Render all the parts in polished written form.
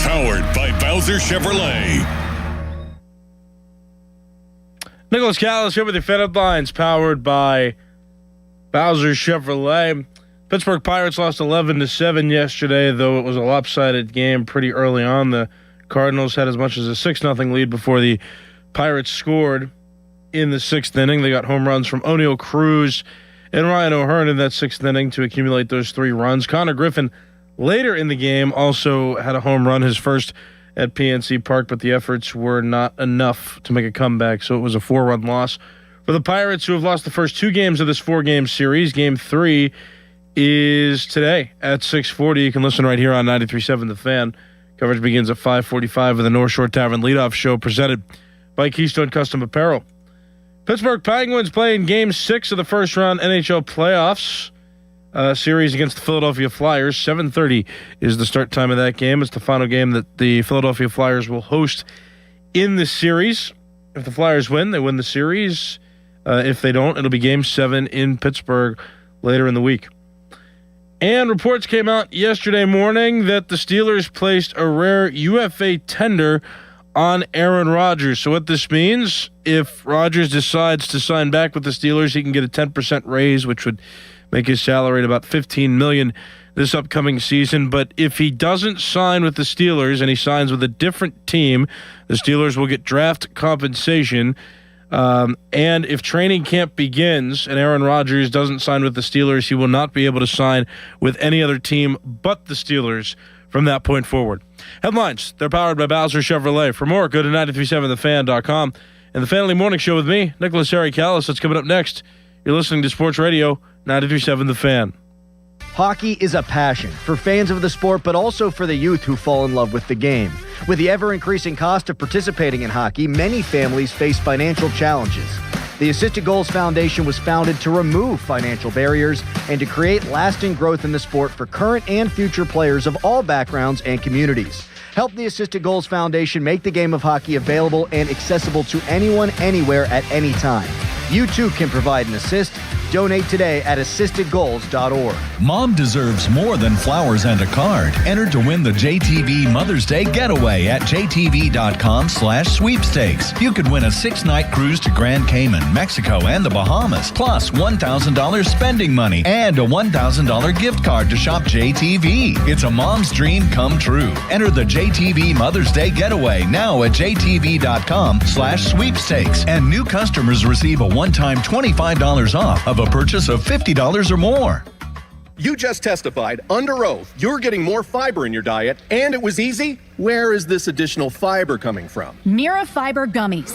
Powered by Bowser Chevrolet. Nicholas Callis here with the Fed Headlines, powered by Bowser Chevrolet. Pittsburgh Pirates lost 11-7 yesterday, though it was a lopsided game pretty early on. The Cardinals had as much as a 6-0 lead before the Pirates scored in the sixth inning. They got home runs from O'Neal Cruz and Ryan O'Hearn in that sixth inning to accumulate those 3 runs. Connor Griffin later in the game also had a home run, his first at PNC Park, but the efforts were not enough to make a comeback, so it was a 4-run loss for the Pirates, who have lost the first 2 games of this 4-game series. Game 3 is today at 6:40. You can listen right here on 93.7 The Fan. Coverage begins at 5:45 with the North Shore Tavern leadoff show presented by Keystone Custom Apparel. Pittsburgh Penguins playing Game 6 of the first-round NHL playoffs series against the Philadelphia Flyers. 7:30 is the start time of that game. It's the final game that the Philadelphia Flyers will host in the series. If the Flyers win, they win the series. If they don't, it'll be Game 7 in Pittsburgh later in the week. And reports came out yesterday morning that the Steelers placed a rare UFA tender on Aaron Rodgers. So what this means, if Rodgers decides to sign back with the Steelers, he can get a 10% raise, which would make his salary at about $15 million this upcoming season. But if he doesn't sign with the Steelers and he signs with a different team, the Steelers will get draft compensation. And if training camp begins and Aaron Rodgers doesn't sign with the Steelers, he will not be able to sign with any other team but the Steelers from that point forward. Headlines, they're powered by Bowser Chevrolet. For more, go to 937thefan.com. And the Family Morning Show with me, Nicholas Harry Callis. That's coming up next. You're listening to Sports Radio 93.7 The Fan. Hockey is a passion for fans of the sport, but also for the youth who fall in love with the game. With the ever-increasing cost of participating in hockey, many families face financial challenges. The Assisted Goals Foundation was founded to remove financial barriers and to create lasting growth in the sport for current and future players of all backgrounds and communities. Help the Assisted Goals Foundation make the game of hockey available and accessible to anyone, anywhere, at any time. You too can provide an assist. Donate today at assistedgoals.org. Mom deserves more than flowers and a card. Enter to win the JTV Mother's Day Getaway at jtv.com/sweepstakes. You could win a 6-night cruise to Grand Cayman, Mexico, and the Bahamas, plus $1,000 spending money and a $1,000 gift card to shop JTV. It's a mom's dream come true. Enter the JTV Mother's Day Getaway now at jtv.com/sweepstakes. And new customers receive a one-time $25 off of a purchase of $50 or more. You just testified under oath you're getting more fiber in your diet, and it was easy? Where is this additional fiber coming from? Mira Fiber Gummies.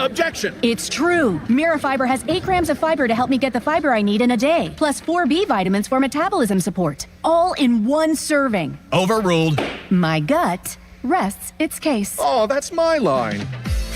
Objection! It's true. Mira Fiber has 8 grams of fiber to help me get the fiber I need in a day, plus 4 B vitamins for metabolism support, all in one serving. Overruled. My gut rests its case. Oh, that's my line.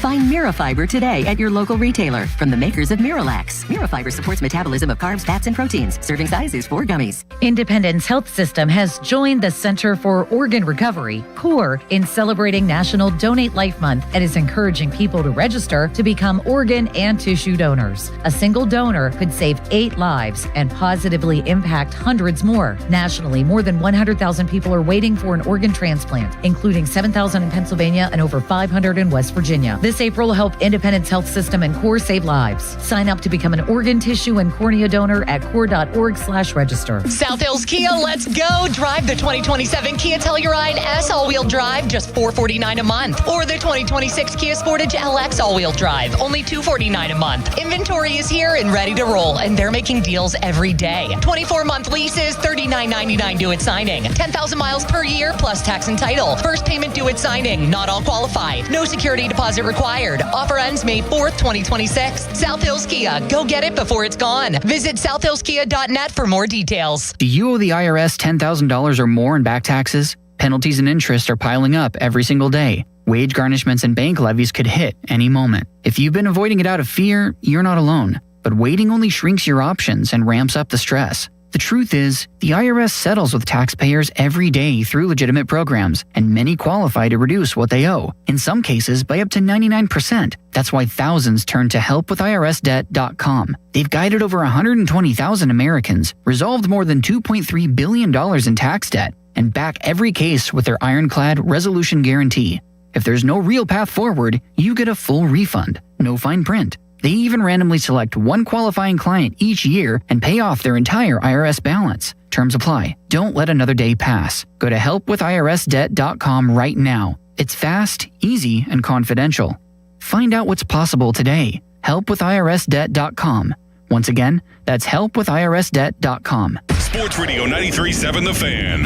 Find Mirafiber today at your local retailer from the makers of Miralax. Mirafiber supports metabolism of carbs, fats, and proteins. Serving size is 4 gummies. Independence Health System has joined the Center for Organ Recovery, CORE, in celebrating National Donate Life Month and is encouraging people to register to become organ and tissue donors. A single donor could save 8 lives and positively impact hundreds more. Nationally, more than 100,000 people are waiting for an organ transplant, including 7,000 in Pennsylvania and over 500 in West Virginia. This April, help Independence Health System and CORE save lives. Sign up to become an organ, tissue, and cornea donor at core.org/register. South Hills Kia, let's go. Drive the 2027 Kia Telluride S all-wheel drive, just $449 a month. Or the 2026 Kia Sportage LX all-wheel drive, only $249 a month. Inventory is here and ready to roll, and they're making deals every day. 24-month leases, $39.99 due at signing. 10,000 miles per year, plus tax and title. First payment due at signing. Not all qualify. No security deposit required. Offer ends May 4th, 2026. South Hills Kia. Go get it before it's gone. Visit southhillskia.net for more details. Do you owe the IRS $10,000 or more in back taxes? Penalties and interest are piling up every single day. Wage garnishments and bank levies could hit any moment. If you've been avoiding it out of fear, you're not alone. But waiting only shrinks your options and ramps up the stress. The truth is, the IRS settles with taxpayers every day through legitimate programs, and many qualify to reduce what they owe, in some cases by up to 99%. That's why thousands turn to helpwithirsdebt.com. They've guided over 120,000 Americans, resolved more than $2.3 billion in tax debt, and back every case with their ironclad resolution guarantee. If there's no real path forward, you get a full refund, no fine print. They even randomly select one qualifying client each year and pay off their entire IRS balance. Terms apply. Don't let another day pass. Go to helpwithirsdebt.com right now. It's fast, easy, and confidential. Find out what's possible today. Helpwithirsdebt.com. Once again, that's helpwithirsdebt.com. Sports Radio 93.7 The Fan.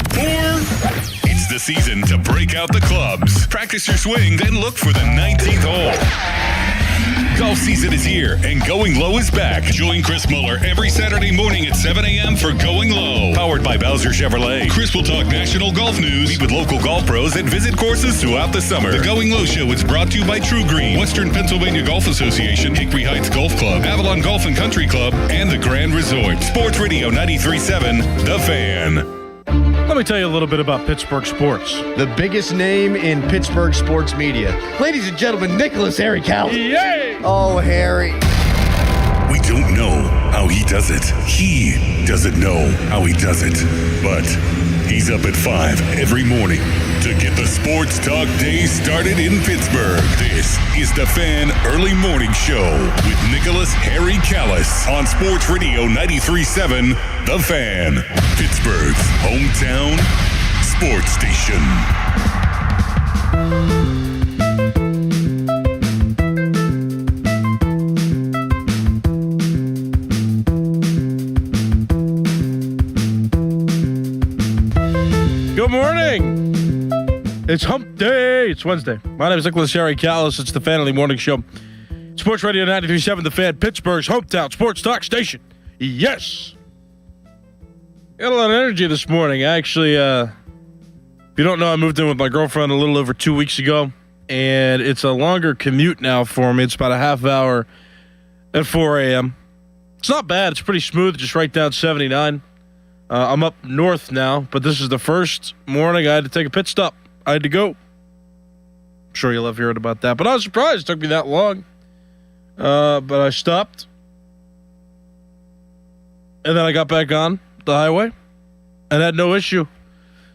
It's the season to break out the clubs. Practice your swing, then look for the 19th hole. Golf season is here, and Going Low is back. Join Chris Muller every Saturday morning at 7 a.m. for Going Low. Powered by Bowser Chevrolet. Chris will talk national golf news, meet with local golf pros, and visit courses throughout the summer. The Going Low Show is brought to you by True Green, Western Pennsylvania Golf Association, Hickory Heights Golf Club, Avalon Golf and Country Club, and the Grand Resort. Sports Radio 93.7 The Fan. Let me tell you a little bit about Pittsburgh sports. The biggest name in Pittsburgh sports media. Ladies and gentlemen, Nicholas Harry Callen. Yay! Oh, Harry. We don't know how he does it. He doesn't know how he does it. But he's up at 5 every morning to get the sports talk day started in Pittsburgh. This is the Fan Early Morning Show with Nicholas Harry Callis on Sports Radio 93.7 The Fan, Pittsburgh's hometown sports station. Good morning. It's hump day. It's Wednesday. My name is Nicholas Harry Callis. It's the Fan Early Morning Show. Sports Radio 93.7 The Fan, Pittsburgh's hometown sports talk station. Yes. Got a lot of energy this morning. Actually, if you don't know, I moved in with my girlfriend a little over 2 weeks ago, and it's a longer commute now for me. It's about a half hour at 4 a.m. It's not bad. It's pretty smooth, just right down 79. I'm up north now, but this is the first morning I had to take a pit stop. I had to go. I'm sure you love hearing about that, but I was surprised it took me that long. But I stopped, and then I got back on the highway and had no issue.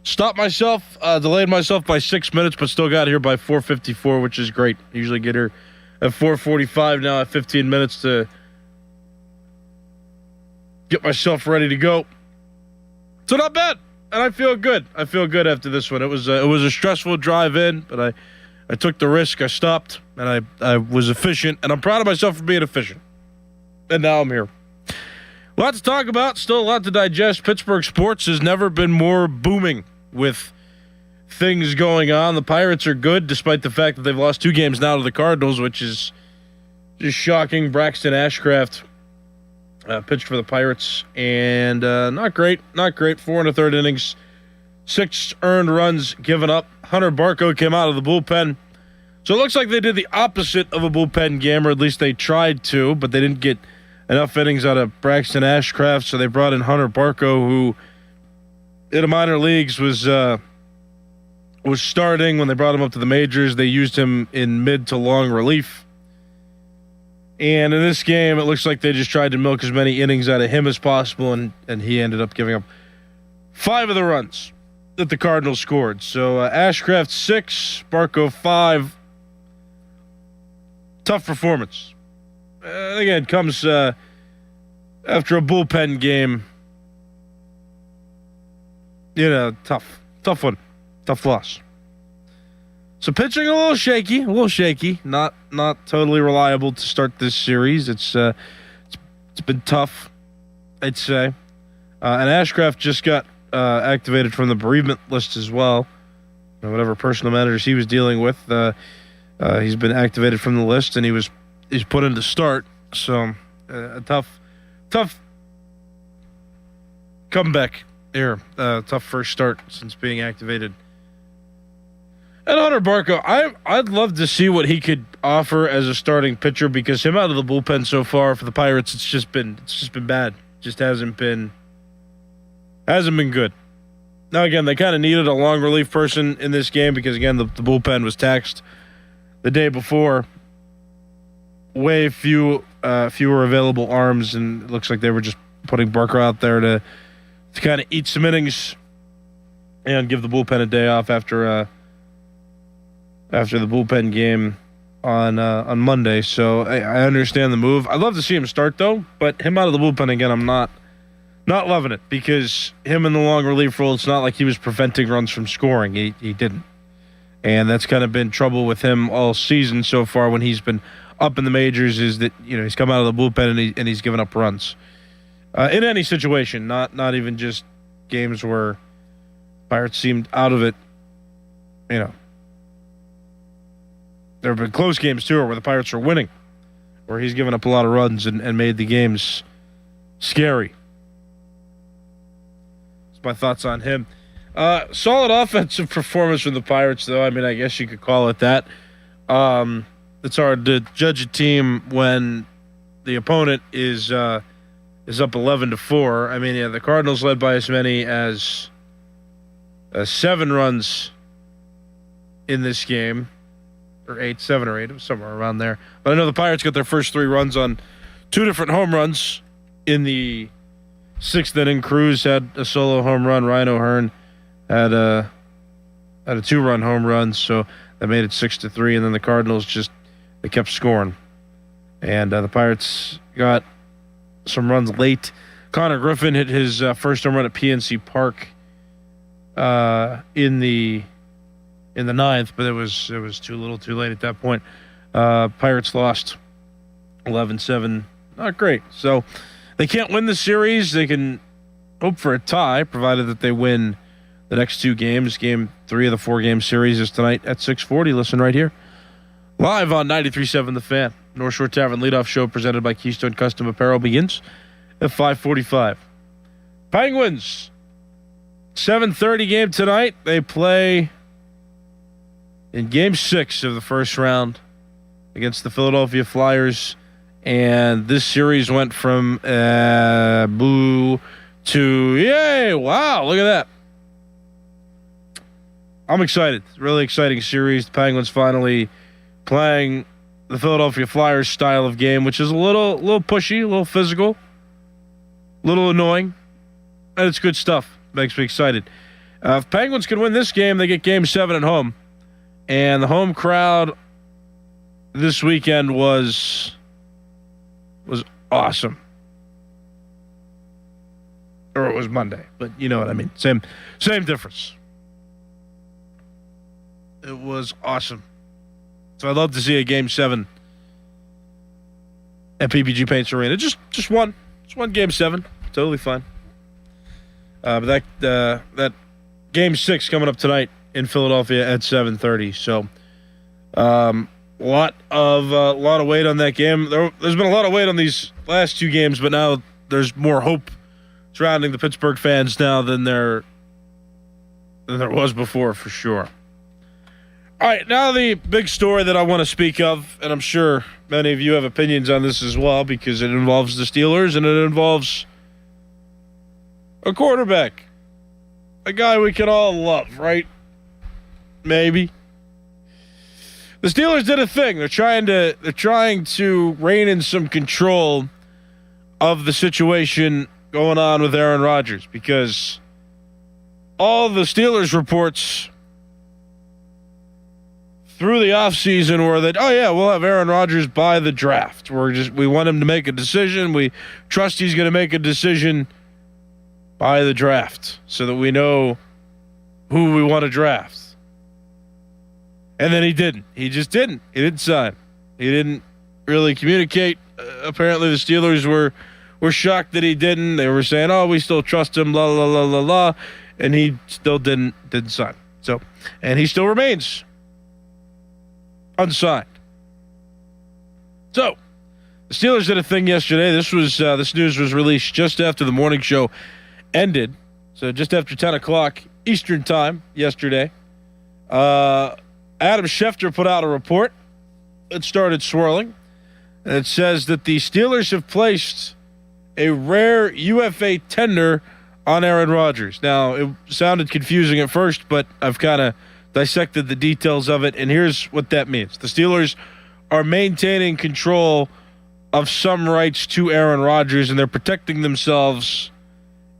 Stopped myself, delayed myself by 6 minutes, but still got here by 4:54, which is great. I usually get here at 4:45. Now I have 15 minutes to get myself ready to go. So not bad, and I feel good. I feel good after this one. It was a stressful drive in, but I took the risk. I stopped, and I was efficient, and I'm proud of myself for being efficient. And now I'm here. A lot to talk about, still a lot to digest. Pittsburgh sports has never been more booming with things going on. The Pirates are good, despite the fact that they've lost 2 games now to the Cardinals, which is just shocking. Braxton Ashcraft pitched for the Pirates, and not great. 4 1/3 innings, 6 earned runs given up. Hunter Barco came out of the bullpen. So it looks like they did the opposite of a bullpen game, or at least they tried to, but they didn't get enough innings out of Braxton Ashcraft, so they brought in Hunter Barco, who in the minor leagues was starting. When they brought him up to the majors, they used him in mid to long relief. And in this game, it looks like they just tried to milk as many innings out of him as possible, and he ended up giving up 5 of the runs that the Cardinals scored. So Ashcraft 6, Barco 5. Tough performance. Again, it comes after a bullpen game. Tough one. Tough loss. So pitching a little shaky. Not totally reliable to start this series. It's been tough, I'd say. And Ashcraft just got activated from the bereavement list as well. Whatever personal matters he was dealing with, he's been activated from the list, and he's put in to start. So a tough comeback here. Tough first start since being activated. And Hunter Barco, I'd love to see what he could offer as a starting pitcher, because him out of the bullpen so far for the Pirates, it's just been bad. Just hasn't been good. Now again, they kind of needed a long relief person in this game because again the bullpen was taxed the day before. Way fewer available arms, and it looks like they were just putting Barco out there to kind of eat some innings and give the bullpen a day off after the bullpen game on Monday. So I understand the move. I'd love to see him start though, but him out of the bullpen again, I'm not loving it, because him in the long relief role, it's not like he was preventing runs from scoring. He didn't. And that's kind of been trouble with him all season so far when he's been up in the majors, is that, he's come out of the bullpen and he's given up runs. In any situation, not even just games where Pirates seemed out of it. There have been close games too, where the Pirates are winning, where he's given up a lot of runs and made the games scary. That's my thoughts on him. Solid offensive performance from the Pirates, though. I mean, I guess you could call it that. It's hard to judge a team when the opponent is up 11-4. I mean, the Cardinals led by as many as 7 runs in this game, or 7 or 8, it was somewhere around there. But I know the Pirates got their first 3 runs on 2 different home runs in the 6th inning. Cruz had a solo home run. Ryan O'Hearn had a 2-run home run, so that made it 6-3. And then the Cardinals they kept scoring, and the Pirates got some runs late. Connor Griffin hit his first home run at PNC Park in the 9th, but it was too little, too late at that point. Pirates lost 11-7. Not great. So they can't win the series. They can hope for a tie, provided that they win the next 2 games. Game 3 of the 4-game series is tonight at 6:40. Listen right here. Live on 93.7 The Fan. North Shore Tavern leadoff show presented by Keystone Custom Apparel begins at 5:45. Penguins, 7:30 game tonight. They play in Game 6 of the first round against the Philadelphia Flyers. And this series went from boo to yay. Wow, look at that. I'm excited. Really exciting series. The Penguins finally playing the Philadelphia Flyers style of game, which is a little pushy, a little physical, a little annoying, and it's good stuff. Makes me excited. If Penguins can win this game, they get Game 7 at home. And the home crowd this weekend was awesome. Or it was Monday, but you know what I mean. Same difference. It was awesome. So I'd love to see a Game 7 at PPG Paints Arena. Just one. Just one Game 7. Totally fine. But that Game 6 coming up tonight in Philadelphia at 7:30. So a lot of weight on that game. There's been a lot of weight on these last 2 games, but now there's more hope surrounding the Pittsburgh fans now than there was before, for sure. All right, now the big story that I want to speak of, and I'm sure many of you have opinions on this as well, because it involves the Steelers and it involves a quarterback, a guy we can all love, right? Maybe. The Steelers did a thing. They're trying to rein in some control of the situation going on with Aaron Rodgers, because all the Steelers reports through the offseason were that, oh yeah, we'll have Aaron Rodgers by the draft. We want him to make a decision. We trust he's going to make a decision by the draft so that we know who we want to draft. And then he didn't. He just didn't. He didn't sign. He didn't really communicate. Apparently the Steelers were shocked that he didn't. They were saying, oh, we still trust him, la, la, la, la, la. And he still didn't sign. So, and he still remains unsigned. So, the Steelers did a thing yesterday. This news was released just after the morning show ended. So just after 10 o'clock Eastern time yesterday. Adam Schefter put out a report that started swirling. And it says that the Steelers have placed a rare UFA tender on Aaron Rodgers. Now, it sounded confusing at first, but I've kind of dissected the details of it, and here's what that means. The Steelers are maintaining control of some rights to Aaron Rodgers, and they're protecting themselves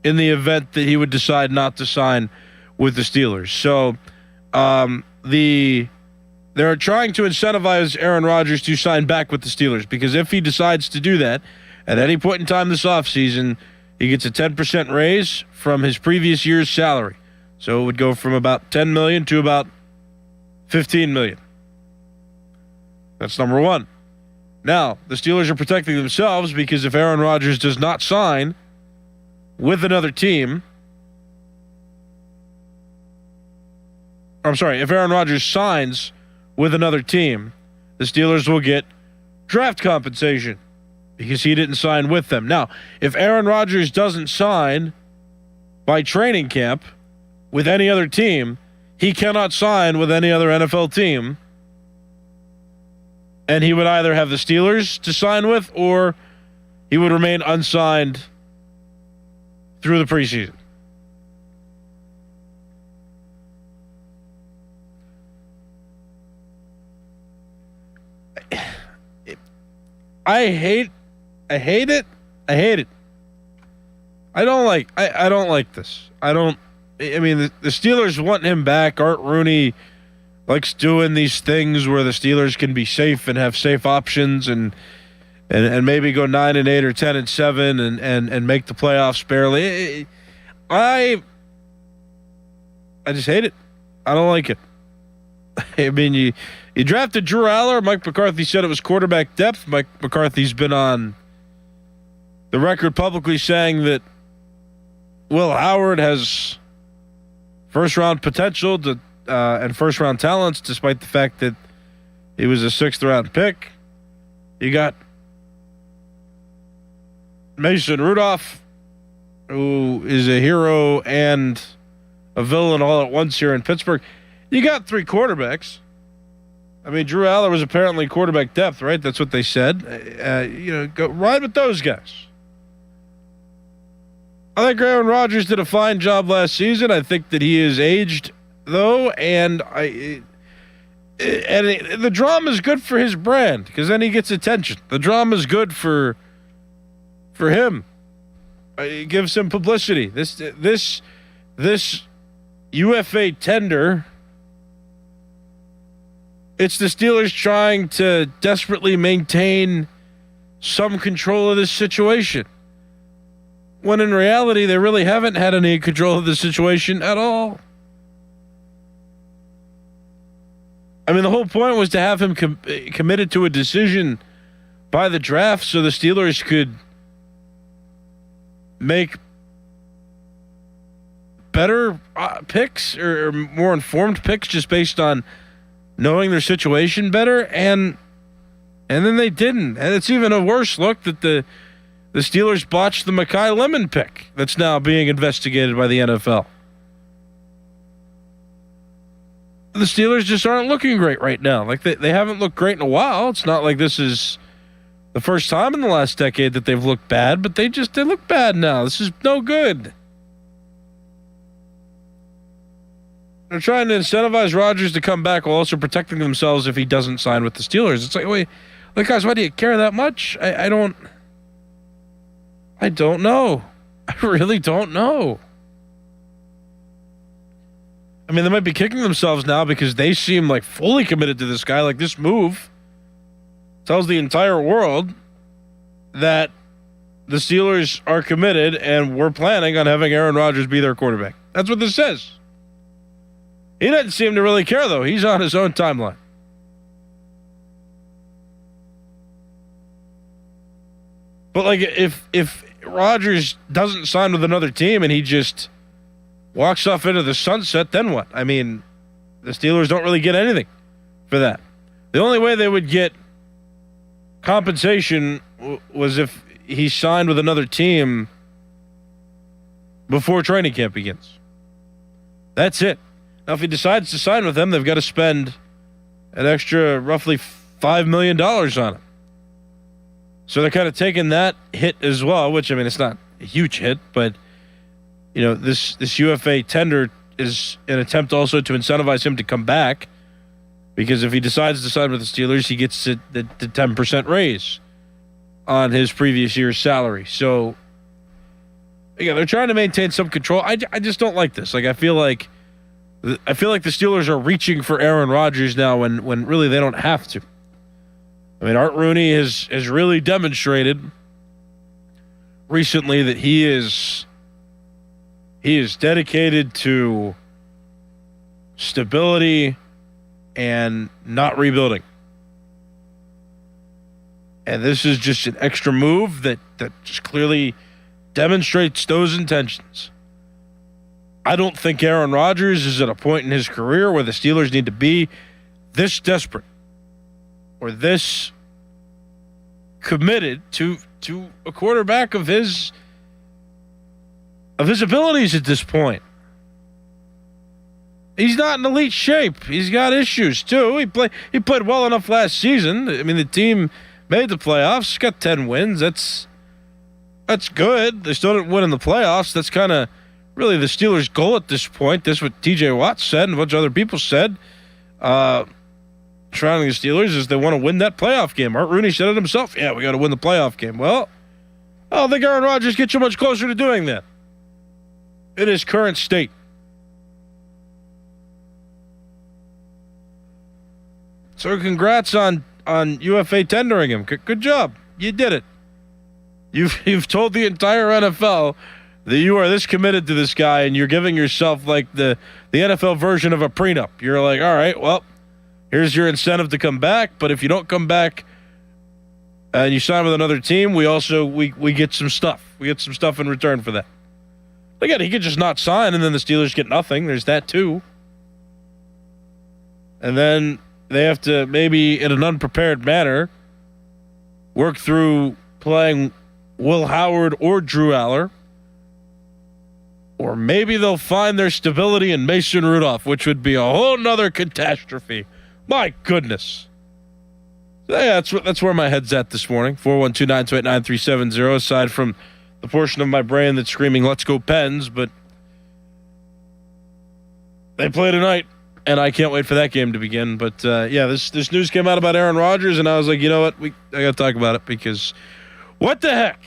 in the event that he would decide not to sign with the Steelers. So they're trying to incentivize Aaron Rodgers to sign back with the Steelers, because if he decides to do that at any point in time this offseason, he gets a 10% raise from his previous year's salary. So it would go from about $10 million to about $15 million. That's number one. Now, the Steelers are protecting themselves because if Aaron Rodgers does not sign with another team, if Aaron Rodgers signs with another team, the Steelers will get draft compensation because he didn't sign with them. Now, if Aaron Rodgers doesn't sign by training camp with any other team, he cannot sign with any other NFL team. And he would either have the Steelers to sign with, or he would remain unsigned through the preseason. I hate it. I don't like this. I mean, the Steelers want him back. Art Rooney likes doing these things where the Steelers can be safe and have safe options and maybe go 9-8 or 10-7 and make the playoffs barely. I just hate it. I don't like it. I mean, you drafted Drew Aller. Mike McCarthy said it was quarterback depth. Mike McCarthy's been on the record publicly saying that Will Howard has first-round potential and first-round talents, despite the fact that he was a sixth-round pick. You got Mason Rudolph, who is a hero and a villain all at once here in Pittsburgh. You got three quarterbacks. I mean, Drew Aller was apparently quarterback depth, right? That's what they said. Go ride with those guys. I think Aaron Rodgers did a fine job last season. I think that he is aged, though, and the drama is good for his brand because then he gets attention. The drama is good for him. It gives him publicity. This UFA tender. It's the Steelers trying to desperately maintain some control of this situation, when in reality they really haven't had any control of the situation at all. I mean, the whole point was to have him committed to a decision by the draft so the Steelers could make better picks or more informed picks just based on knowing their situation better, and then they didn't. And it's even a worse look that the Steelers botched the Mekhi Lemon pick that's now being investigated by the NFL. The Steelers just aren't looking great right now. Like they haven't looked great in a while. It's not like this is the first time in the last decade that they've looked bad, but they look bad now. This is no good. They're trying to incentivize Rodgers to come back while also protecting themselves if he doesn't sign with the Steelers. It's like, wait, guys, why do you care that much? I don't know. I really don't know. I mean, they might be kicking themselves now because they seem like fully committed to this guy. Like, this move tells the entire world that the Steelers are committed and we're planning on having Aaron Rodgers be their quarterback. That's what this says. He doesn't seem to really care, though. He's on his own timeline. But, like, if Rodgers doesn't sign with another team and he just walks off into the sunset, then what? I mean, the Steelers don't really get anything for that. The only way they would get compensation was if he signed with another team before training camp begins. That's it. Now, if he decides to sign with them, they've got to spend an extra roughly $5 million on him. So they're kind of taking that hit as well, which, I mean, it's not a huge hit, but, you know, this UFA tender is an attempt also to incentivize him to come back, because if he decides to sign with the Steelers, he gets the 10% raise on his previous year's salary. So, yeah, they're trying to maintain some control. I just don't like this. Like, I feel like I feel like the Steelers are reaching for Aaron Rodgers now when really they don't have to. I mean, Art Rooney has really demonstrated recently that he is dedicated to stability and not rebuilding. And this is just an extra move that just clearly demonstrates those intentions. I don't think Aaron Rodgers is at a point in his career where the Steelers need to be this desperate or this committed to a quarterback of his abilities at this point. He's not in elite shape. He's got issues too. He played well enough last season. I mean, the team made the playoffs. Got 10 wins. That's good. They still didn't win in the playoffs. That's kind of really the Steelers' goal at this point. That's what TJ Watt said and a bunch of other people said. Surrounding the Steelers is they want to win that playoff game. Art Rooney said it himself. Yeah, we got to win the playoff game. Well, I don't think Aaron Rodgers gets you much closer to doing that in his current state. So congrats on UFA tendering him. Good job. You did it. You've told the entire NFL that you are this committed to this guy, and you're giving yourself like the NFL version of a prenup. You're like, all right, well, here's your incentive to come back, but if you don't come back and you sign with another team, we get some stuff. We get some stuff in return for that. Again, he could just not sign, and then the Steelers get nothing. There's that too. And then they have to maybe, in an unprepared manner, work through playing Will Howard or Drew Aller. Or maybe they'll find their stability in Mason Rudolph, which would be a whole nother catastrophe. My goodness. So yeah, that's where my head's at this morning. 412-928-9370, aside from the portion of my brain that's screaming, let's go Pens, but they play tonight, and I can't wait for that game to begin. But yeah, this news came out about Aaron Rodgers, and I was like, you know what? I got to talk about it because what the heck?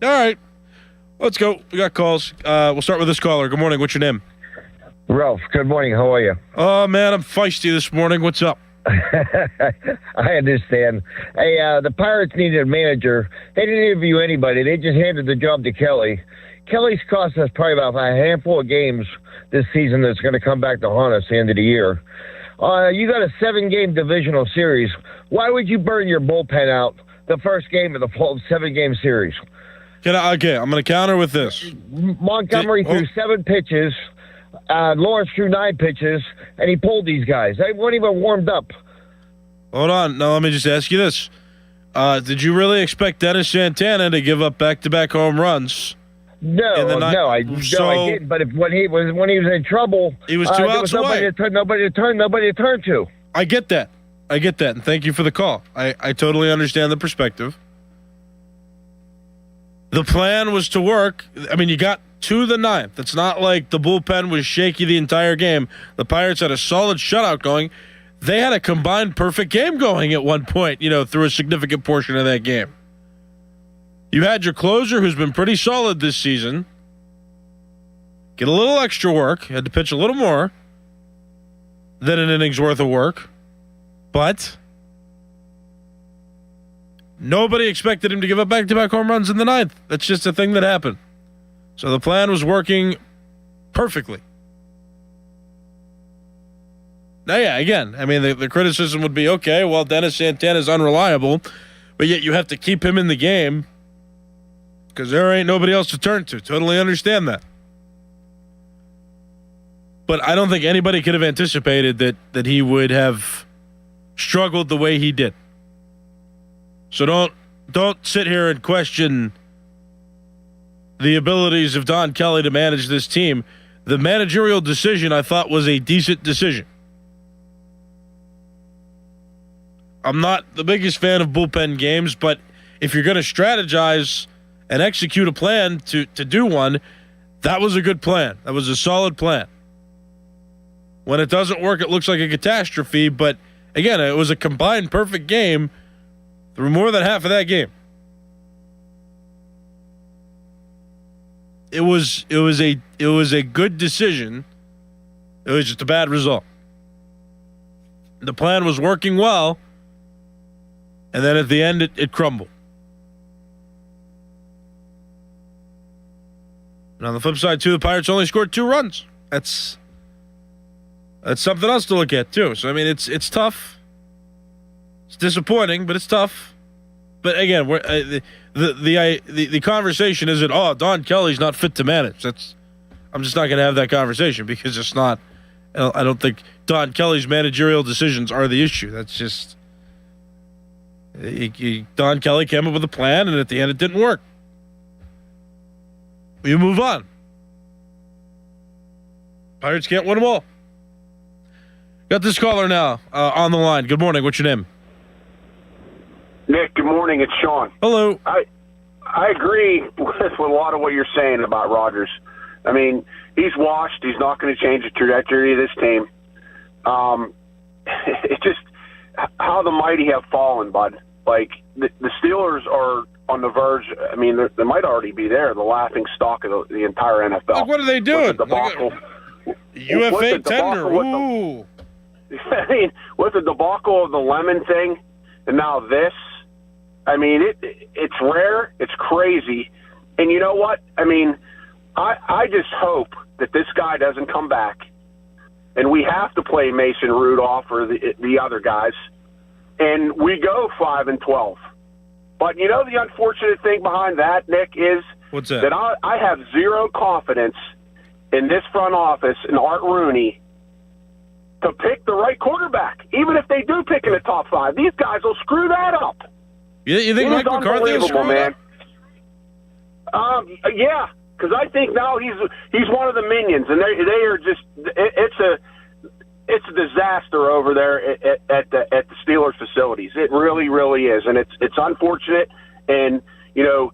All right, let's go. We got calls. We'll start with this caller. Good morning. What's your name? Ralph, good morning. How are you? Oh, man, I'm feisty this morning. What's up? I understand. Hey, the Pirates needed a manager. They didn't interview anybody. They just handed the job to Kelly. Kelly's cost us probably about a handful of games this season that's going to come back to haunt us at the end of the year. You got a 7-game divisional series. Why would you burn your bullpen out the first game of the 7-game series? Okay, I'm going to counter with this. Montgomery threw 7 pitches. Lawrence threw 9 pitches, and he pulled these guys. They weren't even warmed up. Hold on. Now, let me just ask you this. Did you really expect Dennis Santana to give up back-to-back home runs? No, I didn't. But when he was in trouble, he was 2 outs away. Nobody to turn to. I get that, and thank you for the call. I totally understand the perspective. The plan was to work. I mean, you got to the 9th. It's not like the bullpen was shaky the entire game. The Pirates had a solid shutout going. They had a combined perfect game going at one point, through a significant portion of that game. You had your closer, who's been pretty solid this season, get a little extra work, had to pitch a little more than an inning's worth of work, but nobody expected him to give up back-to-back home runs in the 9th. That's just a thing that happened. So the plan was working perfectly. Now, yeah, again, I mean, the criticism would be, okay, well, Dennis Santana is unreliable, but yet you have to keep him in the game because there ain't nobody else to turn to. Totally understand that. But I don't think anybody could have anticipated that he would have struggled the way he did. So don't sit here and question the abilities of Don Kelly to manage this team. The managerial decision, I thought, was a decent decision. I'm not the biggest fan of bullpen games, but if you're going to strategize and execute a plan to do one, that was a good plan. That was a solid plan. When it doesn't work, it looks like a catastrophe, but again, it was a combined perfect game through more than half of that game. It was a good decision It was just a bad result. The plan was working well, and then at the end, it crumbled. And on the flip side, too, the Pirates only scored 2 runs. That's something else to look at, too. So, I mean, it's tough. It's disappointing, but it's tough. But, again, the conversation isn't, Don Kelly's not fit to manage. I'm just not going to have that conversation because it's not. I don't think Don Kelly's managerial decisions are the issue. That's just Don Kelly came up with a plan, and at the end, it didn't work. You move on. Pirates can't win them all. Got this caller now on the line. Good morning. What's your name? Nick, good morning. It's Sean. Hello. I agree with a lot of what you're saying about Rodgers. I mean, he's washed. He's not going to change the trajectory of this team. It's just how the mighty have fallen, bud. Like, the Steelers are on the verge. I mean, they might already be there, the laughing stock of the entire NFL. Like, what are they doing? With the debacle. UFA tender. Ooh. I mean, with the debacle of the Lemon thing, and now this, I mean, it's rare, it's crazy, and you know what? I mean, I just hope that this guy doesn't come back, and we have to play Mason Rudolph or the other guys, and we go 5-12. But you know the unfortunate thing behind that, Nick, is what's that? That I have zero confidence in this front office and Art Rooney to pick the right quarterback. Even if they do pick in the top 5, these guys will screw that up. You think Mike McCarthy will screw it up? Yeah, because I think now he's one of the minions, and they are just it's a disaster over there at the Steelers facilities. It really, really is, and it's unfortunate. And you know,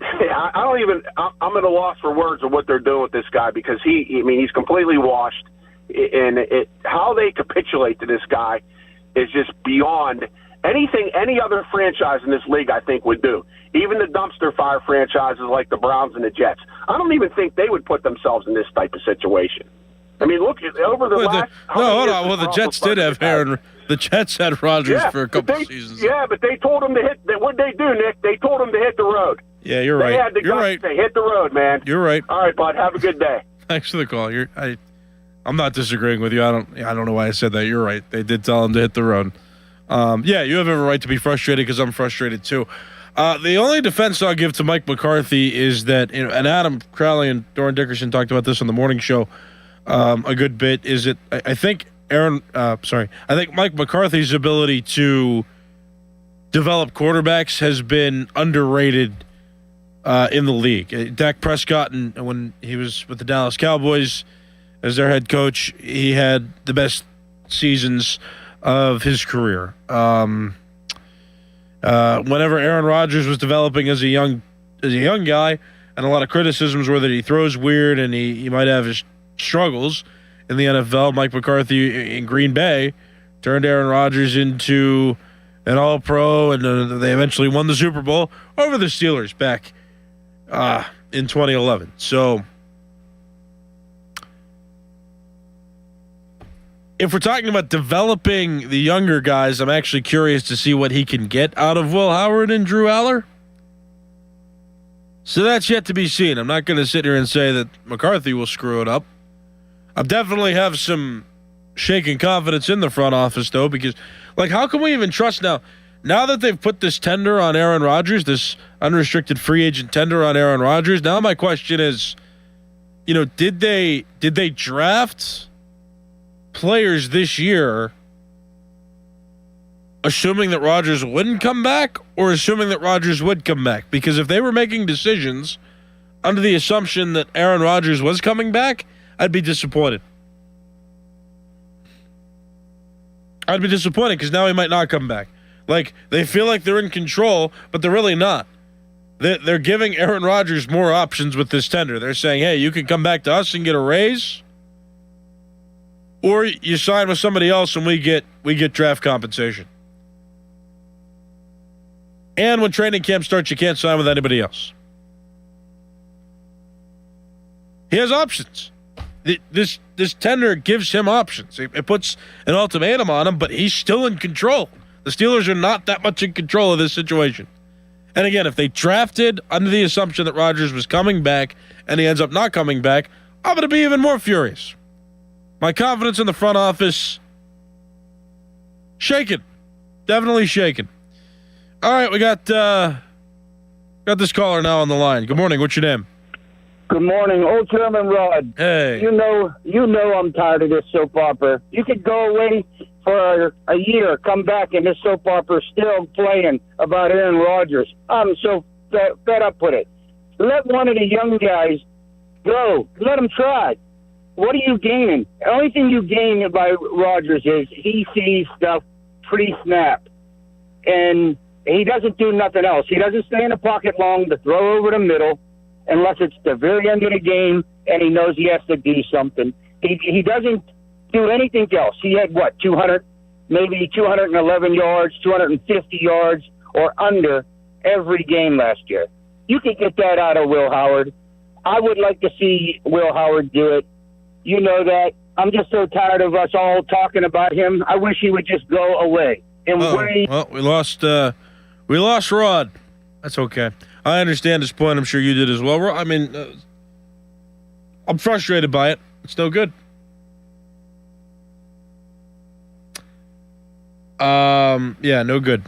I'm at a loss for words of what they're doing with this guy because he's completely washed, and how they capitulate to this guy is just beyond anything any other franchise in this league, I think, would do. Even the dumpster fire franchises like the Browns and the Jets. I don't even think they would put themselves in this type of situation. I mean, look, over the last... hold on. Well, the Jets did have Aaron. The Jets had Rodgers for a couple seasons. Yeah, but they told him to hit... What'd they do, Nick? They told him to hit the road. Yeah, you're right. They had the you're guts right. to say, hit the road, man. You're right. All right, bud. Have a good day. Thanks for the call. I'm not disagreeing with you. I don't know why I said that. You're right. They did tell him to hit the road. Yeah, you have every right to be frustrated because I'm frustrated too. The only defense I'll give to Mike McCarthy is that, and Adam Crowley and Doran Dickerson talked about this on the morning show a good bit, is that I think Mike McCarthy's ability to develop quarterbacks has been underrated in the league. Dak Prescott, when he was with the Dallas Cowboys as their head coach, he had the best seasons of his career. Whenever Aaron Rodgers was developing as a young guy, and a lot of criticisms were that he throws weird and he might have his struggles in the NFL, Mike McCarthy in Green Bay turned Aaron Rodgers into an All-Pro, and they eventually won the Super Bowl over the Steelers back in 2011. So if we're talking about developing the younger guys, I'm actually curious to see what he can get out of Will Howard and Drew Aller. So that's yet to be seen. I'm not going to sit here and say that McCarthy will screw it up. I definitely have some shaking confidence in the front office, though, because, how can we even trust now that they've put this tender on Aaron Rodgers, this unrestricted free agent tender on Aaron Rodgers? Now my question is, did they draft players this year assuming that Rodgers wouldn't come back or assuming that Rodgers would come back? Because if they were making decisions under the assumption that Aaron Rodgers was coming back, I'd be disappointed. I'd be disappointed because now he might not come back. They feel like they're in control, but they're really not. They're giving Aaron Rodgers more options with this tender. They're saying, hey, you can come back to us and get a raise, or you sign with somebody else and we get draft compensation. And when training camp starts, you can't sign with anybody else. He has options. This tender gives him options. It puts an ultimatum on him, but he's still in control. The Steelers are not that much in control of this situation. And again, if they drafted under the assumption that Rodgers was coming back and he ends up not coming back, I'm going to be even more furious. My confidence in the front office, shaken. Definitely shaken. All right, we got this caller now on the line. Good morning. What's your name? Good morning, old Chairman Rod. Hey. You know I'm tired of this soap opera. You could go away for a year, come back, and this soap opera is still playing about Aaron Rodgers. I'm so fed up with it. Let one of the young guys go. Let him try. What are you gaining? The only thing you gain by Rodgers is he sees stuff pre-snap, and he doesn't do nothing else. He doesn't stay in the pocket long to throw over the middle unless it's the very end of the game and he knows he has to do something. He doesn't do anything else. He had, 211 yards, 250 yards or under every game last year. You could get that out of Will Howard. I would like to see Will Howard do it. You know that. I'm just so tired of us all talking about him. I wish he would just go away. Well, we lost Rod. That's okay. I understand his point. I'm sure you did as well. I mean, I'm frustrated by it. It's no good. Yeah, no good.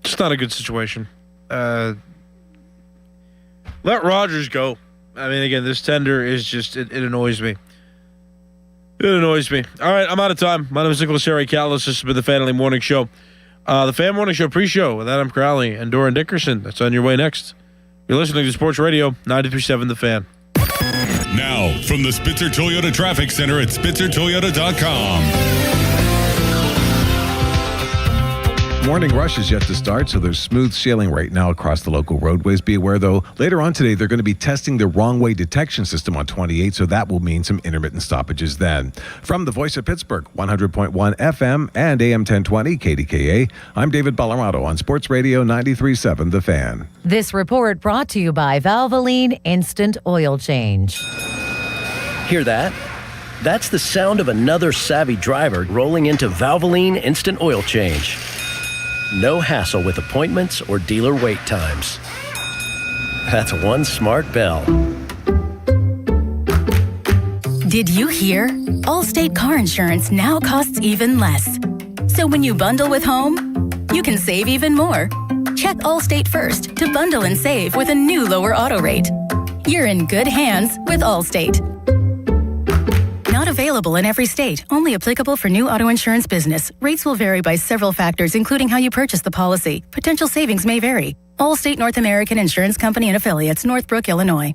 It's not a good situation. Let Rodgers go. I mean, again, this tender is just, it annoys me. It annoys me. All right, I'm out of time. My name is Nicholas Harry Callis. This has been the Family Morning Show. The Fan Morning Show pre-show with Adam Crowley and Doran Dickerson. That's on your way next. You're listening to Sports Radio 93.7 The Fan. Now, from the Spitzer Toyota Traffic Center at SpitzerToyota.com. Morning rush is yet to start, so there's smooth sailing right now across the local roadways. Be aware, though, later on today, they're going to be testing the wrong way detection system on 28, so that will mean some intermittent stoppages then. From the Voice of Pittsburgh, 100.1 FM and AM 1020 KDKA, I'm David Ballarado on Sports Radio 93.7 The Fan. This report brought to you by Valvoline Instant Oil Change. Hear that? That's the sound of another savvy driver rolling into Valvoline Instant Oil Change. No hassle with appointments or dealer wait times. That's one smart bell. Did you hear? Allstate car insurance now costs even less. So when you bundle with home, you can save even more. Check Allstate first to bundle and save with a new lower auto rate. You're in good hands with Allstate. Not available in every state. Only applicable for new auto insurance business. Rates will vary by several factors, including how you purchase the policy. Potential savings may vary. Allstate North American Insurance Company and Affiliates, Northbrook, Illinois.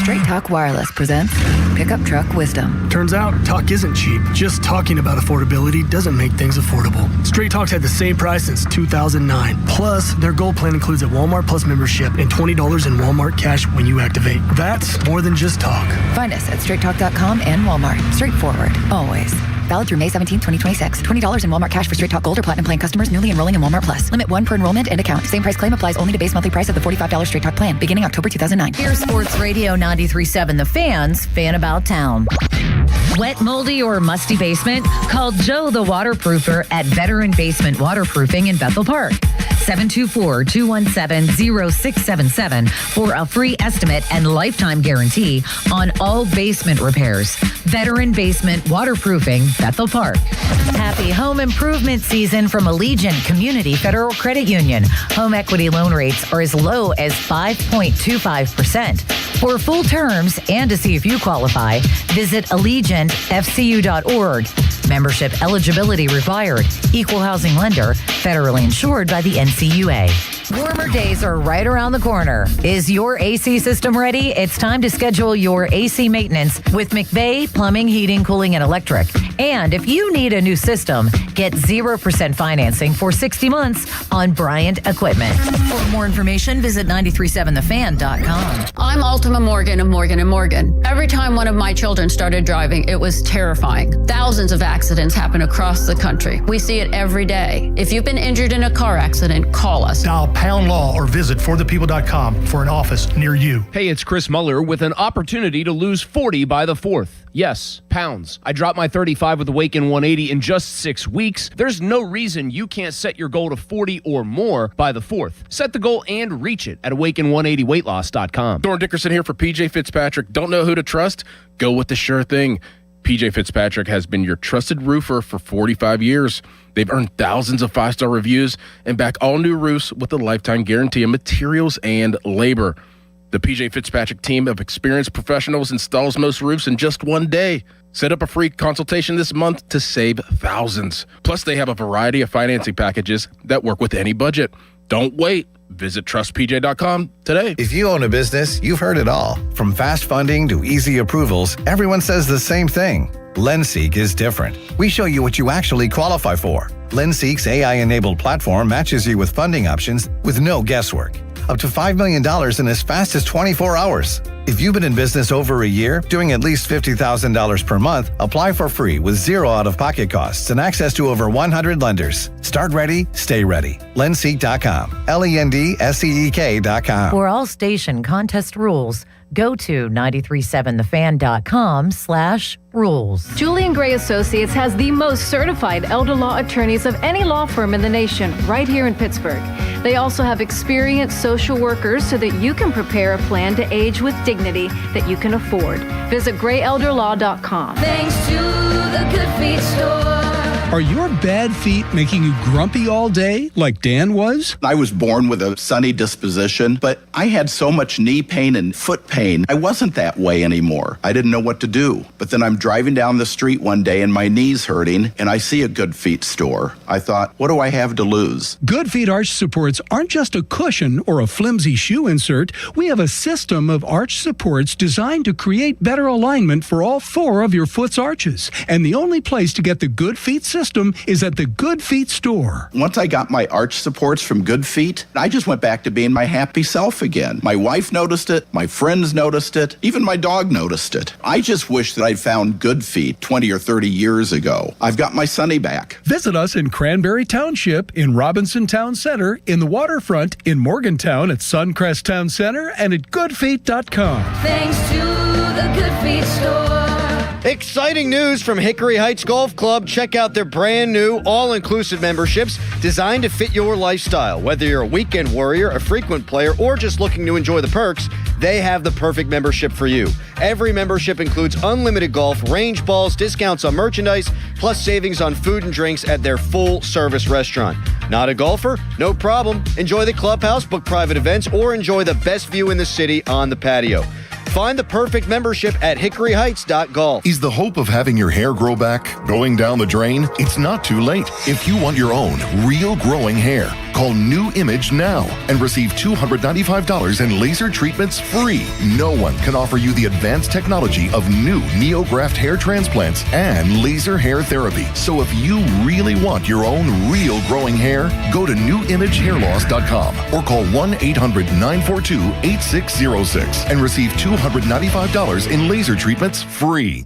Straight Talk Wireless presents Pickup Truck Wisdom. Turns out, talk isn't cheap. Just talking about affordability doesn't make things affordable. Straight Talk's had the same price since 2009. Plus, their Gold plan includes a Walmart Plus membership and $20 in Walmart cash when you activate. That's more than just talk. Find us at straighttalk.com and Walmart. Straightforward, always. Valid through May 17, 2026. $20 in Walmart cash for Straight Talk Gold or Platinum plan customers newly enrolling in Walmart Plus. Limit 1 per enrollment and account. Same price claim applies only to base monthly price of the $45 Straight Talk plan, beginning October 2009. Here's Sports Radio 93.7 The Fan's Fan About Town. Wet, moldy, or musty basement? Call Joe the Waterproofer at Veteran Basement Waterproofing in Bethel Park. 724-217-0677 for a free estimate and lifetime guarantee on all basement repairs. Veteran Basement Waterproofing, Bethel Park. Happy home improvement season from Allegiant Community Federal Credit Union. Home equity loan rates are as low as 5.25%. For full terms and to see if you qualify, visit AllegiantFCU.org. Membership eligibility required. Equal housing lender. Federally insured by the NCUA. Warmer days are right around the corner. Is your AC system ready? It's time to schedule your AC maintenance with McVeigh Plumbing, Heating, Cooling, and Electric. And if you need a new system, get 0% financing for 60 months on Bryant Equipment. For more information, visit 937thefan.com. I'm Ultima Morgan of Morgan & Morgan. Every time one of my children started driving, it was terrifying. Thousands of accidents accidents happen across the country. We see it every day. If you've been injured in a car accident, call us. Dial Pound Law or visit forthepeople.com for an office near you. Hey, it's Chris Muller with an opportunity to lose 40 by the 4th. Yes, pounds. I dropped my 35 with Awaken 180 in just 6 weeks. There's no reason you can't set your goal to 40 or more by the 4th. Set the goal and reach it at awaken180weightloss.com. Doran Dickerson here for PJ Fitzpatrick. Don't know who to trust? Go with the sure thing. PJ Fitzpatrick has been your trusted roofer for 45 years. They've earned thousands of 5-star reviews and back all new roofs with a lifetime guarantee of materials and labor. The PJ Fitzpatrick team of experienced professionals installs most roofs in just one day. Set up a free consultation this month to save thousands. Plus, they have a variety of financing packages that work with any budget. Don't wait. Visit trustpj.com today. If you own a business, you've heard it all. From fast funding to easy approvals, everyone says the same thing. LendSeek is different. We show you what you actually qualify for. LendSeek's AI-enabled platform matches you with funding options with no guesswork. Up to $5 million in as fast as 24 hours. If you've been in business over a year, doing at least $50,000 per month, apply for free with zero out-of-pocket costs and access to over 100 lenders. Start ready, stay ready. Lendseek.com. LENDSEEK.com. For all station contest rules, go to 937thefan.com/rules. Julian Gray Associates has the most certified elder law attorneys of any law firm in the nation, right here in Pittsburgh. They also have experienced social workers so that you can prepare a plan to age with dignity that you can afford. Visit grayelderlaw.com. Thanks to the Good Feet store. Are your bad feet making you grumpy all day like Dan was? I was born with a sunny disposition, but I had so much knee pain and foot pain. I wasn't that way anymore. I didn't know what to do. But then I'm driving down the street one day and my knee's hurting and I see a Good Feet store. I thought, what do I have to lose? Good Feet arch supports aren't just a cushion or a flimsy shoe insert. We have a system of arch supports designed to create better alignment for all 4 of your foot's arches. And the only place to get the Good Feet system is at the Good Feet store. Once I got my arch supports from Good Feet, I just went back to being my happy self again. My wife noticed it, my friends noticed it, even my dog noticed it. I just wish that I'd found Good Feet 20 or 30 years ago. I've got my Sonny back. Visit us in Cranberry Township, in Robinson Town Center, in the waterfront, in Morgantown at Suncrest Town Center, and at goodfeet.com. Thanks to the Good Feet store. Exciting news from Hickory Heights Golf Club. Check out their brand new all-inclusive memberships designed to fit your lifestyle. Whether you're a weekend warrior, a frequent player, or just looking to enjoy the perks, they have the perfect membership for you. Every membership includes unlimited golf, range balls, discounts on merchandise, plus savings on food and drinks at their full-service restaurant. Not a golfer? No problem. Enjoy the clubhouse, book private events, or enjoy the best view in the city on the patio. Find the perfect membership at hickoryheights.golf. Is the hope of having your hair grow back going down the drain? It's not too late. If you want your own real growing hair, call New Image now and receive $295 in laser treatments free. No one can offer you the advanced technology of new NeoGraft hair transplants and laser hair therapy. So if you really want your own real growing hair, go to newimagehairloss.com or call 1-800-942-8606 and receive $295 in laser treatments free.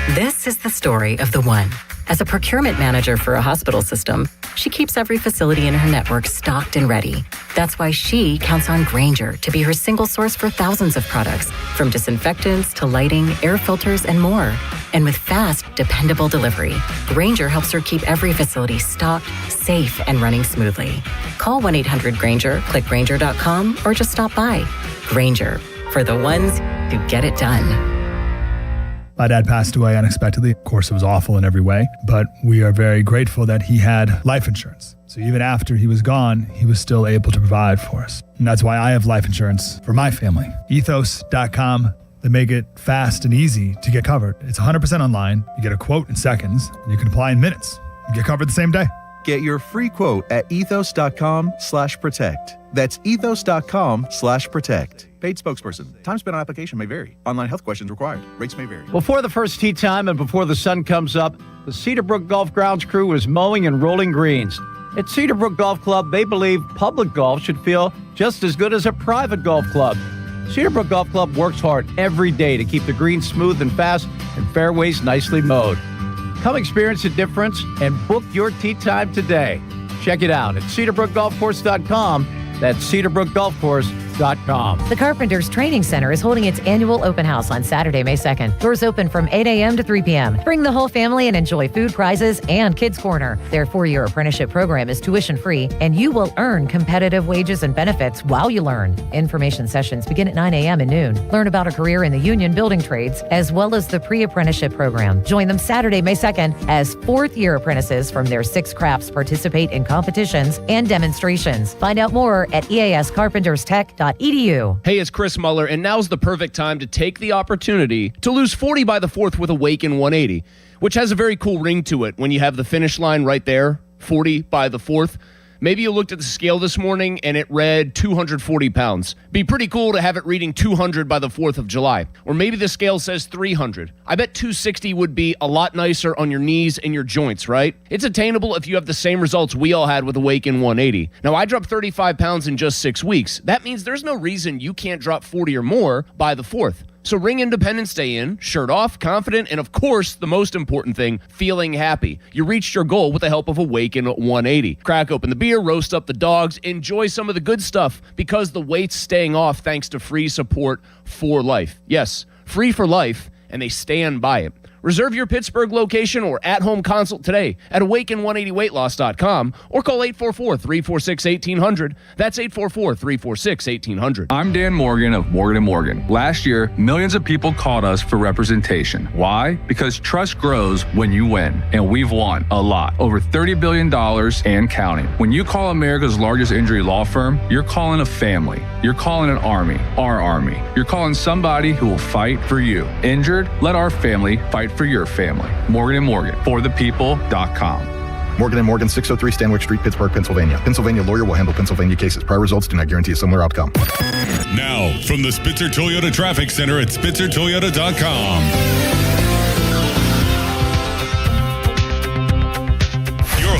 This is the story of the one. As a procurement manager for a hospital system, she keeps every facility in her network stocked and ready. That's why she counts on Grainger to be her single source for thousands of products, from disinfectants to lighting, air filters, and more. And with fast, dependable delivery, Grainger helps her keep every facility stocked, safe, and running smoothly. Call 1-800-GRAINGER, click Grainger.com, or just stop by. Grainger, for the ones who get it done. My dad passed away unexpectedly. Of course, it was awful in every way, but we are very grateful that he had life insurance. So even after he was gone, he was still able to provide for us. And that's why I have life insurance for my family. Ethos.com. They make it fast and easy to get covered. It's 100% online. You get a quote in seconds, and you can apply in minutes. You get covered the same day. Get your free quote at ethos.com/protect. That's ethos.com/protect. Paid spokesperson. Time spent on application may vary. Online health questions required. Rates may vary. Before the first tee time and before the sun comes up, the Cedarbrook Golf Grounds crew is mowing and rolling greens. At Cedarbrook Golf Club, they believe public golf should feel just as good as a private golf club. Cedarbrook Golf Club works hard every day to keep the greens smooth and fast and fairways nicely mowed. Come experience the difference and book your tee time today. Check it out at cedarbrookgolfcourse.com. That's cedarbrookgolfcourse.com. The Carpenters Training Center is holding its annual open house on Saturday, May 2nd. Doors open from 8 a.m. to 3 p.m. Bring the whole family and enjoy food prizes and Kids Corner. Their 4-year apprenticeship program is tuition-free, and you will earn competitive wages and benefits while you learn. Information sessions begin at 9 a.m. and noon. Learn about a career in the union building trades, as well as the pre-apprenticeship program. Join them Saturday, May 2nd, as 4th-year apprentices from their 6 crafts participate in competitions and demonstrations. Find out more at eascarpenterstech.edu. Hey, it's Chris Muller, and now's the perfect time to take the opportunity to lose 40 by the 4th with Awaken 180, which has a very cool ring to it when you have the finish line right there, 40 by the 4th. Maybe you looked at the scale this morning and it read 240 pounds. Be pretty cool to have it reading 200 by the 4th of July. Or maybe the scale says 300. I bet 260 would be a lot nicer on your knees and your joints, right? It's attainable if you have the same results we all had with Awaken 180. Now, I dropped 35 pounds in just 6 weeks. That means there's no reason you can't drop 40 or more by the 4th. So ring Independence Day in, shirt off, confident, and of course, the most important thing, feeling happy. You reached your goal with the help of Awaken 180. Crack open the beer, roast up the dogs, enjoy some of the good stuff because the weight's staying off thanks to free support for life. Yes, free for life, and they stand by it. Reserve your Pittsburgh location or at-home consult today at awaken180weightloss.com or call 844-346-1800. That's 844-346-1800. I'm Dan Morgan of Morgan & Morgan. Last year, millions of people called us for representation. Why? Because trust grows when you win, and we've won a lot. Over $30 billion and counting. When you call America's largest injury law firm, you're calling a family. You're calling an army, our army. You're calling somebody who will fight for you. Injured? Let our family fight for your family. Morgan & Morgan, forthepeople.com. Morgan & Morgan, 603 Stanwick Street, Pittsburgh, Pennsylvania. Pennsylvania lawyer will handle Pennsylvania cases. Prior results do not guarantee a similar outcome. Now, from the Spitzer Toyota Traffic Center at SpitzerToyota.com.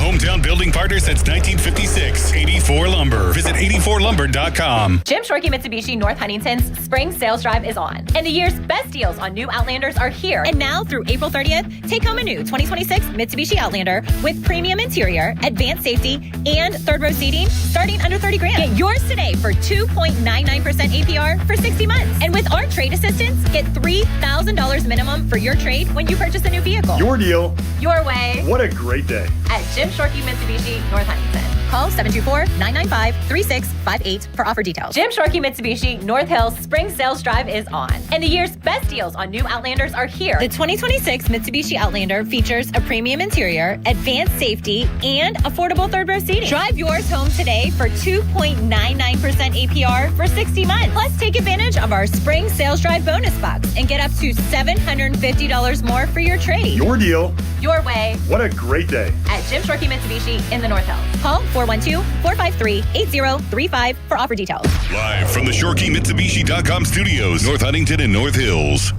Hometown building partner since 1956. 84 Lumber. Visit 84lumber.com. Jim Shorkey Mitsubishi North Huntington's Spring Sales Drive is on. And the year's best deals on new Outlanders are here. And now through April 30th, take home a new 2026 Mitsubishi Outlander with premium interior, advanced safety, and third row seating starting under $30,000. Get yours today for 2.99% APR for 60 months. And with our trade assistance, get $3,000 minimum for your trade when you purchase a new vehicle. Your deal. Your way. What a great day. At Jim Shorkey Mitsubishi North Huntington. Call 724-995-3658 for offer details. Jim Shorkey Mitsubishi North Hills Spring Sales Drive is on. And the year's best deals on new Outlanders are here. The 2026 Mitsubishi Outlander features a premium interior, advanced safety, and affordable third row seating. Drive yours home today for 2.99% APR for 60 months. Plus, take advantage of our Spring Sales Drive bonus box and get up to $750 more for your trade. Your deal. Your way. What a great day. At Jim Shorkey Mitsubishi in the North Hills. Call 412-453-8035 for offer details. Live from the ShorkeyMitsubishi.com studios, North Huntington and North Hills.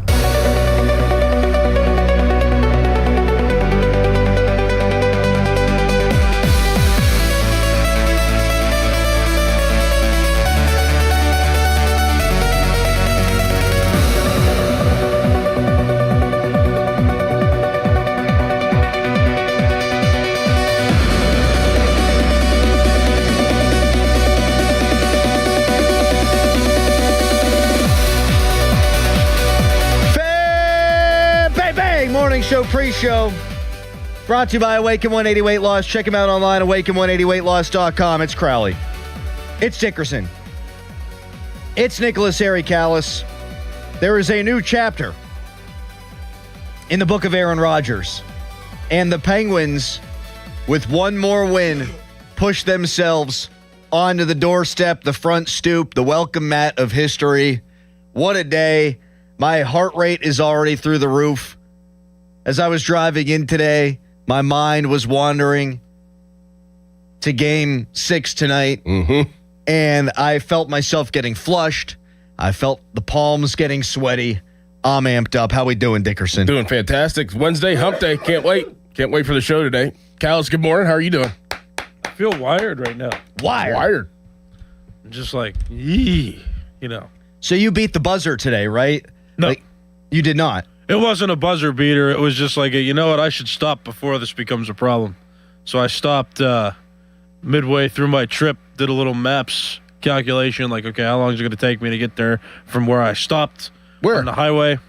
Morning show pre-show brought to you by Awaken 180 Weight Loss. Check him out online, awaken180weightloss.com. It's Crowley. It's Dickerson. It's Nicholas Harry Callis. There is a new chapter in the book of Aaron Rodgers. And the Penguins, with one more win, push themselves onto the doorstep, the front stoop, the welcome mat of history. What a day. My heart rate is already through the roof. As I was driving in today, my mind was wandering to Game 6 tonight, and I felt myself getting flushed. I felt the palms getting sweaty. I'm amped up. How we doing, Dickerson? Doing fantastic. It's Wednesday, hump day. Can't wait. Can't wait for the show today. Callis, good morning. How are you doing? I feel wired right now. Wired? Just like, yee, you know. So you beat the buzzer today, right? No. You did not? It wasn't a buzzer beater. It was just like, you know what? I should stop before this becomes a problem. So I stopped midway through my trip, did a little maps calculation, like, okay, how long is it going to take me to get there from where I stopped on the highway?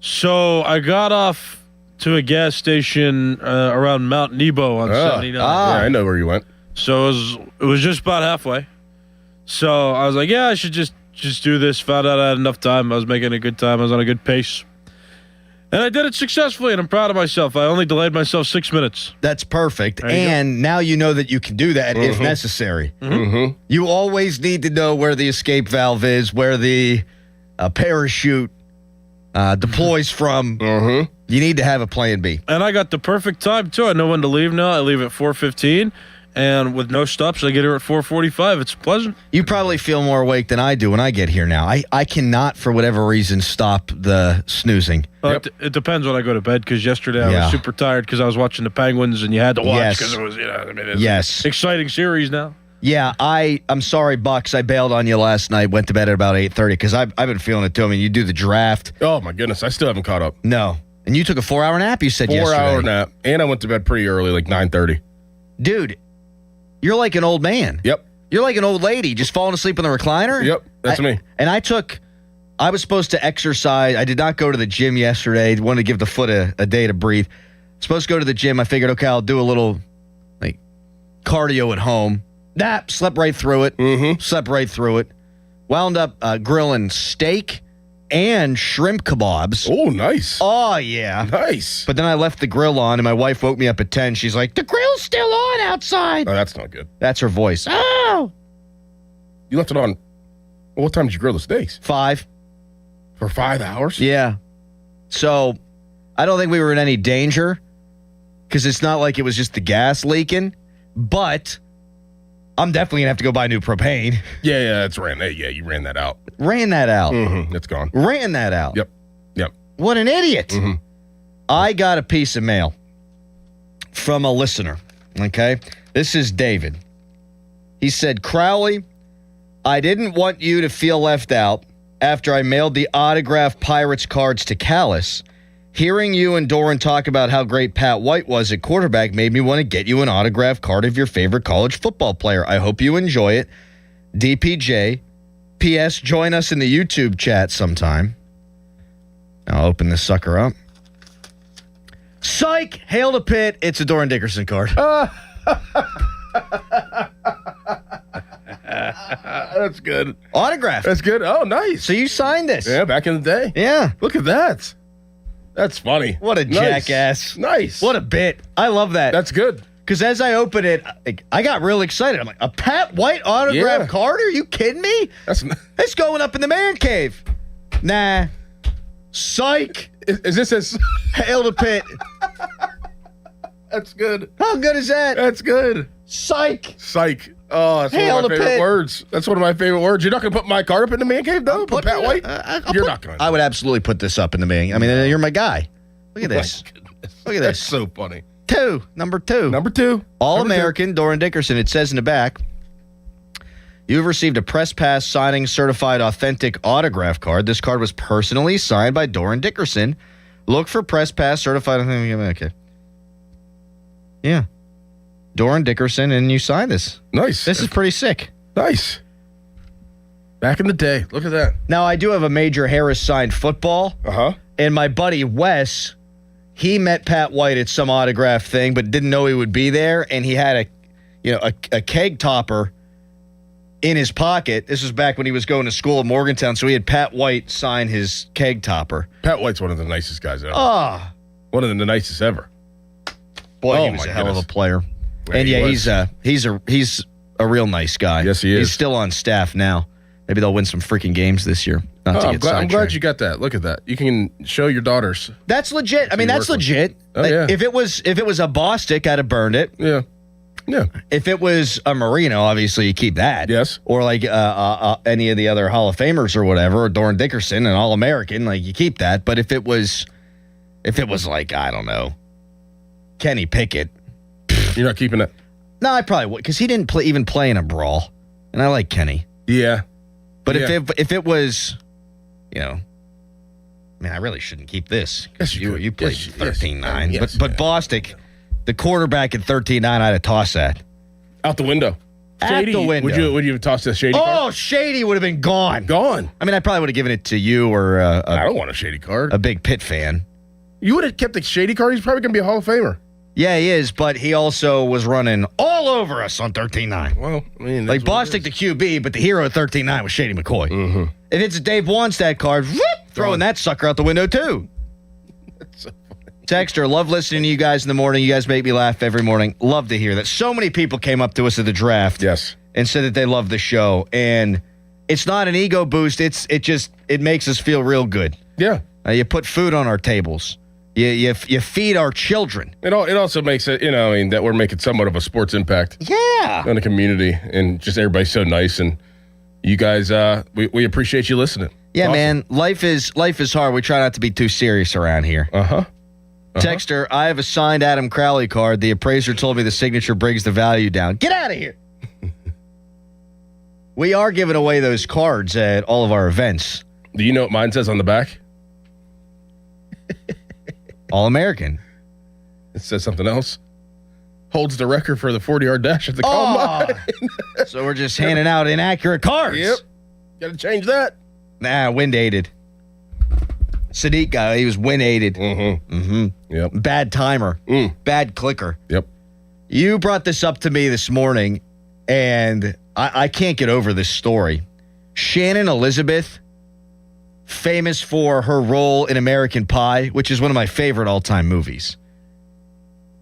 So I got off to a gas station around Mount Nebo on 79. Yeah, I know where you went. So it was just about halfway. So I was like, yeah, I should just do this. Found out I had enough time. I was making a good time. I was on a good pace. And I did it successfully, and I'm proud of myself. I only delayed myself 6 minutes. That's perfect. And now you know that you can do that if necessary. You always need to know where the escape valve is, where the parachute deploys from. You need to have a plan B. And I got the perfect time, too. I know when to leave now. I leave at 4:15. And with no stops, I get here at 4:45. It's pleasant. You probably feel more awake than I do when I get here now. I cannot, for whatever reason, stop the snoozing. It depends when I go to bed, because yesterday I was super tired because I was watching the Penguins, and you had to watch because it was, it's an exciting series now. Yeah, I'm sorry, Bucks. I bailed on you last night. Went to bed at about 8:30 because I've been feeling it too. I mean, you do the draft. Oh, my goodness. I still haven't caught up. No. And you took a 4-hour nap, you said yesterday. 4-hour nap. And I went to bed pretty early, like 9:30. Dude, you're like an old man. Yep. You're like an old lady just falling asleep in the recliner. Yep, that's me. And I was supposed to exercise. I did not go to the gym yesterday. Wanted to give the foot a day to breathe. Supposed to go to the gym. I figured, okay, I'll do a little like cardio at home. Slept right through it. Slept right through it. Wound up grilling steak and shrimp kebabs. Oh, nice. Oh, yeah. Nice. But then I left the grill on, and my wife woke me up at 10. She's like, the grill's still on outside. Oh, that's not good. That's her voice. Oh. You left it on. Well, what time did you grill the steaks? 5. For 5 hours? Yeah. So I don't think we were in any danger because it's not like it was just the gas leaking, but I'm definitely going to have to go buy new propane. Yeah, that's ran. Yeah, you ran that out. Ran that out. It's gone. Ran that out. Yep. What an idiot. I got a piece of mail from a listener. Okay. This is David. He said, Crowley, I didn't want you to feel left out after I mailed the autographed Pirates cards to Callis. Hearing you and Doran talk about how great Pat White was at quarterback made me want to get you an autographed card of your favorite college football player. I hope you enjoy it. DPJ. P.S. Join us in the YouTube chat sometime. I'll open this sucker up. Psych! Hail to Pitt. It's a Doran Dickerson card. That's good. Autographed. That's good. Oh, nice. So you signed this. Yeah, back in the day. Yeah. Look at that. That's funny. What a jackass. Nice. What a bit. I love that. That's good. Because as I open it, I got real excited. I'm like, a Pat White autographed card? Are you kidding me? It's going up in the man cave. Nah. Psych. Is this as Hail to Pitt? That's good. How good is that? That's good. Psych. Psych. Oh, that's one of my favorite words. That's one of my favorite words. You're not going to put my card up in the man cave, though? Put Pat White? You're not going to. I would absolutely put this up in the man. I mean, you're my guy. Look at this. Look at this. That's so funny. Number two. All-American Doran Dickerson. It says in the back, you've received a press pass signing certified authentic autograph card. This card was personally signed by Doran Dickerson. Look for press pass certified. Okay. Yeah. Doran Dickerson, and you sign this. Nice. This is pretty sick. Nice. Back in the day. Look at that. Now, I do have a Major Harris signed football. And my buddy Wes, he met Pat White at some autograph thing, but didn't know he would be there. And he had a keg topper in his pocket. This was back when he was going to school at Morgantown. So he had Pat White sign his keg topper. Pat White's one of the nicest guys ever. Ah. One of the nicest ever. Boy, he was a hell of a player. Yeah, and he's a real nice guy. Yes, he is. He's still on staff now. Maybe they'll win some freaking games this year. I'm glad you got that. Look at that. You can show your daughters. That's legit. I mean, that's legit. Oh, yeah. If it was a Bostic, I'd have burned it. Yeah. If it was a Marino, obviously you keep that. Yes. Or like any of the other Hall of Famers or whatever, or Doran Dickerson, an All-American, like you keep that. But if it was like, I don't know, Kenny Pickett, you're not keeping it. No, I probably would, because he didn't even play in a brawl, and I like Kenny. Yeah. But if it was, I mean, I really shouldn't keep this. Yes, You played 13-9. Yes, but Bostic, the quarterback at 13-9, I'd have tossed that. Out the window. At the window. Would you have tossed a Shady card? Oh, Shady would have been gone. Gone. I mean, I probably would have given it to you or I don't want a Shady card. A big Pitt fan. You would have kept the Shady card. He's probably going to be a Hall of Famer. Yeah, he is, but he also was running all over us on 13-9. Well, I mean, like Bostic the QB, but the hero at 13-9 was Shady McCoy. Mm-hmm. If it's a Dave Wannstedt card, whoop, throwing that sucker out the window too. That's so funny. Texter, love listening to you guys in the morning. You guys make me laugh every morning. Love to hear that. So many people came up to us at the draft, and said that they love the show, and it's not an ego boost. It makes us feel real good. Yeah, you put food on our tables. You feed our children. It also makes it, that we're making somewhat of a sports impact. Yeah. On the community, and just everybody's so nice, and you guys, we appreciate you listening. Yeah, awesome. Man, life is hard. We try not to be too serious around here. Texter, I have a signed Adam Crowley card. The appraiser told me the signature brings the value down. Get out of here. We are giving away those cards at all of our events. Do you know what mine says on the back? All-American. It says something else. Holds the record for the 40-yard dash at the combine. So we're just handing out inaccurate cards. Yep. Got to change that. Nah, wind-aided. Sadiq guy, he was wind-aided. Yep. Bad timer. Bad clicker. Yep. You brought this up to me this morning, and I can't get over this story. Shannon Elizabeth, famous for her role in American Pie, which is one of my favorite all-time movies.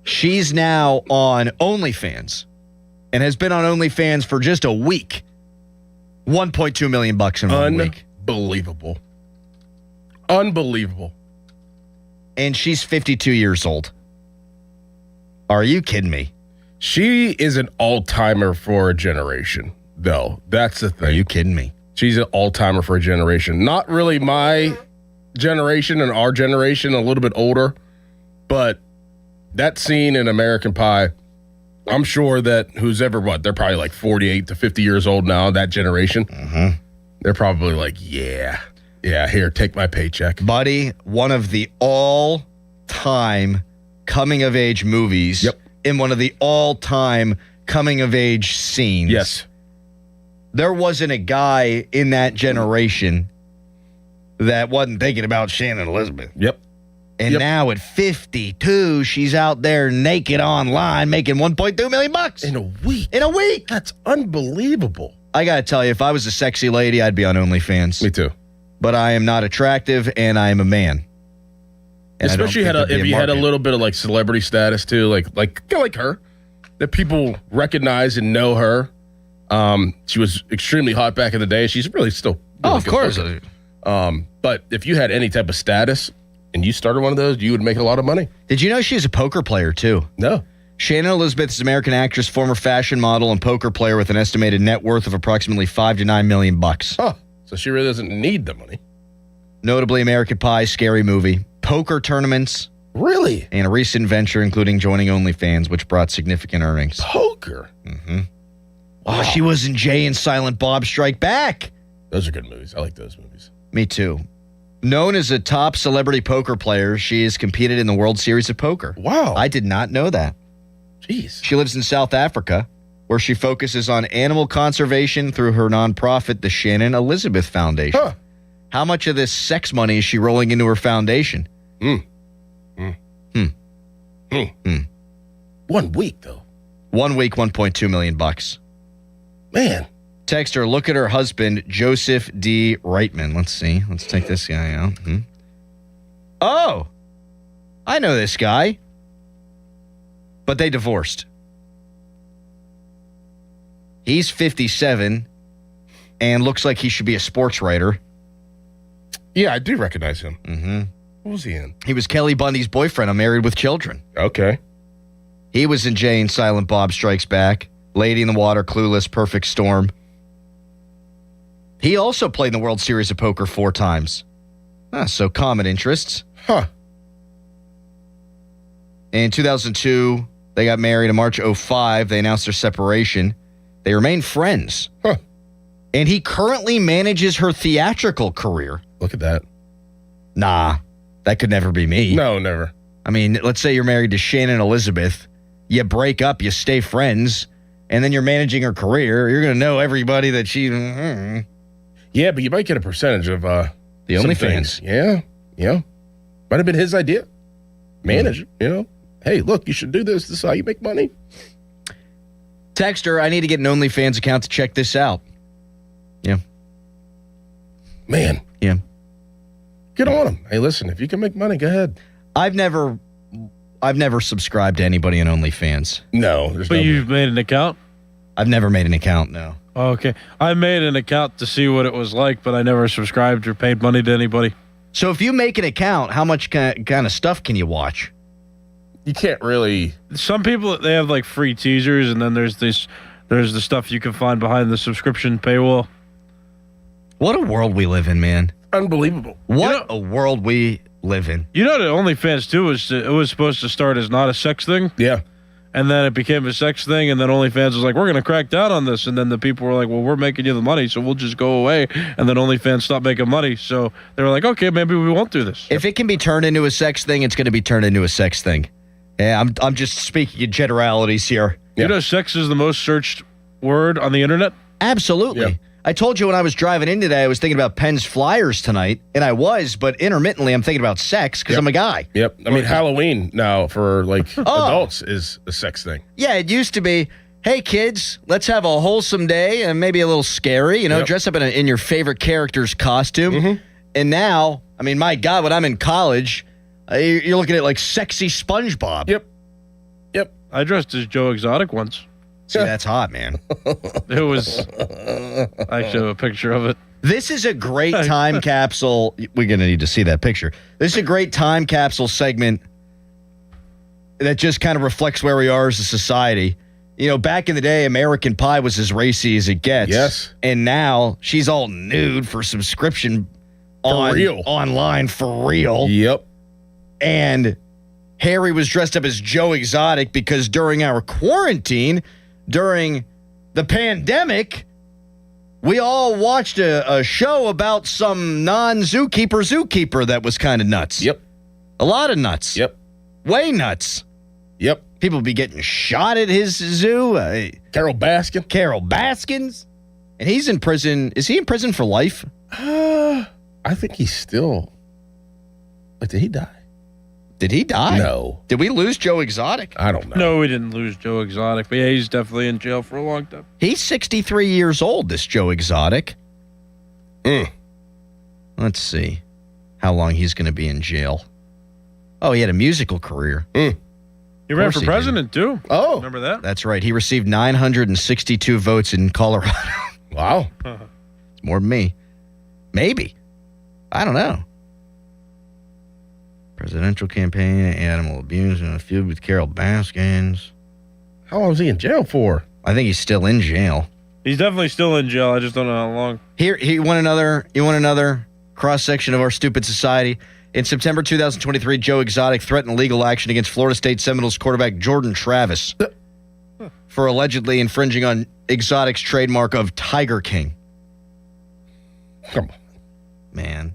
She's now on OnlyFans and has been on OnlyFans for just a week. $1.2 million in 1 week. Unbelievable. And she's 52 years old. Are you kidding me? She is an all-timer for a generation, though. That's the thing. Are you kidding me? She's an all-timer for a generation. Not really my generation and our generation, a little bit older, but that scene in American Pie, I'm sure that they're probably like 48 to 50 years old now, that generation. They're probably like, yeah, here, take my paycheck. Buddy, one of the all-time coming-of-age movies. Yep. In one of the all-time coming-of-age scenes. Yes. There wasn't a guy in that generation that wasn't thinking about Shannon Elizabeth. Yep. And now at 52, she's out there naked online making $1.2 million in a week. In a week. That's unbelievable. I got to tell you, if I was a sexy lady, I'd be on OnlyFans. Me too. But I am not attractive, and I am a man. And especially if you had a little bit of like celebrity status too, like her, that people recognize and know her. She was extremely hot back in the day. She's really still really of course. But if you had any type of status and you started one of those, you would make a lot of money. Did you know she's a poker player too? No. Shannon Elizabeth is an American actress, former fashion model, and poker player with an estimated net worth of approximately $5 to $9 million. Huh. So she really doesn't need the money. Notably, American Pie, Scary Movie, poker tournaments. Really? And a recent venture, including joining OnlyFans, which brought significant earnings. Poker? Wow. Oh, she was in Jay and Silent Bob Strike Back. Those are good movies. I like those movies. Me too. Known as a top celebrity poker player, she has competed in the World Series of Poker. Wow. I did not know that. Jeez. She lives in South Africa, where she focuses on animal conservation through her nonprofit, the Shannon Elizabeth Foundation. Huh. How much of this sex money is she rolling into her foundation? 1 week, though. 1 week, $1.2 million. Man. Text her, look at her husband, Joseph D. Reitman. Let's see. Let's take this guy out. Oh, I know this guy. But they divorced. He's 57 and looks like he should be a sports writer. Yeah, I do recognize him. Mm-hmm. What was he in? He was Kelly Bundy's boyfriend on Married with Children. Okay. He was in Jay and Silent Bob Strikes Back, Lady in the Water, Clueless, Perfect Storm. He also played in the World Series of Poker 4 times. So common interests. Huh. In 2002, they got married. In March 2005, they announced their separation. They remain friends. Huh. And he currently manages her theatrical career. Look at that. Nah, that could never be me. No, never. I mean, let's say you're married to Shannon Elizabeth. You break up, you stay friends, and then you're managing her career. You're going to know everybody that she... Yeah, but you might get a percentage of the OnlyFans. Yeah. Might have been his idea. Manage it, Hey, look, you should do this. This is how you make money. Texter, I need to get an OnlyFans account to check this out. Yeah. Man. Yeah. Get on him. Hey, listen, if you can make money, go ahead. I've never subscribed to anybody on OnlyFans. No. But you've made an account? I've never made an account, no. Okay. I made an account to see what it was like, but I never subscribed or paid money to anybody. So if you make an account, how much kind of stuff can you watch? You can't really. Some people, they have like free teasers, and then there's the stuff you can find behind the subscription paywall. What a world we live in, man. Unbelievable. What a world we live in. You know that OnlyFans too was supposed to start as not a sex thing. Yeah. And then it became a sex thing, and then OnlyFans was like, we're going to crack down on this. And then the people were like, well, we're making you the money, so we'll just go away. And then OnlyFans stopped making money. So they were like, okay, maybe we won't do this. If it can be turned into a sex thing, it's going to be turned into a sex thing. Yeah, I'm just speaking in generalities here. You know sex is the most searched word on the internet? Absolutely. Yeah. I told you when I was driving in today, I was thinking about Penn's Flyers tonight, and I was, but intermittently I'm thinking about sex because I'm a guy. Yep. I mean, Halloween now for adults is a sex thing. Yeah, it used to be, hey kids, let's have a wholesome day and maybe a little scary, dress up in your favorite character's costume. Mm-hmm. And now, I mean, my God, when I'm in college, you're looking at like sexy SpongeBob. Yep. I dressed as Joe Exotic once. See, that's hot, man. It was. I show a picture of it. This is a great time capsule. We're going to need to see that picture. This is a great time capsule segment that just kind of reflects where we are as a society. Back in the day, American Pie was as racy as it gets. Yes. And now she's all nude for subscription online for real. Yep. And Harry was dressed up as Joe Exotic because during our quarantine, during the pandemic, we all watched a show about some zookeeper that was kind of nuts. Yep. A lot of nuts. Yep. Way nuts. Yep. People be getting shot at his zoo. Carol Baskins. And he's in prison. Is he in prison for life? I think he's still. But did he die? Did he die? No. Did we lose Joe Exotic? I don't know. No, we didn't lose Joe Exotic. But yeah, he's definitely in jail for a long time. He's 63 years old, this Joe Exotic. Let's see how long he's going to be in jail. Oh, he had a musical career. He ran for president, too. Oh. Remember that? That's right. He received 962 votes in Colorado. Wow. It's more than me. Maybe. I don't know. Presidential campaign, animal abuse, and a feud with Carol Baskins. How long was he in jail for? I think he's still in jail. He's definitely still in jail. I just don't know how long. Here, you want another cross-section of our stupid society? In September 2023, Joe Exotic threatened legal action against Florida State Seminoles quarterback Jordan Travis for allegedly infringing on Exotic's trademark of Tiger King. Come on. Man.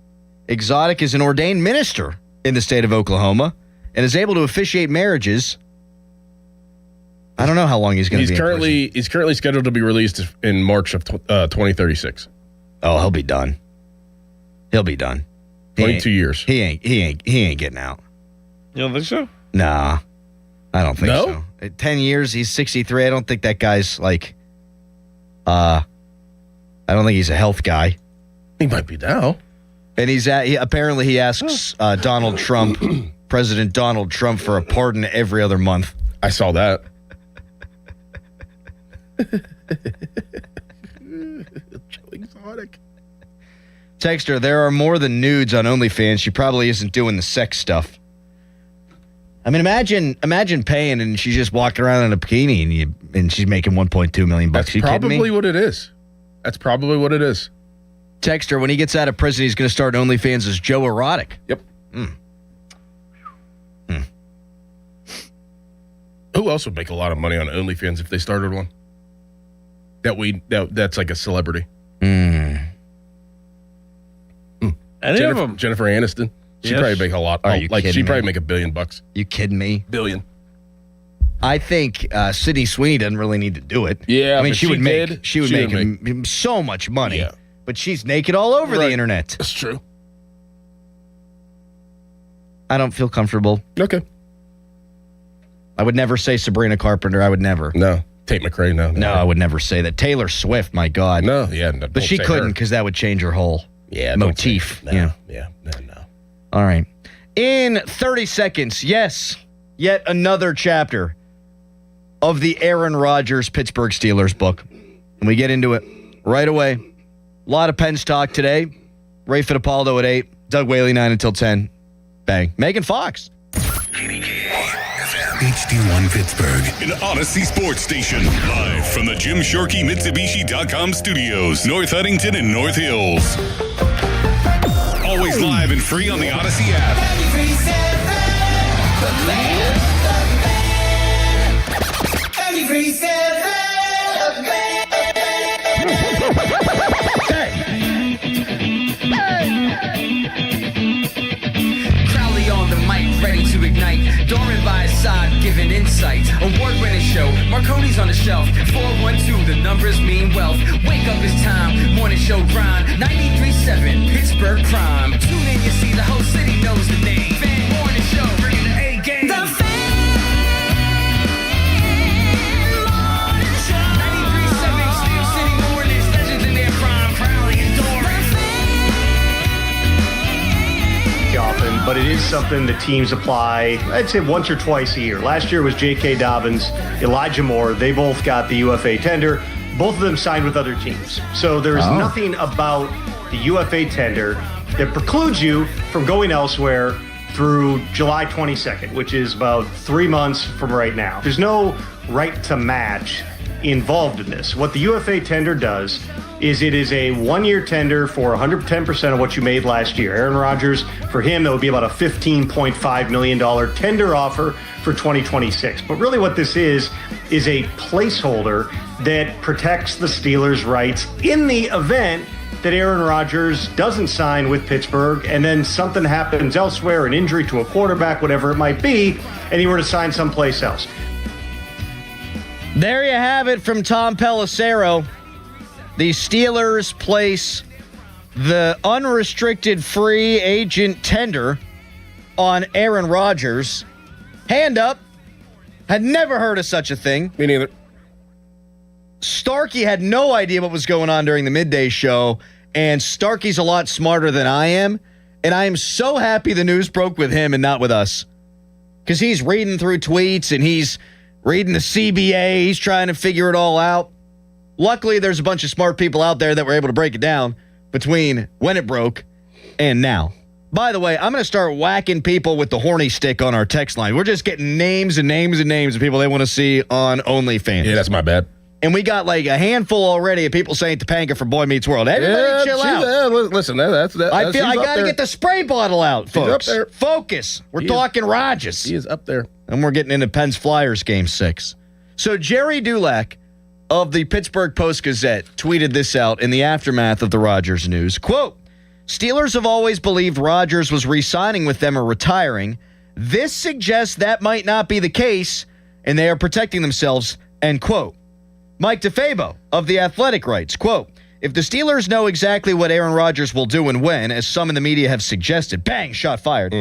Exotic is an ordained minister in the state of Oklahoma and is able to officiate marriages. I don't know how long he's going to be He's currently scheduled to be released in March of 2036. Oh, he'll be done. 22 years. He ain't getting out. You don't think so? Nah. I don't think so. 10 years, he's 63. I don't think that guy's I don't think he's a health guy. He might be now. And apparently he asks Donald Trump, President Donald Trump, for a pardon every other month. I saw that. Joe Exotic. Texter, there are more than nudes on OnlyFans. She probably isn't doing the sex stuff. I mean, imagine paying and she just walked around in a bikini and she's making $1.2 million. That's probably what it is. Texter, when he gets out of prison, he's going to start OnlyFans as Joe Erotic. Yep. Who else would make a lot of money on OnlyFans if they started one? That's like a celebrity. Any of them. Jennifer Aniston. She'd probably make a lot. Are you kidding she'd probably me? make $1 billion. You kidding me? Billion. I think Sydney Sweeney doesn't really need to do it. Yeah, I mean, but she would make make him so much money. Yeah. But she's naked all over the internet. That's true. I don't feel comfortable. Okay. I would never say Sabrina Carpenter. I would never. No. Tate McRae, no. No, I would never say that. Taylor Swift, my God. No, yeah. No, but she couldn't because that would change her whole motif. No. All right. In 30 seconds, yes, yet another chapter of the Aaron Rodgers Pittsburgh Steelers book. And we get into it right away. A lot of Pens talk today. Ray Fidipalo at 8. Doug Whaley 9 until 10. Bang. Megan Fox. HD1 Pittsburgh, an Odyssey sports station. Live from the Jim Shorkey Mitsubishi.com studios, North Huntington and North Hills. Always live and free on the Odyssey app. Crowley on the mic, ready to ignite. Dorman by his side, giving insight. Award-winning show, Marconi's on the shelf. 412, the numbers mean wealth. Wake up, it's time, morning show grind. 93.7, Pittsburgh Prime. Tune in, you see the whole city knows the name. Fan morning show, bringing the A game. The Fan Morning Show. 93.7, Steel City Mornings, legends in their prime. Crowley and Dorman. Often, but it is something that teams apply, I'd say once or twice a year. Last year was J.K. Dobbins, Elijah Moore. They both got the UFA tender. Both of them signed with other teams. So there's nothing about the UFA tender that precludes you from going elsewhere through July 22nd, which is about 3 months from right now. There's no right to match involved in this. What the UFA tender does is it is a one-year tender for 110% of what you made last year. Aaron Rodgers, for him, that would be about a $15.5 million tender offer for 2026. But really what this is a placeholder that protects the Steelers' rights in the event that Aaron Rodgers doesn't sign with Pittsburgh and then something happens elsewhere, an injury to a quarterback, whatever it might be, and he were to sign someplace else. There you have it from Tom Pelissero. The Steelers place the unrestricted free agent tender on Aaron Rodgers. Hand up. Had never heard of such a thing. Me neither. Starkey had no idea what was going on during the midday show, and Starkey's a lot smarter than I am, and I am so happy the news broke with him and not with us. Because he's reading through tweets, and he's reading the CBA. He's trying to figure it all out. Luckily, there's a bunch of smart people out there that were able to break it down between when it broke and now. By the way, I'm going to start whacking people with the horny stick on our text line. We're just getting names and names and names of people they want to see on OnlyFans. Yeah, that's my bad. And we got like a handful already of people saying Topanga from Boy Meets World. Everybody chill out. Listen, that's I feel I got to get the spray bottle out, folks. Up there. Focus. We're talking Rodgers. He is up there. And we're getting into Pens Flyers Game 6. So Jerry Dulac of the Pittsburgh Post-Gazette tweeted this out in the aftermath of the Rodgers news. Quote, Steelers have always believed Rodgers was re-signing with them or retiring. This suggests that might not be the case, and they are protecting themselves, end quote. Mike DeFabo of The Athletic writes, quote, if the Steelers know exactly what Aaron Rodgers will do and when, as some in the media have suggested, bang, shot fired,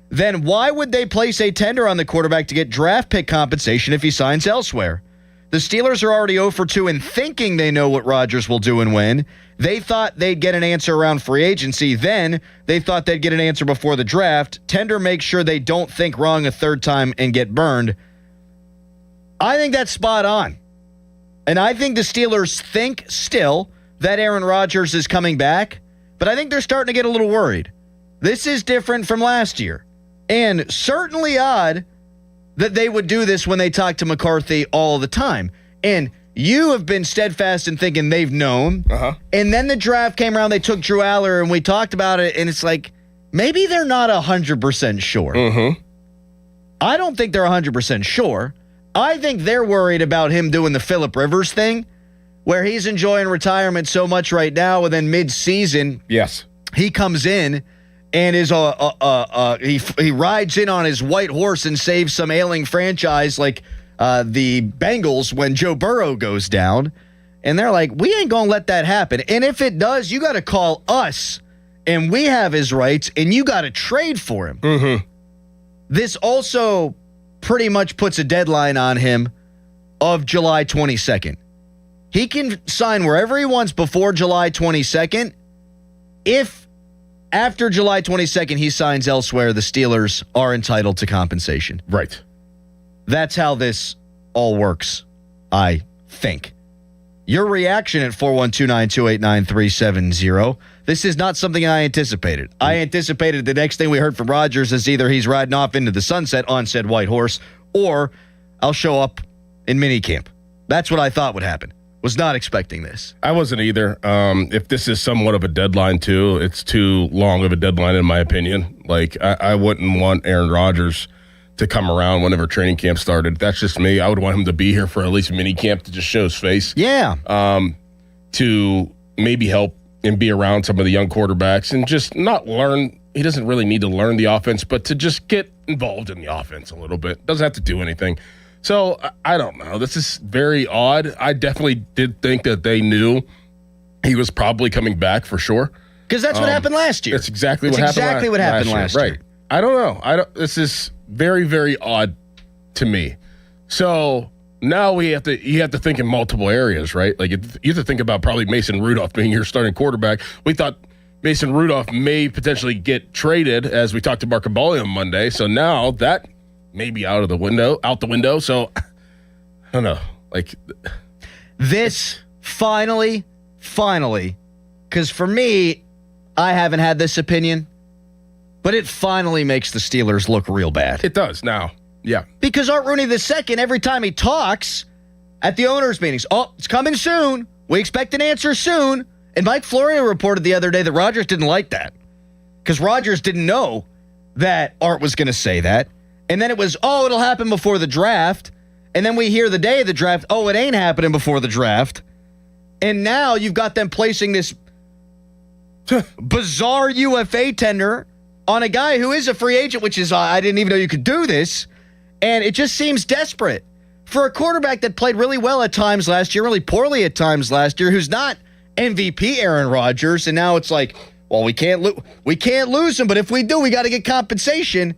then why would they place a tender on the quarterback to get draft pick compensation if he signs elsewhere? The Steelers are already 0 for 2 in thinking they know what Rodgers will do and when. They thought they'd get an answer around free agency. Then they thought they'd get an answer before the draft. Tender makes sure they don't think wrong a third time and get burned. I think that's spot on. And I think the Steelers think still that Aaron Rodgers is coming back, but I think they're starting to get a little worried. This is different from last year, and certainly odd that they would do this when they talk to McCarthy all the time. And you have been steadfast in thinking they've known. And then the draft came around, they took Drew Aller, and we talked about it, and it's like, maybe they're not 100% sure. I don't think they're 100% sure. I think they're worried about him doing the Phillip Rivers thing, where he's enjoying retirement so much right now, and then mid-season, yes, he comes in and is he rides in on his white horse and saves some ailing franchise like the Bengals when Joe Burrow goes down. And they're like, we ain't going to let that happen. And if it does, you got to call us, and we have his rights, and you got to trade for him. Mm-hmm. This also pretty much puts a deadline on him of July 22nd. He can sign wherever he wants before July 22nd. If after July 22nd he signs elsewhere, the Steelers are entitled to compensation. Right. That's how this all works, I think. Your reaction at 412-928-9370. This is not something I anticipated. I anticipated the next thing we heard from Rodgers is either he's riding off into the sunset on said white horse, or I'll show up in minicamp. That's what I thought would happen. Was not expecting this. I wasn't either. If this is somewhat of a deadline, too, it's too long of a deadline, in my opinion. Like, I wouldn't want Aaron Rodgers to come around whenever training camp started. That's just me. I would want him to be here for at least mini camp to just show his face. Yeah. To maybe help and be around some of the young quarterbacks and just not learn. He doesn't really need to learn the offense, but to just get involved in the offense a little bit. Doesn't have to do anything. So, I don't know. This is very odd. I definitely did think that they knew he was probably coming back for sure. Because that's what happened last year. That's exactly what happened last year. Right. I don't know. This is very, very odd to me. So now you have to think in multiple areas, right? Like you have to think about probably Mason Rudolph being your starting quarterback. We thought Mason Rudolph may potentially get traded, as we talked to Mark Cabali on Monday. So now that may be out the window. So I don't know. Like this finally, because for me, I haven't had this opinion. But it finally makes the Steelers look real bad. It does now. Yeah. Because Art Rooney II, every time he talks at the owners' meetings, it's coming soon. We expect an answer soon. And Mike Florio reported the other day that Rodgers didn't like that. Because Rodgers didn't know that Art was going to say that. And then it was, it'll happen before the draft. And then we hear the day of the draft, it ain't happening before the draft. And now you've got them placing this bizarre UFA tender on a guy who is a free agent, which is, I didn't even know you could do this. And it just seems desperate for a quarterback that played really well at times last year, really poorly at times last year, who's not MVP Aaron Rodgers. And now it's like, well, we can't lose him, but if we do, we got to get compensation.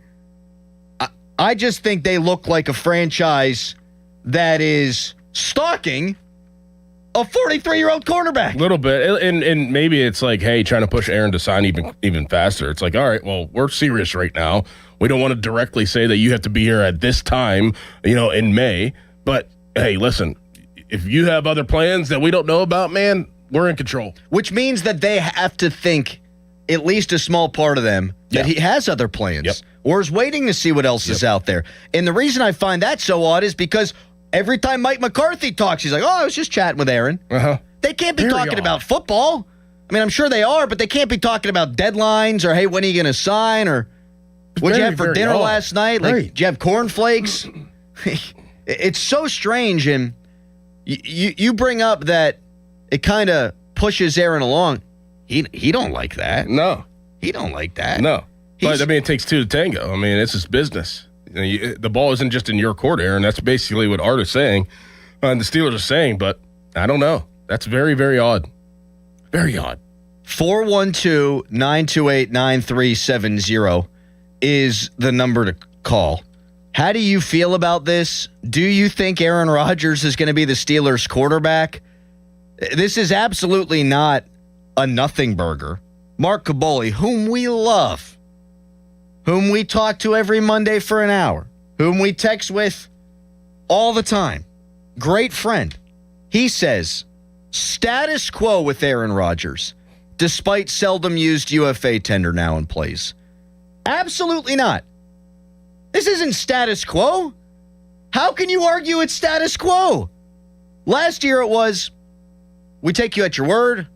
I just think they look like a franchise that is stalking a 43-year-old quarterback. A little bit. And maybe it's like, hey, trying to push Aaron to sign even faster. It's like, all right, well, we're serious right now. We don't want to directly say that you have to be here at this time, in May. But, hey, listen, if you have other plans that we don't know about, man, we're in control. Which means that they have to think, at least a small part of them, that he has other plans or is waiting to see what else is out there. And the reason I find that so odd is because every time Mike McCarthy talks, he's like, I was just chatting with Aaron. Uh-huh. They can't be talking about football. I mean, I'm sure they are, but they can't be talking about deadlines or, hey, when are you going to sign? Or what'd you have for dinner last night? Like, did you have cornflakes? It's so strange. And you bring up that it kind of pushes Aaron along. He don't like that. No. He don't like that. No. But, it takes two to tango. I mean, this is business. The ball isn't just in your court, Aaron. That's basically what Art is saying. And the Steelers are saying, but I don't know. That's very, very odd. Very odd. 412-928-9370 is the number to call. How do you feel about this? Do you think Aaron Rodgers is going to be the Steelers quarterback? This is absolutely not a nothing burger. Mark Caboli, whom we love, whom we talk to every Monday for an hour, whom we text with all the time, great friend. He says, status quo with Aaron Rodgers, despite seldom used UFA tender now in place. Absolutely not. This isn't status quo. How can you argue it's status quo? Last year it was, we take you at your word.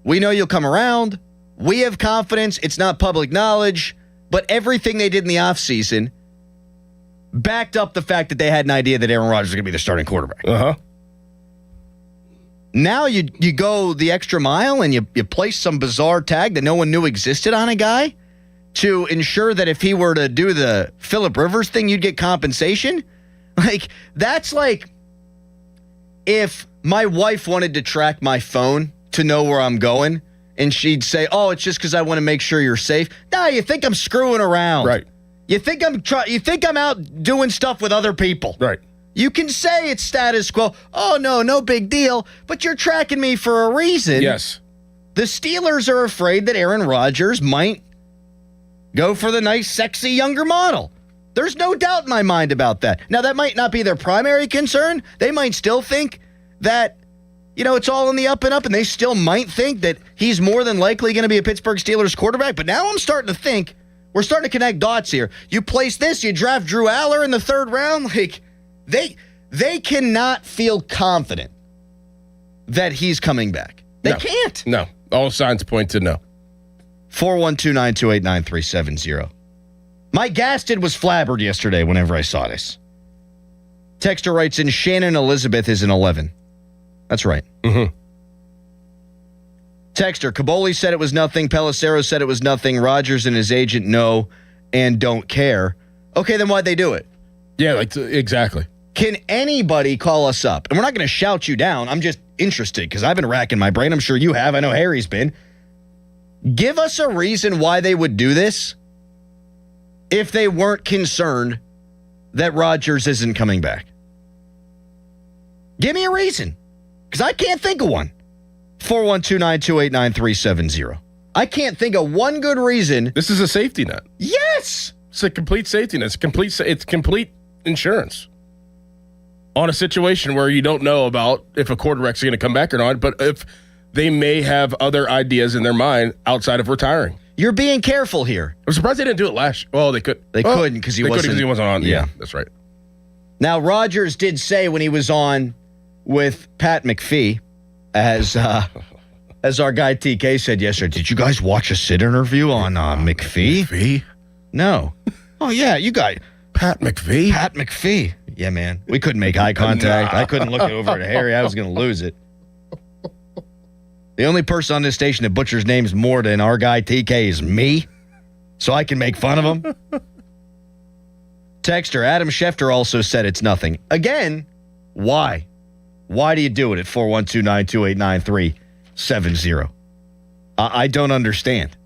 We know you'll come around. We have confidence. It's not public knowledge. But everything they did in the offseason backed up the fact that they had an idea that Aaron Rodgers was going to be the starting quarterback. Uh-huh. Now you go the extra mile and you place some bizarre tag that no one knew existed on a guy. to ensure that if he were to do the Phillip Rivers thing, you'd get compensation? Like, that's like if my wife wanted to track my phone to know where I'm going, and she'd say, oh, it's just because I want to make sure you're safe. Nah, you think I'm screwing around. Right. You think I'm out doing stuff with other people. Right. You can say it's status quo. Oh, no big deal. But you're tracking me for a reason. Yes. The Steelers are afraid that Aaron Rodgers might go for the nice, sexy, younger model. There's no doubt in my mind about that. Now, that might not be their primary concern. They might still think that, it's all in the up and up, and they still might think that he's more than likely going to be a Pittsburgh Steelers quarterback. But now I'm starting to think, we're starting to connect dots here. You place this, you draft Drew Aller in the 3rd round. Like, they cannot feel confident that he's coming back. They can't. No. All signs point to no. 412-928-9370. My Gaston was flabbered yesterday whenever I saw this. Texter writes in, Shannon Elizabeth is an 11. That's right. Mm-hmm. Texter, Caboli said it was nothing. Pelissero said it was nothing. Rodgers and his agent know and don't care. Okay, then why'd they do it? Yeah, exactly. Can anybody call us up? And we're not going to shout you down. I'm just interested because I've been racking my brain. I'm sure you have. I know Harry's been. Give us a reason why they would do this if they weren't concerned that Rodgers isn't coming back. Give me a reason, because I can't think of one. 412-928-9370. I can't think of one good reason. This is a safety net. Yes! It's a complete safety net. It's complete insurance on a situation where you don't know about if a quarterback's going to come back or not, but if they may have other ideas in their mind outside of retiring. You're being careful here. I'm surprised they didn't do it last year. Well, they could. They couldn't because he wasn't on. Yeah, that's right. Now, Rodgers did say when he was on with Pat McPhee, as our guy TK said yesterday, did you guys watch a sit interview on McPhee? McPhee? No. Oh, yeah, you got Pat McPhee? Pat McPhee. Yeah, man. We couldn't make eye contact. I couldn't look over at Harry. I was going to lose it. The only person on this station that butchers names more than our guy TK is me, so I can make fun of him. Texter, Adam Schefter also said it's nothing. Again, why? Why do you do it at 412-928-9370? I don't understand.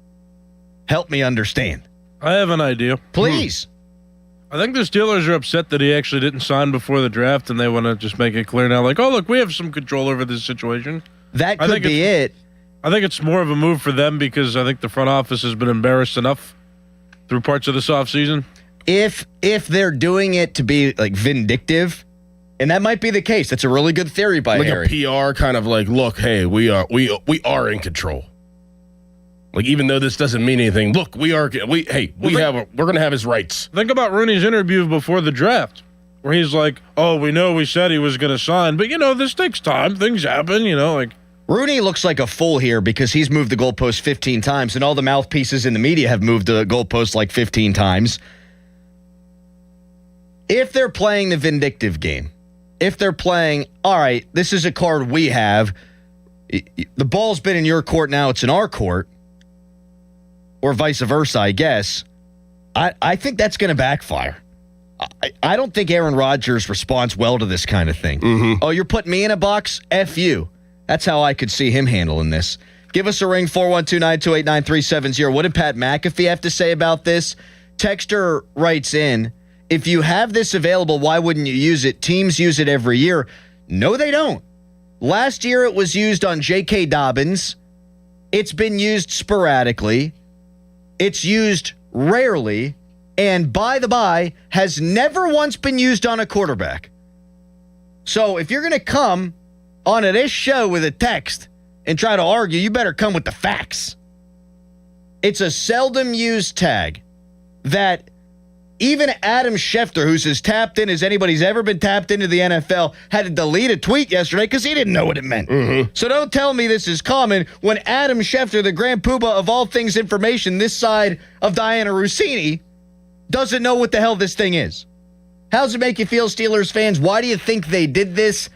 Help me understand. I have an idea. Please. I think the Steelers are upset that he actually didn't sign before the draft, and they want to just make it clear now, like, oh, look, we have some control over this situation. That could be it. I think it's more of a move for them because I think the front office has been embarrassed enough through parts of this offseason. If they're doing it to be like vindictive, and that might be the case. That's a really good theory by Harry. Like a PR kind of like, look, hey, we are in control. Like, even though this doesn't mean anything, look, we're going to have his rights. Think about Rooney's interview before the draft, where he's like, oh, we know we said he was going to sign, but this takes time. Things happen, Rooney looks like a fool here because he's moved the goalpost 15 times, and all the mouthpieces in the media have moved the goalpost like 15 times. If they're playing the vindictive game, if they're playing, all right, this is a card we have, the ball's been in your court, now it's in our court, or vice versa, I guess, I think that's going to backfire. I don't think Aaron Rodgers responds well to this kind of thing. Mm-hmm. Oh, you're putting me in a box? F you. That's how I could see him handling this. Give us a ring, 412-928-9370. What did Pat McAfee have to say about this? Texter writes in, if you have this available, why wouldn't you use it? Teams use it every year. No, they don't. Last year it was used on J.K. Dobbins. It's been used sporadically. It's used rarely. And by the by, has never once been used on a quarterback. So if you're going to come on this show with a text and try to argue, you better come with the facts. It's a seldom used tag that even Adam Schefter, who's as tapped in as anybody's ever been tapped into the NFL, had to delete a tweet yesterday because he didn't know what it meant. Mm-hmm. So don't tell me this is common when Adam Schefter, the grand poobah of all things information this side of Diana Rossini, doesn't know what the hell this thing is. How does it make you feel, Steelers fans? Why do you think they did this?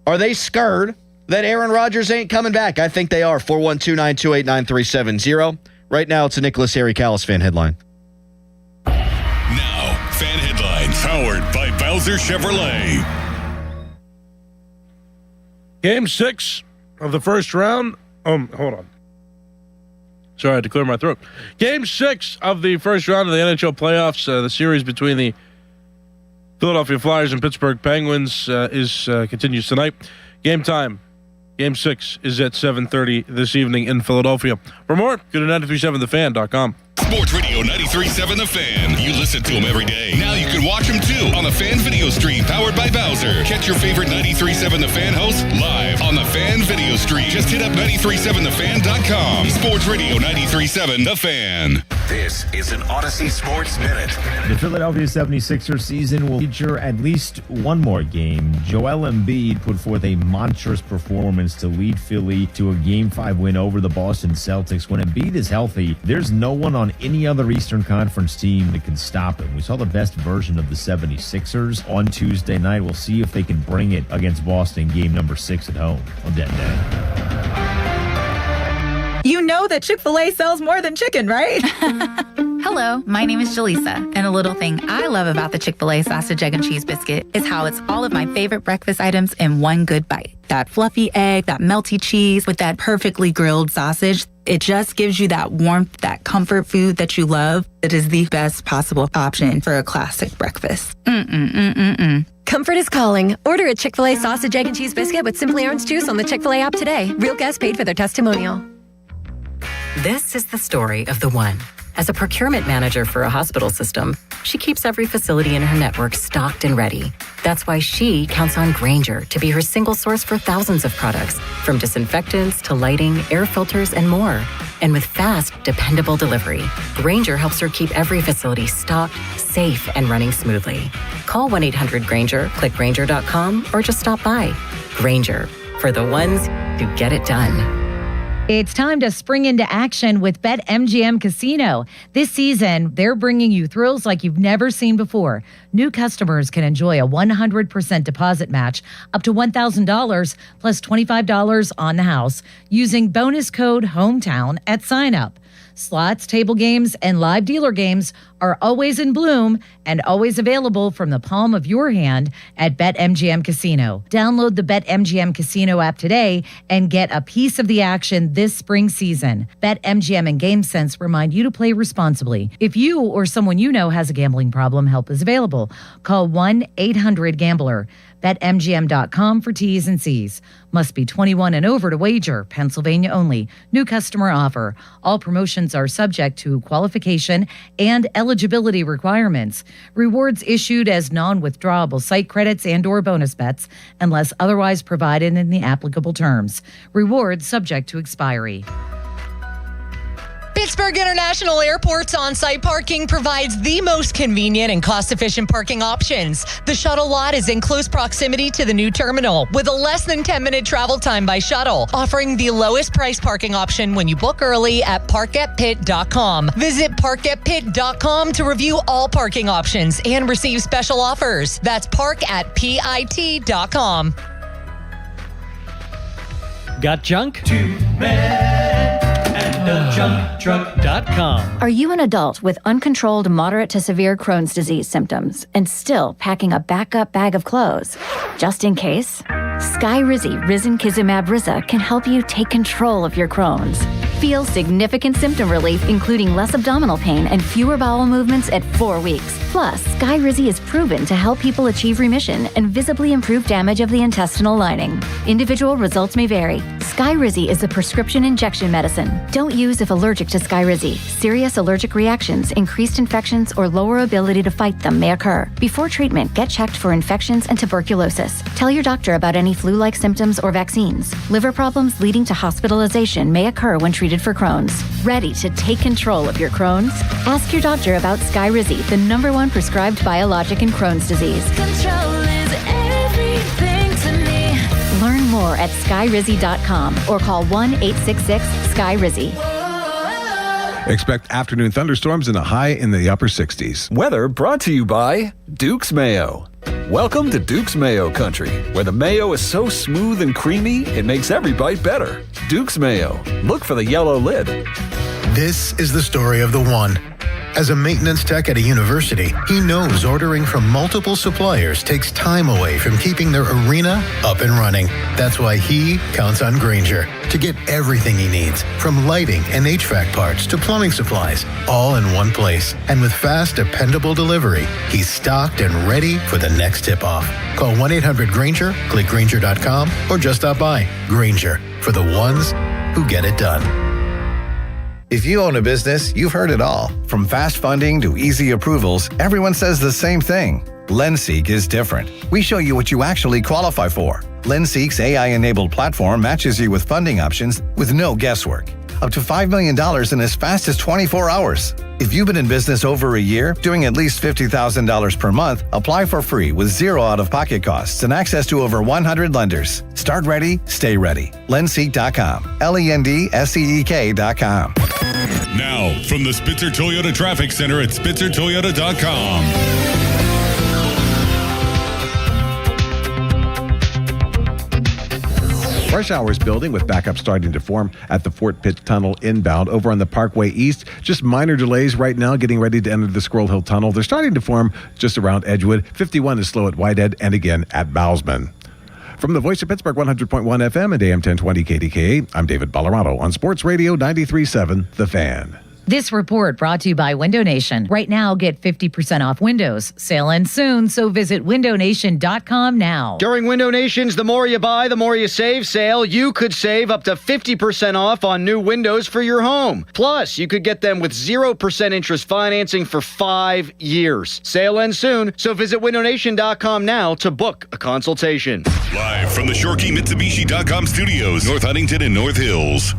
Are they scared that Aaron Rodgers ain't coming back? I think they are. 412-928-9370. Right now, it's a Nicholas Harry-Callis fan headline. Now, fan headlines powered by Bowser Chevrolet. Game 6 of the first round. Hold on. Sorry, I had to clear my throat. Game 6 of the first round of the NHL playoffs. The series between the Philadelphia Flyers and Pittsburgh Penguins continues tonight. Game time. Game 6 is at 7:30 this evening in Philadelphia. For more, go to 937thefan.com. Sports Radio 93.7 The Fan. You listen to them every day. Now you can watch them too on the Fan Video Stream powered by Bowser. Catch your favorite 93.7 The Fan hosts live on the Fan Video Stream. Just hit up 937thefan.com. Sports Radio 93.7 The Fan. This is an Odyssey Sports Minute. The Philadelphia 76ers season will feature at least one more game. Joel Embiid put forth a monstrous performance to lead Philly to a Game 5 win over the Boston Celtics. When Embiid is healthy, there's no one on any other Eastern Conference team that can stop him. We saw the best version of the 76ers on Tuesday night. We'll see if they can bring it against Boston, game number 6 at home on that day. You know that Chick-fil-A sells more than chicken, right? Hello, my name is Jaleesa, and a little thing I love about the Chick-fil-A sausage, egg, and cheese biscuit is how it's all of my favorite breakfast items in one good bite. That fluffy egg, that melty cheese with that perfectly grilled sausage. It just gives you that warmth, that comfort food that you love. It is the best possible option for a classic breakfast. Comfort is calling. Order a Chick-fil-A sausage, egg, and cheese biscuit with Simply Orange juice on the Chick-fil-A app today. Real guests paid for their testimonial. This is the story of the one. As a procurement manager for a hospital system, she keeps every facility in her network stocked and ready. That's why she counts on Grainger to be her single source for thousands of products, from disinfectants to lighting, air filters, and more. And with fast, dependable delivery, Grainger helps her keep every facility stocked, safe, and running smoothly. Call 1-800-GRAINGER, click Grainger.com, or just stop by. Grainger, for the ones who get it done. It's time to spring into action with BetMGM Casino. This season, they're bringing you thrills like you've never seen before. New customers can enjoy a 100% deposit match up to $1,000 plus $25 on the house using bonus code HOMETOWN at sign-up. Slots, table games, and live dealer games are always in bloom and always available from the palm of your hand at BetMGM Casino. Download the BetMGM Casino app today and get a piece of the action this spring season. BetMGM and GameSense remind you to play responsibly. If you or someone you know has a gambling problem, help is available. Call 1-800-GAMBLER. BetMGM.com for T's and C's. Must be 21 and over to wager. Pennsylvania only. New customer offer. All promotions are subject to qualification and eligibility requirements. Rewards issued as non-withdrawable site credits and/or bonus bets unless otherwise provided in the applicable terms. Rewards subject to expiry. Pittsburgh International Airport's on-site parking provides the most convenient and cost-efficient parking options. The shuttle lot is in close proximity to the new terminal with a less than 10-minute travel time by shuttle, offering the lowest price parking option when you book early at parkatpitt.com. Visit parkatpitt.com to review all parking options and receive special offers. That's parkatpitt.com. Got junk? JunkTruck.com. Are you an adult with uncontrolled moderate to severe Crohn's disease symptoms and still packing a backup bag of clothes? Just in case? Skyrizi Risankizumab Riza can help you take control of your Crohn's. Feel significant symptom relief, including less abdominal pain and fewer bowel movements at 4 weeks. Plus, Skyrizi is proven to help people achieve remission and visibly improve damage of the intestinal lining. Individual results may vary. Skyrizi is a prescription injection medicine. Don't use if allergic to Skyrizi. Serious allergic reactions, increased infections, or lower ability to fight them may occur. Before treatment, get checked for infections and tuberculosis. Tell your doctor about any flu-like symptoms or vaccines. Liver problems leading to hospitalization may occur when treated for Crohn's. Ready to take control of your Crohn's? Ask your doctor about Skyrizi, the #1 prescribed biologic in Crohn's disease. Control is everything to me. Learn more at skyrizi.com or call 1-866-SKYRIZI. Expect afternoon thunderstorms and a high in the upper 60s. Weather brought to you by Duke's Mayo. Welcome to Duke's Mayo Country, where the mayo is so smooth and creamy, it makes every bite better. Duke's Mayo. Look for the yellow lid. This is the story of the one. As a maintenance tech at a university, he knows ordering from multiple suppliers takes time away from keeping their arena up and running. That's why he counts on Grainger to get everything he needs, from lighting and HVAC parts to plumbing supplies, all in one place. And with fast, dependable delivery, he's stocked and ready for the next tip-off. Call 1-800-GRAINGER, click Grainger.com, or just stop by. Grainger, for the ones who get it done. If you own a business, you've heard it all. From fast funding to easy approvals, everyone says the same thing. LendSeek is different. We show you what you actually qualify for. LendSeek's AI-enabled platform matches you with funding options with no guesswork. Up to $5 million in as fast as 24 hours. If you've been in business over a year, doing at least $50,000 per month, apply for free with zero out-of-pocket costs and access to over 100 lenders. Start ready, stay ready. LendSeek.com. LendSeek.com. Now, from the Spitzer Toyota Traffic Center at SpitzerToyota.com. Rush hour is building with backup starting to form at the Fort Pitt Tunnel inbound. Over on the Parkway East, just minor delays right now getting ready to enter the Squirrel Hill Tunnel. They're starting to form just around Edgewood. 51 is slow at Whitehead and again at Bousman. From the Voice of Pittsburgh 100.1 FM and AM 1020 KDKA, I'm David Ballarado on Sports Radio 93.7 The Fan. This report brought to you by Window Nation. Right now, get 50% off windows. Sale ends soon, so visit windownation.com now. During Window Nation's The More You Buy, The More You Save sale, you could save up to 50% off on new windows for your home. Plus, you could get them with 0% interest financing for 5 years. Sale ends soon, so visit windownation.com now to book a consultation. Live from the ShorkeyMitsubishi.com studios, North Huntington and North Hills.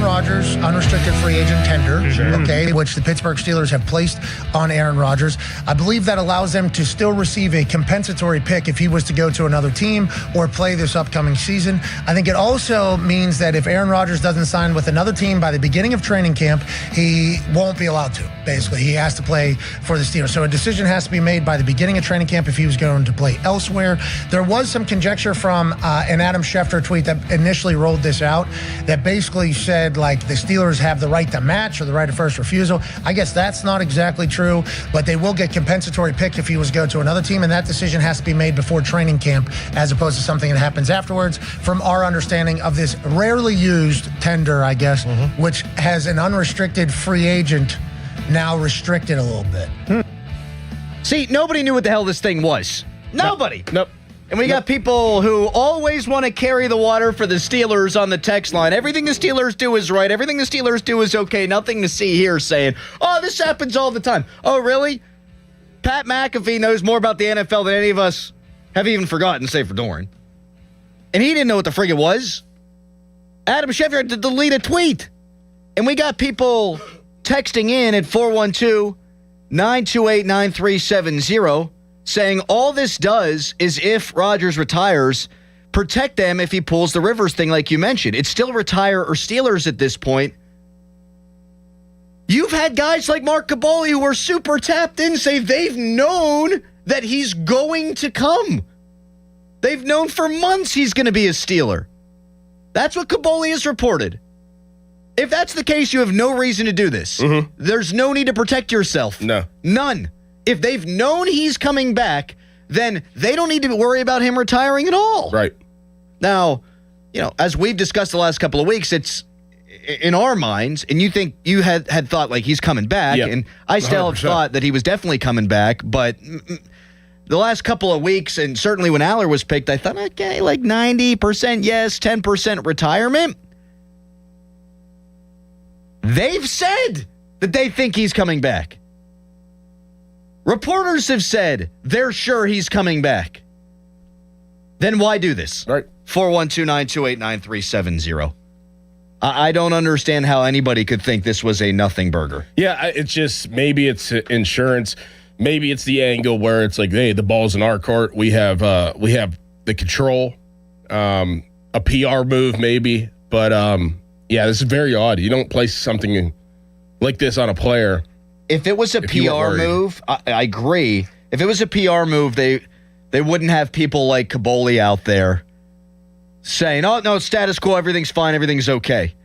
Rodgers, unrestricted free agent tender, okay, which the Pittsburgh Steelers have placed on Aaron Rodgers. I believe that allows them to still receive a compensatory pick if he was to go to another team or play this upcoming season. I think it also means that if Aaron Rodgers doesn't sign with another team by the beginning of training camp, he won't be allowed to, basically. He has to play for the Steelers. So a decision has to be made by the beginning of training camp if he was going to play elsewhere. There was some conjecture from an Adam Schefter tweet that initially rolled this out that basically said, like, the Steelers have the right to match or the right of first refusal. I guess that's not exactly true, but they will get compensatory pick if he was to go to another team, and that decision has to be made before training camp as opposed to something that happens afterwards. From our understanding of this rarely used tender, I guess, which has an unrestricted free agent now restricted a little bit. See, nobody knew what the hell this thing was. Nobody. Nope. And we got people who always want to carry the water for the Steelers on the text line. Everything the Steelers do is right. Everything the Steelers do is okay. Nothing to see here saying, oh, this happens all the time. Oh, really? Pat McAfee knows more about the NFL than any of us have even forgotten, save for Doran. And he didn't know what the frig it was. Adam Schefter had to delete a tweet. And we got people texting in at 412-928-9370 saying all this does is if Rodgers retires, protect them if he pulls the Rivers thing like you mentioned. It's still retire or Steelers at this point. You've had guys like Mark Kaboly who are super tapped in say they've known that he's going to come. They've known for months he's going to be a Steeler. That's what Kaboly has reported. If that's the case, you have no reason to do this. There's no need to protect yourself. No. None. If they've known he's coming back, then they don't need to worry about him retiring at all. Right. Now, as we've discussed the last couple of weeks, it's in our minds, and you think you had thought like he's coming back, and I still 100%. have thought that he was definitely coming back, but the last couple of weeks, and certainly when Aller was picked, I thought, okay, like 90% yes, 10% retirement. They've said that they think he's coming back. Reporters have said they're sure he's coming back. Then why do this? Right. 412-928-9370. I don't understand how anybody could think this was a nothing burger. Yeah, it's just maybe it's insurance. Maybe it's the angle where it's like, hey, the ball's in our court. We have the control. A PR move maybe. But, yeah, this is very odd. You don't place something like this on a player. If it was a PR move, I agree. If it was a PR move, they wouldn't have people like Caboli out there saying, oh, no, status quo, everything's fine, everything's okay.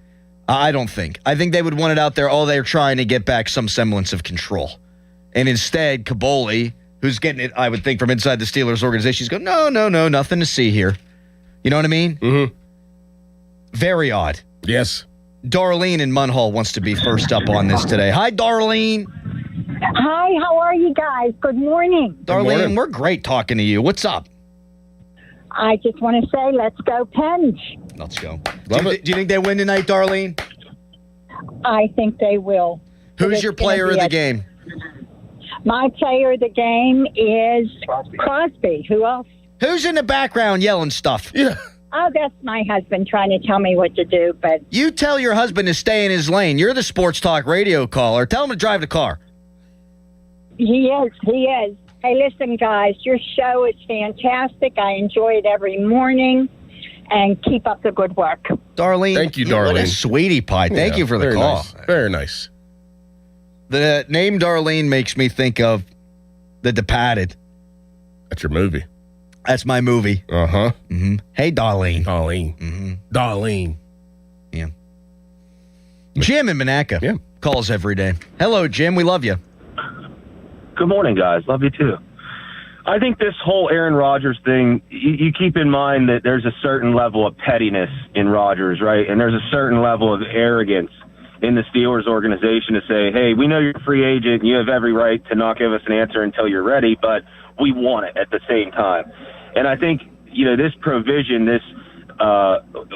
I don't think. I think they would want it out there, they're trying to get back some semblance of control. And instead, Caboli, who's getting it, I would think, from inside the Steelers organization, he's going, no, nothing to see here. You know what I mean? Mm-hmm. Very odd. Yes. Darlene in Munhall wants to be first up on this today. Hi, Darlene. Hi, how are you guys? Good morning. Darlene, we're great talking to you. What's up? I just want to say, let's go Pens. Let's go. Do you think they win tonight, Darlene? I think they will. Who's your player of the game? My player of the game is Crosby. Who else? Who's in the background yelling stuff? Yeah. Oh, that's my husband trying to tell me what to do, but... You tell your husband to stay in his lane. You're the sports talk radio caller. Tell him to drive the car. He is. Hey, listen, guys, your show is fantastic. I enjoy it every morning, and keep up the good work. Darlene. Thank you, Darlene. What a sweetie pie. Thank you for the call. Nice. Very nice. The name Darlene makes me think of The Departed. That's your movie. That's my movie. Uh-huh. Mm-hmm. Hey, Darlene. Mm-hmm. Darlene. Yeah. Jim in Monaca calls every day. Hello, Jim. We love you. Good morning, guys. Love you, too. I think this whole Aaron Rodgers thing, you keep in mind that there's a certain level of pettiness in Rodgers, right? And there's a certain level of arrogance in the Steelers organization to say, hey, we know you're a free agent. You have every right to not give us an answer until you're ready, but we want it at the same time. And I think, this provision, this,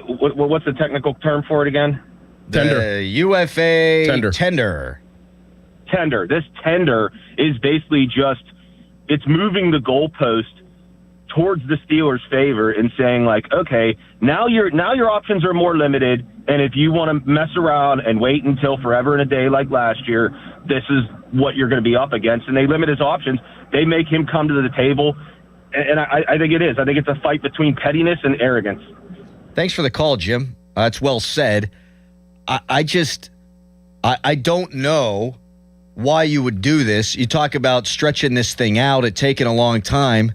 what's the technical term for it again? Tender. UFA tender. Tender. This tender is basically just, it's moving the goalpost towards the Steelers' favor and saying, like, okay, now your options are more limited, and if you want to mess around and wait until forever and a day like last year, this is what you're going to be up against. And they limit his options. They make him come to the table, and I think it is. I think it's a fight between pettiness and arrogance. Thanks for the call, Jim. That's well said. I don't know why you would do this. You talk about stretching this thing out, it taking a long time.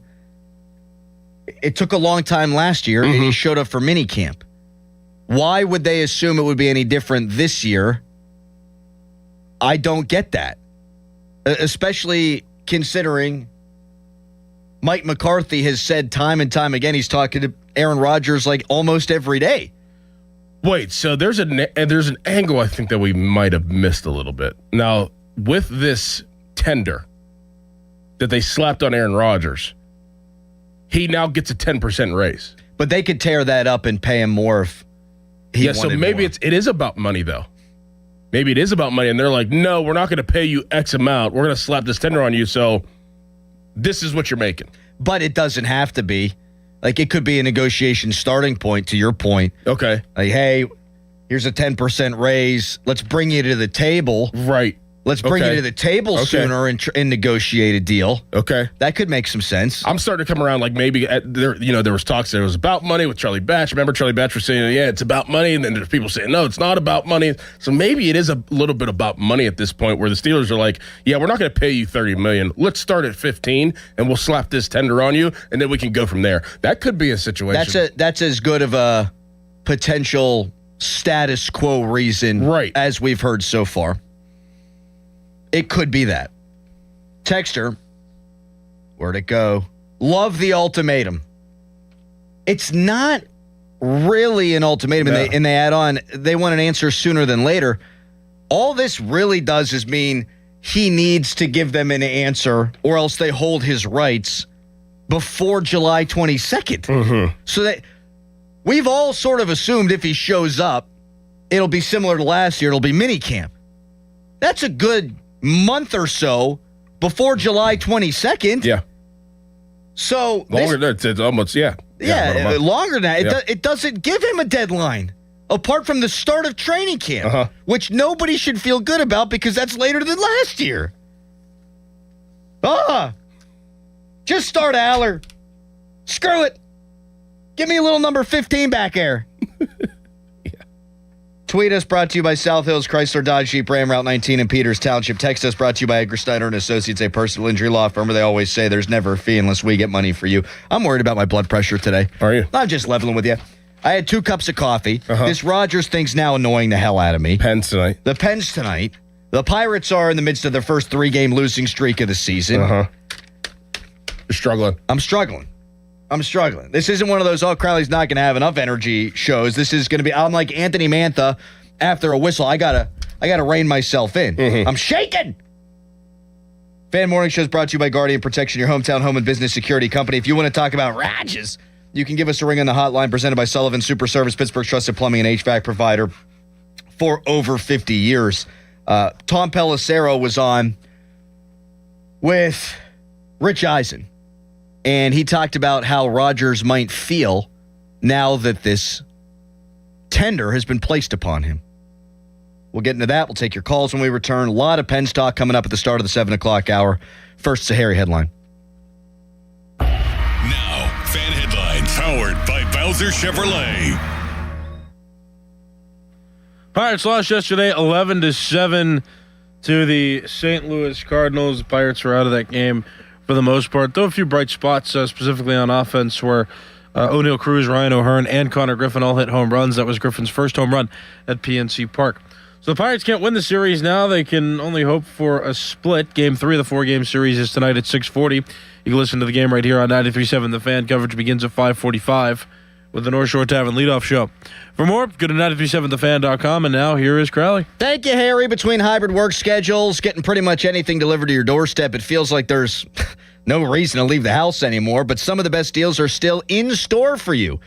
It took a long time last year, and he showed up for minicamp. Why would they assume it would be any different this year? I don't get that. Especially considering Mike McCarthy has said time and time again he's talking to Aaron Rodgers like almost every day. Wait, so there's an angle I think that we might have missed a little bit. Now, with this tender that they slapped on Aaron Rodgers, he now gets a 10% raise. But they could tear that up and pay him more if he wanted so maybe more. it is about money, though. Maybe it is about money, and they're like, no, we're not going to pay you X amount. We're going to slap this tender on you, so this is what you're making. But it doesn't have to be. Like, it could be a negotiation starting point, to your point. Okay. Like, hey, here's a 10% raise. Let's bring you to the table. Right. Let's bring you to the table sooner and negotiate a deal. Okay. That could make some sense. I'm starting to come around like maybe there was talks that it was about money with Charlie Batch. Remember Charlie Batch was saying, yeah, it's about money. And then there's people saying, no, it's not about money. So maybe it is a little bit about money at this point where the Steelers are like, yeah, we're not going to pay you $30 million. Let's start at 15 and we'll slap this tender on you. And then we can go from there. That could be a situation. That's as good of a potential status quo reason as we've heard so far. It could be that. Texter, where'd it go? Love the ultimatum. It's not really an ultimatum, and they add on, they want an answer sooner than later. All this really does is mean he needs to give them an answer, or else they hold his rights before July 22nd. So that we've all sort of assumed if he shows up, it'll be similar to last year. It'll be minicamp. That's a good month or so before July 22nd. Yeah. So longer than it's almost longer than that. It doesn't give him a deadline apart from the start of training camp, which nobody should feel good about because that's later than last year. Just start Aller. Screw it. Give me a little number 15 back there. Tweet us, brought to you by South Hills Chrysler Dodge Jeep Ram Route 19 in Peters Township. Text us, brought to you by Edgar Snyder and Associates, a personal injury law firm where they always say there's never a fee unless we get money for you. I'm worried about my blood pressure today. Are you? I'm just leveling with you. I had 2 cups of coffee. This Rodgers thing's now annoying the hell out of me. Pens tonight. The Pens tonight. The Pirates are in the midst of their first 3-game losing streak of the season. You're struggling. I'm struggling. This isn't one of those, Crowley's not going to have enough energy shows. This is going to be, I'm like Anthony Mantha after a whistle. I gotta rein myself in. I'm shaking. Fan Morning Show is brought to you by Guardian Protection, your hometown home and business security company. If you want to talk about Rodgers, you can give us a ring on the hotline presented by Sullivan Super Service, Pittsburgh's trusted plumbing and HVAC provider for over 50 years. Tom Pelissero was on with Rich Eisen, and he talked about how Rodgers might feel now that this tender has been placed upon him. We'll get into that. We'll take your calls when we return. A lot of Pens talk coming up at the start of the 7 o'clock hour. First, it's a Harry headline. Now, fan headlines powered by Bowser Chevrolet. Pirates lost yesterday 11-7 to the St. Louis Cardinals. The Pirates were out of that game for the most part. Though a few bright spots, specifically on offense, where O'Neal Cruz, Ryan O'Hearn, and Connor Griffin all hit home runs. That was Griffin's first home run at PNC Park. So the Pirates can't win the series now. They can only hope for a split. Game 3 of the 4-game series is tonight at 6:40. You can listen to the game right here on 93.7. The Fan. Coverage begins at 5:45 with the North Shore Tavern leadoff show. For more, go to 937thefan.com. And now here is Crowley. Thank you, Harry. Between hybrid work schedules, getting pretty much anything delivered to your doorstep, it feels like there's no reason to leave the house anymore, but some of the best deals are still in store for you.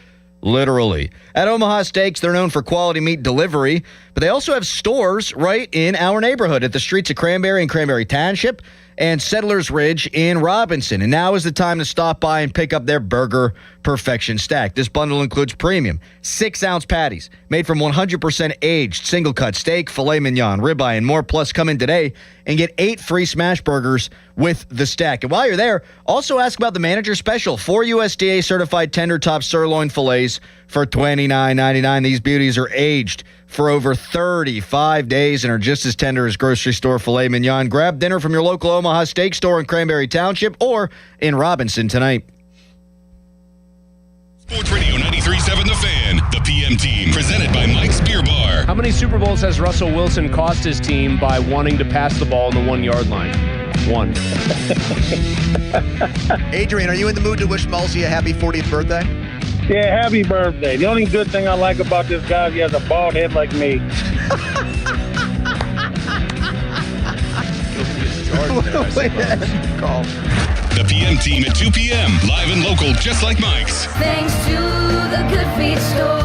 Literally. At Omaha Steaks, they're known for quality meat delivery, but they also have stores right in our neighborhood at the streets of Cranberry and Cranberry Township and Settlers Ridge in Robinson. And now is the time to stop by and pick up their Burger Perfection Stack. This bundle includes premium 6-ounce patties made from 100% aged single-cut steak, filet mignon, ribeye, and more. Plus, come in today and get 8 free smash burgers with the stack. And while you're there, also ask about the manager special. 4 USDA-certified tender top sirloin fillets for $29.99. These beauties are aged for over 35 days and are just as tender as grocery store filet mignon. Grab dinner from your local Omaha Steak store in Cranberry Township or in Robinson tonight. Sports Radio 93.7 The Fan, the PM team, presented by Mike's Beer Bar. How many Super Bowls has Russell Wilson cost his team by wanting to pass the ball on the 1-yard line? 1. Adrian, are you in the mood to wish Mulsey a happy 40th birthday? Yeah, happy birthday. The only good thing I like about this guy is he has a bald head like me. The PM team at 2 p.m. Live and local, just like Mike's. Thanks to the Good Feet store.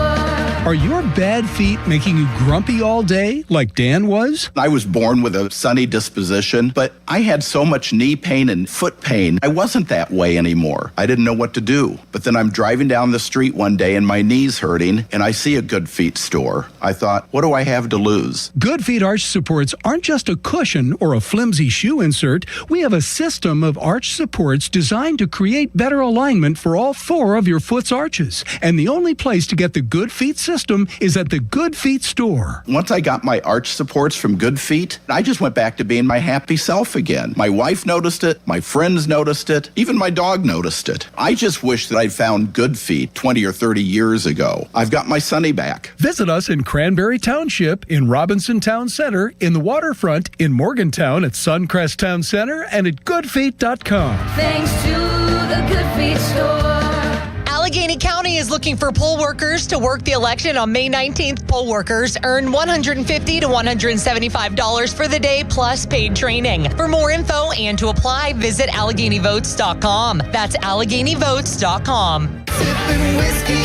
Are your bad feet making you grumpy all day like Dan was? I was born with a sunny disposition, but I had so much knee pain and foot pain. I wasn't that way anymore. I didn't know what to do. But then I'm driving down the street one day and my knee's hurting, and I see a Good Feet store. I thought, what do I have to lose? Good Feet arch supports aren't just a cushion or a flimsy shoe insert. We have a system of arch supports designed to create better alignment for all 4 of your foot's arches. And the only place to get the Good Feet system is at the Good Feet store. Once I got my arch supports from Good Feet, I just went back to being my happy self again. My wife noticed it, my friends noticed it, even my dog noticed it. I just wish that I'd found Good Feet 20 or 30 years ago. I've got my Sonny back. Visit us in Cranberry Township, in Robinson Town Center, in the waterfront, in Morgantown at Suncrest Town Center, and at goodfeet.com. Thanks to the Good Feet store. Allegheny County is looking for poll workers to work the election on May 19th. Poll workers earn $150 to $175 for the day plus paid training. For more info and to apply, visit AlleghenyVotes.com. That's AlleghenyVotes.com.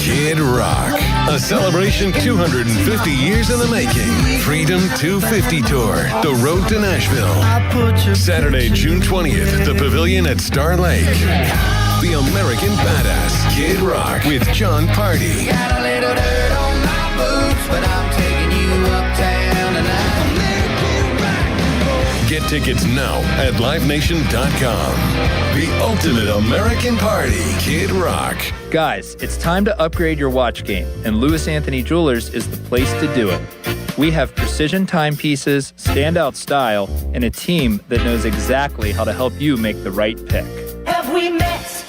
Kid Rock, a celebration 250 years in the making. Freedom 250 Tour, the road to Nashville. Saturday, June 20th, the Pavilion at Star Lake. The American Badass, Kid Rock, with John Party. Got a little dirt on my boots, but I'm taking you uptown tonight. Get tickets now at livenation.com. The ultimate American party, Kid Rock. Guys, it's time to upgrade your watch game, and Louis Anthony Jewelers is the place to do it. We have precision timepieces, standout style, and a team that knows exactly how to help you make the right pick. Have we met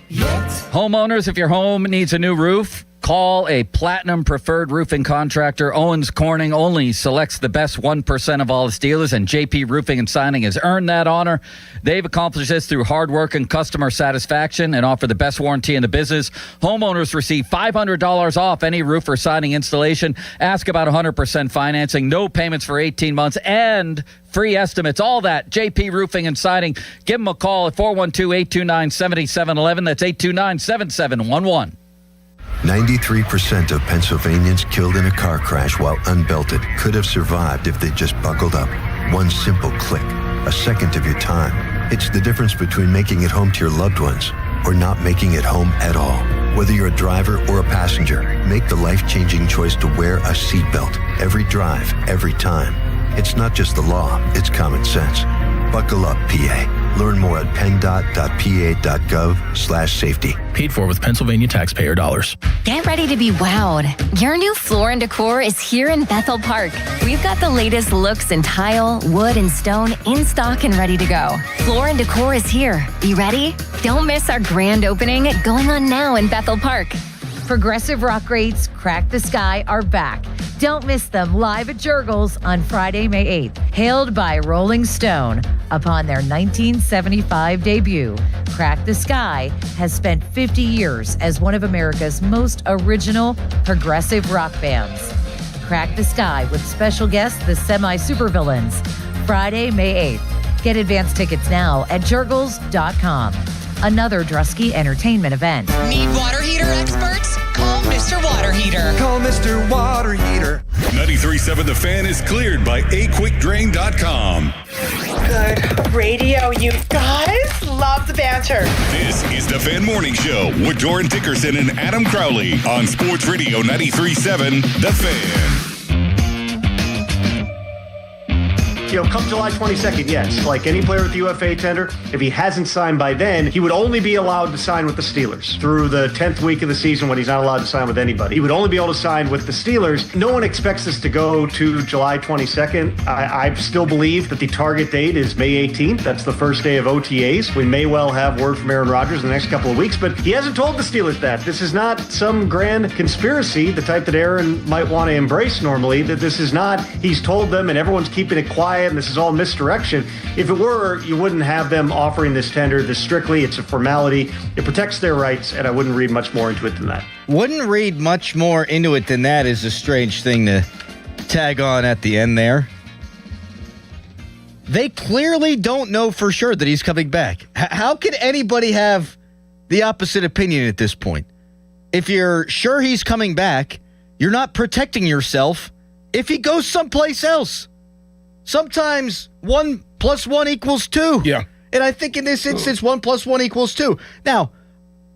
yet? Homeowners, if your home needs a new roof, call a Platinum Preferred Roofing Contractor. Owens Corning only selects the best 1% of all its dealers, and JP Roofing and Signing has earned that honor. They've accomplished this through hard work and customer satisfaction and offer the best warranty in the business. Homeowners receive $500 off any roof or siding installation. Ask about 100% financing, no payments for 18 months, and free estimates. All that, JP Roofing and Siding. Give them a call at 412-829-7711. That's 829-7711. 93% of Pennsylvanians killed in a car crash while unbelted could have survived if they just buckled up. One simple click, a second of your time. It's the difference between making it home to your loved ones or not making it home at all. Whether you're a driver or a passenger, make the life-changing choice to wear a seatbelt. Every drive, every time. It's not just the law, it's common sense. Buckle up, PA. Learn more at PennDOT.pa.gov/safety. Paid for with Pennsylvania taxpayer dollars. Get ready to be wowed. Your new Floor and Decor is here in Bethel Park. We've got the latest looks in tile, wood, and stone in stock and ready to go. Floor and Decor is here. You ready? Don't miss our grand opening going on now in Bethel Park. Progressive rock greats Crack the Sky are back. Don't miss them live at Jurgles on Friday, May 8th. Hailed by Rolling Stone upon their 1975 debut, Crack the Sky has spent 50 years as one of America's most original progressive rock bands. Crack the Sky with special guests, the Semi-Supervillains. Friday, May 8th. Get advance tickets now at Jurgles.com. Another Drusky Entertainment event. Need water heater experts? Call Mr. Water Heater. Call Mr. Water Heater. 93.7 The Fan is cleared by aquickdrain.com. Good radio, you guys. Love the banter. This is the Fan Morning Show with Doran Dickerson and Adam Crowley on Sports Radio 93.7 The Fan. Come July 22nd, yes. Like any player with the UFA tender, if he hasn't signed by then, he would only be allowed to sign with the Steelers through the 10th week of the season when he's not allowed to sign with anybody. He would only be able to sign with the Steelers. No one expects this to go to July 22nd. I still believe that the target date is May 18th. That's the first day of OTAs. We may well have word from Aaron Rodgers in the next couple of weeks, but he hasn't told the Steelers that. This is not some grand conspiracy, the type that Aaron might want to embrace normally, that this is not, he's told them and everyone's keeping it quiet and this is all misdirection. If it were, you wouldn't have them offering this tender this strictly. It's a formality. It protects their rights, and I wouldn't read much more into it than that. Wouldn't read much more into it than that is a strange thing to tag on at the end there. They clearly don't know for sure that he's coming back. How could anybody have the opposite opinion at this point? If you're sure he's coming back, you're not protecting yourself if he goes someplace else. Sometimes 1 + 1 = 2. Yeah. And I think in this instance, 1 + 1 = 2. Now,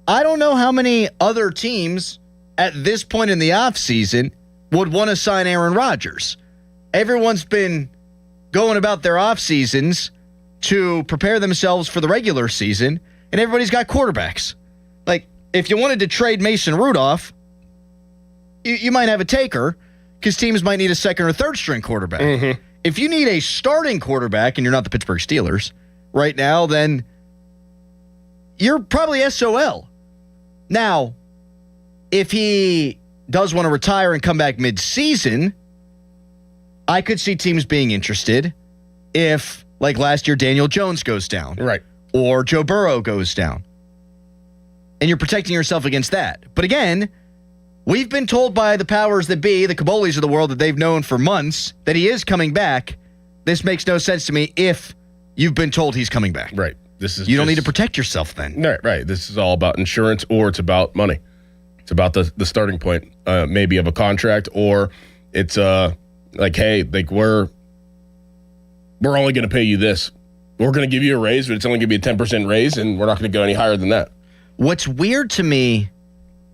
I don't know how many other teams at this point in the offseason would want to sign Aaron Rodgers. Everyone's been going about their off seasons to prepare themselves for the regular season, and everybody's got quarterbacks. Like, if you wanted to trade Mason Rudolph, you might have a taker because teams might need a second or third string quarterback. Mm-hmm. If you need a starting quarterback and you're not the Pittsburgh Steelers right now, then you're probably SOL. Now, if he does want to retire and come back mid-season, I could see teams being interested if, like last year, Daniel Jones goes down. Right. Or Joe Burrow goes down. And you're protecting yourself against that. But again, we've been told by the powers that be, the Cabolis of the world that they've known for months, that he is coming back. This makes no sense to me if you've been told he's coming back. Right. You don't need to protect yourself then. Right. This is all about insurance, or it's about money. It's about the starting point, maybe of a contract, or it's like, hey, like we're only going to pay you this. We're going to give you a raise, but it's only going to be a 10% raise, and we're not going to go any higher than that. What's weird to me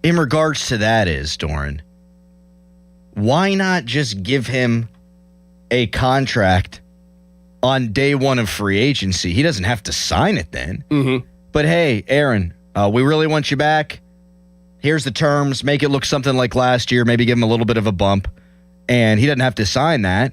in regards to that is, Doran, why not just give him a contract on day one of free agency? He doesn't have to sign it then. Mm-hmm. But hey, Aaron, we really want you back. Here's the terms. Make it look something like last year. Maybe give him a little bit of a bump. and he doesn't have to sign that.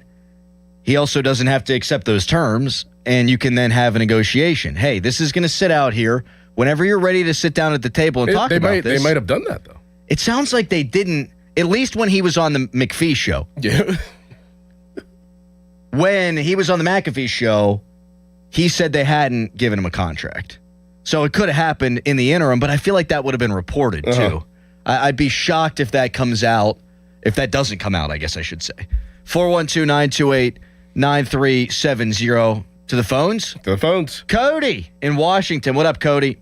He also doesn't have to accept those terms, and you can then have a negotiation. Hey, this is going to sit out here. Whenever you're ready to sit down at the table and talk about this. They might have done that, though. It sounds like they didn't, at least when he was on the McPhee show. Yeah. When he was on the McAfee show, he said they hadn't given him a contract. So it could have happened in the interim, but I feel like that would have been reported, too. I'd be shocked if that comes out, if that doesn't come out, I guess I should say. 412-928-9370. To the phones? To the phones. Cody in Washington. What up, Cody?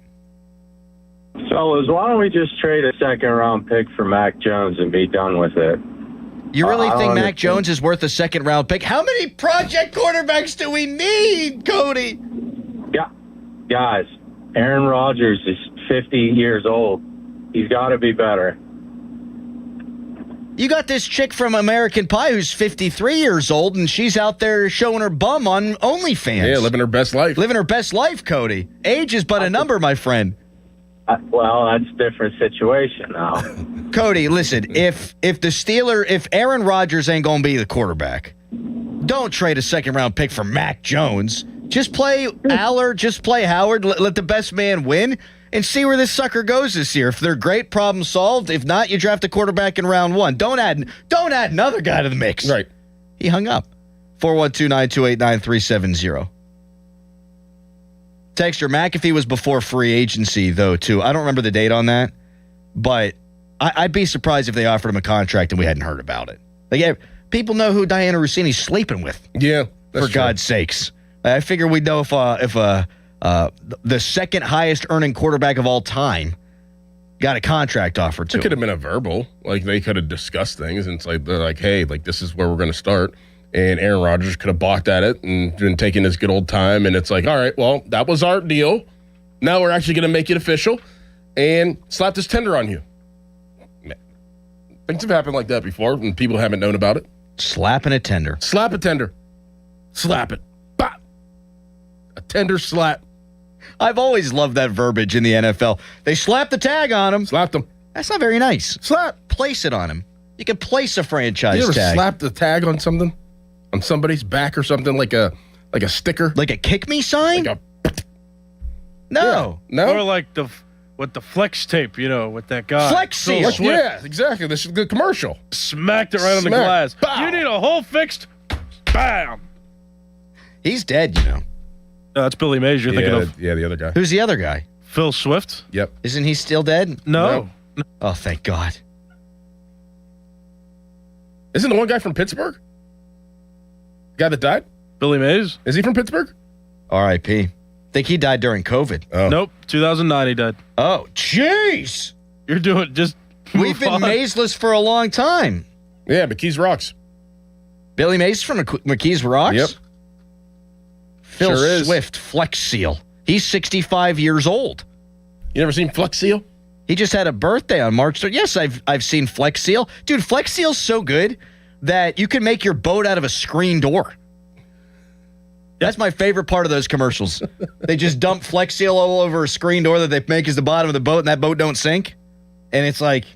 Fellas, why don't we just trade a second-round pick for Mac Jones and be done with it? You really think Mac Jones is worth a second-round pick? How many project quarterbacks do we need, Cody? Yeah, guys, Aaron Rodgers is 50 years old. He's got to be better. You got this chick from American Pie who's 53 years old, and she's out there showing her bum on OnlyFans. Yeah, living her best life. Living her best life, Cody. Age is but a number, my friend. Well, that's a different situation now. Cody, listen, if Aaron Rodgers ain't going to be the quarterback, don't trade a second-round pick for Mac Jones. Just play Aller, just play Howard, let the best man win, and see where this sucker goes this year. If they're great, problem solved. If not, you draft a quarterback in round one. Don't add another guy to the mix. Right. He hung up. 412-928-9370. Texter, McAfee was before free agency, though, too. I don't remember the date on that, but I'd be surprised if they offered him a contract and we hadn't heard about it. Like, people know who Diana Rossini's sleeping with. Yeah, that's for God's sakes. I figure we'd know if the second highest earning quarterback of all time got a contract offer to It could have been a verbal. Like, they could have discussed things, and it's like, they're like, hey, like, this is where we're going to start. And Aaron Rodgers could have balked at it and been taking his good old time. And it's like, all right, well, that was our deal. Now we're actually going to make it official and slap this tender on you. Things have happened like that before, and people haven't known about it. Slapping a tender. Slap a tender. Slap it. Bah! A tender slap. I've always loved that verbiage in the NFL. They slapped the tag on him. Slapped him. That's not very nice. Slap. Place it on him. You can place a franchise you ever tag. Slap the tag on something? On somebody's back or something, like a sticker? Like a kick me sign? No. Yeah. No? Or like with the flex tape, with that guy. Flex seal. Yeah, exactly. This is the commercial. Smacked it right on the glass. Bow. You need a hole fixed. Bam. He's dead, No, that's Billy Mays you're thinking of. Yeah, the other guy. Who's the other guy? Phil Swift. Yep. Isn't he still dead? No. Oh, thank God. Isn't the one guy from Pittsburgh? The guy that died? Billy Mays. Is he from Pittsburgh? R.I.P. Think he died during COVID. Oh. Nope. 2009 he died. Oh, jeez. You're doing just. We've been Mays-less for a long time. Yeah, McKees Rocks. Billy Mays from McKees Rocks? Yep. Phil Sure Swift, Flex Seal. He's 65 years old. You never seen Flex Seal? He just had a birthday on March 3rd. Yes, I've seen Flex Seal. Dude, Flex Seal's so good that you can make your boat out of a screen door. That's my favorite part of those commercials. They just dump Flex Seal all over a screen door that they make as the bottom of the boat, and that boat don't sink. And it's like,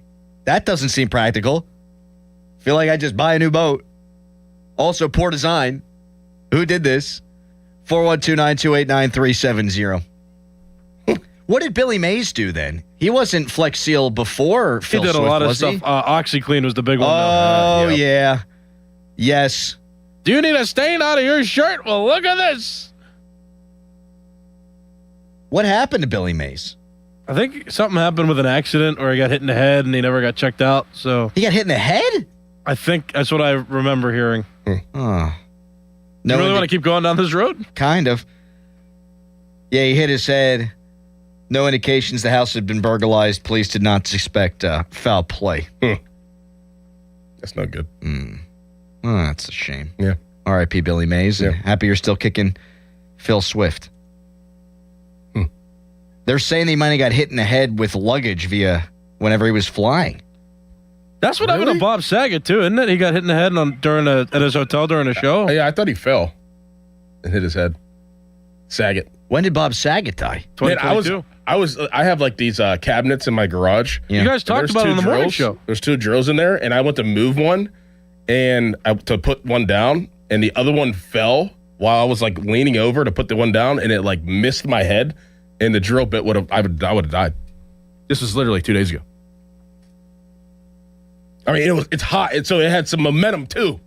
that doesn't seem practical. Feel like I just buy a new boat. Also, poor design. Who did this? 412-928-9370. What did Billy Mays do then? He wasn't Flex Seal before Phil Swift, He did a lot of was he? stuff. OxyClean was the big one. Oh, yeah. Yes. Do you need a stain out of your shirt? Well, look at this. What happened to Billy Mays? I think something happened with an accident or he got hit in the head and he never got checked out. So he got hit in the head? I think that's what I remember hearing. Oh. You really want to keep going down this road? Kind of. Yeah, he hit his head. No indications the house had been burglarized. Police did not suspect foul play. That's not good. Oh, that's a shame. Yeah. R.I.P. Billy Mays. Yeah. Happy you're still kicking Phil Swift. They're saying he might have got hit in the head with luggage whenever he was flying. That's what happened to Bob Saget, too, isn't it? He got hit in the head at his hotel during a show. Yeah, I thought he fell and hit his head. Saget. When did Bob Saget die? 2022. I have like these cabinets in my garage. Yeah. You guys talked about it on the morning show. There's two drills in there, and I went to move one, and to put one down, and the other one fell while I was like leaning over to put the one down, and it like missed my head, and the drill bit I would have died. This was literally 2 days ago. I mean, it's hot, and so it had some momentum too.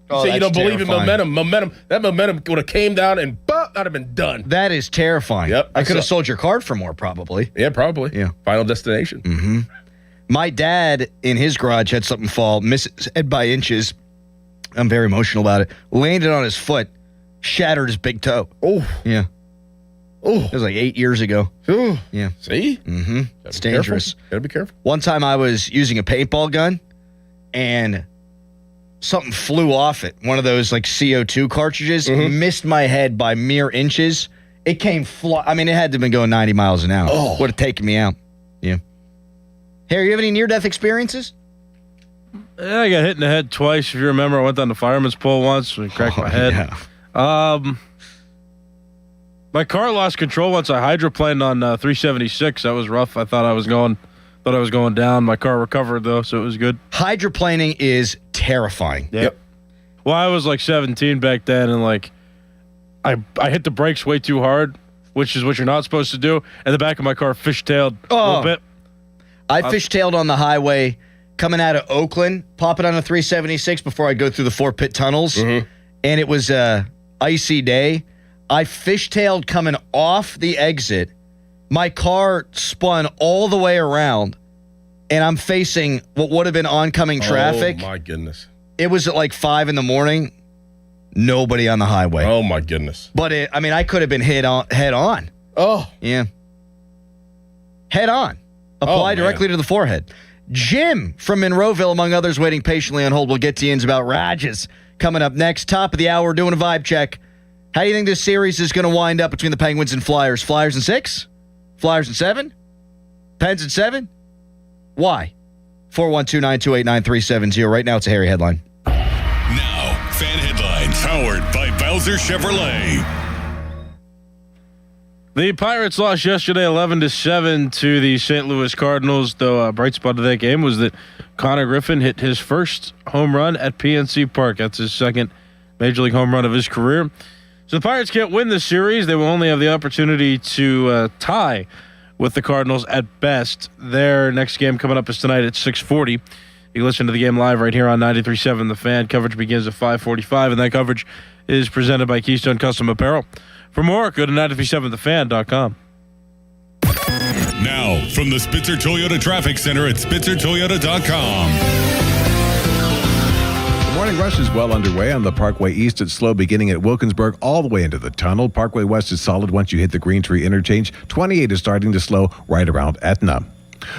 Oh, so you don't believe in terrifying. momentum. That momentum would have came down and I'd have been done. That is terrifying. Yep. I could have sold your card for more, probably. Yeah, probably. Yeah. Final destination. Mm-hmm. My dad in his garage had something fall, missed his head by inches. I'm very emotional about it. Landed on his foot, shattered his big toe. Oh. Yeah. Oh. It was like 8 years ago. Oh. Yeah. See? Mm-hmm. It's dangerous. Gotta be careful. One time I was using a paintball gun and something flew off it. One of those like CO2 cartridges missed my head by mere inches. It came I mean, it had to have been going 90 miles an hour. Oh. Would have taken me out. Yeah. Harry, you have any near-death experiences? Yeah, I got hit in the head twice. If you remember, I went down the fireman's pole once and cracked my head. Yeah. My car lost control once I hydroplaned on 376. That was rough. I thought I was going down. My car recovered though, so it was good. Hydroplaning is terrifying. Yep. Well, I was like 17 back then, and like I hit the brakes way too hard, which is what you're not supposed to do. And the back of my car fishtailed a little bit. I fishtailed on the highway coming out of Oakland, popping on a 376 before I go through the 4-pit tunnels, and it was a icy day. I fishtailed coming off the exit. My car spun all the way around, and I'm facing what would have been oncoming traffic. Oh, my goodness. It was at like 5 a.m. Nobody on the highway. Oh, my goodness. But, I could have been head on. Oh. Yeah. Head on. Apply directly to the forehead. Jim from Monroeville, among others, waiting patiently on hold. We'll get to you about Rodgers coming up next. Top of the hour, doing a vibe check. How do you think this series is going to wind up between the Penguins and Flyers? Flyers in 6? Flyers in 7? Pens in 7? Why? 412-928-9370. Right now, it's a Harry headline. Now, fan headlines powered by Bowser Chevrolet. The Pirates lost yesterday 11-7 to the St. Louis Cardinals, though a bright spot of that game was that Connor Griffin hit his first home run at PNC Park. That's his second Major League home run of his career. So the Pirates can't win this series. They will only have the opportunity to tie with the Cardinals at best. Their next game coming up is tonight at 6:40. You can listen to the game live right here on 93.7 The Fan. Coverage begins at 5:45, and that coverage is presented by Keystone Custom Apparel. For more, go to 937thefan.com. Now, from the Spitzer Toyota Traffic Center at spitzertoyota.com. The morning rush is well underway on the Parkway East. It's slow beginning at Wilkinsburg all the way into the tunnel. Parkway West is solid once you hit the Green Tree interchange. 28 is starting to slow right around Etna.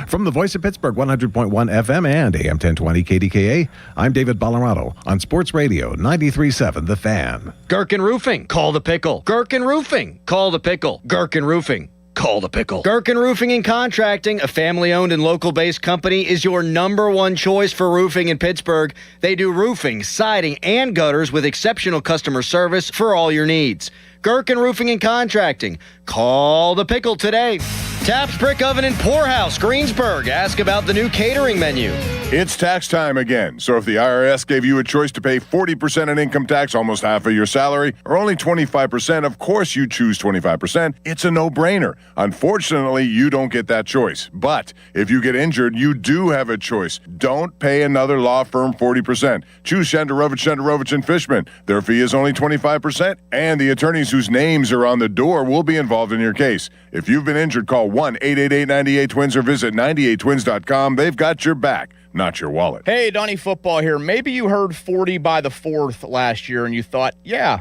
From the Voice of Pittsburgh, 100.1 FM and AM 1020 KDKA, I'm David Ballarado on Sports Radio 93.7 The Fan. Gherkin Roofing, call the pickle. Gherkin Roofing, call the pickle. Gherkin Roofing, call the pickle. Gherkin Roofing and Contracting, a family-owned and local-based company, is your number one choice for roofing in Pittsburgh. They do roofing, siding, and gutters with exceptional customer service for all your needs. Gherkin Roofing and Contracting. Call the pickle today. Taps Brick Oven and Poorhouse, Greensburg. Ask about the new catering menu. It's tax time again, so if the IRS gave you a choice to pay 40% in income tax, almost half of your salary, or only 25%, of course you choose 25%. It's a no-brainer. Unfortunately, you don't get that choice. But if you get injured, you do have a choice. Don't pay another law firm 40%. Choose Shenderovich and Fishman. Their fee is only 25%, and the attorneys whose names are on the door will be involved in your case. If you've been injured, call 1-888-98-TWINS or visit 98twins.com. They've got your back, not your wallet. Hey, Donnie Football here. Maybe you heard 40 by the 4th last year and you thought, yeah,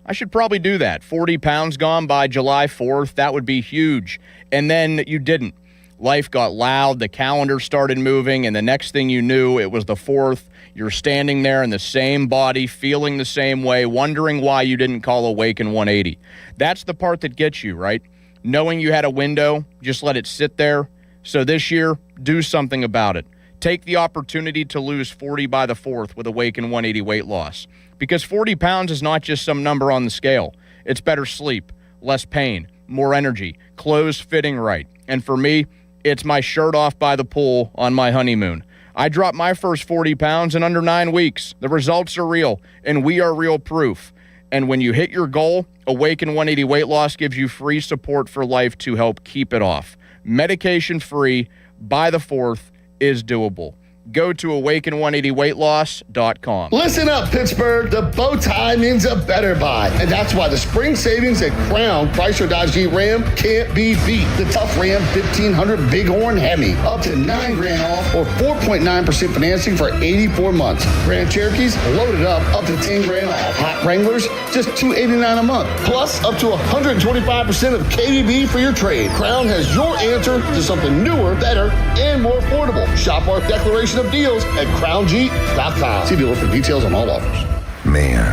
I should probably do that. 40 pounds gone by July 4th. That would be huge. And then you didn't. Life got loud. The calendar started moving. And the next thing you knew, it was the 4th. You're standing there in the same body, feeling the same way, wondering why you didn't call Awaken 180. That's the part that gets you, right? Knowing you had a window, just let it sit there. So this year, do something about it. Take the opportunity to lose 40 by the 4th with Awaken 180 weight loss. Because 40 pounds is not just some number on the scale. It's better sleep, less pain, more energy, clothes fitting right. And for me, it's my shirt off by the pool on my honeymoon. I dropped my first 40 pounds in under 9 weeks. The results are real, and we are real proof. And when you hit your goal, Awaken 180 Weight Loss gives you free support for life to help keep it off. Medication-free by the 4th is doable. Go to awaken180weightloss.com. Listen up, Pittsburgh. The bow tie means a better buy. And that's why the spring savings at Crown Chrysler Dodge Jeep Ram can't be beat. The tough Ram 1500 Bighorn Hemi. Up to $9,000 off or 4.9% financing for 84 months. Grand Cherokees loaded up to $10,000 off. Hot Wranglers, just $289 a month. Plus up to 125% of KDB for your trade. Crown has your answer to something newer, better, and more affordable. Shop our declaration of deals at crownjeep.com. See dealer for details on all offers. Man,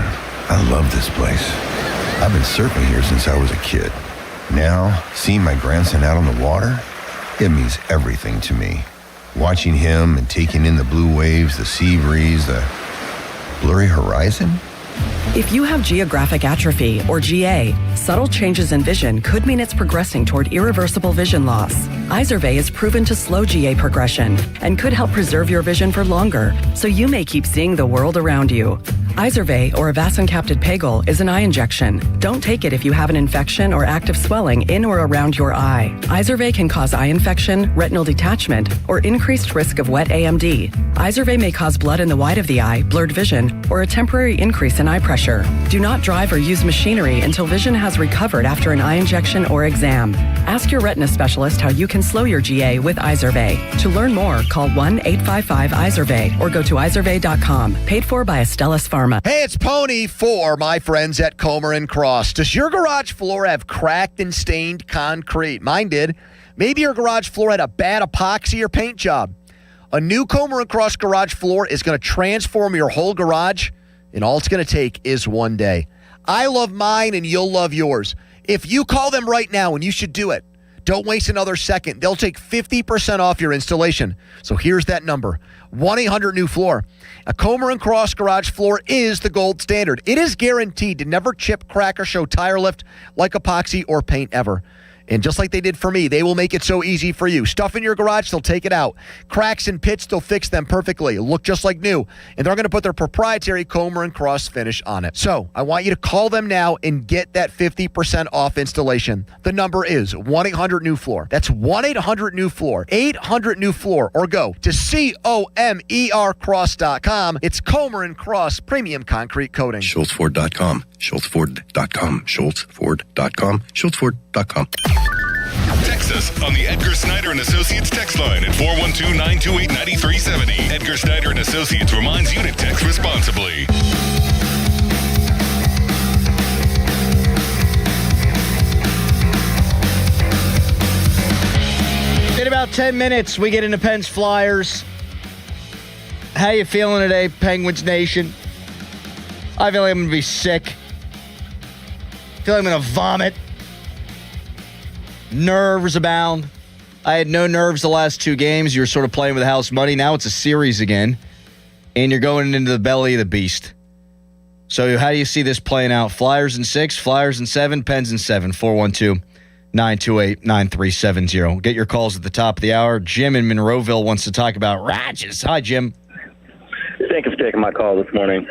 I love this place. I've been surfing here since I was a kid. Now, seeing my grandson out on the water, it means everything to me. Watching him and taking in the blue waves, the sea breeze, the blurry horizon. If you have geographic atrophy, or GA, subtle changes in vision could mean it's progressing toward irreversible vision loss. Izervay is proven to slow GA progression and could help preserve your vision for longer, so you may keep seeing the world around you. Izervay, or avacincaptad pegol, is an eye injection. Don't take it if you have an infection or active swelling in or around your eye. Izervay can cause eye infection, retinal detachment, or increased risk of wet AMD. Izervay may cause blood in the white of the eye, blurred vision, or a temporary increase in eye pressure. Do not drive or use machinery until vision has recovered after an eye injection or exam. Ask your retina specialist how you can slow your GA with Izervay. To learn more, call 1-855-IZERVAY or go to izervay.com. Paid for by Astellas Pharma. Hey, it's Pony for my friends at Comer and Cross. Does your garage floor have cracked and stained concrete? Mine did. Maybe your garage floor had a bad epoxy or paint job. A new Comer and Cross garage floor is going to transform your whole garage, and all it's going to take is one day. I love mine, and you'll love yours. If you call them right now, and you should do it, don't waste another second. They'll take 50% off your installation. So here's that number, 1-800-NEW-FLOOR. A Comer and Cross garage floor is the gold standard. It is guaranteed to never chip, crack, or show tire lift like epoxy or paint ever. And just like they did for me, they will make it so easy for you. Stuff in your garage, they'll take it out. Cracks and pits, they'll fix them perfectly. Look just like new. And they're going to put their proprietary Comer and Cross finish on it. So I want you to call them now and get that 50% off installation. The number is 1-800-NEW-FLOOR. That's 1-800-NEW-FLOOR. 800-NEW-FLOOR. Or go to COMERCross.com. It's Comer and Cross Premium Concrete Coating. SchultzFord.com. SchultzFord.com. SchultzFord.com. SchultzFord.com. Text us on the Edgar Snyder and Associates text line at 412-928-9370. Edgar Snyder and Associates reminds you to text responsibly. In about 10 minutes, we get into Pens Flyers. How you feeling today, Penguins Nation? I feel like I'm going to be sick. I feel like I'm going to vomit. Nerves abound. I had no nerves the last 2 games. You were sort of playing with house money. Now it's a series again. And you're going into the belly of the beast. So how do you see this playing out? Flyers in 6, Flyers in 7, Pens in 7. 412-928-9370. Get your calls at the top of the hour. Jim in Monroeville wants to talk about Rodgers. Hi, Jim. Thank you for taking my call this morning.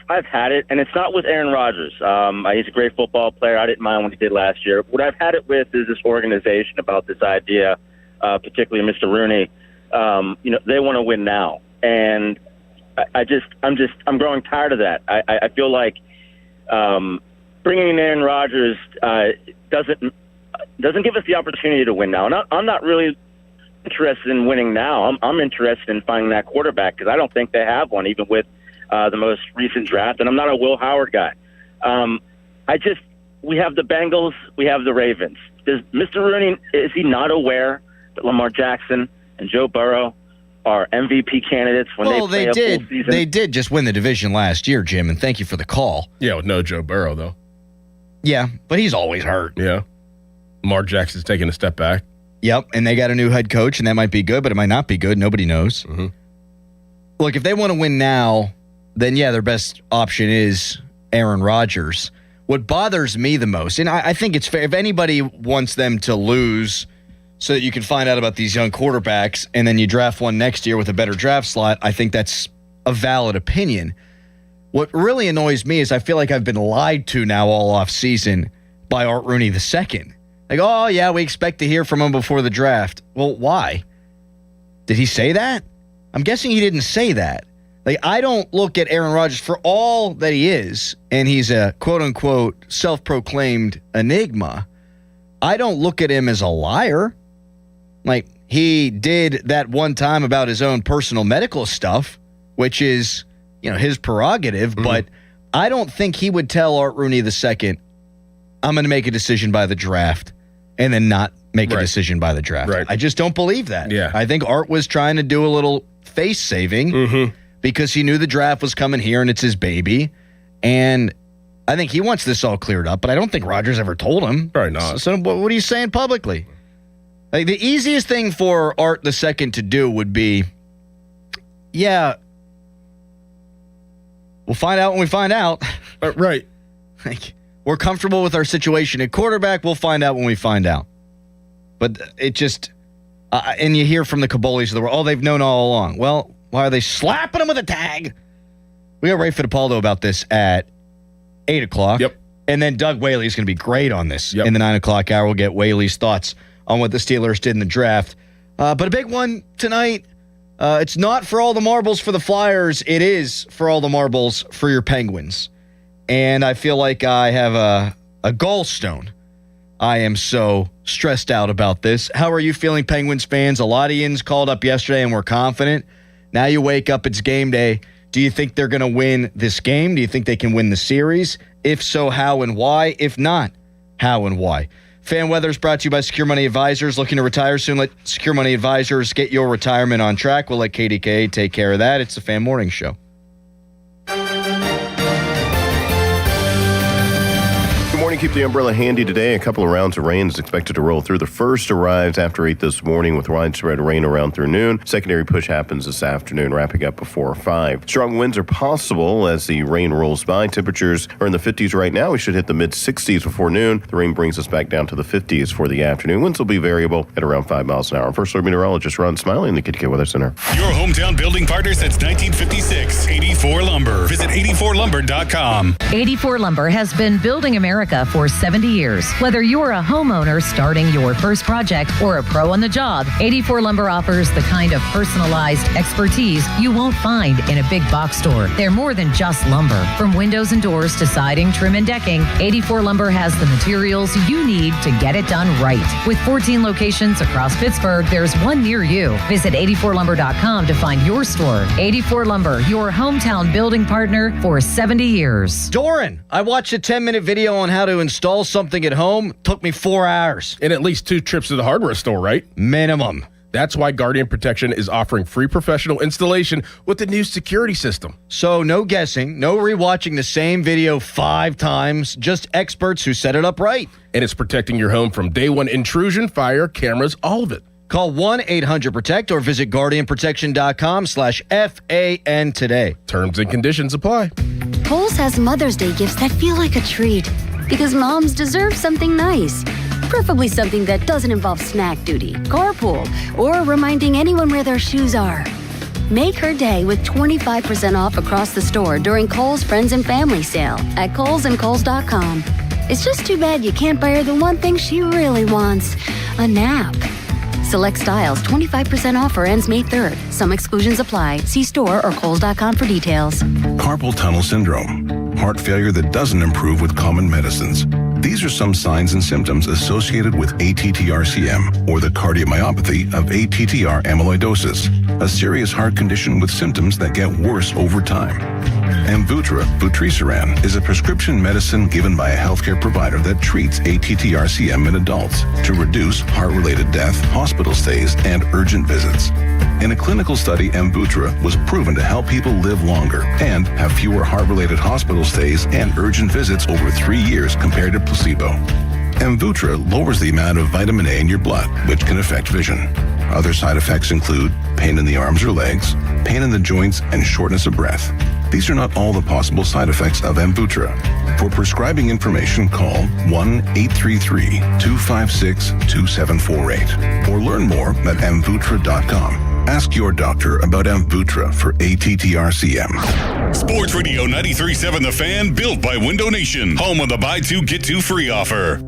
I've had it, and it's not with Aaron Rodgers. He's a great football player. I didn't mind what he did last year. What I've had it with is this organization about this idea, particularly Mr. Rooney. They want to win now, and I'm growing tired of that. I feel like bringing in Aaron Rodgers doesn't give us the opportunity to win now. And I'm not really interested in winning now. I'm interested in finding that quarterback because I don't think they have one, even with the most recent draft, and I'm not a Will Howard guy. We have the Bengals, we have the Ravens. Does Mr. Rooney, is he not aware that Lamar Jackson and Joe Burrow are MVP candidates when they play a full season? They did just win the division last year, Jim, and thank you for the call. Yeah, with no Joe Burrow, though. Yeah, but he's always hurt. Yeah. Lamar Jackson's taking a step back. Yep, and they got a new head coach, and that might be good, but it might not be good. Nobody knows. Mm-hmm. Look, if they want to win now, then yeah, their best option is Aaron Rodgers. What bothers me the most, and I think it's fair, if anybody wants them to lose so that you can find out about these young quarterbacks, and then you draft one next year with a better draft slot, I think that's a valid opinion. What really annoys me is I feel like I've been lied to now all off season by Art Rooney II. Like, oh, yeah, we expect to hear from him before the draft. Well, why? Did he say that? I'm guessing he didn't say that. Like, I don't look at Aaron Rodgers for all that he is, and he's a quote-unquote self-proclaimed enigma. I don't look at him as a liar. Like, he did that one time about his own personal medical stuff, which is, his prerogative, but I don't think he would tell Art Rooney II, I'm going to make a decision by the draft, and then not make a decision by the draft. Right. I just don't believe that. Yeah. I think Art was trying to do a little face saving because he knew the draft was coming here and it's his baby. And I think he wants this all cleared up, but I don't think Rodgers ever told him. Probably not. So what are you saying publicly? Like, the easiest thing for Art II to do would be, yeah, we'll find out when we find out. Right. Like, we're comfortable with our situation at quarterback. We'll find out when we find out. But it just, and you hear from the Cabolis of the world, they've known all along. Well, why are they slapping them with a tag? We got Ray Fidipalo about this at 8 o'clock. Yep. And then Doug Whaley's going to be great on this in the 9 o'clock hour. We'll get Whaley's thoughts on what the Steelers did in the draft. But a big one tonight. It's not for all the marbles for the Flyers. It is for all the marbles for your Penguins. And I feel like I have a gallstone. I am so stressed out about this. How are you feeling, Penguins fans? A lot of yins called up yesterday and were confident. Now you wake up, it's game day. Do you think they're going to win this game? Do you think they can win the series? If so, how and why? If not, how and why? Fan Weather is brought to you by Secure Money Advisors. Looking to retire soon? Let Secure Money Advisors get your retirement on track. We'll let KDK take care of that. It's the Fan Morning Show. Good morning. Keep the umbrella handy today. A couple of rounds of rain is expected to roll through. The first arrives after 8 this morning with widespread rain around through noon. Secondary push happens this afternoon, wrapping up before 5. Strong winds are possible as the rain rolls by. Temperatures are in the 50s right now. We should hit the mid-60s before noon. The rain brings us back down to the 50s for the afternoon. Winds will be variable at around 5 miles an hour. First Alert meteorologist Ron Smiley in the KDK Weather Center. Your hometown building partner since 1956. 84 Lumber. Visit 84lumber.com. 84 Lumber has been building America for 70 years. Whether you're a homeowner starting your first project or a pro on the job, 84 Lumber offers the kind of personalized expertise you won't find in a big box store. They're more than just lumber. From windows and doors to siding, trim, and decking, 84 Lumber has the materials you need to get it done right. With 14 locations across Pittsburgh, there's one near you. Visit 84lumber.com to find your store. 84 Lumber, your hometown building partner for 70 years. Doran, I watched a 10-minute video on how to install something at home. Took me 4 hours. And at least 2 trips to the hardware store, right? Minimum. That's why Guardian Protection is offering free professional installation with the new security system. So no guessing, no rewatching the same video 5 times, just experts who set it up right. And it's protecting your home from day one intrusion, fire, cameras, all of it. Call 1-800-PROTECT or visit guardianprotection.com/FAN today. Terms and conditions apply. Kohl's has Mother's Day gifts that feel like a treat because moms deserve something nice. Preferably something that doesn't involve snack duty, carpool, or reminding anyone where their shoes are. Make her day with 25% off across the store during Kohl's Friends and Family Sale at Kohl's and Kohl's.com. It's just too bad you can't buy her the one thing she really wants, a nap. Select styles, 25% offer ends May 3rd. Some exclusions apply. See store or Kohl's.com for details. Carpal tunnel syndrome, heart failure that doesn't improve with common medicines. These are some signs and symptoms associated with ATTR-CM, or the cardiomyopathy of ATTR amyloidosis, a serious heart condition with symptoms that get worse over time. Amvuttra, vutrisiran, is a prescription medicine given by a healthcare provider that treats ATTR-CM in adults to reduce heart-related death, hospital stays, and urgent visits. In a clinical study, Amvuttra was proven to help people live longer and have fewer heart-related hospital stays and urgent visits over 3 years compared to placebo. Amvuttra lowers the amount of vitamin A in your blood, which can affect vision. Other side effects include pain in the arms or legs, pain in the joints, and shortness of breath. These are not all the possible side effects of Amvuttra. For prescribing information, call 1-833-256-2748 or learn more at amvuttra.com. Ask your doctor about Amvuttra for ATTRCM. Sports Radio 93.7 The Fan, built by Window Nation, home of the buy two, get two free offer.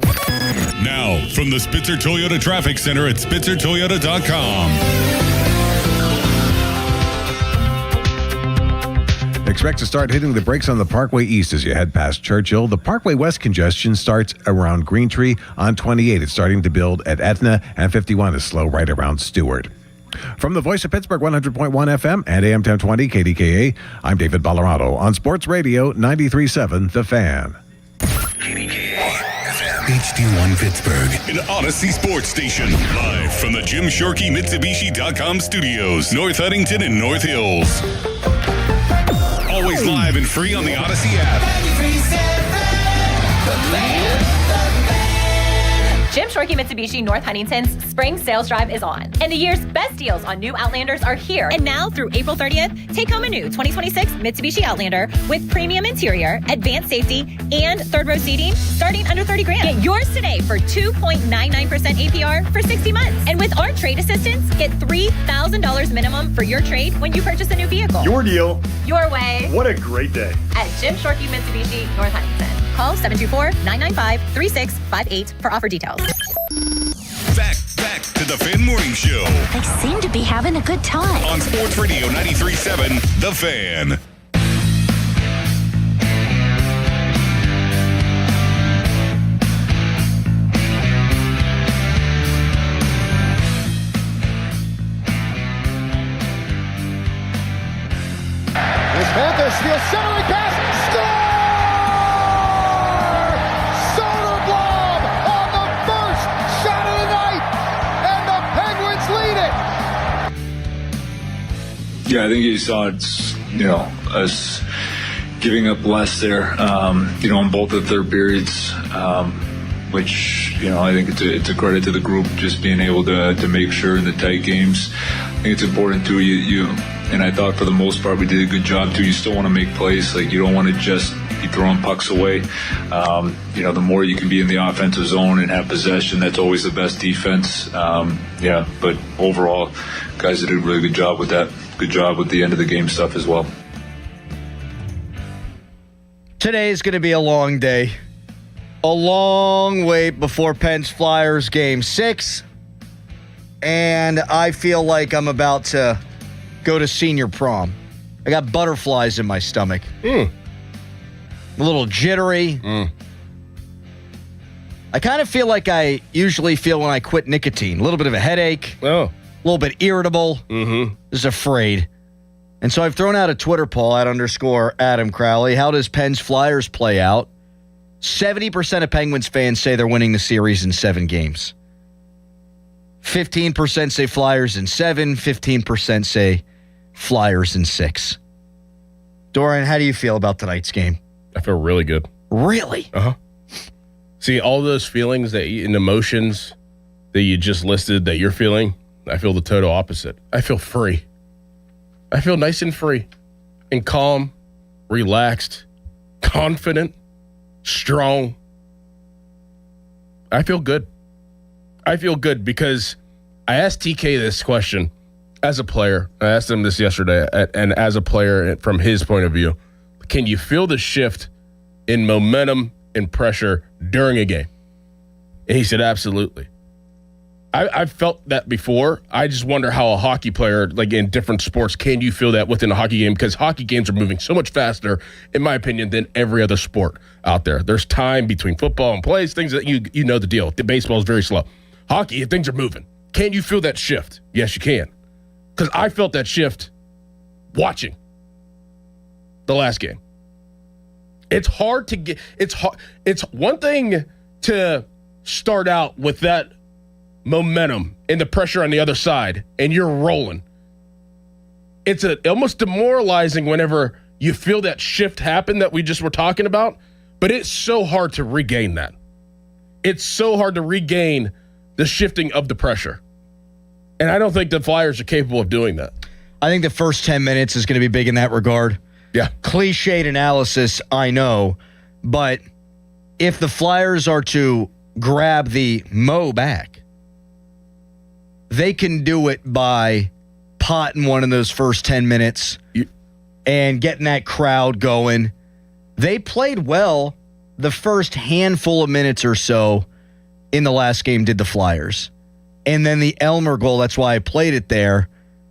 Now, from the Spitzer Toyota Traffic Center at spitzertoyota.com. Expect to start hitting the brakes on the Parkway East as you head past Churchill. The Parkway West congestion starts around Green Tree on 28. It's starting to build at Etna, and 51 is slow right around Stewart. From the Voice of Pittsburgh, 100.1 FM and AM 1020 KDKA, I'm David Ballarado on Sports Radio 93.7 The Fan. KDKA FM HD1 Pittsburgh. An Odyssey Sports Station. Live from the Jim Shorkey Mitsubishi.com studios, North Huntington and North Hills. Always live and free on the Odyssey app. Jim Shorkey Mitsubishi North Huntington's spring sales drive is on. And the year's best deals on new Outlanders are here. And now through April 30th, take home a new 2026 Mitsubishi Outlander with premium interior, advanced safety, and third row seating starting under $30,000. Get yours today for 2.99% APR for 60 months. And with our trade assistance, get $3,000 minimum for your trade when you purchase a new vehicle. Your deal. Your way. What a great day. At Jim Shorkey Mitsubishi North Huntington. Call 724-995-3658 for offer details. Back to the Fan Morning Show. They seem to be having a good time. On Sports Radio 93.7 The Fan. This Panther steals centering pass. Yeah, I think you saw it's, us giving up less there, in both the third periods, which, I think it's a credit to the group just being able to make sure in the tight games. I think it's important too. And I thought for the most part we did a good job too. You still want to make plays. Like, you don't want to just be throwing pucks away. The more you can be in the offensive zone and have possession, that's always the best defense. But overall, guys did a really good job with that. Good job with the end of the game stuff as well. Today is going to be a long day. A long wait before Penn's Flyers Game 6. And I feel like I'm about to go to senior prom. I got butterflies in my stomach. A little jittery. I kind of feel like I usually feel when I quit nicotine. A little bit of a headache. A little bit irritable. Just afraid. And so I've thrown out a Twitter poll at _Adam Crowley. How does Penn's Flyers play out? 70% of Penguins fans say they're winning the series in 7 games. 15% say Flyers in 7. 15% say Flyers in 6. Dorian, how do you feel about tonight's game? I feel really good. Really? See, all those feelings and emotions that you just listed that you're feeling, I feel the total opposite. I feel free. I feel nice and free and calm, relaxed, confident, strong. I feel good. I feel good because I asked TK this question as a player. I asked him this yesterday, and as a player from his point of view, can you feel the shift in momentum and pressure during a game? And he said, absolutely. I've felt that before. I just wonder how a hockey player, like in different sports, can you feel that within a hockey game? Because hockey games are moving so much faster, in my opinion, than every other sport out there. There's time between football and plays, things that you know the deal. The baseball is very slow. Hockey, things are moving. Can you feel that shift? Yes, you can. Because I felt that shift watching the last game. It's hard to get. It's one thing to start out with that momentum and the pressure on the other side, and you're rolling. It's almost demoralizing whenever you feel that shift happen that we just were talking about, but it's so hard to regain that. It's so hard to regain the shifting of the pressure. And I don't think the Flyers are capable of doing that. I think the first 10 minutes is going to be big in that regard. Yeah. Cliched analysis, I know. But if the Flyers are to grab the Mo back, they can do it by potting one of those first 10 minutes and getting that crowd going. They played well the first handful of minutes or so in the last game, did the Flyers. And then the Elmer goal, that's why I played it there,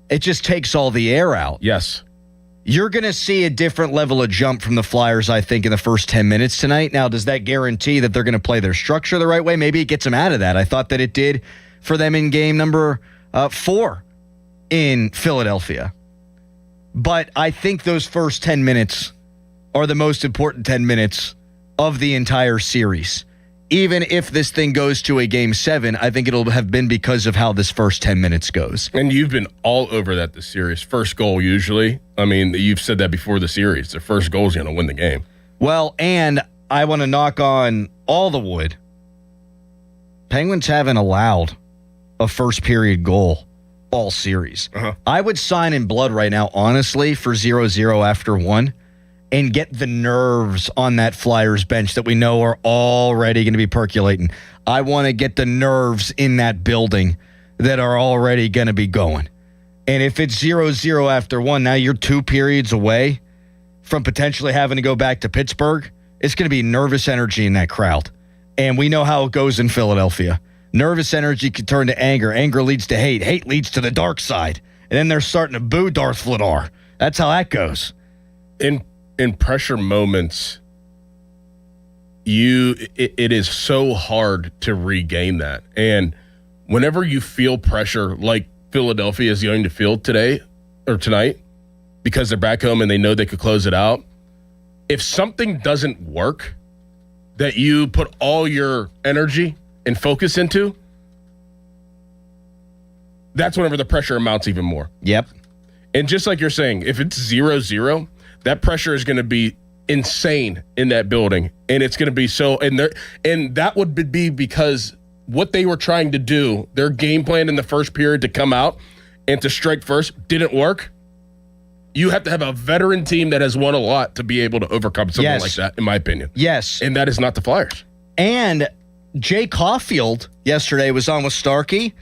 it just takes all the air out. Yes. You're going to see a different level of jump from the Flyers, I think, in the first 10 minutes tonight. Now, does that guarantee that they're going to play their structure the right way? Maybe it gets them out of that. I thought that it did for them in game number 4 in Philadelphia. But I think those first 10 minutes are the most important 10 minutes of the entire series. Even if this thing goes to a game 7, I think it'll have been because of how this first 10 minutes goes. And you've been all over that this series. First goal, usually. I mean, you've said that before the series. The first goal is going to win the game. Well, and I want to knock on all the wood. Penguins haven't allowed a first period goal all series. I would sign in blood right now, honestly, for 0-0 after 1 and get the nerves on that Flyers bench that we know are already going to be percolating. I want to get the nerves in that building that are already going to be going. And if it's 0-0 after 1, now you're 2 periods away from potentially having to go back to Pittsburgh. It's going to be nervous energy in that crowd. And we know how it goes in Philadelphia. Nervous energy can turn to anger. Anger leads to hate. Hate leads to the dark side. And then they're starting to boo Darth Vladar. That's how that goes. In pressure moments, it is so hard to regain that. And whenever you feel pressure like Philadelphia is going to feel today or tonight, because they're back home and they know they could close it out, if something doesn't work that you put all your energy and focus into, that's whenever the pressure amounts even more. Yep. And just like you're saying, if it's 0-0, that pressure is going to be insane in that building. And it's going to be so, and that would be because what they were trying to do, their game plan in the first period to come out and to strike first didn't work. You have to have a veteran team that has won a lot to be able to overcome something like that, in my opinion. Yes. And that is not the Flyers. And Jay Caulfield yesterday was on with Starkey,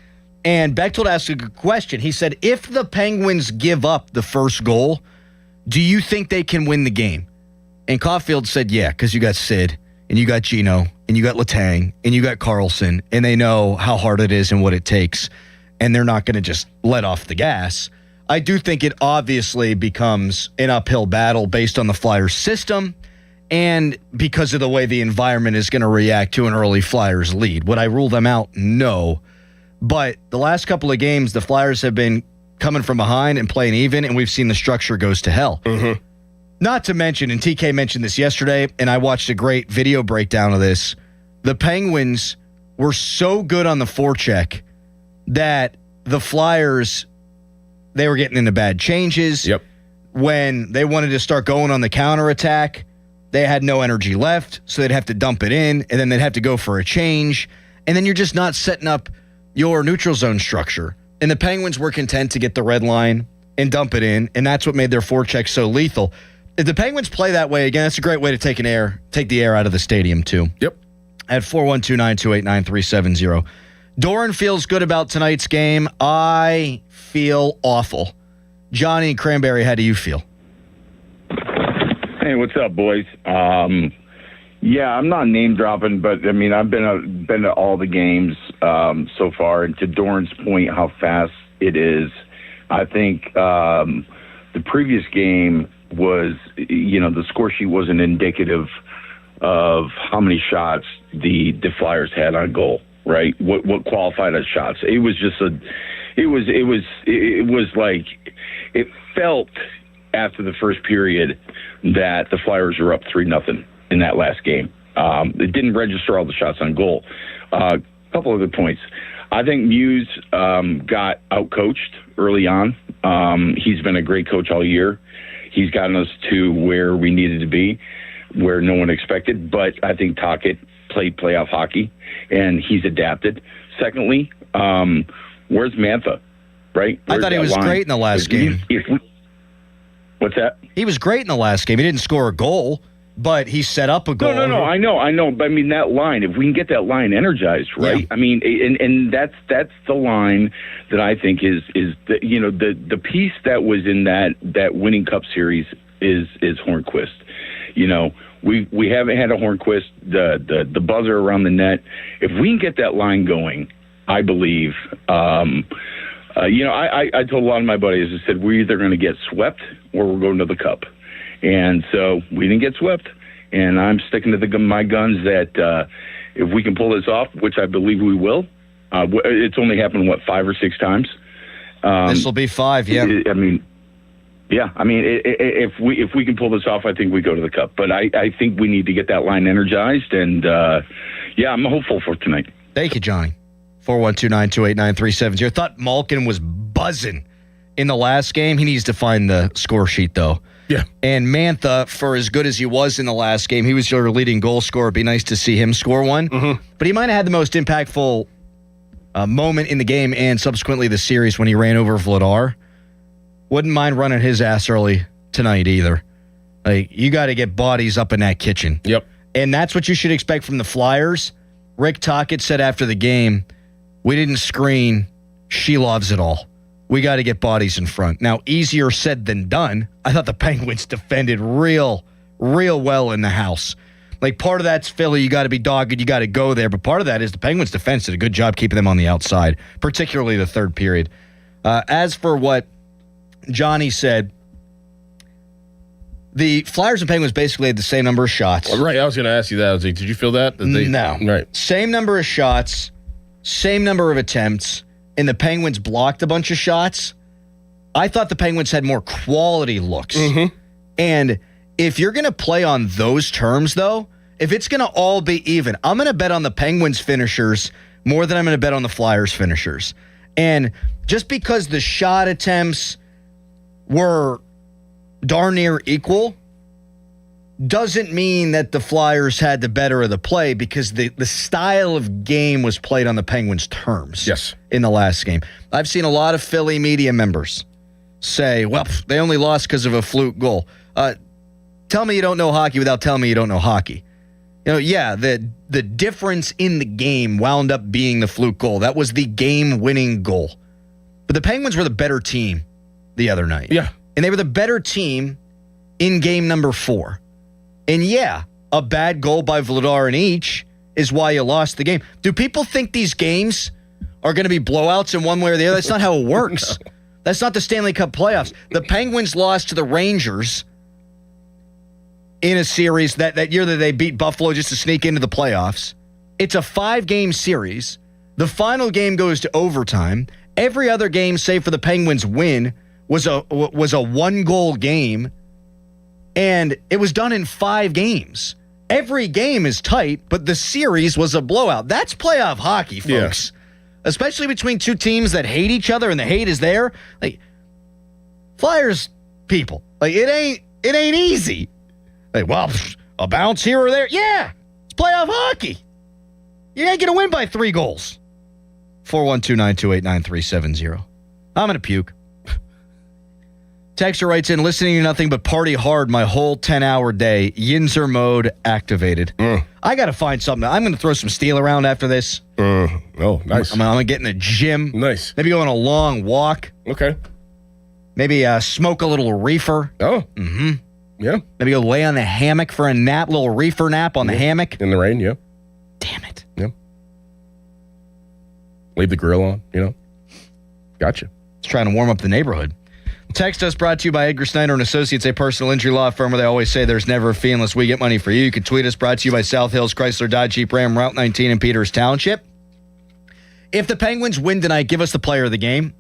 and Bechtold asked a good question. He said, if the Penguins give up the first goal, do you think they can win the game? And Caulfield said, yeah, because you got Sid, and you got Gino, and you got Letang, and you got Carlson, and they know how hard it is and what it takes, and they're not going to just let off the gas. I do think it obviously becomes an uphill battle based on the Flyers system and because of the way the environment is going to react to an early Flyers lead. Would I rule them out? No. But the last couple of games, the Flyers have been coming from behind and playing even, and we've seen the structure goes to hell. Mm-hmm. Not to mention, and TK mentioned this yesterday, and I watched a great video breakdown of this, the Penguins were so good on the forecheck that the Flyers, they were getting into bad changes. Yep. When they wanted to start going on the counterattack, they had no energy left, so they'd have to dump it in, and then they'd have to go for a change, and then you're just not setting up your neutral zone structure. And the Penguins were content to get the red line and dump it in, and that's what made their forecheck so lethal. If the Penguins play that way again, that's a great way to take the air out of the stadium, too. Yep. At 412-928-9370. Doran feels good about tonight's game. I feel awful. Johnny and Cranberry, how do you feel? Hey, what's up, boys? Yeah, I'm not name dropping, but I mean, I've been to all the games so far. And to Doran's point, how fast it is, I think the previous game was, the score sheet wasn't indicative of how many shots the Flyers had on goal, right? What qualified as shots? It was just it felt after the first period that the Flyers were up 3-0 in that last game. It didn't register all the shots on goal. A couple of good points. I think Muse got outcoached early on. He's been a great coach all year. He's gotten us to where we needed to be, where no one expected. But I think Tocchet played playoff hockey, and he's adapted. Secondly, where's Mantha, right? I thought he was great in the last game. What's that? He was great in the last game. He didn't score a goal, but he set up a goal. No. I know. But I mean, that line. If we can get that line energized, right? Yeah. I mean, and that's the line that I think is the piece that was in that winning Cup series is Hornquist. We haven't had a Hornquist, the buzzer around the net. If we can get that line going, I believe. I told a lot of my buddies, I said, we're either going to get swept or we're going to the Cup. And so we didn't get swept. And I'm sticking to my guns that if we can pull this off, which I believe we will, it's only happened, 5 or 6 times? This will be 5, yeah. If we can pull this off, I think we go to the Cup. But I think we need to get that line energized. And, I'm hopeful for tonight. Thank you, Johnny. 412-928-9370. I thought Malkin was buzzing in the last game. He needs to find the score sheet, though. Yeah. And Mantha, for as good as he was in the last game, he was your leading goal scorer. It'd be nice to see him score one. Mm-hmm. But he might have had the most impactful moment in the game and subsequently the series when he ran over Vladar. Wouldn't mind running his ass early tonight either. Like, you got to get bodies up in that kitchen. Yep. And that's what you should expect from the Flyers. Rick Tocchet said after the game, we didn't screen. She loves it all. We got to get bodies in front. Now, easier said than done. I thought the Penguins defended real well in the house. Like, part of that's Philly. You got to be dogged. You got to go there. But part of that is the Penguins' defense did a good job keeping them on the outside, particularly the third period. As for what Johnny said, the Flyers and Penguins basically had the same number of shots. Right, I was going to ask you that. I was like, did you feel that? No. Right. Same number of shots, same number of attempts, and the Penguins blocked a bunch of shots. I thought the Penguins had more quality looks. Mm-hmm. And if you're going to play on those terms, though, if it's going to all be even, I'm going to bet on the Penguins finishers more than I'm going to bet on the Flyers finishers. And just because the shot attempts were darn near equal doesn't mean that the Flyers had the better of the play, because the style of game was played on the Penguins' terms. Yes. In the last game. I've seen a lot of Philly media members say, well, they only lost because of a fluke goal. Tell me you don't know hockey without telling me you don't know hockey. The difference in the game wound up being the fluke goal. That was the game-winning goal. But the Penguins were the better team the other night. Yeah. And they were the better team in game number 4. And a bad goal by Vladar in each is why you lost the game. Do people think these games are going to be blowouts in one way or the other? That's not how it works. No. That's not the Stanley Cup playoffs. The Penguins lost to the Rangers in a series that year that they beat Buffalo just to sneak into the playoffs. It's a 5-game series. The final game goes to overtime. Every other game, save for the Penguins' win, was a 1-goal game, and it was done in 5 games. Every game is tight, but the series was a blowout. That's playoff hockey, folks. Yeah. Especially between two teams that hate each other, and the hate is there. Like, Flyers people, like, it ain't easy. Like, well, a bounce here or there. Yeah, it's playoff hockey. You ain't gonna win by 3 goals. 412-928-9370. I'm gonna puke. Texter writes in, listening to nothing but party hard my whole 10-hour day. Yinzer mode activated. I got to find something. I'm going to throw some steel around after this. Oh, nice. I'm going to get in the gym. Nice. Maybe go on a long walk. Okay. Maybe smoke a little reefer. Oh. Mm-hmm. Yeah. Maybe go lay on the hammock for a nap, little reefer nap on the hammock. In the rain, yeah. Damn it. Yeah. Leave the grill on, Gotcha. It's trying to warm up the neighborhood. Text us brought to you by Edgar Snyder & Associates, a personal injury law firm where they always say there's never a fee unless we get money for you. You can tweet us, brought to you by South Hills Chrysler Dodge Jeep Ram, Route 19 in Peters Township. If the Penguins win tonight, give us the player of the game.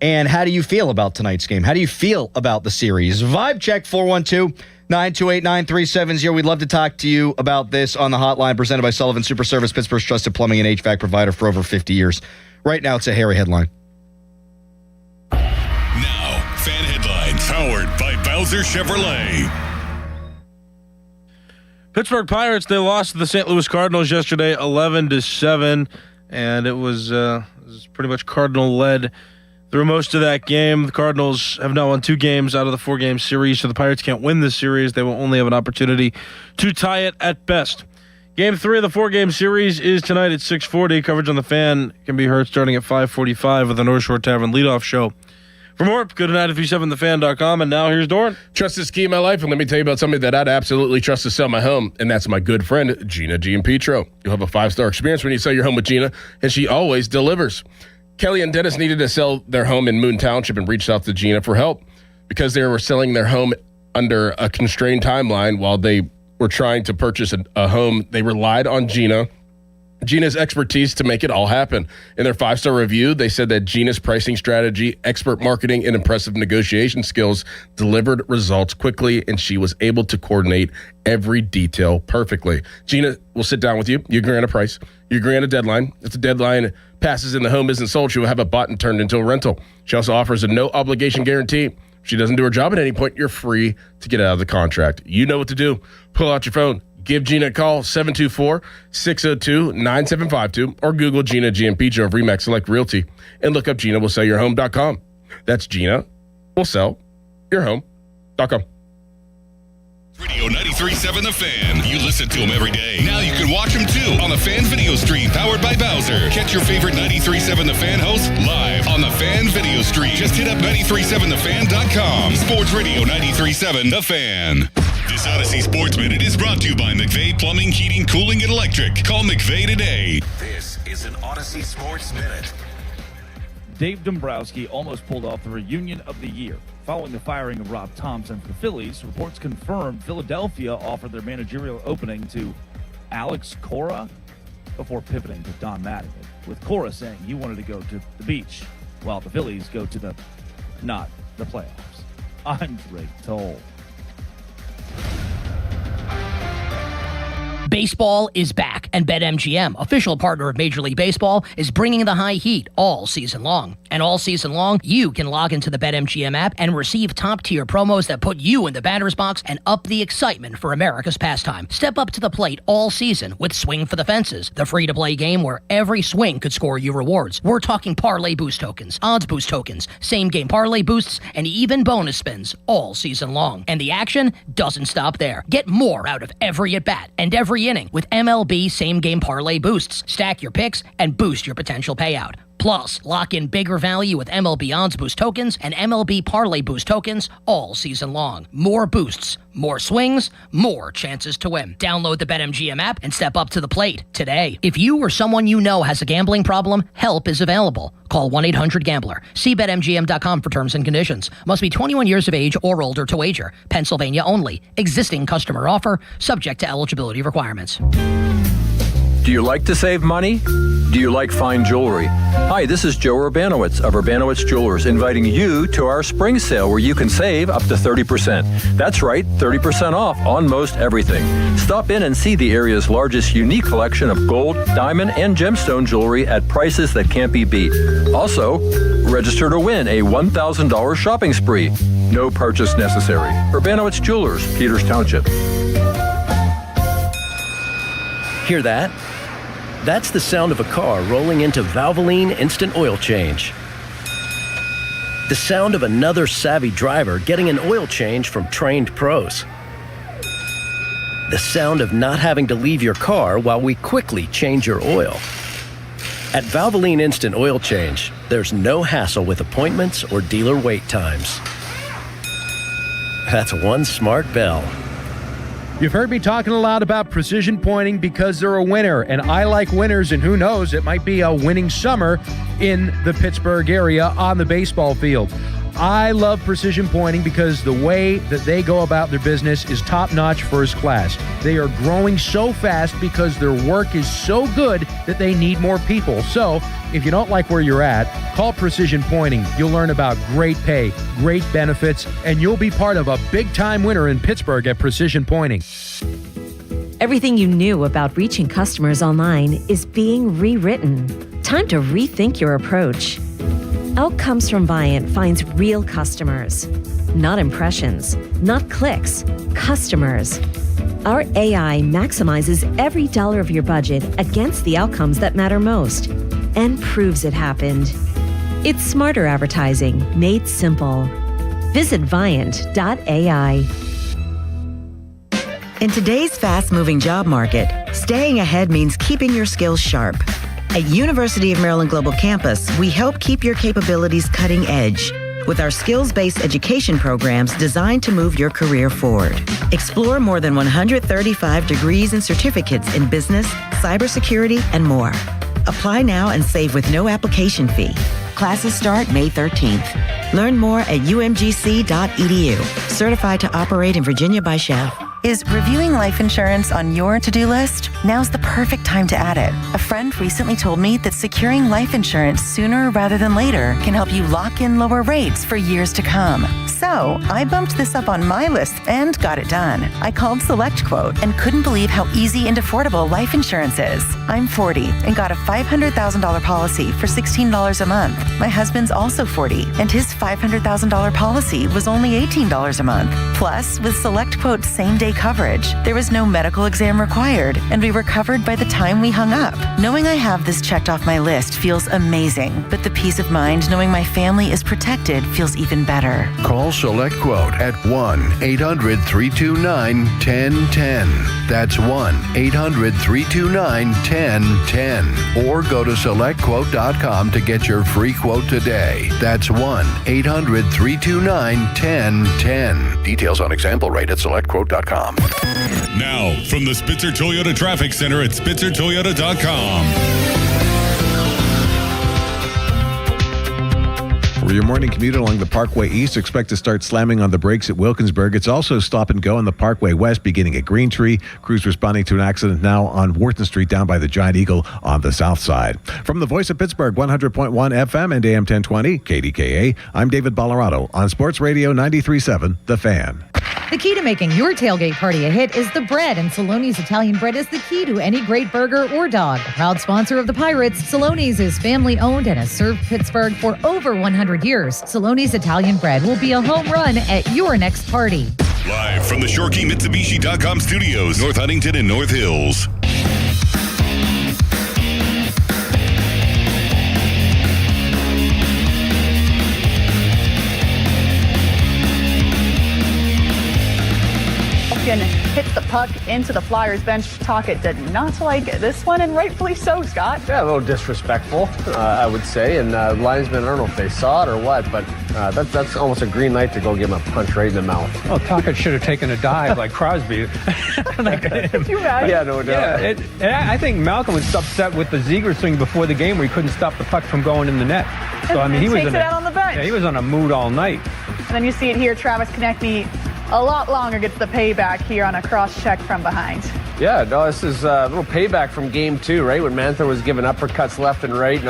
And how do you feel about tonight's game? How do you feel about the series? Vibe check 412-928-9370. We'd love to talk to you about this on the hotline presented by Sullivan Super Service, Pittsburgh's trusted plumbing and HVAC provider for over 50 years. Right now, it's a hairy headline. Fan headlines powered by Bowser Chevrolet. Pittsburgh Pirates, they lost to the St. Louis Cardinals yesterday 11-7, and it was pretty much Cardinal led through most of that game. The Cardinals have now won 2 games out of the 4-game series, so the Pirates can't win this series. They will only have an opportunity to tie it at best. Game 3 of the 4-game series is tonight at 6:40. Coverage on The Fan can be heard starting at 5:45 with the North Shore Tavern leadoff show. For more, go to 937thefan.com, and now here's Doran. Trust is key in my life, and let me tell you about somebody that I'd absolutely trust to sell my home, and that's my good friend, Gina Giampetro. You'll have a 5-star experience when you sell your home with Gina, and she always delivers. Kelly and Dennis needed to sell their home in Moon Township and reached out to Gina for help because they were selling their home under a constrained timeline while they were trying to purchase a home. They relied on Gina's expertise to make it all happen. In their 5-star review, they said that Gina's pricing strategy, expert marketing, and impressive negotiation skills delivered results quickly, and she was able to coordinate every detail perfectly. Gina will sit down with you. You agree on a price. You agree on a deadline. If the deadline passes and the home isn't sold, she will have it bought and turned into a rental. She also offers a no-obligation guarantee. If she doesn't do her job at any point, you're free to get out of the contract. You know what to do. Pull out your phone. Give Gina a call, 724-602-9752, or Google Gina Giampetro of Remax Select Realty and look up GinaWillSellYourHome.com. That's GinaWillSellYourHome.com. Radio 93.7 The Fan. You listen to them every day. Now you can watch them too on the Fan video stream powered by Bowser. Catch your favorite 93.7 The Fan hosts live on the Fan video stream. Just hit up 937thefan.com. Sports Radio 93.7 The Fan. This Odyssey Sports Minute is brought to you by McVeigh Plumbing, Heating, Cooling, and Electric. Call McVeigh today. This is an Odyssey Sports Minute. Dave Dombrowski almost pulled off the reunion of the year. Following the firing of Rob Thompson for the Phillies, reports confirmed Philadelphia offered their managerial opening to Alex Cora before pivoting to Don Mattingly, with Cora saying he wanted to go to the beach, while the Phillies go to not the playoffs. I'm Drake Toll. Baseball is back, and BetMGM, official partner of Major League Baseball, is bringing the high heat all season long. And all season long, you can log into the BetMGM app and receive top-tier promos that put you in the batter's box and up the excitement for America's pastime. Step up to the plate all season with Swing for the Fences, the free-to-play game where every swing could score you rewards. We're talking parlay boost tokens, odds boost tokens, same-game parlay boosts, and even bonus spins all season long. And the action doesn't stop there. Get more out of every at-bat and every inning with MLB same-game parlay boosts. Stack your picks and boost your potential payout. Plus, lock in bigger value with MLB Odds Boost tokens and MLB Parlay Boost tokens all season long. More boosts, more swings, more chances to win. Download the BetMGM app and step up to the plate today. If you or someone you know has a gambling problem, help is available. Call 1-800-GAMBLER. See BetMGM.com for terms and conditions. Must be 21 years of age or older to wager. Pennsylvania only. Existing customer offer. Subject to eligibility requirements. Do you like to save money? Do you like fine jewelry? Hi, this is Joe Urbanowitz of Urbanowitz Jewelers, inviting you to our spring sale where you can save up to 30%. That's right, 30% off on most everything. Stop in and see the area's largest unique collection of gold, diamond, and gemstone jewelry at prices that can't be beat. Also, register to win a $1,000 shopping spree. No purchase necessary. Urbanowitz Jewelers, Peters Township. Hear that? That's the sound of a car rolling into Valvoline Instant Oil Change. The sound of another savvy driver getting an oil change from trained pros. The sound of not having to leave your car while we quickly change your oil. At Valvoline Instant Oil Change, there's no hassle with appointments or dealer wait times. That's one smart bell. You've heard me talking a lot about Precision Pointing because they're a winner, and I like winners, and who knows, it might be a winning summer in the Pittsburgh area on the baseball field. I love Precision Pointing because the way that they go about their business is top-notch, first class. They are growing so fast because their work is so good that they need more people. So, if you don't like where you're at, call Precision Pointing. You'll learn about great pay, great benefits, and you'll be part of a big-time winner in Pittsburgh at Precision Pointing. Everything you knew about reaching customers online is being rewritten. Time to rethink your approach. Outcomes from Viant finds real customers, not impressions, not clicks, customers. Our AI maximizes every dollar of your budget against the outcomes that matter most and proves it happened. It's smarter advertising made simple. Visit Viant.ai. In today's fast-moving job market, staying ahead means keeping your skills sharp. At University of Maryland Global Campus, we help keep your capabilities cutting edge with our skills-based education programs designed to move your career forward. Explore more than 135 degrees and certificates in business, cybersecurity, and more. Apply now and save with no application fee. Classes start May 13th. Learn more at umgc.edu. Certified to operate in Virginia by Chef. Is reviewing life insurance on your to-do list? Now's the perfect time to add it. A friend recently told me that securing life insurance sooner rather than later can help you lock in lower rates for years to come. So I bumped this up on my list and got it done. I called SelectQuote and couldn't believe how easy and affordable life insurance is. I'm 40 and got a $500,000 policy for $16 a month. My husband's also 40 and his $500,000 policy was only $18 a month. Plus, with SelectQuote's same-day coverage, there was no medical exam required, and we were covered by the time we hung up. Knowing I have this checked off my list feels amazing, but the peace of mind knowing my family is protected feels even better. Call SelectQuote at 1-800-329-1010. That's 1-800-329-1010. Or go to SelectQuote.com to get your free quote today. That's 1-800-329-1010. Details on example rate at SelectQuote.com. Now, from the Spitzer Toyota Traffic Center at SpitzerToyota.com. For your morning commute along the Parkway East, expect to start slamming on the brakes at Wilkinsburg. It's also stop and go on the Parkway West, beginning at Green Tree. Crews responding to an accident now on Wharton Street down by the Giant Eagle on the south side. From the Voice of Pittsburgh, 100.1 FM and AM 1020, KDKA, I'm David Ballarado on Sports Radio 93.7, The Fan. The key to making your tailgate party a hit is the bread, and Saloni's Italian bread is the key to any great burger or dog. A proud sponsor of the Pirates, Saloni's is family-owned and has served Pittsburgh for over 100 years. Saloni's Italian bread will be a home run at your next party. Live from the ShorkeyMitsubishi.com studios, North Huntington and North Hills. Hits the puck into the Flyers bench. Tocchet did not like this one, and rightfully so, Scott. Yeah, a little disrespectful, I would say. And linesmen, I don't know if they saw it or what, but that's almost a green light to go give him a punch right in the mouth. Well, Tocchet should have taken a dive like Crosby. Could you imagine? Yeah, no doubt. Yeah, I think Malcolm was upset with the Ziegler swing before the game where he couldn't stop the puck from going in the net. So, I mean, he was takes it out on the bench. Yeah, he was on a mood all night. And then you see it here, Travis Konechny a lot longer gets the payback here on a cross check from behind. Yeah, no, this is a little payback from game 2, right? When Mantha was giving uppercuts left and right, and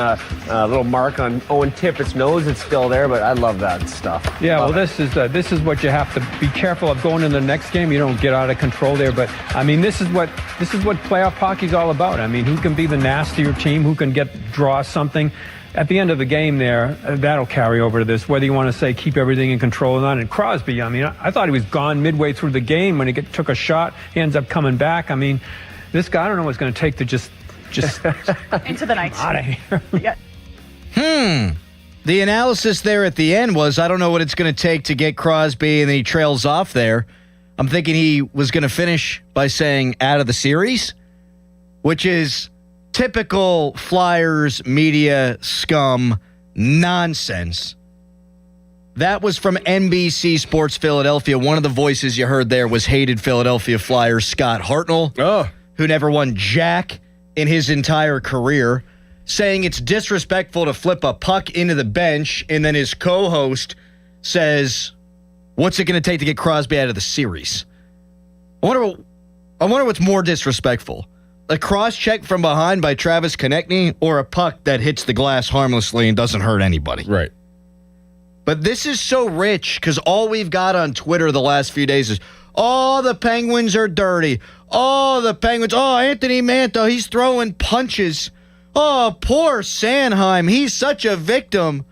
a little mark on Owen Tippett's nose. It's still there, but I love that stuff. Yeah, well, this is what you have to be careful of going into the next game. You don't get out of control there, but I mean, this is what playoff hockey's all about. I mean, who can be the nastier team? Who can draw something? At the end of the game there, that'll carry over to this, whether you want to say keep everything in control or not. And Crosby, I mean, I thought he was gone midway through the game when he took a shot. He ends up coming back. I mean, this guy, I don't know what's going to take to just into the night. Out of here. Yeah. The analysis there at the end was, I don't know what it's going to take to get Crosby, and then he trails off there. I'm thinking he was going to finish by saying out of the series, which is typical Flyers media scum nonsense. That was from NBC Sports Philadelphia. One of the voices you heard there was hated Philadelphia Flyers Scott Hartnell, who never won jack in his entire career, saying it's disrespectful to flip a puck into the bench, and then his co-host says, what's it going to take to get Crosby out of the series? I wonder what's more disrespectful. A cross-check from behind by Travis Konechny or a puck that hits the glass harmlessly and doesn't hurt anybody. Right. But this is so rich because all we've got on Twitter the last few days is, oh, the Penguins are dirty. Oh, the Penguins. Oh, Anthony Mantha, he's throwing punches. Oh, poor Sanheim. He's such a victim.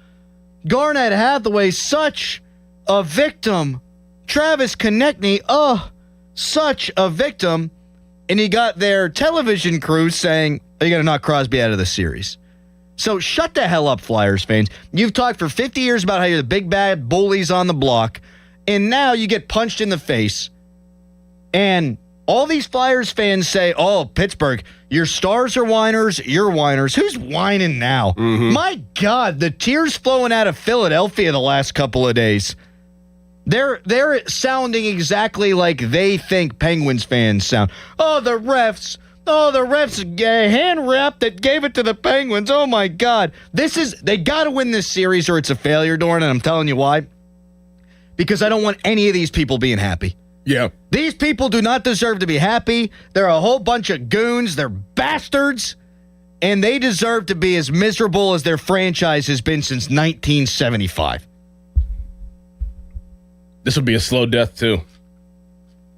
Garnett Hathaway, such a victim. Travis Konechny, oh, such a victim. And you got their television crew saying, are you going to knock Crosby out of the series? So shut the hell up, Flyers fans. You've talked for 50 years about how you're the big bad bullies on the block, and now you get punched in the face. And all these Flyers fans say, oh, Pittsburgh, your stars are whiners, you're whiners. Who's whining now? My God, the tears flowing out of Philadelphia the last couple of days. They're sounding exactly like they think Penguins fans sound. Oh, the refs, hand rep that gave it to the Penguins. Oh, my God. They got to win this series or it's a failure, Doran, and I'm telling you why. Because I don't want any of these people being happy. Yeah. These people do not deserve to be happy. They're a whole bunch of goons. They're bastards. And they deserve to be as miserable as their franchise has been since 1975. This will be a slow death, too.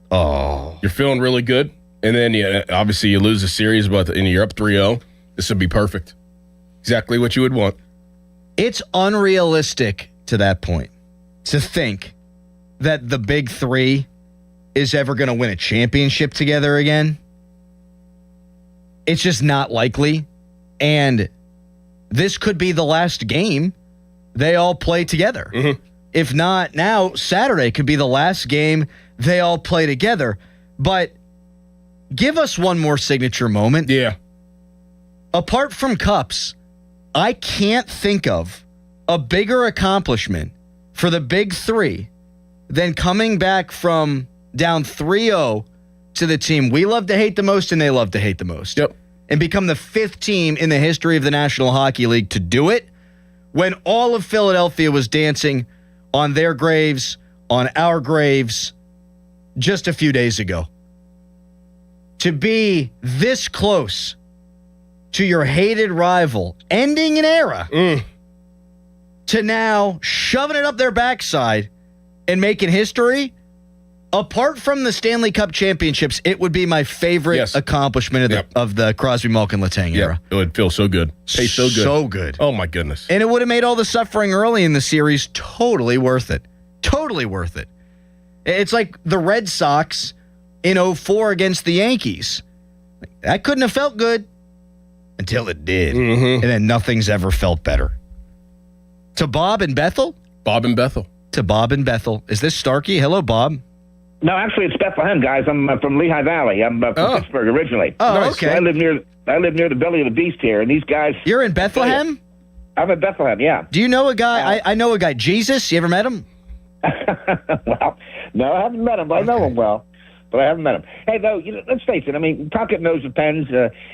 Oh. You're feeling really good, and then obviously you lose the series, but you're up 3-0. This would be perfect. Exactly what you would want. It's unrealistic to that point to think that the big three is ever going to win a championship together again. It's just not likely. And this could be the last game they all play together. If not now, Saturday could be the last game they all play together. But give us one more signature moment. Yeah. Apart from cups, I can't think of a bigger accomplishment for the big three than coming back from down 3-0 to the team we love to hate the most and they love to hate the most. Yep. And become the 5th team in the history of the National Hockey League to do it when all of Philadelphia was dancing on their graves, on our graves, just a few days ago. To be this close to your hated rival, ending an era, to now shoving it up their backside and making history, apart from the Stanley Cup championships, it would be my favorite accomplishment of the Crosby, Malkin, Letang era. It would feel so good. Taste so good. So good. Oh, my goodness. And it would have made all the suffering early in the series totally worth it. Totally worth it. It's like the Red Sox in 2004 against the Yankees. That couldn't have felt good until it did. And then nothing's ever felt better. To Bob and Bethel? Bob and Bethel. To Bob and Bethel. Is this Starkey? Hello, Bob. No, actually, it's Bethlehem, guys. I'm from Lehigh Valley. I'm from Pittsburgh originally. Oh, okay. So I live near the belly of the beast here, and these guys. You're in Bethlehem? I'm in Bethlehem. Yeah. Do you know a guy? I know a guy, Jesus. You ever met him? Well, no, I haven't met him. But I know him well, but I haven't met him. Hey, though, let's face it. I mean, Puckett knows the Pens.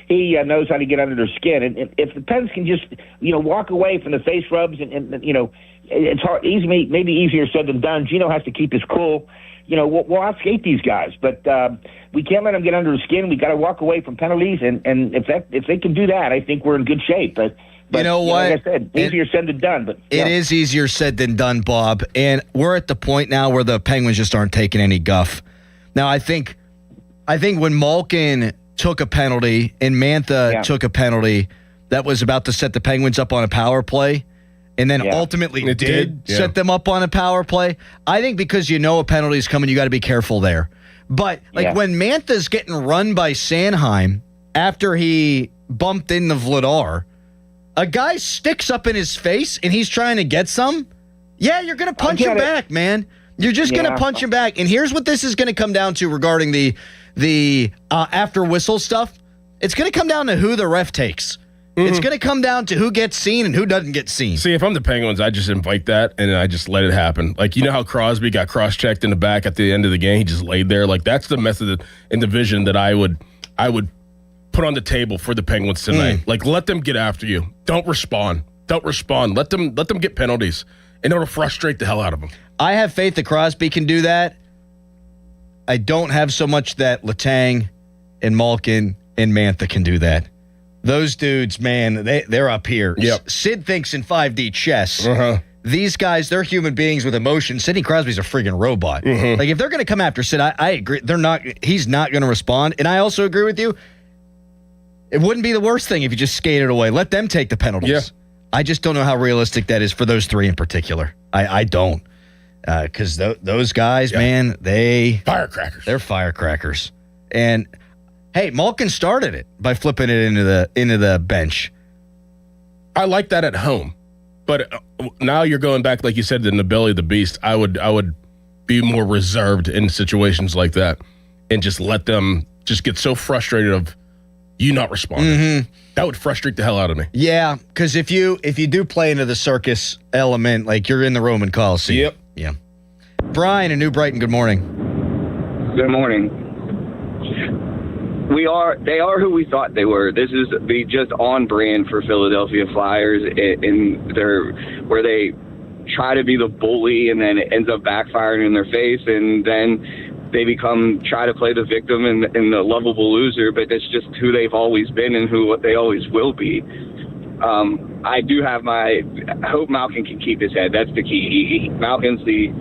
He knows how to get under their skin, and if the Pens can just walk away from the face rubs, and it's hard, maybe easier said than done. Gino has to keep his cool. We'll outskate these guys, but we can't let them get under the skin. We got to walk away from penalties, and if they can do that, I think we're in good shape. But you know what? Like I said, easier said than done. But it is easier said than done, Bob. And we're at the point now where the Penguins just aren't taking any guff. Now, I think when Malkin took a penalty and Mantha took a penalty that was about to set the Penguins up on a power play, and then ultimately it did set them up on a power play. I think because a penalty's coming, you got to be careful there. But when Mantha's getting run by Sanheim after he bumped into Vladar, a guy sticks up in his face and he's trying to get some. Yeah, you're going to punch him back, man. You're just going to punch him back. And here's what this is going to come down to regarding the after whistle stuff. It's going to come down to who the ref takes. It's going to come down to who gets seen and who doesn't get seen. See, if I'm the Penguins, I just invite that and I just let it happen. Like, how Crosby got cross-checked in the back at the end of the game? He just laid there. Like, that's the method and the vision that I would put on the table for the Penguins tonight. Like, let them get after you. Don't respond. Let them get penalties, and it'll frustrate the hell out of them. I have faith that Crosby can do that. I don't have so much that Letang and Malkin and Mantha can do that. Those dudes, man, they're up here. Yep. Sid thinks in 5D chess. These guys, they're human beings with emotion. Sidney Crosby's a friggin' robot. Like, if they're going to come after Sid, I agree. He's not going to respond. And I also agree with you. It wouldn't be the worst thing if you just skated away. Let them take the penalties. Yeah. I just don't know how realistic that is for those three in particular. I don't. Because those guys, man, firecrackers. They're firecrackers. And hey, Malkin started it by flipping it into the bench. I like that at home. But now you're going back, like you said, in the belly of the beast. I would be more reserved in situations like that and just let them just get so frustrated of you not responding. Mm-hmm. That would frustrate the hell out of me. Yeah, because if you do play into the circus element, like you're in the Roman Coliseum. Yep. Yeah. Brian in New Brighton, good morning. Good morning. They are who we thought they were. This is just on brand for Philadelphia Flyers, where they try to be the bully and then it ends up backfiring in their face, and then they try to play the victim and the lovable loser, but that's just who they've always been and what they always will be. I hope Malkin can keep his head. That's the key. Malkin's the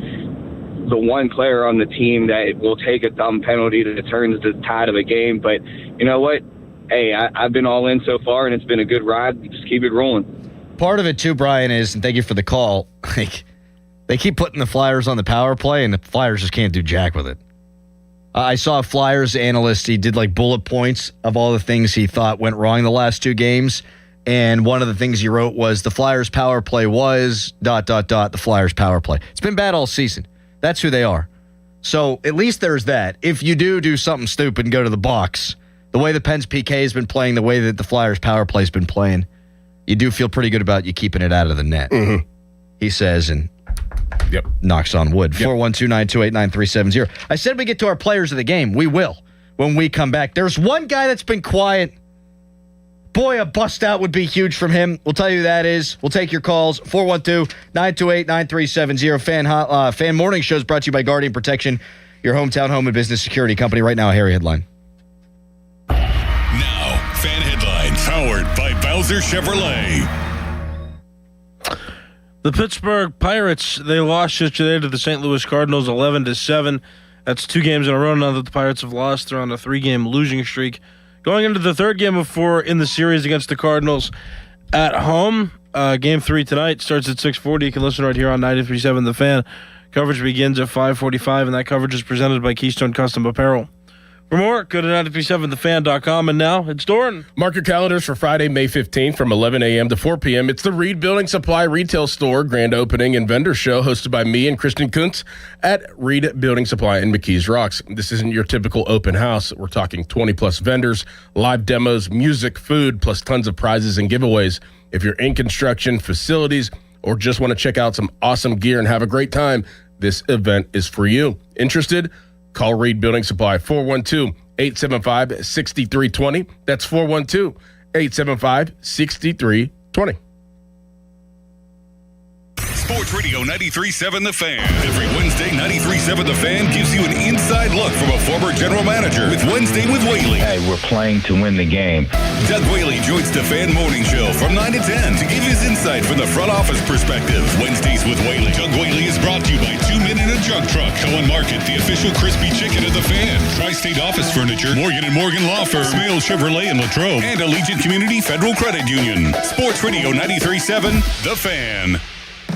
one player on the team that will take a dumb penalty that turns the tide of a game. But you know what? Hey, I've been all in so far, and it's been a good ride. Just keep it rolling. Part of it, too, Brian, is, and thank you for the call, like, they keep putting the Flyers on the power play, and the Flyers just can't do jack with it. I saw a Flyers analyst. He did, like, bullet points of all the things he thought went wrong the last two games, and one of the things he wrote was the Flyers power play was ... the Flyers power play. It's been bad all season. That's who they are. So at least there's that. If you do something stupid and go to the box, the way the Pens PK has been playing, the way that the Flyers power play has been playing, you do feel pretty good about you keeping it out of the net. Mm-hmm. He says, and knocks on wood. 412-928-9370. I said we get to our players of the game. We will when we come back. There's one guy that's been quiet. Boy, a bust out would be huge from him. We'll tell you who that is. We'll take your calls. 412-928-9370. Fan Morning Show is brought to you by Guardian Protection, your hometown home and business security company. Right now, a Harry headline. Now, Fan Headlines, powered by Bowser Chevrolet. The Pittsburgh Pirates, they lost yesterday to the St. Louis Cardinals 11-7. That's 2 games in a row now that the Pirates have lost. They're on a 3-game losing streak. Going into the third game of 4 in the series against the Cardinals at home. Game 3 tonight starts at 6:40. You can listen right here on 93.7 The Fan. Coverage begins at 5:45, and that coverage is presented by Keystone Custom Apparel. For more, go to 937thefan.com, and now it's Doran. Mark your calendars for Friday, May 15th from 11 a.m. to 4 p.m. It's the Reed Building Supply Retail Store Grand Opening and Vendor Show hosted by me and Kristen Kuntz at Reed Building Supply in McKees Rocks. This isn't your typical open house. We're talking 20-plus vendors, live demos, music, food, plus tons of prizes and giveaways. If you're in construction, facilities, or just want to check out some awesome gear and have a great time, this event is for you. Interested? Call Reed Building Supply, 412-875-6320. That's 412-875-6320. Sports Radio 93.7 The Fan. Every Wednesday, 93.7 The Fan gives you an inside look from a former general manager with Wednesday with Whaley. Hey, we're playing to win the game. Doug Whaley joins the Fan Morning Show from 9 to 10 to give his insight from the front office perspective. Wednesdays with Whaley. Doug Whaley is brought to you by 2 Men in a Jug Truck. Cohen Market, the official crispy chicken of the Fan. Tri-State Office Furniture, Morgan & Morgan Law Firm, Smale Chevrolet in Latrobe, and Allegiant Community Federal Credit Union. Sports Radio 93.7 The Fan.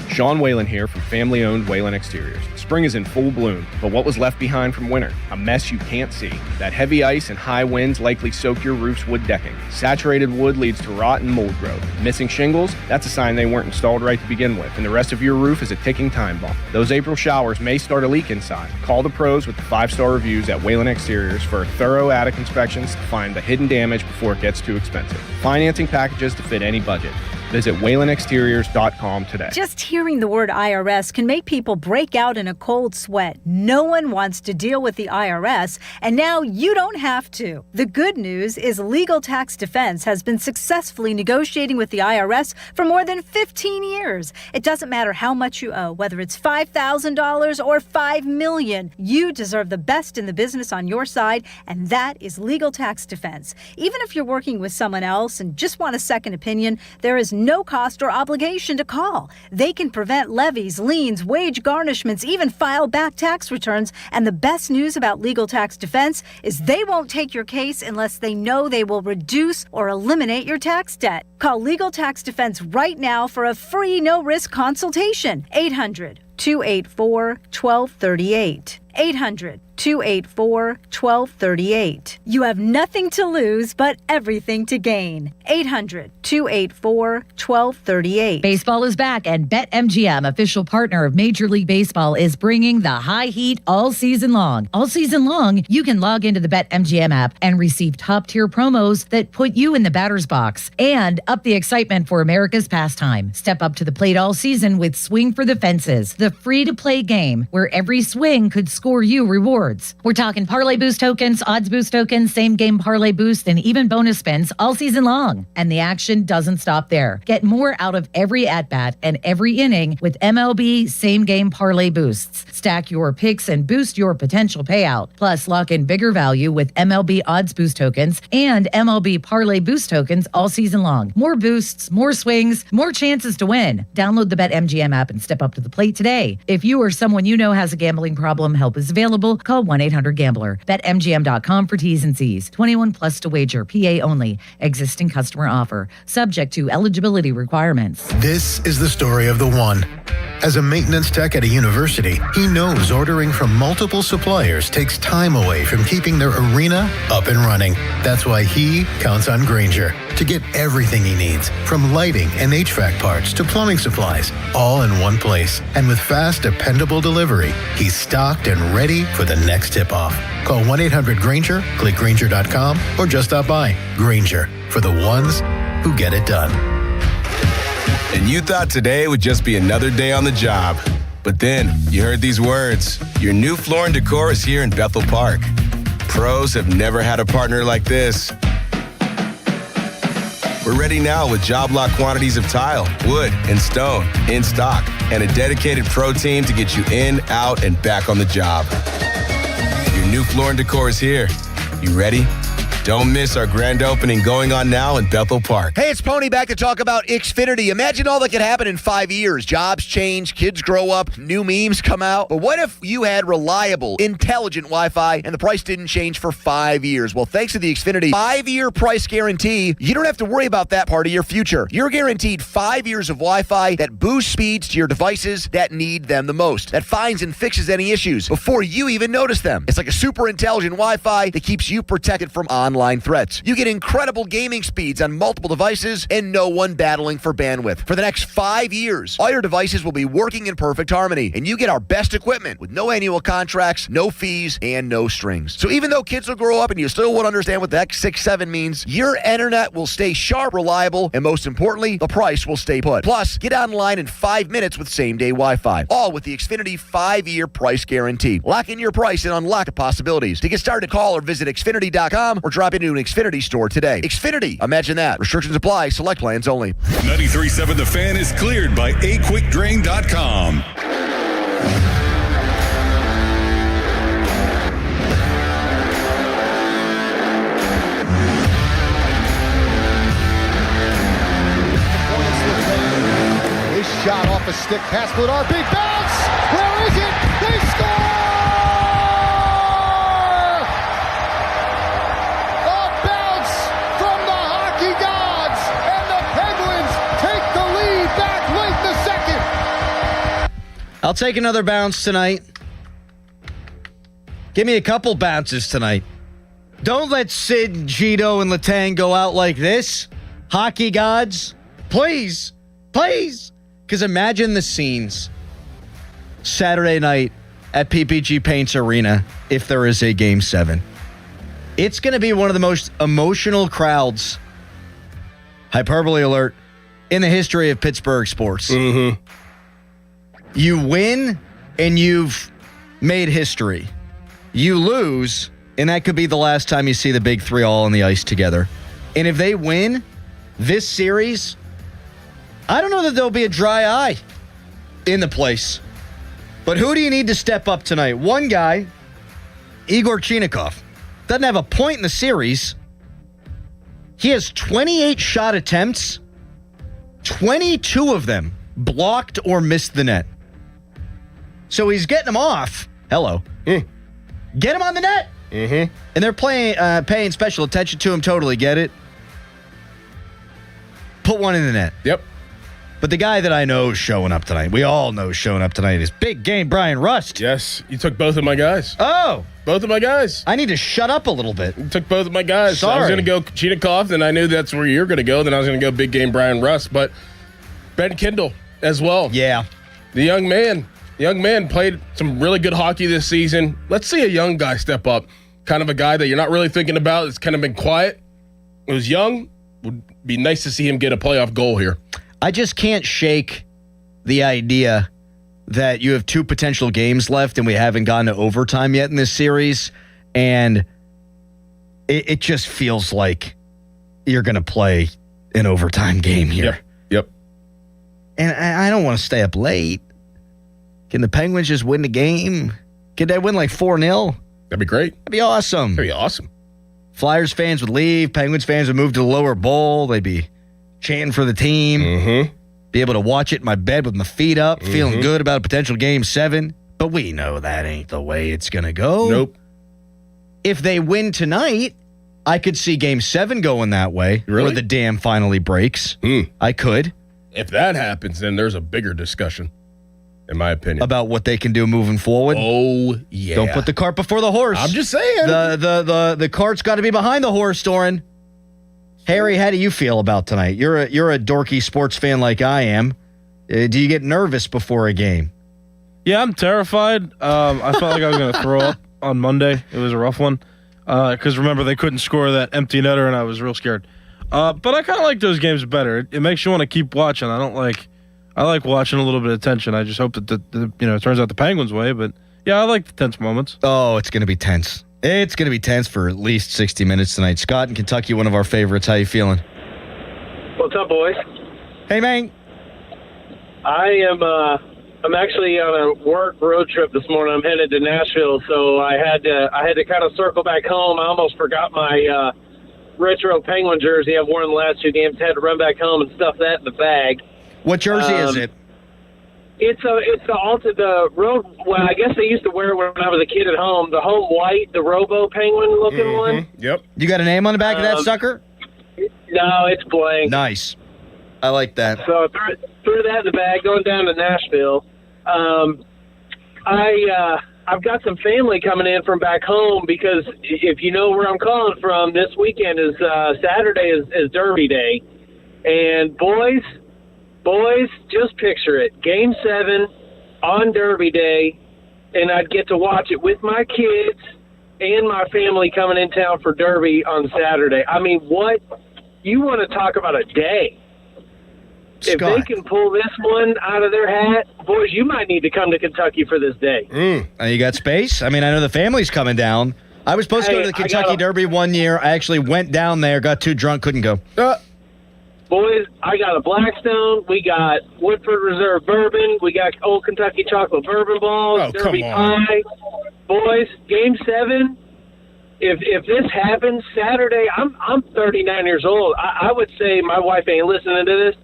Sean Whalen here from family-owned Whalen Exteriors. Spring is in full bloom, but what was left behind from winter? A mess you can't see. That heavy ice and high winds likely soak your roof's wood decking. Saturated wood leads to rot and mold growth. Missing shingles? That's a sign they weren't installed right to begin with, and the rest of your roof is a ticking time bomb. Those April showers may start a leak inside. Call the pros with the 5-star reviews at Whalen Exteriors for thorough attic inspections to find the hidden damage before it gets too expensive. Financing packages to fit any budget. Visit WhalenExteriors.com today. Just hearing the word IRS can make people break out in a cold sweat. No one wants to deal with the IRS, and now you don't have to. The good news is Legal Tax Defense has been successfully negotiating with the IRS for more than 15 years. It doesn't matter how much you owe, whether it's $5,000 or $5 million. You deserve the best in the business on your side, and that is Legal Tax Defense. Even if you're working with someone else and just want a second opinion, there is no cost or obligation to call. They can prevent levies, liens, wage garnishments, even file back tax returns. And the best news about Legal Tax Defense is they won't take your case unless they know they will reduce or eliminate your tax debt. Call Legal Tax Defense right now for a free no-risk consultation. 800-284-1238. 800-284-1238. You have nothing to lose but everything to gain. 800-284-1238. Baseball is back, and BetMGM, official partner of Major League Baseball, is bringing the high heat all season long. All season long, you can log into the BetMGM app and receive top-tier promos that put you in the batter's box and up the excitement for America's pastime. Step up to the plate all season with Swing for the Fences, the free-to-play game where every swing could score you rewards. We're talking parlay boost tokens, odds boost tokens, same-game parlay boost, and even bonus spins all season long. And the action doesn't stop there. Get more out of every at-bat and every inning with MLB same-game parlay boosts. Stack your picks and boost your potential payout. Plus, lock in bigger value with MLB odds boost tokens and MLB parlay boost tokens all season long. More boosts, more swings, more chances to win. Download the BetMGM app and step up to the plate today. If you or someone you know has a gambling problem, help is available. Call 1-800-GAMBLER. BetMGM.com for T's and C's. 21 plus to wager. PA only. Existing customer offer. Subject to eligibility requirements. This is the story of the one. As a maintenance tech at a university, he knows ordering from multiple suppliers takes time away from keeping their arena up and running. That's why he counts on Grainger to get everything he needs, from lighting and HVAC parts to plumbing supplies, all in one place. And with fast, dependable delivery, he's stocked and ready for the next tip-off. Call 1-800-GRAINGER, click Grainger.com, or just stop by. Grainger, for the ones who get it done. And you thought today would just be another day on the job. But then you heard these words. Your new floor and decor is here in Bethel Park. Pros have never had a partner like this. We're ready now with job lot quantities of tile, wood, and stone in stock, and a dedicated pro team to get you in, out, and back on the job. Your new floor and decor is here. You ready? Don't miss our grand opening going on now in Bethel Park. Hey, it's Pony back to talk about Xfinity. Imagine all that could happen in 5 years. Jobs change, kids grow up, new memes come out. But what if you had reliable, intelligent Wi-Fi and the price didn't change for 5 years? Well, thanks to the Xfinity 5-year price guarantee, you don't have to worry about that part of your future. You're guaranteed 5 years of Wi-Fi that boosts speeds to your devices that need them the most, that finds and fixes any issues before you even notice them. It's like a super intelligent Wi-Fi that keeps you protected from online threats. You get incredible gaming speeds on multiple devices and no one battling for bandwidth. For the next 5 years, all your devices will be working in perfect harmony, and you get our best equipment with no annual contracts, no fees, and no strings. So even though kids will grow up and you still won't understand what the X67 means, your internet will stay sharp, reliable, and most importantly, the price will stay put. Plus, get online in 5 minutes with same-day Wi-Fi. All with the Xfinity 5-year price guarantee. Lock in your price and unlock the possibilities. To get started, call or visit Xfinity.com or drop into an Xfinity store today. Xfinity, imagine that. Restrictions apply. Select plans only. 93.7 The Fan is cleared by aquickdrain.com. A shot off a stick, pass split RB, bounce! Where is it? They score! I'll take another bounce tonight. Give me a couple bounces tonight. Don't let Sid, Gito, and Letang go out like this. Hockey gods, please, please. Because imagine the scenes Saturday night at PPG Paints Arena if there is a Game 7. It's going to be one of the most emotional crowds, hyperbole alert, in the history of Pittsburgh sports. Mm-hmm. You win, and you've made history. You lose, and that could be the last time you see the big three all on the ice together. And if they win this series, I don't know that there'll be a dry eye in the place. But who do you need to step up tonight? One guy, Igor Chinakhov, doesn't have a point in the series. He has 28 shot attempts, 22 of them blocked or missed the net. So he's getting them off. Hello. Get him on the net. Mm-hmm. And they're paying special attention to him. Totally get it. Put one in the net. Yep. But the guy that I know is showing up tonight, we all know is showing up tonight, is big game Brian Rust. Yes, you took both of my guys. Oh. Both of my guys. I need to shut up a little bit. You took both of my guys. Sorry. I was going to go Cheetah and I knew that's where you're going to go. Then I was going to go big game Brian Rust. But Ben Kendall as well. Yeah. The young man played some really good hockey this season. Let's see a young guy step up. Kind of a guy that you're not really thinking about. It's kind of been quiet. It was young. Would be nice to see him get a playoff goal here. I just can't shake the idea that you have 2 potential games left and we haven't gotten to overtime yet in this series. And it just feels like you're going to play an overtime game here. Yep. And I don't want to stay up late. Can the Penguins just win the game? Can they win like 4-0? That'd be great. That'd be awesome. That'd be awesome. Flyers fans would leave. Penguins fans would move to the lower bowl. They'd be chanting for the team. Mm-hmm. Be able to watch it in my bed with my feet up, feeling good about a potential Game 7. But we know that ain't the way it's going to go. Nope. If they win tonight, I could see Game 7 going that way. Really? Where the dam finally breaks. I could. If that happens, then there's a bigger discussion, in my opinion. About what they can do moving forward. Oh, yeah. Don't put the cart before the horse. I'm just saying. The cart's got to be behind the horse, Doran. Harry, how do you feel about tonight? You're a dorky sports fan like I am. Do you get nervous before a game? Yeah, I'm terrified. I felt like I was going to throw up on Monday. It was a rough one. Because remember, they couldn't score that empty netter, and I was real scared. But I kind of like those games better. It makes you want to keep watching. I like watching a little bit of tension. I just hope that it turns out the Penguins' way. But yeah, I like the tense moments. Oh, it's going to be tense. It's going to be tense for at least 60 minutes tonight. Scott in Kentucky, one of our favorites. How you feeling? What's up, boys? Hey, man. I'm actually on a work road trip this morning. I'm headed to Nashville, so I had to kind of circle back home. I almost forgot my retro Penguin jersey I've worn the last 2 games. Had to run back home and stuff that in the bag. What jersey is it? It's the road. Well, I guess they used to wear it when I was a kid at home. The home white, the Robo Penguin looking one. Yep. You got a name on the back of that sucker? No, it's blank. Nice. I like that. So I threw that in the bag going down to Nashville. I've got some family coming in from back home because if you know where I'm calling from, this weekend is Saturday is Derby Day, and boys, just picture it. Game 7 on Derby Day, and I'd get to watch it with my kids and my family coming in town for Derby on Saturday. I mean, what? You want to talk about a day. Scott. If they can pull this one out of their hat, boys, you might need to come to Kentucky for this day. You got space? I mean, I know the family's coming down. I was supposed to go to the Kentucky Derby one year. I actually went down there, got too drunk, couldn't go. Boys, I got a Blackstone. We got Woodford Reserve bourbon. We got Old Kentucky chocolate bourbon balls. Derby pie. Boys, Game 7. If this happens Saturday, I'm 39 years old. I would say my wife ain't listening to this.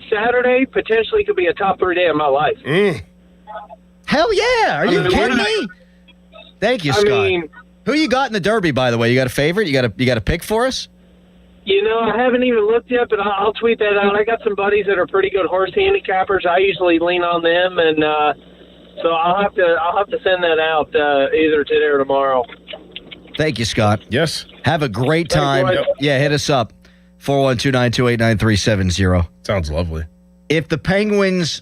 Saturday potentially could be a top 3 day of my life. Hell yeah! Are you kidding me? Thank you, Scott. Who you got in the Derby, by the way? You got a favorite? You got a pick for us? You know, I haven't even looked yet, but I'll tweet that out. I got some buddies that are pretty good horse handicappers. I usually lean on them, and so I'll have to send that out either today or tomorrow. Thank you, Scott. Yes. Have a great time. Yep. Yeah, hit us up. 412-928-9370. Sounds lovely. If the Penguins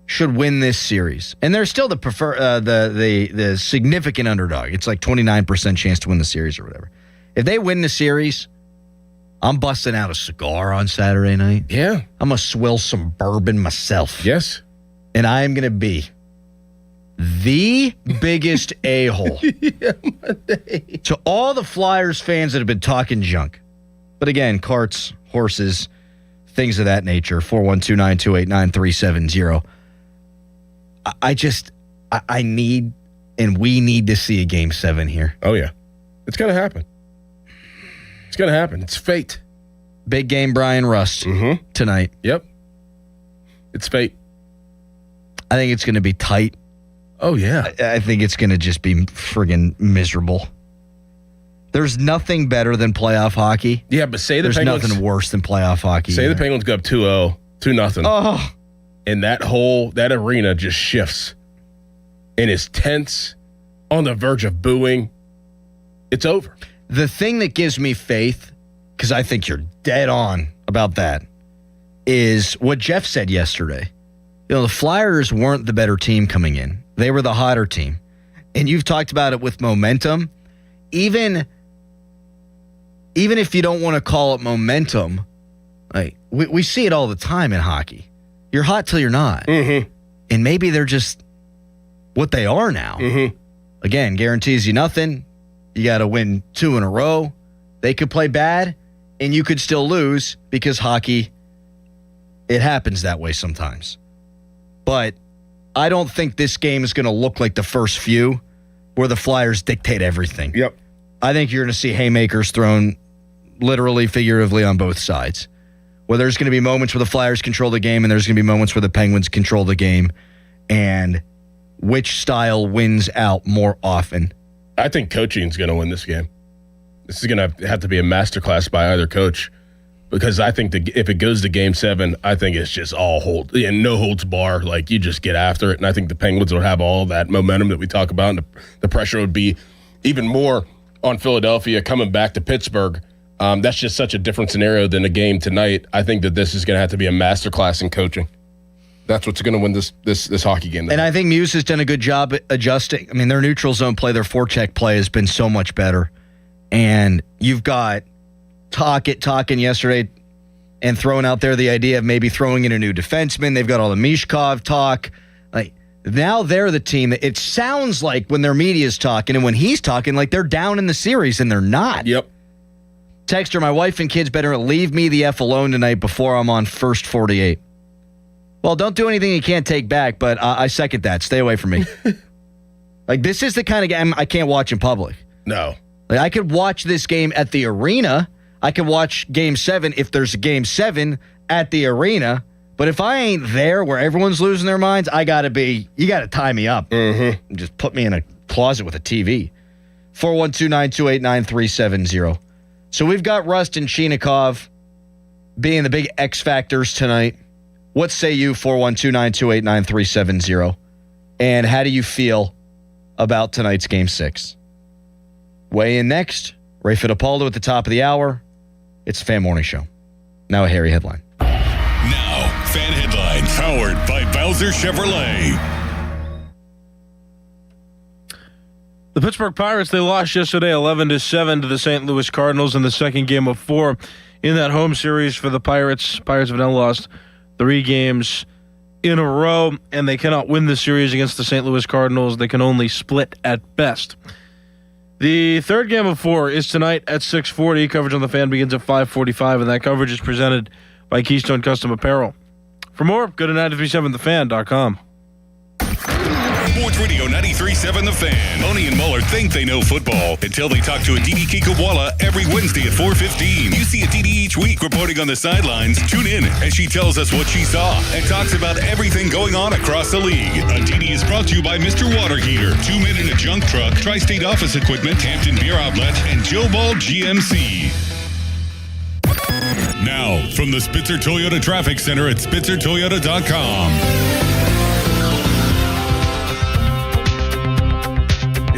should win this series, and they're still the significant underdog, it's like 29% chance to win the series or whatever. If they win the series, I'm busting out a cigar on Saturday night. Yeah. I'm going to swill some bourbon myself. Yes. And I am going to be the biggest a-hole to all the Flyers fans that have been talking junk. But again, carts, horses, things of that nature. 412-928-9370. I need, and we need to see a Game 7 here. Oh, yeah. It's going to happen. It's going to happen. It's fate. Big game Brian Rust tonight. Yep. It's fate. I think it's going to be tight. Oh, yeah. I think it's going to just be friggin' miserable. There's nothing better than playoff hockey. Yeah, but say the There's Penguins... nothing worse than playoff hockey. Say the Penguins go up 2-0, 2-0. Oh. and that arena just shifts and is tense, on the verge of booing, it's over. The thing that gives me faith, because I think you're dead on about that, is what Jeff said yesterday. The Flyers weren't the better team coming in. They were the hotter team. And you've talked about it with momentum. Even if you don't want to call it momentum, like we see it all the time in hockey. You're hot till you're not. Mm-hmm. And maybe they're just what they are now. Mm-hmm. Again, guarantees you nothing. You got to win 2 in a row. They could play bad, and you could still lose because hockey, it happens that way sometimes. But I don't think this game is going to look like the first few where the Flyers dictate everything. Yep. I think you're going to see haymakers thrown literally, figuratively on both sides. Where there's going to be moments where the Flyers control the game and there's going to be moments where the Penguins control the game. And which style wins out more often? I think coaching is going to win this game. This is going to have to be a masterclass by either coach, because I think if it goes to Game 7, I think it's just all no holds bar. Like, you just get after it, and I think the Penguins will have all that momentum that we talk about, and the pressure would be even more on Philadelphia coming back to Pittsburgh. That's just such a different scenario than a game tonight. I think that this is going to have to be a masterclass in coaching. That's what's going to win this hockey game. And I think Muse has done a good job adjusting. I mean, their neutral zone play, their forecheck play has been so much better. And you've got talking yesterday and throwing out there the idea of maybe throwing in a new defenseman. They've got all the Mishkov talk. Like, now they're the team that it sounds like when their media's talking and when he's talking, like they're down in the series, and they're not. Yep. Texter, my wife and kids better leave me the F alone tonight before I'm on first 48. Well, don't do anything you can't take back, but I second that. Stay away from me. Like, this is the kind of game I can't watch in public. No. Like, I could watch this game at the arena. I could watch Game 7 if there's a Game 7 at the arena. But if I ain't there where everyone's losing their minds, you got to tie me up. Mm-hmm. And just put me in a closet with a TV. 412-928-9370. So we've got Rust and Chinikov being the big X factors tonight. What say you, 412-928-9370? And how do you feel about tonight's Game 6? Weigh in next. Ray Fidipalo at the top of the hour. It's the Fan Morning Show. Now a hairy headline. Now, Fan Headlines, powered by Bowser Chevrolet. The Pittsburgh Pirates, they lost yesterday 11-7 to the St. Louis Cardinals in the second game of 4 in that home series for the Pirates. Pirates have now lost 3 games in a row, and they cannot win the series against the St. Louis Cardinals. They can only split at best. The third game of 4 is tonight at 6:40. Coverage on the Fan begins at 5:45, and that coverage is presented by Keystone Custom Apparel. For more, go to 937thefan.com. Sports Radio 93.7 The Fan. Boney and Muller think they know football until they talk to Aditi Kikawala every Wednesday at 4:15. You see Aditi each week reporting on the sidelines. Tune in as she tells us what she saw and talks about everything going on across the league. Aditi is brought to you by Mr. Water Heater, 2 Men in a Junk Truck, Tri-State Office Equipment, Hampton Beer Outlet, and Joe Ball GMC. Now, from the Spitzer Toyota Traffic Center at SpitzerToyota.com.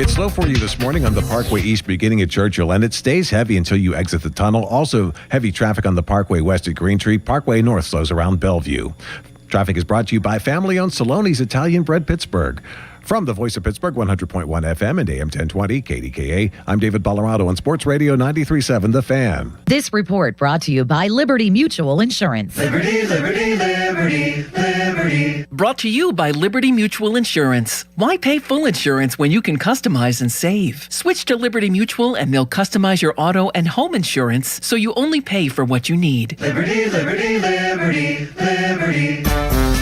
It's slow for you this morning on the Parkway East beginning at Churchill, and it stays heavy until you exit the tunnel. Also, heavy traffic on the Parkway West at Green Tree. Parkway North slows around Bellevue. Traffic is brought to you by family-owned Saloni's Italian Bread Pittsburgh. From the Voice of Pittsburgh, 100.1 FM and AM 1020, KDKA, I'm David Ballarado on Sports Radio 93.7 The Fan. This report brought to you by Liberty Mutual Insurance. Liberty, liberty, liberty, liberty. Brought to you by Liberty Mutual Insurance. Why pay full insurance when you can customize and save? Switch to Liberty Mutual and they'll customize your auto and home insurance so you only pay for what you need. Liberty, liberty, liberty, liberty.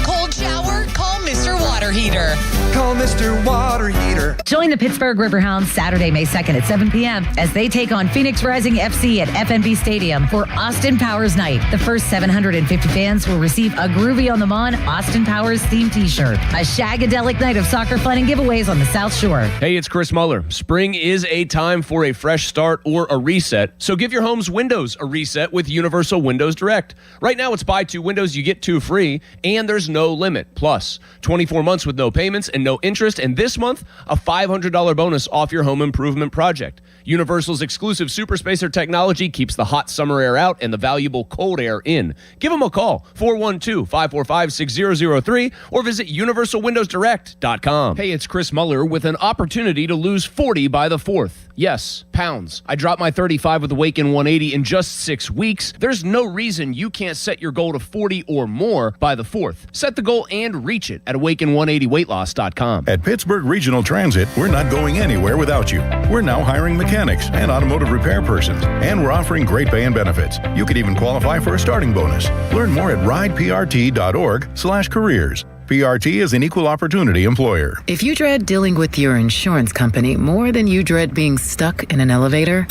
Cold shower? Call Mr. Water Heater. call Mr. Water Heater. Join the Pittsburgh Riverhounds Saturday, May 2nd at 7 p.m. as they take on Phoenix Rising FC at FNB Stadium for Austin Powers Night. The first 750 fans will receive a Groovy on the Mon Austin Powers themed t-shirt, a shagadelic night of soccer fun and giveaways on the South Shore. Hey, it's Chris Muller. Spring is a time for a fresh start or a reset, so give your home's windows a reset with Universal Windows Direct. Right now, it's buy 2 windows, you get 2 free, and there's no limit. Plus, 24 months with no payments and no interest, and this month, a $500 bonus off your home improvement project. Universal's exclusive Super Spacer technology keeps the hot summer air out and the valuable cold air in. Give them a call, 412-545-6003, or visit universalwindowsdirect.com. Hey, it's Chris Muller with an opportunity to lose 40 by the 4th. Yes, pounds. I dropped my 35 with Awaken 180 in just 6 weeks. There's no reason you can't set your goal to 40 or more by the 4th. Set the goal and reach it at awaken180weightloss.com. At Pittsburgh Regional Transit, we're not going anywhere without you. We're now hiring mechanics and automotive repair persons, and we're offering great pay and benefits. You could even qualify for a starting bonus. Learn more at rideprt.org/careers. PRT is an equal opportunity employer. If you dread dealing with your insurance company more than you dread being stuck in an elevator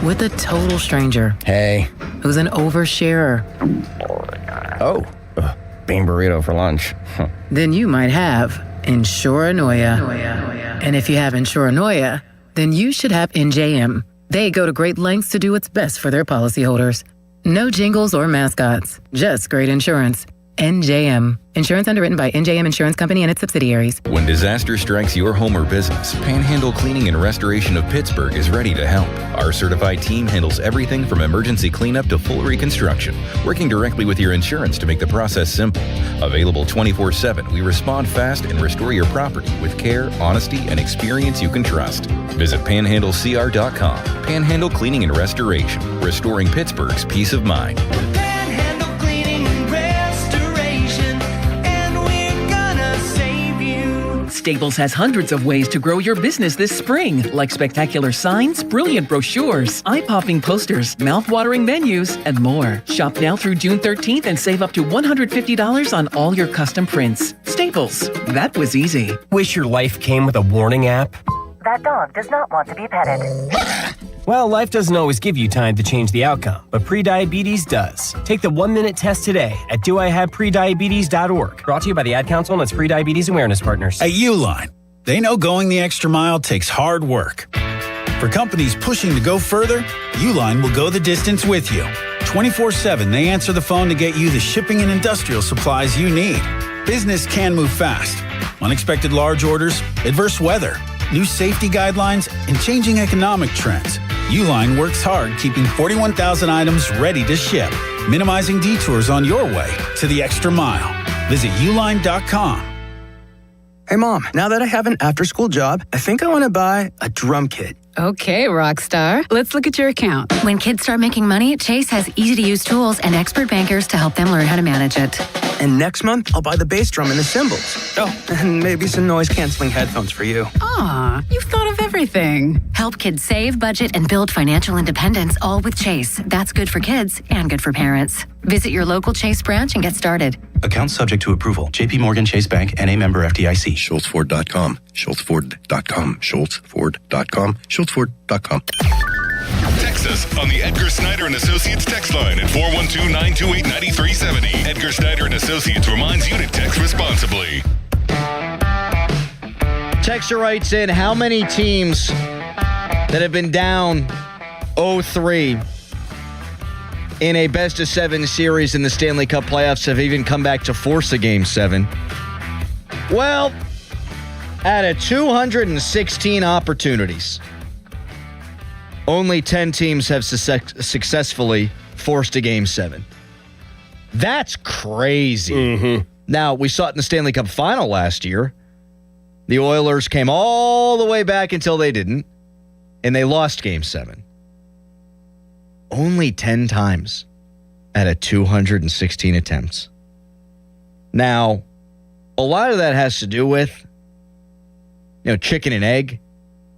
with a total stranger, hey, who's an oversharer, bean burrito for lunch, then you might have Insuranoia. And if you have Insuranoia, then you should have NJM. They go to great lengths to do what's best for their policyholders. No jingles or mascots, just great insurance. NJM. Insurance underwritten by NJM Insurance Company and its subsidiaries. When disaster strikes your home or business, Panhandle Cleaning and Restoration of Pittsburgh is ready to help. Our certified team handles everything from emergency cleanup to full reconstruction, working directly with your insurance to make the process simple. Available 24/7, we respond fast and restore your property with care, honesty, and experience you can trust. Visit panhandlecr.com. Panhandle Cleaning and Restoration, restoring Pittsburgh's peace of mind. Staples has hundreds of ways to grow your business this spring, like spectacular signs, brilliant brochures, eye-popping posters, mouth-watering menus, and more. Shop now through June 13th and save up to $150 on all your custom prints. Staples. That was easy. Wish your life came with a warning app? That dog does not want to be petted. Well, life doesn't always give you time to change the outcome, but prediabetes does. Take the 1-minute test today at doihaveprediabetes.org. Brought to you by the Ad Council and its Prediabetes Awareness Partners. At Uline, they know going the extra mile takes hard work. For companies pushing to go further, Uline will go the distance with you. 24/7, they answer the phone to get you the shipping and industrial supplies you need. Business can move fast. Unexpected large orders, adverse weather, new safety guidelines, and changing economic trends. Uline works hard keeping 41,000 items ready to ship, minimizing detours on your way to the extra mile. Visit uline.com. Hey, Mom, now that I have an after-school job, I think I want to buy a drum kit. Okay, Rockstar. Let's look at your account. When kids start making money, Chase has easy-to-use tools and expert bankers to help them learn how to manage it. And next month, I'll buy the bass drum and the cymbals. Oh, and maybe some noise-canceling headphones for you. Aw, you've thought of everything. Help kids save, budget, and build financial independence, all with Chase. That's good for kids and good for parents. Visit your local Chase branch and get started. Account subject to approval. J.P. Morgan Chase Bank, N.A. member FDIC. SchultzFord.com. SchultzFord.com. SchultzFord.com. SchultzFord.com. Text us on the Edgar Snyder and Associates text line at 412-928-9370. Edgar Snyder and Associates reminds you to text responsibly. Texter writes in, how many teams that have been down 0-3 in a best-of-7 series in the Stanley Cup playoffs have even come back to force a Game 7? Well, out of 216 opportunities, only 10 teams have successfully forced a Game 7. That's crazy. Mm-hmm. Now, we saw it in the Stanley Cup final last year. The Oilers came all the way back until they didn't, and they lost Game 7. Only 10 times out of 216 attempts. Now, a lot of that has to do with, chicken and egg.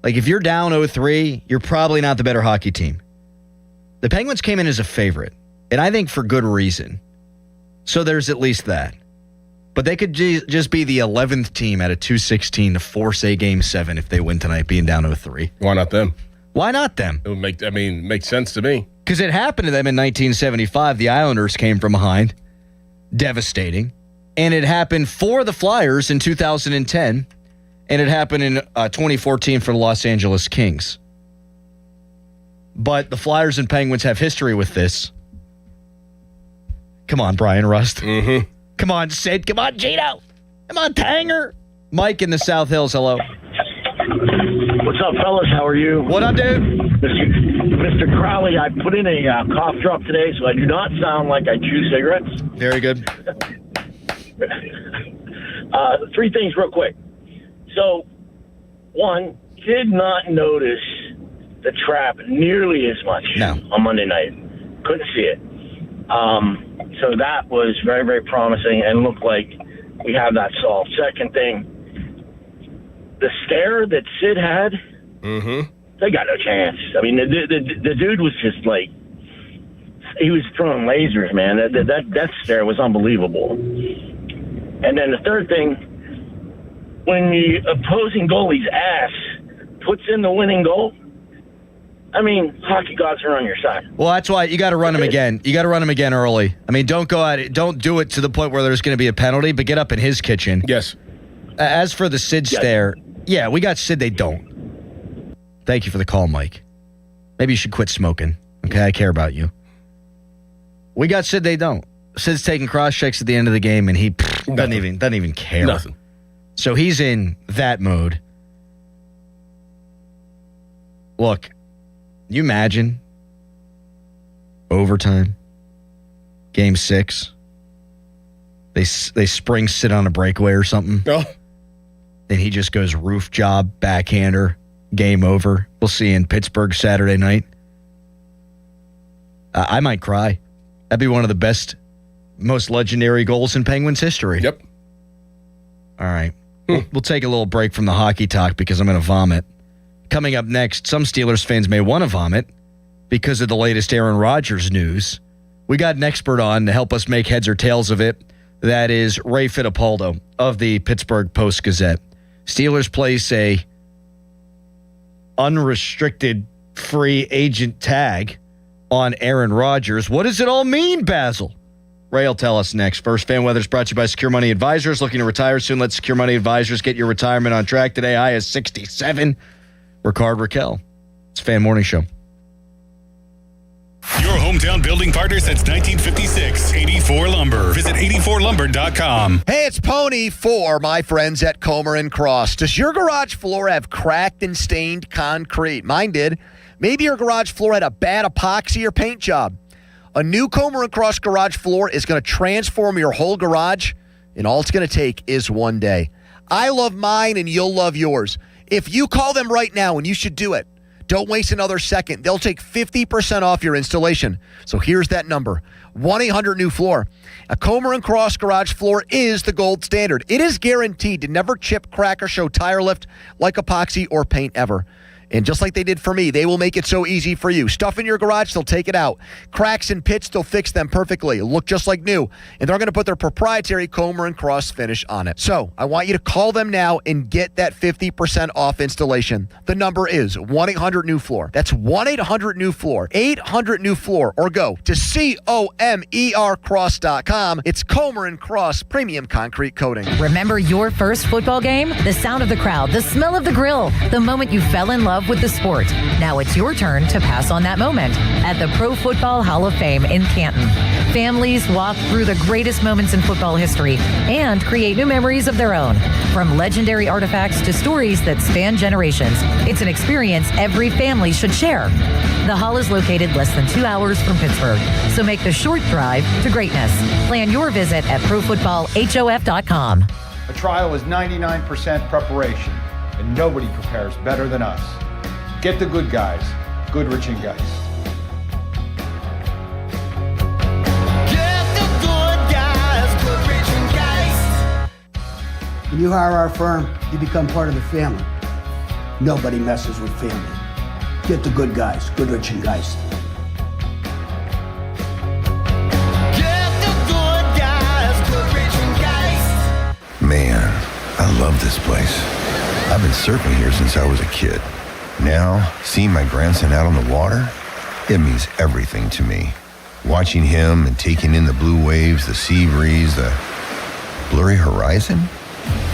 Like, if you're down 0-3, you're probably not the better hockey team. The Penguins came in as a favorite, and I think for good reason. So there's at least that. But they could just be the 11th team out of 216 to force a Game 7 if they win tonight, being down to a 3. Why not them? Why not them? It would make sense to me. Because it happened to them in 1975. The Islanders came from behind. Devastating. And it happened for the Flyers in 2010. And it happened in 2014 for the Los Angeles Kings. But the Flyers and Penguins have history with this. Come on, Brian Rust. Mm-hmm. Come on, Sid. Come on, Gino. Come on, Tanger. Mike in the South Hills, hello. What's up, fellas? How are you? What up, dude? Mr. Crowley, I put in a cough drop today, so I do not sound like I chew cigarettes. Very good. 3 things real quick. So, 1, did not notice the trap nearly as much on Monday night. Couldn't see it. So that was very, very promising and looked like we have that solved. Second thing, the stare that Sid had, they got no chance. I mean, the dude was just like, he was throwing lasers, man. That stare was unbelievable. And then the third thing, when the opposing goalie's ass puts in the winning goal, I mean, hockey gods are on your side. Well, that's why you got to run him again. You got to run him again early. I mean, don't do it to the point where there's going to be a penalty, but get up in his kitchen. Yes. As for the Sid stare, yeah, we got Sid, they don't. Thank you for the call, Mike. Maybe you should quit smoking. Okay, I care about you. We got Sid, they don't. Sid's taking cross checks at the end of the game, and he doesn't even care. Nothing. So he's in that mode. Look, you imagine overtime, Game 6. They spring Sid on a breakaway or something. Oh. Then he just goes roof job, backhander, game over. We'll see you in Pittsburgh Saturday night. I might cry. That'd be one of the best, most legendary goals in Penguins history. Yep. All right. We'll take a little break from the hockey talk because I'm going to vomit. Coming up next, some Steelers fans may want to vomit because of the latest Aaron Rodgers news. We got an expert on to help us make heads or tails of it. That is Ray Fidipalo of the Pittsburgh Post-Gazette. Steelers place a unrestricted free agent tag on Aaron Rodgers. What does it all mean, Basil? Ray will tell us next. First, Fan Weather is brought to you by Secure Money Advisors. Looking to retire soon? Let Secure Money Advisors get your retirement on track today. High is 67. Ricard Raquel. It's Fan Morning Show. Your hometown building partner since 1956. 84 Lumber. Visit 84lumber.com. Hey, it's Pony for my friends at Comer & Cross. Does your garage floor have cracked and stained concrete? Mine did. Maybe your garage floor had a bad epoxy or paint job. A new Comer & Cross garage floor is going to transform your whole garage, and all it's going to take is one day. I love mine, and you'll love yours. If you call them right now, and you should do it, don't waste another second. They'll take 50% off your installation. So here's that number, 1-800-NEW-FLOOR. A Comer & Cross garage floor is the gold standard. It is guaranteed to never chip, crack, or show tire lift like epoxy or paint ever. And just like they did for me, they will make it so easy for you. Stuff in your garage, they'll take it out. Cracks and pits, they'll fix them perfectly. Look just like new. And they're going to put their proprietary Comer & Cross finish on it. So I want you to call them now and get that 50% off installation. The number is 1-800-NEW-FLOOR. That's 1-800-NEW-FLOOR. 800-NEW-FLOOR. Or go to COMERcross.com. It's Comer & Cross Premium Concrete Coating. Remember your first football game? The sound of the crowd, the smell of the grill, the moment you fell in love with the sport. Now it's your turn to pass on that moment at the Pro Football Hall of Fame in Canton. Families walk through the greatest moments in football history and create new memories of their own. From legendary artifacts to stories that span generations, it's an experience every family should share. The hall is located less than 2 hours from Pittsburgh, so make the short drive to greatness. Plan your visit at ProFootballHof.com. A trial is 99% preparation, and nobody prepares better than us. Get the good guys, Goodrich and Geist. Get the good guys, Goodrich and Geist. When you hire our firm, you become part of the family. Nobody messes with family. Get the good guys, Goodrich and Geist. Get the good guys, Goodrich and Geist. I love this place. I've been surfing here since I was a kid. Now, seeing my grandson out on the water, it means everything to me. Watching him and taking in the blue waves, the sea breeze, the blurry horizon.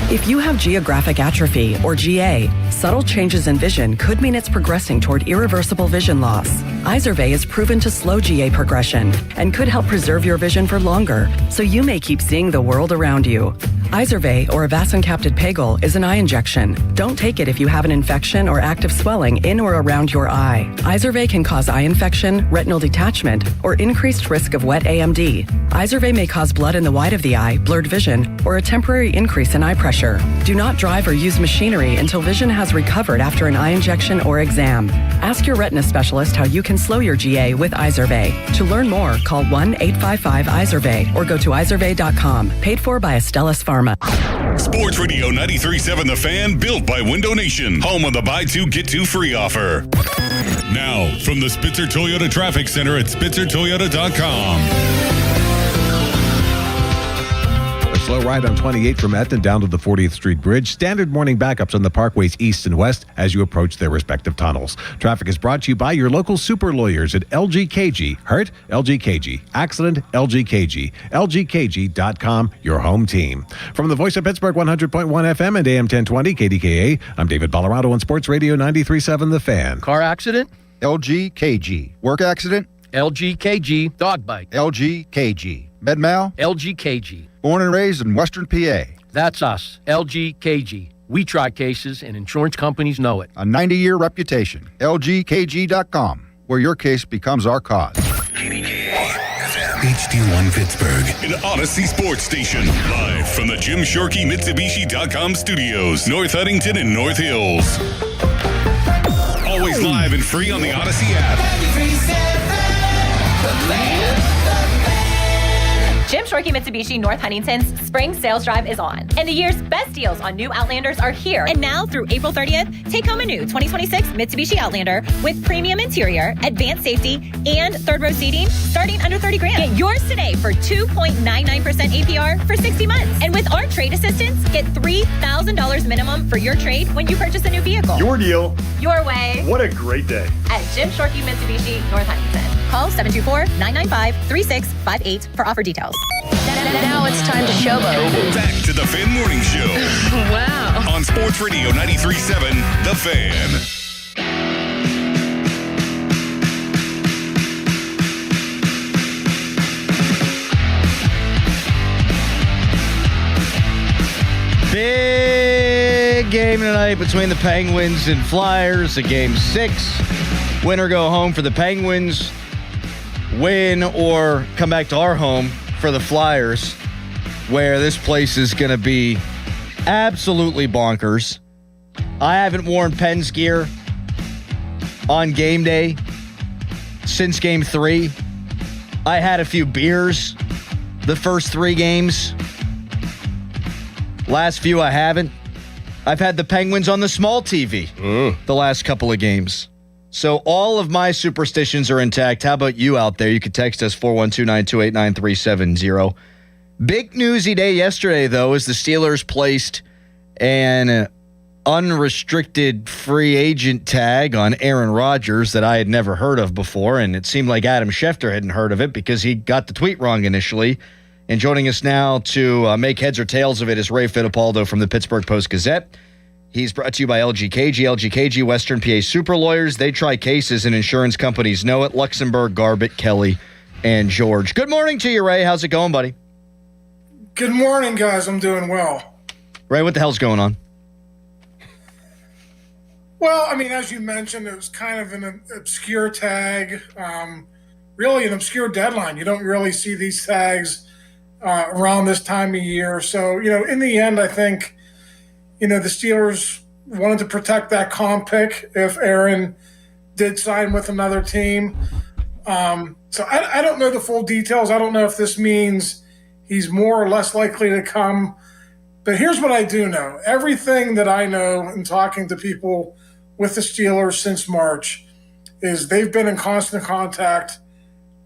If you have geographic atrophy, or GA, subtle changes in vision could mean it's progressing toward irreversible vision loss. Izervay is proven to slow GA progression and could help preserve your vision for longer, so you may keep seeing the world around you. Izervay, or avacincaptad pegol, is an eye injection. Don't take it if you have an infection or active swelling in or around your eye. Izervay can cause eye infection, retinal detachment, or increased risk of wet AMD. Izervay may cause blood in the white of the eye, blurred vision, or a temporary increase in eye pressure. Do not drive or use machinery until vision has recovered after an eye injection or exam. Ask your retina specialist how you can slow your GA with Izervay. To learn more, call 1-855-IZERVAY or go to izervay.com. Paid for by Astellas Pharma. Sports Radio 93.7 The Fan, built by Window Nation, home of the buy two, get two free offer. Now, from the Spitzer Toyota Traffic Center at SpitzerToyota.com. Slow ride on 28 from Etna down to the 40th Street Bridge. Standard morning backups on the parkways east and west as you approach their respective tunnels. Traffic is brought to you by your local super lawyers at LGKG. Hurt? LGKG. Accident? LGKG. LGKG.com, your home team. From the voice of Pittsburgh 100.1 FM and AM 1020 KDKA, I'm David Ballarado on Sports Radio 93.7 The Fan. Car accident? LGKG. Work accident? LGKG. Dog bite? LGKG. Med mal? LGKG. Born and raised in Western PA. That's us, LGKG. We try cases, and insurance companies know it. A 90-year reputation. LGKG.com, where your case becomes our cause. HD1 Pittsburgh, an Odyssey sports station. Live from the Jim Shorkey Mitsubishi.com studios, North Huntington and North Hills. Always live and free on the Odyssey app. Jim Shorkey Mitsubishi North Huntington's spring sales drive is on, and the year's best deals on new Outlanders are here. And now through April 30th, take home a new 2026 Mitsubishi Outlander with premium interior, advanced safety, and third row seating starting under $30,000. Get yours today for 2.99% APR for 60 months. And with our trade assistance, get $3,000 minimum for your trade when you purchase a new vehicle. Your deal. Your way. What a great day. At Jim Shorkey Mitsubishi North Huntington. Call 724-995-3658 for offer details. Now it's time to showboat. Back to the Fan Morning Show. Wow. On Sports Radio 93.7 The Fan. Big game tonight between the Penguins and Flyers. A game 6. Win or go home for the Penguins. Win or come back to our home for the Flyers, where this place is going to be absolutely bonkers. I haven't worn Pens gear on game day since game 3. I had a few beers the first 3 games. Last few I haven't. I've had the Penguins on the small TV the last couple of games. So all of my superstitions are intact. How about you out there? You could text us 412-928-9370. Big newsy day yesterday, though, as the Steelers placed an unrestricted free agent tag on Aaron Rodgers that I had never heard of before, and it seemed like Adam Schefter hadn't heard of it because he got the tweet wrong initially. And joining us now to make heads or tails of it is Ray Fidipalo from the Pittsburgh Post-Gazette. He's brought to you by LGKG. LGKG, Western PA super lawyers. They try cases and insurance companies know it. Luxembourg, Garbett, Kelly, and George. Good morning to you, Ray. How's it going, buddy? Good morning, guys. I'm doing well. Ray, what the hell's going on? Well, I mean, as you mentioned, it was kind of an obscure tag, really an obscure deadline. You don't really see these tags around this time of year. So, in the end, I think, the Steelers wanted to protect that comp pick if Aaron did sign with another team. So I don't know the full details. I don't know if this means he's more or less likely to come. But here's what I do know. Everything that I know in talking to people with the Steelers since March is they've been in constant contact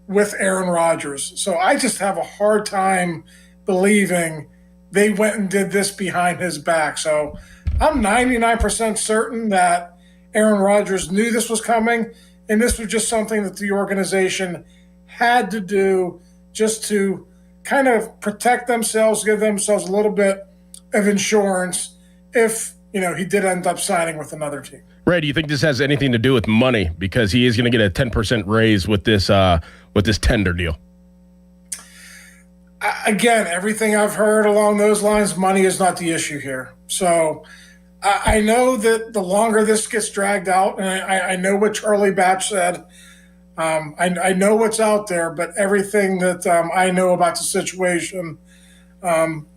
with Aaron Rodgers. So I just have a hard time believing they went and did this behind his back. So I'm 99% certain that Aaron Rodgers knew this was coming, and this was just something that the organization had to do just to kind of protect themselves, give themselves a little bit of insurance if, he did end up signing with another team. Ray, do you think this has anything to do with money? Because he is going to get a 10% raise with this tender deal. Again, everything I've heard along those lines, money is not the issue here. So I know that the longer this gets dragged out, and I know what Charlie Batch said, I know what's out there, but everything that I know about the situation,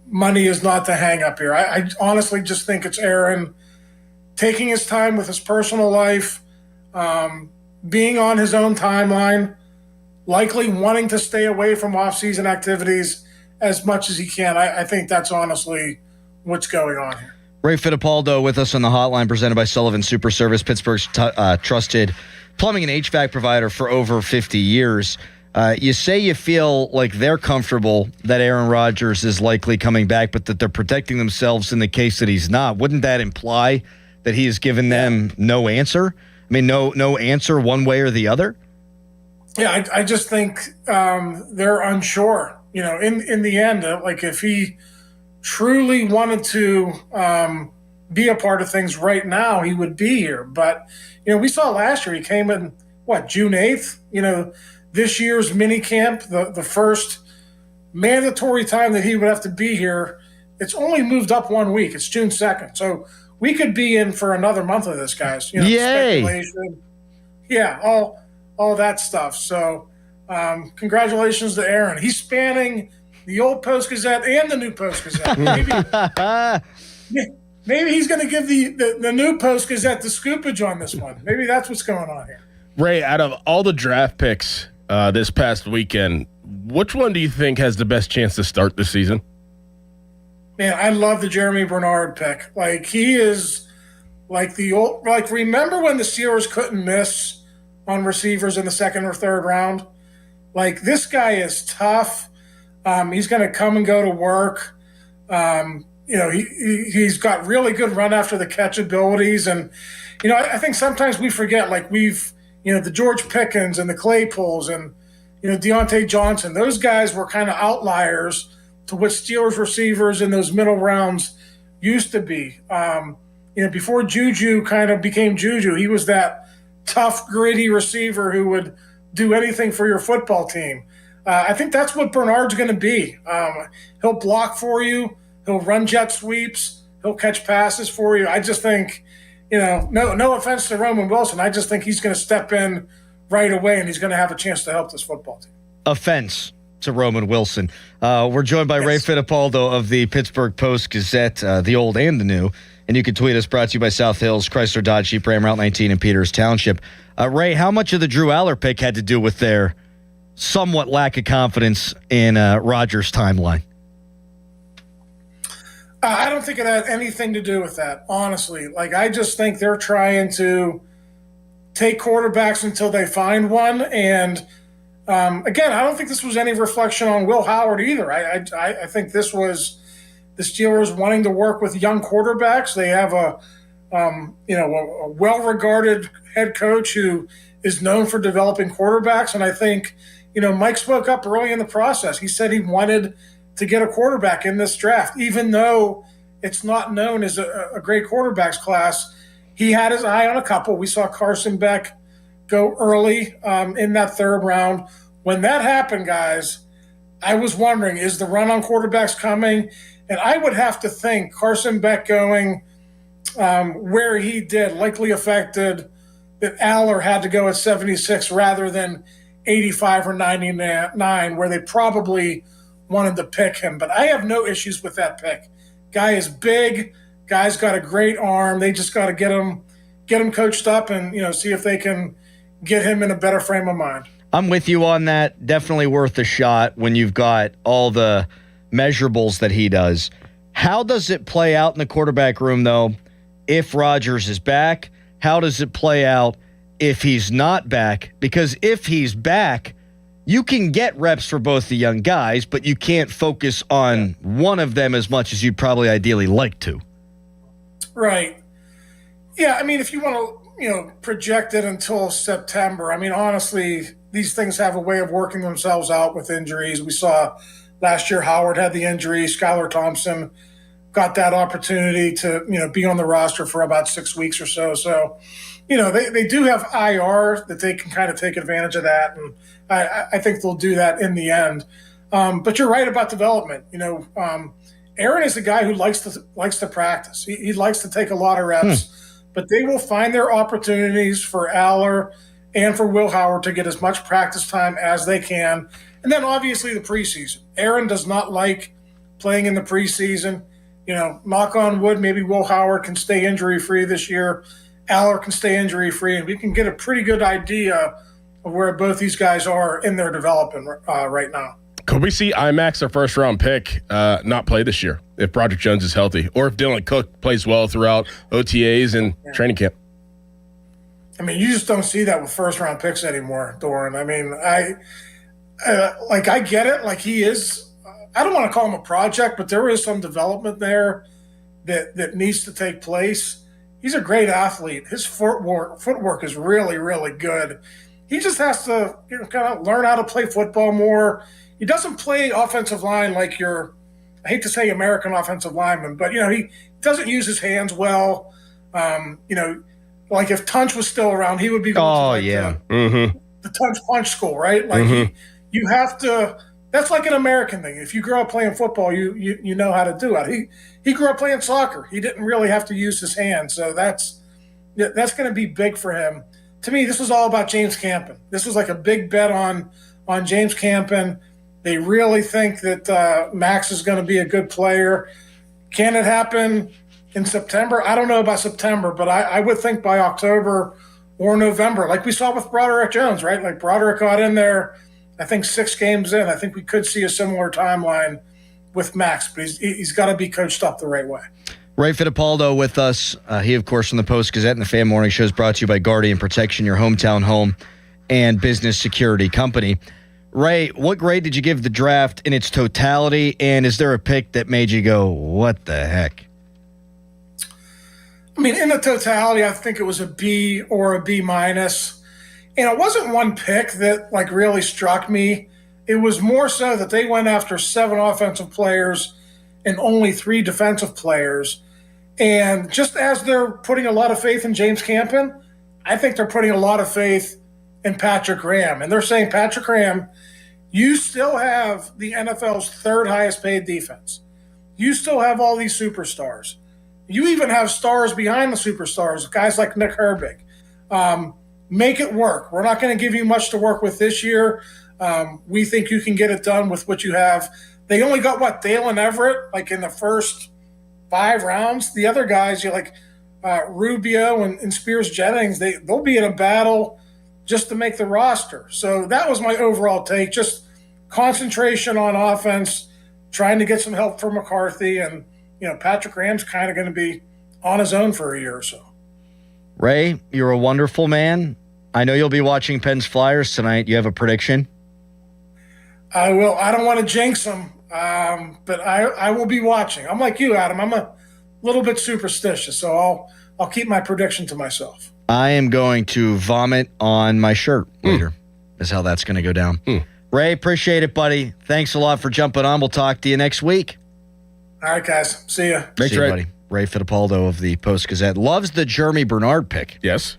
money is not the hang up here. I honestly just think it's Aaron taking his time with his personal life, being on his own timeline, likely wanting to stay away from off-season activities as much as he can. I think that's honestly what's going on here. Ray Fidipalo with us on the hotline, presented by Sullivan Super Service, Pittsburgh's trusted plumbing and HVAC provider for over 50 years. You say you feel like they're comfortable that Aaron Rodgers is likely coming back, but that they're protecting themselves in the case that he's not. Wouldn't that imply that he has given them no answer? I mean, no answer one way or the other? Yeah, I just think they're unsure. In the end, like if he truly wanted to be a part of things right now, he would be here. But, we saw last year he came in, June 8th? This year's mini camp, the first mandatory time that he would have to be here, it's only moved up 1 week. It's June 2nd. So we could be in for another month of this, guys. Yay! Speculation. Yeah, all that stuff. So congratulations to Aaron. He's spanning the old Post-Gazette and the new Post-Gazette. Maybe he's going to give the new Post-Gazette the scoopage on this one. Maybe that's what's going on here. Ray, out of all the draft picks this past weekend, which one do you think has the best chance to start the season? Man, I love the Jeremy Bernard pick. Like, he is like remember when the Steelers couldn't miss on receivers in the second or third round? Like, this guy is tough. He's going to come and go to work. He's got really good run after the catch abilities. And, I think sometimes we forget, like the George Pickens and the Claypools and, Deontay Johnson, those guys were kind of outliers to what Steelers receivers in those middle rounds used to be. Before Juju kind of became Juju, he was that tough, gritty receiver who would do anything for your football team. I think that's what Bernard's going to be. He'll block for you. He'll run jet sweeps. He'll catch passes for you. I just think, no offense to Roman Wilson, I just think he's going to step in right away and he's going to have a chance to help this football team. Offense to Roman Wilson. We're joined by Ray Fidipalo of the Pittsburgh Post-Gazette, the old and the new. And you can tweet us, brought to you by South Hills, Chrysler Dodge Jeep Ram, Route 19 in Peters Township. Ray, how much of the Drew Aller pick had to do with their somewhat lack of confidence in Rodgers' timeline? I don't think it had anything to do with that, honestly. Like, I just think they're trying to take quarterbacks until they find one. And, again, I don't think this was any reflection on Will Howard either. I think this was the Steelers wanting to work with young quarterbacks. They have a well-regarded head coach who is known for developing quarterbacks. And I think, Mike spoke up early in the process. He said he wanted to get a quarterback in this draft, even though it's not known as a great quarterbacks class. He had his eye on a couple. We saw Carson Beck go early in that third round. When that happened, guys, I was wondering, is the run on quarterbacks coming? And I would have to think Carson Beck going where he did likely affected that Aller had to go at 76 rather than 85 or 99, where they probably wanted to pick him. But I have no issues with that pick. Guy is big. Guy's got a great arm. They just got to get him coached up and, see if they can get him in a better frame of mind. I'm with you on that. Definitely worth a shot when you've got all the measurables that he does. How does it play out in the quarterback room, though, if Rodgers is back? How does it play out if he's not back? Because if he's back, you can get reps for both the young guys, but you can't focus on one of them as much as you'd probably ideally like to. Right. Yeah, I mean, if you want to, project it until September, I mean, honestly, these things have a way of working themselves out with injuries. We saw last year Howard had the injury. Skylar Thompson got that opportunity to, be on the roster for about 6 weeks or so. So, they do have IR that they can kind of take advantage of that. And I think they'll do that in the end. But you're right about development. Aaron is a guy who likes to practice. He likes to take a lot of reps, but they will find their opportunities for Aller and for Will Howard to get as much practice time as they can. And then obviously the preseason. Aaron does not like playing in the preseason. Knock on wood, maybe Will Howard can stay injury-free this year. Aller can stay injury-free, and we can get a pretty good idea of where both these guys are in their development right now. Could we see IMAX, their first-round pick, not play this year if Broderick Jones is healthy, or if Dylan Cook plays well throughout OTAs and training camp? I mean, you just don't see that with first-round picks anymore, Doran. I mean, I get it. Like, he is I don't want to call him a project, but there is some development there that needs to take place. He's a great athlete. His footwork is really, really good. He just has to kind of learn how to play football more. He doesn't play offensive line like I hate to say American offensive lineman, but, he doesn't use his hands well. Like if Tunch was still around, he would be going to the Tunch Punch School, right? Like you have to – that's like an American thing. If you grow up playing football, you know how to do it. He grew up playing soccer. He didn't really have to use his hands, so that's going to be big for him. To me, this was all about James Campen. This was like a big bet on James Campen. They really think that Max is going to be a good player. Can it happen in September? I don't know about September, but I would think by October or November, like we saw with Broderick Jones, right? Like Broderick got in there, I think 6 games in. I think we could see a similar timeline with Max, but he's got to be coached up the right way. Ray Fidipalo with us. He, of course, from the Post-Gazette and the Fan Morning Show is brought to you by Guardian Protection, your hometown home and business security company. Ray, what grade did you give the draft in its totality, and is there a pick that made you go, what the heck? I mean, in the totality, I think it was a B or a B minus. And it wasn't one pick that really struck me. It was more so that they went after 7 offensive players and only 3 defensive players. And just as they're putting a lot of faith in James Campen, I think they're putting a lot of faith in Patrick Graham. And they're saying, Patrick Graham, you still have the NFL's 3rd highest paid defense. You still have all these superstars. You even have stars behind the superstars, guys like Nick Herbig. Make it work. We're not going to give you much to work with this year. We think you can get it done with what you have. They only got, Dalen Everett, in the first 5 rounds. The other guys, Rubio and Spears Jennings, they'll be in a battle just to make the roster. So that was my overall take, just concentration on offense, trying to get some help from McCarthy, and Patrick Graham's kind of going to be on his own for a year or so. Ray, you're a wonderful man. I know you'll be watching Penn's Flyers tonight. You have a prediction? I will. I don't want to jinx them, but I will be watching. I'm like you, Adam. I'm a little bit superstitious, so I'll keep my prediction to myself. I am going to vomit on my shirt later, is how that's going to go down. Ray, appreciate it, buddy. Thanks a lot for jumping on. We'll talk to you next week. All right, guys. See ya. Thanks, Ray. Buddy. Ray Fidipalo of the Post-Gazette loves the Jeremy Bernard pick. Yes.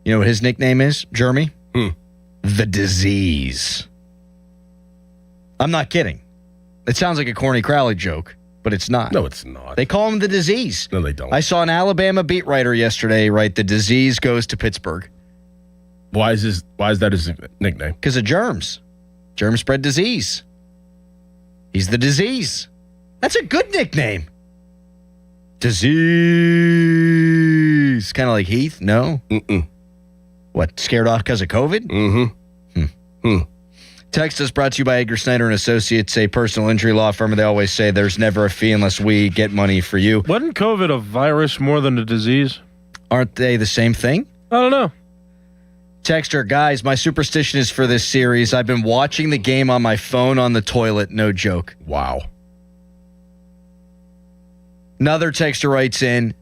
You know what his nickname is, Jeremy? The Disease. I'm not kidding. It sounds like a corny Crowley joke, but it's not. No, it's not. They call him the Disease. No, they don't. I saw an Alabama beat writer yesterday write the Disease goes to Pittsburgh. Why is that his nickname? Because of germs. Germs spread disease. He's the Disease. That's a good nickname. Disease. Kind of like Heath? No? What, scared off because of COVID? Text us brought to you by Edgar Snyder and Associates, a personal injury law firm. They always say there's never a fee unless we get money for you. Wasn't COVID a virus more than a disease? Aren't they the same thing? I don't know. Texter, guys, my superstition is for this series. I've been watching the game on my phone on the toilet. No joke. Wow. Another texter writes in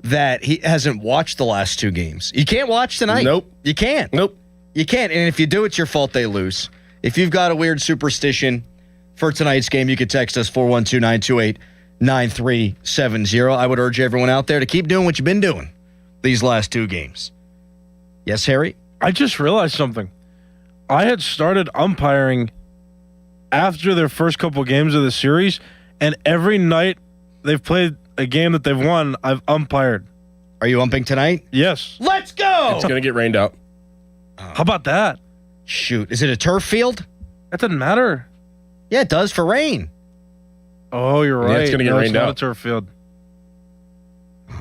that he hasn't watched the last 2 games. You can't watch tonight. Nope. You can't. Nope. You can't. And if you do, it's your fault they lose. If you've got a weird superstition for tonight's game, you could text us 412-928-9370. I would urge everyone out there to keep doing what you've been doing these last 2 games. Yes, Harry? I just realized something. I had started umpiring after their first couple games of the series, and every night they've played a game that they've won, I've umpired. Are you umping tonight? Yes. Let's go! It's going to get rained out. How about that? Shoot. Is it a turf field? That doesn't matter. Yeah, it does for rain. Oh, you're right. Yeah, it's going to get rained out. It's not a turf field.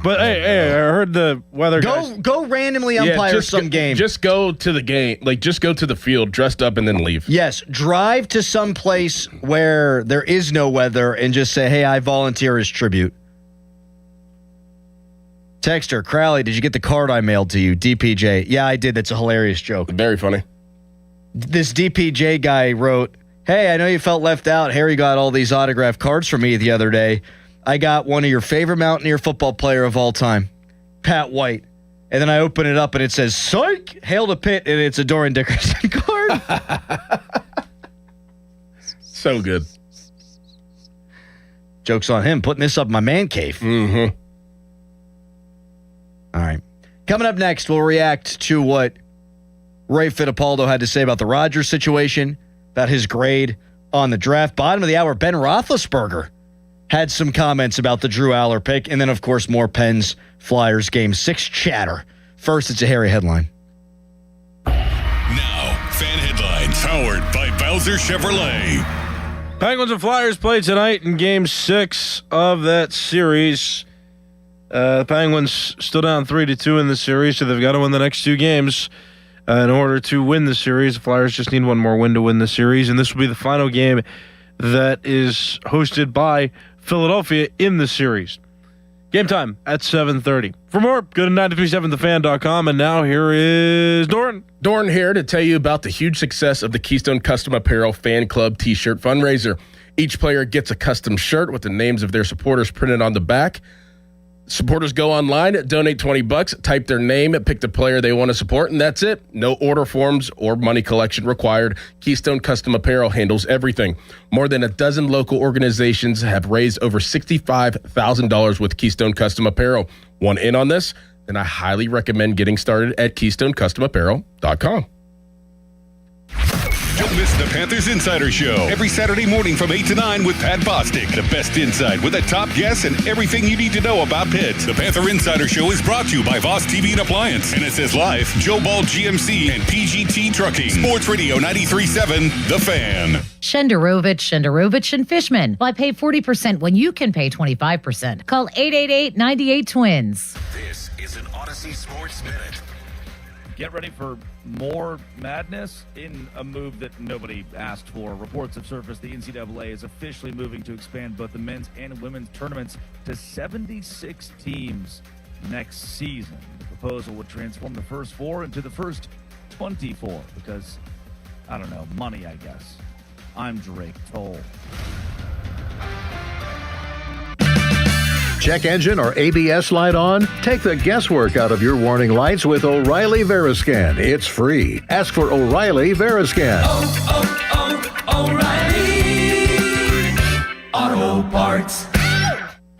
But hey, I heard the weather guys. Go randomly umpire some game. Just go to the game. Just go to the field dressed up and then leave. Yes, drive to some place where there is no weather and just say, hey, I volunteer as tribute. Texter, Crowley, did you get the card I mailed to you? DPJ. Yeah, I did. That's a hilarious joke. Very funny. This DPJ guy wrote, hey, I know you felt left out. Harry got all these autographed cards from me the other day. I got one of your favorite Mountaineer football player of all time, Pat White. And then I open it up and it says, psych, hail to Pitt, and it's a Dorian Dickerson card. So good. Joke's on him, putting this up in my man cave. Mm-hmm. All right. Coming up next, we'll react to what Ray Fidipalo had to say about the Rodgers situation, about his grade on the draft. Bottom of the hour, Ben Roethlisberger had some comments about the Drew Aller pick, and then, of course, more Pens Flyers Game 6 chatter. First, it's a Harry headline. Now, fan headlines powered by Bowser Chevrolet. Penguins and Flyers play tonight in Game 6 of that series. The Penguins still down 3-2 in the series, so they've got to win the next 2 games in order to win the series. The Flyers just need one more win to win the series, and this will be the final game that is hosted by Philadelphia in the series. Game time at 7:30. For more, go to 937thefan.com, and now here is Doran. Doran here to tell you about the huge success of the Keystone Custom Apparel Fan Club T-shirt fundraiser. Each player gets a custom shirt with the names of their supporters printed on the back. Supporters go online, donate $20, type their name, pick the player they want to support, and that's it. No order forms or money collection required. Keystone Custom Apparel handles everything. More than a dozen local organizations have raised over $65,000 with Keystone Custom Apparel. Want in on this? Then I highly recommend getting started at KeystoneCustomApparel.com. Don't miss the Panthers Insider Show every Saturday morning from 8 to 9 with Pat Bostic. The best insight with the top guests and everything you need to know about Pitt. The Panther Insider Show is brought to you by Voss TV and Appliance. And it says live, Joe Ball GMC and PGT Trucking. Sports Radio 93.7, The Fan. Shenderovich, and Fishman. Why pay 40% when you can pay 25%? Call 888-98-TWINS. This is an Odyssey Sports Minute. Get ready for more madness in a move that nobody asked for. Reports have surfaced the NCAA is officially moving to expand both the men's and women's tournaments to 76 teams next season. The proposal would transform the first 4 into the first 24 because, I don't know, money, I guess. I'm Drake Toll. Check engine or ABS light on? Take the guesswork out of your warning lights with O'Reilly Veriscan. It's free. Ask for O'Reilly Veriscan. O'Reilly Auto Parts.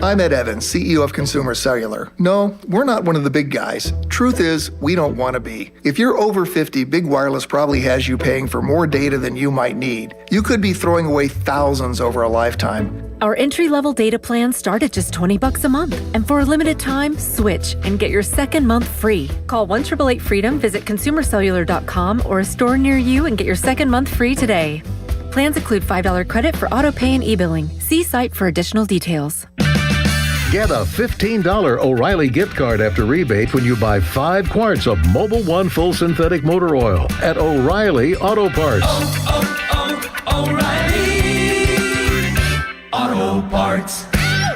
I'm Ed Evans, CEO of Consumer Cellular. No, we're not one of the big guys. Truth is, we don't want to be. If you're over 50, Big Wireless probably has you paying for more data than you might need. You could be throwing away thousands over a lifetime. Our entry-level data plans start at just $20 a month. And for a limited time, switch and get your second month free. Call 1-888-FREEDOM, visit consumercellular.com or a store near you and get your second month free today. Plans include $5 credit for auto pay and e-billing. See site for additional details. Get a $15 O'Reilly gift card after rebate when you buy 5 quarts of Mobil 1 full synthetic motor oil at O'Reilly Auto Parts. O'Reilly Auto Parts.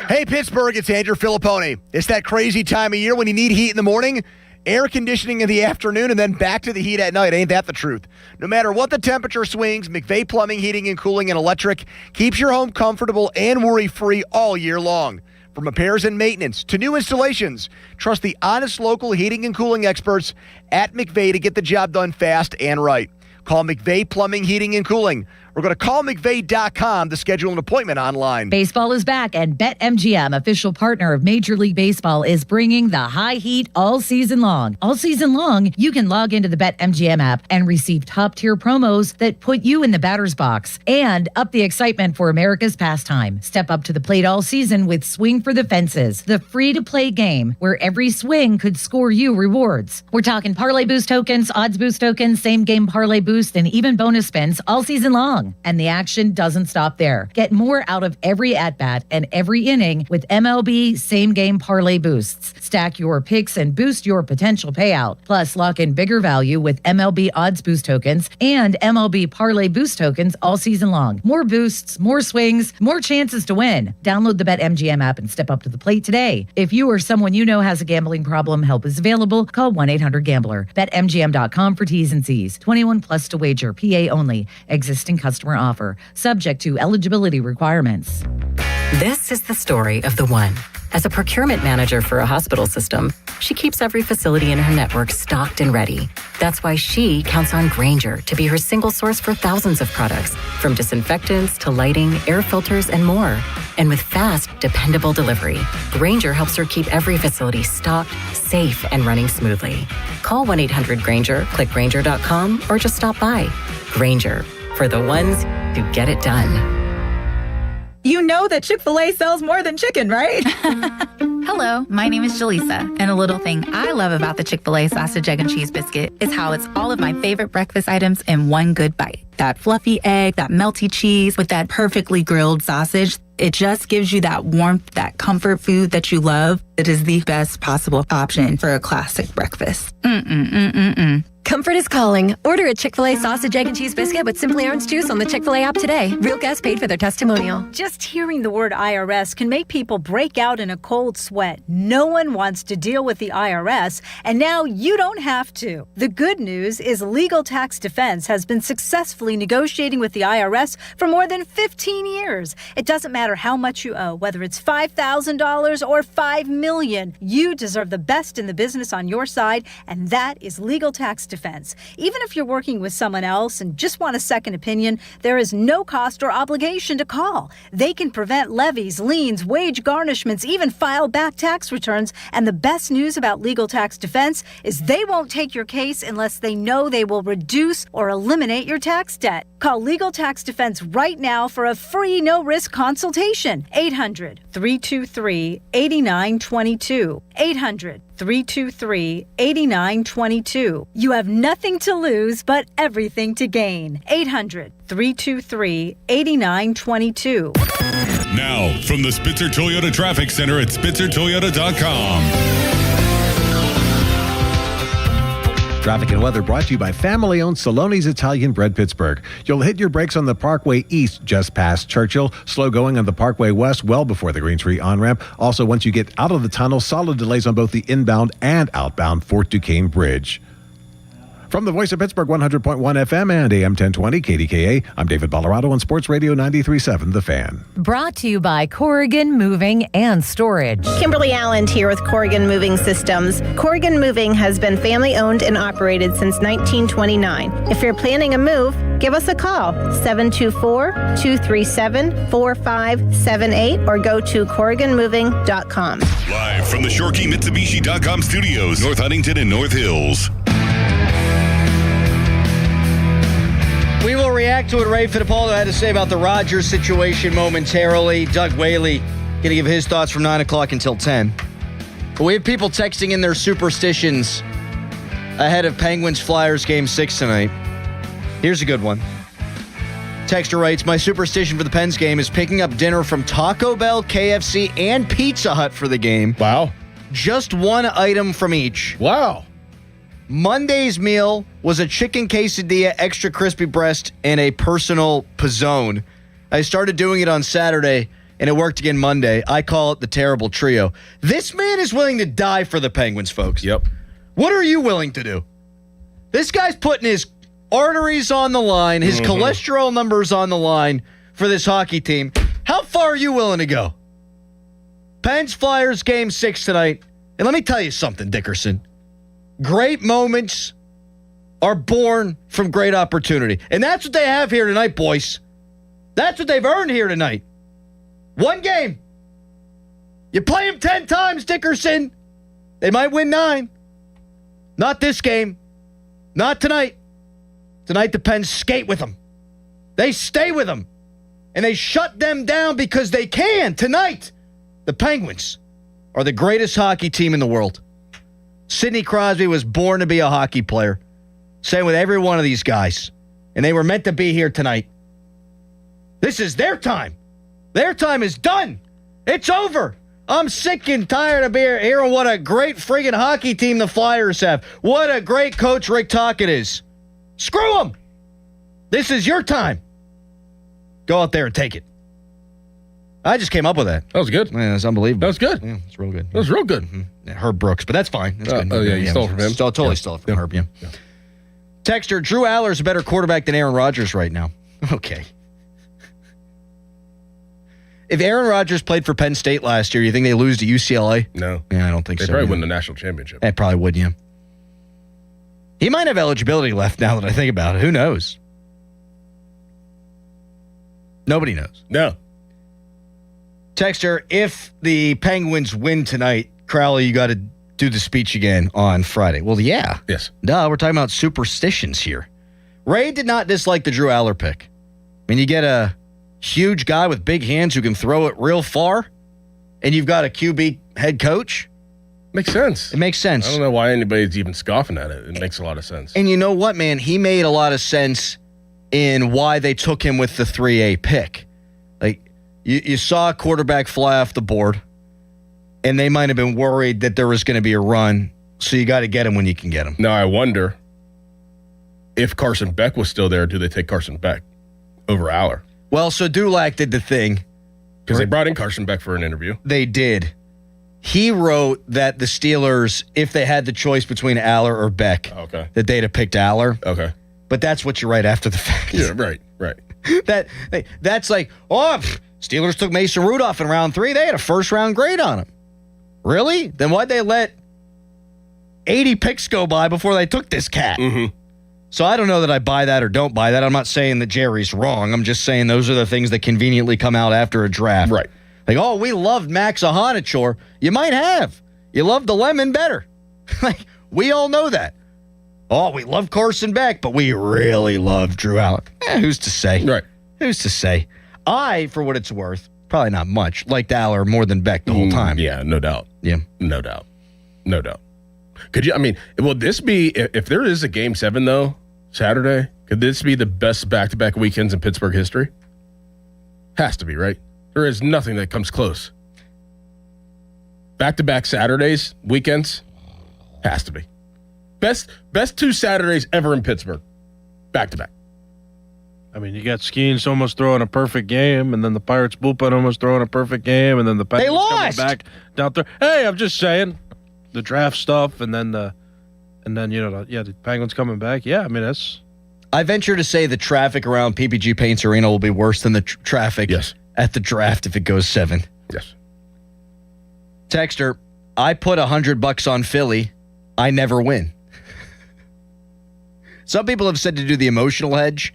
Hey, Pittsburgh, it's Andrew Filippone. It's that crazy time of year when you need heat in the morning. Air conditioning in the afternoon and then back to the heat at night. Ain't that the truth? No matter what the temperature swings, McVeigh Plumbing, Heating, and Cooling and Electric keeps your home comfortable and worry-free all year long. From repairs and maintenance to new installations, trust the honest local heating and cooling experts at McVeigh to get the job done fast and right. Call McVeigh Plumbing, Heating, and Cooling. Or go to callmcveigh.com to schedule an appointment online. Baseball is back, and BetMGM, official partner of Major League Baseball, is bringing the high heat all season long. All season long, you can log into the BetMGM app and receive top-tier promos that put you in the batter's box and up the excitement for America's pastime. Step up to the plate all season with Swing for the Fences, the free-to-play game where every swing could score you rewards. We're talking parlay boost tokens, odds boost tokens, same-game parlay boost, and even bonus spins all season long. And the action doesn't stop there. Get more out of every at-bat and every inning with MLB same-game parlay boosts. Stack your picks and boost your potential payout. Plus, lock in bigger value with MLB odds boost tokens and MLB parlay boost tokens all season long. More boosts, more swings, more chances to win. Download the BetMGM app and step up to the plate today. If you or someone you know has a gambling problem, help is available. Call 1-800-GAMBLER. BetMGM.com for T's and C's. 21 plus to wager. PA only. Existing customer offer. Subject to eligibility requirements. This is the story of the one. As a procurement manager for a hospital system, she keeps every facility in her network stocked and ready. That's why she counts on Grainger to be her single source for thousands of products, from disinfectants to lighting, air filters, and more. And with fast, dependable delivery, Grainger helps her keep every facility stocked, safe, and running smoothly. Call 1-800-GRAINGER, click Grainger.com, or just stop by. Grainger, for the ones who get it done. You know that Chick-fil-A sells more than chicken, right? Hello, my name is Jaleesa, and a little thing I love about the Chick-fil-A sausage, egg, and cheese biscuit is how it's all of my favorite breakfast items in one good bite. That fluffy egg, that melty cheese with that perfectly grilled sausage. It just gives you that warmth, that comfort food that you love. It is the best possible option for a classic breakfast. Comfort is calling. Order a Chick-fil-A sausage, egg, and cheese biscuit with Simply Orange Juice on the Chick-fil-A app today. Real guests paid for their testimonial. Just hearing the word IRS can make people break out in a cold sweat. No one wants to deal with the IRS, and now you don't have to. The good news is Legal Tax Defense has been successfully negotiating with the IRS for more than 15 years. It doesn't matter how much you owe, whether it's $5,000 or $5 million. You deserve the best in the business on your side, and that is Legal Tax Defense. Even if you're working with someone else and just want a second opinion, there is no cost or obligation to call. They can prevent levies, liens, wage garnishments, even file back tax returns. And the best news about Legal Tax Defense is they won't take your case unless they know they will reduce or eliminate your tax debt. Call Legal Tax Defense right now for a free no-risk consultation. 800-323-8922. 800-323-8922. You have nothing to lose but everything to gain. 800-323-8922. Now, from the Spitzer Toyota Traffic Center at SpitzerToyota.com. Traffic and weather brought to you by family-owned Saloni's Italian Bread Pittsburgh. You'll hit your brakes on the Parkway East just past Churchill. Slow going on the Parkway West well before the Green Tree on-ramp. Also, once you get out of the tunnel, solid delays on both the inbound and outbound Fort Duquesne Bridge. From the Voice of Pittsburgh, 100.1 FM and AM 1020 KDKA, I'm David Bolorado on Sports Radio 93.7 The Fan. Brought to you by Corrigan Moving and Storage. Kimberly Allen here with Corrigan Moving Systems. Corrigan Moving has been family owned and operated since 1929. If you're planning a move, give us a call, 724-237-4578, or go to CorriganMoving.com. Live from the ShorkeyMitsubishi.com studios, North Huntington and North Hills. We will react to what Ray Fidipalo had to say about the Rodgers situation momentarily. Doug Whaley going to give his thoughts from 9 o'clock until 10. But we have people texting in their superstitions ahead of Penguins-Flyers Game 6 tonight. Here's a good one. Texter writes, my superstition for the Pens game is picking up dinner from Taco Bell, KFC, and Pizza Hut for the game. Wow. Just one item from each. Wow. Monday's meal was a chicken quesadilla, extra crispy breast, and a personal pizzone. I started doing it on Saturday, and it worked again Monday. I call it the terrible trio. This man is willing to die for the Penguins, folks. Yep. What are you willing to do? This guy's putting his arteries on the line, his cholesterol numbers on the line for this hockey team. How far are you willing to go? Pens Flyers game 6 tonight. And let me tell you something, Dickerson. Great moments are born from great opportunity. And that's what they have here tonight, boys. That's what they've earned here tonight. One game. You play them 10 times, Dickerson. They might win 9. Not this game. Not tonight. Tonight the Pens skate with them. They stay with them. And they shut them down because they can. Tonight, the Penguins are the greatest hockey team in the world. Sidney Crosby was born to be a hockey player. Same with every one of these guys. And they were meant to be here tonight. This is their time. Their time is done. It's over. I'm sick and tired of hearing what a great friggin' hockey team the Flyers have. What a great coach Rick Tocchet is. Screw them. This is your time. Go out there and take it. I just came up with that. That was good. Man, that's unbelievable. That was good. Yeah, it's real good. That was real good. Yeah, Herb Brooks, but that's fine. That's good. Oh, yeah, you stole it from him? Totally stole it from Herb, yeah. Texter, Drew Aller's a better quarterback than Aaron Rodgers right now. Okay. If Aaron Rodgers played for Penn State last year, you think they lose to UCLA? No. Yeah, I don't think they so. They probably win the national championship. They probably would, yeah. He might have eligibility left now that I think about it. Who knows? Nobody knows. No. Texter, if the Penguins win tonight, Crowley, you got to do the speech again on Friday. Well, yeah. Yes. Duh, we're talking about superstitions here. Ray did not dislike the Drew Aller pick. I mean, you get a huge guy with big hands who can throw it real far, and you've got a QB head coach. Makes sense. It makes sense. I don't know why anybody's even scoffing at it. It makes a lot of sense. And you know what, man? He made a lot of sense in why they took him with the 3A pick. Like, you saw a quarterback fly off the board, and they might have been worried that there was going to be a run, so you got to get him when you can get him. Now, I wonder if Carson Beck was still there, do they take Carson Beck over Aller? Well, so Dulac did the thing. Because they brought in Carson Beck for an interview. They did. He wrote that the Steelers, if they had the choice between Aller or Beck, that they'd have picked Aller. Okay. But that's what you write after the fact. Yeah, right. That's like, Steelers took Mason Rudolph in round 3. They had a first-round grade on him. Really? Then why'd they let 80 picks go by before they took this cat? Mm-hmm. So I don't know that I buy that or don't buy that. I'm not saying that Jerry's wrong. I'm just saying those are the things that conveniently come out after a draft. Right. Like, we loved Max Ahanichor. You might have. You loved the Lemon better. Like, we all know that. We love Carson Beck, but we really love Drew Aller. Who's to say? Right. Who's to say? I, for what it's worth, probably not much, liked Aller more than Beck the whole time. Yeah, no doubt. Yeah. No doubt. Could you, will this be, if there is a game 7, though, Saturday, could this be the best back-to-back weekends in Pittsburgh history? Has to be, right? There is nothing that comes close. Back-to-back Saturdays, weekends, has to be. Best 2 Saturdays ever in Pittsburgh. Back-to-back. You got Skeens almost throwing a perfect game, and then the Pirates bullpen almost throwing a perfect game, and then the Penguins coming back down there. Hey, I'm just saying, the draft stuff, and then the Penguins coming back. Yeah, that's. I venture to say the traffic around PPG Paints Arena will be worse than the traffic at the draft if it goes 7. Yes. Texter, I put $100 on Philly. I never win. Some people have said to do the emotional hedge,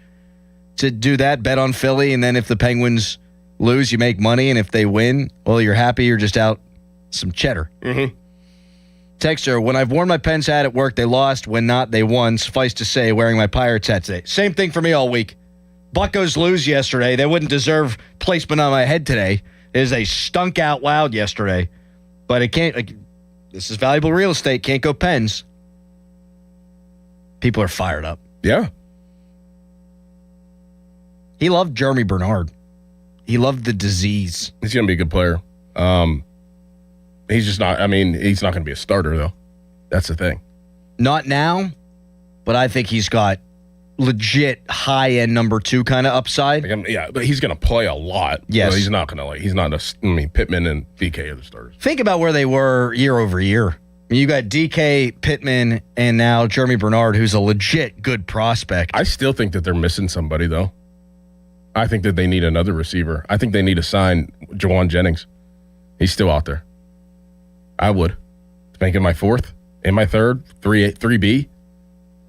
to do that, bet on Philly, and then if the Penguins lose, you make money, and if they win, well, you're happy, you're just out some cheddar. Mm-hmm. Texter, when I've worn my Pens hat at work, they lost. When not, they won. Suffice to say, wearing my Pirates hat today. Same thing for me all week. Buccos lose yesterday. They wouldn't deserve placement on my head today. They stunk out loud yesterday. But it can't, this is valuable real estate. Can't go Pens. People are fired up. Yeah. He loved Jeremy Bernard. He loved the disease. He's going to be a good player. He's just not, he's not going to be a starter, though. That's the thing. Not now, but I think he's got legit high-end number 2 kind of upside. Yeah, but he's going to play a lot. Yes. So he's not going to, Pittman and BK are the starters. Think about where they were year over year. You got DK, Pittman, and now Jeremy Bernard, who's a legit good prospect. I still think that they're missing somebody, though. I think that they need another receiver. I think they need to sign Jawan Jennings. He's still out there. I would. Making my fourth and my third, 3B.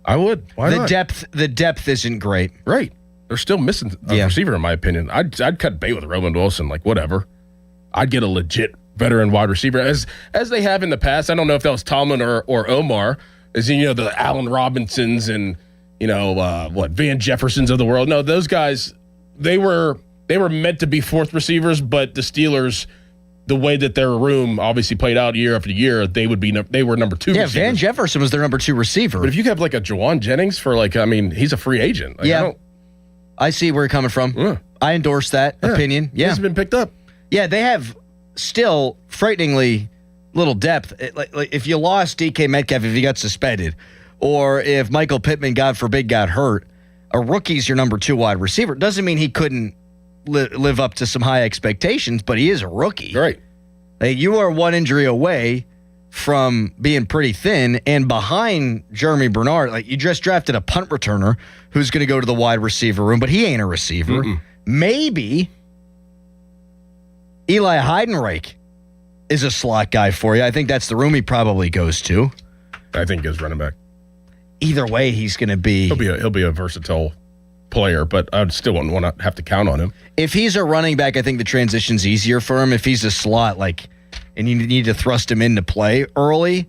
I would. Why not? The depth isn't great. Right. They're still missing a receiver, in my opinion. I'd cut bait with Roman Wilson, like whatever. I'd get a legit veteran wide receiver, as they have in the past. I don't know if that was Tomlin or Omar, as in, the Allen Robinsons and Van Jeffersons of the world. No, those guys, they were meant to be fourth receivers, but the Steelers, the way that their room obviously played out year after year, they were number two. Yeah, receivers. Van Jefferson was their number 2 receiver. But if you have like a Jawan Jennings he's a free agent. I see where you're coming from. Yeah. I endorse that opinion. Yeah, he's been picked up. Yeah, they have still frighteningly little depth. Like if you lost DK Metcalf, if he got suspended, or if Michael Pittman, God forbid, got hurt, a rookie's your number 2 wide receiver. Doesn't mean he couldn't live up to some high expectations, but he is a rookie. Right. You are one injury away from being pretty thin, and behind Jeremy Bernard, you just drafted a punt returner who's going to go to the wide receiver room, but he ain't a receiver. Maybe Eli Heidenreich is a slot guy for you. I think that's the room he probably goes to. I think as running back. Either way, he's going to be... He'll be a versatile player, but I still wouldn't want to have to count on him. If he's a running back, I think the transition's easier for him. If he's a slot, and you need to thrust him into play early,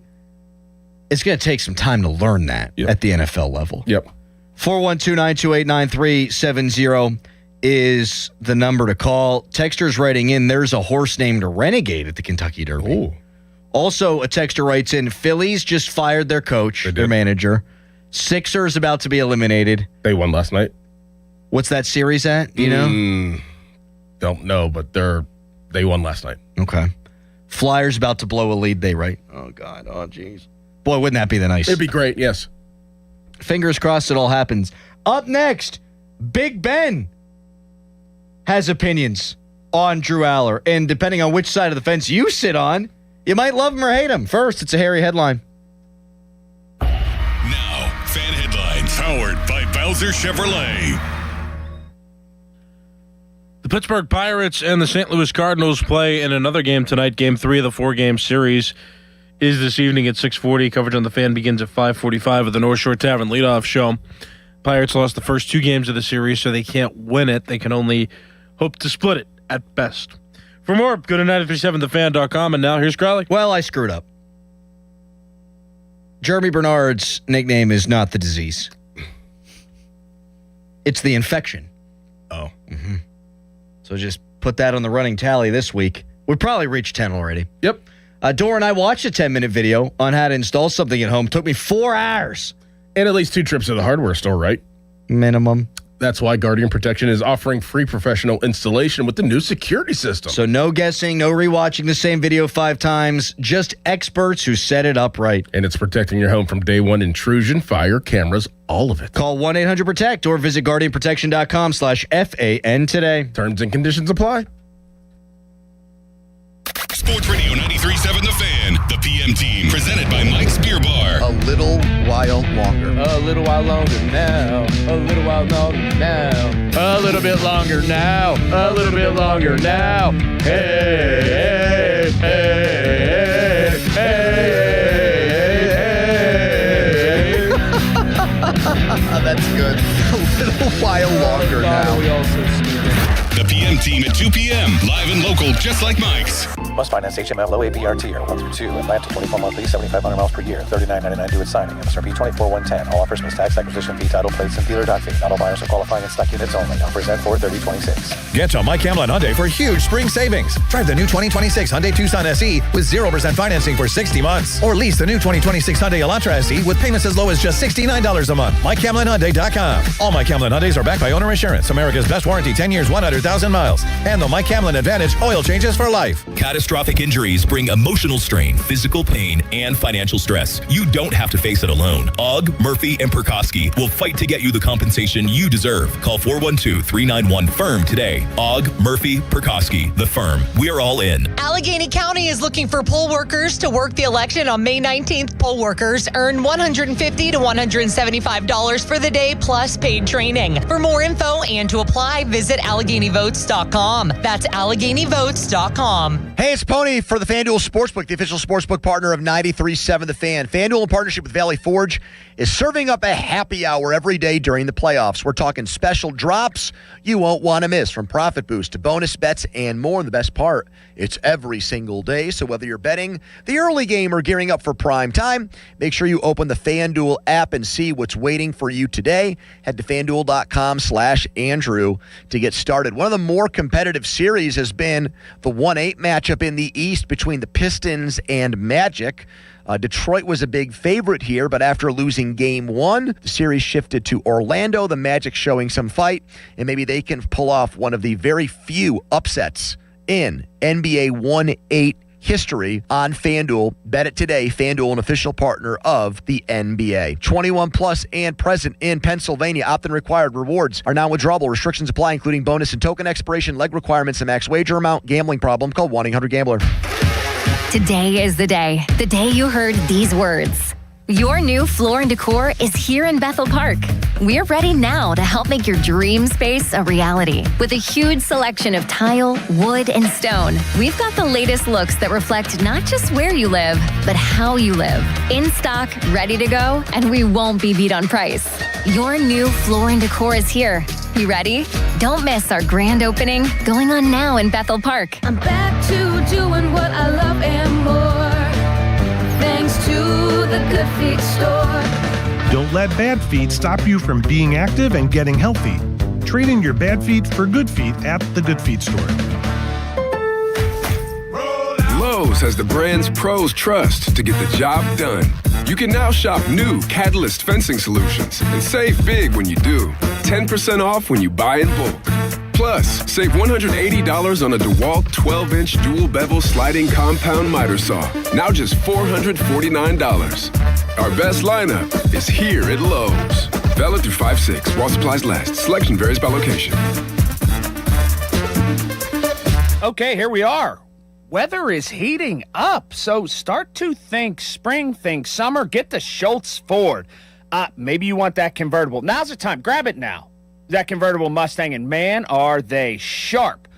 it's going to take some time to learn that at the NFL level. Yep. 412-928-9370 is the number to call. Texter's writing in, there's a horse named Renegade at the Kentucky Derby. Ooh. Also, a texter writes in, Phillies just fired their coach, their manager. Sixers about to be eliminated. They won last night. What's that series at? Do you know? Don't know, but they won last night. Okay. Flyers about to blow a lead, they write. Oh, God. Oh, jeez. Boy, wouldn't that be the nice? It'd be great, yes. Fingers crossed it all happens. Up next, Big Ben has opinions on Drew Aller. And depending on which side of the fence you sit on, you might love him or hate him. First, it's a hairy headline. Now, fan headlines powered by Bowser Chevrolet. The Pittsburgh Pirates and the St. Louis Cardinals play in another game tonight. Game 3 of the 4-game series is this evening at 6:40. Coverage on the Fan begins at 5:45 at the North Shore Tavern leadoff show. Pirates lost the first 2 games of the series, so they can't win it. They can only hope to split it at best. For more, go to 937thefan.com, and now here's Crowley. Well, I screwed up. Jeremy Bernard's nickname is not the disease. It's the infection. Oh. Mm-hmm. So just put that on the running tally this week. We probably reached 10 already. Yep. Dora and I watched a 10-minute video on how to install something at home. Took me 4 hours. And at least 2 trips to the hardware store, right? Minimum. That's why Guardian Protection is offering free professional installation with the new security system. So no guessing, no rewatching the same video 5 times, just experts who set it up right. And it's protecting your home from day one intrusion, fire, cameras, all of it. Call 1-800-PROTECT or visit guardianprotection.com/FAN today. Terms and conditions apply. Sports Radio 93.7 The Fan, the PM team, presented by Mike's Beer Bar. A little while longer. A little while longer now. A little while longer now. A little bit longer now. A little bit longer now. Hey, hey, hey, hey, hey. That's good. A little while longer now. The PM team at 2 p.m. Live and local, just like Mike's. Must finance HML low APR tier 1 through 2. Atlanta 24 monthly, 7,500 miles per year. $39.99 due at signing. MSRP 24,110. All offers plus tax, acquisition fee, title plates, and dealer doc fee. Not all buyers are qualifying in stock units only. Offers end 4/30/26. Get to Mike Clement Hyundai for huge spring savings. Drive the new 2026 Hyundai Tucson SE with 0% financing for 60 months. Or lease the new 2026 Hyundai Elantra SE with payments as low as just $69 a month. MikeCamlinHyundai.com. All Mike Clement Hyundais are backed by owner insurance. America's best warranty, 10 years, 100,000 miles. And the Mike Clement Advantage oil changes for life. Catastrophic Catastrophic injuries bring emotional strain, physical pain, and financial stress. You don't have to face it alone. Ogg, Murphy, and Perkoski will fight to get you the compensation you deserve. Call 412-391-FIRM today. Ogg, Murphy, Perkoski, the firm. We're all in. Allegheny County is looking for poll workers to work the election on May 19th. Poll workers earn $150 to $175 for the day plus paid training. For more info and to apply, visit AlleghenyVotes.com. That's AlleghenyVotes.com. Hey, it's Pony for the FanDuel Sportsbook, the official sportsbook partner of 93.7 The Fan. FanDuel, in partnership with Valley Forge, is serving up a happy hour every day during the playoffs. We're talking special drops you won't want to miss, from profit boost to bonus bets and more. And the best part, it's every single day. So whether you're betting the early game or gearing up for prime time, make sure you open the FanDuel app and see what's waiting for you today. Head to FanDuel.com/Andrew to get started. One of the more competitive series has been the 1-8 matchup in the East between the Pistons and Magic. Detroit was a big favorite here, but after losing game 1, the series shifted to Orlando. The Magic showing some fight, and maybe they can pull off one of the very few upsets in NBA 1-8 history on FanDuel. Bet it today. FanDuel, an official partner of the NBA. 21 plus and present in Pennsylvania. Opt-in required. Rewards are non-withdrawable. Restrictions apply, including bonus and token expiration, leg requirements, and max wager amount. Gambling problem? Call 1-800-GAMBLER. Today is the day you heard these words. Your new Floor & Decor is here in Bethel Park. We're ready now to help make your dream space a reality. With a huge selection of tile, wood, and stone, we've got the latest looks that reflect not just where you live, but how you live. In stock, ready to go, and we won't be beat on price. Your new Floor & Decor is here. You ready? Don't miss our grand opening going on now in Bethel Park. I'm back to doing what I love and more. Thanks to the Good Feet store. Don't let bad feet stop you from being active and getting healthy. Trade in your bad feet for good feet at the Good Feet store. Lowe's has the brands pros trust to get the job done. You can now shop new Catalyst fencing solutions and save big when you do. 10% off when you buy in bulk. Plus, save $180 on a DeWalt 12-inch dual bevel sliding compound miter saw. Now just $449. Our best lineup is here at Lowe's. Valid through 5/6 while supplies last. Selection varies by location. Okay, here we are. Weather is heating up, so start to think spring, think summer. Get to Schultz Ford. Maybe you want that convertible. Now's the time. Grab it now. That convertible Mustang, and man, are they sharp.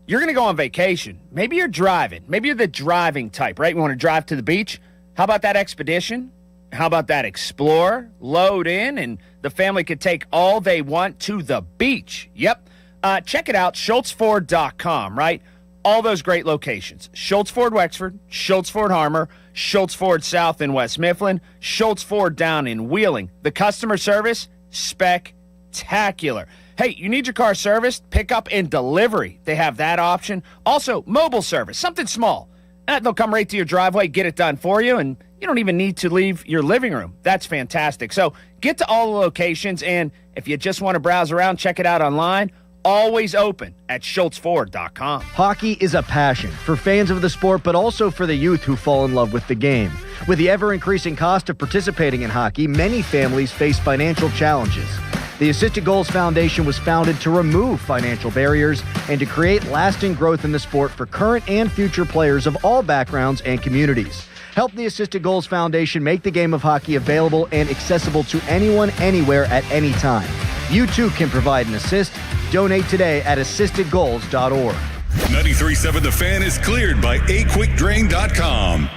You're going to go on vacation. Maybe you're driving. Maybe you're the driving type, right? You want to drive to the beach? How about that Expedition? How about that Explorer? Load in, and the family could take all they want to the beach. Yep. Check it out, SchultzFord.com, right? All those great locations. Schultz Ford Wexford, Schultz Ford Harmer, Schultz Ford South in West Mifflin, Schultz Ford down in Wheeling. The customer service, spectacular. Hey, you need your car serviced? Pickup and delivery. They have that option. Also, mobile service, something small. They'll come right to your driveway, get it done for you, and you don't even need to leave your living room. That's fantastic. So get to all the locations, and if you just want to browse around, check it out online. Always open at SchultzFord.com. Hockey is a passion for fans of the sport, but also for the youth who fall in love with the game. With the ever-increasing cost of participating in hockey, many families face financial challenges. The Assisted Goals Foundation was founded to remove financial barriers and to create lasting growth in the sport for current and future players of all backgrounds and communities. Help the Assisted Goals Foundation make the game of hockey available and accessible to anyone, anywhere, at any time. You too can provide an assist. Donate today at assistedgoals.org. 93.7 The Fan is cleared by aquickdrain.com.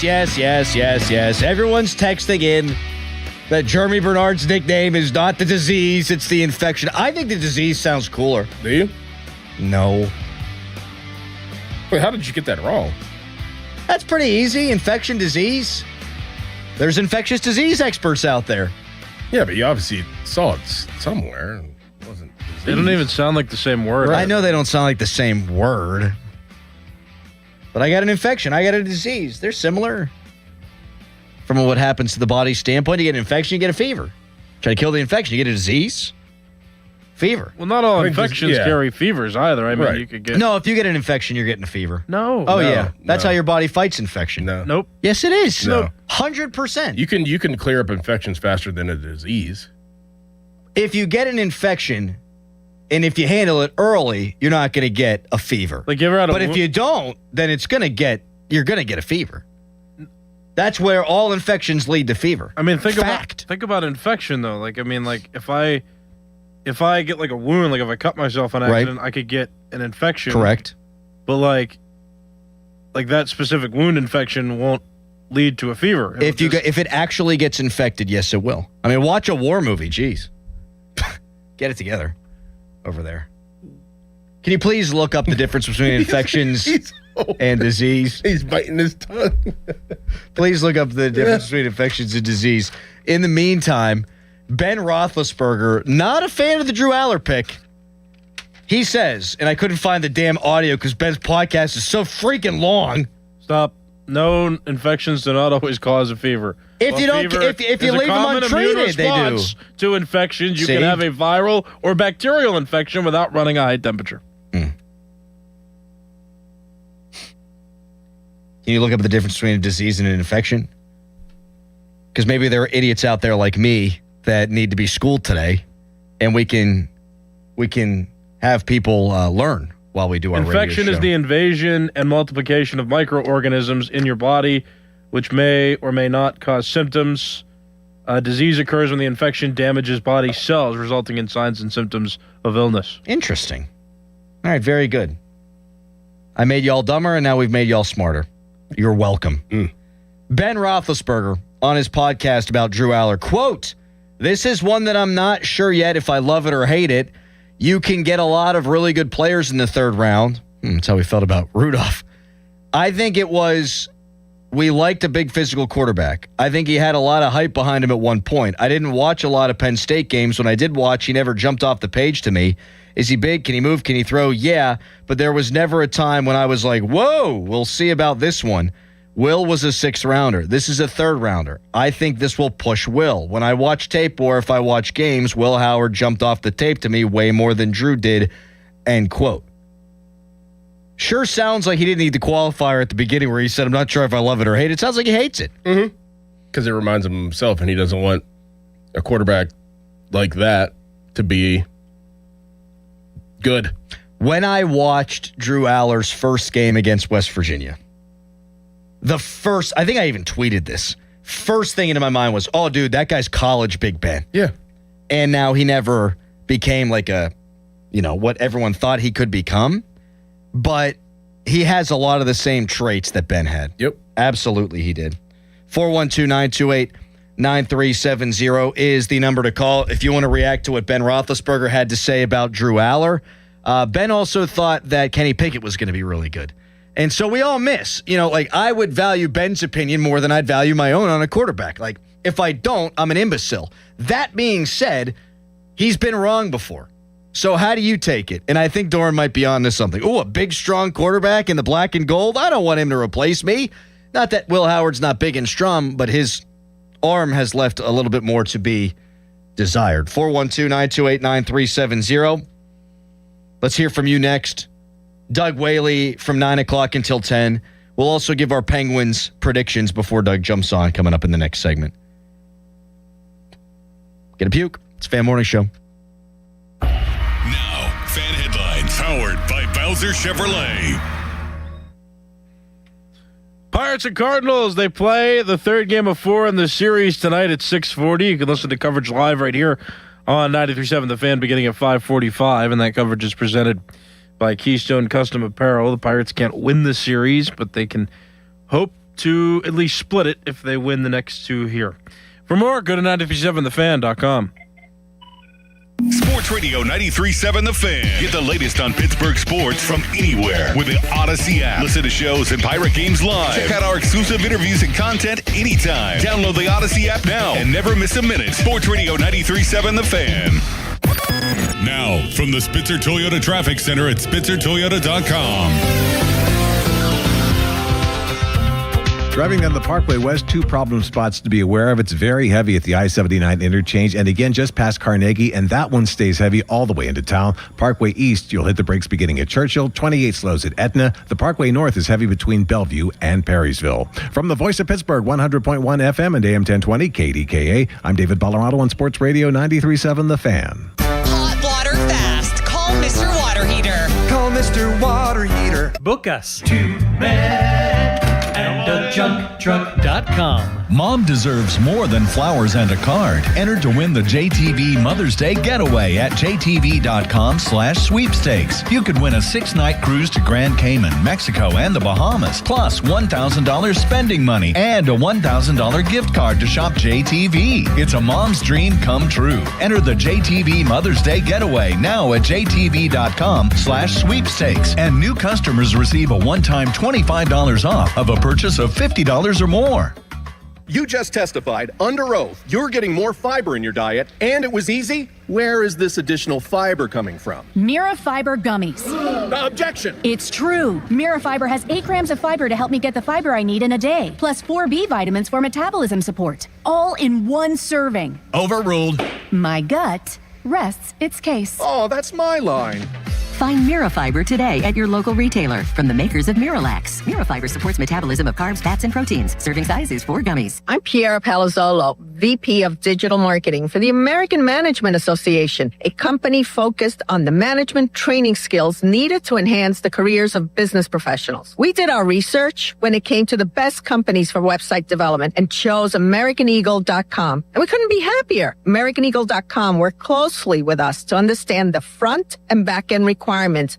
Yes. Everyone's texting in that Jeremy Bernard's nickname is not the disease, it's the infection. I think the disease sounds cooler. Do you? No. Wait, how did you get that wrong? That's pretty easy. Infection, disease. There's infectious disease experts out there. Yeah, but you obviously saw it somewhere. It wasn't disease. They don't even sound like the same word. I know they don't sound like the same word. But I got an infection. I got a disease. They're similar. From what happens to the body standpoint, you get an infection, you get a fever. Try to kill the infection, you get a disease. Fever. Well, not all infections carry fevers either. I mean, you could get... No, if you get an infection, you're getting a fever. No. Oh, yeah. That's how your body fights infection. No. Nope. Yes, it is. No. 100%. You can clear up infections faster than a disease. If you get an infection, and if you handle it early, you're not going to get a fever. Like, you ever had but if you don't, then you're going to get a fever. That's where all infections lead to fever. I mean, think about infection though. Like, I mean, like if I get like a wound, like if I cut myself on accident, I could get an infection. Correct. But like that specific wound infection won't lead to a fever. If it actually gets infected, yes, it will. I mean, watch a war movie. Jeez, get it together over there. Can you please look up the difference between infections and disease? He's biting his tongue. Please look up the difference between infections and disease. In the meantime, Ben Roethlisberger, not a fan of the Drew Aller pick. He says, and I couldn't find the damn audio because Ben's podcast is so freaking long. Stop. No, infections do not always cause a fever. If you leave them untreated, they do. To infections, you can have a viral or bacterial infection without running a high temperature. Can you look up the difference between a disease and an infection? Because maybe there are idiots out there like me that need to be schooled today, and we can have people learn while we do our radio show. Infection is the invasion and multiplication of microorganisms in your body, which may or may not cause symptoms. Disease occurs when the infection damages body cells, resulting in signs and symptoms of illness. Interesting. All right, very good. I made y'all dumber, and now we've made y'all smarter. You're welcome. Ben Roethlisberger on his podcast about Drew Aller, quote, "This is one that I'm not sure yet if I love it or hate it. You can get a lot of really good players in the third round." That's how we felt about Rudolph. I think it was, we liked a big physical quarterback. I think he had a lot of hype behind him at one point. I didn't watch a lot of Penn State games. When I did watch, he never jumped off the page to me. Is he big? Can he move? Can he throw? Yeah, but there was never a time when I was like, whoa, we'll see about this one. Will was a 6th rounder. This is a 3rd rounder. I think this will push Will. When I watch tape or if I watch games, Will Howard jumped off the tape to me way more than Drew did, end quote. Sure sounds like he didn't need the qualifier at the beginning where he said, I'm not sure if I love it or hate it. It sounds like he hates it. Because it reminds him of himself, and he doesn't want a quarterback like that to be good. When I watched Drew Aller's first game against West Virginia, I think I even tweeted this. First thing into my mind was, oh, dude, that guy's college Big Ben. Yeah. And now he never became like what everyone thought he could become. But he has a lot of the same traits that Ben had. Yep. Absolutely he did. 412-928-9370 is the number to call if you want to react to what Ben Roethlisberger had to say about Drew Aller. Ben also thought that Kenny Pickett was going to be really good. And so we all miss. I would value Ben's opinion more than I'd value my own on a quarterback. Like, if I don't, I'm an imbecile. That being said, he's been wrong before. So how do you take it? And I think Doran might be on to something. Oh, a big, strong quarterback in the black and gold? I don't want him to replace me. Not that Will Howard's not big and strong, but his arm has left a little bit more to be desired. 412-928-9370. Let's hear from you next. Doug Whaley from 9 o'clock until 10. We'll also give our Penguins predictions before Doug jumps on coming up in the next segment. Get a puke. It's Fan Morning Show. Now, Fan Headlines, powered by Bowser Chevrolet. Pirates and Cardinals, they play the 3rd game of 4 in the series tonight at 6:40. You can listen to coverage live right here on 93.7 The Fan beginning at 5:45, and that coverage is presented by Keystone Custom Apparel. The Pirates can't win the series, but they can hope to at least split it if they win the next 2 here. For more, go to 93.7thefan.com. Sports Radio 93.7 The Fan. Get the latest on Pittsburgh sports from anywhere with the Odyssey app. Listen to shows and Pirate Games live. Check out our exclusive interviews and content anytime. Download the Odyssey app now and never miss a minute. Sports Radio 93.7 The Fan. Now, from the Spitzer Toyota Traffic Center at SpitzerToyota.com. Driving down the Parkway West, 2 problem spots to be aware of. It's very heavy at the I-79 interchange, and again, just past Carnegie, and that one stays heavy all the way into town. Parkway East, you'll hit the brakes beginning at Churchill. 28 slows at Etna. The Parkway North is heavy between Bellevue and Perrysville. From the Voice of Pittsburgh, 100.1 FM and AM 1020 KDKA, I'm David Ballarado on Sports Radio 93.7 The Fan. Hot water fast. Call Mr. Water Heater. Call Mr. Water Heater. Book us. 2menandajunktruck.com. Mom deserves more than flowers and a card. Enter to win the JTV Mother's Day Getaway at jtv.com/sweepstakes. You could win a 6-night cruise to Grand Cayman, Mexico, and the Bahamas, plus $1,000 spending money and a $1,000 gift card to shop JTV. It's a mom's dream come true. Enter the JTV Mother's Day Getaway now at jtv.com/sweepstakes. And new customers receive a one-time $25 off of a purchase of $50 or more. You just testified under oath you're getting more fiber in your diet, and it was easy? Where is this additional fiber coming from? Mira Fiber Gummies. Objection! It's true. Mira Fiber has 8 grams of fiber to help me get the fiber I need in a day, plus 4 B vitamins for metabolism support, all in one serving. Overruled. My gut rests its case. Oh, that's my line. Find Mirafiber today at your local retailer from the makers of Miralax. Mirafiber supports metabolism of carbs, fats, and proteins. Serving size is 4 gummies. I'm Piera Palazzolo, VP of Digital Marketing for the American Management Association, a company focused on the management training skills needed to enhance the careers of business professionals. We did our research when it came to the best companies for website development and chose AmericanEagle.com. And we couldn't be happier. AmericanEagle.com worked closely with us to understand the front and back end requirements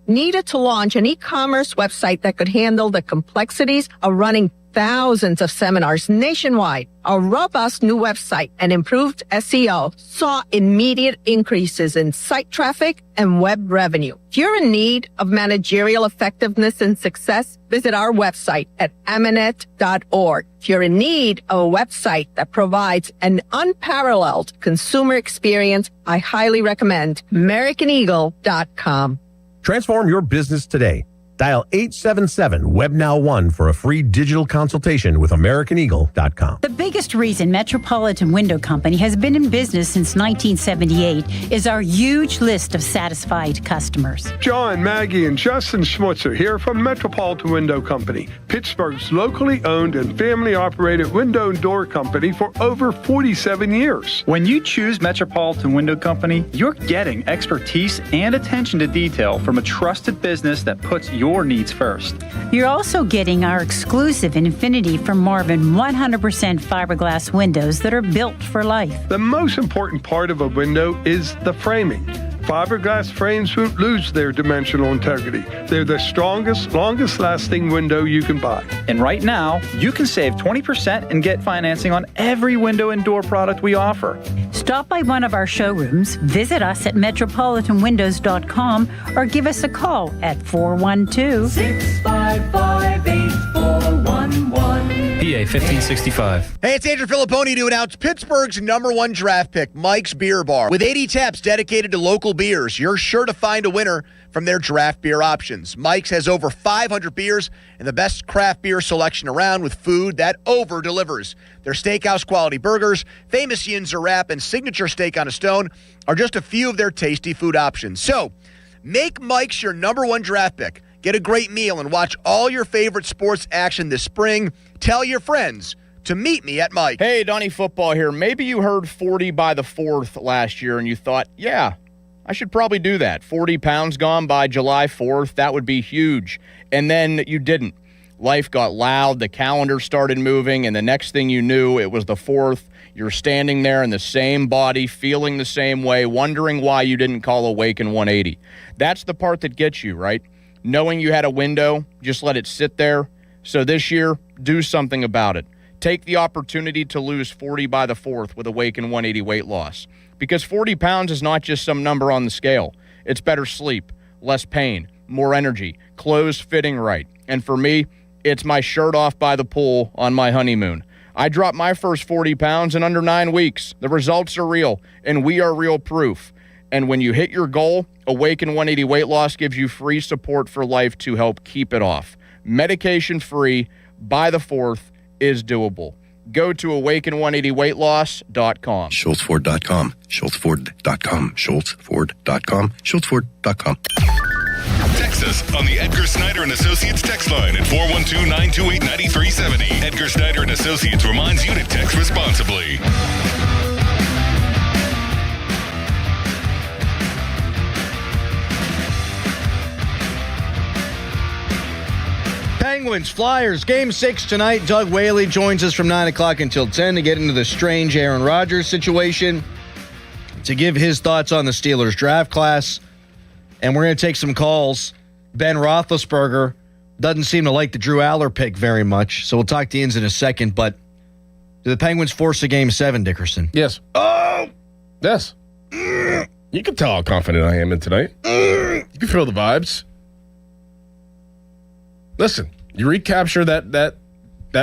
needed to launch an e-commerce website that could handle the complexities of running thousands of seminars nationwide. A robust new website and improved SEO saw immediate increases in site traffic and web revenue. If you're in need of managerial effectiveness and success, visit our website at amanet.org. If you're in need of a website that provides an unparalleled consumer experience, I highly recommend AmericanEagle.com. Transform your business today. Dial 877-WebNow1 for a free digital consultation with AmericanEagle.com. The biggest reason Metropolitan Window Company has been in business since 1978 is our huge list of satisfied customers. John, Maggie, and Justin Schmutzer here from Metropolitan Window Company, Pittsburgh's locally owned and family-operated window and door company for over 47 years. When you choose Metropolitan Window Company, you're getting expertise and attention to detail from a trusted business that puts your needs first. You're also getting our exclusive Infinity from Marvin 100% fiberglass windows that are built for life. The most important part of a window is the framing. Fiberglass frames won't lose their dimensional integrity. They're the strongest, longest-lasting window you can buy. And right now, you can save 20% and get financing on every window and door product we offer. Stop by one of our showrooms, visit us at metropolitanwindows.com, or give us a call at 412-655-8411. PA 1565. Hey, it's Andrew Filipponi to announce Pittsburgh's #1 draft pick, Mike's Beer Bar. With 80 taps dedicated to local beers, you're sure to find a winner from their draft beer options. Mike's has over 500 beers and the best craft beer selection around, with food that over-delivers. Their steakhouse quality burgers, famous Yinzer wrap, and signature steak on a stone are just a few of their tasty food options. So, make Mike's your #1 draft pick. Get a great meal and watch all your favorite sports action this spring. Tell your friends to meet me at Mike's. Hey, Donnie Football here. Maybe you heard 40 by the 4th last year and you thought, yeah, I should probably do that. 40 pounds gone by July 4th. That would be huge. And then you didn't. Life got loud. The calendar started moving. And the next thing you knew, it was the 4th. You're standing there in the same body, feeling the same way, wondering why you didn't call a Wake in 180. That's the part that gets you, right? Knowing you had a window, just let it sit there. So this year, do something about it. Take the opportunity to lose 40 by the 4th with a Wake in 180 weight loss. because 40 pounds is not just some number on the scale. It's better sleep, less pain, more energy, clothes fitting right. And for me, it's my shirt off by the pool on my honeymoon. I dropped my first 40 pounds in under 9 weeks. The results are real, and we are real proof. And when you hit your goal, Awaken 180 Weight Loss gives you free support for life to help keep it off. Medication-free, by the 4th, is doable. Go to awaken180weightloss.com. SchultzFord.com. SchultzFord.com. SchultzFord.com. SchultzFord.com. Text us on the Edgar Snyder and Associates text line at 412-928-9370. Edgar Snyder and Associates reminds you to text responsibly. Penguins, Flyers, Game 6 tonight. Doug Whaley joins us from 9 o'clock until 10 to get into the strange Aaron Rodgers situation, to give his thoughts on the Steelers draft class. And we're going to take some calls. Ben Roethlisberger doesn't seem to like the Drew Aller pick very much, so we'll talk to Ians in a second. But do the Penguins force a Game 7, Dickerson? Yes. Oh! Yes. You can tell how confident I am in tonight. You can feel the vibes. Listen, you recapture that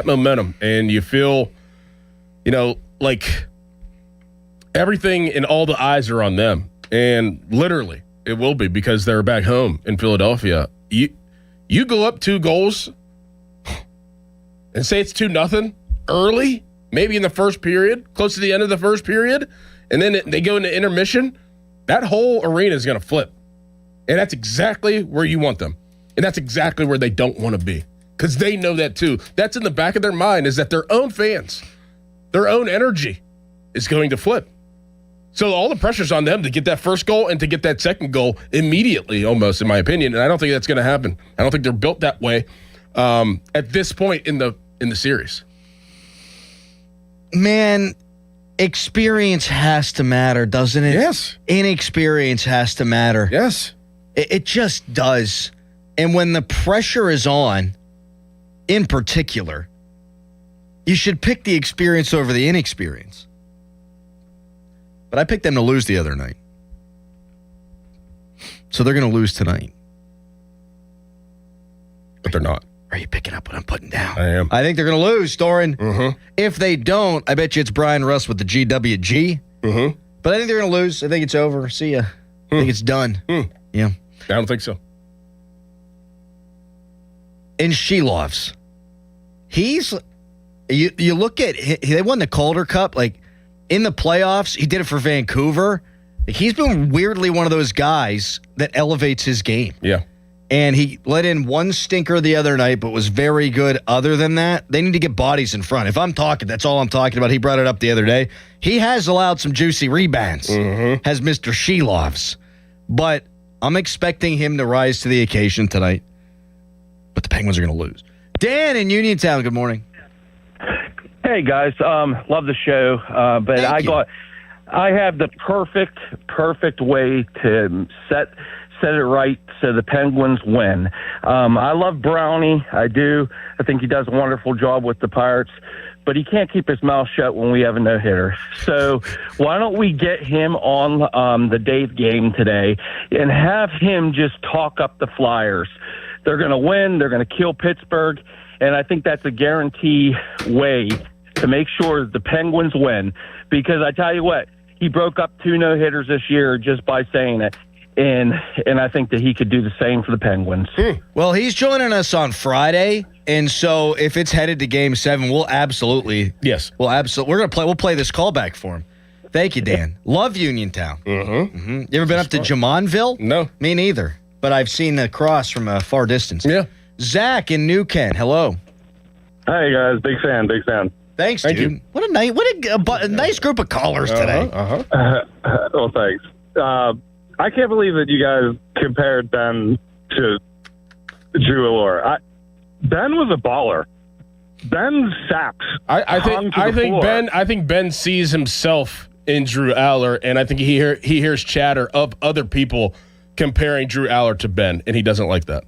momentum, and you feel, like everything and all the eyes are on them. And literally, it will be, because they're back home in Philadelphia. You go up 2 goals and say it's 2-0 early, maybe in the first period, close to the end of the first period, and then they go into intermission. That whole arena is going to flip. And that's exactly where you want them. And that's exactly where they don't want to be, because they know that too. That's in the back of their mind, is that their own fans, their own energy is going to flip. So all the pressure's on them to get that first goal and to get that second goal immediately, almost, in my opinion. And I don't think that's going to happen. I don't think they're built that way at this point in the series. Man, experience has to matter, doesn't it? Yes. Inexperience has to matter. Yes. It just does. And when the pressure is on, in particular, you should pick the experience over the inexperience. But I picked them to lose the other night. So they're going to lose tonight. But they're not. Are you picking up what I'm putting down? I am. I think they're going to lose, Doran. Mm-hmm. If they don't, I bet you it's Brian Russ with the GWG. Mm-hmm. But I think they're going to lose. I think it's over. See ya. I think it's done. Yeah. I don't think so. And Shelovs. You look at, they won the Calder Cup, like, in the playoffs. He did it for Vancouver. Like, he's been weirdly one of those guys that elevates his game. Yeah. And he let in one stinker the other night, but was very good other than that. They need to get bodies in front. If I'm talking, that's all I'm talking about. He brought it up the other day. He has allowed some juicy rebounds, has Mr. Shelovs. But I'm expecting him to rise to the occasion tonight. But the Penguins are going to lose. Dan in Uniontown, good morning. Hey, guys. Love the show. But I have the perfect way to set it right so the Penguins win. I love Brownie. I do. I think he does a wonderful job with the Pirates, but he can't keep his mouth shut when we have a no-hitter. So why don't we get him on the Dave game today and have him just talk up the Flyers? They're going to win. They're going to kill Pittsburgh, and I think that's a guarantee way to make sure the Penguins win, because I tell you what, he broke up 2 no-hitters this year just by saying it. And I think that he could do the same for the Penguins. Well, he's joining us on Friday, and so if it's headed to Game 7, we'll absolutely we'll play this callback for him. Thank you, Dan. Love Uniontown. You ever been up to Jamonville? No, me neither. But I've seen the cross from a far distance. Yeah. Zach in New Kent. Hello. Hey guys, big fan. Thanks, dude. You. What a nice group of callers today. Well, thanks. I can't believe that you guys compared Ben to Drew Allure. Ben was a baller. Ben sacks. I think Ben sees himself in Drew Aller, and I think he hears chatter of other people comparing Drew Aller to Ben, and he doesn't like that.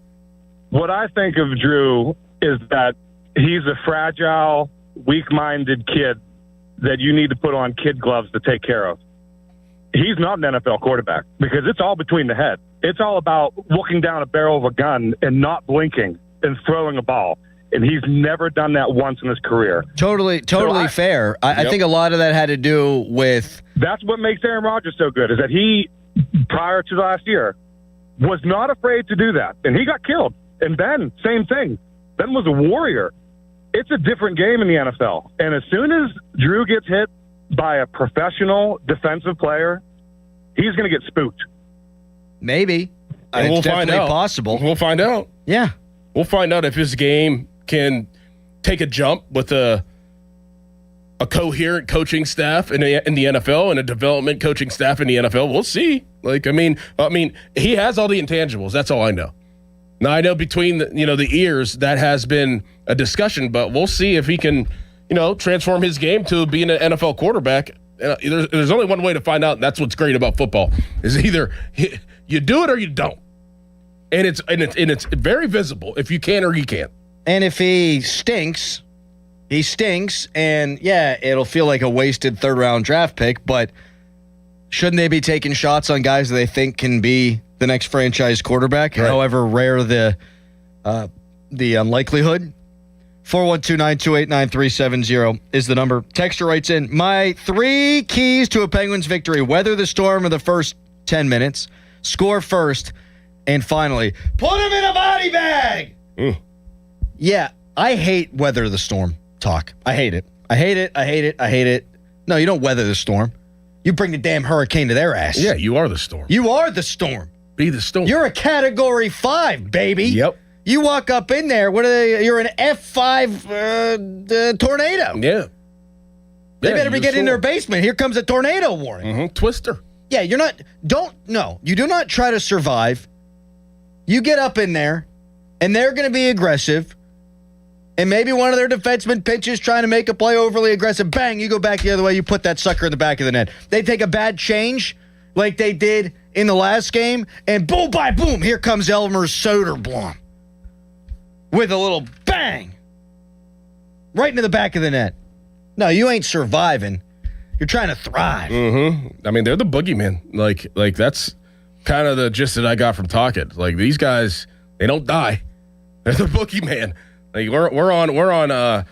What I think of Drew is that he's a fragile, weak-minded kid that you need to put on kid gloves to take care of. he's not an NFL quarterback because it's all between the head. It's all about looking down a barrel of a gun and not blinking and throwing a ball. And he's never done that once in his career. Totally fair. I think a lot of that had to do with... That's what makes Aaron Rodgers so good, is that he, prior to last year, was not afraid to do that. And he got killed. And Ben, same thing. Ben was a warrior. It's a different game in the NFL. And as soon as Drew gets hit by a professional defensive player, he's going to get spooked. Maybe. And it's definitely possible. We'll find out. Yeah. We'll find out if his game can take a jump with a coherent coaching staff in the NFL and a development coaching staff in the NFL. We'll see. I mean, he has all the intangibles. That's all I know. Now I know between the ears that has been a discussion, but we'll see if he can, transform his game to being an NFL quarterback. There's only one way to find out, and that's what's great about football: is either you do it or you don't. And it's very visible if you can or you can't. And if he stinks, and it'll feel like a wasted third-round draft pick, but shouldn't they be taking shots on guys that they think can be the next franchise quarterback, right? However rare the unlikelihood? 412-928-9370 is the number. Texter writes in, my 3 keys to a Penguins victory: weather the storm of the first 10 minutes, score first, and finally, put him in a body bag. Yeah, I hate weather the storm talk. I hate it. I hate it. No, you don't weather the storm. You bring the damn hurricane to their ass. Yeah, you are the storm. You are the storm. Be the storm. You're a Category 5, baby. Yep. You walk up in there, you're an F5 tornado. Yeah. They better be getting in their basement. Here comes a tornado warning. Mm-hmm. Twister. Yeah, you do not try to survive. You get up in there, and they're going to be aggressive, and maybe one of their defensemen pitches trying to make a play overly aggressive. Bang, you go back the other way, you put that sucker in the back of the net. They take a bad change like they did in the last game, and boom, by boom, here comes Elmer Soderblom with a little bang right into the back of the net. No, you ain't surviving. You're trying to thrive. Mm-hmm. I mean, they're the boogeyman. Like that's kind of the gist that I got from talking. Like, these guys, they don't die. They're the boogeyman. Like, we're on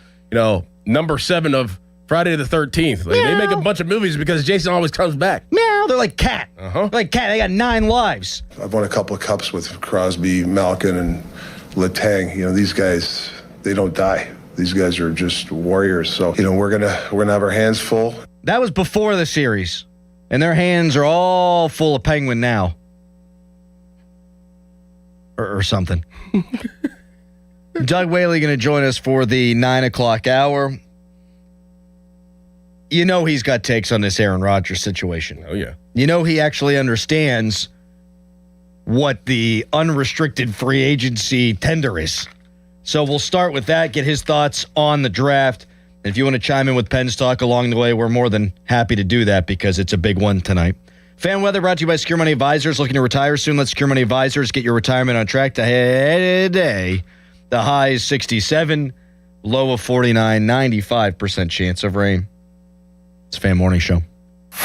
number 7 of Friday the 13th. Like, they make a bunch of movies because Jason always comes back. Meow. They're like Cat. They're like Cat. They got 9 lives. I've won a couple of cups with Crosby, Malkin, and Letang. These guys, they don't die. These guys are just warriors. So, we're gonna have our hands full. That was before the series, and their hands are all full of Penguin now, or something. Doug Whaley going to join us for the 9 o'clock hour. He's got takes on this Aaron Rodgers situation. Oh, yeah. He actually understands what the unrestricted free agency tender is. So we'll start with that, get his thoughts on the draft. And if you want to chime in with Penn's talk along the way, we're more than happy to do that because it's a big one tonight. Fan Weather brought to you by Secure Money Advisors. Looking to retire soon? Let Secure Money Advisors get your retirement on track today. The high is 67, low of 49, 95% chance of rain. It's a Fan Morning Show.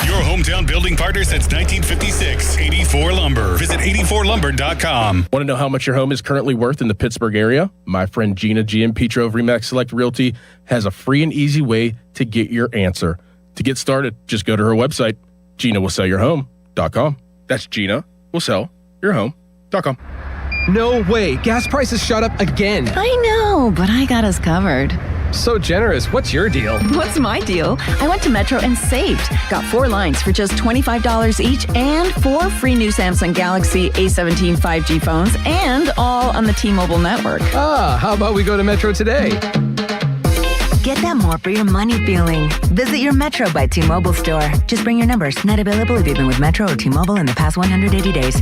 Your hometown building partner since 1956, 84 Lumber. Visit 84lumber.com. Want to know how much your home is currently worth in the Pittsburgh area? My friend Gina GM Petro of RE/MAX Select Realty has a free and easy way to get your answer. To get started, just go to her website, GinaWillSellYourHome.com. That's GinaWillSellYourHome.com. No way. Gas prices shot up again. I know, but I got us covered. So generous. What's your deal? What's my deal? I went to Metro and saved. Got 4 lines for just $25 each and 4 free new Samsung Galaxy A17 5G phones, and all on the T-Mobile network. How about we go to Metro today? Get that more for your money feeling. Visit your Metro by T-Mobile store. Just bring your numbers. Not available if you've been with Metro or T-Mobile in the past 180 days.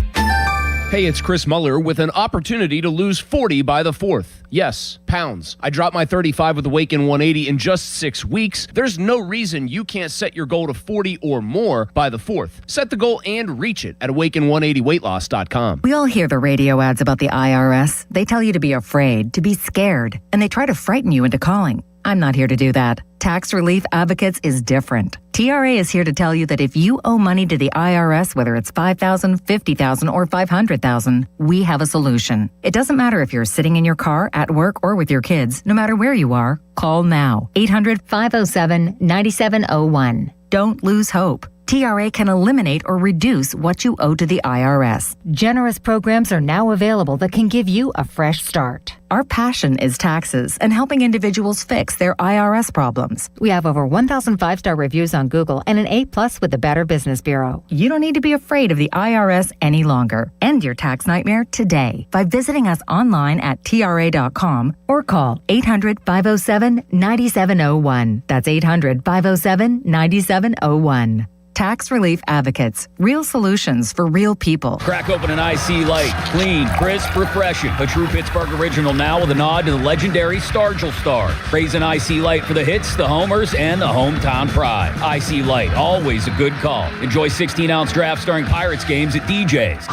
Hey, it's Chris Muller with an opportunity to lose 40 by the 4th. Yes, pounds. I dropped my 35 with Awaken 180 in just 6 weeks. There's no reason you can't set your goal to 40 or more by the 4th. Set the goal and reach it at awaken180weightloss.com. We all hear the radio ads about the IRS. They tell you to be afraid, to be scared, and they try to frighten you into calling. I'm not here to do that. Tax Relief Advocates is different. TRA is here to tell you that if you owe money to the IRS, whether it's $5,000, $50,000, or $500,000, we have a solution. It doesn't matter if you're sitting in your car, at work, or with your kids. No matter where you are, call now. 800-507-9701. Don't lose hope. TRA can eliminate or reduce what you owe to the IRS. Generous programs are now available that can give you a fresh start. Our passion is taxes and helping individuals fix their IRS problems. We have over 1,000 five-star reviews on Google and an A+ with the Better Business Bureau. You don't need to be afraid of the IRS any longer. End your tax nightmare today by visiting us online at TRA.com or call 800-507-9701. That's 800-507-9701. Tax Relief Advocates. Real solutions for real people. Crack open an IC Light. Clean, crisp, refreshing. A true Pittsburgh original now with a nod to the legendary Stargell Star. Raise an IC Light for the hits, the homers, and the hometown pride. IC Light, always a good call. Enjoy 16-ounce draft starring Pirates games at DJ's.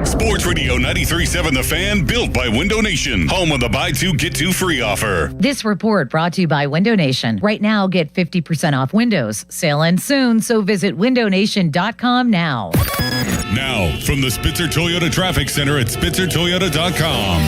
Sports Radio 93.7 The Fan, built by Window Nation. Home of the buy two, get two free offer. This report brought to you by Window Nation. Right now, get 50% off windows. Sale ends soon, so visit windownation.com now. Now, from the Spitzer Toyota Traffic Center at spitzertoyota.com.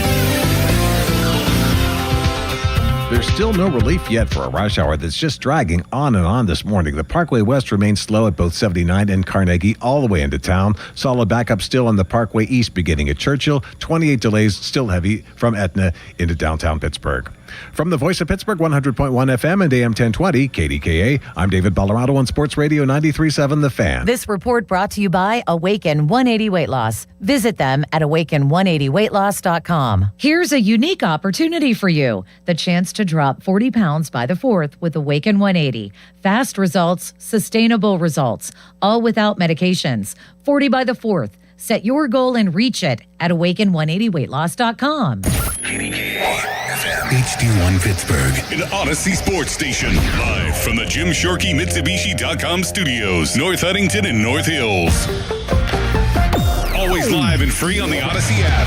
There's still no relief yet for a rush hour that's just dragging on and on this morning. The Parkway West remains slow at both 79 and Carnegie all the way into town. Solid backup still on the Parkway East beginning at Churchill. 28 delays still heavy from Etna into downtown Pittsburgh. From the Voice of Pittsburgh, 100.1 FM and AM 1020, KDKA, I'm David Ballarado on Sports Radio 93.7 The Fan. This report brought to you by Awaken 180 Weight Loss. Visit them at awaken180weightloss.com. Here's a unique opportunity for you. The chance to drop 40 pounds by the 4th with Awaken 180. Fast results, sustainable results, all without medications. 40 by the 4th. Set your goal and reach it at awaken180weightloss.com. HD1 Pittsburgh, an Odyssey sports station. Live from the Jim Shorkey Mitsubishi.com studios, North Huntington and North Hills. Always live and free on the Odyssey app.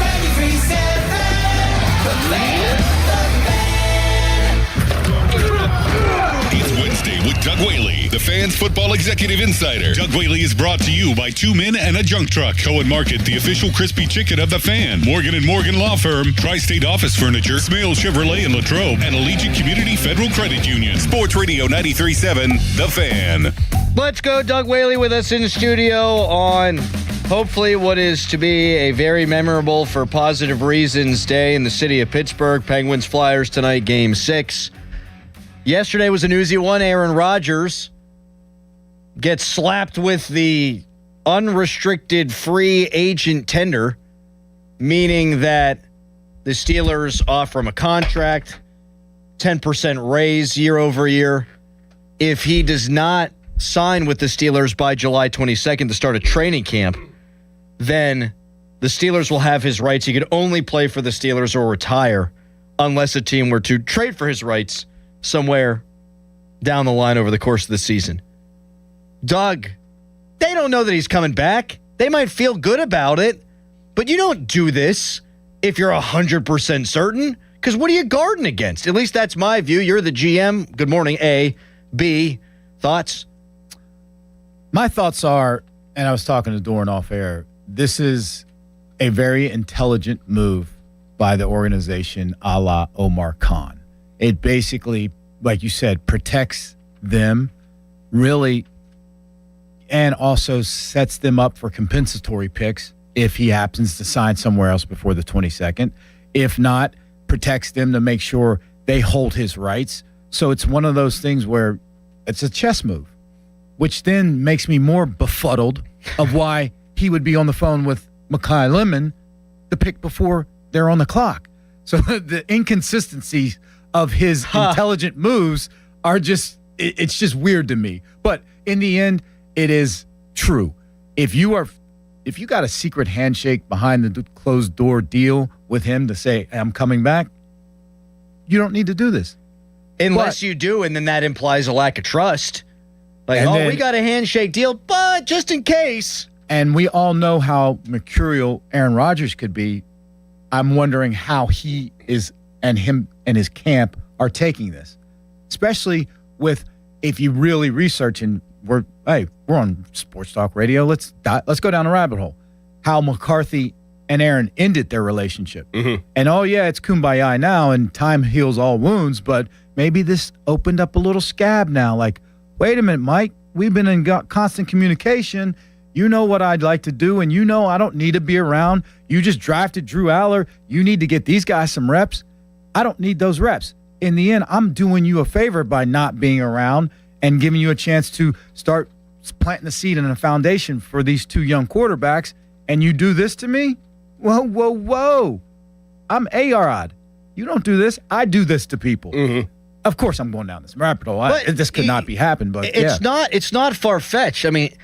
It's Wednesday with Doug Whaley, the Fan's football executive insider. Doug Whaley is brought to you by Two Men and a Junk Truck. Cohen Market, the official crispy chicken of the Fan. Morgan & Morgan Law Firm, Tri-State Office Furniture, Smale Chevrolet in Latrobe, and Allegiant Community Federal Credit Union. Sports Radio 93.7, The Fan. Let's go. Doug Whaley with us in the studio on hopefully what is to be a very memorable for positive reasons day in the city of Pittsburgh. Penguins Flyers tonight, Game 6. Yesterday was an newsy one. Aaron Rodgers gets slapped with the unrestricted free agent tender, meaning that the Steelers offer him a contract, 10% raise year over year. If he does not sign with the Steelers by July 22nd to start a training camp, then the Steelers will have his rights. He could only play for the Steelers or retire unless a team were to trade for his rights somewhere down the line over the course of the season. Doug, they don't know that he's coming back. They might feel good about it, but you don't do this if you're 100% certain, because what are you guarding against? At least that's my view. You're the GM. Good morning, A. B, thoughts? My thoughts are, and I was talking to Doran off air, this is a very intelligent move by the organization a la Omar Khan. It basically, like you said, protects them really and also sets them up for compensatory picks if he happens to sign somewhere else before the 22nd. If not, protects them to make sure they hold his rights. So it's one of those things where it's a chess move, which then makes me more befuddled of why he would be on the phone with Mekhi Lemon the pick before they're on the clock. So the inconsistencies of his intelligent moves are just, it's just weird to me. But in the end, it is true. If you got a secret handshake behind the closed door deal with him to say, I'm coming back, you don't need to do this. Unless you do, and then that implies a lack of trust. Like, we got a handshake deal, but just in case. And we all know how mercurial Aaron Rodgers could be. I'm wondering how he is and him and his camp are taking this. especially with if you really research and we're on Sports Talk Radio. Let's go down a rabbit hole. How McCarthy and Aaron ended their relationship. Mm-hmm. And it's kumbaya now and time heals all wounds, but maybe this opened up a little scab now. Like, wait a minute, Mike, we've been in constant communication. You know what I'd like to do, and you know I don't need to be around. You just drafted Drew Aller. You need to get these guys some reps. I don't need those reps. In the end, I'm doing you a favor by not being around and giving you a chance to start planting the seed and a foundation for these two young quarterbacks, and you do this to me? Whoa. I'm A-Rod. You don't do this. I do this to people. Mm-hmm. Of course I'm going down this rabbit hole. This could not be happened, but it's not far-fetched. I mean,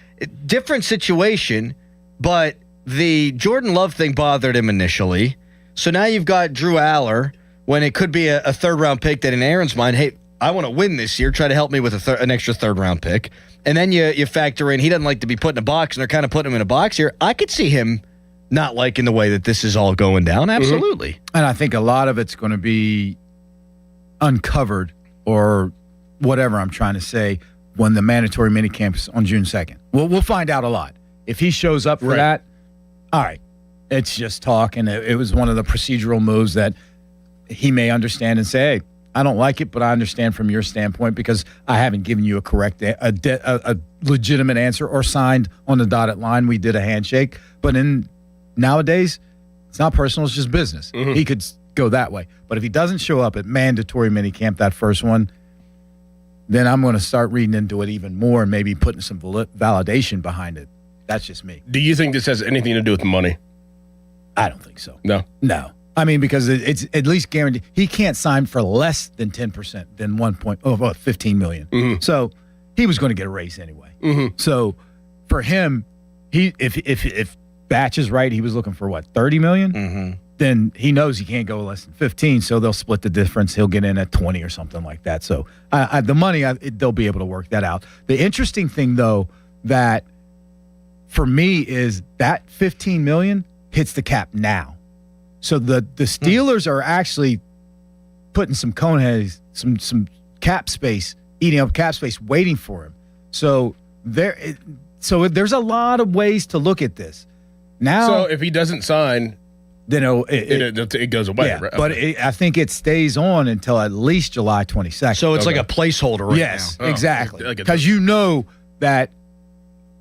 different situation, but the Jordan Love thing bothered him initially. So now you've got Drew Aller when it could be a third-round pick that in Aaron's mind, hey, I want to win this year. Try to help me with an extra third-round pick. And then you factor in he doesn't like to be put in a box, and they're kind of putting him in a box here. I could see him not liking the way that this is all going down. Absolutely. Mm-hmm. And I think a lot of it's going to be uncovered or whatever I'm trying to say when the mandatory minicamp is on June 2nd. We'll find out a lot. If he shows up for that, all right, it's just talk. And it was one of the procedural moves that he may understand and say, hey, I don't like it, but I understand from your standpoint because I haven't given you a correct, a legitimate answer or signed on the dotted line. We did a handshake. But nowadays, it's not personal, it's just business. Mm-hmm. He could go that way. But if he doesn't show up at mandatory minicamp, that first one, then I'm going to start reading into it even more and maybe putting some validation behind it. That's just me. Do you think this has anything to do with money? I don't think so. No. I mean, because it's at least guaranteed. He can't sign for less than 10% than $15 million. Mm-hmm. So he was going to get a raise anyway. Mm-hmm. So for him, if Batch is right, he was looking for what, $30 million? Mm-hmm. Then he knows he can't go less than 15. So they'll split the difference. He'll get in at 20 or something like that. So the money, they'll be able to work that out. The interesting thing, though, that for me is that $15 million hits the cap now. So the Steelers are actually putting some coneheads, some cap space, eating up cap space, waiting for him. So there's a lot of ways to look at this. Now, so if he doesn't sign, then it goes away. Yeah, right? But I think it stays on until at least July 22nd. So it's like a placeholder right now. Yes, exactly. Because you know that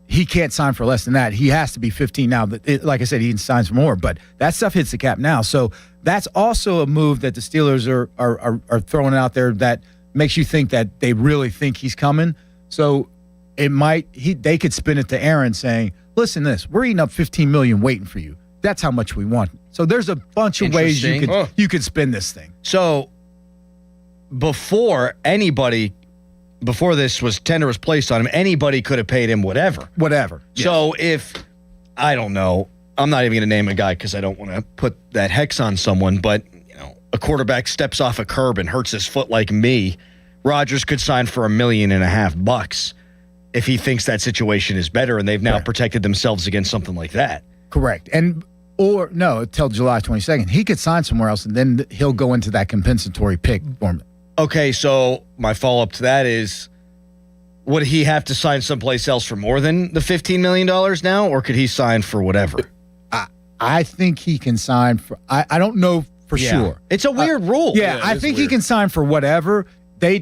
he can't sign for less than that. He has to be 15 now. Like I said, he signs for more, but that stuff hits the cap now. So that's also a move that the Steelers are throwing out there that makes you think that they really think he's coming. So they could spin it to Aaron saying, listen to this, we're eating up $15 million waiting for you. That's how much we want. So there's a bunch of ways you could spin this thing. So before this tender was placed on him, anybody could have paid him whatever. Whatever. So if, I don't know, I'm not even going to name a guy because I don't want to put that hex on someone, but a quarterback steps off a curb and hurts his foot like me, Rodgers could sign for $1.5 million if he thinks that situation is better and they've now protected themselves against something like that. Correct. Or until July 22nd. He could sign somewhere else and then he'll go into that compensatory pick form. Okay, so my follow-up to that is, would he have to sign someplace else for more than the $15 million now, or could he sign for whatever? I think he can sign for – I don't know for sure. It's a weird rule. Yeah, I think he can sign for whatever. They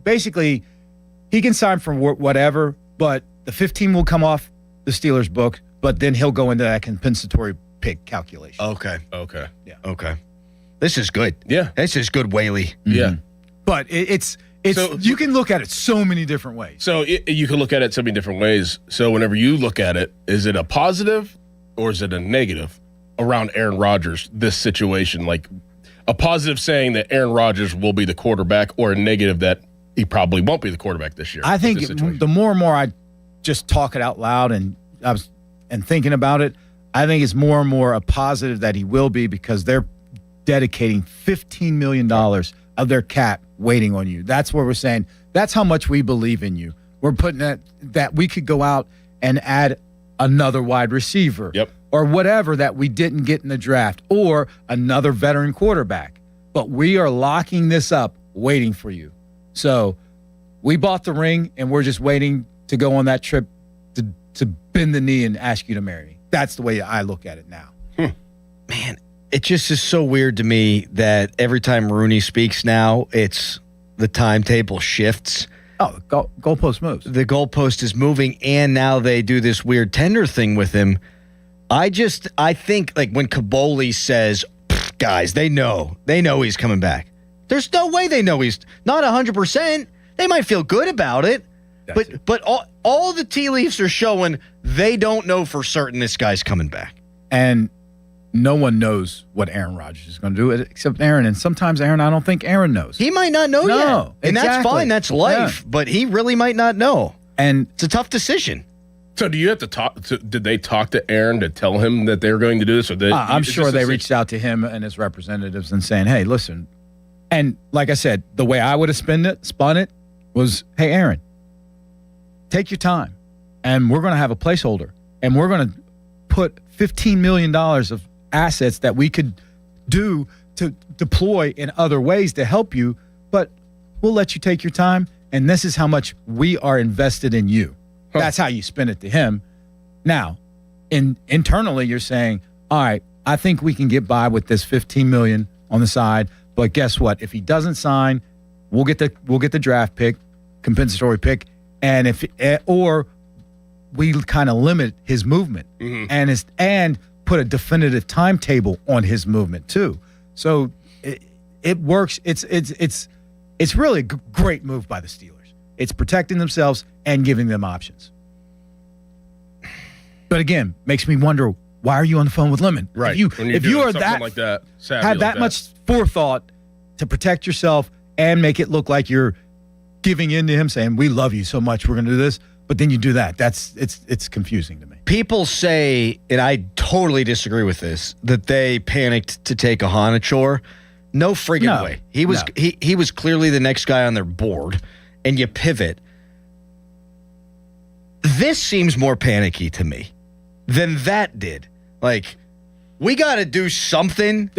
basically – he can sign for whatever, but the 15 will come off the Steelers' book, but then he'll go into that compensatory pick calculation. Okay. Yeah. Okay. This is good. Yeah. This is good, Whaley. Mm-hmm. Yeah. But it's so, you can look at it so many different ways. So you can look at it so many different ways. So whenever you look at it, is it a positive or is it a negative around Aaron Rodgers, this situation? Like a positive saying that Aaron Rodgers will be the quarterback, or a negative that he probably won't be the quarterback this year? I think the more and more I just talk it out loud and thinking about it, I think it's more and more a positive that he will be, because they're dedicating $15 million of their cap waiting on you. That's what we're saying. That's how much we believe in you. We're putting that we could go out and add another wide receiver, or whatever that we didn't get in the draft, or another veteran quarterback. But we are locking this up, waiting for you. So we bought the ring, and we're just waiting to go on that trip to bend the knee and ask you to marry me. That's the way I look at it now. Man, it just is so weird to me that every time Rooney speaks now, it's the timetable shifts. Oh, the goalpost moves. The goalpost is moving, and now they do this weird tender thing with him. I think like when Kaboli says, guys, they know he's coming back. There's no way they know he's not 100%. They might feel good about it, but all the tea leaves are showing they don't know for certain this guy's coming back. And no one knows what Aaron Rodgers is going to do except Aaron. And sometimes Aaron, I don't think Aaron knows. He might not know yet. And that's fine. That's life. Yeah. But he really might not know. And it's a tough decision. So do you have to talk to, did they talk to Aaron to tell him that they were going to do this? Or I'm sure they reached out to him and his representatives and saying, hey, listen. And like I said, the way I would have spun it was, hey, Aaron, take your time. And we're going to have a placeholder. And we're going to put $15 million of assets that we could do to deploy in other ways to help you. But we'll let you take your time. And this is how much we are invested in you. That's how you spin it to him. Now, internally, you're saying, all right, I think we can get by with this $15 million on the side. But guess what? If he doesn't sign, we'll get the draft pick, compensatory pick, and or we kind of limit his movement and put a definitive timetable on his movement too. So it works. It's really a great move by the Steelers. It's protecting themselves and giving them options. But again, makes me wonder, why are you on the phone with Lemon? Right. If you are that, like that have that much forethought to protect yourself and make it look like you're giving in to him, saying, we love you so much, we're going to do this. But then you do that. It's confusing to me. People say, and I totally disagree with this, that they panicked to take Ahanichor. No friggin' way. He was clearly the next guy on their board, and you pivot. This seems more panicky to me than that did. Like, we got to do something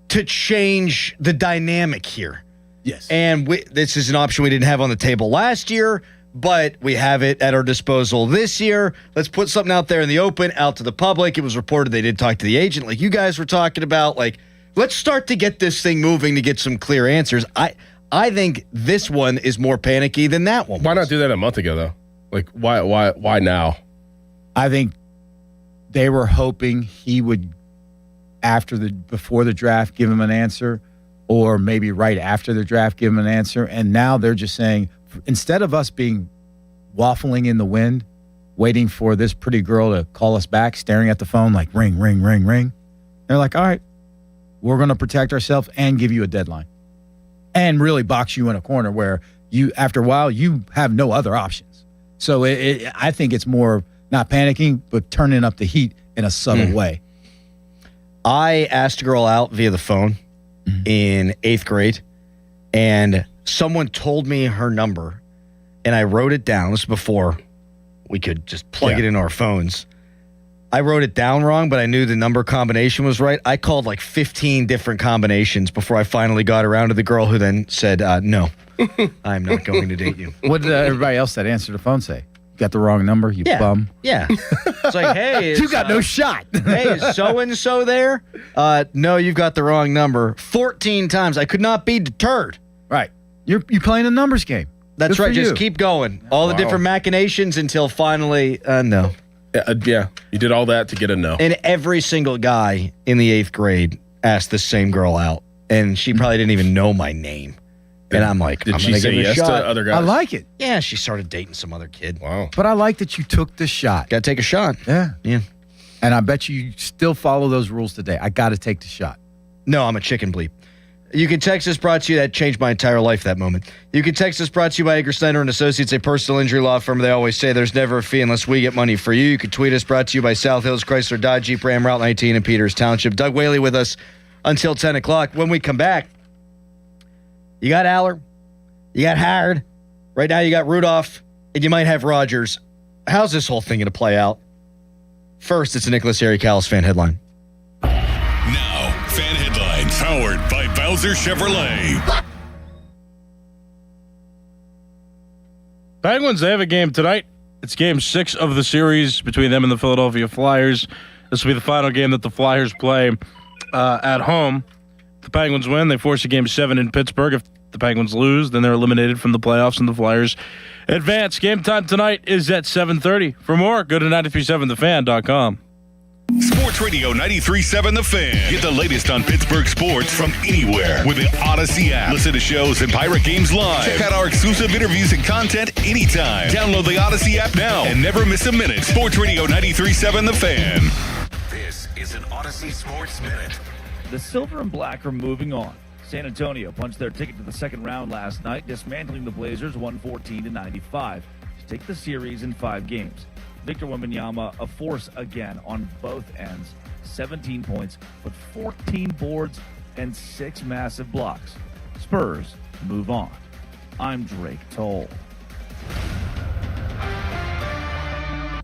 to change the dynamic here. Yes. And this is an option we didn't have on the table last year, but we have it at our disposal this year. Let's put something out there in the open, out to the public. It was reported they did talk to the agent like you guys were talking about. Like, let's start to get this thing moving to get some clear answers. I think this one is more panicky than that one. Why not do that a month ago, though? Like, why now? I think they were hoping he would, before the draft, give him an answer, or maybe right after the draft, give him an answer. And now they're just saying, instead of us being waffling in the wind, waiting for this pretty girl to call us back, staring at the phone like ring, ring, ring, ring, they're like, all right, we're going to protect ourselves and give you a deadline and really box you in a corner where you, after a while, you have no other options. So I think it's more not panicking, but turning up the heat in a subtle way. I asked a girl out via the phone in 8th grade, and someone told me her number, and I wrote it down. This was before we could just plug it in our phones. I wrote it down wrong, but I knew the number combination was right. I called like 15 different combinations before I finally got around to the girl who then said, no, I'm not going to date you. What did everybody else that answered the phone say? You got the wrong number, you bum. Yeah. It's like, hey. You got no shot. Hey, is so-and-so there? No, you've got the wrong number. 14 times. I could not be deterred. Right. You're playing a numbers game. That's Good right. for Just you. keep going. All the different machinations until finally, no. Yeah, you did all that to get a no. And every single guy in the 8th grade asked the same girl out, and she probably didn't even know my name. And I'm like, did I'm she gonna say give it a yes shot. to other guys? I like it. Yeah, she started dating some other kid. Wow. But I like that you took the shot. Got to take a shot. Yeah. Yeah. And I bet you still follow those rules today. I got to take the shot. No, I'm a chicken bleep. You can text us, brought to you. That changed my entire life that moment. You can text us, brought to you by Edgar Snyder and Associates, a personal injury law firm. They always say there's never a fee unless we get money for you. You can tweet us, brought to you by South Hills Chrysler Dodge Jeep Ram Route 19 in Peters Township. Doug Whaley with us until 10 o'clock. When we come back, you got Aller, you got Howard. Right now you got Rudolph, and you might have Rodgers. How's this whole thing going to play out? First, it's a Nicholas Harry-Callis fan headline. Now, fan headlines powered by Bowser Chevrolet. Penguins, they have a game tonight. It's game 6 of the series between them and the Philadelphia Flyers. This will be the final game that the Flyers play at home. If the Penguins win, they force a game 7 in Pittsburgh. If the Penguins lose, then they're eliminated from the playoffs and the Flyers advance. Game time tonight is at 7:30. For more, go to 937thefan.com. Sports Radio 93.7 The Fan. Get the latest on Pittsburgh sports from anywhere with the Odyssey app. Listen to shows and Pirate Games live. Check out our exclusive interviews and content anytime. Download the Odyssey app now and never miss a minute. Sports Radio 93.7 The Fan. This is an Odyssey Sports Minute. The Silver and Black are moving on. San Antonio punched their ticket to the second round last night, dismantling the Blazers 114-95 to take the series in 5 games. Victor Wembanyama, a force again on both ends. 17 points, but 14 boards and 6 massive blocks. Spurs move on. I'm Drake Toll.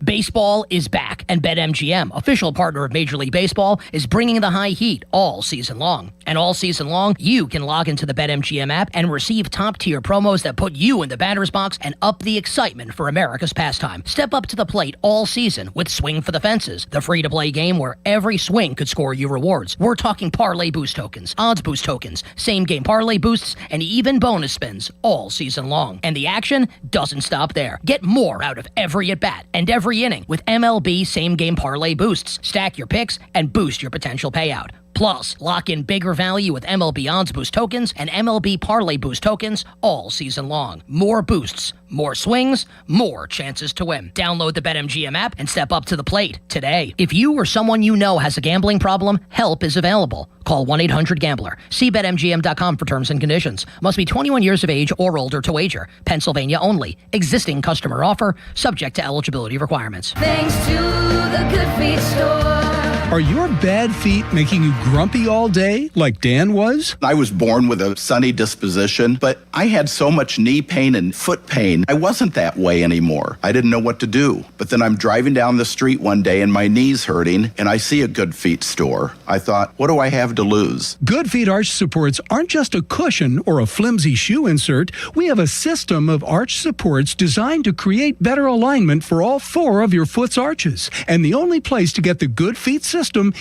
Baseball is back, and BetMGM, official partner of Major League Baseball, is bringing the high heat all season long. And all season long, you can log into the BetMGM app and receive top-tier promos that put you in the batter's box and up the excitement for America's pastime. Step up to the plate all season with Swing for the Fences, the free-to-play game where every swing could score you rewards. We're talking parlay boost tokens, odds boost tokens, same-game parlay boosts, and even bonus spins all season long. And the action doesn't stop there. Get more out of every at-bat and every inning with MLB same-game parlay boosts. Stack your picks and boost your potential payout. Plus, lock in bigger value with MLB Odds Boost tokens and MLB Parlay Boost tokens all season long. More boosts, more swings, more chances to win. Download the BetMGM app and step up to the plate today. If you or someone you know has a gambling problem, help is available. Call 1-800-GAMBLER. See BetMGM.com for terms and conditions. Must be 21 years of age or older to wager. Pennsylvania only. Existing customer offer. Subject to eligibility requirements. Thanks to the Good Feet Store. Are your bad feet making you grumpy all day like Dan was? I was born with a sunny disposition, but I had so much knee pain and foot pain, I wasn't that way anymore. I didn't know what to do. But then I'm driving down the street one day and my knee's hurting, and I see a Good Feet store. I thought, what do I have to lose? Good Feet arch supports aren't just a cushion or a flimsy shoe insert. We have a system of arch supports designed to create better alignment for all 4 of your foot's arches. And the only place to get the Good Feet system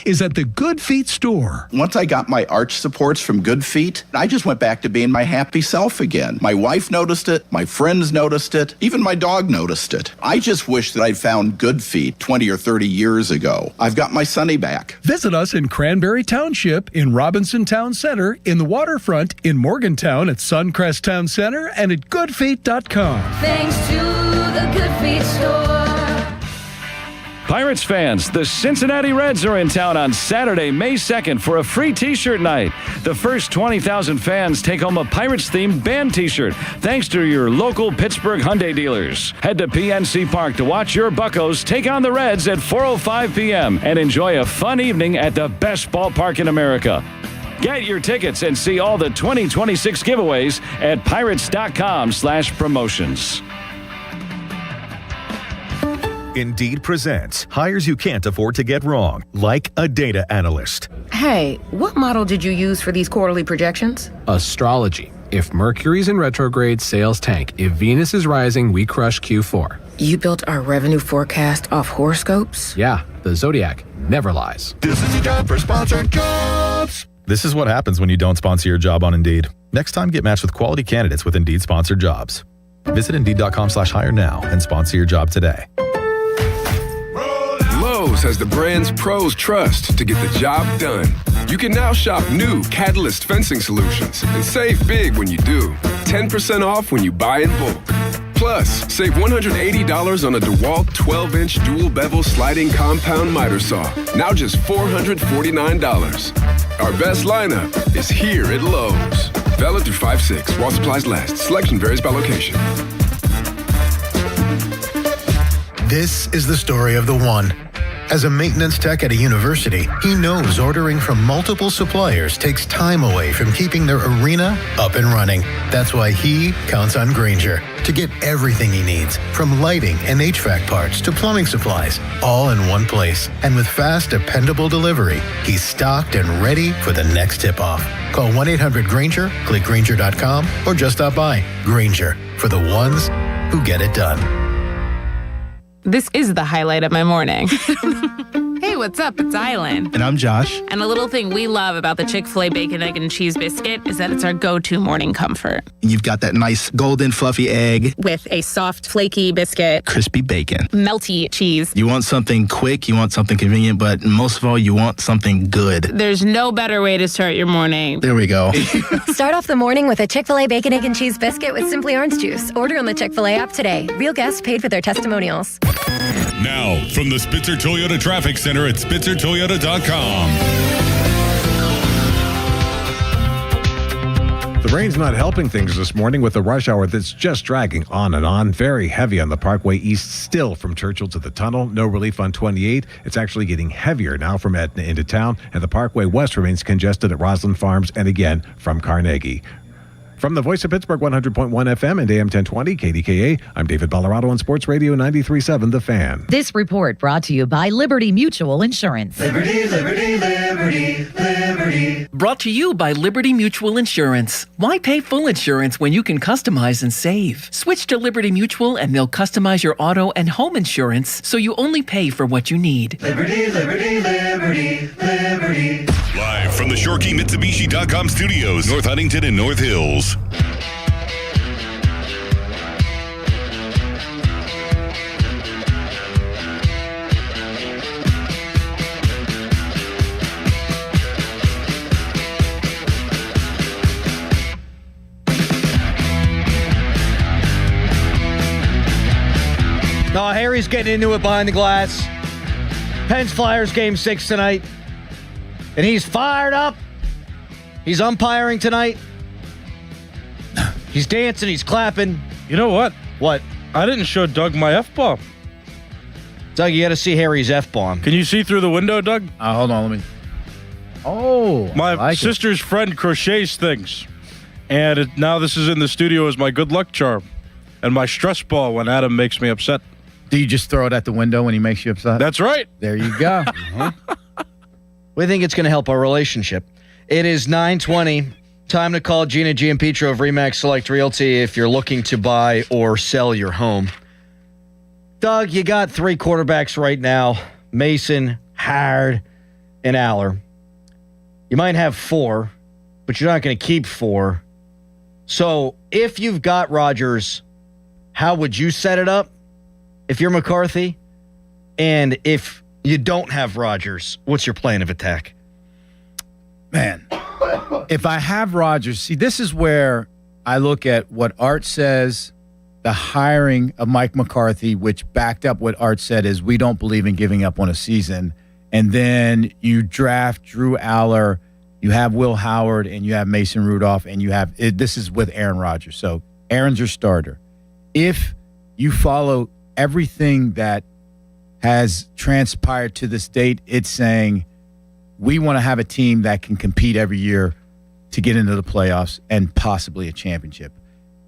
is at the Good Feet store. Once I got my arch supports from Good Feet, I just went back to being my happy self again. My wife noticed it, my friends noticed it, even my dog noticed it. I just wish that I'd found Good Feet 20 or 30 years ago. I've got my Sonny back. Visit us in Cranberry Township, in Robinson Town Center, in the Waterfront, in Morgantown at Suncrest Town Center, and at goodfeet.com. Thanks to the Good Feet store. Pirates fans, the Cincinnati Reds are in town on Saturday, May 2nd for a free t-shirt night. The first 20,000 fans take home a Pirates-themed band t-shirt thanks to your local Pittsburgh Hyundai dealers. Head to PNC Park to watch your Buccos take on the Reds at 4:05 p.m. and enjoy a fun evening at the best ballpark in America. Get your tickets and see all the 2026 giveaways at pirates.com/promotions. Indeed presents hires you can't afford to get wrong, like a data analyst. Hey, what model did you use for these quarterly projections? Astrology. If Mercury's in retrograde, sales tank. If Venus is rising, we crush Q4. You built our revenue forecast off horoscopes? Yeah, the Zodiac never lies. This is your job for sponsored jobs. This is what happens when you don't sponsor your job on Indeed. Next time, get matched with quality candidates with Indeed sponsored jobs. Visit Indeed.com/hire now and sponsor your job today. Lowe's has the brands pros trust to get the job done. You can now shop new Catalyst fencing solutions and save big when you do. 10% off when you buy in bulk. Plus, save $180 on a DeWalt 12-inch dual bevel sliding compound miter saw. Now just $449. Our best lineup is here at Lowe's. Valid through 5/6 while supplies last. Selection varies by location. This is the story of the one. As a maintenance tech at a university, he knows ordering from multiple suppliers takes time away from keeping their arena up and running. That's why he counts on Grainger to get everything he needs, from lighting and HVAC parts to plumbing supplies, all in one place. And with fast, dependable delivery, he's stocked and ready for the next tip-off. Call 1-800-GRAINGER, click Grainger.com, or just stop by. Grainger, for the ones who get it done. This is the highlight of my morning. Hey, what's up? It's Island. And I'm Josh. And a little thing we love about the Chick-fil-A Bacon, Egg, and Cheese Biscuit is that it's our go-to morning comfort. You've got that nice golden fluffy egg With a soft, flaky biscuit, crispy bacon. melty cheese. You want something quick, you want something convenient, but most of all, you want something good. There's no better way to start your morning. There we go. Start off the morning with a Chick-fil-A Bacon, Egg, and Cheese Biscuit with Simply Orange Juice. Order on the Chick-fil-A app today. Real guests paid for their testimonials. Now, from the Spitzer Toyota Traffic Center at SpitzerToyota.com. The rain's not helping things this morning with a rush hour that's just dragging on and on. Very heavy on the Parkway East still from Churchill to the tunnel. No relief on 28. It's actually getting heavier now from Etna into town. And the Parkway West remains congested at Roslyn Farms and again from Carnegie. From the Voice of Pittsburgh 100.1 FM and AM 1020 KDKA, I'm David Ballarado on Sports Radio 93.7 The Fan. This report brought to you by Liberty Mutual Insurance. Liberty, Liberty, Liberty, Liberty. Brought to you by Liberty Mutual Insurance. Why pay full insurance when you can customize and save? Switch to Liberty Mutual and they'll customize your auto and home insurance so you only pay for what you need. Liberty, Liberty, Liberty, Liberty. Live from the ShorkeyMitsubishi.com studios, North Huntington and North Hills. No, Harry's getting into it behind the glass. Pens Flyers game 6 tonight. And he's fired up. He's umpiring tonight. He's dancing, he's clapping. You know what? What? I didn't show Doug my F-bomb. Doug, you got to see Harry's F-bomb. Can you see through the window, Doug? Hold on, let me. Oh, my sister's friend crochets things. And now this is in the studio as my good luck charm. And my stress ball when Adam makes me upset. Do you just throw it at the window when he makes you upset? That's right. There you go. We think it's going to help our relationship. It is 9:20. Time to call Gina Giampetro of Remax Select Realty if you're looking to buy or sell your home. Doug, you got 3 quarterbacks right now. Mason, Howard, and Aller. You might have 4, but you're not going to keep 4. So if you've got Rodgers, how would you set it up if you're McCarthy? And if you don't have Rodgers, what's your plan of attack? Man, if I have Rodgers, see, this is where I look at what Art says, the hiring of Mike McCarthy, which backed up what Art said is we don't believe in giving up on a season. And then you draft Drew Aller, you have Will Howard, and you have Mason Rudolph, and you have this is with Aaron Rodgers. So Aaron's your starter. If you follow everything that has transpired to this date, it's saying we want to have a team that can compete every year to get into the playoffs and possibly a championship.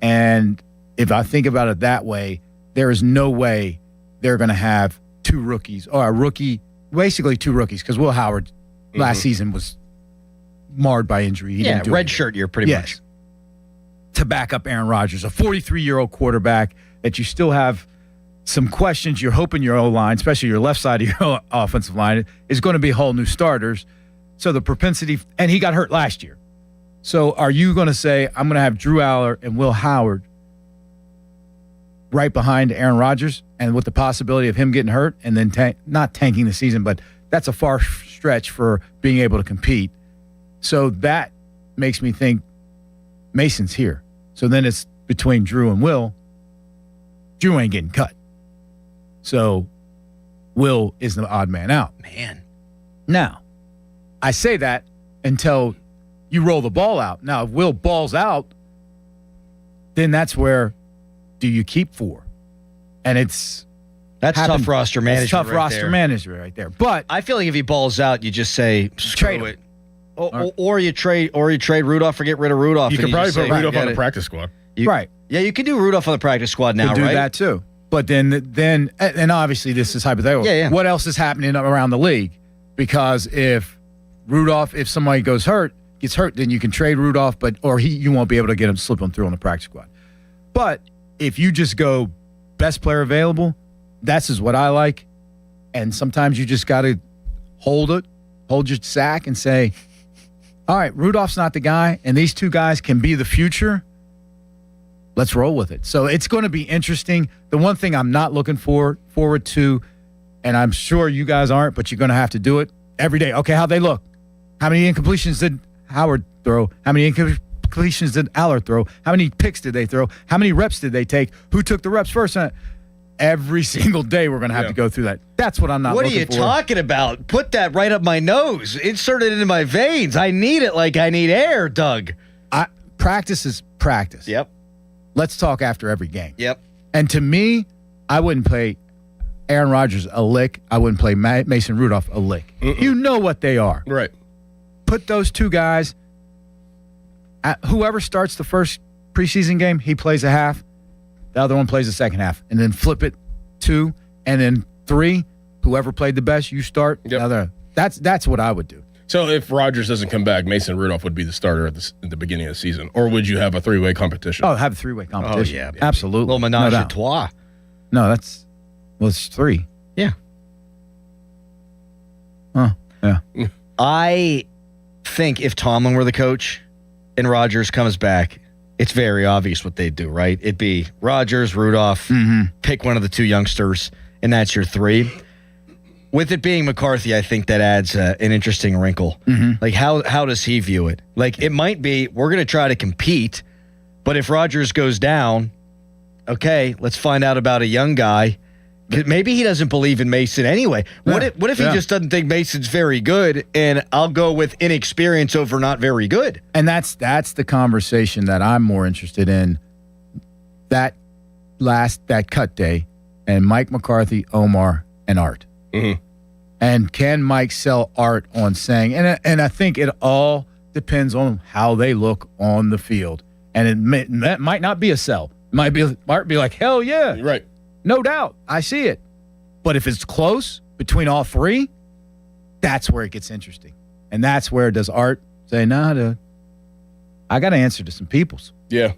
And if I think about it that way, there is no way they're going to have 2 rookies or a rookie, basically 2 rookies, because Will Howard last season was marred by injury. He didn't do red anything. shirt year pretty much. To back up Aaron Rodgers, a 43-year-old quarterback that you still have some questions. You're hoping your O-line, especially your left side of your offensive line, is going to be whole new starters. So the propensity, and he got hurt last year. So are you going to say, I'm going to have Drew Aller and Will Howard right behind Aaron Rodgers, and with the possibility of him getting hurt and then not tanking the season, but that's a far stretch for being able to compete. So that makes me think Mason's here. So then it's between Drew and Will. Drew ain't getting cut. So Will is the odd man out. Man. Now, I say that until you roll the ball out. Now, if Will balls out, then that's where do you keep 4? And that's tough roster management. It's tough right roster there. management right there. But I feel like if he balls out, you just say trade it. Or you trade Rudolph or get rid of Rudolph. You and can probably just put say, Rudolph on the it. practice squad. Right. Yeah, you can do Rudolph on the practice squad now, do right? that too. But then, and obviously this is hypothetical. Yeah. What else is happening around the league? Because if somebody gets hurt, then you can trade Rudolph, you won't be able to get him, slip him through on the practice squad. But if you just go best player available, that's is what I like. And sometimes you just got to hold your sack and say, all right, Rudolph's not the guy, and these two guys can be the future. Let's roll with it. So it's going to be interesting. The one thing I'm not looking forward to, and I'm sure you guys aren't, but you're going to have to do it every day. Okay, how'd they look? How many incompletions did Howard throw? How many incompletions did Aller throw? How many picks did they throw? How many reps did they take? Who took the reps first? Every single day we're going to have to go through that. That's what I'm not looking for. What are you talking about? Put that right up my nose. Insert it into my veins. I need it like I need air, Doug. Practice is practice. Yep. Let's talk after every game. Yep. And to me, I wouldn't play Aaron Rodgers a lick. I wouldn't play Mason Rudolph a lick. You know what they are. Right. Put those two guys, whoever starts the first preseason game, he plays a half. The other one plays the second half. And then flip it 2, and then 3. Whoever played the best, you start. Yep. That's what I would do. So if Rodgers doesn't come back, Mason Rudolph would be the starter at the beginning of the season, or would you have a 3-way competition? Oh, have a 3-way competition. Oh, yeah. Absolutely. Little menage a trois. No, it's 3. Yeah. Oh, yeah. I think if Tomlin were the coach and Rodgers comes back, it's very obvious what they'd do, right? It'd be Rodgers, Rudolph, pick one of the two youngsters, and that's your 3. With it being McCarthy, I think that adds an interesting wrinkle. Like, how does he view it? Like, it might be, we're going to try to compete, but if Rodgers goes down, okay, let's find out about a young guy. Maybe he doesn't believe in Mason anyway. What if he just doesn't think Mason's very good, and I'll go with inexperience over not very good? And that's the conversation that I'm more interested in. That cut day, and Mike McCarthy, Omar, and Art. And can Mike sell Art on saying, and I think it all depends on how they look on the field. And that might not be a sell. Might be like, hell yeah. Right. No doubt. I see it. But if it's close between all 3, that's where it gets interesting. And that's where does Art say, nah, I got to answer to some peoples. Yeah.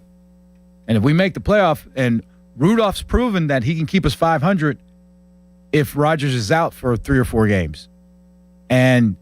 And if we make the playoff, and Rudolph's proven that he can keep us 500 if Rodgers is out for 3 or 4 games. And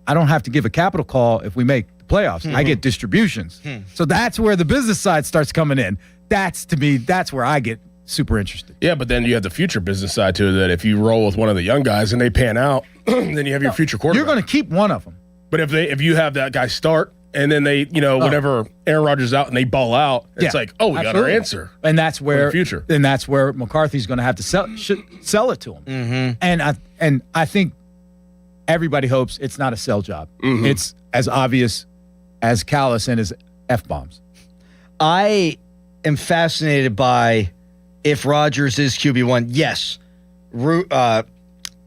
I don't have to give a capital call if we make the playoffs. I get distributions. So that's where the business side starts coming in. To me, that's where I get super interested. Yeah, but then you have the future business side to it, that if you roll with one of the young guys and they pan out, then you have your future quarterback. You're going to keep one of them. But if you have that guy start and then they, whenever Aaron Rodgers is out and they ball out, it's like, oh, we got our answer. And that's where the future. And that's where McCarthy's going to have to sell it to him. And I think everybody hopes it's not a sell job. It's as obvious as callous and his F-bombs. I am fascinated by if Rodgers is QB1, yes,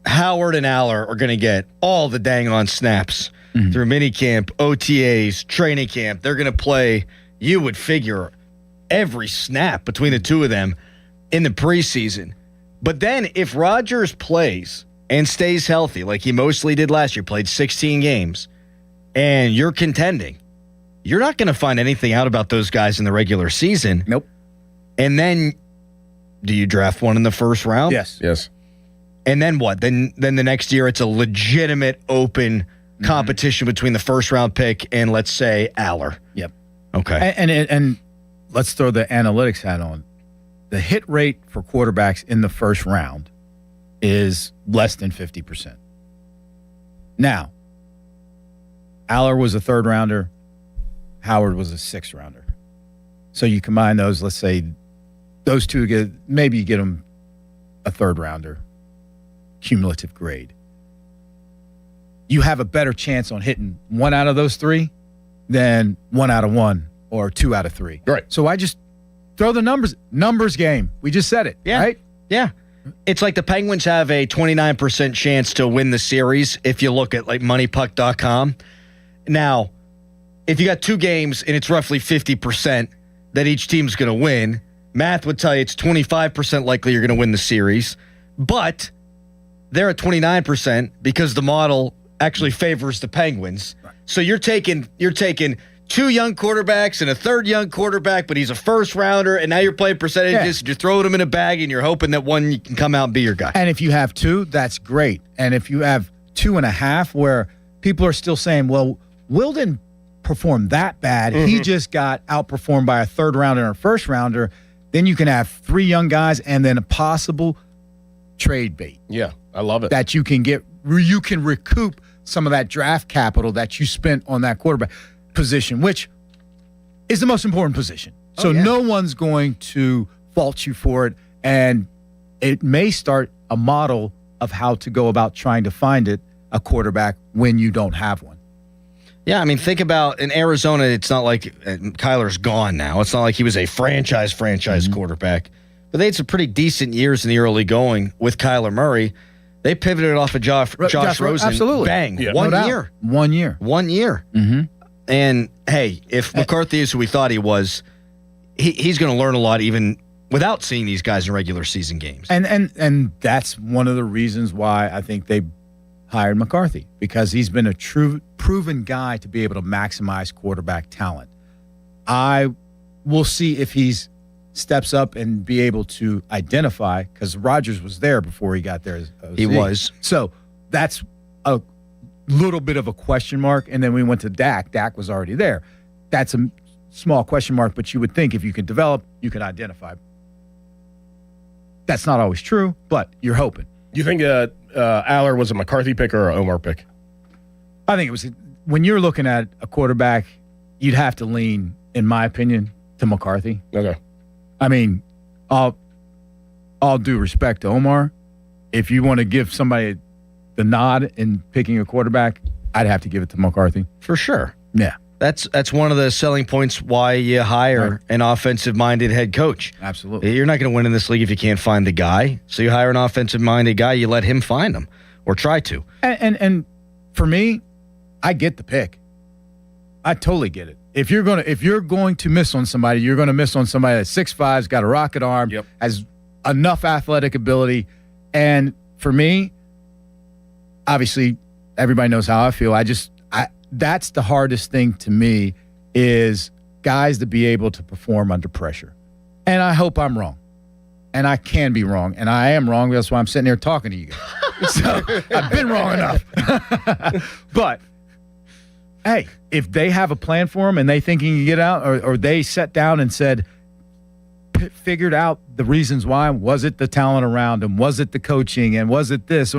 Howard and Aller are going to get all the dang on snaps through minicamp, OTAs, training camp. They're going to play, you would figure, every snap between the two of them in the preseason. But then if Rodgers plays and stays healthy, like he mostly did last year, played 16 games, and you're contending, you're not going to find anything out about those guys in the regular season. Nope. And then do you draft one in the first round? Yes. And then what? Then the next year it's a legitimate open competition between the first round pick and, let's say, Aller. Yep. Okay. And let's throw the analytics hat on. The hit rate for quarterbacks in the first round is less than 50%. Now, Aller was a 3rd rounder. Howard was a 6th rounder. So you combine those, let's say those two maybe you get them a 3rd rounder, cumulative grade. You have a better chance on hitting 1 out of those 3 than 1 out of 1 or 2 out of 3. Right. So I just throw the numbers game. We just said it. Yeah. Right? Yeah. It's like the Penguins have a 29% chance to win the series if you look at like moneypuck.com. Now, if you got 2 games and it's roughly 50% that each team's going to win, math would tell you it's 25% likely you're going to win the series. But they're at 29% because the model actually favors the Penguins. Right. So you're taking 2 young quarterbacks and a third young quarterback, but he's a first rounder, and now you're playing percentages, and you're throwing him in a bag, and you're hoping that one can come out and be your guy. And if you have 2, that's great. And if you have 2.5, where people are still saying, well, Will didn't perform that bad. He just got outperformed by a third rounder and a first rounder. Then you can have 3 young guys and then a possible trade bait. Yeah, I love it. That you can recoup some of that draft capital that you spent on that quarterback position, which is the most important position. So no one's going to fault you for it. And it may start a model of how to go about trying to find a quarterback when you don't have one. Yeah, I mean, think about in Arizona, it's not like Kyler's gone now. It's not like he was a franchise quarterback. But they had some pretty decent years in the early going with Kyler Murray. They pivoted off of Josh Rosen. Absolutely. Bang. Yeah. 1 No year. 1 year. 1 year. Mm-hmm. And, hey, if McCarthy is who we thought he was, he's going to learn a lot even without seeing these guys in regular season games. And that's one of the reasons why I think they hired McCarthy, because he's been a proven guy to be able to maximize quarterback talent. I will see if he's steps up and be able to identify, because Rodgers was there before he got there. He was. So that's a little bit of a question mark. And then we went to Dak. Dak was already there. That's a small question mark, but you would think if you can develop, you can identify. That's not always true, but you're hoping. You think Aller was a McCarthy pick or an Omar pick? I think it was, when you're looking at a quarterback, you'd have to lean, in my opinion, to McCarthy. Okay. I mean, all due respect to Omar, if you want to give somebody the nod in picking a quarterback, I'd have to give it to McCarthy. For sure. Yeah. That's one of the selling points why you hire an offensive-minded head coach. Absolutely. You're not going to win in this league if you can't find the guy. So you hire an offensive-minded guy, you let him find him or try to. And for me, I get the pick. I totally get it. If you're going to miss on somebody, you're going to miss on somebody that's 6'5", got a rocket arm, has enough athletic ability. And for me, obviously, everybody knows how I feel. That's the hardest thing to me, is guys to be able to perform under pressure. And I hope I'm wrong. And I can be wrong. And I am wrong. That's why I'm sitting here talking to you guys. So I've been wrong enough. But, hey, if they have a plan for him and they think he can get out, or they sat down and figured out the reasons why, was it the talent around him? Was it the coaching? And was it this?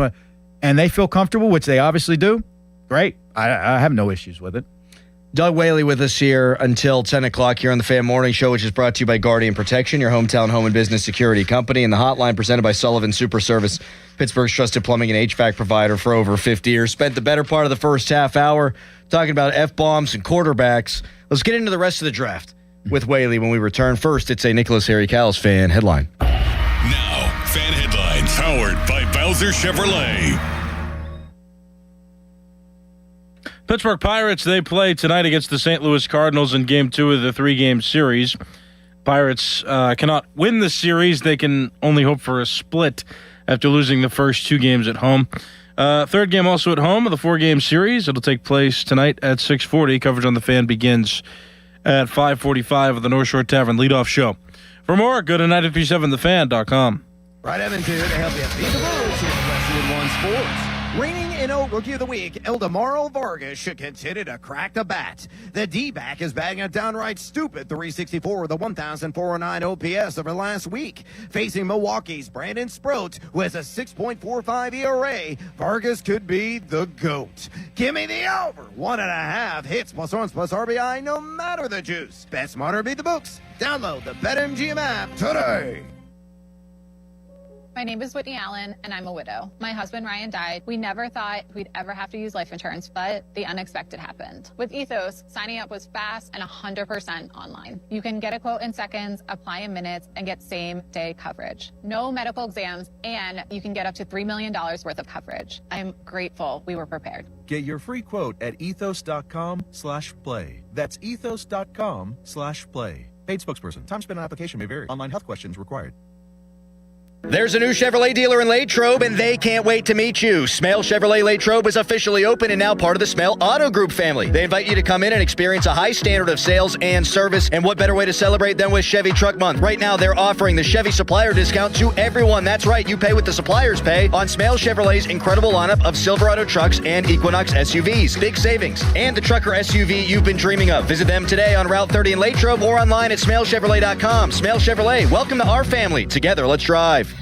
And they feel comfortable, which they obviously do, great. I have no issues with it. Doug Whaley with us here until 10 o'clock here on the Fan Morning Show, which is brought to you by Guardian Protection, your hometown home and business security company, and the hotline presented by Sullivan Super Service, Pittsburgh's trusted plumbing and HVAC provider for over 50 years. Spent the better part of the first half hour talking about F-bombs and quarterbacks. Let's get into the rest of the draft with Whaley when we return. First, it's a Nicholas Harry Cowles fan headline. Now, fan headlines powered by Bowser Chevrolet. Pittsburgh Pirates, they play tonight against the St. Louis Cardinals in Game 2 of the 3-game series. Pirates cannot win the series. They can only hope for a split after losing the first 2 games at home. Third game also at home of the 4-game series. It'll take place tonight at 6:40. Coverage on the Fan begins at 5:45 of the North Shore Tavern leadoff show. For more, go to 937thefan.com. Right, Evan, to help you beat the Bulls here at Westwood One Sports. Reigning NO Rookie of the Week, Eldemaro Vargas should continue to crack the bat. The D-back is bagging a downright stupid 364 with a 1,409 OPS over last week. Facing Milwaukee's Brandon Sproat, who has a 6.45 ERA, Vargas could be the GOAT. Give me the over. 1.5 hits plus runs plus RBI, no matter the juice. Bet smarter, beat the books. Download the BetMGM app today. My name is Whitney Allen, and I'm a widow. My husband, Ryan, died. We never thought we'd ever have to use life insurance, but the unexpected happened. With Ethos, signing up was fast and 100% online. You can get a quote in seconds, apply in minutes, and get same-day coverage. No medical exams, and you can get up to $3 million worth of coverage. I'm grateful we were prepared. Get your free quote at ethos.com/play. That's ethos.com/play. Paid spokesperson. Time spent on application may vary. Online health questions required. There's a new Chevrolet dealer in Latrobe, and they can't wait to meet you. Smale Chevrolet Latrobe is officially open and now part of the Smale Auto Group family. They invite you to come in and experience a high standard of sales and service, and what better way to celebrate than with Chevy Truck Month. Right now, they're offering the Chevy Supplier Discount to everyone. That's right, you pay what the suppliers pay on Smale Chevrolet's incredible lineup of Silverado trucks and Equinox SUVs. Big savings, and the trucker SUV you've been dreaming of. Visit them today on Route 30 in Latrobe or online at smalechevrolet.com. Smale Chevrolet, welcome to our family. Together, let's drive.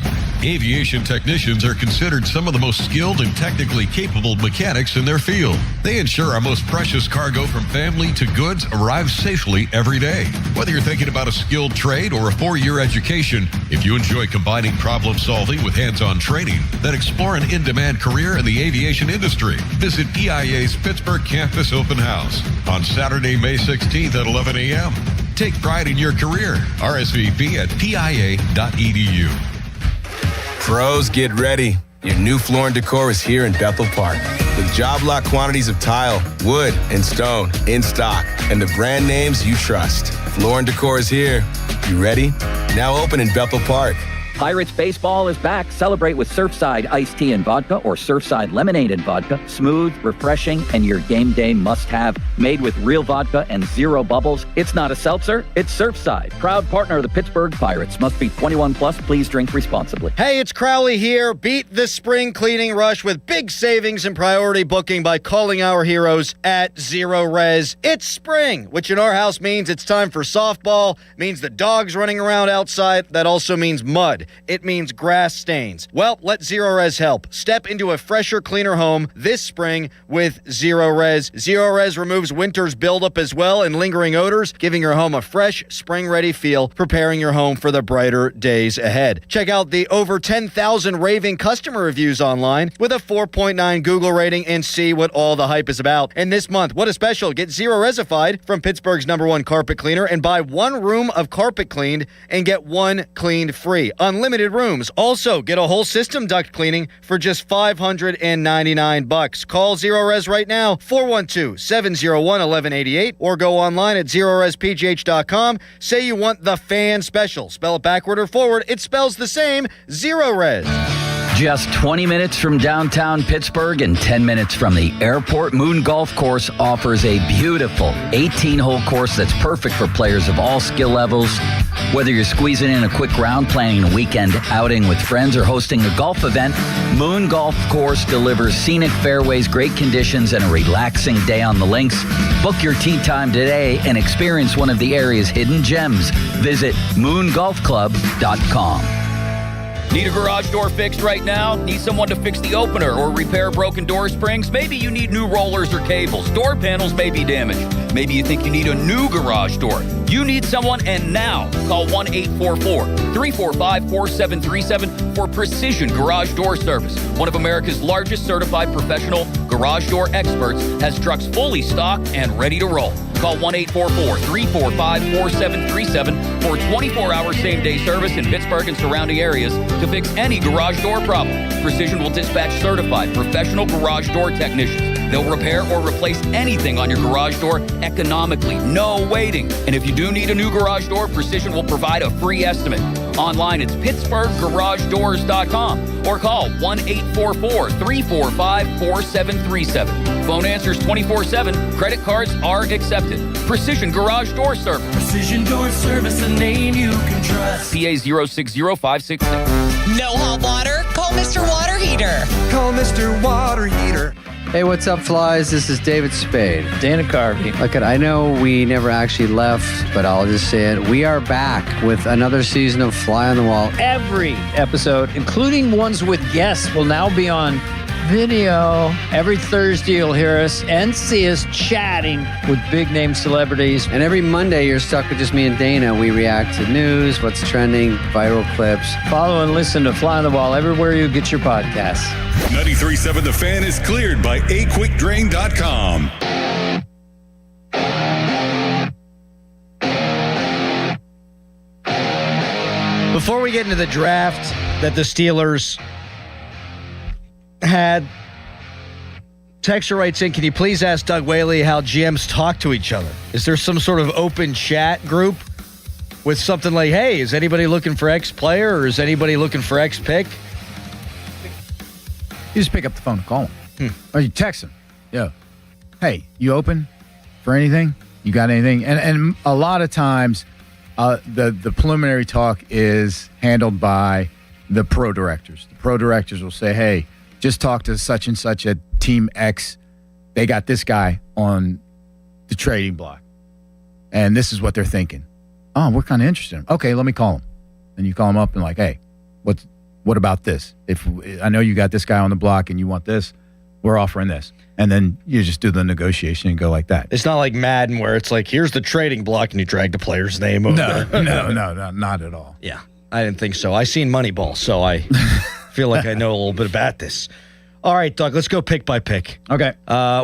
Aviation technicians are considered some of the most skilled and technically capable mechanics in their field. They ensure our most precious cargo from family to goods arrives safely every day. Whether you're thinking about a skilled trade or a 4-year education, if you enjoy combining problem solving with hands-on training, then explore an in-demand career in the aviation industry. Visit EIA's Pittsburgh Campus Open House on Saturday, May 16th at 11 a.m. Take pride in your career. RSVP at pia.edu. Pros, get ready. Your new Floor & Decor is here in Bethel Park. With job lot quantities of tile, wood, and stone in stock, and the brand names you trust. Floor & Decor is here. You ready? Now open in Bethel Park. Pirates baseball is back. Celebrate with Surfside iced tea and vodka or Surfside lemonade and vodka. Smooth, refreshing, and your game day must-have. Made with real vodka and zero bubbles. It's not a seltzer, it's Surfside. Proud partner of the Pittsburgh Pirates. Must be 21 plus. Please drink responsibly. Hey, it's Crowley here. Beat the spring cleaning rush with big savings and priority booking by calling our heroes at Zero Res. It's spring, which in our house means it's time for softball, means the dogs running around outside. That also means mud. It means grass stains. Well, let Zero Res help. Step into a fresher, cleaner home this spring with Zero Res. Zero Res removes winter's buildup as well and lingering odors, giving your home a fresh, spring-ready feel, preparing your home for the brighter days ahead. Check out the over 10,000 raving customer reviews online with a 4.9 Google rating and see what all the hype is about. And this month, what a special. Get Zero Resified from Pittsburgh's #1 carpet cleaner and buy 1 room of carpet cleaned and get 1 cleaned free. Unlimited rooms. Also, get a whole system duct cleaning for just $599. Call Zero Res right now, 412-701-1188, or go online at ZeroResPGH.com. Say you want the fan special. Spell it backward or forward. It spells the same. Zero Res. Just 20 minutes from downtown Pittsburgh and 10 minutes from the airport, Moon Golf Course offers a beautiful 18-hole course that's perfect for players of all skill levels. Whether you're squeezing in a quick round, planning a weekend outing with friends, or hosting a golf event, Moon Golf Course delivers scenic fairways, great conditions, and a relaxing day on the links. Book your tee time today and experience one of the area's hidden gems. Visit moongolfclub.com. Need a garage door fixed right now? Need someone to fix the opener or repair broken door springs? Maybe you need new rollers or cables. Door panels may be damaged. Maybe you think you need a new garage door. You need someone, and now. Call 1-844-345-4737 for Precision Garage Door Service. One of America's largest certified professional garage door experts has trucks fully stocked and ready to roll. Call 1-844-345-4737 for 24-hour same-day service in Pittsburgh and surrounding areas to fix any garage door problem. Precision will dispatch certified professional garage door technicians. They'll repair or replace anything on your garage door economically. No waiting. And if you do need a new garage door, Precision will provide a free estimate. Online, it's PittsburghGarageDoors.com or call 1-844-345-4737. Phone answers 24/7. Credit cards are accepted. Precision Garage Door Service. Precision Door Service, a name you can trust. PA 060566. No hot water? Call Mr. Water Heater. Call Mr. Water Heater. Hey, what's up, flies? This is David Spade. Dana Carvey. Look, I know we never actually left, but I'll just say it. We are back with another season of Fly on the Wall. Every episode, including ones with guests, will now be on video. Every Thursday, you'll hear us and see us chatting with big-name celebrities. And every Monday, you're stuck with just me and Dana. We react to news, what's trending, viral clips. Follow and listen to Fly on the Wall everywhere you get your podcasts. 93.7 The Fan is cleared by aquickdrain.com. Before we get into the draft that the Steelers had, texter writes in, can you please ask Doug Whaley how GMs talk to each other? Is there some sort of open chat group with something like, hey, is anybody looking for X player or is anybody looking for X pick? You just pick up the phone and call him. Or you text him. Yo, hey, you open for anything? You got anything? And a lot of times the preliminary talk is handled by the pro directors. The pro directors will say, hey, just talk to such and such at Team X. They got this guy on the trading block. And this is what they're thinking. Oh, we're kind of interested in him. Okay, let me call him. And you call him up and like, hey, what about this? If I know you got this guy on the block and you want this, we're offering this. And then you just do the negotiation and go like that. It's not like Madden where it's like, here's the trading block and you drag the player's name over. No, not at all. Yeah, I didn't think so. I seen Moneyball, so I feel like I know a little bit about this. All right, Doug, let's go pick by pick. Okay.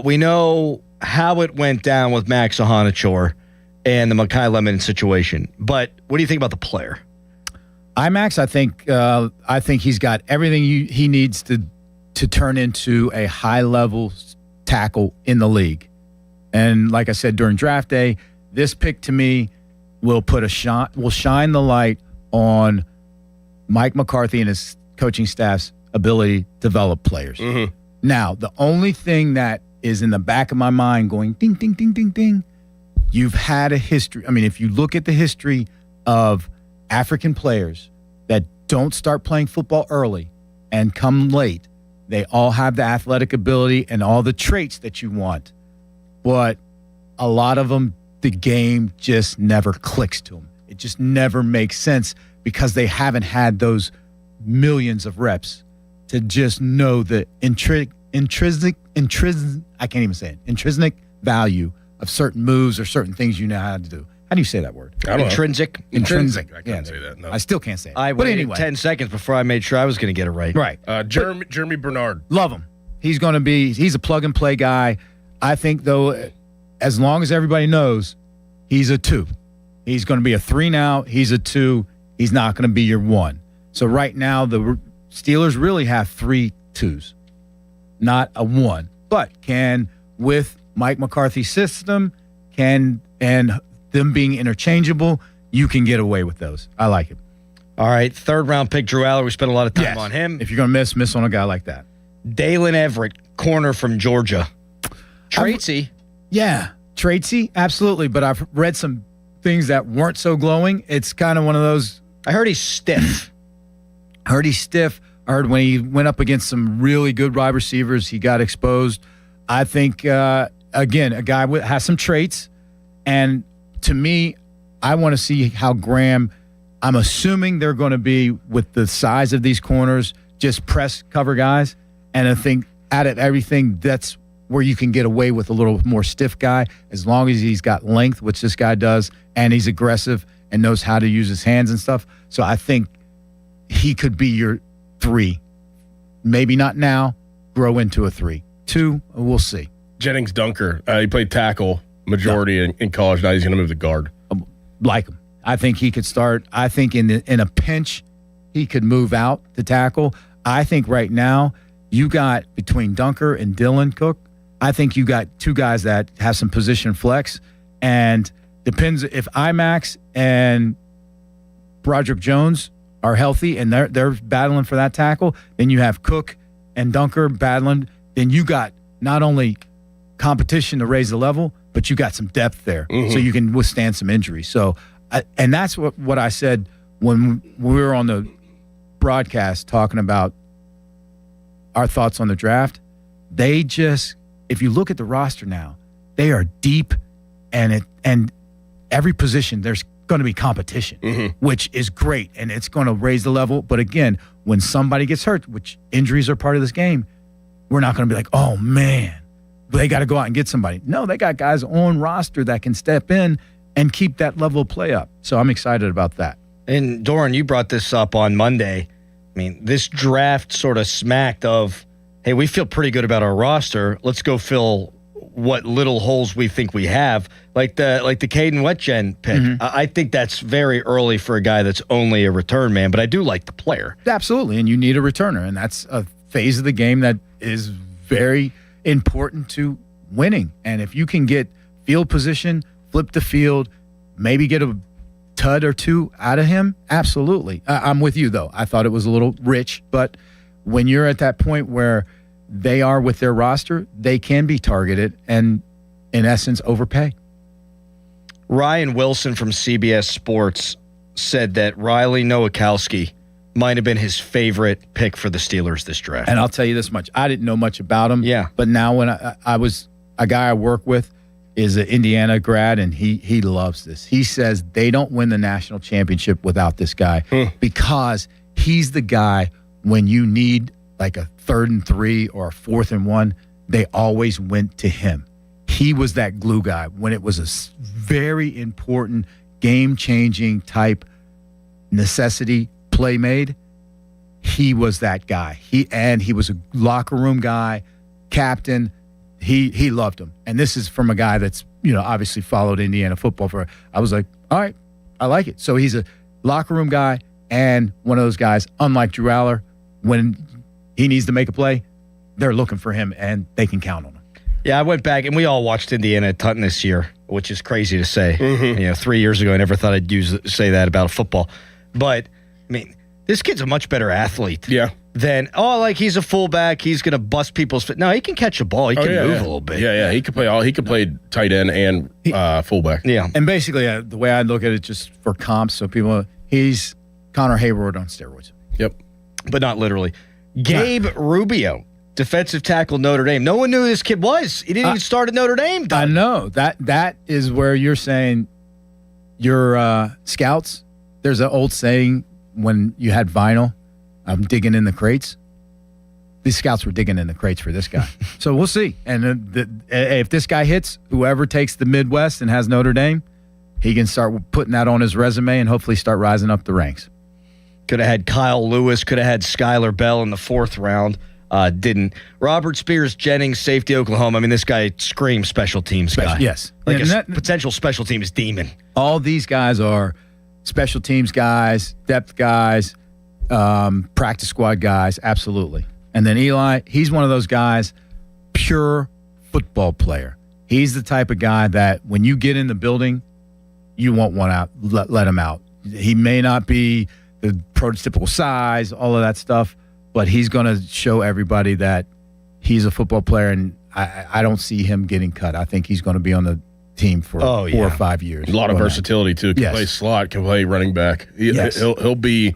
We know how it went down with Max Ahanichor and the Mekhi Lemon situation. But what do you think about the player? IMAX, I think he's got everything he needs to turn into a high-level tackle in the league. And like I said during draft day, this pick to me will shine the light on Mike McCarthy and his coaching staff's ability to develop players. Mm-hmm. Now, the only thing that is in the back of my mind going ding, ding, ding, ding, ding, you've had a history. I mean, if you look at the history of African players that don't start playing football early and come late, they all have the athletic ability and all the traits that you want. But a lot of them, the game just never clicks to them. It just never makes sense because they haven't had those millions of reps to just know the intrinsic value of certain moves or certain things you know how to do. How do you say that word? I don't know. Intrinsic. I can't say that. No. I still can't say it. I but waited anyway, 10 seconds before I made sure I was going to get it right. Right. Jeremy Bernard. Love him. He's a plug and play guy. I think though, as long as everybody knows, he's a 2. He's going to be a 3 now. He's a 2. He's not going to be your 1. So right now the Steelers really have 3 2s, not a 1. But can, with Mike McCarthy's system, and them being interchangeable, you can get away with those. I like it. All right, 3rd round pick Drew Aller. We spent a lot of time on him. If you're going to miss on a guy like that. Dalen Everett, corner from Georgia. Traitsy. Yeah, Traitsy, absolutely. But I've read some things that weren't so glowing. It's kind of one of those. I heard he's stiff. I heard when he went up against some really good wide receivers, he got exposed. I think, again, a guy has some traits. And to me, I want to see how Graham, I'm assuming they're going to be, with the size of these corners, just press cover guys. And I think out of everything, that's where you can get away with a little more stiff guy, as long as he's got length, which this guy does, and he's aggressive and knows how to use his hands and stuff. So I think he could be your 3. Maybe not now, grow into a 3. 2, we'll see. Jennings Dunker. He played tackle majority in college. Now he's going to move to guard. Like him. I think he could start. I think in a pinch, he could move out to tackle. I think right now, you got between Dunker and Dylan Cook, I think you got 2 guys that have some position flex. And depends if IMAX and Broderick Jones are healthy and they're battling for that tackle, then you have Cook and Dunker battling. Then you got not only competition to raise the level, but you got some depth there, so you can withstand some injuries. So, and that's what I said when we were on the broadcast talking about our thoughts on the draft. They just, if you look at the roster now, they are deep, and every position there's going to be competition, which is great, and it's going to raise the level. But again, when somebody gets hurt, which injuries are part of this game, we're not going to be like, oh man, they got to go out and get somebody. No, they got guys on roster that can step in and keep that level of play up. So I'm excited about that. And Doran, you brought this up on Monday. I mean, this draft sort of smacked of, hey, we feel pretty good about our roster. Let's go fill what little holes we think we have, like the Caden Wetjen pick. I think that's very early for a guy that's only a return man, but I do like the player. Absolutely, and you need a returner, and that's a phase of the game that is very important to winning. And if you can get field position, flip the field, maybe get a tud or two out of him? Absolutely. I'm with you, though. I thought it was a little rich, but when you're at that point where they are with their roster, they can be targeted and, in essence, overpay. Ryan Wilson from CBS Sports said that Riley Nowakowski might have been his favorite pick for the Steelers this draft. And I'll tell you this much. I didn't know much about him. Yeah. But now when I was a guy I work with is an Indiana grad, and he loves this. He says they don't win the national championship without this guy because he's the guy when you need like a 3rd and 3 or a 4th and 1, they always went to him. He was that glue guy when it was a very important, game-changing type necessity play made. He was that guy. He was a locker room guy, captain. He loved him. And this is from a guy that's, obviously followed Indiana football for. I was like, all right, I like it. So he's a locker room guy and one of those guys, unlike Drew Aller, when he needs to make a play, they're looking for him and they can count on him. Yeah, I went back and we all watched Indiana at Tutton this year, which is crazy to say. 3 years ago, I never thought I'd say that about football. But, I mean, this kid's a much better athlete. Yeah. Than, he's a fullback. He's going to bust people's fit. No, he can catch a ball. He can move a little bit. Yeah. He could play He could play tight end and fullback. Yeah. And basically, the way I look at it, just for comps, so people, he's Connor Hayward on steroids. Yep. But not literally. Gabe Rubio, defensive tackle, Notre Dame. No one knew who this kid was. He didn't even start at Notre Dame. I know. That is where you're saying your scouts, there's an old saying when you had vinyl, I'm digging in the crates. These scouts were digging in the crates for this guy. So we'll see. And if this guy hits, whoever takes the Midwest and has Notre Dame, he can start putting that on his resume and hopefully start rising up the ranks. Could have had Kyle Lewis, could have had Skylar Bell in the 4th round. Didn't. Robert Spears Jennings, safety, Oklahoma. I mean, this guy screams special teams guy. Yes. Like potential special teams demon. All these guys are special teams guys, depth guys, practice squad guys, absolutely. And then Eli, he's one of those guys, pure football player. He's the type of guy that when you get in the building, you won't want out. Let him out. He may not be the prototypical size, all of that stuff, but he's going to show everybody that he's a football player, and I don't see him getting cut. I think he's going to be on the team for 4 or 5 years. A lot of versatility too. Can play slot, can play running back. He'll be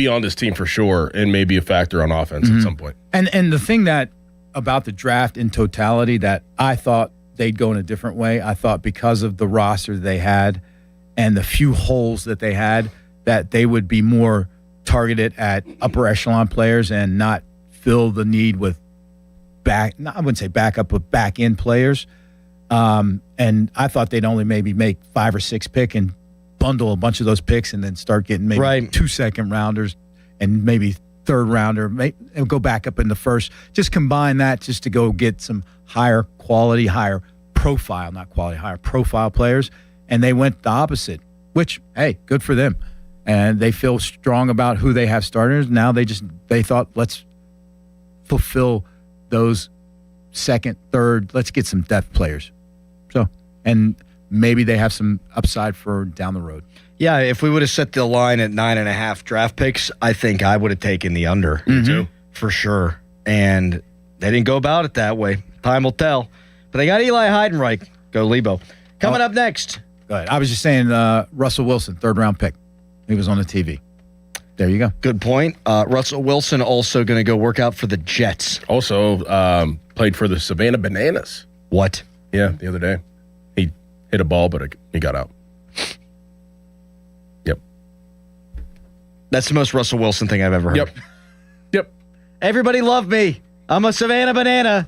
on this team for sure, and maybe a factor on offense at some point. And the thing that about the draft in totality that I thought they'd go in a different way, I thought because of the roster they had and the few holes that they had, that they would be more targeted at upper echelon players and not fill the need with I wouldn't say backup, but back end players. And I thought they'd only maybe make 5 or 6 pick and bundle a bunch of those picks and then start getting maybe 2 second rounders and maybe 3rd rounder, and go back up in the 1st. Just combine that just to go get some higher quality, higher profile, not quality, higher profile players. And they went the opposite, which, hey, good for them. And they feel strong about who they have starters. Now they thought, let's fulfill those 2nd, 3rd, let's get some depth players. So, and maybe they have some upside for down the road. Yeah, if we would have set the line at 9.5 draft picks, I think I would have taken the under. Too. For sure. And they didn't go about it that way. Time will tell. But they got Eli Heidenreich. Go Lebo. Coming up next. Go ahead. I was just saying Russell Wilson, 3rd round pick. He was on the TV. There you go. Good point. Russell Wilson also going to go work out for the Jets. Also played for the Savannah Bananas. What? Yeah, the other day. He hit a ball, but he got out. Yep. That's the most Russell Wilson thing I've ever heard. Yep. Everybody love me. I'm a Savannah Banana.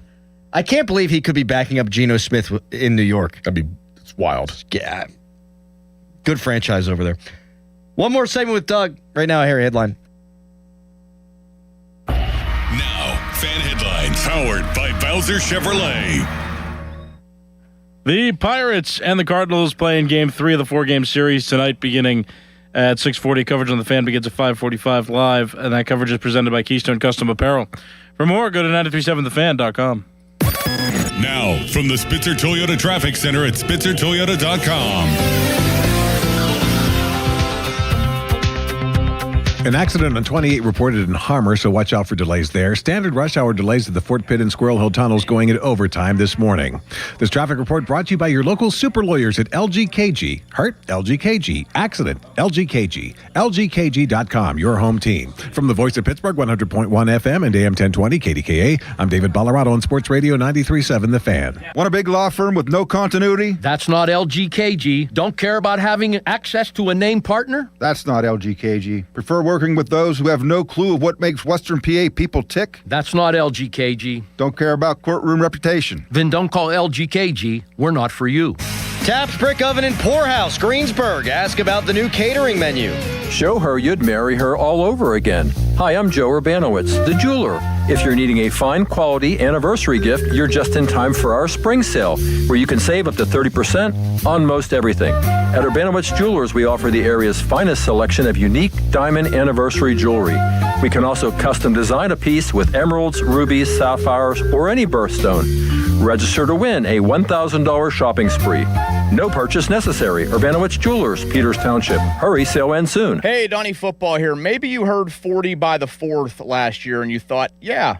I can't believe he could be backing up Geno Smith in New York. It's wild. Yeah. Good franchise over there. One more segment with Doug. Right now, a Harry headline. Now, fan headlines powered by Bowser Chevrolet. The Pirates and the Cardinals play in Game 3 of the 4-game series tonight, beginning at 6:40. Coverage on the Fan begins at 5:45 live, and that coverage is presented by Keystone Custom Apparel. For more, go to 937thefan.com. Now, from the Spitzer Toyota Traffic Center at spitzertoyota.com. An accident on 28 reported in Harmer, so watch out for delays there. Standard rush hour delays at the Fort Pitt and Squirrel Hill tunnels going into overtime this morning. This traffic report brought to you by your local super lawyers at LGKG. Hurt? LGKG. Accident? LGKG. LGKG.com, your home team. From the voice of Pittsburgh, 100.1 FM and AM 1020 KDKA, I'm David Ballarado on Sports Radio 93.7 The Fan. Want a big law firm with no continuity? That's not LGKG. Don't care about having access to a named partner? That's not LGKG. Prefer working with those who have no clue of what makes Western PA people tick? That's not LGKG. Don't care about courtroom reputation? Then don't call LGKG. We're not for you. Taps Brick Oven and Poorhouse, Greensburg. Ask about the new catering menu. Show her you'd marry her all over again. Hi, I'm Joe Urbanowitz, the jeweler. If you're needing a fine quality anniversary gift, you're just in time for our spring sale, where you can save up to 30% on most everything. At Urbanowitz Jewelers, we offer the area's finest selection of unique diamond anniversary jewelry. We can also custom design a piece with emeralds, rubies, sapphires, or any birthstone. Register to win a $1,000 shopping spree. No purchase necessary. Urbanowitz Jewelers, Peters Township. Hurry, sale ends soon. Hey, Donnie Football here. Maybe you heard 40 by the 4th last year and you thought, yeah,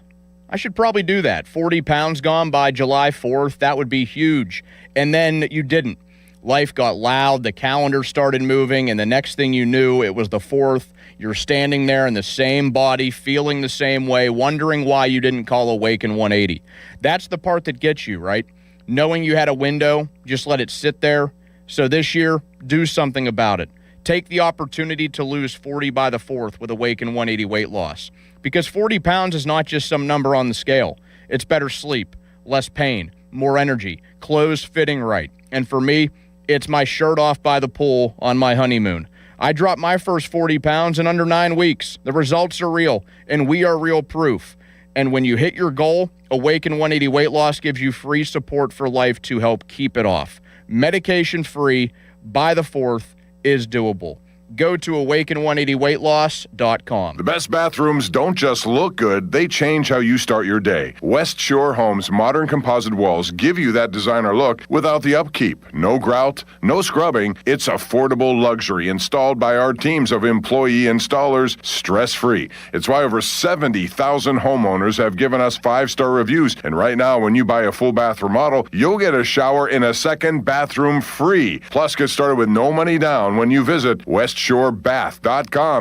I should probably do that. 40 pounds gone by July 4th. That would be huge. And then you didn't. Life got loud. The calendar started moving. And the next thing you knew, it was the 4th. You're standing there in the same body, feeling the same way, wondering why you didn't call Awaken 180. That's the part that gets you, right? Knowing you had a window, just let it sit there. So this year, do something about it. Take the opportunity to lose 40 by the 4th with Awaken 180 weight loss. Because 40 pounds is not just some number on the scale. It's better sleep, less pain, more energy, clothes fitting right. And for me, it's my shirt off by the pool on my honeymoon. I dropped my first 40 pounds in under 9 weeks. The results are real, and we are real proof. And when you hit your goal, Awaken 180 Weight Loss gives you free support for life to help keep it off. Medication-free, by the 4th, is doable. Go to awaken180weightloss.com. The best bathrooms don't just look good, they change how you start your day. West Shore Homes' modern composite walls give you that designer look without the upkeep. No grout, no scrubbing. It's affordable luxury installed by our teams of employee installers, stress-free. It's why over 70,000 homeowners have given us 5-star reviews. And right now, when you buy a full bath remodel, you'll get a shower in a second bathroom free. Plus, get started with no money down when you visit WestShoreBath.com.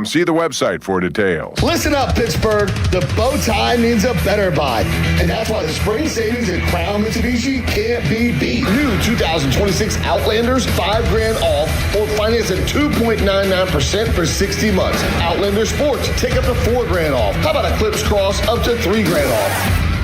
See the website for details. Listen up, Pittsburgh. The bow tie means a better buy. And that's why the spring savings at Crown Mitsubishi can't be beat. New 2026 Outlanders, $5,000 off, or finance at 2.99% for 60 months. Outlander Sports, take up to $4,000 off. How about Eclipse Cross, up to $3,000 off?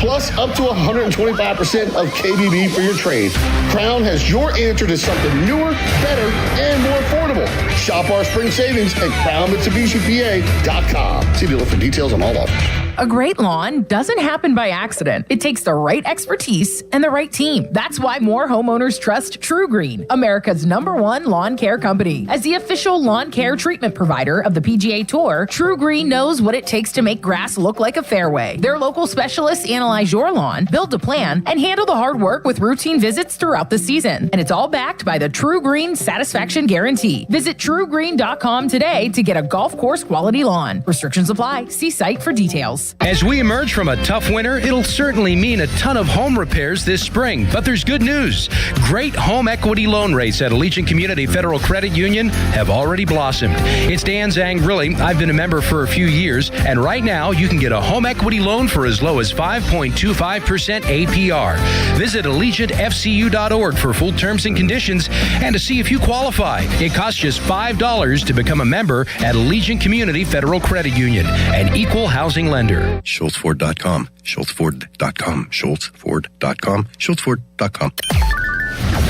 Plus, up to 125% of KBB for your trade. Crown has your answer to something newer, better, and more affordable. Shop our spring savings at CrownMitsubishiPA.com. See dealer for details on all offers. A great lawn doesn't happen by accident. It takes the right expertise and the right team. That's why more homeowners trust True Green, America's #1 lawn care company. As the official lawn care treatment provider of the PGA Tour, True Green knows what it takes to make grass look like a fairway. Their local specialists analyze your lawn, build a plan, and handle the hard work with routine visits throughout the season. And it's all backed by the True Green Satisfaction Guarantee. Visit TrueGreen.com today to get a golf course quality lawn. Restrictions apply. See site for details. As we emerge from a tough winter, it'll certainly mean a ton of home repairs this spring. But there's good news. Great home equity loan rates at Allegiant Community Federal Credit Union have already blossomed. It's Dan Zangrilli. I've been a member for a few years, and right now you can get a home equity loan for as low as 5.25% APR. Visit AllegiantFCU.org for full terms and conditions and to see if you qualify. It costs just $5 to become a member at Allegiant Community Federal Credit Union, an equal housing lender. SchultzFord.com. SchultzFord.com. SchultzFord.com. SchultzFord.com.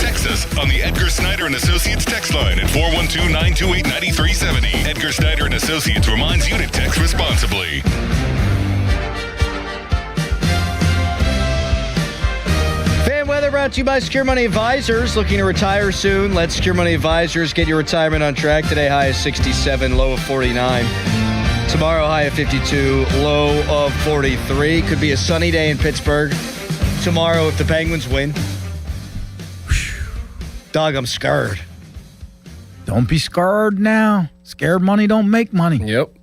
Text us on the Edgar Snyder and Associates text line at 412-928-9370. Edgar Snyder and Associates reminds you to text responsibly. Fan weather brought to you by Secure Money Advisors. Looking to retire soon? Let Secure Money Advisors get your retirement on track. Today, high of 67, low of 49. Tomorrow, high of 52, low of 43. Could be a sunny day in Pittsburgh. Tomorrow, if the Penguins win. Dog, I'm scared. Don't be scared now. Scared money don't make money. Yep.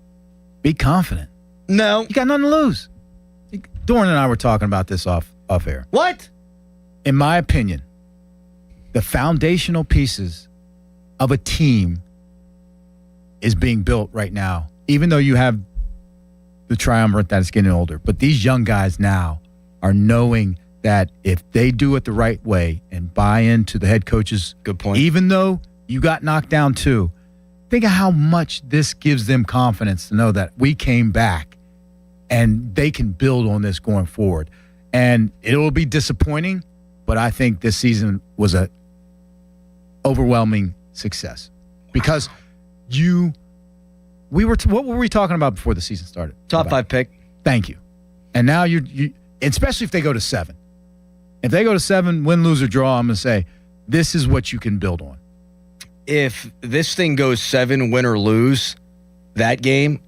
Be confident. No. You got nothing to lose. Doran and I were talking about this off air. What? In my opinion, the foundational pieces of a team is being built right now, even though you have the triumvirate that is getting older. But these young guys now are knowing that if they do it the right way and buy into the head coach's good point, even though you got knocked down too, think of how much this gives them confidence to know that we came back and they can build on this going forward. And it will be disappointing, but I think this season was a overwhelming success because what were we talking about before the season started? Top 5 pick. Thank you. And now you especially if they go to 7. If they go to 7, win, lose, or draw, I'm going to say this is what you can build on. If this thing goes 7, win or lose, that game,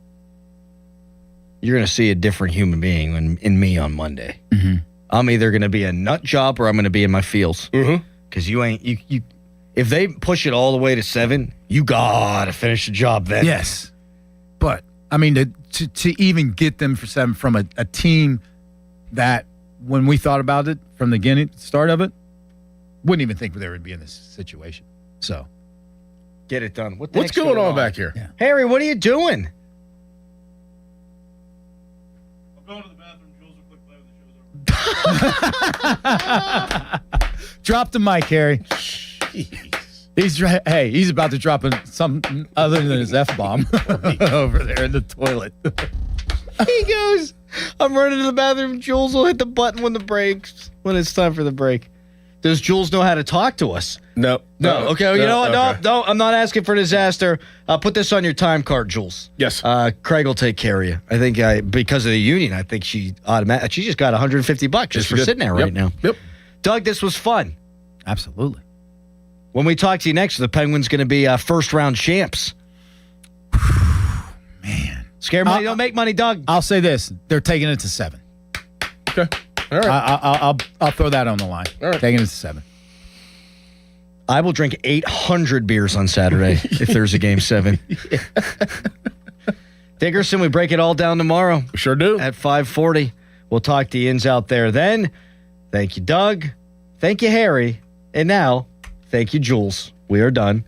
you're going to see a different human being in me on Monday. Mm-hmm. I'm either going to be a nut job or I'm going to be in my feels. Because you ain't you. If they push it all the way to 7, you gotta finish the job then. Yes, but I mean to even get them for 7 from a team that when we thought about it from the start of it, wouldn't even think they would be in this situation. So get it done. What's going on back here? Yeah. Harry, what are you doing? Drop the mic, Harry. He's about to drop something other than his F-bomb over there in the toilet. He goes, I'm running to the bathroom. Jules will hit the button when it's time for the break. Does Jules know how to talk to us? No. Okay, you know what? No, I'm not asking for disaster. Put this on your time card, Jules. Yes. Craig will take care of you. I think because of the union, I think she just got $150 just for sitting there right now. Yep. Doug, this was fun. Absolutely. When we talk to you next, the Penguins going to be first-round champs. Man. Scare money, don't make money, Doug. I'll say this. They're taking it to 7. Okay. All right. I'll throw that on the line. All right. Taking it to 7. I will drink 800 beers on Saturday if there's a game 7. Dickerson, we break it all down tomorrow. We sure do. At 5:40. We'll talk to Yins out there then. Thank you, Doug. Thank you, Harry. And now, thank you, Jules. We are done.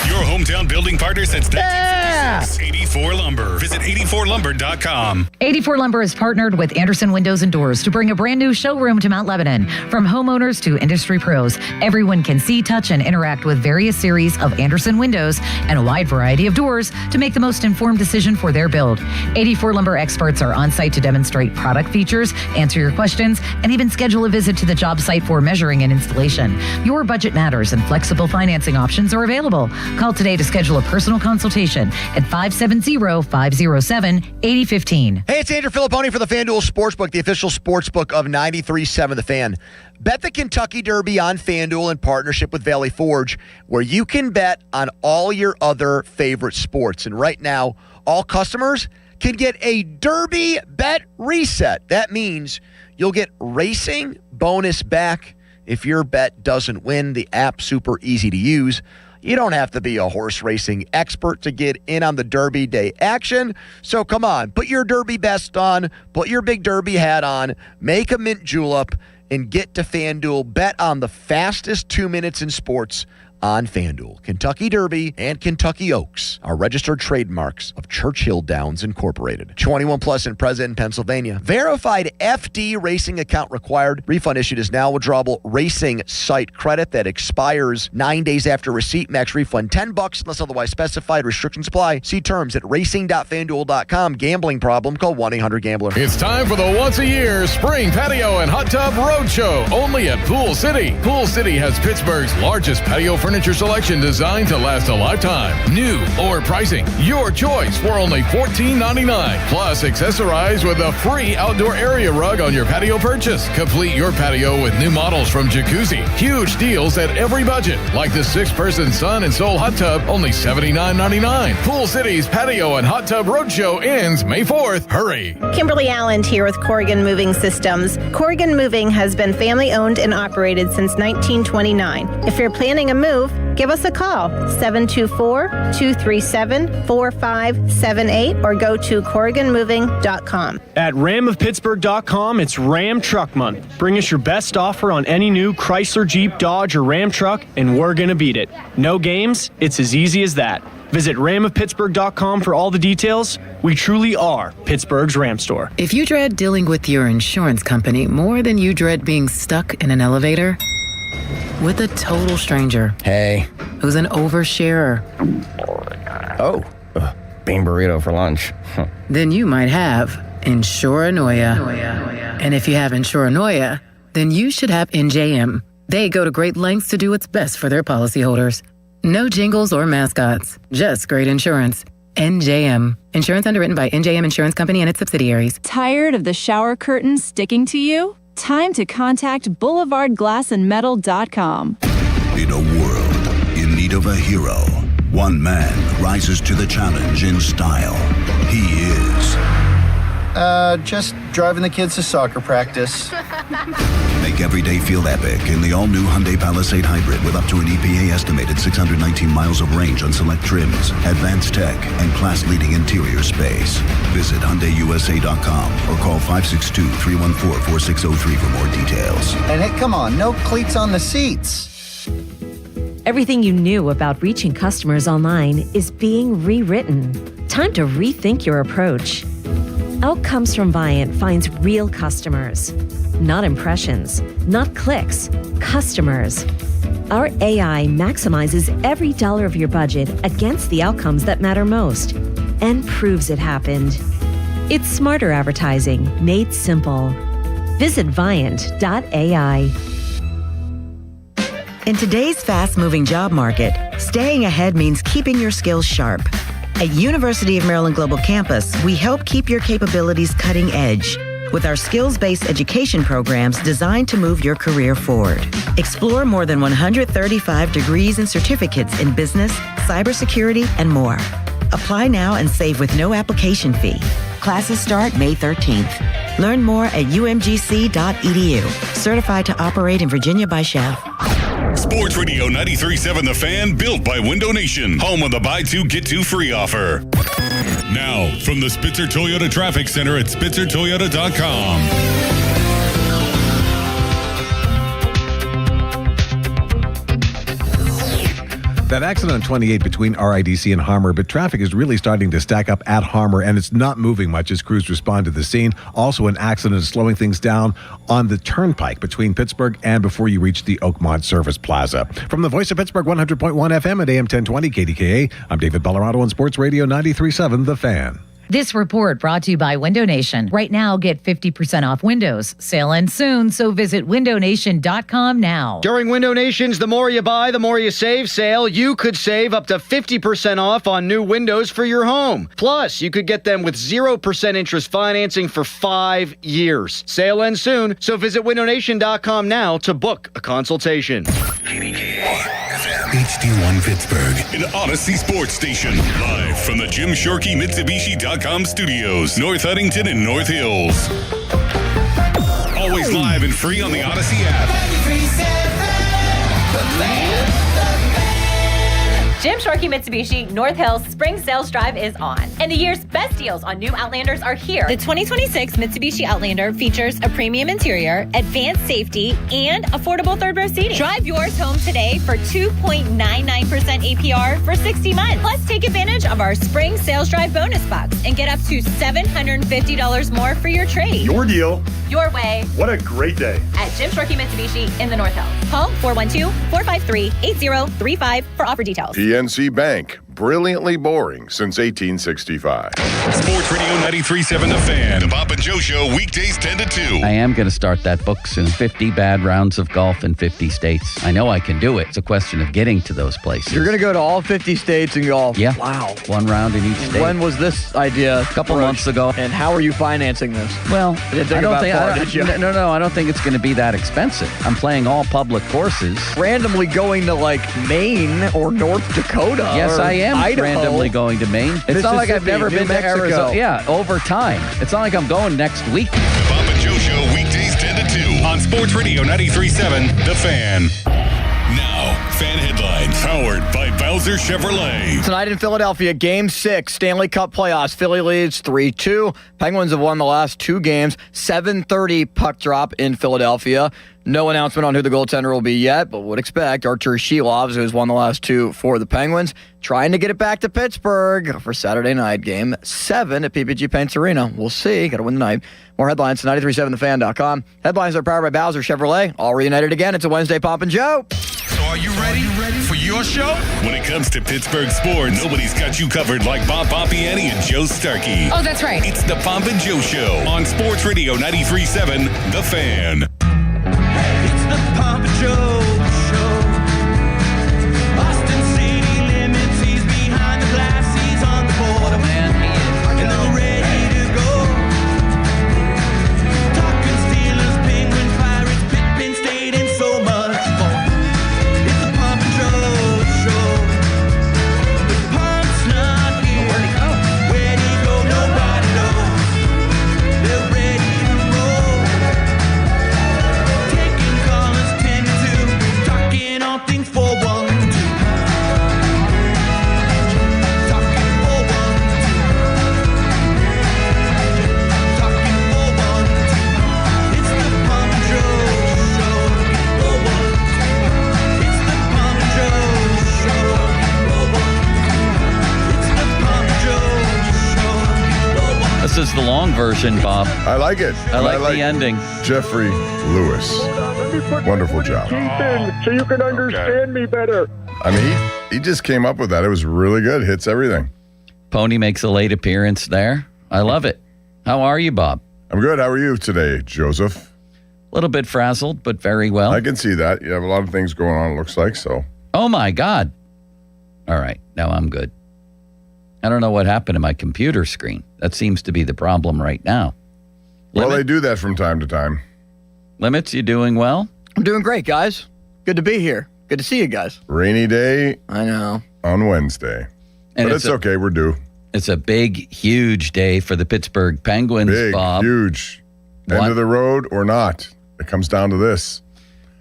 Your hometown building partner since 1956. 84 Lumber. Visit 84lumber.com. 84 Lumber is partnered with Anderson Windows and Doors to bring a brand new showroom to Mount Lebanon. From homeowners to industry pros, everyone can see, touch, and interact with various series of Anderson windows and a wide variety of doors to make the most informed decision for their build. 84 Lumber experts are on site to demonstrate product features, answer your questions, and even schedule a visit to the job site for measuring and installation. Your budget matters and flexible financing options are available. Call today to schedule a personal consultation at 570-507-8015. Hey, it's Andrew Filipponi for the FanDuel Sportsbook, the official sportsbook of 93.7 The Fan. Bet the Kentucky Derby on FanDuel in partnership with Valley Forge, where you can bet on all your other favorite sports. And right now, all customers can get a Derby bet reset. That means you'll get racing bonus back if your bet doesn't win. The app's super easy to use. You don't have to be a horse racing expert to get in on the Derby Day action. So come on, put your Derby vest on, put your big Derby hat on, make a mint julep, and get to FanDuel. Bet on the fastest 2 minutes in sports on FanDuel. Kentucky Derby and Kentucky Oaks are registered trademarks of Churchill Downs Incorporated. 21 plus and present in Pennsylvania. Verified FD racing account required. Refund issued as now withdrawable racing site credit that expires 9 days after receipt. Max refund $10 unless otherwise specified. Restrictions apply. See terms at racing.fanduel.com. Gambling problem? Call 1-800-GAMBLER. It's time for the once-a-year Spring Patio and Hot Tub Roadshow, only at Pool City. Pool City has Pittsburgh's largest patio furniture selection designed to last a lifetime. New or pricing, your choice for only $14.99. Plus, accessorize with a free outdoor area rug on your patio purchase. Complete your patio with new models from Jacuzzi. Huge deals at every budget, like the 6-person Sun and Soul Hot Tub, only $79.99. Pool City's Patio and Hot Tub Roadshow ends May 4th. Hurry! Kimberly Allen here with Corrigan Moving Systems. Corrigan Moving has been family-owned and operated since 1929. If you're planning a move, Give us a call, 724-237-4578, or go to CorriganMoving.com. At ramofpittsburgh.com, it's Ram Truck Month. Bring us your best offer on any new Chrysler, Jeep, Dodge, or Ram truck, and we're going to beat it. No games, it's as easy as that. Visit ramofpittsburgh.com for all the details. We truly are Pittsburgh's Ram store. If you dread dealing with your insurance company more than you dread being stuck in an elevator with a total stranger, hey, who's an oversharer, bean burrito for lunch, then you might have Insuranoia. And if you have Insuranoia, then you should have NJM. They go to great lengths to do what's best for their policyholders. No jingles or mascots, just great insurance. NJM. Insurance underwritten by NJM Insurance Company and its subsidiaries. Tired of the shower curtain sticking to you? Time to contact BoulevardGlassandMetal.com. In a world in need of a hero, one man rises to the challenge in style. He is... just driving the kids to soccer practice. Make every day feel epic in the all-new Hyundai Palisade Hybrid with up to an EPA estimated 619 miles of range on select trims, advanced tech, and class-leading interior space. Visit HyundaiUSA.com or call 562-314-4603 for more details. And hey, come on, no cleats on the seats. Everything you knew about reaching customers online is being rewritten. Time to rethink your approach. Outcomes from Viant finds real customers, not impressions, not clicks, customers. Our AI maximizes every dollar of your budget against the outcomes that matter most and proves it happened. It's smarter advertising made simple. Visit Viant.ai. In today's fast-moving job market, staying ahead means keeping your skills sharp. At University of Maryland Global Campus, we help keep your capabilities cutting edge with our skills-based education programs designed to move your career forward. Explore more than 135 degrees and certificates in business, cybersecurity, and more. Apply now and save with no application fee. Classes start May 13th. Learn more at umgc.edu. Certified to operate in Virginia by Chef. Sports Radio 93.7 The Fan, built by Window Nation, home of the buy two, get two free offer. Now, from the Spitzer Toyota Traffic Center at SpitzerToyota.com. That accident on 28 between RIDC and Harmer, but traffic is really starting to stack up at Harmer, and it's not moving much as crews respond to the scene. Also, an accident is slowing things down on the Turnpike between Pittsburgh and before you reach the Oakmont Service Plaza. From the Voice of Pittsburgh 100.1 FM at AM 1020 KDKA, I'm David Bellarado on Sports Radio 93.7 The Fan. This report brought to you by Window Nation. Right now, get 50% off windows. Sale ends soon, so visit windownation.com now. During Window Nation's The More You Buy, The More You Save sale, you could save up to 50% off on new windows for your home. Plus, you could get them with 0% interest financing for 5 years. Sale ends soon, so visit windownation.com now to book a consultation. HD1 Pittsburgh, an Odyssey sports station. Live from the Jim Shorkey Mitsubishi.com studios, North Huntington and North Hills. Always live and free on the Odyssey app. Jim Shorkey Mitsubishi North Hills Spring Sales Drive is on, and the year's best deals on new Outlanders are here. The 2026 Mitsubishi Outlander features a premium interior, advanced safety, and affordable third-row seating. Drive yours home today for 2.99% APR for 60 months. Plus, take advantage of our Spring Sales Drive bonus box and get up to $750 more for your trade. Your deal. Your way. What a great day. At Jim Shorkey Mitsubishi in the North Hills. Call 412-453-8035 for offer details. PNC Bank, brilliantly boring since 1865. Sports Radio 93.7 The Fan, the Bob and Joe Show, weekdays 10 to 2. I am going to start that book soon. 50 bad rounds of golf in 50 states. I know I can do it. It's a question of getting to those places. You're going to go to all 50 states and golf? Yeah. Wow. One round in each state. When was this idea? A couple months ago. And how are you financing this? Well, I don't think it's going to be that expensive. I'm playing all public courses. Randomly going to like Maine or North Dakota. Yes, I am Idaho, randomly going to Maine. It's not like I've never been to Arizona. Yeah, over time. It's not like I'm going next week. The Bob and Joe Show, weekdays 10 to 2 on Sports Radio 93.7 The Fan. Now, fan headlines, powered by Bowser Chevrolet. Tonight in Philadelphia, Game 6, Stanley Cup playoffs. Philly leads 3-2. Penguins have won the last 2 games. 7:30 puck drop in Philadelphia. No announcement on who the goaltender will be yet, but would expect Artur Shilovs, who has won the last 2 for the Penguins, trying to get it back to Pittsburgh for Saturday night, Game 7 at PPG Paints Arena. We'll see. Got to win tonight. More headlines at 937thefan.com. Headlines are powered by Bowser Chevrolet. All reunited again. It's a Wednesday Pomp and Joe. So are you ready for your show? When it comes to Pittsburgh sports, nobody's got you covered like Bob Pompiani and Joe Starkey. Oh, that's right. It's the Pomp and Joe Show on Sports Radio 93.7 The Fan. It's the Pomp and Joe Show. Boston City limits, he's behind the glass, he's on the border, man, and they're ready to go. Talking Steelers, Penguins, Pirates, Pitt, Penn State, and so much more. It's the Pomp and Joe Show. The Pomp's not here. Where'd he go? Where'd he go? Nobody knows. They're ready to roll. Taking callers 10 to 2. Talking all things 4-1-2. Talking 4-1-2. Talking 4-1-2. It's the Pomp and Joe Show. 4-1-2. It's the Pomp and Joe Show. 4-1-2. It's the Pomp and Joe Show. 4-1-2. This is the long version, Bob. I like it. I like the ending. Jeffrey Lewis. Wonderful job. So you can understand me better. I mean, he just came up with that. It was really good. Hits everything. Pony makes a late appearance there. I love it. How are you, Bob? I'm good. How are you today, Joseph? A little bit frazzled, but very well. I can see that. You have a lot of things going on, it looks like, so. Oh, my God. All right. Now I'm good. I don't know what happened to my computer screen. That seems to be the problem right now. Well, they do that from time to time. Limits, you doing well? I'm doing great, guys. Good to be here. Good to see you guys. Rainy day. I know. On Wednesday. And but it's okay. We're due. It's a big, huge day for the Pittsburgh Penguins, Big, Bob. huge. End of the road or not. It comes down to this.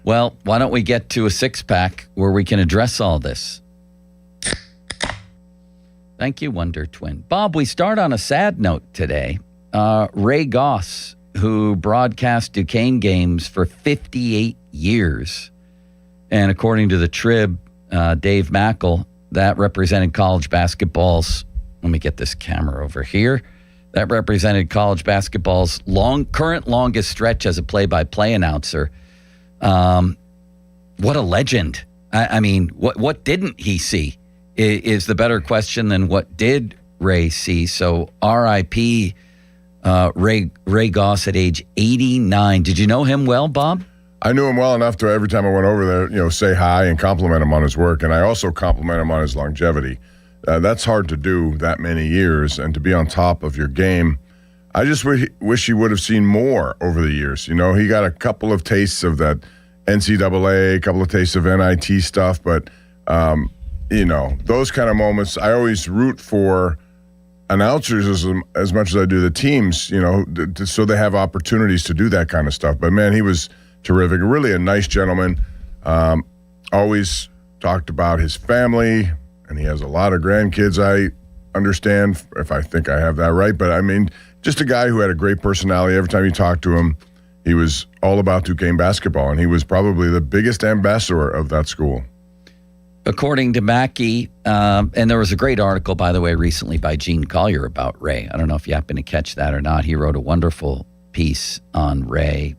Well, why don't we get to a 6-pack where we can address all this? Thank you, Wonder Twin. Bob, we start on a sad note today. Ray Goss, who broadcast Duquesne games for 58 years, and according to the Trib, Dave Mackel, that represented college basketball's, let me get this camera over here, that represented college basketball's current longest stretch as a play-by-play announcer. What a legend. I mean, what didn't he see is the better question than what did Ray see. So R.I.P. Ray Goss at age 89. Did you know him well, Bob? I knew him well enough to every time I went over there, say hi and compliment him on his work. And I also compliment him on his longevity. That's hard to do that many years and to be on top of your game. I just wish he would have seen more over the years. He got a couple of tastes of that NCAA, a couple of tastes of NIT stuff, but those kind of moments, I always root for announcers as much as I do the teams, so they have opportunities to do that kind of stuff. But, man, he was terrific. Really a nice gentleman. Always talked about his family, and he has a lot of grandkids, I understand, if I think I have that right. But, I mean, just a guy who had a great personality. Every time you talked to him, he was all about Duquesne basketball, and he was probably the biggest ambassador of that school. According to Mackey, and there was a great article, by the way, recently by Gene Collier about Ray. I don't know if you happen to catch that or not. He wrote a wonderful piece on Ray.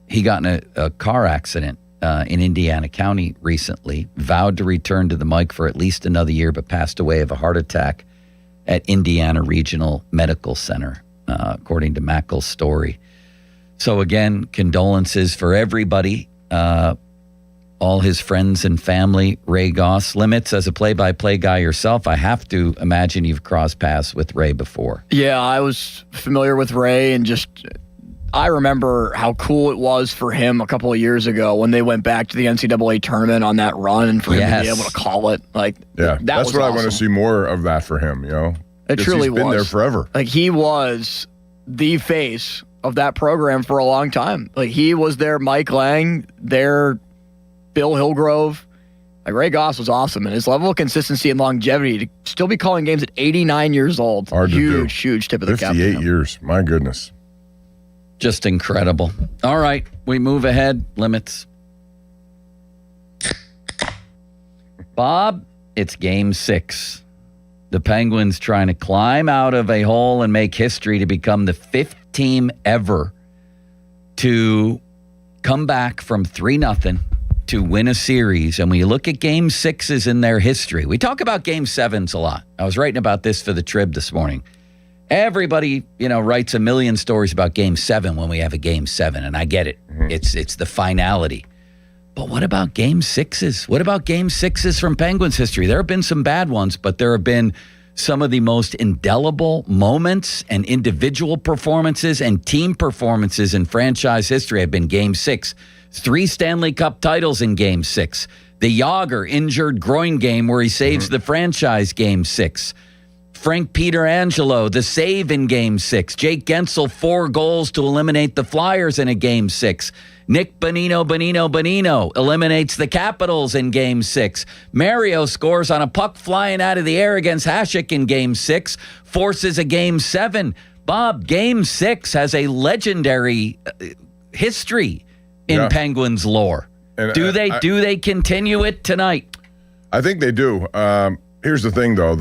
He got in a car accident in Indiana County recently, vowed to return to the mic for at least another year, but passed away of a heart attack at Indiana Regional Medical Center, according to Mackel's story. So again, condolences for everybody. All his friends and family. Ray Goss. Limits, as a play-by-play guy yourself, I have to imagine you've crossed paths with Ray before. Yeah, I was familiar with Ray, and I remember how cool it was for him a couple of years ago when they went back to the NCAA tournament on that run, and for him to be able to call it. That's what I want to see more of that for him, It truly was. He's been there forever. He was the face of that program for a long time. He was their Mike Lang, their Bill Hillgrove. Like Ray Goss was awesome, and his level of consistency and longevity to still be calling games at 89 years old. Huge tip of the cap. 58 years. My goodness. Just incredible. All right, we move ahead. Limits. Bob, it's game 6. The Penguins trying to climb out of a hole and make history to become the 5th team ever to come back from 3-0 to win a series. And when you look at game 6s in their history, we talk about game 7s a lot. I was writing about this for the Trib this morning. Everybody, writes a million stories about game 7 when we have a game 7, and I get it. It's the finality. But what about game 6s? What about game 6s from Penguins history? There have been some bad ones, but there have been some of the most indelible moments and individual performances and team performances in franchise history have been game 6. 3 Stanley Cup titles in game 6. The Yager injured groin game where he saves the franchise, game 6. Frank Pietrangelo, the save in game 6. Jake Gensel, 4 goals to eliminate the Flyers in a game 6. Nick Bonino eliminates the Capitals in game 6. Mario scores on a puck flying out of the air against Hasek in game 6, forces a game 7. Bob, game 6 has a legendary history in Penguins lore. And do they continue it tonight? I think they do. Here's the thing, though.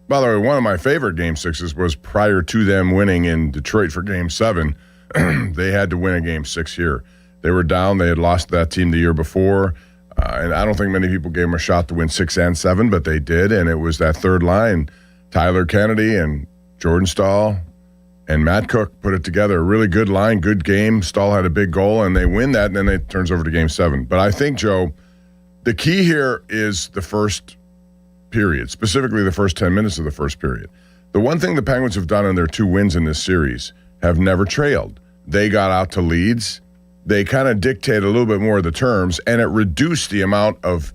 By the way, one of my favorite game 6s was prior to them winning in Detroit for game 7. They had to win a game 6 here. They were down. They had lost that team the year before. And I don't think many people gave them a shot to win 6 and 7, but they did. And it was that third line, Tyler Kennedy and Jordan Stahl and Matt Cook put it together. A really good line, good game. Stahl had a big goal, and they win that, and then it turns over to game 7. But I think, Joe, the key here is the first period, specifically the first 10 minutes of the first period. The one thing the Penguins have done in their 2 wins in this series have never trailed. They got out to leads. They kind of dictate a little bit more of the terms, and it reduced the amount of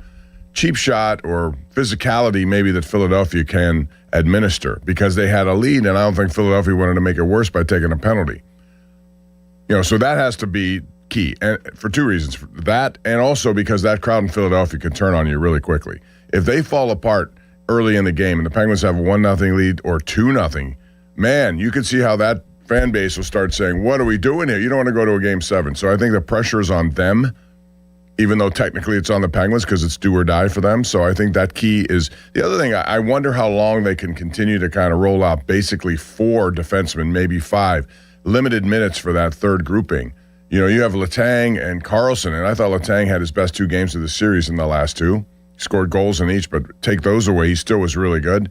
cheap shot or physicality maybe that Philadelphia can administer because they had a lead, and I don't think Philadelphia wanted to make it worse by taking a penalty. So that has to be key, and for 2 reasons. That, and also because that crowd in Philadelphia can turn on you really quickly. If they fall apart early in the game and the Penguins have a 1-0 lead or 2-0, man, you can see how that fan base will start saying, what are we doing here? You don't want to go to a game 7. So I think the pressure is on them, even though technically it's on the Penguins because it's do or die for them. So I think that key is the other thing. I wonder how long they can continue to kind of roll out basically 4 defensemen, maybe 5, limited minutes for that third grouping. You have Letang and Carlson, and I thought Letang had his best 2 games of the series in the last 2. Scored goals in each, but take those away, he still was really good.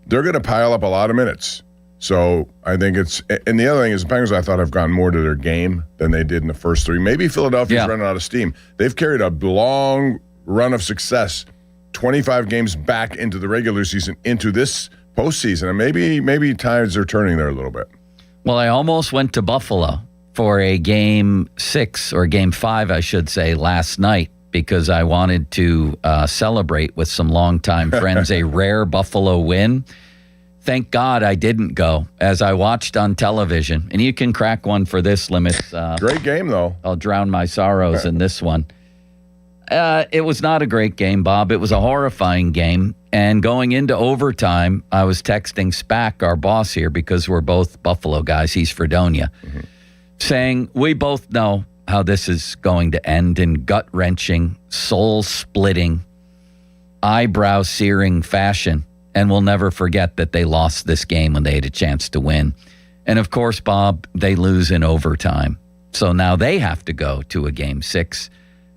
They're going to pile up a lot of minutes. So I think and the other thing is the Penguins, I thought, have gotten more to their game than they did in the first 3. Maybe Philadelphia's running out of steam. They've carried a long run of success, 25 games back into the regular season, into this postseason, and maybe tides are turning there a little bit. Well, I almost went to Buffalo for a game 6, or game 5, I should say, last night, because I wanted to celebrate with some longtime friends a rare Buffalo win. Thank God I didn't go, as I watched on television. And you can crack one for this, Limits. Great game, though. I'll drown my sorrows in this one. It was not a great game, Bob. It was a horrifying game. And going into overtime, I was texting Spack, our boss here, because we're both Buffalo guys. He's Fredonia, saying, we both know how this is going to end in gut-wrenching, soul-splitting, eyebrow-searing fashion. And we'll never forget that they lost this game when they had a chance to win. And, of course, Bob, they lose in overtime. So now they have to go to a game 6,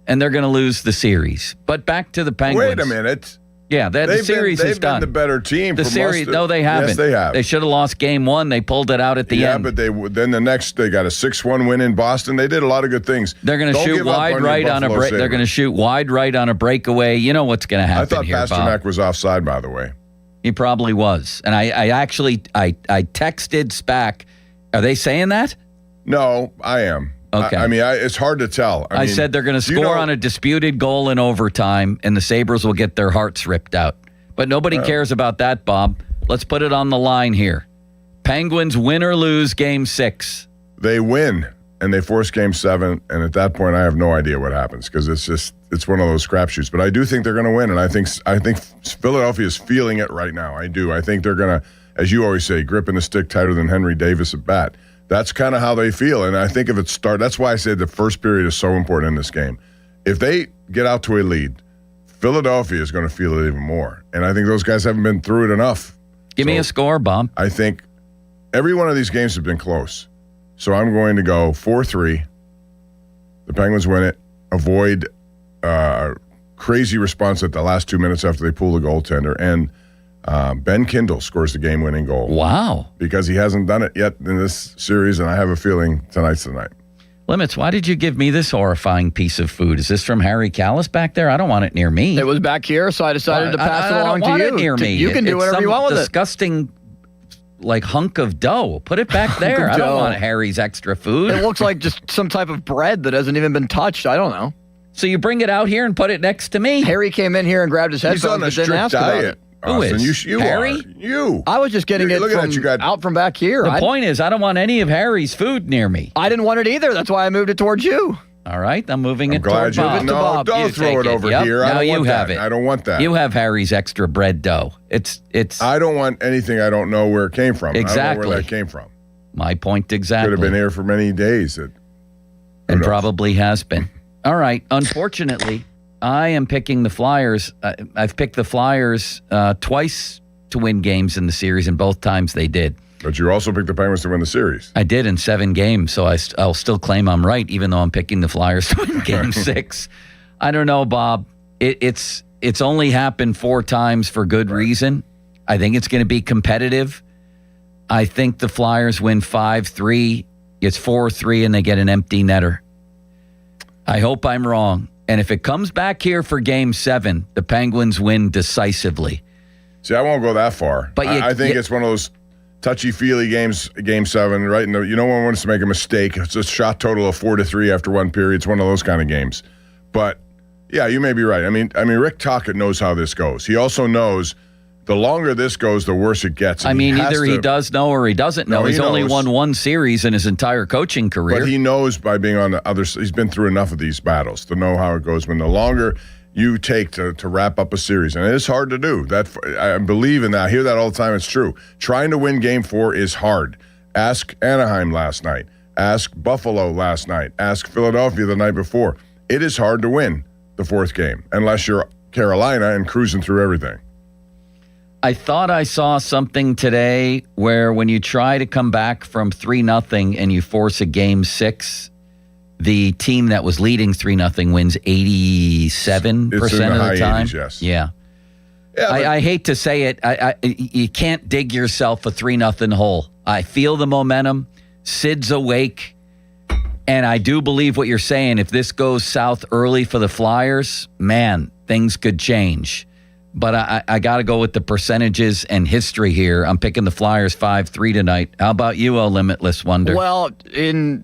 and they're going to lose the series. But back to the Penguins. Wait a minute. Yeah, the series is done. They've been the better team. The series, no, they haven't. Yes, they have. They should have lost game 1. They pulled it out at the end. Yeah, but then the next, they got a 6-1 win in Boston. They did a lot of good things. They're going to shoot wide right on a break. They're going to shoot wide right on a breakaway. You know what's going to happen here, Bob. I thought Pasternak was offside, by the way. He probably was. And I actually texted Spack. Are they saying that? No, I am. Okay. It's hard to tell. I said they're going to score on a disputed goal in overtime, and the Sabres will get their hearts ripped out. But nobody cares about that, Bob. Let's put it on the line here. Penguins win or lose game 6. They win. and they force Game 7, and at that point, I have no idea what happens because it's one of those crapshoots. But I do think they're going to win, and I think Philadelphia is feeling it right now. I do. I think they're going to, as you always say, gripping the stick tighter than Henry Davis at bat. That's kind of how they feel, and I think if it starts, that's why I said the first period is so important in this game. If they get out to a lead, Philadelphia is going to feel it even more, and I think those guys haven't been through it enough. Give me a score, Bob. I think every one of these games have been close. So I'm going to go 4-3. The Penguins win it. Avoid crazy response at the last 2 minutes after they pull the goaltender. And Ben Kindle scores the game-winning goal. Wow. Because he hasn't done it yet in this series, and I have a feeling tonight's the night. Limits, why did you give me this horrifying piece of food? Is this from Harry Callis back there? I don't want it near me. It was back here, so I decided to pass it along to you. I don't want it near me. You can do whatever you want with it. Disgusting, like, hunk of dough. Put it back there. I don't want Harry's extra food. It looks like just some type of bread that hasn't even been touched. I don't know. So you bring it out here and put it next to me? Harry came in here and grabbed his headphones. He's on a but didn't strict ask about diet. it. Who is? You Harry? Are. You. I was just getting it out from back here. The point is, I don't want any of Harry's food near me. I didn't want it either. That's why I moved it towards you. All right, I'm moving it glad toward you Bob. No, don't throw it over here. Now I don't you want have that. it. I don't want that. You have Harry's extra bread dough. It's. I don't want anything I don't know where it came from. Exactly. I don't know where that came from. My point exactly. Could have been here for many days. And probably has been. All right. Unfortunately, I am picking the Flyers. I've picked the Flyers twice to win games in the series, and both times they did. But you also picked the Penguins to win the series. I did in 7 games, so I'll still claim I'm right, even though I'm picking the Flyers to win Game 6. I don't know, Bob. It's only happened 4 times for good reason. I think it's going to be competitive. I think the Flyers win 5-3. It's 4-3, and they get an empty netter. I hope I'm wrong. And if it comes back here for Game 7, the Penguins win decisively. See, I won't go that far. But I think it's one of those touchy-feely games, Game 7, right? And you know one wants to make a mistake. It's a shot total of 4-3 after one period. It's one of those kind of games. But, yeah, you may be right. I mean, Rick Tocchet knows how this goes. He also knows the longer this goes, the worse it gets. I mean, either he does know or he doesn't know. He's only won 1 series in his entire coaching career. But he knows by being on the other side. He's been through enough of these battles to know how it goes. When the longer you take to wrap up a series, and it is hard to do. That I believe in that. I hear that all the time. It's true. Trying to win Game 4 is hard. Ask Anaheim last night. Ask Buffalo last night. Ask Philadelphia the night before. It is hard to win the 4th game unless you're Carolina and cruising through everything. I thought I saw something today where when you try to come back from 3-0 and you force a Game 6, the team that was leading 3-0 wins 87% of the time. 80s, yes. Yeah. I hate to say it. You can't dig yourself a 3-0 hole. I feel the momentum. Sid's awake. And I do believe what you're saying. If this goes south early for the Flyers, man, things could change. But I got to go with the percentages and history here. I'm picking the Flyers 5-3 tonight. How about you, O Limitless Wonder? Well, in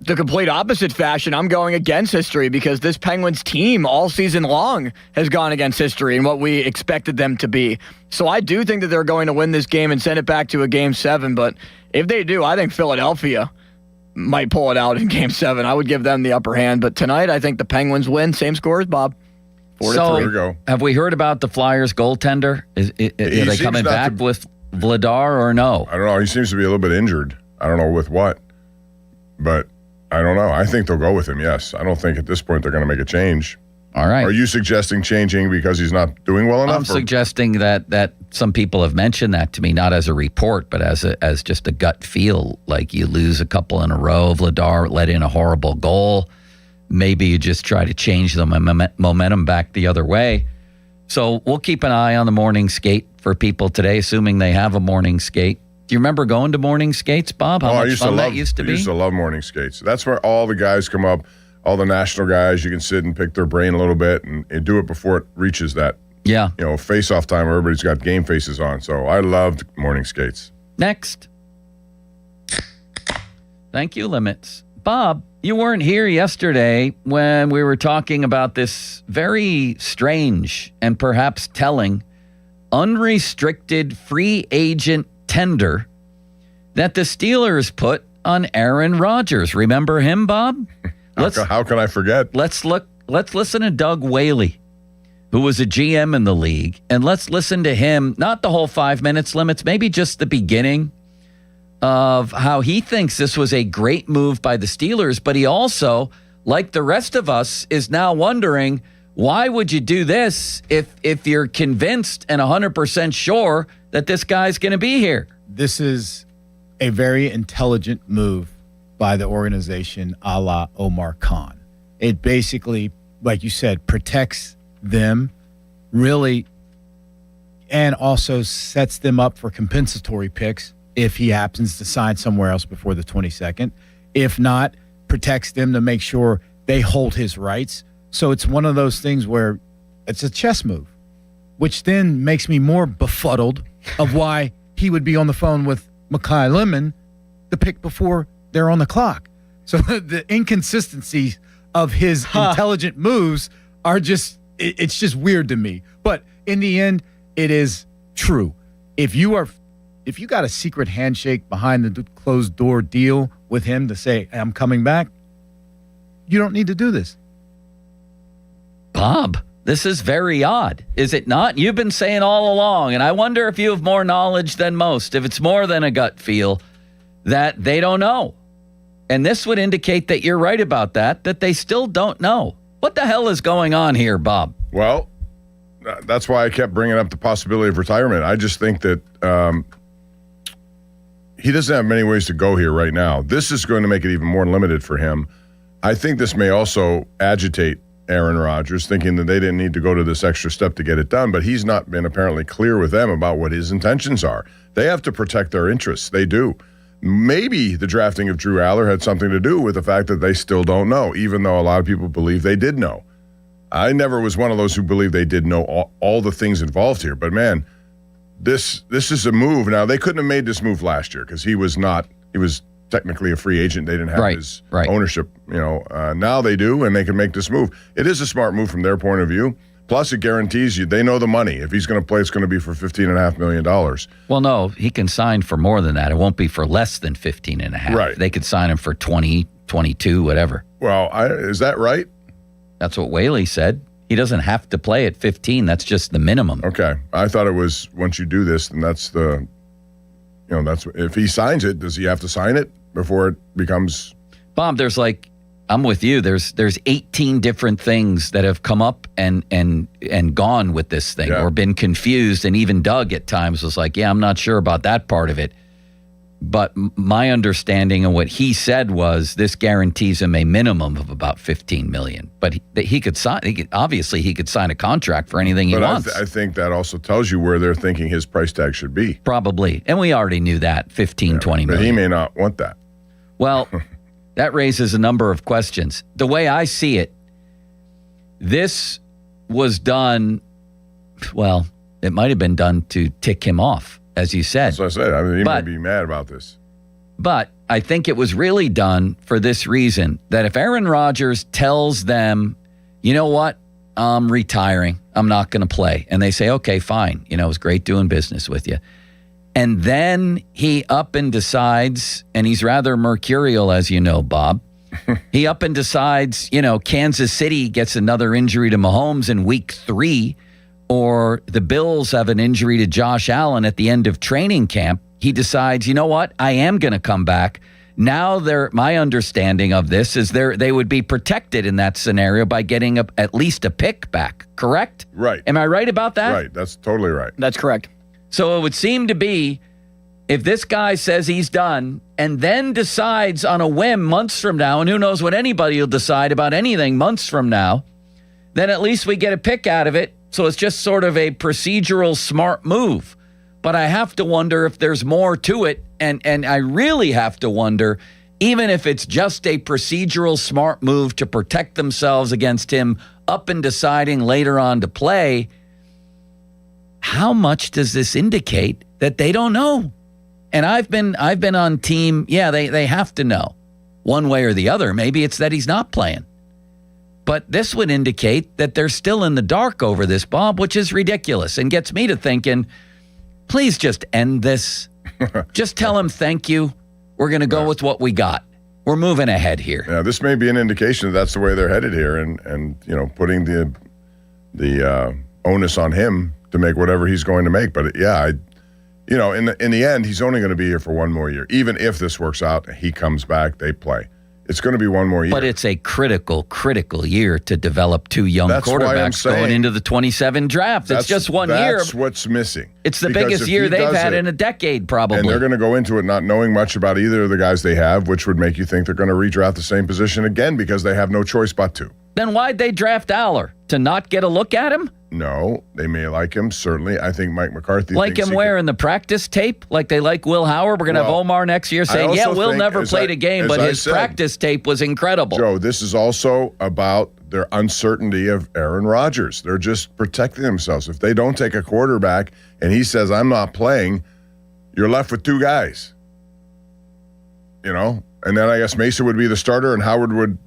the complete opposite fashion, I'm going against history because this Penguins team all season long has gone against history and what we expected them to be. So I do think that they're going to win this game and send it back to a Game 7. But if they do, I think Philadelphia might pull it out in Game 7. I would give them the upper hand. But tonight, I think the Penguins win. Same score as Bob. 4-3. Have we heard about the Flyers goaltender? Are they coming back with Vladar or no? I don't know. He seems to be a little bit injured. I don't know with what. But I don't know. I think they'll go with him, yes. I don't think at this point they're going to make a change. All right. Are you suggesting changing because he's not doing well enough? I'm suggesting that some people have mentioned that to me, not as a report, but as just a gut feel. Like you lose a couple in a row. Vladar let in a horrible goal. Maybe you just try to change the momentum back the other way. So we'll keep an eye on the morning skate for people today, assuming they have a morning skate. Do you remember going to morning skates, Bob? How much fun that used to be? I used to love morning skates. That's where all the guys come up, all the national guys. You can sit and pick their brain a little bit and do it before it reaches that face-off time where everybody's got game faces on. So I loved morning skates. Next. Thank you, Limits. Bob, you weren't here yesterday when we were talking about this very strange and perhaps telling unrestricted free agent tender that the Steelers put on Aaron Rodgers. Remember him, Bob? How can I forget? Let's listen to Doug Whaley, who was a GM in the league, and let's listen to him, not the whole 5 minutes limits, maybe just the beginning of how he thinks this was a great move by the Steelers, but he also, like the rest of us, is now wondering, why would you do this if you're convinced and 100% sure that this guy's going to be here? This is a very intelligent move by the organization a la Omar Khan. It basically, like you said, protects them really and also sets them up for compensatory picks if he happens to sign somewhere else before the 22nd. If not, protects them to make sure they hold his rights. So it's one of those things where it's a chess move, which then makes me more befuddled of why he would be on the phone with Mekhi Lemon the pick before they're on the clock. So the inconsistencies of his intelligent moves are just, it's just weird to me. But in the end, it is true. If you got a secret handshake behind the closed door deal with him to say, I'm coming back, you don't need to do this. Bob, this is very odd, is it not? You've been saying all along, and I wonder if you have more knowledge than most, if it's more than a gut feel, that they don't know. And this would indicate that you're right about that they still don't know. What the hell is going on here, Bob? Well, that's why I kept bringing up the possibility of retirement. I just think that he doesn't have many ways to go here right now. This is going to make it even more limited for him. I think this may also agitate Aaron Rodgers, thinking that they didn't need to go to this extra step to get it done, but he's not been apparently clear with them about what his intentions are. They have to protect their interests. They do. Maybe the drafting of Drew Aller had something to do with the fact that they still don't know, even though a lot of people believe they did know. I never was one of those who believed they did know all the things involved here, but man, this is a move. Now, they couldn't have made this move last year because he was technically a free agent. They didn't have his ownership. Now they do, and they can make this move. It is a smart move from their point of view. Plus, it guarantees you they know the money. If he's going to play, it's going to be for $15.5 million. Well, no, he can sign for more than that. It won't be for less than 15.5. Right. They could sign him for 20, 22, whatever. Well, is that right? That's what Whaley said. He doesn't have to play at 15. That's just the minimum. Okay. I thought it was once you do this, then that's the, if he signs it, does he have to sign it before it becomes? Bob, I'm with you. There's 18 different things that have come up and gone with this thing or been confused. And even Doug at times was like, yeah, I'm not sure about that part of it. But my understanding of what he said was this guarantees him a minimum of about $15 million. But he could sign. Obviously, he could sign a contract for anything he wants. I think that also tells you where they're thinking his price tag should be. Probably. And we already knew that, 15, 20 million. But he may not want that. Well, that raises a number of questions. The way I see it, this was done, well, it might have been done to tick him off, as you said. That's what I said. He may be mad about this. But I think it was really done for this reason, that if Aaron Rodgers tells them, you know what, I'm retiring, I'm not going to play, and they say, okay, fine, it was great doing business with you. And then he up and decides, and he's rather mercurial, as you know, Bob. He up and decides, Kansas City gets another injury to Mahomes in week 3, or the Bills have an injury to Josh Allen at the end of training camp. He decides, you know what, I am going to come back. Now, my understanding of this is they would be protected in that scenario by getting at least a pick back, correct? Right. Am I right about that? Right, that's totally right. That's correct. So it would seem to be, if this guy says he's done and then decides on a whim months from now, and who knows what anybody will decide about anything months from now, then at least we get a pick out of it. So it's just sort of a procedural smart move. But I have to wonder if there's more to it. And I really have to wonder, even if it's just a procedural smart move to protect themselves against him up and deciding later on to play, how much does this indicate that they don't know? And I've been on team, they have to know one way or the other. Maybe it's that he's not playing. But this would indicate that they're still in the dark over this, Bob, which is ridiculous and gets me to thinking, please just end this. Just tell him thank you. We're going to go with what we got. We're moving ahead here. Yeah, this may be an indication that that's the way they're headed here, and putting the onus on him to make whatever he's going to make. But yeah, in the end, he's only going to be here for one more year. Even if this works out, he comes back, they play. It's going to be one more year. But it's a critical year to develop two young quarterbacks going into the 27 draft. It's just one year. That's what's missing. It's the biggest year they've had in a decade, probably. And they're going to go into it not knowing much about either of the guys they have, which would make you think they're going to redraft the same position again because they have no choice but to. Then why'd they draft Aller? To not get a look at him? No, they may like him, certainly. I think Mike McCarthy like him where in the practice tape? Like they like Will Howard? We're going to have Omar next year saying, Will never played a game, but his practice tape was incredible. Joe, this is also about their uncertainty of Aaron Rodgers. They're just protecting themselves. If they don't take a quarterback and he says, I'm not playing, you're left with two guys. And then I guess Mason would be the starter and Howard would,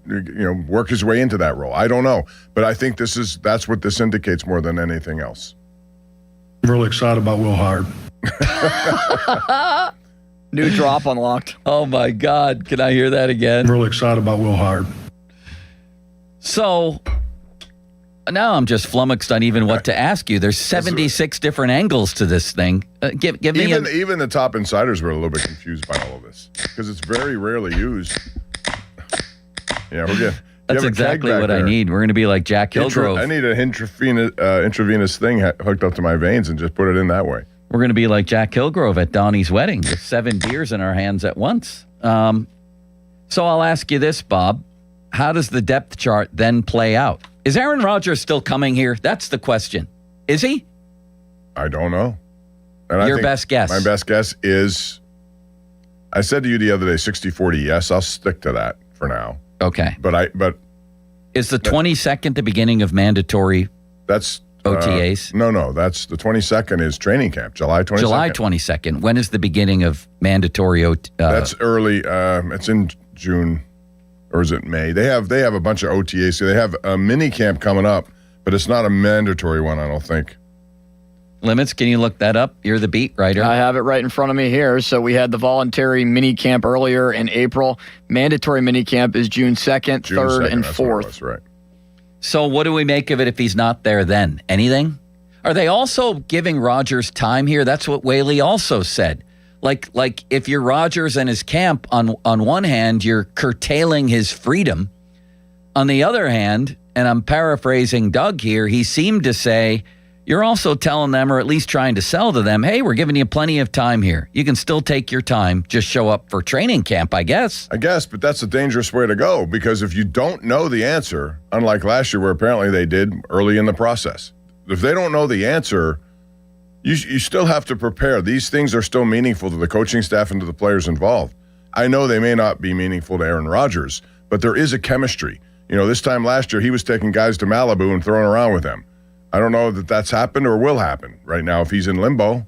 work his way into that role. I don't know. But I think that's what this indicates more than anything else. I'm really excited about Will Howard. New drop unlocked. Oh, my God. Can I hear that again? I'm really excited about Will Howard. So now I'm just flummoxed on even what to ask you. There's 76 different angles to this thing. Give me even the top insiders were a little bit confused by all of this because it's very rarely used. Yeah, we're good. That's exactly what I need. We're going to be like Jack Hillgrove. I need an intravenous thing hooked up to my veins and just put it in that way. We're going to be like Jack Hillgrove at Donnie's wedding with 7 beers in our hands at once. So I'll ask you this, Bob. How does the depth chart then play out? Is Aaron Rodgers still coming here? That's the question. Is he? I don't know. And Your best guess? My best guess is, I said to you the other day, 60-40 yes. I'll stick to that for now. Okay. But is the 22nd the beginning of mandatory that's OTAs? No. That's the 22nd is training camp, July 22nd. July 22nd. When is the beginning of mandatory That's early. It's in June. Or is it May? They have a bunch of OTAs. So they have a mini camp coming up, but it's not a mandatory one, I don't think. Limits, can you look that up? You're the beat writer. I have it right in front of me here. So we had the voluntary mini camp earlier in April. Mandatory mini camp is June 2nd, 3rd, and 4th. That's right. So what do we make of it if he's not there then? Anything? Are they also giving Rodgers time here? That's what Whaley also said. Like if you're Rodgers and his camp, on one hand, you're curtailing his freedom. On the other hand, and I'm paraphrasing Doug here, he seemed to say, you're also telling them, or at least trying to sell to them, hey, we're giving you plenty of time here. You can still take your time, just show up for training camp, I guess. But that's a dangerous way to go, because if you don't know the answer, unlike last year where apparently they did early in the process, if they don't know the answer, you still have to prepare. These things are still meaningful to the coaching staff and to the players involved. I know they may not be meaningful to Aaron Rodgers, but there is a chemistry. This time last year, he was taking guys to Malibu and throwing around with them. I don't know that that's happened or will happen right now if he's in limbo.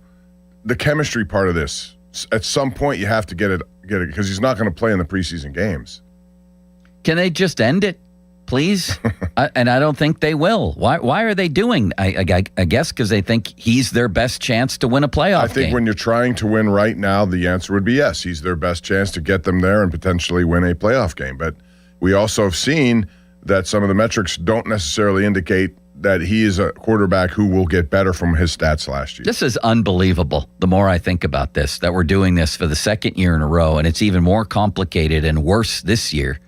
The chemistry part of this, at some point you have to get it because he's not going to play in the preseason games. Can they just end it, please? And I don't think they will. Why are they doing? I guess because they think he's their best chance to win a playoff game. I think when you're trying to win right now, the answer would be yes. He's their best chance to get them there and potentially win a playoff game. But we also have seen that some of the metrics don't necessarily indicate that he is a quarterback who will get better from his stats last year. This is unbelievable. The more I think about this, that we're doing this for the second year in a row, and it's even more complicated and worse this year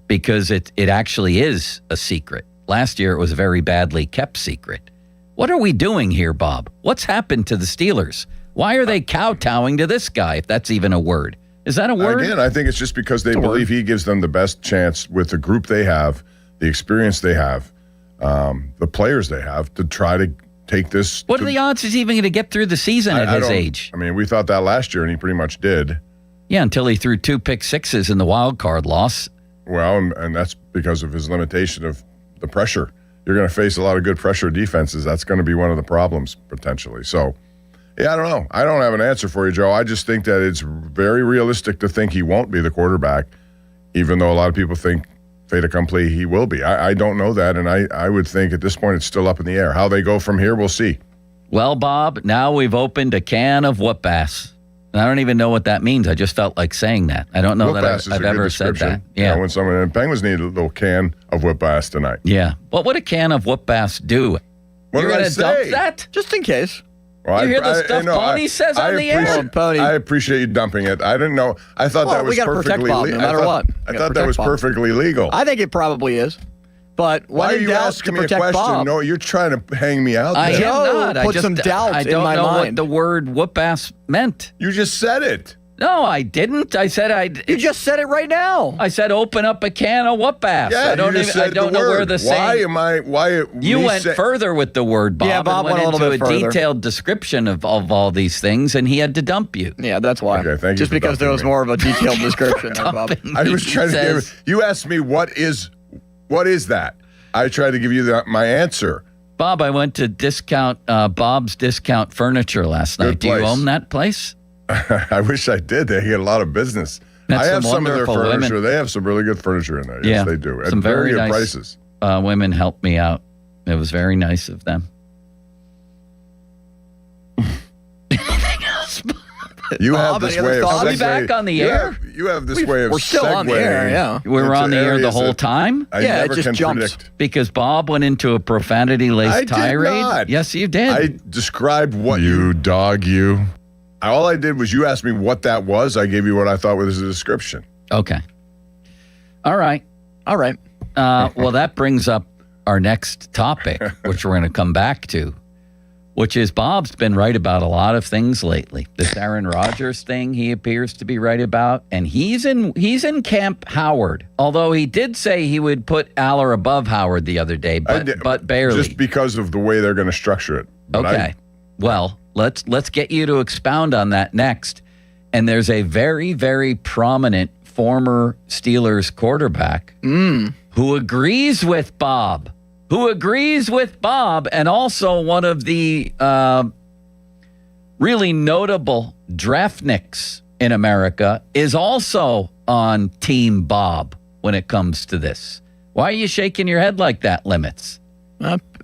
because it actually is a secret. Last year, it was a very badly kept secret. What are we doing here, Bob? What's happened to the Steelers? Why are they kowtowing to this guy, if that's even a word? Is that a word? Again, I think it's just because they believe he gives them the best chance with the group they have, the experience they have, the players they have to try to take this. What are the odds he's even going to get through the season at his age? I mean, we thought that last year, and he pretty much did. Yeah, until he threw 2 pick sixes in the wild card loss. Well, and that's because of his limitation of the pressure. You're going to face a lot of good pressure defenses. That's going to be one of the problems, potentially. So, yeah, I don't know. I don't have an answer for you, Joe. I just think that it's very realistic to think he won't be the quarterback, even though a lot of people think fait accompli, he will be. I don't know that, and I would think at this point it's still up in the air. How they go from here, we'll see. Well, Bob, now we've opened a can of whoop-ass. And I don't even know what that means. I just felt like saying that. I don't know Whip that ass is I've a good ever said description. that. Yeah. When someone and Penguins need a little can of whip ass tonight. Yeah. What would a can of whoop ass do? What You're did I going to dump say? that? Just in case. Well, You hear the stuff Pony says on the air? I appreciate you dumping it. I didn't know. I thought Well, that was we gotta protect perfectly Bob, legal. no matter what. I We thought gotta that was protect Bob. perfectly legal. I think it probably is. But Why when are in you doubt, asking to me a protect question? Bob. No, you're trying to hang me out I there. am not. put some doubt I in don't my know what mind. the word whoop ass meant. You just said it. No, I didn't. I said You just said it right now. I said open up a can of whoop ass. Yeah, I don't you just even. I said don't the know where word. the saying. Why? You me went say- further with the word, Bob. Yeah, Bob and went a into little bit further. detailed description of all these things, and he had to dump you. Yeah, that's why. Okay, thank you Just for because there dumping was me. more of a detailed description there, Bob. I was He trying to says- give. You asked me what is that. I tried to give you my answer. Bob, I went to Bob's Discount Furniture last night. Good Do you place. own that place? I wish I did. They get a lot of business. That's I have some some of their wonderful furniture. women. They have some really good furniture in there. Yes, they do. At Some very good nice prices. women helped me out. It was very nice of them. Anything else? You Bob, have this any other way of thoughts? Are we back on the you air? You have this way of We're still on the air, segueing yeah. We were into on the air the areas whole that time? I Yeah, it never just can jumps. predict. Because Bob went into a profanity-laced I did tirade? not. Yes, you did. I described what you dog you. All I did was you asked me what that was. I gave you what I thought was a description. Okay. All right. Well, that brings up our next topic, which we're going to come back to, which is Bob's been right about a lot of things lately. This Aaron Rodgers thing he appears to be right about, and he's in camp Howard, although he did say he would put Aller above Howard the other day, but barely. Just because of the way they're going to structure it. But Okay. Well, let's get you to expound on that next. And there's a very, very prominent former Steelers quarterback who agrees with Bob, and also one of the really notable draftniks in America is also on Team Bob when it comes to this. Why are you shaking your head like that, Limits?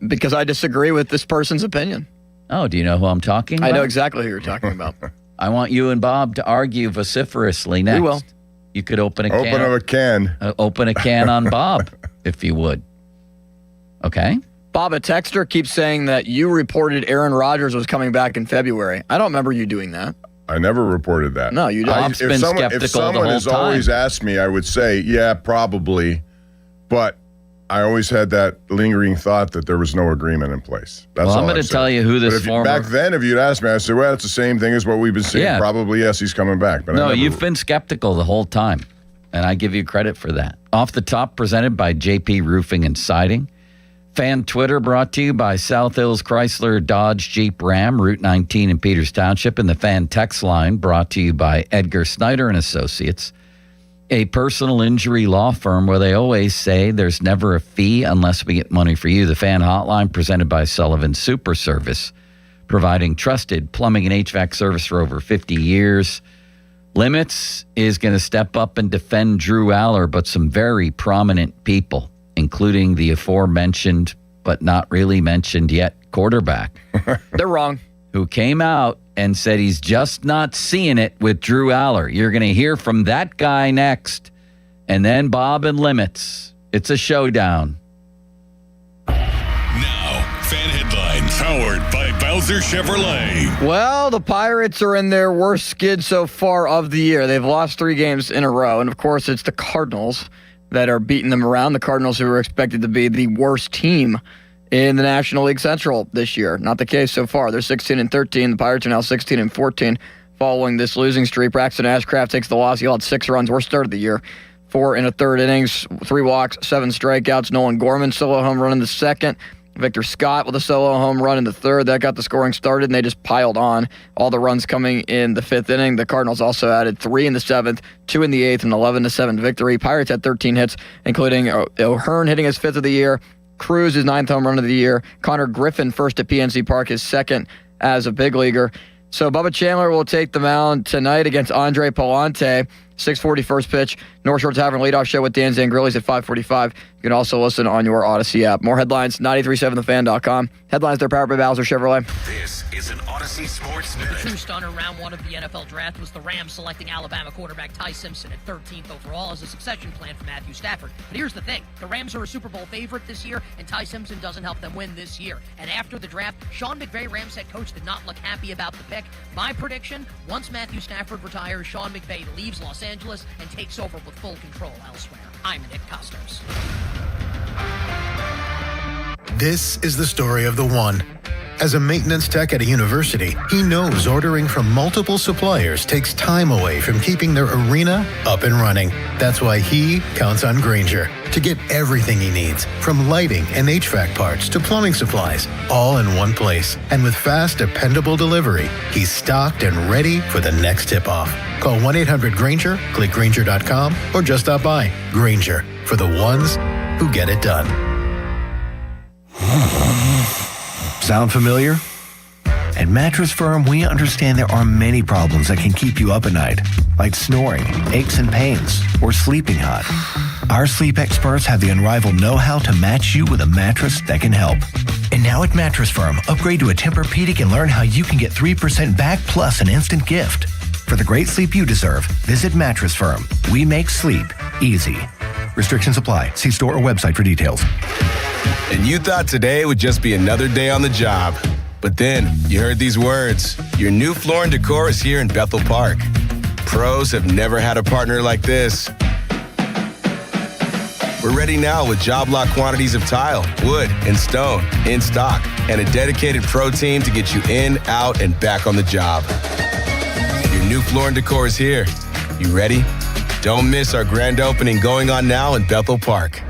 Because I disagree with this person's opinion. Oh, do you know who I'm talking about? I know exactly who you're talking about. I want you and Bob to argue vociferously next. We will. You could open a can on Bob, if you would. Okay? Bob, a texter keeps saying that you reported Aaron Rodgers was coming back in February. I don't remember you doing that. I never reported that. No, you didn't. Bob's been skeptical if someone the whole has time. always asked me, I would say, yeah, probably. But I always had that lingering thought that there was no agreement in place. That's Well, all I'm going I've to said. tell you who But this back then, if you'd asked me, I'd say, well, it's the same thing as what we've been seeing. Yeah. Probably, yes, he's coming back. But I No, never- you've been skeptical the whole time, and I give you credit for that. Off the Top, presented by JP Roofing and Siding. Fan Twitter brought to you by South Hills Chrysler Dodge Jeep Ram, Route 19 in Peters Township. And the Fan Text Line brought to you by Edgar Snyder and Associates, a personal injury law firm where they always say there's never a fee unless we get money for you. The Fan Hotline presented by Sullivan Super Service, providing trusted plumbing and HVAC service for over 50 years. Limits is going to step up and defend Drew Aller, but some very prominent people, including the aforementioned but not really mentioned yet quarterback. They're wrong. Who came out and said he's just not seeing it with Drew Aller. You're going to hear from that guy next. And then Bob and Limits. It's a showdown. Now, fan headlines powered by Bowser Chevrolet. Well, the Pirates are in their worst skid so far of the year. They've lost 3 games in a row. And, of course, it's the Cardinals that are beating them around. The Cardinals who are expected to be the worst team in the National League Central this year. Not the case so far. They're 16-13. The Pirates are now 16-14 following this losing streak. Braxton Ashcraft takes the loss. He allowed 6 runs. Worst start of the year. 4 1/3 innings, 3 walks, 7 strikeouts. Nolan Gorman solo home run in the second. Victor Scott with a solo home run in the third. That got the scoring started, and they just piled on. All the runs coming in the 5th inning. The Cardinals also added 3 in the 7th, 2 in the 8th, and 11-7 victory. Pirates had 13 hits, including O'Hearn hitting his 5th of the year, Cruz his 9th home run of the year, Connor Griffin first at PNC Park, his 2nd as a big leaguer. So Bubba Chandler will take the mound tonight against Andre Palante. 6:40 first pitch. North Shore Tavern leadoff show with Dan Zangrillis at 5:45. You can also listen on your Odyssey app. More headlines, 937thefan.com. Headlines, they're powered by Bowser Chevrolet. This is an Odyssey Sports Minute. The true stunner round one of the NFL draft was the Rams selecting Alabama quarterback Ty Simpson at 13th overall as a succession plan for Matthew Stafford. But here's the thing. The Rams are a Super Bowl favorite this year, and Ty Simpson doesn't help them win this year. And after the draft, Sean McVay, Rams head coach, did not look happy about the pick. My prediction, once Matthew Stafford retires, Sean McVay leaves Los Angeles and takes over with full control elsewhere. I'm Nick Costos. This is the story of the one. As a maintenance tech at a university, he knows ordering from multiple suppliers takes time away from keeping their arena up and running. That's why he counts on Grainger to get everything he needs, from lighting and HVAC parts to plumbing supplies, all in one place. And with fast, dependable delivery, he's stocked and ready for the next tip-off. Call 1-800-GRAINGER, click Grainger.com, or just stop by. Grainger, for the ones who get it done. Sound familiar? At Mattress Firm, we understand there are many problems that can keep you up at night, like snoring, aches and pains, or sleeping hot. Our sleep experts have the unrivaled know-how to match you with a mattress that can help. And now at Mattress Firm, upgrade to a Tempur-Pedic and learn how you can get 3% back plus an instant gift. For the great sleep you deserve, visit Mattress Firm. We make sleep easy. Restrictions apply. See store or website for details. And you thought today would just be another day on the job. But then you heard these words. Your new floor and decor is here in Bethel Park. Pros have never had a partner like this. We're ready now with job lot quantities of tile, wood, and stone in stock, and a dedicated pro team to get you in, out, and back on the job. Your new floor and decor is here. You ready? Don't miss our grand opening going on now in Bethel Park.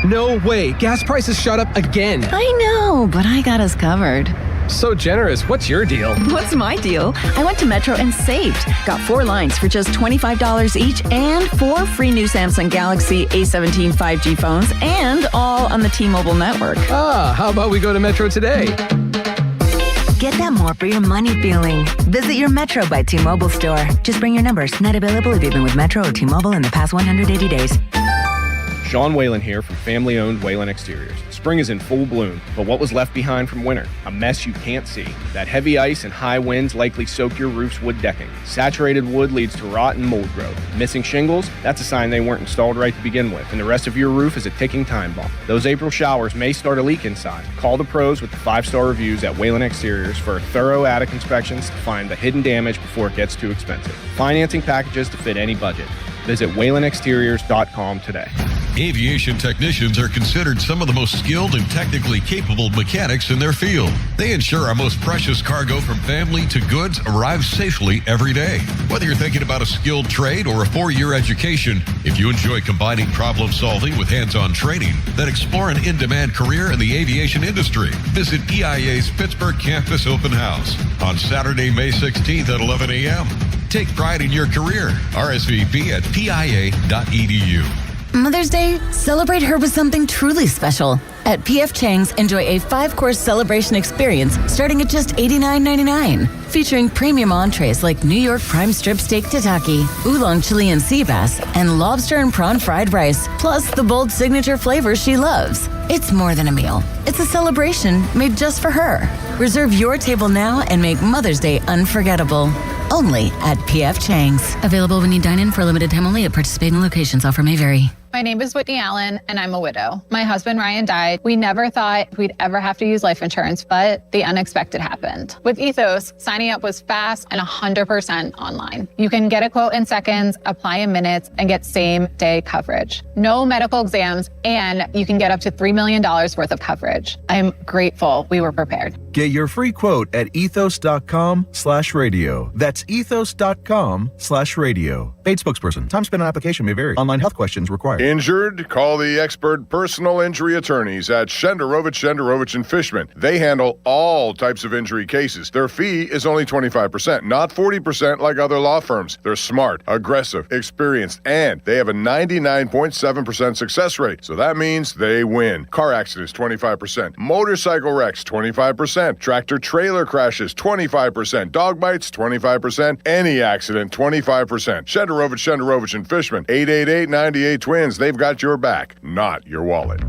No way. Gas prices shot up again. I know, but I got us covered. So generous. What's your deal? What's my deal? I went to Metro and saved. Got 4 lines for just $25 each and 4 free new Samsung Galaxy A17 5G phones, and all on the T-Mobile network. How about we go to Metro today? Get that more for your money feeling. Visit your Metro by T-Mobile store. Just bring your numbers. Not available if you've been with Metro or T-Mobile in the past 180 days. Sean Whalen here from family-owned Whalen Exteriors. Spring is in full bloom, but what was left behind from winter? A mess you can't see. That heavy ice and high winds likely soak your roof's wood decking. Saturated wood leads to rot and mold growth. Missing shingles? That's a sign they weren't installed right to begin with, and the rest of your roof is a ticking time bomb. Those April showers may start a leak inside. Call the pros with the 5-star reviews at Whalen Exteriors for thorough attic inspections to find the hidden damage before it gets too expensive. Financing packages to fit any budget. Visit WhalenExteriors.com today. Aviation technicians are considered some of the most skilled and technically capable mechanics in their field. They ensure our most precious cargo from family to goods arrives safely every day. Whether you're thinking about a skilled trade or a 4-year education, if you enjoy combining problem solving with hands-on training, then explore an in-demand career in the aviation industry. Visit EIA's Pittsburgh Campus Open House on Saturday, May 16th at 11 a.m. Take pride in your career. RSVP at pia.edu. Mother's Day, celebrate her with something truly special. At P.F. Chang's, enjoy a 5-course celebration experience starting at just $89.99. Featuring premium entrees like New York prime strip steak tataki, oolong Chilean sea bass, and lobster and prawn fried rice, plus the bold signature flavors she loves. It's more than a meal. It's a celebration made just for her. Reserve your table now and make Mother's Day unforgettable. Only at P.F. Chang's. Available when you dine in for a limited time only at participating locations. Offer may vary. My name is Whitney Allen, and I'm a widow. My husband, Ryan, died. We never thought we'd ever have to use life insurance, but the unexpected happened. With Ethos, signing up was fast and 100% online. You can get a quote in seconds, apply in minutes, and get same-day coverage. No medical exams, and you can get up to $3 million worth of coverage. I'm grateful we were prepared. Get your free quote at ethos.com/radio. That's ethos.com/radio. Paid spokesperson. Time spent on application may vary. Online health questions required. Injured? Call the expert personal injury attorneys at Shenderovich and Fishman. They handle all types of injury cases. Their fee is only 25%, not 40% like other law firms. They're smart, aggressive, experienced, and they have a 99.7% success rate. So that means they win. Car accidents, 25%. Motorcycle wrecks, 25%. Tractor-trailer crashes, 25%. Dog bites, 25%. Any accident, 25%. Shenderovich and Fishman, 888-98-TWINS. They've got your back, not your wallet.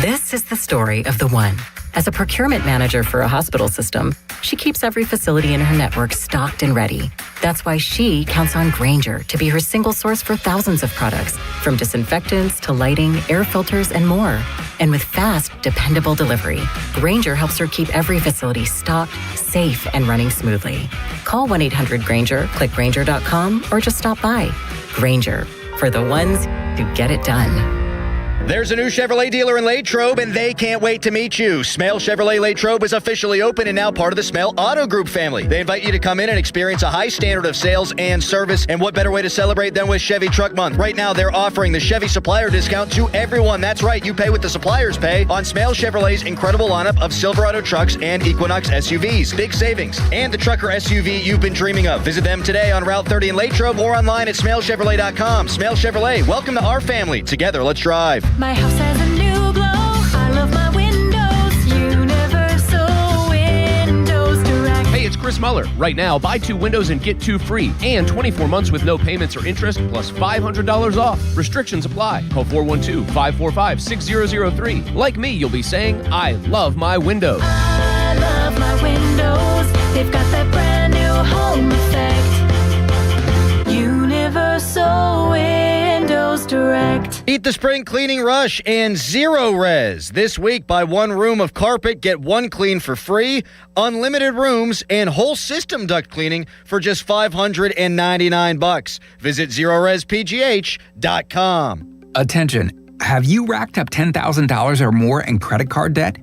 This is the story of the one. As a procurement manager for a hospital system, she keeps every facility in her network stocked and ready. That's why she counts on Grainger to be her single source for thousands of products, from disinfectants to lighting, air filters, and more. And with fast, dependable delivery, Grainger helps her keep every facility stocked, safe, and running smoothly. Call 1-800-GRAINGER, click Grainger.com, or just stop by. Grainger, for the ones who get it done. There's a new Chevrolet dealer in Latrobe, and they can't wait to meet you. Smale Chevrolet Latrobe is officially open and now part of the Smale Auto Group family. They invite you to come in and experience a high standard of sales and service, and what better way to celebrate than with Chevy Truck Month. Right now, they're offering the Chevy supplier discount to everyone. That's right, you pay what the suppliers pay on Smale Chevrolet's incredible lineup of Silverado trucks and Equinox SUVs. Big savings, and the trucker SUV you've been dreaming of. Visit them today on Route 30 in Latrobe or online at smalechevrolet.com. Smale Chevrolet, welcome to our family. Together, let's drive. My house has a new glow. I love my windows. Universal Windows Direct. Hey, it's Chris Muller. Right now, buy 2 windows and get 2 free. And 24 months with no payments or interest, plus $500 off. Restrictions apply. Call 412-545-6003. Like me, you'll be saying, I love my windows. I love my windows. They've got that brand new home effect. Universal Windows Direct. Beat the spring cleaning rush and Zero Res. This week, buy 1 room of carpet, get 1 clean for free, unlimited rooms, and whole system duct cleaning for just $599. Visit ZeroResPGH.com. Attention. Have you racked up $10,000 or more in credit card debt?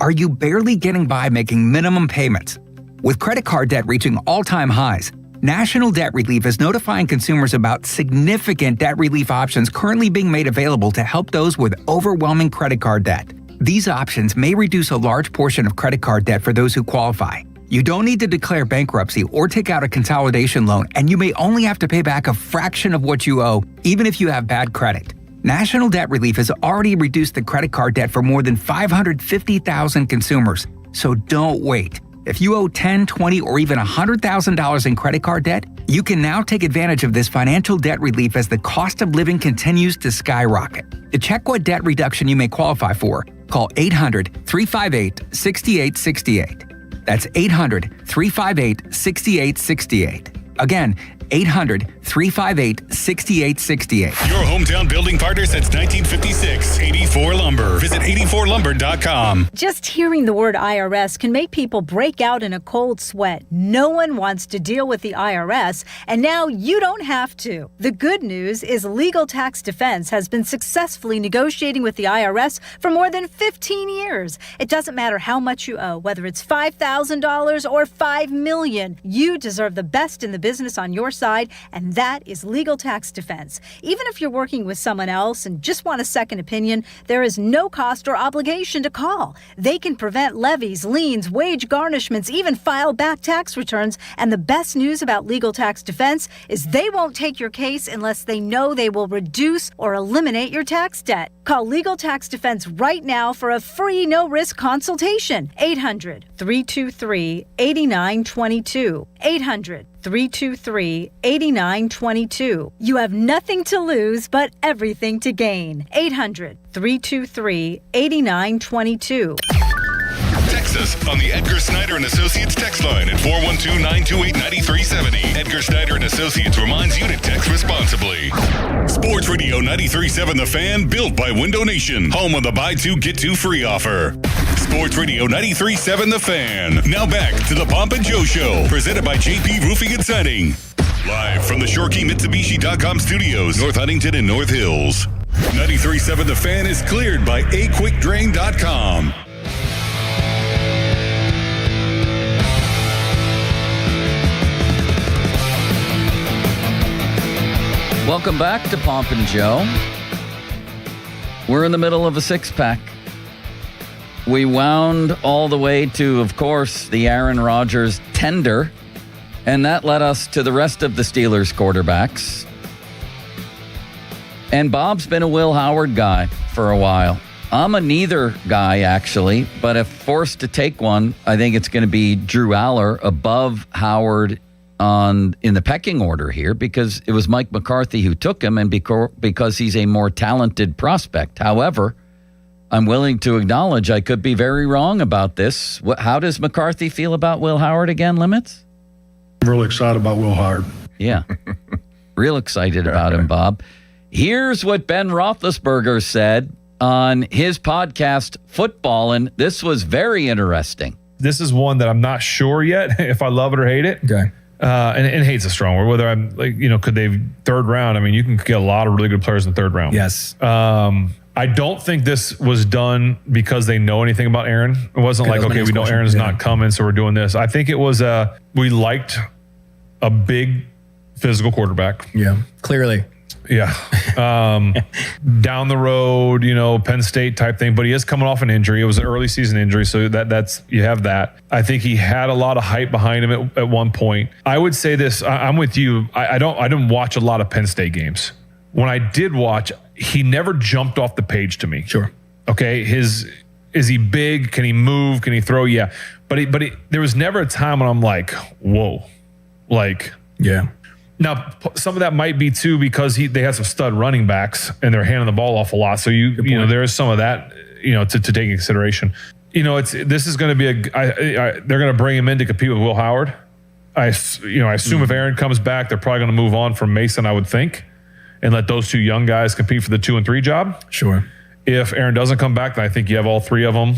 Are you barely getting by making minimum payments? With credit card debt reaching all-time highs, National Debt Relief is notifying consumers about significant debt relief options currently being made available to help those with overwhelming credit card debt. These options may reduce a large portion of credit card debt for those who qualify. You don't need to declare bankruptcy or take out a consolidation loan, and you may only have to pay back a fraction of what you owe, even if you have bad credit. National Debt Relief has already reduced the credit card debt for more than 550,000 consumers, so don't wait. If you owe $10,000, $20,000, or even $100,000 in credit card debt, you can now take advantage of this financial debt relief as the cost of living continues to skyrocket. To check what debt reduction you may qualify for, call 800-358-6868. That's 800-358-6868. Again, 800-358-6868. Your hometown building partner since 1956. 84 Lumber. Visit 84lumber.com. Just hearing the word IRS can make people break out in a cold sweat. No one wants to deal with the IRS, and now you don't have to. The good news is Legal Tax Defense has been successfully negotiating with the IRS for more than 15 years. It doesn't matter how much you owe, whether it's $5,000 or $5 million. You deserve the best in the business on your side, and that is Legal Tax Defense. Even if you're working with someone else and just want a second opinion, there is no cost or obligation to call. They can prevent levies, liens, wage garnishments, even file back tax returns. And the best news about Legal Tax Defense is they won't take your case unless they know they will reduce or eliminate your tax debt. Call Legal Tax Defense right now for a free no-risk consultation. 800-323-8922. 800-323-8922. You have nothing to lose but everything to gain. 800-323-8922. Text us on the Edgar Snyder and Associates text line at 412-928-9370. Edgar Snyder and Associates reminds you to text responsibly. Sports Radio 93.7 The Fan, built by Window Nation, home of the buy 2 get 2 free offer. Sports Radio 93.7 The Fan. Now back to the Pomp and Joe Show, presented by JP Roofing and Siding. Live from the ShorkeyMitsubishi.com studios, North Huntington and North Hills. 93.7 The Fan is cleared by aquickdrain.com. Welcome back to Pomp and Joe. We're in the middle of a six-pack. We wound all the way to, of course, the Aaron Rodgers tender, and that led us to the rest of the Steelers quarterbacks. And Bob's been a Will Howard guy for a while. I'm a neither guy, actually, but if forced to take one, I think it's going to be Drew Aller above Howard in the pecking order here, because it was Mike McCarthy who took him, and because he's a more talented prospect. However, I'm willing to acknowledge I could be very wrong about this. How does McCarthy feel about Will Howard again, Limits? I'm really excited about Will Howard. Yeah. Real excited about him, Bob. Here's what Ben Roethlisberger said on his podcast, Football, and this was very interesting. This is one that I'm not sure yet if I love it or hate it. Okay. And hate's a strong word. Whether I'm could they third round? I mean, you can get a lot of really good players in the third round. Yes. I don't think this was done because they know anything about Aaron. It wasn't like, okay, we know Aaron's not coming, so we're doing this. I think it was we liked a big physical quarterback. Yeah, clearly. Yeah. Down the road, Penn State type thing, but he is coming off an injury. It was an early season injury, so that's you have that. I think he had a lot of hype behind him at one point. I would say this, I'm with you. I didn't watch a lot of Penn State games. When I did watch, he never jumped off the page to me. Sure. Okay. Is he big? Can he move? Can he throw? Yeah. But there was never a time when I'm like, whoa, yeah. Now, some of that might be too because they had some stud running backs and they're handing the ball off a lot. So there is some of that to take into consideration. This is going to be they're going to bring him in to compete with Will Howard. I assume if Aaron comes back, they're probably going to move on from Mason, I would think, and let those two young guys compete for the 2 and 3 job. Sure. If Aaron doesn't come back, then I think you have all three of them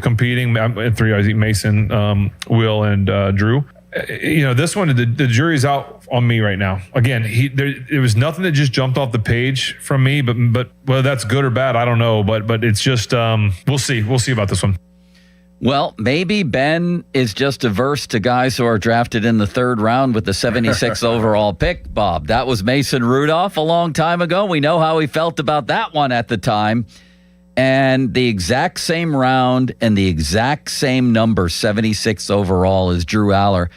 competing. Three, I think Mason, Will, and Drew. This one, the jury's out on me right now. Again, there was nothing that just jumped off the page from me, but whether that's good or bad, I don't know. But it's just we'll see. We'll see about this one. Well, maybe Ben is just averse to guys who are drafted in the third round with the 76th overall pick, Bob. That was Mason Rudolph a long time ago. We know how he felt about that one at the time. And the exact same round and the exact same number, 76 overall, is Drew Aller.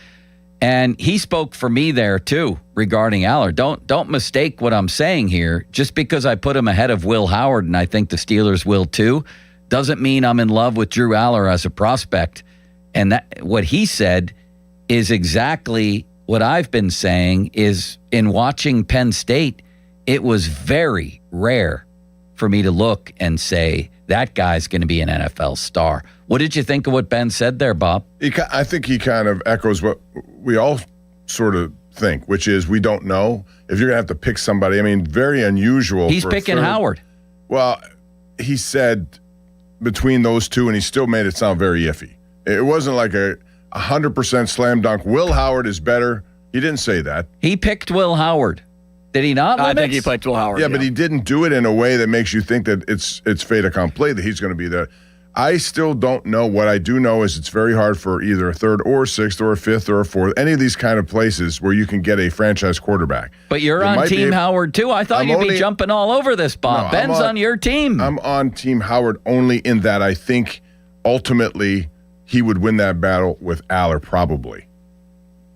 And he spoke for me there, too, regarding Aller. Don't mistake what I'm saying here. Just because I put him ahead of Will Howard, and I think the Steelers will, too, doesn't mean I'm in love with Drew Aller as a prospect. And that what he said is exactly what I've been saying, is in watching Penn State, it was very rare for me to look and say, that guy's going to be an NFL star. What did you think of what Ben said there, Bob? I think he kind of echoes what we all sort of think, which is we don't know if you're going to have to pick somebody. I mean, very unusual. He's picking Howard. Well, he said between those two, and he still made it sound very iffy. It wasn't like a 100% slam dunk. Will Howard is better. He didn't say that. He picked Will Howard. Did he not? I think he picked Will Howard. Yeah, but he didn't do it in a way that makes you think that it's fait accompli, that he's going to be there. I still don't know. What I do know is it's very hard for either a third or a sixth or a fifth or a fourth, any of these kind of places where you can get a franchise quarterback. But you're on Team Howard, too. I thought you'd be jumping all over this, Bob. No, Ben's on your team. I'm on Team Howard only in that I think ultimately he would win that battle with Aller, probably.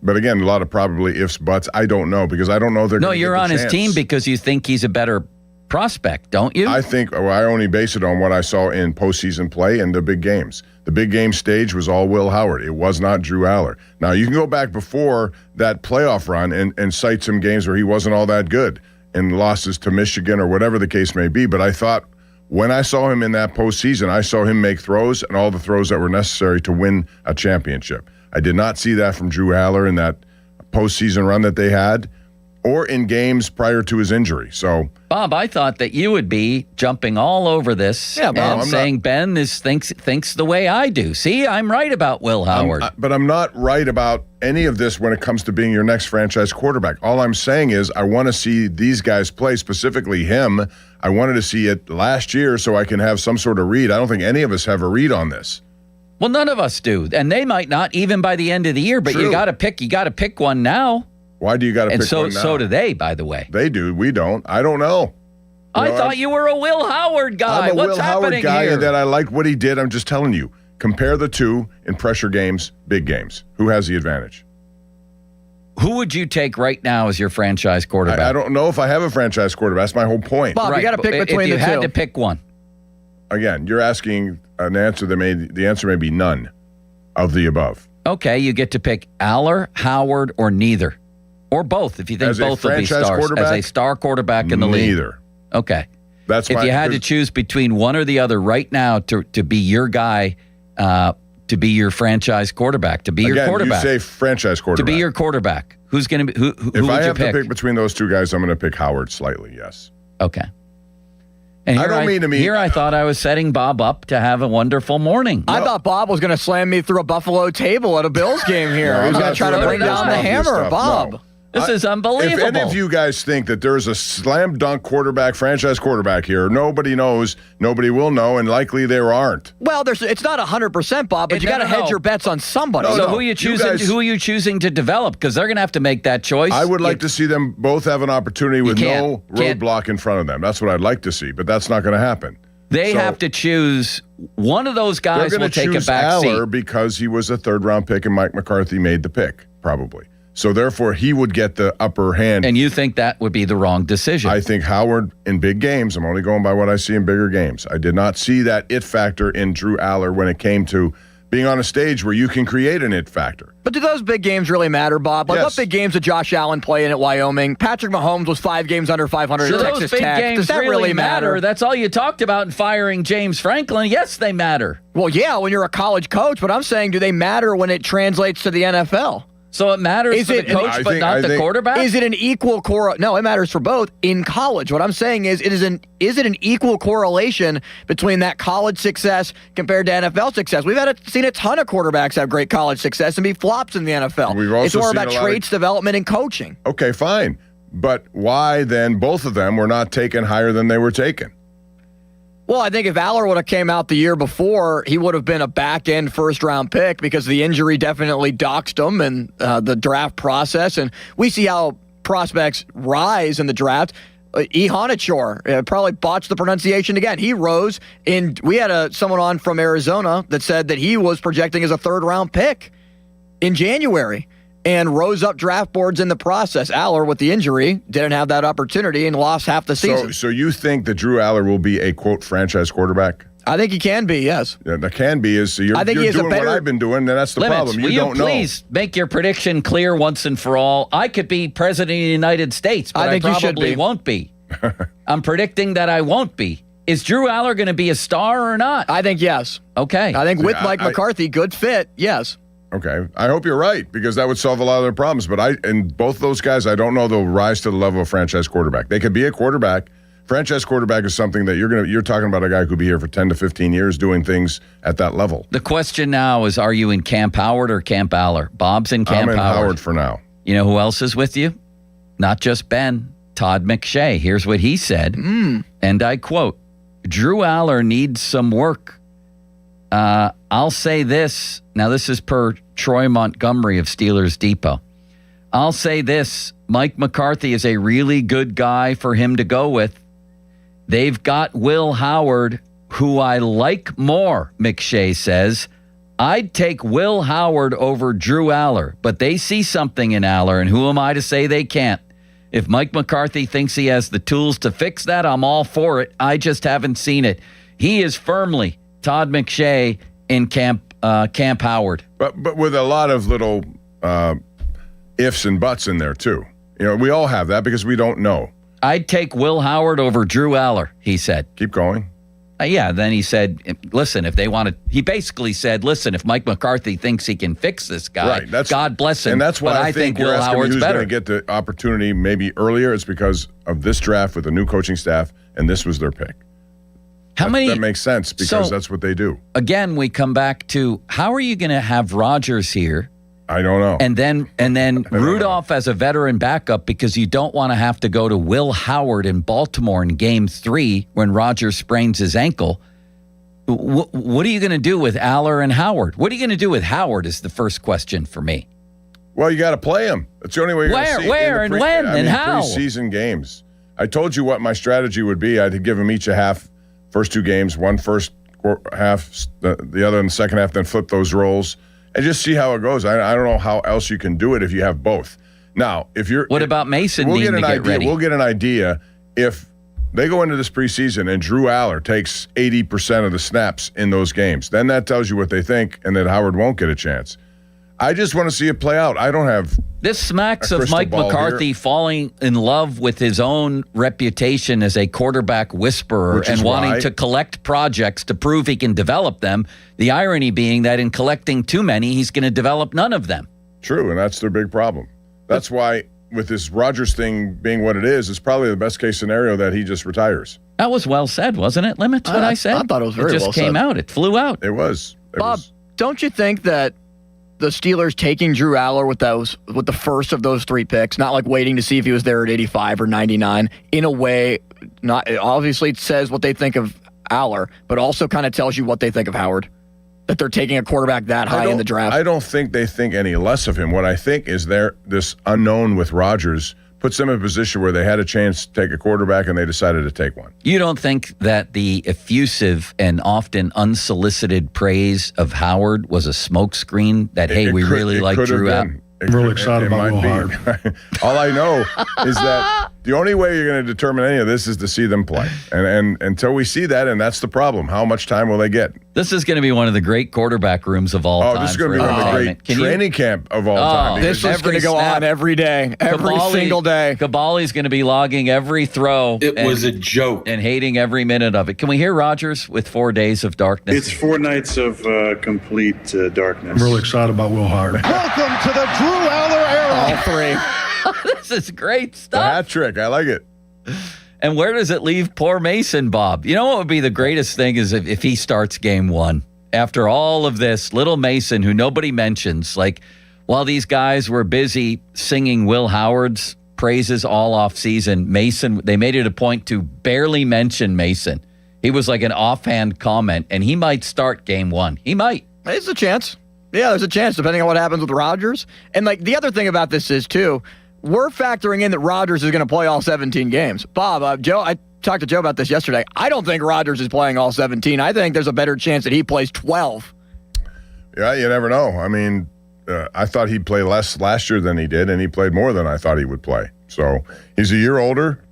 But again, a lot of probably ifs, buts. I don't know because I don't know they're going to get the you're on chance. his team because you think he's a better prospect, don't you? I think I only base it on what I saw in postseason play and the big games. The big game stage was all Will Howard. It was not Drew Aller. Now, you can go back before that playoff run and cite some games where he wasn't all that good and losses to Michigan or whatever the case may be. But I thought when I saw him in that postseason, I saw him make throws and all the throws that were necessary to win a championship. I did not see that from Drew Aller in that postseason run that they had or in games prior to his injury. So, Bob, I thought that you would be jumping all over this and saying Ben thinks the way I do. See, I'm right about Will Howard. But I'm not right about any of this when it comes to being your next franchise quarterback. All I'm saying is I want to see these guys play, specifically him. I wanted to see it last year so I can have some sort of read. I don't think any of us have a read on this. Well, none of us do, and they might not even by the end of the year. But you got to pick one now. Why do you got to pick one now? And so do they, by the way. They do. We don't. I don't know. I thought you were a Will Howard guy. I'm a What's Will Howard happening guy, here? and that I like what he did. I'm just telling you. Compare the two in pressure games, big games. Who has the advantage? Who would you take right now as your franchise quarterback? I don't know if I have a franchise quarterback. That's my whole point. Bob, you got to pick between the two. If you had to pick one. Again, you're asking an answer the answer may be none of the above. Okay, you get to pick Aller, Howard, or neither. Or both, if you think both will be stars. As a star quarterback in the league. Neither. Okay. That's if you had to choose between one or the other right now to be your guy, to be your franchise quarterback, to be your quarterback. You say franchise quarterback. To be your quarterback. Who's going to be, who if would I you have pick? to pick between those two guys, I'm going to pick Howard slightly, yes. Okay. And here Here I thought I was setting Bob up to have a wonderful morning. I thought Bob was going to slam me through a Buffalo table at a Bills game here. No, He was I'm going not to try to doing bring that down the obvious hammer, stuff, Bob. no. This is unbelievable. If any of you guys think that there's a slam dunk quarterback, franchise quarterback here, nobody knows, nobody will know, and likely there aren't. Well, it's not 100%, Bob, but you got to hedge your bets on somebody. So who are you choosing? Who are you choosing to develop? Because they're going to have to make that choice. I would like to see them both have an opportunity with no roadblock in front of them. That's what I'd like to see, but that's not going to happen. They have to choose one of those guys. They're Will going to take a choose back Aller seat because he was a third-round pick and Mike McCarthy made the pick, probably. So therefore, he would get the upper hand. And you think that would be the wrong decision? I think Howard in big games. I'm only going by what I see in bigger games. I did not see that it factor in Drew Aller when it came to being on a stage where you can create an it factor. But do those big games really matter, Bob? Like, what big games did Josh Allen play in at Wyoming? Patrick Mahomes was 5 games under 500 So at Texas those big Tech. games Does that really matter? That's all you talked about in firing James Franklin. Yes, they matter. Well, yeah, when you're a college coach, but I'm saying, do they matter when it translates to the NFL? So it matters for the coach, but not the quarterback? Is it an equal No, it matters for both in college. What I'm saying is it is an equal correlation between that college success compared to NFL success? We've seen a ton of quarterbacks have great college success and be flops in the NFL. We've also it's more seen about a lot traits, development, and coaching. Okay, fine. But why then both of them were not taken higher than they were taken? Well, I think if Aller would have came out the year before, he would have been a back-end first-round pick because the injury definitely doxed him and the draft process. And we see how prospects rise in the draft. Ihanichor probably botched the pronunciation again. He rose, and we had someone on from Arizona that said that he was projecting as a third-round pick in January and rose up draft boards in the process. Aller, with the injury, didn't have that opportunity and lost half the season. So you think that Drew Aller will be a, quote, franchise quarterback? I think he can be, yes. Yeah, that can be. I think you're doing what I've been doing, and that's the problem. You don't know. Please make your prediction clear once and for all. I could be president of the United States, but I think you should probably be. won't be. I'm predicting that I won't be. Is Drew Aller going to be a star or not? I think yes. Okay. I think with Mike McCarthy, good fit, yes. Okay. I hope you're right, because that would solve a lot of their problems. But and both those guys, I don't know they'll rise to the level of franchise quarterback. They could be a quarterback. Franchise quarterback is something that you're talking about a guy who could be here for 10 to 15 years doing things at that level. The question now is, are you in Camp Howard or Camp Aller? Bob's in Camp I'm in Howard. Howard for now. You know who else is with you? Not just Ben, Todd McShay. Here's what he said, and I quote, Drew Aller needs some work. I'll say this. Now, this is per Troy Montgomery of Steelers Depot. I'll say this. Mike McCarthy is a really good guy for him to go with. They've got Will Howard, who I like more, McShay says. I'd take Will Howard over Drew Aller, but they see something in Aller, and who am I to say they can't? If Mike McCarthy thinks he has the tools to fix that, I'm all for it. I just haven't seen it. He is firmly Todd McShay in Camp Howard. But with a lot of little ifs and buts in there, too. You know, we all have that because we don't know. I'd take Will Howard over Drew Aller, he said. Keep going. Yeah, then he said, listen, if they want to, he basically said, listen, if Mike McCarthy thinks he can fix this guy, God bless him. And that's why but I think Will Howard's who's better. going to get the opportunity maybe earlier. It's because of this draft with a new coaching staff, and this was their pick. That makes sense because that's what they do. Again, we come back to, how are you going to have Rodgers here? I don't know. And then Rudolph as a veteran backup, because you don't want to have to go to Will Howard in Baltimore in Game 3 when Rodgers sprains his ankle. What are you going to do with Aller and Howard? What are you going to do with Howard is the first question for me. Well, you got to play him. That's the only way you're going to see Where and when and how? Preseason games. I told you what my strategy would be. I'd give them each a half, first 2 games, one first half, the other in the second half, then flip those roles and just see how it goes. I don't know how else you can do it if you have both. Now, what about Mason needing to get ready? We'll get an idea if they go into this preseason and Drew Aller takes 80% of the snaps in those games. Then that tells you what they think and that Howard won't get a chance. I just want to see it play out. I don't have this smacks of Mike McCarthy falling in love with his own reputation as a quarterback whisperer and wanting to collect projects to prove he can develop them. The irony being that in collecting too many, he's going to develop none of them. True, and that's their big problem. That's why, with this Rodgers thing being what it is, it's probably the best case scenario that he just retires. That was well said, wasn't it, Limits, what I said? I thought it was very well said. It just came out. It flew out. It was. Bob, don't you think that the Steelers taking Drew Aller with the first of those 3 picks, not like waiting to see if he was there at 85 or 99, in a way, not obviously it says what they think of Aller, but also kind of tells you what they think of Howard? That they're taking a quarterback that high in the draft. I don't think they think any less of him. What I think is this unknown with Rodgers puts them in a position where they had a chance to take a quarterback and they decided to take one. You don't think that the effusive and often unsolicited praise of Howard was a smokescreen that, we really like Drew Aller? I'm really excited about Will Howard. All I know is that the only way you're going to determine any of this is to see them play. And until we see that, and that's the problem, how much time will they get? This is going to be one of the great quarterback rooms of all time. Oh, this is going to be one of the great training camp of all time. This is going to go on every day, every single day. Kabali's going to be logging every throw. It was a joke. And hating every minute of it. Can we hear Rodgers with 4 days of darkness? It's 4 nights of complete darkness. I'm really excited about Will Howard. Welcome to the Drew Aller era. All 3. This is great stuff. The hat trick. I like it. And where does it leave poor Mason, Bob? You know what would be the greatest thing is if he starts game 1. After all of this, little Mason, who nobody mentions, like while these guys were busy singing Will Howard's praises all off season, Mason, they made it a point to barely mention Mason. He was like an offhand comment, and he might start game 1. He might. There's a chance. Yeah, there's a chance, depending on what happens with Rodgers. And like the other thing about this is, too, we're factoring in that Rodgers is going to play all 17 games. Bob, Joe, I talked to Joe about this yesterday. I don't think Rodgers is playing all 17. I think there's a better chance that he plays 12. Yeah, you never know. I mean, I thought he'd play less last year than he did, and he played more than I thought he would play. So he's a year older.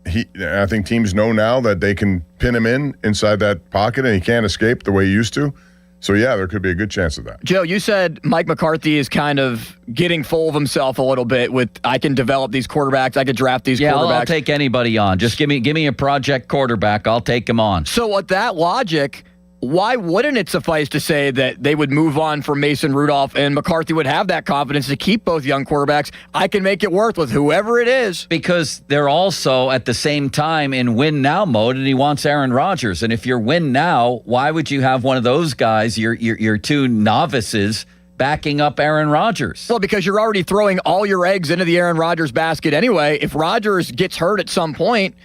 I think teams know now that they can pin him inside that pocket, and he can't escape the way he used to. So, yeah, there could be a good chance of that. Joe, you said Mike McCarthy is kind of getting full of himself a little bit with, I can develop these quarterbacks, I could draft these quarterbacks. I'll take anybody on. Just give me a project quarterback. I'll take him on. So with that logic, why wouldn't it suffice to say that they would move on from Mason Rudolph and McCarthy would have that confidence to keep both young quarterbacks? I can make it work with whoever it is. Because they're also at the same time in win now mode, and he wants Aaron Rodgers. And if you're win now, why would you have one of those guys, your 2 novices, backing up Aaron Rodgers? Well, because you're already throwing all your eggs into the Aaron Rodgers basket anyway. If Rodgers gets hurt at some point,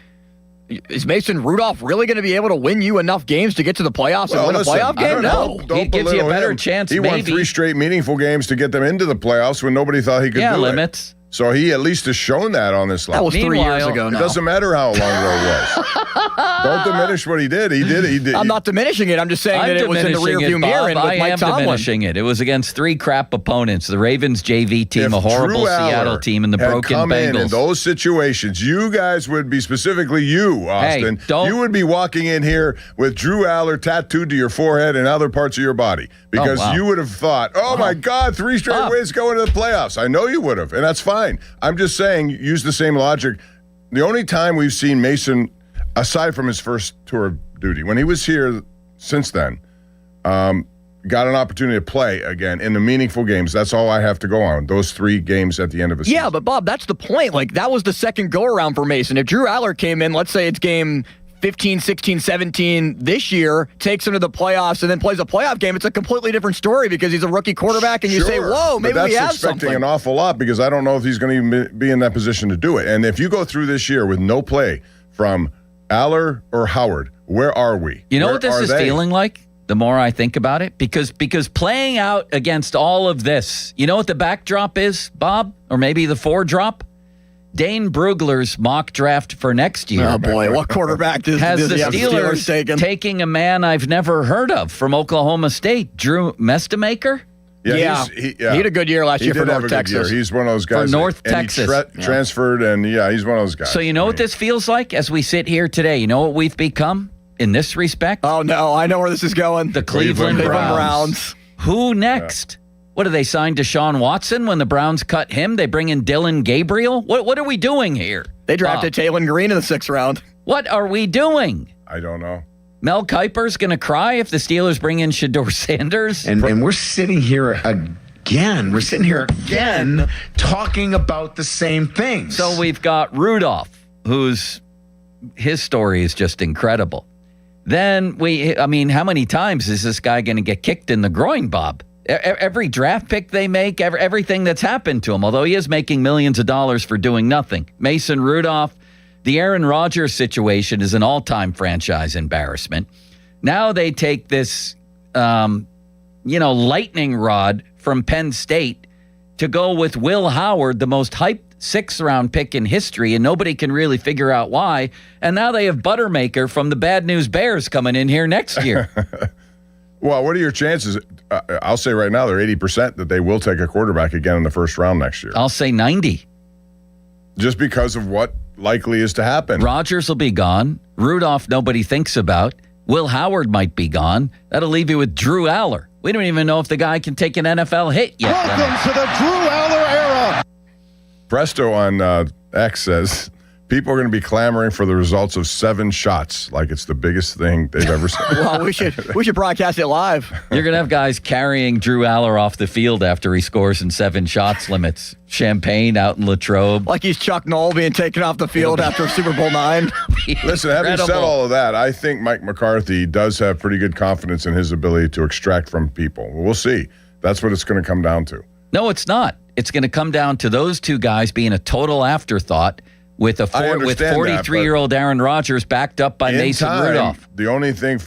is Mason Rudolph really going to be able to win you enough games to get to the playoffs and win a playoff game? No. Don't gives you a better him. chance. He won 3 straight meaneful games to get them into the playoffs when nobody thought he could do Limits. it. So he at least has shown that on this line. That was 3 years ago now. It doesn't matter how long ago it was. Don't diminish what he did. He did. I'm not diminishing it. I'm just saying that it was in the rearview mirror and with Mike Tomlin. Diminishing it. It was against 3 crap opponents. The Ravens JV team, a horrible Seattle team, and the broken Bengals. In those situations, you guys would be, specifically you, Austin, you would be walking in here with Drew Aller tattooed to your forehead and other parts of your body because you would have thought, my God, 3 straight wins going to the playoffs. I know you would have, and that's fine. I'm just saying, use the same logic. The only time we've seen Mason, aside from his first tour of duty, when he was here since then, got an opportunity to play again in the meaningful games. That's all I have to go on, those 3 games at the end of the season. Yeah, but Bob, that's the point. Like, that was the second go-around for Mason. If Drew Aller came in, let's say it's game 15, 16, 17 this year, takes him to the playoffs, and then plays a playoff game, it's a completely different story because he's a rookie quarterback, and you say, whoa, maybe we have something. That's expecting an awful lot because I don't know if he's going to even be in that position to do it. And if you go through this year with no play from Aller or Howard, where are we? You know what this is feeling like? The more I think about it, because playing out against all of this, you know what the backdrop is, Bob? Or maybe the foredrop? Dane Brugler's mock draft for next year. Oh, boy. What quarterback has the Steelers taking a man I've never heard of from Oklahoma State, Drew Mestamaker? Yeah. He had a good year last year for did have North a good Texas. year. He's one of those guys. For North and Texas. He transferred, and he's one of those guys. So you know what this feels like as we sit here today? You know what we've become in this respect? Oh, no. I know where this is going. The Cleveland Browns. Who next? What, do they sign Deshaun Watson when the Browns cut him? They bring in Dylan Gabriel? What are we doing here? They drafted Taylon Green in the 6th round. What are we doing? I don't know. Mel Kiper's going to cry if the Steelers bring in Shedeur Sanders? And we're sitting here again. We're sitting here again talking about the same things. So we've got Rudolph, his story is just incredible. Then how many times is this guy going to get kicked in the groin, Bob? Every draft pick they make, everything that's happened to him, although he is making millions of dollars for doing nothing. Mason Rudolph, the Aaron Rodgers situation is an all-time franchise embarrassment. Now they take this, lightning rod from Penn State to go with Will Howard, the most hyped 6th-round pick in history, and nobody can really figure out why. And now they have Buttermaker from the Bad News Bears coming in here next year. Well, what are your chances? I'll say right now they're 80% that they will take a quarterback again in the 1st round next year. I'll say 90. Just because of what likely is to happen. Rodgers will be gone. Rudolph, nobody thinks about. Will Howard might be gone. That'll leave you with Drew Aller. We don't even know if the guy can take an NFL hit yet. Welcome to the Drew Aller era. Presto on X says, people are going to be clamoring for the results of 7 shots, like it's the biggest thing they've ever seen. Well, we should broadcast it live. You're going to have guys carrying Drew Aller off the field after he scores in 7 shots limits. Champagne out in Latrobe. Like he's Chuck Noll being taken off the field after Super Bowl IX. Listen, having said all of that, I think Mike McCarthy does have pretty good confidence in his ability to extract from people. We'll see. That's what it's going to come down to. No, it's not. It's going to come down to those two guys being a total afterthought with 43-year-old Aaron Rodgers backed up by Mason Rudolph. The only thing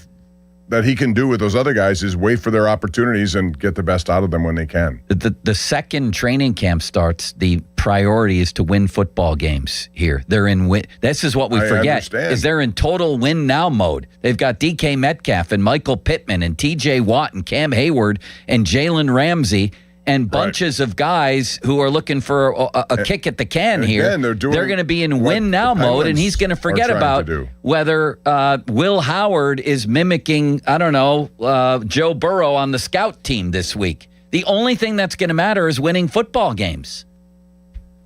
that he can do with those other guys is wait for their opportunities and get the best out of them when they can. The second training camp starts, the priority is to win football games here. They're in win. This is what we forget, is they're in total win now mode. They've got DK Metcalf and Michael Pittman and TJ Watt and Cam Hayward and Jalen Ramsey and bunches of guys who are looking for a kick at the can here. Again, they're going to be in win now mode, and he's going to forget about whether Will Howard is mimicking, Joe Burrow on the scout team this week. The only thing that's going to matter is winning football games.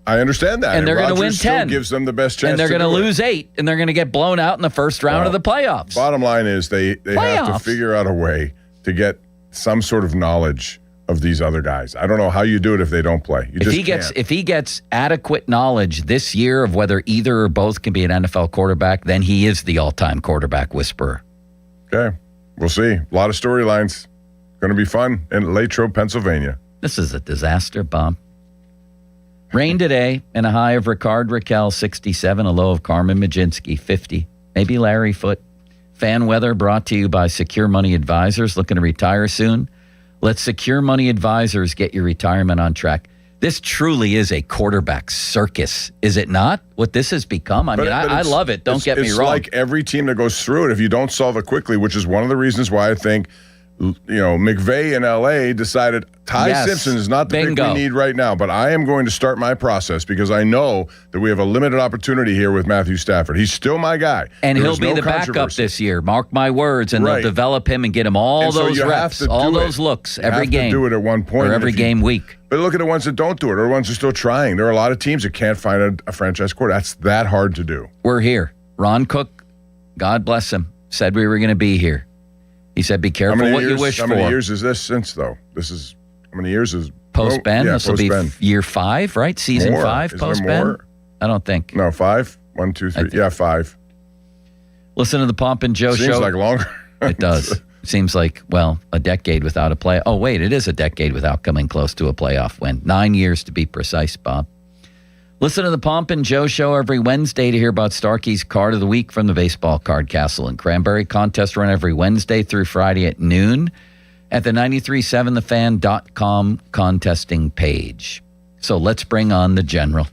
I understand that. And they're going to win 10. Still gives them the best chance. And they're going to lose 8, and they're going to get blown out in the first round of the playoffs. Bottom line is they have to figure out a way to get some sort of knowledge of these other guys. I don't know how you do it if they don't play. If he gets adequate knowledge this year of whether either or both can be an NFL quarterback, then he is the all-time quarterback whisperer. Okay. We'll see. A lot of storylines. Going to be fun in Latrobe, Pennsylvania. This is a disaster, Bob. Rain today and a high of Ricard Raquel, 67, a low of Carmen Majinski, 50. Maybe Larry Foote. Fan weather brought to you by Secure Money Advisors. Looking to retire soon? Let Secure Money Advisors get your retirement on track. This truly is a quarterback circus, is it not? What this has become? I love it. Don't get me wrong. It's like every team that goes through it, if you don't solve it quickly, which is one of the reasons why I think, McVay in L.A. decided Simpson is not the pick we need right now, but I am going to start my process because I know that we have a limited opportunity here with Matthew Stafford. He's still my guy. And he'll be the backup this year. Mark my words. And they'll develop him and get him all those reps, all those looks every game. You have to do it at one point. Or every game week. But look at the ones that don't do it or the ones that are still trying. There are a lot of teams that can't find a franchise quarterback. That's that hard to do. We're here. Ron Cook, God bless him, said we were going to be here. He said, be careful what you wish for. How many years is this since, though? How many years is... Post-Ben? This will be year 5, right? Season 5 post-Ben? I don't think. No, 5? 1, 2, 3. Yeah, 5. Listen to the Pomp and Joe show. Seems like longer. It does. Seems like, a decade without a play. Oh, wait, it is a decade without coming close to a playoff win. 9 years to be precise, Bob. Listen to the Pomp and Joe show every Wednesday to hear about Starkey's Card of the Week from the Baseball Card Castle in Cranberry. Contest run every Wednesday through Friday at noon at the 937thefan.com contesting page. So let's bring on the General.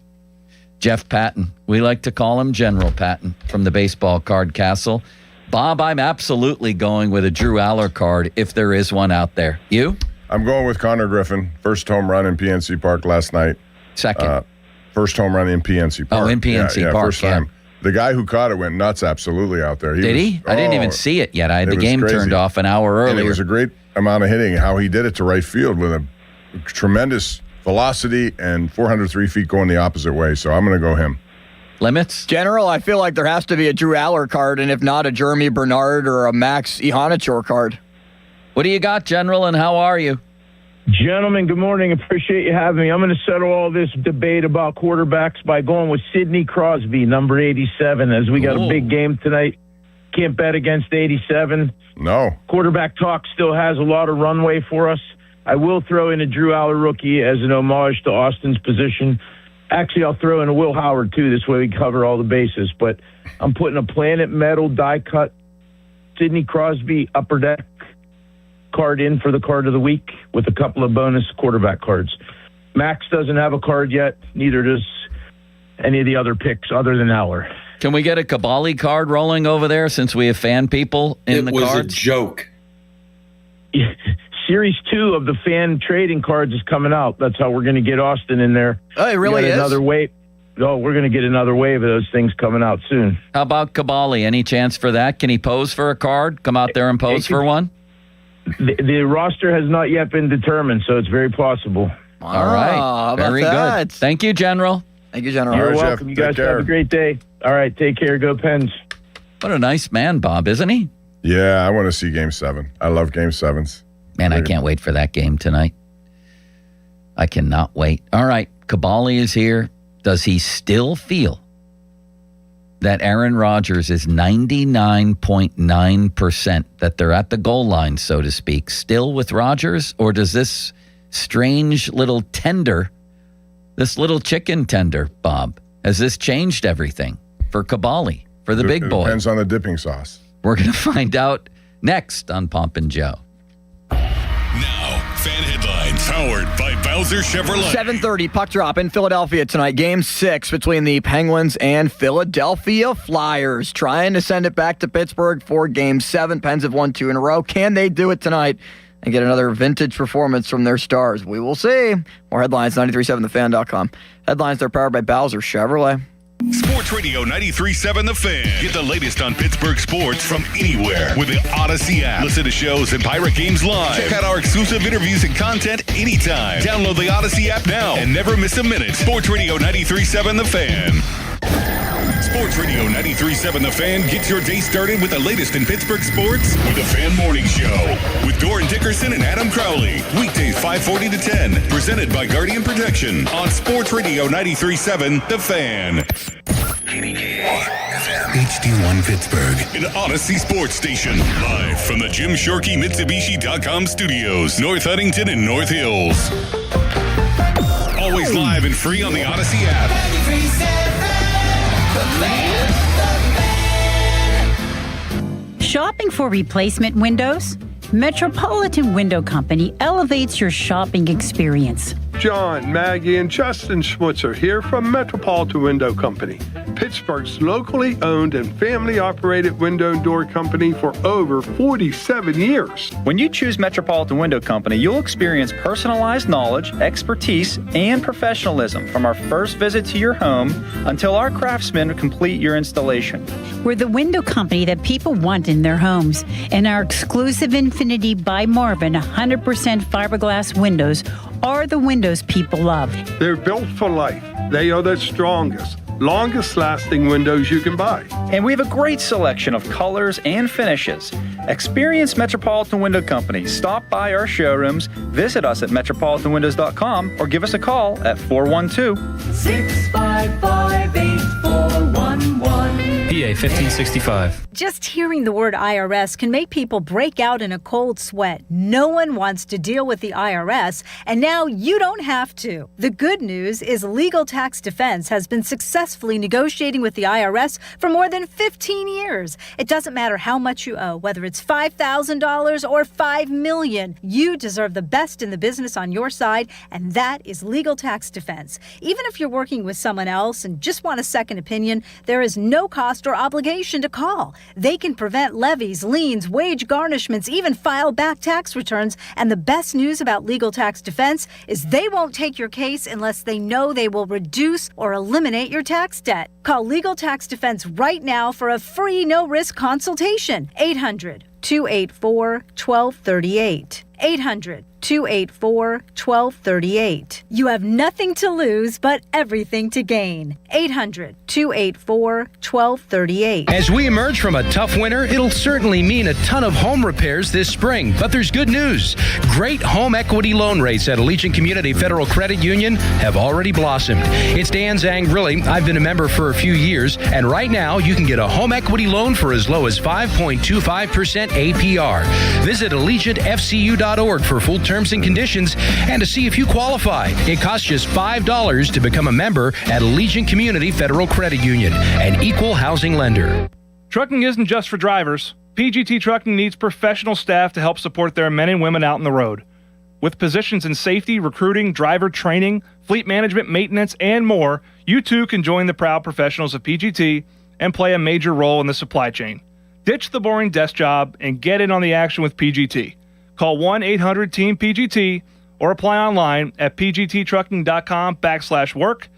Jeff Patton. We like to call him General Patton from the Baseball Card Castle. Bob, I'm absolutely going with a Drew Aller card if there is one out there. You? I'm going with Connor Griffin. First home run in PNC Park last night. Second. First home run in PNC Park. Oh, in PNC Park. First time. The guy who caught it went nuts absolutely out there. Did he? I didn't even see it yet. I had the game turned off an hour earlier. And it was a great amount of hitting, how he did it to right field with a tremendous velocity and 403 feet going the opposite way. So I'm going to go him. Limits? General, I feel like there has to be a Drew Aller card, and if not, a Jeremy Bernard or a Max Ihanichor card. What do you got, General, and how are you? Gentlemen, good morning. Appreciate you having me. I'm going to settle all this debate about quarterbacks by going with Sidney Crosby, number 87, as we got a big game tonight. Can't bet against 87. No. Quarterback talk still has a lot of runway for us. I will throw in a Drew Aller rookie as an homage to Austin's position. Actually, I'll throw in a Will Howard, too. This way we cover all the bases. But I'm putting a Planet Metal die-cut Sidney Crosby Upper Deck card in for the card of the week with a couple of bonus quarterback cards. Max doesn't have a card yet. Neither does any of the other picks other than Aller. Can we get a Kabali card rolling over there since we have fan people in the cards? It was a joke. Series 2 of the fan trading cards is coming out. That's how we're going to get Austin in there. Oh, it really is? Another wave. Oh, we're going to get another wave of those things coming out soon. How about Kabali? Any chance for that? Can he pose for a card? Come out there and pose for one? The roster has not yet been determined, so it's very possible. All right. Very good. Thank you, General. Thank you, General. You're All right, welcome. Jeff. You guys have a great day. All right. Take care. Go Pens. What a nice man, Bob, isn't he? Yeah, I want to see Game 7. I love Game 7s. Man, I can't wait for that game tonight. I cannot wait. All right, Kabali is here. Does he still feel that Aaron Rodgers is 99.9%, that they're at the goal line, so to speak, still with Rodgers? Or does this strange little tender, this little chicken tender, Bob, has this changed everything for Kabali, for the big boy? Depends on the dipping sauce. We're going to find out next on Pomp and Joe. Now, fan headlines powered by Bowser Chevrolet. 7:30 puck drop in Philadelphia tonight. Game 6 between the Penguins and Philadelphia Flyers. Trying to send it back to Pittsburgh for Game 7. Pens have won 2 in a row. Can they do it tonight and get another vintage performance from their stars? We will see. More headlines, 937thefan.com. Headlines, they're powered by Bowser Chevrolet. Sports Radio 93.7 The Fan. Get the latest on Pittsburgh sports from anywhere with the Odyssey app. Listen to shows and Pirate Games live. Check out our exclusive interviews and content anytime. Download the Odyssey app now and never miss a minute. Sports Radio 93.7 The Fan. Sports Radio 93.7 The Fan gets your day started with the latest in Pittsburgh sports with the Fan Morning Show with Doran Dickerson and Adam Crowley. Weekdays 5:40 to 10. Presented by Guardian Protection on Sports Radio 93.7 The Fan. HD1 Pittsburgh, an Odyssey sports station. Live from the Jim Shorkey Mitsubishi.com studios, North Huntington and North Hills. Always live and free on the Odyssey app. Shopping for replacement windows? Metropolitan Window Company elevates your shopping experience. John, Maggie, and Justin Schmutzer here from Metropolitan Window Company, Pittsburgh's locally owned and family-operated window and door company for over 47 years. When you choose Metropolitan Window Company, you'll experience personalized knowledge, expertise, and professionalism from our first visit to your home until our craftsmen complete your installation. We're the window company that people want in their homes, and our exclusive Infinity by Marvin 100% fiberglass windows are the windows people love. They're built for life. They are the strongest, longest-lasting windows you can buy. And we have a great selection of colors and finishes. Experience Metropolitan Window Company. Stop by our showrooms, visit us at metropolitanwindows.com, or give us a call at 412-655-8411. PA 1565. Just hearing the word IRS can make people break out in a cold sweat. No one wants to deal with the IRS, and now you don't have to. The good news is Legal Tax Defense has been successfully negotiating with the IRS for more than 15 years. It doesn't matter how much you owe, whether it's $5,000 or $5 million. You deserve the best in the business on your side, and that is Legal Tax Defense. Even if you're working with someone else and just want a second opinion, there is no cost or obligation to call. They can prevent levies, liens, wage garnishments, even file back tax returns. And the best news about Legal Tax Defense is they won't take your case unless they know they will reduce or eliminate your tax debt. Call Legal Tax Defense right now for a free no-risk consultation. 800-284-1238. 800-284-1238. You have nothing to lose but everything to gain. 800-284-1238. As we emerge from a tough winter, it'll certainly mean a ton of home repairs this spring. But there's good news. Great home equity loan rates at Allegiant Community Federal Credit Union have already blossomed. It's Dan Zangrilli. I've been a member for a few years, and right now you can get a home equity loan for as low as 5.25% APR. Visit AllegiantFCU.org for full terms and conditions and to see if you qualify. It costs just $5 to become a member at Allegiant Community Federal Credit Union, an equal housing lender. Trucking isn't just for drivers. PGT Trucking needs professional staff to help support their men and women out on the road. With positions in safety, recruiting, driver training, fleet management, maintenance, and more, you too can join the proud professionals of PGT and play a major role in the supply chain. Ditch the boring desk job and get in on the action with PGT. Call 1-800-TEAM-PGT or apply online at pgttrucking.com/work.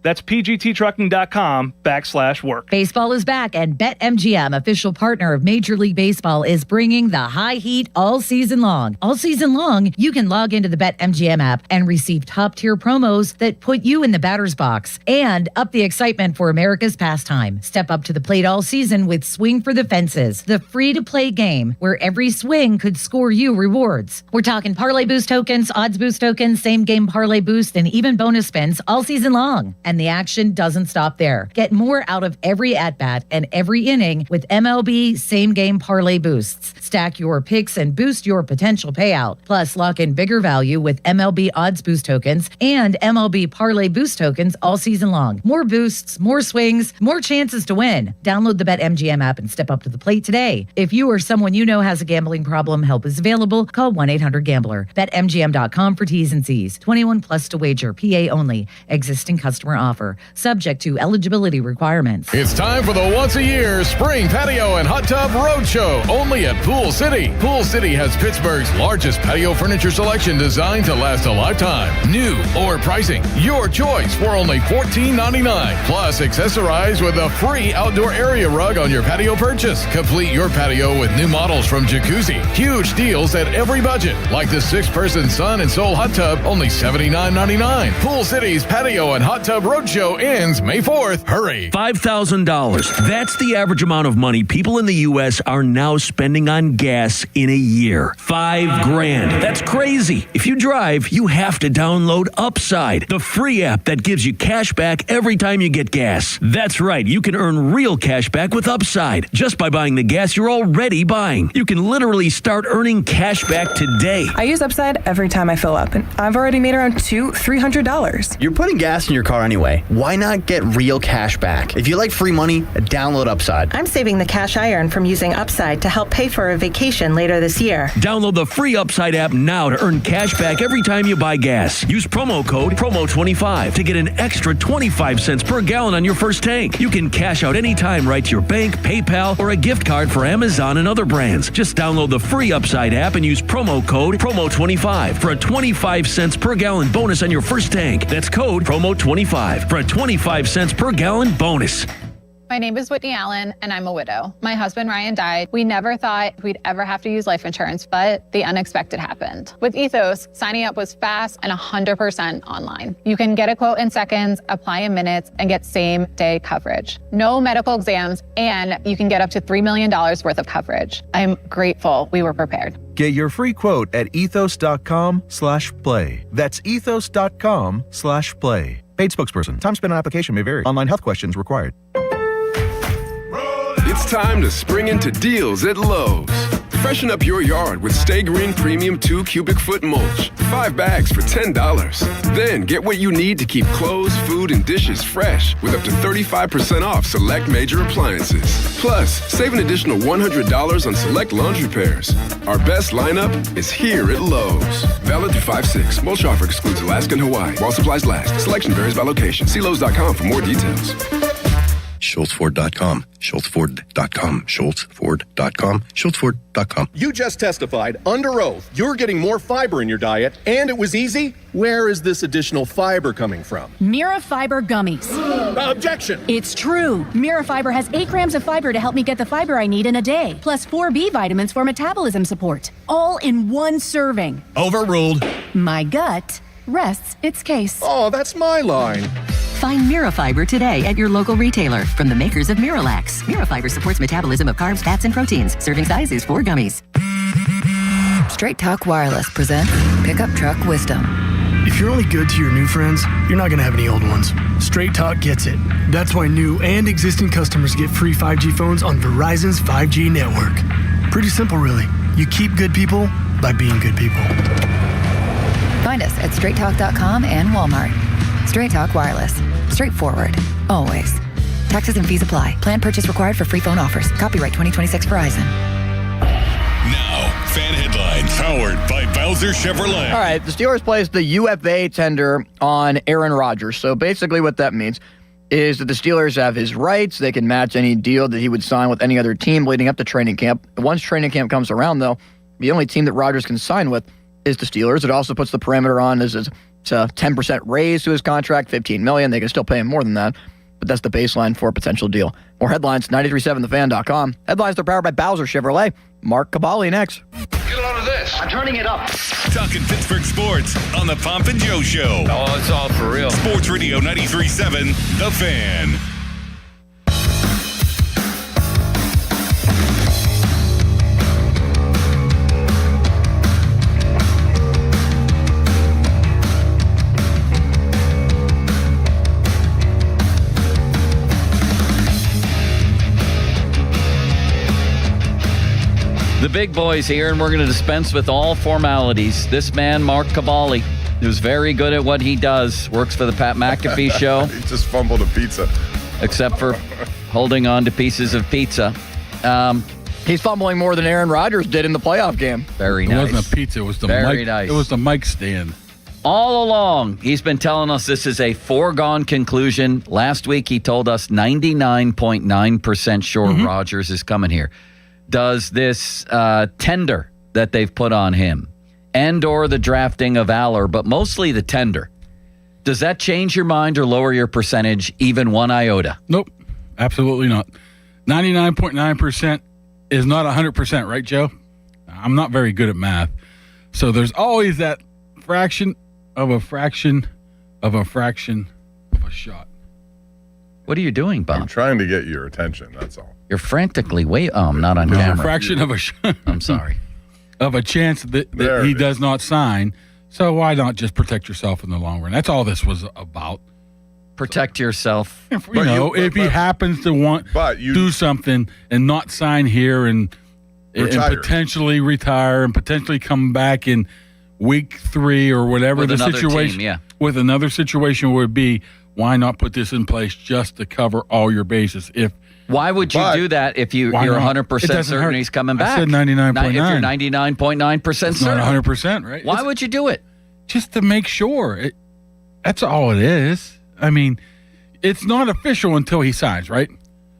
That's pgttrucking.com/work. Baseball is back, and BetMGM, official partner of Major League Baseball, is bringing the high heat all season long. All season long, you can log into the BetMGM app and receive top-tier promos that put you in the batter's box and up the excitement for America's pastime. Step up to the plate all season with Swing for the Fences, the free-to-play game where every swing could score you rewards. We're talking parlay boost tokens, odds boost tokens, same-game parlay boost, and even bonus spins all season long. And the action doesn't stop there. Get more out of every at-bat and every inning with MLB same-game parlay boosts. Stack your picks and boost your potential payout. Plus, lock in bigger value with MLB odds boost tokens and MLB parlay boost tokens all season long. More boosts, more swings, more chances to win. Download the BetMGM app and step up to the plate today. If you or someone you know has a gambling problem, help is available. Call 1-800-GAMBLER. BetMGM.com for T's and C's. 21 plus to wager. PA only. Existing customer offer. Subject to eligibility requirements. It's time for the once-a-year Spring Patio and Hot Tub Roadshow, only at Pool City. Pool City has Pittsburgh's largest patio furniture selection designed to last a lifetime. New or pricing, your choice for only $14.99. Plus, accessorize with a free outdoor area rug on your patio purchase. Complete your patio with new models from Jacuzzi. Huge deals at every budget, like the 6-person Sun and Soul Hot Tub, only $79.99. Pool City's Patio and Hot Tub Roadshow ends May 4th. Hurry. $5,000. That's the average amount of money people in the U.S. are now spending on gas in a year. $5,000. That's crazy. If you drive, you have to download Upside, the free app that gives you cash back every time you get gas. That's right. You can earn real cash back with Upside just by buying the gas you're already buying. You can literally start earning cash back today. I use Upside every time I fill up, and I've already made around $300. You're putting gas in your car anyway. Why not get real cash back? If you like free money, download Upside. I'm saving the cash I earn from using Upside to help pay for a vacation later this year. Download the free Upside app now to earn cash back every time you buy gas. Use promo code PROMO25 to get an extra 25 cents per gallon on your first tank. You can cash out anytime right to your bank, PayPal, or a gift card for Amazon and other brands. Just download the free Upside app and use promo code PROMO25 for a 25 cents per gallon bonus on your first tank. That's code PROMO25 for a 25 cents per gallon bonus. My name is Whitney Allen, and I'm a widow. My husband, Ryan, died. We never thought we'd ever have to use life insurance, but the unexpected happened. With Ethos, signing up was fast and 100% online. You can get a quote in seconds, apply in minutes, and get same-day coverage. No medical exams, and you can get up to $3 million worth of coverage. I'm grateful we were prepared. Get your free quote at ethos.com/play. That's ethos.com/play. Paid spokesperson. Time spent on application may vary. Online health questions required. It's time to spring into deals at Lowe's. Freshen up your yard with Stay Green Premium 2 cubic foot mulch. 5 bags for $10. Then get what you need to keep clothes, food, and dishes fresh with up to 35% off select major appliances. Plus, save an additional $100 on select laundry pairs. Our best lineup is here at Lowe's. Valid through 5/6. Mulch offer excludes Alaska and Hawaii. While supplies last. Selection varies by location. See Lowe's.com for more details. SchultzFord.com. SchultzFord.com. SchultzFord.com. SchultzFord.com. You just testified under oath you're getting more fiber in your diet, and it was easy. Where is this additional fiber coming from? Mirafiber gummies. Objection! It's true. Mirafiber has 8 grams of fiber to help me get the fiber I need in a day, plus 4 B vitamins for metabolism support, all in one serving. Overruled. My gut rests its case. Oh, that's my line. Find Mirafiber today at your local retailer from the makers of Miralax. Mirafiber supports metabolism of carbs, fats, and proteins. Serving size is 4 gummies. Straight Talk Wireless presents Pickup Truck Wisdom. If you're only good to your new friends, you're not going to have any old ones. Straight Talk gets it. That's why new and existing customers get free 5G phones on Verizon's 5G network. Pretty simple, really. You keep good people by being good people. Find us at straighttalk.com and Walmart. Straight Talk Wireless. Straightforward. Always. Taxes and fees apply. Plan purchase required for free phone offers. Copyright 2026 Verizon. Now, fan headlines powered by Bowser Chevrolet. All right, the Steelers placed the UFA tender on Aaron Rodgers. So basically what that means is that the Steelers have his rights. They can match any deal that he would sign with any other team leading up to training camp. Once training camp comes around, though, the only team that Rodgers can sign with is the Steelers. It also puts the parameter on as a 10% raise to his contract, $15 million. They can still pay him more than that, but that's the baseline for a potential deal. More headlines, 937thefan.com. Headlines are powered by Bowser Chevrolet. Mark Cabali next. Get a load of this. I'm turning it up. Talking Pittsburgh sports on the Pomp and Joe Show. Oh, it's all for real. Sports Radio 93.7, The Fan. The big boys here, and we're going to dispense with all formalities. This man, Mark Cabali, who's very good at what he does, works for the Pat McAfee Show. He just fumbled a pizza. Except for holding on to pieces of pizza. He's fumbling more than Aaron Rodgers did in the playoff game. Very nice. It wasn't a pizza. It was the very mic. Nice. It was the mic stand. All along, he's been telling us this is a foregone conclusion. Last week, he told us 99.9% sure Rodgers is coming here. Does this tender that they've put on him and or the drafting of Aller, but mostly the tender, does that change your mind or lower your percentage even one iota? Nope, absolutely not. 99.9% is not 100%, right, Joe? I'm not very good at math. So there's always that fraction of a fraction of a fraction of a shot. What are you doing, Bob? I'm trying to get your attention, that's all. You're frantically I'm not on camera. A fraction of a I'm sorry. Of a chance that he does not sign. So why not just protect yourself in the long run? That's all this was about. Protect yourself. If he happens to do something and not sign here and potentially retire and potentially come back in week 3 or whatever with the another situation team, with another situation would be, why not put this in place just to cover all your bases? Why would you do that if you're 100% certain he's coming back? I said 99.9. If you're 99.9% certain. Not 100%, right? Why would you do it? Just to make sure. That's all it is. I mean, it's not official until he signs, right?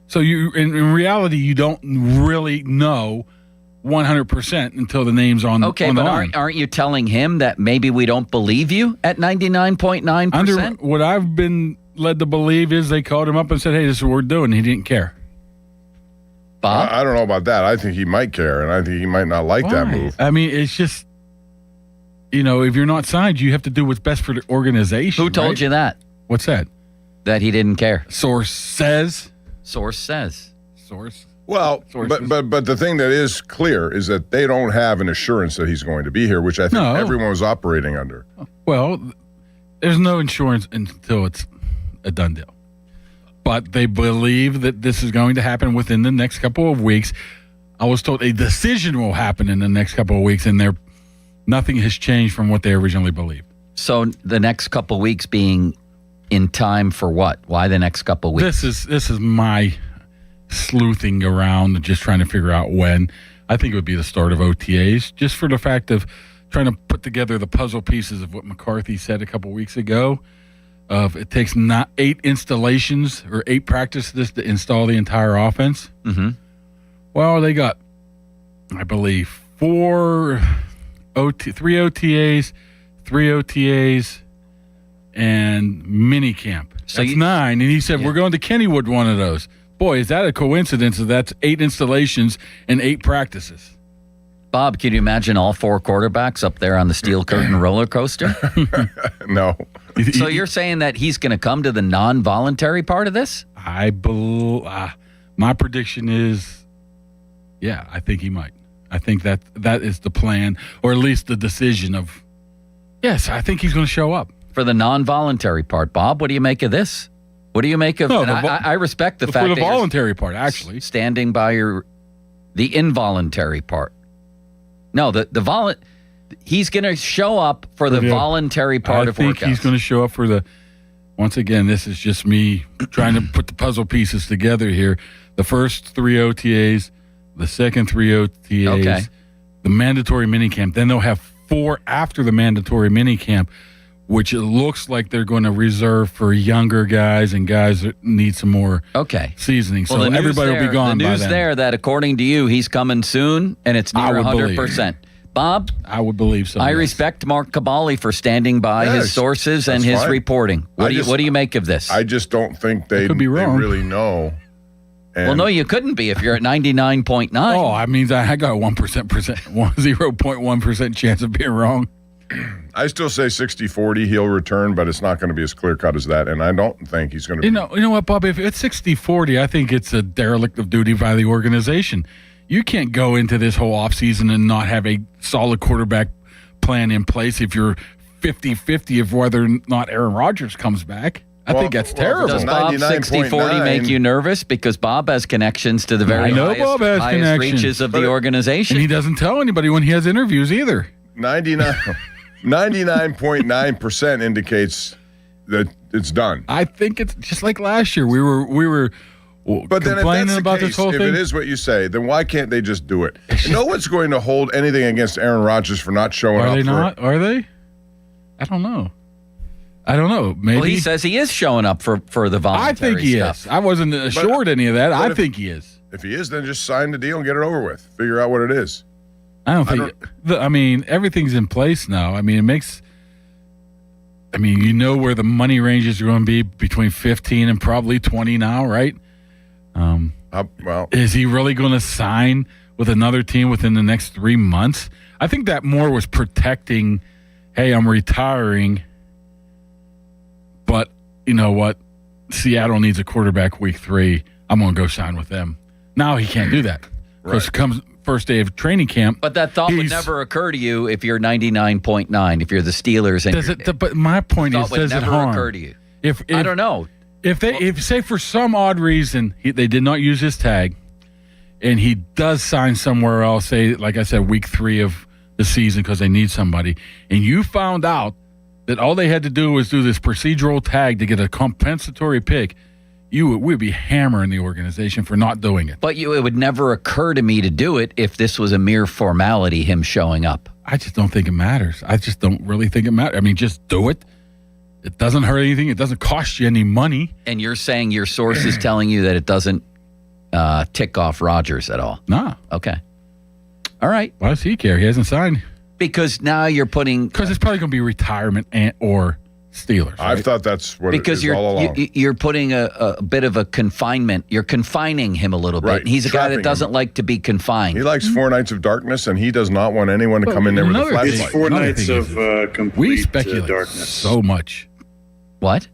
So you, in reality, you don't really know 100% until the name's on. Okay, on the but line. aren't you telling him that maybe we don't believe you at 99.9%? Under what I've been led to believe is they called him up and said, "Hey, this is what we're doing." He didn't care. Bob? I don't know about that. I think he might care, and I think he might not like that move. I mean, it's just, if you're not signed, you have to do what's best for the organization. Who told you that? What's that? That he didn't care. Source says. Source. Well, but the thing that is clear is that they don't have an assurance that he's going to be here, which I think everyone was operating under. Well, there's no insurance until it's a done deal. but they believe that this is going to happen within the next couple of weeks. I was told a decision will happen in the next couple of weeks, and nothing has changed from what they originally believed. So the next couple of weeks being in time for what? Why the next couple of weeks? This is my sleuthing around and just trying to figure out when. I think it would be the start of OTAs, just for the fact of trying to put together the puzzle pieces of what McCarthy said a couple weeks ago. Of it takes not 8 installations or 8 practices to install the entire offense. Mm-hmm. Well, they got, I believe, 3 OTAs, 3 OTAs, and mini camp. So that's 9. And he said, we're going to Kennywood one of those. Boy, is that a coincidence that that's 8 installations and 8 practices. Bob, can you imagine all 4 quarterbacks up there on the steel curtain roller coaster? No. So you're saying that he's going to come to the non-voluntary part of this? My prediction is, yeah, I think he might. I think that is the plan, or at least the decision of, yes, I think he's going to show up. For the non-voluntary part, Bob, what do you make of this? What do you make of, I respect the fact for the that voluntary part, actually. Standing by the involuntary part. No, he's going to show up for the voluntary part of workouts. I think he's going to show up for once again, this is just me trying to put the puzzle pieces together here. The first 3 OTAs, the second 3 OTAs, the mandatory minicamp. Then they'll have 4 after the mandatory minicamp, which it looks like they're going to reserve for younger guys and guys that need some more seasoning. So everybody will be gone by then. The news there that according to you, he's coming soon, and it's near 100%. Bob? I would believe so. I respect Mark Cabali for standing by his sources and his reporting. What do you make of this? I just don't think they really know. Well, no, you couldn't be if you're at 99.9. Oh, I mean, I got a 0.1% chance of being wrong. I still say 60-40 he'll return, but it's not going to be as clear-cut as that, and I don't think he's going to You know what, Bob? If it's 60-40, I think it's a derelict of duty by the organization. You can't go into this whole offseason and not have a solid quarterback plan in place if you're 50-50 of whether or not Aaron Rodgers comes back. I think that's terrible. Does Bob 60-40 make you nervous? Because Bob has connections to the very highest reaches of the organization. And he doesn't tell anybody when he has interviews either. 99.9% indicates that it's done. I think it's just like last year. We were but then complaining about this whole if thing. If it is what you say, then why can't they just do it? No one's going to hold anything against Aaron Rodgers for not showing up. Are they not? Are they? I don't know. Maybe. Well, he says he is showing up for the voluntary I think he stuff. is. I wasn't assured any of that. I think he is. If he is, then just sign the deal and get it over with. Figure out what it is. I don't think. I mean, everything's in place now. I mean, it makes. I mean, you know where the money ranges are going to be between 15 and probably 20 now, right? Well, is he really going to sign with another team within the next 3 months? I think that more was protecting. Hey, I'm retiring, but you know what? Seattle needs a quarterback week 3. I'm going to go sign with them. Now he can't do that because it comes first day of training camp. But that thought would never occur to you if you're 99.9, if you're the Steelers. And but my point is, does it harm? Occur to you? If I don't know. If say for some odd reason they did not use his tag, and he does sign somewhere else, say like I said, week 3 of the season because they need somebody, and you found out that all they had to do was do this procedural tag to get a compensatory pick, we'd be hammering the organization for not doing it. But it would never occur to me to do it if this was a mere formality, him showing up. I just don't think it matters. I just don't really think it matters. I mean, just do it. It doesn't hurt anything. It doesn't cost you any money. And you're saying your source is telling you that it doesn't tick off Rodgers at all? No. Okay. All right. Why does he care? He hasn't signed. Because now you're putting... Because it's probably going to be retirement or Steelers. Right? I thought that's what it is all along. You're putting a bit of a confinement. You're confining him a little bit. He's a guy that doesn't like to be confined. He likes 4 nights of darkness, and he does not want anyone to come in there with a flashlight. It's 4 nights of complete darkness. So much. What?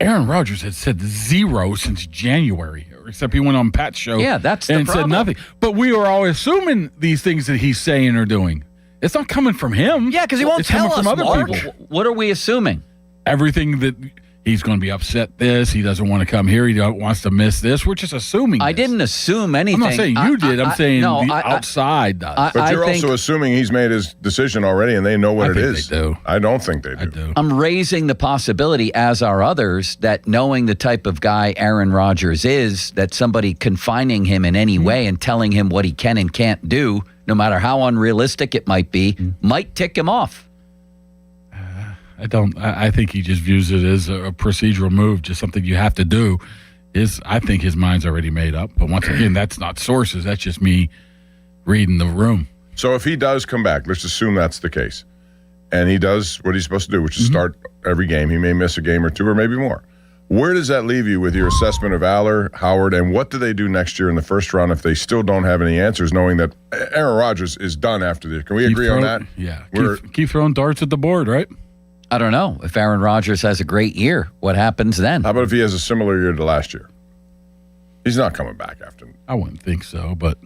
Aaron Rodgers had said 0 since January, except he went on Pat's show. Yeah, that's the problem. And said nothing. But we were all assuming these things that he's saying or doing. It's not coming from him. Yeah, because he won't tell us, from other Mark. people. What are we assuming? Everything that he's going to be upset this. He doesn't want to come here. He wants to miss this. We're just assuming I didn't assume anything. I'm not saying you did. I'm saying the outside does. But you're also assuming he's made his decision already and they know what it is. They do. I don't think they do. I'm raising the possibility, as are others, that knowing the type of guy Aaron Rodgers is, that somebody confining him in any way and telling him what he can and can't do, no matter how unrealistic it might be, might tick him off. I think he just views it as a procedural move, just something you have to do. I think his mind's already made up. But once again, that's not sources. That's just me reading the room. So if he does come back, let's assume that's the case, and he does what he's supposed to do, which is start every game. He may miss a game or two or maybe more. Where does that leave you with your assessment of Aller, Howard, and what do they do next year in the first round if they still don't have any answers, knowing that Aaron Rodgers is done after this? Can we agree on that? Yeah. Keep throwing darts at the board, right? I don't know. If Aaron Rodgers has a great year, what happens then? How about if he has a similar year to last year? He's not coming back after. I wouldn't think so, but...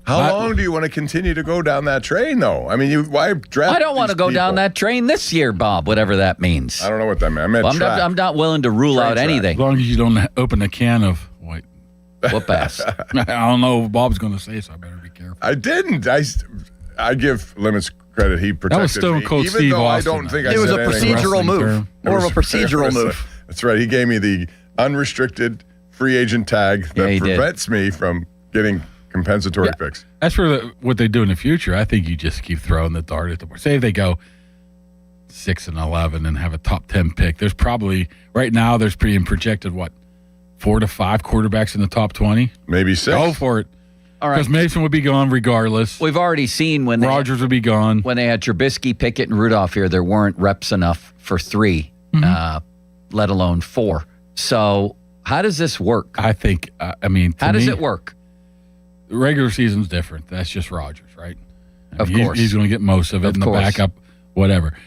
How long do you want to continue to go down that train, though? I mean, why draft I don't want to go down that train this year, Bob, whatever that means. I don't know what that means. I meant I'm not willing to rule out anything. As long as you don't open a can of white. Whoop ass. I don't know what Bob's going to say, so I better be careful. I didn't. I give Limits credit. He protected that was Stone Cold me, even Steve though Austin. I don't think it was a procedural move. More of a procedural move. That's right. He gave me the unrestricted free agent tag that prevents me from getting compensatory picks. That's for what they do in the future. I think you just keep throwing the dart at the board. Say if they go 6-11 and have a top 10 pick. There's probably right now there's being projected 4 to 5 quarterbacks in the top 20, maybe 6. Go for it. All right, because Mason would be gone regardless. We've already seen when Rodgers would be gone. When they had Trubisky, Pickett, and Rudolph here, there weren't reps enough for 3, let alone 4. So how does this work? I think. How does it work? The regular season's different. That's just Rodgers, right? Of course. He's going to get most of it, and the backup, whatever.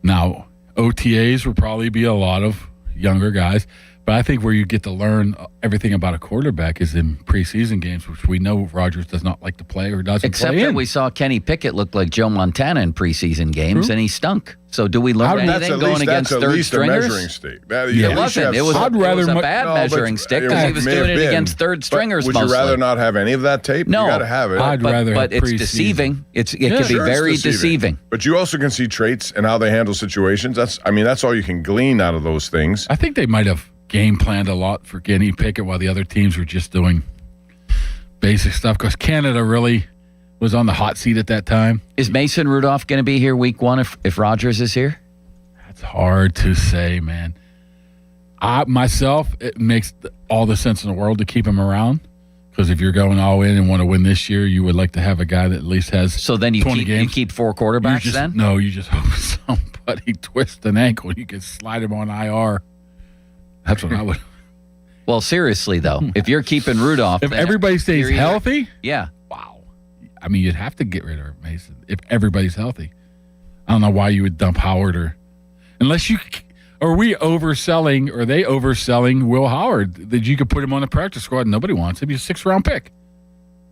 Now, OTAs will probably be a lot of younger guys, but I think where you get to learn everything about a quarterback is in preseason games, which we know Rodgers does not like to play or doesn't Except play that in. we saw Kenny Pickett look like Joe Montana in preseason games, and he stunk. So do we learn anything going against third stringers? Measuring stick. It wasn't. It was a bad measuring stick because he was doing it against third stringers would mostly. you rather not have any of that tape? No. You got to have it. I'd rather but have it's deceiving. It can be very deceiving. But you also can see traits and how they handle situations. That's all you can glean out of those things. I think they might have game planned a lot for Kenny Pickett while the other teams were just doing basic stuff because Canada really was on the hot seat at that time. Is Mason Rudolph going to be here week 1 if Rodgers is here? That's hard to say, man. It makes all the sense in the world to keep him around because if you're going all in and want to win this year, you would like to have a guy that at least has 20 games. You keep 4 quarterbacks then? No, you just hope somebody twists an ankle. You can slide him on IR. That's what I would. Well, seriously, though, if you're keeping Rudolph. If everybody stays healthy? Yeah. Wow. I mean, you'd have to get rid of Mason if everybody's healthy. I don't know why you would dump Howard unless you. Are we overselling? Or are they overselling Will Howard that you could put him on the practice squad and nobody wants him? He's a 6th-round pick.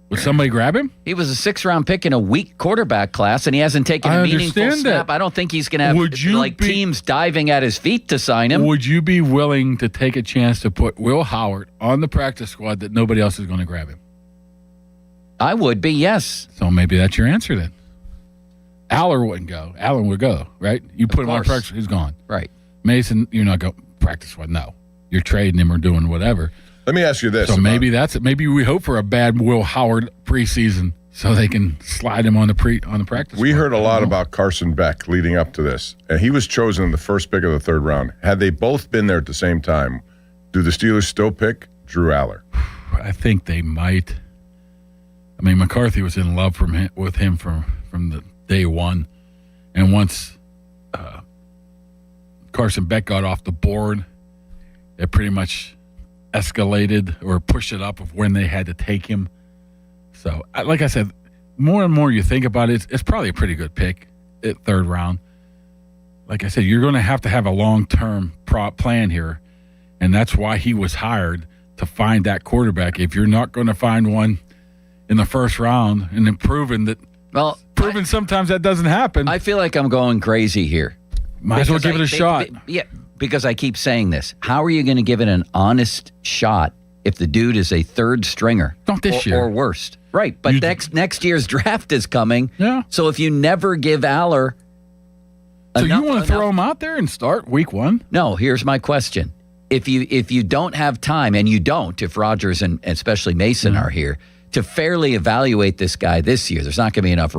Would somebody grab him? He was a 6th-round pick in a weak quarterback class, and he hasn't taken a meaningful snap. I don't think he's going to have teams diving at his feet to sign him. Would you be willing to take a chance to put Will Howard on the practice squad that nobody else is going to grab him? I would be, yes. So maybe that's your answer then. Aller wouldn't go. Allen would go, right? You put him on practice, he's gone. Right. Mason, you're not going practice squad. No. You're trading him or doing whatever. Let me ask you this. So maybe that's it. Maybe we hope for a bad Will Howard preseason so they can slide him on the practice. We heard a lot about Carson Beck leading up to this, and he was chosen in the first pick of the 3rd round. Had they both been there at the same time, do the Steelers still pick Drew Aller? I think they might. I mean, McCarthy was in love with him from the day one, and once Carson Beck got off the board, it pretty much escalated or pushed it up of when they had to take him. So, like I said, more and more you think about it, it's probably a pretty good pick at 3rd round. Like I said, you're going to have a long-term plan here, and that's why he was hired to find that quarterback. If you're not going to find one in the 1st round and then proven sometimes that doesn't happen. I feel like I'm going crazy here. Might as well give it a shot. because I keep saying this. How are you going to give it an honest shot if the dude is a third stringer? Not this year. Or worst. Right, but next year's draft is coming. Yeah. So if you never give Aller... So you want to throw him out there and start week 1? No, here's my question. If you don't have time, and you don't, if Rodgers and especially Mason are here, to fairly evaluate this guy this year, there's not going to be enough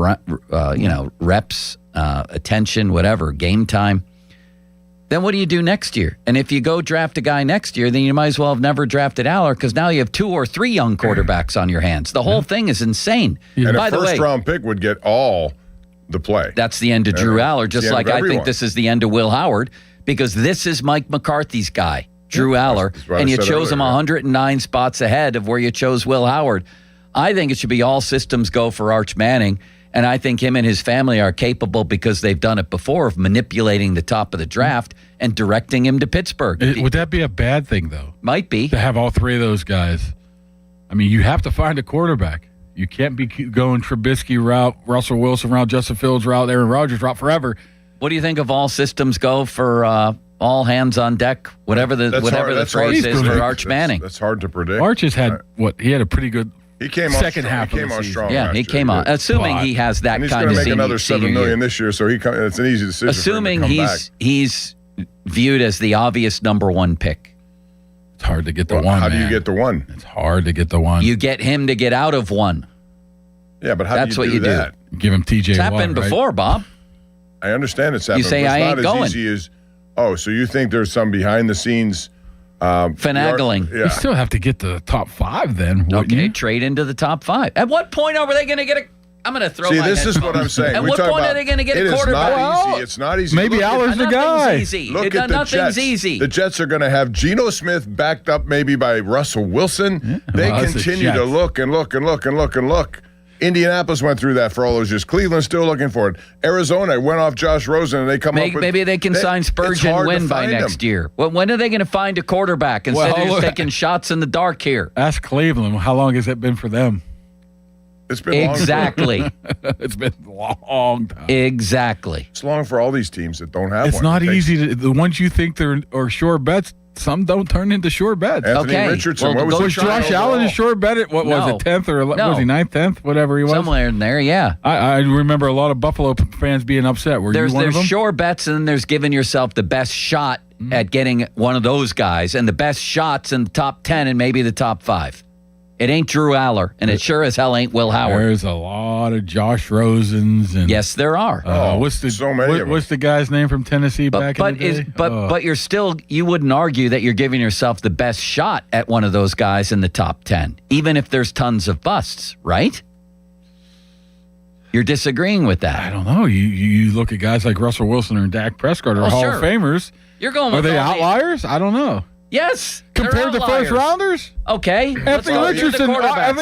reps, attention, whatever, game time. Then what do you do next year? And if you go draft a guy next year, then you might as well have never drafted Aller because now you have 2 or 3 young quarterbacks on your hands. The whole thing is insane. And By a the way, first-round pick would get all the play. That's the end of Drew Aller, just like I think this is the end of Will Howard, because this is Mike McCarthy's guy, Drew Aller, and you chose him 109 spots ahead of where you chose Will Howard. I think it should be all systems go for Arch Manning. And I think him and his family are capable, because they've done it before, of manipulating the top of the draft and directing him to Pittsburgh. Would that be a bad thing, though? Might be. To have all 3 of those guys. I mean, you have to find a quarterback. You can't be going Trubisky route, Russell Wilson route, Justin Fields route, Aaron Rodgers route forever. What do you think of all systems go for all hands on deck, whatever the phrase is for Arch Manning? That's hard to predict. Arch has had, he had a pretty good... He came second on half. He came on strong. Yeah, he came on. Assuming he has that kind of senior. He's going to make another $7 million this year, so it's an easy decision. Assuming for him to come back. he's viewed as the obvious number 1 pick. It's hard to get the 1. How do you get the 1? It's hard to get the 1. You get him to get out of 1. Yeah, but That's do you do that? Give him TJ. It's happened before, Bob. I understand it's happened. You say but it's I not ain't going. as easy as. Oh, so you think there's some behind the scenes finagling? Yeah. You still have to get the top 5 then. Okay, trade into the top 5. At what point are they going to get a? I'm going to throw. See, my this is headphones. what I'm saying. At what point are they going to get a quarterback? It's not easy. Maybe Aller's the guy. Easy. Look at the Nothing's Jets. easy. The Jets are going to have Geno Smith backed up maybe by Russell Wilson. They continue to look and look and look and look and look. Indianapolis went through that for all those years. Cleveland's still looking for it. Arizona went off Josh Rosen, and they come up with... Maybe they can sign Spurgeon and win by next year. Well, when are they going to find a quarterback instead of just taking shots in the dark here? Ask Cleveland. How long has it been for them? It's been exactly. long. It's been a long time. Exactly. It's long for all these teams that don't have it's one. Not easy. The ones you think are sure bets, some don't turn into sure bets. Anthony Richardson. Was Josh Allen a sure bet? Was it 10th or 11th? Was he 9th, 10th? Whatever he was. Somewhere in there, yeah. I remember a lot of Buffalo fans being upset. There's sure bets, and then there's giving yourself the best shot at getting one of those guys, and the best shots in the top 10 and maybe the top 5. It ain't Drew Aller, and it sure as hell ain't Will Howard. There's a lot of Josh Rosens. And, yes, there are. What's the guy's name from Tennessee back in the day? But you wouldn't argue that you're giving yourself the best shot at one of those guys in the top 10, even if there's tons of busts, right? You're disagreeing with that. I don't know. You look at guys like Russell Wilson or Dak Prescott or Hall of Famers. You're going. Are they outliers? I don't know. Yes. Compared to first rounders? Okay. Anthony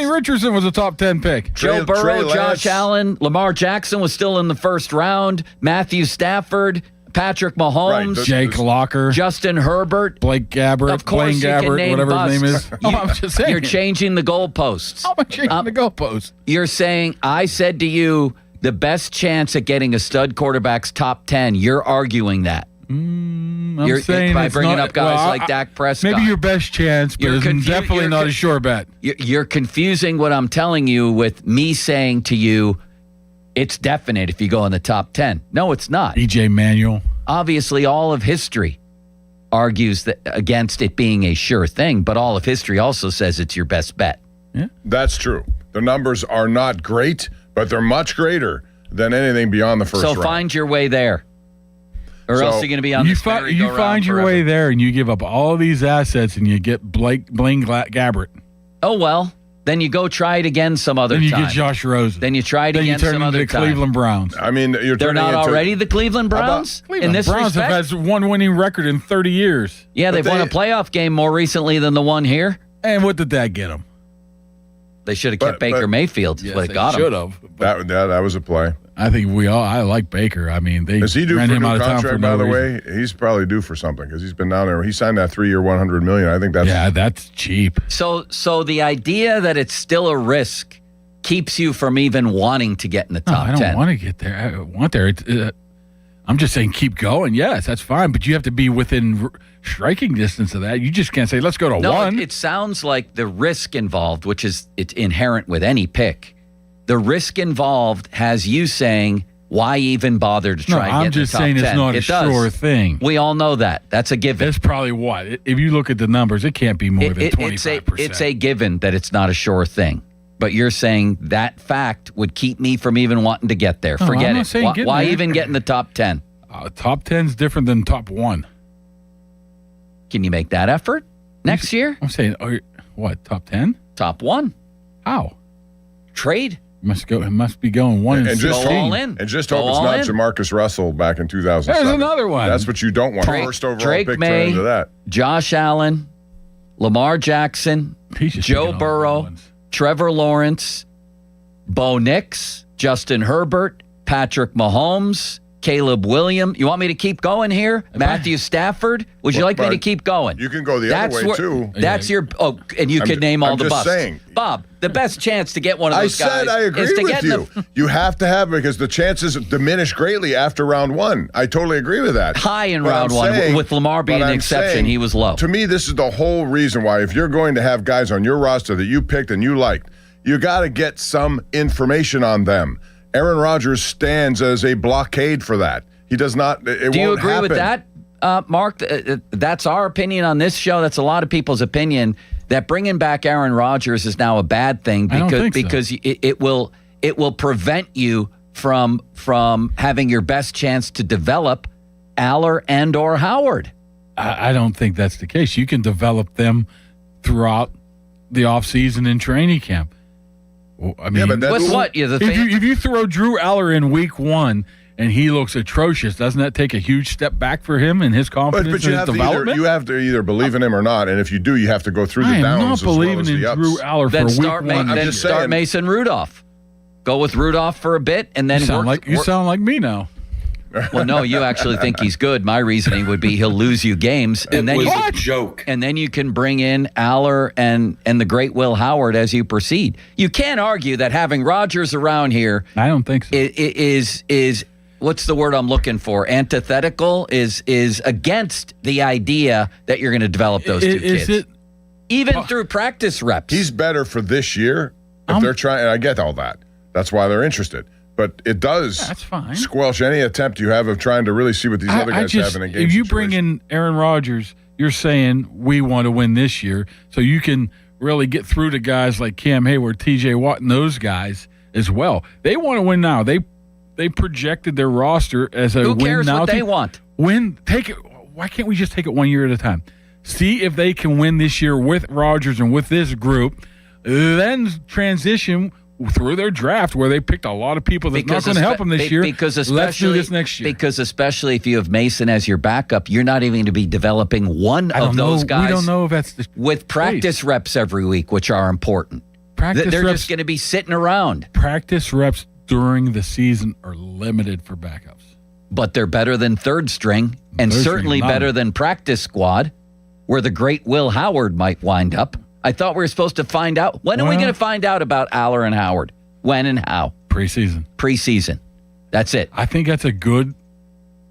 Richardson was a top 10 pick. Joe Burrow, Josh Allen, Lamar Jackson was still in the first round. Matthew Stafford, Patrick Mahomes, Jake Locker, Justin Herbert, Blake Gabbert, of course whatever his name is. I'm just saying. You're changing the goalposts. How am I changing the goalposts? You're saying, I said to you, the best chance at getting a stud quarterback's top 10. You're arguing that. I'm saying by bringing up guys like Dak Prescott. Maybe your best chance, but it's definitely not a sure bet. You're confusing what I'm telling you with me saying to you, it's definite if you go in the top 10. No, it's not. E.J. Manuel. Obviously, all of history argues that against it being a sure thing, but all of history also says it's your best bet. Yeah, that's true. The numbers are not great, but they're much greater than anything beyond the first round. So find your way there. Or else you're going to be on this merry-go-round You find your way there, and you give up all these assets, and you get Blaine Gabbert. Oh, well. Then you go try it again some other time. Then you get Josh Rosen. Then you try it again some other time. Then you turn into the Cleveland Browns. I mean, they're not already the Cleveland Browns? Cleveland Browns have had one winning record in 30 years. Yeah, they've won a playoff game more recently than the one here. And what did that get them? They should have kept Baker Mayfield. That's what it got them. Should have. That was a play. I think I like Baker. I mean, they Is he due ran for a him new out of town contract, for by no the reason. way? He's probably due for something because he's been down there. He signed that 3-year, $100 million. I think that's that's cheap. So the idea that it's still a risk keeps you from even wanting to get in the top 10. I don't want to get there. I want there. I'm just saying keep going. Yes, that's fine, but you have to be within striking distance of that. You just can't say, let's go to one. It sounds like the risk involved, which is it's inherent with any pick. The risk involved has you saying, why even bother to try and get in the top 10? I'm just saying it's not a sure thing. We all know that. That's a given. That's probably what. If you look at the numbers, it can't be more than 25%. It's a given that it's not a sure thing. But you're saying that fact would keep me from even wanting to get there. No, Forget I'm not it. saying Why there. even get in the top 10? Top 10 is different than top 1. Can you make that effort next year? I'm saying, what, top 10? Top 1. How? Trade. It must be going 1 and 16. Go all in. And just Go hope it's all not in. Jamarcus Russell back in 2007. There's another one. That's what you don't want. First overall Drake pick May, into that. Josh Allen, Lamar Jackson, Joe Burrow, Trevor Lawrence, Bo Nix, Justin Herbert, Patrick Mahomes, Caleb Williams. You want me to keep going here? Matthew Stafford? Would you like me to keep going? You can go the other way, too. That's your... Oh, and you could name all I'm the just busts. saying. Bob, the best chance to get one of those guys I agree is to with get you. You have to have because the chances diminish greatly after round 1. I totally agree with that. High in But round I'm 1, saying- with Lamar being but the I'm exception. saying, He was low. To me, this is the whole reason why if you're going to have guys on your roster that you picked and you liked, you got to get some information on them. Aaron Rodgers stands as a blockade for that. He does not. It Do you won't agree happen. with that, Mark? That's our opinion on this show. That's a lot of people's opinion that bringing back Aaron Rodgers is now a bad thing because it will prevent you from having your best chance to develop Aller and or Howard. I don't think that's the case. You can develop them throughout the offseason and training camp. Well, I mean, but that's what? If you throw Drew Aller in week 1 and he looks atrocious, doesn't that take a huge step back for him and his confidence But you and have, his development? you have to either believe in him or not, and if you do, you have to go through the I am downs not as well believing as in the ups. Drew Aller for Then week start, 1. then start Mason Rudolph. Go with Rudolph for a bit, and then you sound like me now. Well, no, you actually think he's good. My reasoning would be he'll lose you games, and then a joke. And then you can bring in Aller and the great Will Howard as you proceed. You can't argue that having Rodgers around here. I don't think so. Is what's the word I'm looking for? Antithetical is against the idea that you're going to develop those two kids. Even through practice reps. He's better for this year if they're trying. And I get all that. That's why they're interested. But it does squelch any attempt you have of trying to really see what these other guys have in a game. If you bring in Aaron Rodgers, you're saying we want to win this year, so you can really get through to guys like Cam Hayward, T.J. Watt, and those guys as well. They want to win now. They projected their roster as a win now. Who cares what they want? Take it. Why can't we just take it 1 year at a time? See if they can win this year with Rodgers and with this group, then transition through their draft where they picked a lot of people that's not going to help them this year. Let's do this next year. Because especially if you have Mason as your backup, you're not even going to be developing one of those guys. We don't know if that's the with practice reps every week, which are important. They're just going to be sitting around. Practice reps during the season are limited for backups. But they're better than third string and certainly better than practice squad where the great Will Howard might wind up. I thought we were supposed to find out. When are we going to find out about Aller and Howard? When and how? Preseason. That's it. I think that's a good.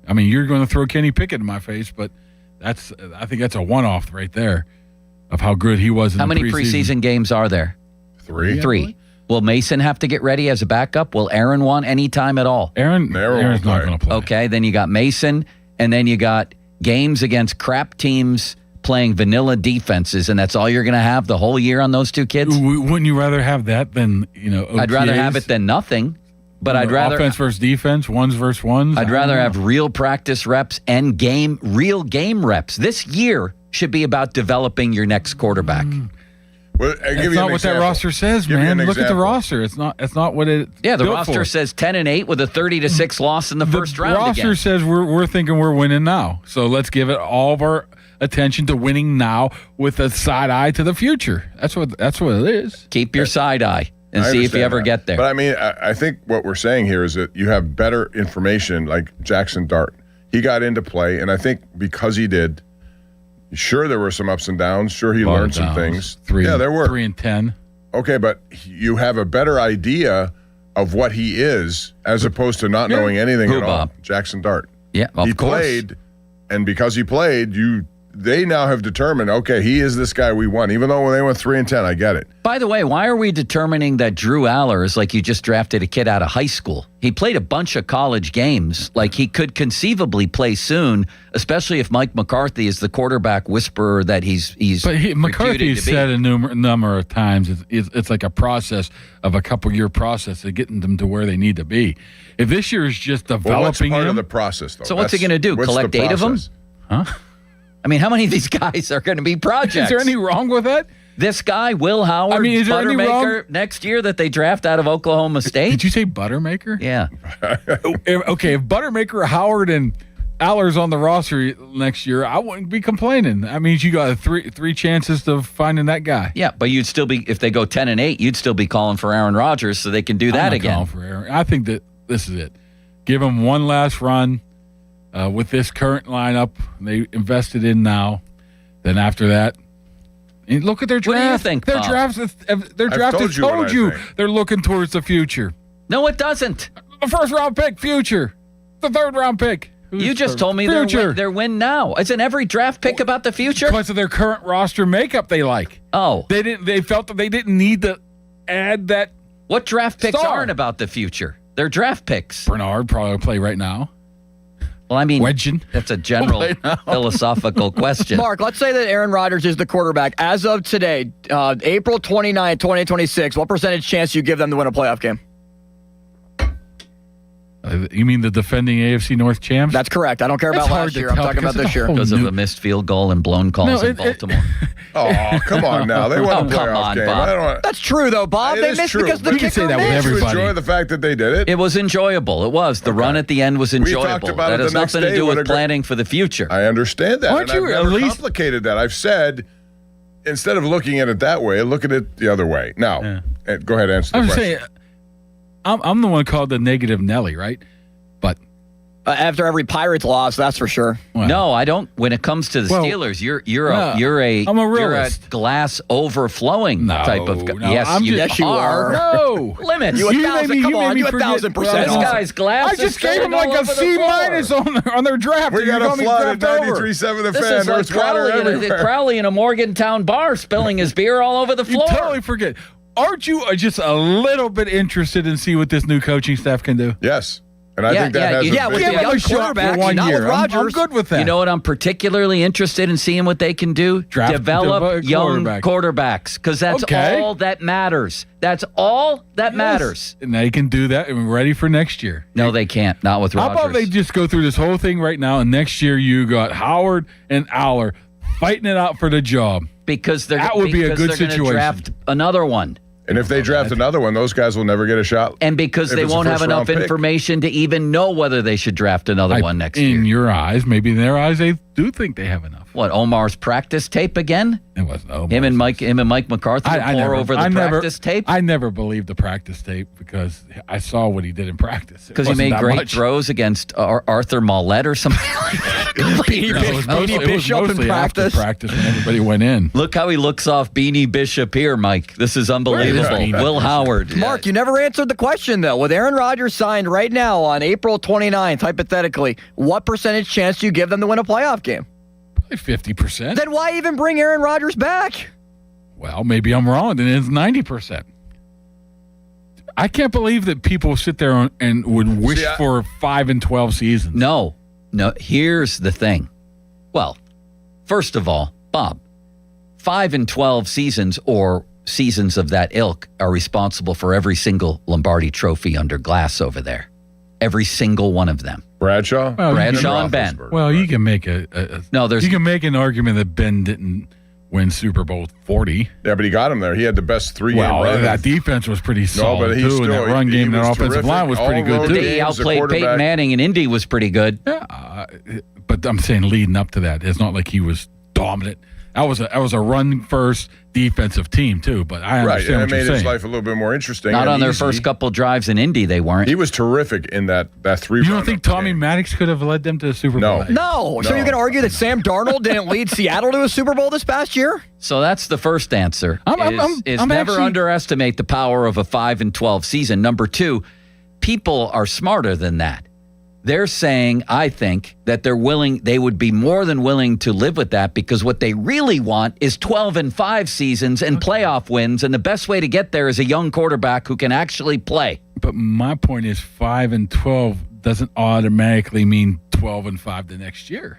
I mean, you're going to throw Kenny Pickett in my face, but I think that's a one-off right there of how good he was in How the many preseason games are there? 3. 3. Will Mason have to get ready as a backup? Will Aaron want any time at all? Aaron's not going to play. Okay, then you got Mason, and then you got games against crap teams playing vanilla defenses, and that's all you're going to have the whole year on those two kids? Wouldn't you rather have that than, OTAs? I'd rather have it than nothing, but I'd rather... Offense versus defense, ones versus ones. I'd rather have real practice reps and real game reps. This year should be about developing your next quarterback. Well, That's not what that roster says, man. Look at the roster. It's not what it. Yeah, the roster says 10-8 with a 30-6 loss in the first round. The roster says we're thinking we're winning now. So let's give it all of our attention to winning now with a side eye to the future. That's what it is. Keep your side eye and see if you ever get there. But I mean, I think what we're saying here is that you have better information, like Jackson Dart. He got into play, and I think because he did. Sure, there were some ups and downs. Sure, he learned some things. There were 3 and 10. Okay, but you have a better idea of what he is as opposed to not knowing anything at all. Jackson Dart. Yeah, of he course. played, and because he played, they now have determined, okay, he is this guy we want. Even though when they went 3-10, I get it. By the way, why are we determining that Drew Aller is like you just drafted a kid out of high school? He played a bunch of college games. Like he could conceivably play soon, especially if Mike McCarthy is the quarterback whisperer that he's But McCarthy reputed to be. said a number of times it's like a process of a couple-year process of getting them to where they need to be. If this year is just developing what's part him, of the process, though? So what's he going to do? What's Collect the 8 of them? process? Huh? I mean, how many of these guys are going to be projects? Is there any wrong with that? This guy, Will Howard, I mean, is there any Buttermaker, next year that they draft out of Oklahoma State? Did you say Buttermaker? Yeah. Okay, if Buttermaker, Howard, and Aller's on the roster next year, I wouldn't be complaining. That means you got three chances of finding that guy. Yeah, but you'd still be, if they go 10-8, you'd still be calling for Aaron Rodgers so they can do that I'm not again. calling for Aaron. I think that this is it. Give him one last run with this current lineup they invested in now. Then after that, and look at their draft. What do you think, Their Bob? draft has told you they're looking towards the future. No, it doesn't. The first-round pick, future. The third-round pick. You just told me their win now. Isn't every draft pick about the future? Because of their current roster makeup they like. Oh. They felt that they didn't need to add that. What draft picks star. aren't about the future? They're draft picks. Bernard probably will play right now. Well, I mean, Wedgen. That's a general philosophical question. Mark, let's say that Aaron Rodgers is the quarterback. As of today, April 29, 2026, what percentage chance do you give them to win a playoff game? You mean the defending AFC North champs? That's correct. I don't care about last year. I'm talking about this year. Because of a missed field goal and blown calls in Baltimore. Oh, come on now. They won a playoff game. Bob. That's true, though, Bob. They missed because the kicker missed. You enjoy the fact that they did it. It was enjoyable. It was. The run at the end was enjoyable. talked about that it has the next nothing to day do when with planning for the future. I understand that. Aren't and you I've at never least- complicated that. I've said, instead of looking at it that way, look at it the other way. Now, go ahead and answer the I'm question. saying, I'm the one called the negative Nelly, right? But after every Pirates loss, that's for sure. No, I don't. When it comes to the Steelers, I'm a realist. Glass overflowing type of guy. No, Yes, you are. No Limits. You 1,000. Come on, you 1,000%. This guy's glass. I just gave him like a C- on their draft. We got a flood at 93.7 The This Fan. is like There's water everywhere. Crowley in a Morgantown bar spilling his beer all over the You floor. totally forget. Aren't you just a little bit interested in see what this new coaching staff can do? Yes. And I think that has yeah, a with big the young a shot quarterback, for 1 not year. with Rodgers. I'm good with that. You know what I'm particularly interested in seeing what they can do? Develop young quarterbacks, because that's all that matters. That's all that matters. And they can do that and we're ready for next year. No, they can't. Not with How Rodgers. about they just go through this whole thing right now, and next year you got Howard and Aller fighting it out for the job? Because that would be a good they're gonna situation. draft another one. And if they draft another one, those guys will never get a shot. And because if they it's a won't have enough first-round pick. information to even know whether they should draft another one next year. In your eyes, maybe in their eyes, they do think they have enough. What, Omar's practice tape again? It wasn't Omar. Him and Mike McCarthy pour over the practice tape? I never believed the practice tape because I saw what he did in practice. Because he made great throws against Arthur Mollett or something like that. Beanie Bishop in practice when everybody went in. Look how he looks off Beanie Bishop here, Mike. This is unbelievable. Will Howard. Mark, you never answered the question, though. With Aaron Rodgers signed right now on April 29th, hypothetically, what percentage chance do you give them to win a playoff game? Probably 50%. Then why even bring Aaron Rodgers back? Well, maybe I'm wrong. Then it's 90%. I can't believe that people sit there and would wish for 5 and 12 seasons. No. Here's the thing. Well, first of all, Bob, 5 and 12 seasons or seasons of that ilk are responsible for every single Lombardi trophy under glass over there. Every single one of them. Bradshaw? Bradshaw and Ben. Well, you can make you can make an argument that Ben didn't win Super Bowl 40. Yeah, but he got him there. He had the best 3-game run. That defense was pretty solid, but too, and that run game and that offensive line was pretty good, too. He outplayed Peyton Manning, and Indy was pretty good. Yeah, but I'm saying leading up to that, it's not like he was dominant. That was a run-first defensive team, too, but I understand what Right, and it you're made saying. his life a little bit more interesting. Not and on their easy. first couple drives in Indy, they weren't. He was terrific in that 3 You don't think Tommy Maddox could have led them to the Super Bowl? No. So you're going to argue that Sam Darnold didn't lead Seattle to a Super Bowl this past year? So that's the first answer. I'm Never actually- underestimate the power of a 5 and 12 season. Number 2, people are smarter than that. They're saying, I think, that they would be more than willing to live with that because what they really want is 12-5 seasons and playoff wins, and the best way to get there is a young quarterback who can actually play. But my point is 5-12 doesn't automatically mean 12-5 the next year.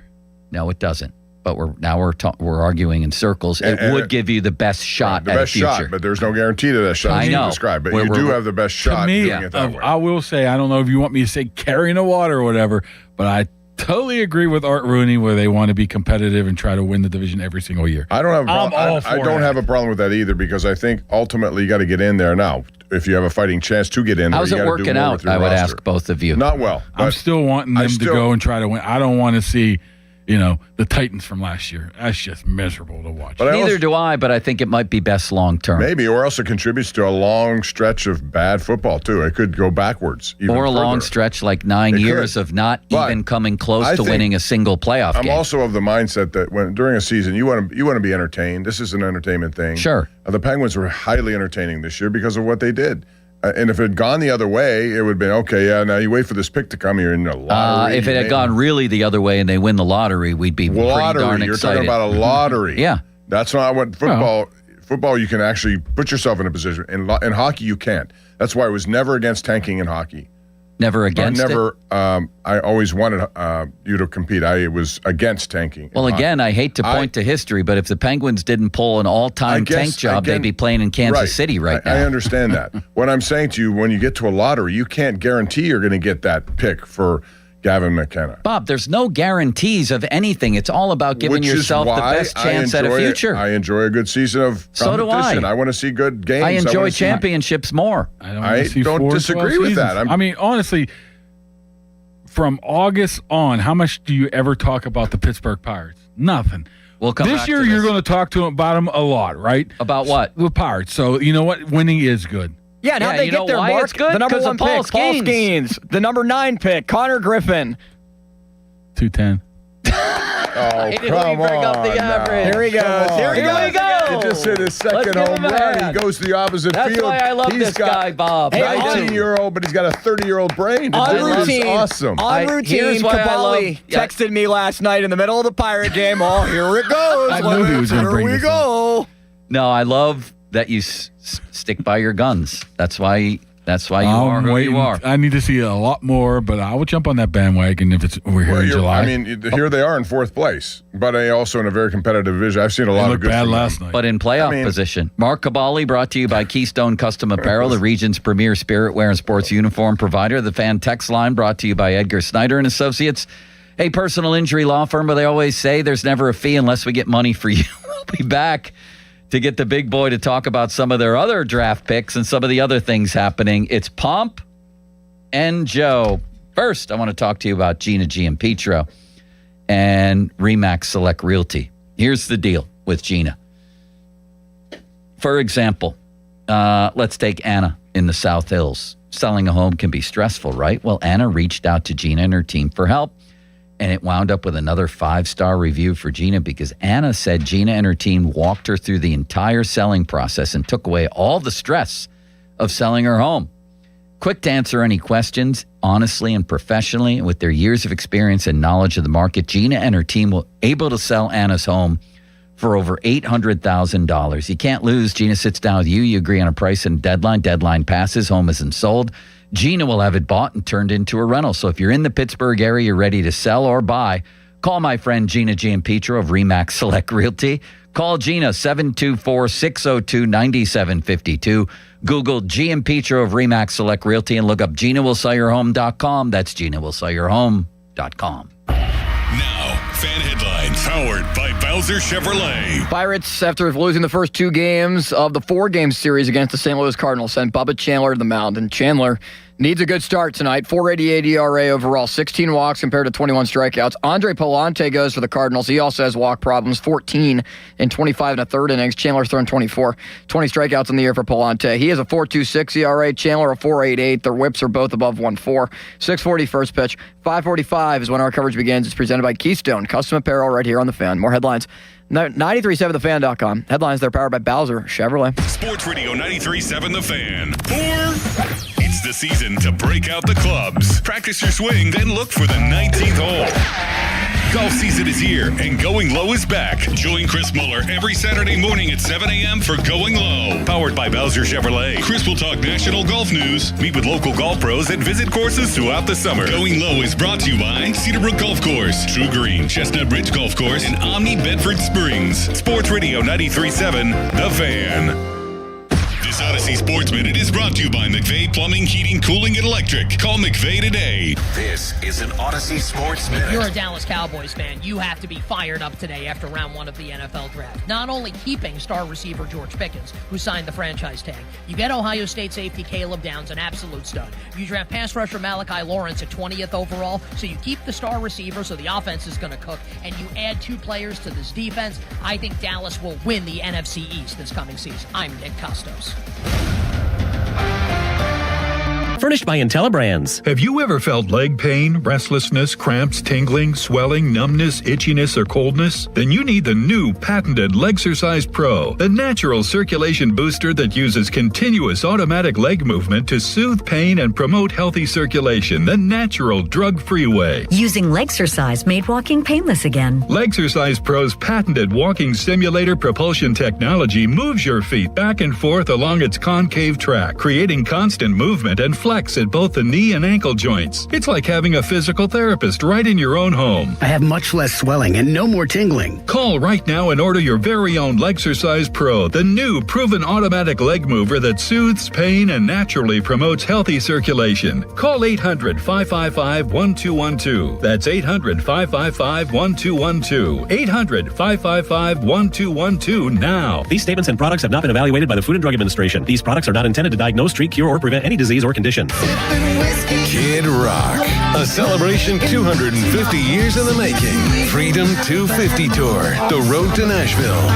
No, it doesn't. But we're arguing in circles. It would give you the best shot at the future. Shot, but there's no guarantee to that shot. I know. Described, but you do have the best shot. To me, doing it that way. I will say, I don't know if you want me to say carrying the water or whatever, but I totally agree with Art Rooney where they want to be competitive and try to win the division every single year. I don't have a problem with that either because I think ultimately you got to get in there now. If you have a fighting chance to get in there, how's it working out? I would ask both of you. Not well. I'm still wanting them to go and try to win. I don't want to see, the Titans from last year. That's just miserable to watch. Neither do I, but I think it might be best long term. Maybe, or else it contributes to a long stretch of bad football too. It could go backwards. Or a long stretch like 9 years of not even coming close to winning a single playoff game. I'm also of the mindset that during a season you want to be entertained. This is an entertainment thing. Sure. The Penguins were highly entertaining this year because of what they did. And if it had gone the other way, it would have been, okay, yeah, now you wait for this pick to come. You're in the lottery. If it had gone really the other way and they win the lottery, we'd be pretty darn excited. You're talking about a lottery. Yeah. That's not what football, you can actually put yourself in a position. In hockey, you can't. That's why I was never against tanking in hockey. Never against it? I always wanted you to compete. I was against tanking. Well, again, I hate to point to history, but if the Penguins didn't pull an all-time tank job, they'd be playing in Kansas City right now. I understand that. What I'm saying to you, when you get to a lottery, you can't guarantee you're going to get that pick for Gavin McKenna. Bob, there's no guarantees of anything. It's all about giving yourself the best chance at a future. I enjoy a good season of competition. So do I. I want to see good games. I enjoy championships more. I don't disagree with that. I mean, honestly, from August on, how much do you ever talk about the Pittsburgh Pirates? Nothing. We'll come this back year, to you're going to talk to them about them a lot, right? About what? The Pirates. So, you know what? Winning is good. Yeah, and how'd they get their mark? The number 1 pick, Paul Skeens. The number 9 pick, Connor Griffin. 210. Oh, come on. Here he goes. Here we go. He just hit his second home run. He goes to the opposite field. That's why I love this guy, Bob. 19-year-old, but he's got a 30-year-old brain. On routine. Awesome. On routine, Kabali texted me last night in the middle of the Pirate game. Oh, here it goes. I knew he was going to bring this up. No, I love that you stick by your guns. That's why you are who you are. I need to see a lot more, but I will jump on that bandwagon if we're here in July. I mean, here they are in 4th place, but also in a very competitive division. I've seen a lot of good bad last night. But in playoff position. Mark Cabali, brought to you by Keystone Custom Apparel, the region's premier spirit wear and sports uniform provider. The fan text line brought to you by Edgar Snyder and Associates, a personal injury law firm where they always say there's never a fee unless we get money for you. We'll be back to get the big boy to talk about some of their other draft picks and some of the other things happening. It's Pomp and Joe. First, I want to talk to you about Gina Giampietro and RE/MAX Select Realty. Here's the deal with Gina. For example, let's take Anna in the South Hills. Selling a home can be stressful, right? Well, Anna reached out to Gina and her team for help. And it wound up with another 5-star review for Gina because Anna said Gina and her team walked her through the entire selling process and took away all the stress of selling her home. Quick to answer any questions, honestly and professionally, and with their years of experience and knowledge of the market, Gina and her team were able to sell Anna's home for over $800,000. You can't lose. Gina sits down with you. You agree on a price and deadline. Deadline passes. Home isn't sold. Gina will have it bought and turned into a rental. So if you're in the Pittsburgh area, you're ready to sell or buy, call my friend Gina Giampietro of RE/MAX Select Realty. Call Gina, 724-602-9752. Google Giampietro of RE/MAX Select Realty and look up GinaWillSellYourHome.com. That's GinaWillSellYourHome.com. Now, fan headlines powered by Bowser Chevrolet. Pirates, after losing the first 2 games of the 4-game series against the St. Louis Cardinals, sent Bubba Chandler to the mound. And Chandler needs a good start tonight. 4.88 ERA overall, 16 walks compared to 21 strikeouts. Andre Palante goes for the Cardinals. He also has walk problems, 14 in 25 and a third innings. Chandler's thrown 24, 20 strikeouts in the year for Palante. He has a 4.26 ERA. Chandler a 4.88. Their whips are both above 1.4. 6:40 first pitch. 5:45 is when our coverage begins. It's presented by Keystone Custom Apparel right here on The Fan. More headlines. 93.7thefan.com. Headlines, they're powered by Bowser Chevrolet. Sports Radio 93.7 The Fan. It's the season to break out the clubs. Practice your swing, then look for the 19th hole. Golf season is here, and Going Low is back. Join Chris Muller every Saturday morning at 7 a.m. for Going Low. Powered by Bowser Chevrolet. Chris will talk national golf news, meet with local golf pros, and visit courses throughout the summer. Going Low is brought to you by Cedarbrook Golf Course, True Green, Chestnut Ridge Golf Course, and Omni Bedford Springs. Sports Radio 93.7, The Fan. This Odyssey Sports Minute is brought to you by McVeigh Plumbing, Heating, Cooling, and Electric. Call McVeigh today. This is an Odyssey Sports Minute. If you're a Dallas Cowboys fan, you have to be fired up today after round one of the NFL draft. Not only keeping star receiver George Pickens, who signed the franchise tag, you get Ohio State safety Caleb Downs, an absolute stud. You draft pass rusher Malachi Lawrence at 20th overall, so you keep the star receiver, so the offense is going to cook, and you add 2 players to this defense. I think Dallas will win the NFC East this coming season. I'm Nick Costos. Furnished by IntelliBrands. Have you ever felt leg pain, restlessness, cramps, tingling, swelling, numbness, itchiness, or coldness? Then you need the new patented Legsercise Pro, the natural circulation booster that uses continuous automatic leg movement to soothe pain and promote healthy circulation the natural drug-free way. Using Legsercise made walking painless again. Legsercise Pro's patented walking simulator propulsion technology moves your feet back and forth along its concave track, creating constant movement and flex at both the knee and ankle joints. It's like having a physical therapist right in your own home. I have much less swelling and no more tingling. Call right now and order your very own Legsercise Pro, the new proven automatic leg mover that soothes pain and naturally promotes healthy circulation. Call 800-555-1212. That's 800-555-1212. 800-555-1212 now. These statements and products have not been evaluated by the Food and Drug Administration. These products are not intended to diagnose, treat, cure, or prevent any disease or condition. Kid Rock, a celebration 250 years in the making. Freedom 250 Tour, the road to Nashville.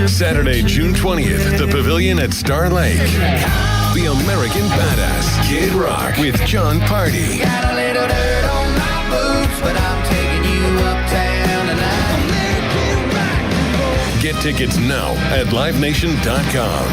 Saturday, June 20th, the Pavilion at Star Lake. The American Badass, Kid Rock, with John Party. Got a little dirt on my boots, but I'm taking you uptown tonight. Get tickets now at livenation.com.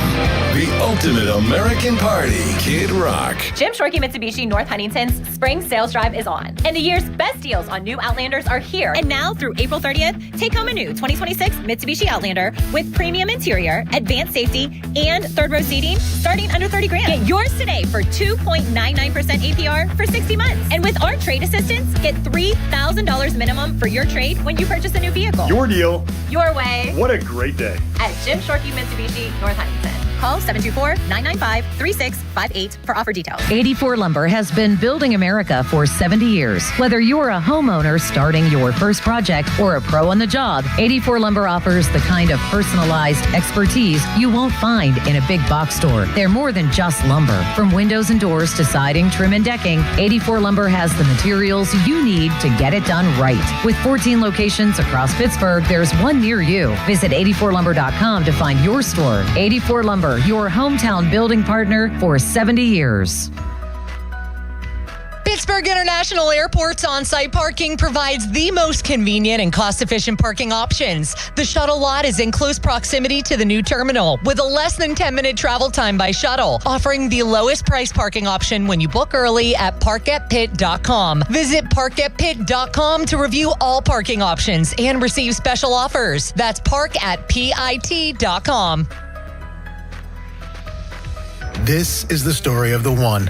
The ultimate American party, Kid Rock. Jim Shorkey Mitsubishi North Huntington's spring sales drive is on, and the year's best deals on new Outlanders are here. And now through April 30th, take home a new 2026 Mitsubishi Outlander with premium interior, advanced safety, and third row seating starting under $30,000. Get yours today for 2.99% APR for 60 months. And with our trade assistance, get $3,000 minimum for your trade when you purchase a new vehicle. Your deal. Your way. What a great day. At Jim Shorkey Mitsubishi North Huntington. Call 724-995-3658 for offer details. 84 Lumber has been building America for 70 years. Whether you're a homeowner starting your first project or a pro on the job, 84 Lumber offers the kind of personalized expertise you won't find in a big box store. They're more than just lumber. From windows and doors to siding, trim, and decking, 84 Lumber has the materials you need to get it done right. With 14 locations across Pittsburgh, there's one near you. Visit 84lumber.com to find your store. 84 Lumber, your hometown building partner for 70 years. Pittsburgh International Airport's on-site parking provides the most convenient and cost-efficient parking options. The shuttle lot is in close proximity to the new terminal with a less than 10-minute travel time by shuttle, offering the lowest price parking option when you book early at parkatpitt.com. Visit parkatpitt.com to review all parking options and receive special offers. That's parkatpitt.com. This is the story of the one.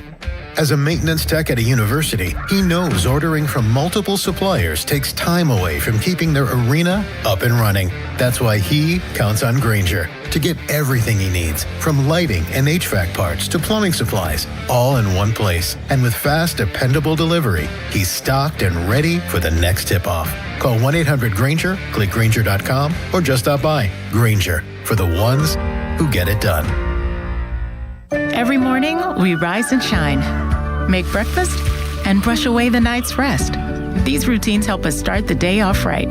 As a maintenance tech at a university, he knows ordering from multiple suppliers takes time away from keeping their arena up and running. That's why he counts on Grainger to get everything he needs, from lighting and HVAC parts to plumbing supplies, all in one place. And with fast, dependable delivery, he's stocked and ready for the next tip-off. Call 1-800-GRAINGER, click Grainger.com, or just stop by. Grainger, for the ones who get it done. Every morning, we rise and shine, make breakfast, and brush away the night's rest. These routines help us start the day off right.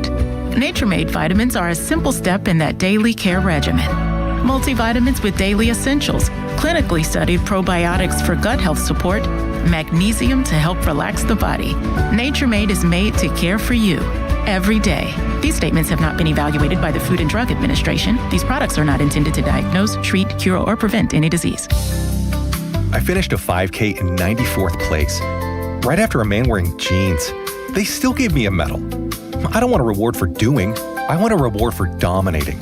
Nature-Made vitamins are a simple step in that daily care regimen. Multivitamins with daily essentials, clinically studied probiotics for gut health support, magnesium to help relax the body. Nature-Made is made to care for you every day. These statements have not been evaluated by the Food and Drug Administration. These products are not intended to diagnose, treat, cure, or prevent any disease. I finished a 5K in 94th place, right after a man wearing jeans. They still gave me a medal. I don't want a reward for doing. I want a reward for dominating.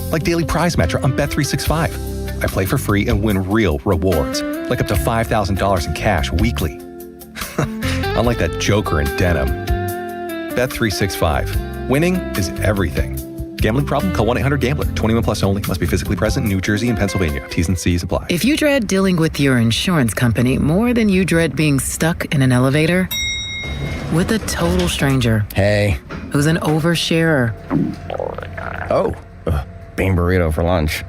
Like Daily Prize Matcher on Bet365. I play for free and win real rewards, like up to $5,000 in cash weekly. Unlike that joker in denim. Bet365. Winning is everything. Gambling problem? Call 1-800-GAMBLER. 21 plus only. Must be physically present in New Jersey and Pennsylvania. T's and C's apply. If you dread dealing with your insurance company more than you dread being stuck in an elevator with a total stranger, hey, who's an oversharer, bean burrito for lunch,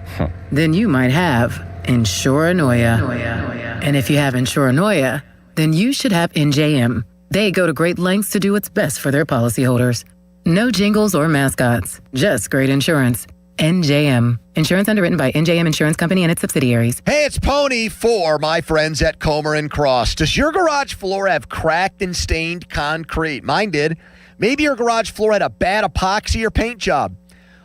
then you might have Insuranoia. And if you have Insuranoia, then you should have NJM. They go to great lengths to do what's best for their policyholders. No jingles or mascots, just great insurance. NJM. Insurance underwritten by NJM Insurance Company and its subsidiaries. Hey, it's Pony for my friends at Comer and Cross. Does your garage floor have cracked and stained concrete? Mine did. Maybe your garage floor had a bad epoxy or paint job.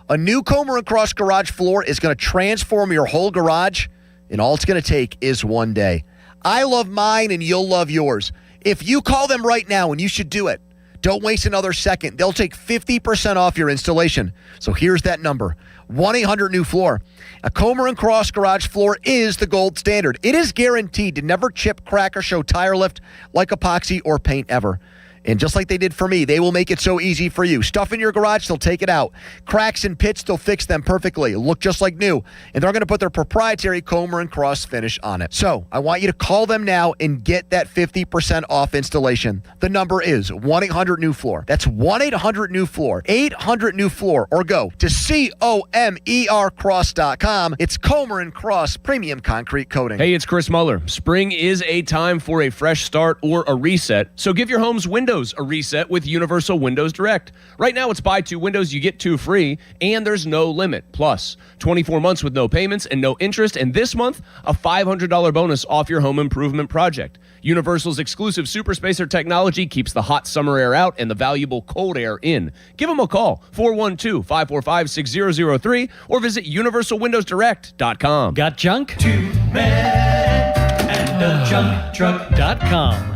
A new Comer and Cross garage floor is going to transform your whole garage, and all it's going to take is one day. I love mine, and you'll love yours. If you call them right now, and you should do it, don't waste another second. They'll take 50% off your installation. So here's that number, 1-800-NEW-FLOOR. A Comer and Cross garage floor is the gold standard. It is guaranteed to never chip, crack, or show tire lift like epoxy or paint ever. And just like they did for me, they will make it so easy for you. Stuff in your garage, they'll take it out. Cracks and pits, they'll fix them perfectly. Look just like new. And they're going to put their proprietary Comer and Cross finish on it. So I want you to call them now and get that 50% off installation. The number is 1-800-NEW-FLOOR. That's 1-800-NEW-FLOOR. 800-NEW-FLOOR. Or go to COMERCross.com. It's Comer and Cross Premium Concrete Coating. Hey, it's Chris Muller. Spring is a time for a fresh start or a reset. So give your home's windows a reset with Universal Windows Direct. Right now, it's buy 2 windows, you get 2 free, and there's no limit. Plus, 24 months with no payments and no interest, and this month, a $500 bonus off your home improvement project. Universal's exclusive Super Spacer technology keeps the hot summer air out and the valuable cold air in. Give them a call, 412-545-6003, or visit universalwindowsdirect.com. Got junk? 2 men and a junk truck.com.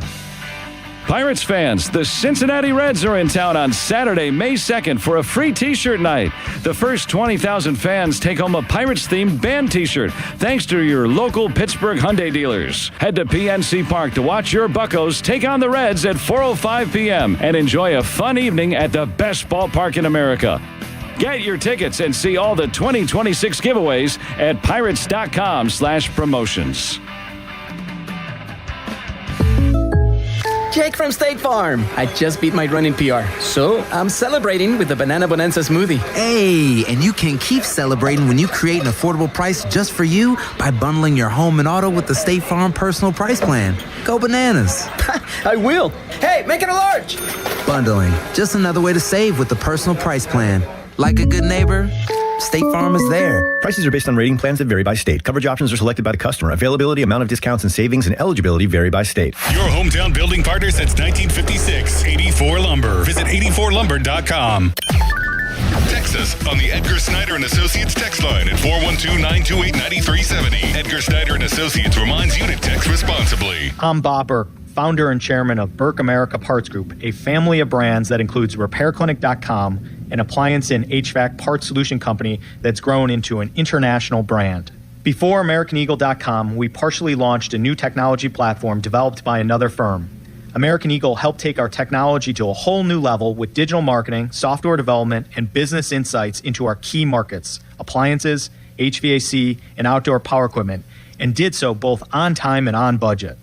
Pirates fans, the Cincinnati Reds are in town on Saturday, May 2nd for a free t-shirt night. The first 20,000 fans take home a Pirates-themed band t-shirt thanks to your local Pittsburgh Hyundai dealers. Head to PNC Park to watch your Buccos take on the Reds at 4:05 p.m. and enjoy a fun evening at the best ballpark in America. Get your tickets and see all the 2026 giveaways at pirates.com/promotions. Jake from State Farm. I just beat my running PR, so I'm celebrating with the Banana Bonanza smoothie. Hey, and you can keep celebrating when you create an affordable price just for you by bundling your home and auto with the State Farm Personal Price Plan. Go bananas. I will. Hey, make it a large. Bundling, just another way to save with the Personal Price Plan. Like a good neighbor, State Farm is there. Prices are based on rating plans that vary by state. Coverage options are selected by the customer. Availability, amount of discounts and savings, and eligibility vary by state. Your hometown building partner since 1956. 84 Lumber. Visit 84lumber.com. Text us on the Edgar Snyder and Associates text line at 412-928-9370. Edgar Snyder and Associates reminds you to text responsibly. I'm Bob Burke, founder and chairman of Burke America Parts Group, a family of brands that includes RepairClinic.com, an appliance and HVAC parts solution company that's grown into an international brand. Before AmericanEagle.com, we partially launched a new technology platform developed by another firm. American Eagle helped take our technology to a whole new level with digital marketing, software development, and business insights into our key markets, appliances, HVAC, and outdoor power equipment, and did so both on time and on budget.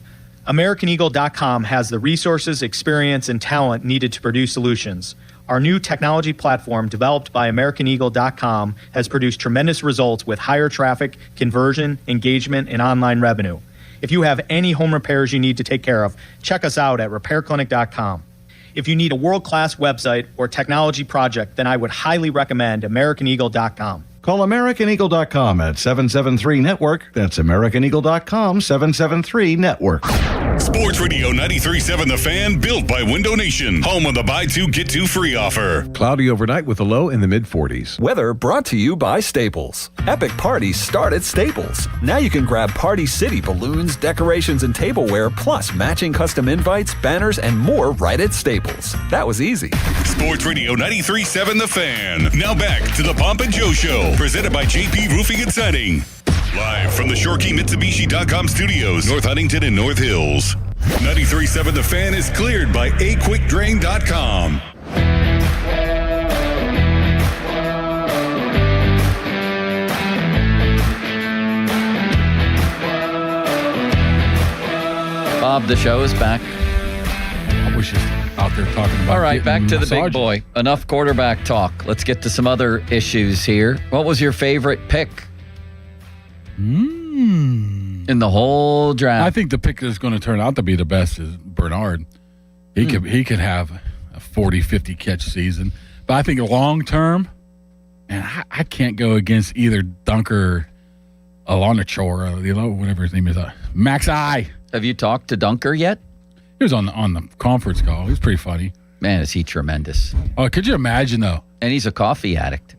AmericanEagle.com has the resources, experience, and talent needed to produce solutions. Our new technology platform, developed by AmericanEagle.com, has produced tremendous results with higher traffic, conversion, engagement, and online revenue. If you have any home repairs you need to take care of, check us out at RepairClinic.com. If you need a world-class website or technology project, then I would highly recommend AmericanEagle.com. Call AmericanEagle.com at 773-NETWORK. That's AmericanEagle.com, 773-NETWORK. Sports Radio 93.7 The Fan, built by Window Nation. Home of the buy two, get two free offer. Cloudy overnight with a low in the mid-40s. Weather brought to you by Staples. Epic parties start at Staples. Now you can grab Party City balloons, decorations, and tableware, plus matching custom invites, banners, and more right at Staples. That was easy. Sports Radio 93.7 The Fan. Now back to the Pomp and Joe Show, presented by JP Roofing and Siding. Live from the ShoreKeyMitsubishi.com studios, North Huntington and North Hills. 93.7 The Fan is cleared by aquickdrain.com. Bob, the show is back. I wish it's out there talking about. All right, back to the big boy. Enough quarterback talk. Let's get to some other issues here. What was your favorite pick? In the whole draft. I think the pick that's going to turn out to be the best is Bernard. He could have a 40, 50 catch season. But I think long term, man, I can't go against either Dunker or Alonachor, whatever his name is. Max I. Have you talked to Dunker yet? He was on the conference call. He was pretty funny. Man, is he tremendous. Oh, could you imagine, though? And he's a coffee addict.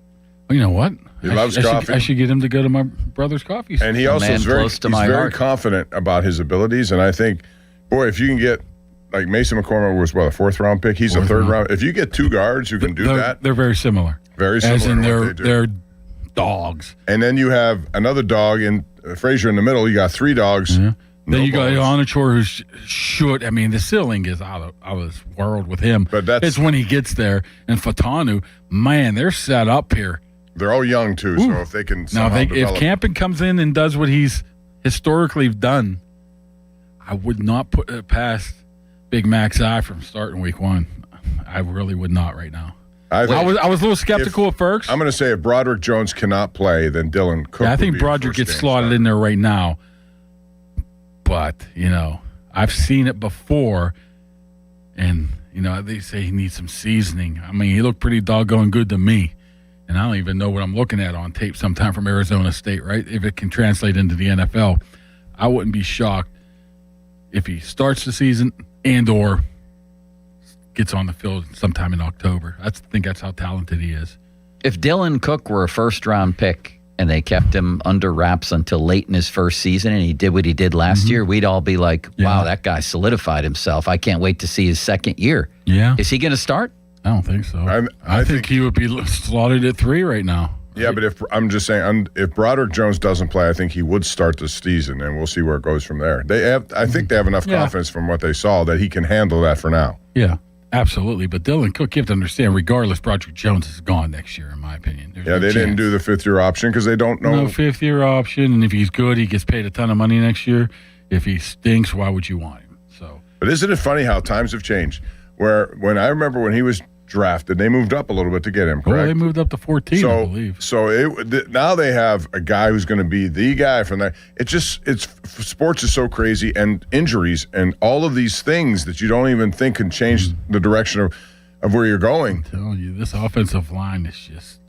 Well, you know what? He loves coffee. I should get him to go to my brother's coffee store. And he also is very confident about his abilities. And I think, boy, if you can get, like Mason McCormick was, a fourth-round pick? He's a third-round. If you get two guards who can do that. They're very similar. Very similar. As in to what they do. they're dogs. And then you have another dog in Frazier in the middle. You got three dogs. Yeah. Then you got Onachor, who the ceiling is out of this world with him. But it's when he gets there. And Fatanu, man, they're set up here. They're all young, too, so if they can if Campen comes in and does what he's historically done, I would not put it past Big Max I from starting week one. I really would not right now. I was a little skeptical at first. I'm going to say if Broderick Jones cannot play, then Dylan Cook I think Broderick gets slotted in there right now. But, I've seen it before, and, they say he needs some seasoning. I mean, he looked pretty doggone good to me. And I don't even know what I'm looking at on tape sometime from Arizona State, right? If it can translate into the NFL, I wouldn't be shocked if he starts the season and or gets on the field sometime in October. I think that's how talented he is. If Dylan Cook were a first-round pick and they kept him under wraps until late in his first season and he did what he did last year, we'd all be like, wow, that guy solidified himself. I can't wait to see his second year. Yeah. Is he going to start? I don't think so. I think he would be slotted at 3 right now. Yeah, but if I'm just saying, if Broderick Jones doesn't play, I think he would start the season, and we'll see where it goes from there. I think they have enough confidence from what they saw that he can handle that for now. Yeah, absolutely. But Dylan Cook, you have to understand, regardless, Broderick Jones is gone next year, in my opinion. They didn't do the fifth-year option because they don't know. No fifth-year option, and if he's good, he gets paid a ton of money next year. If he stinks, why would you want him? But isn't it funny how times have changed? When I remember when he was drafted, they moved up a little bit to get him, correct? Well, they moved up to 14, I believe. So now they have a guy who's going to be the guy from there. Sports is so crazy, and injuries and all of these things that you don't even think can change the direction of where you're going. I'm telling you, this offensive line is just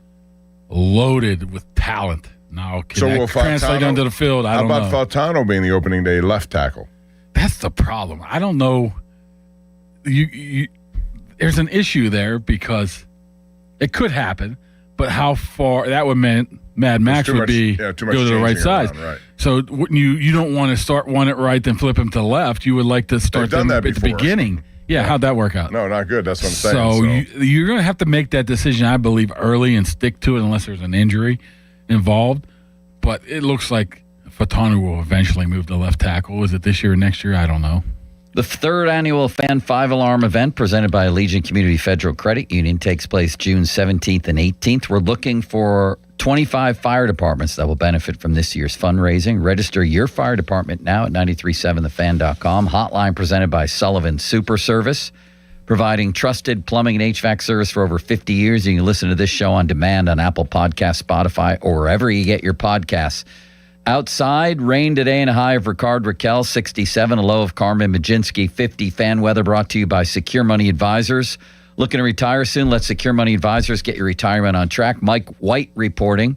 loaded with talent. Now, can that translate onto the field? I don't know. How about Fautano being the opening day left tackle? That's the problem. I don't know. There's an issue there because it could happen, but how far that would mean Mad Max would go to the right side. Right. So you don't want to start one at right, then flip him to left. You would like to start them at the beginning. Yeah, how'd that work out? No, not good. That's what I'm saying. So you're going to have to make that decision, I believe, early and stick to it unless there's an injury involved. But it looks like Fatanu will eventually move to left tackle. Is it this year or next year? I don't know. The third annual Fan 5-Alarm event presented by Allegiant Community Federal Credit Union takes place June 17th and 18th. We're looking for 25 fire departments that will benefit from this year's fundraising. Register your fire department now at 937thefan.com. Hotline presented by Sullivan Super Service, providing trusted plumbing and HVAC service for over 50 years. You can listen to this show on demand on Apple Podcasts, Spotify, or wherever you get your podcasts. Outside, rain today and a high of Ricard Raquel, 67, a low of Carmen Majinski, 50. Fan weather brought to you by Secure Money Advisors. Looking to retire soon? Let Secure Money Advisors get your retirement on track. Mike White reporting.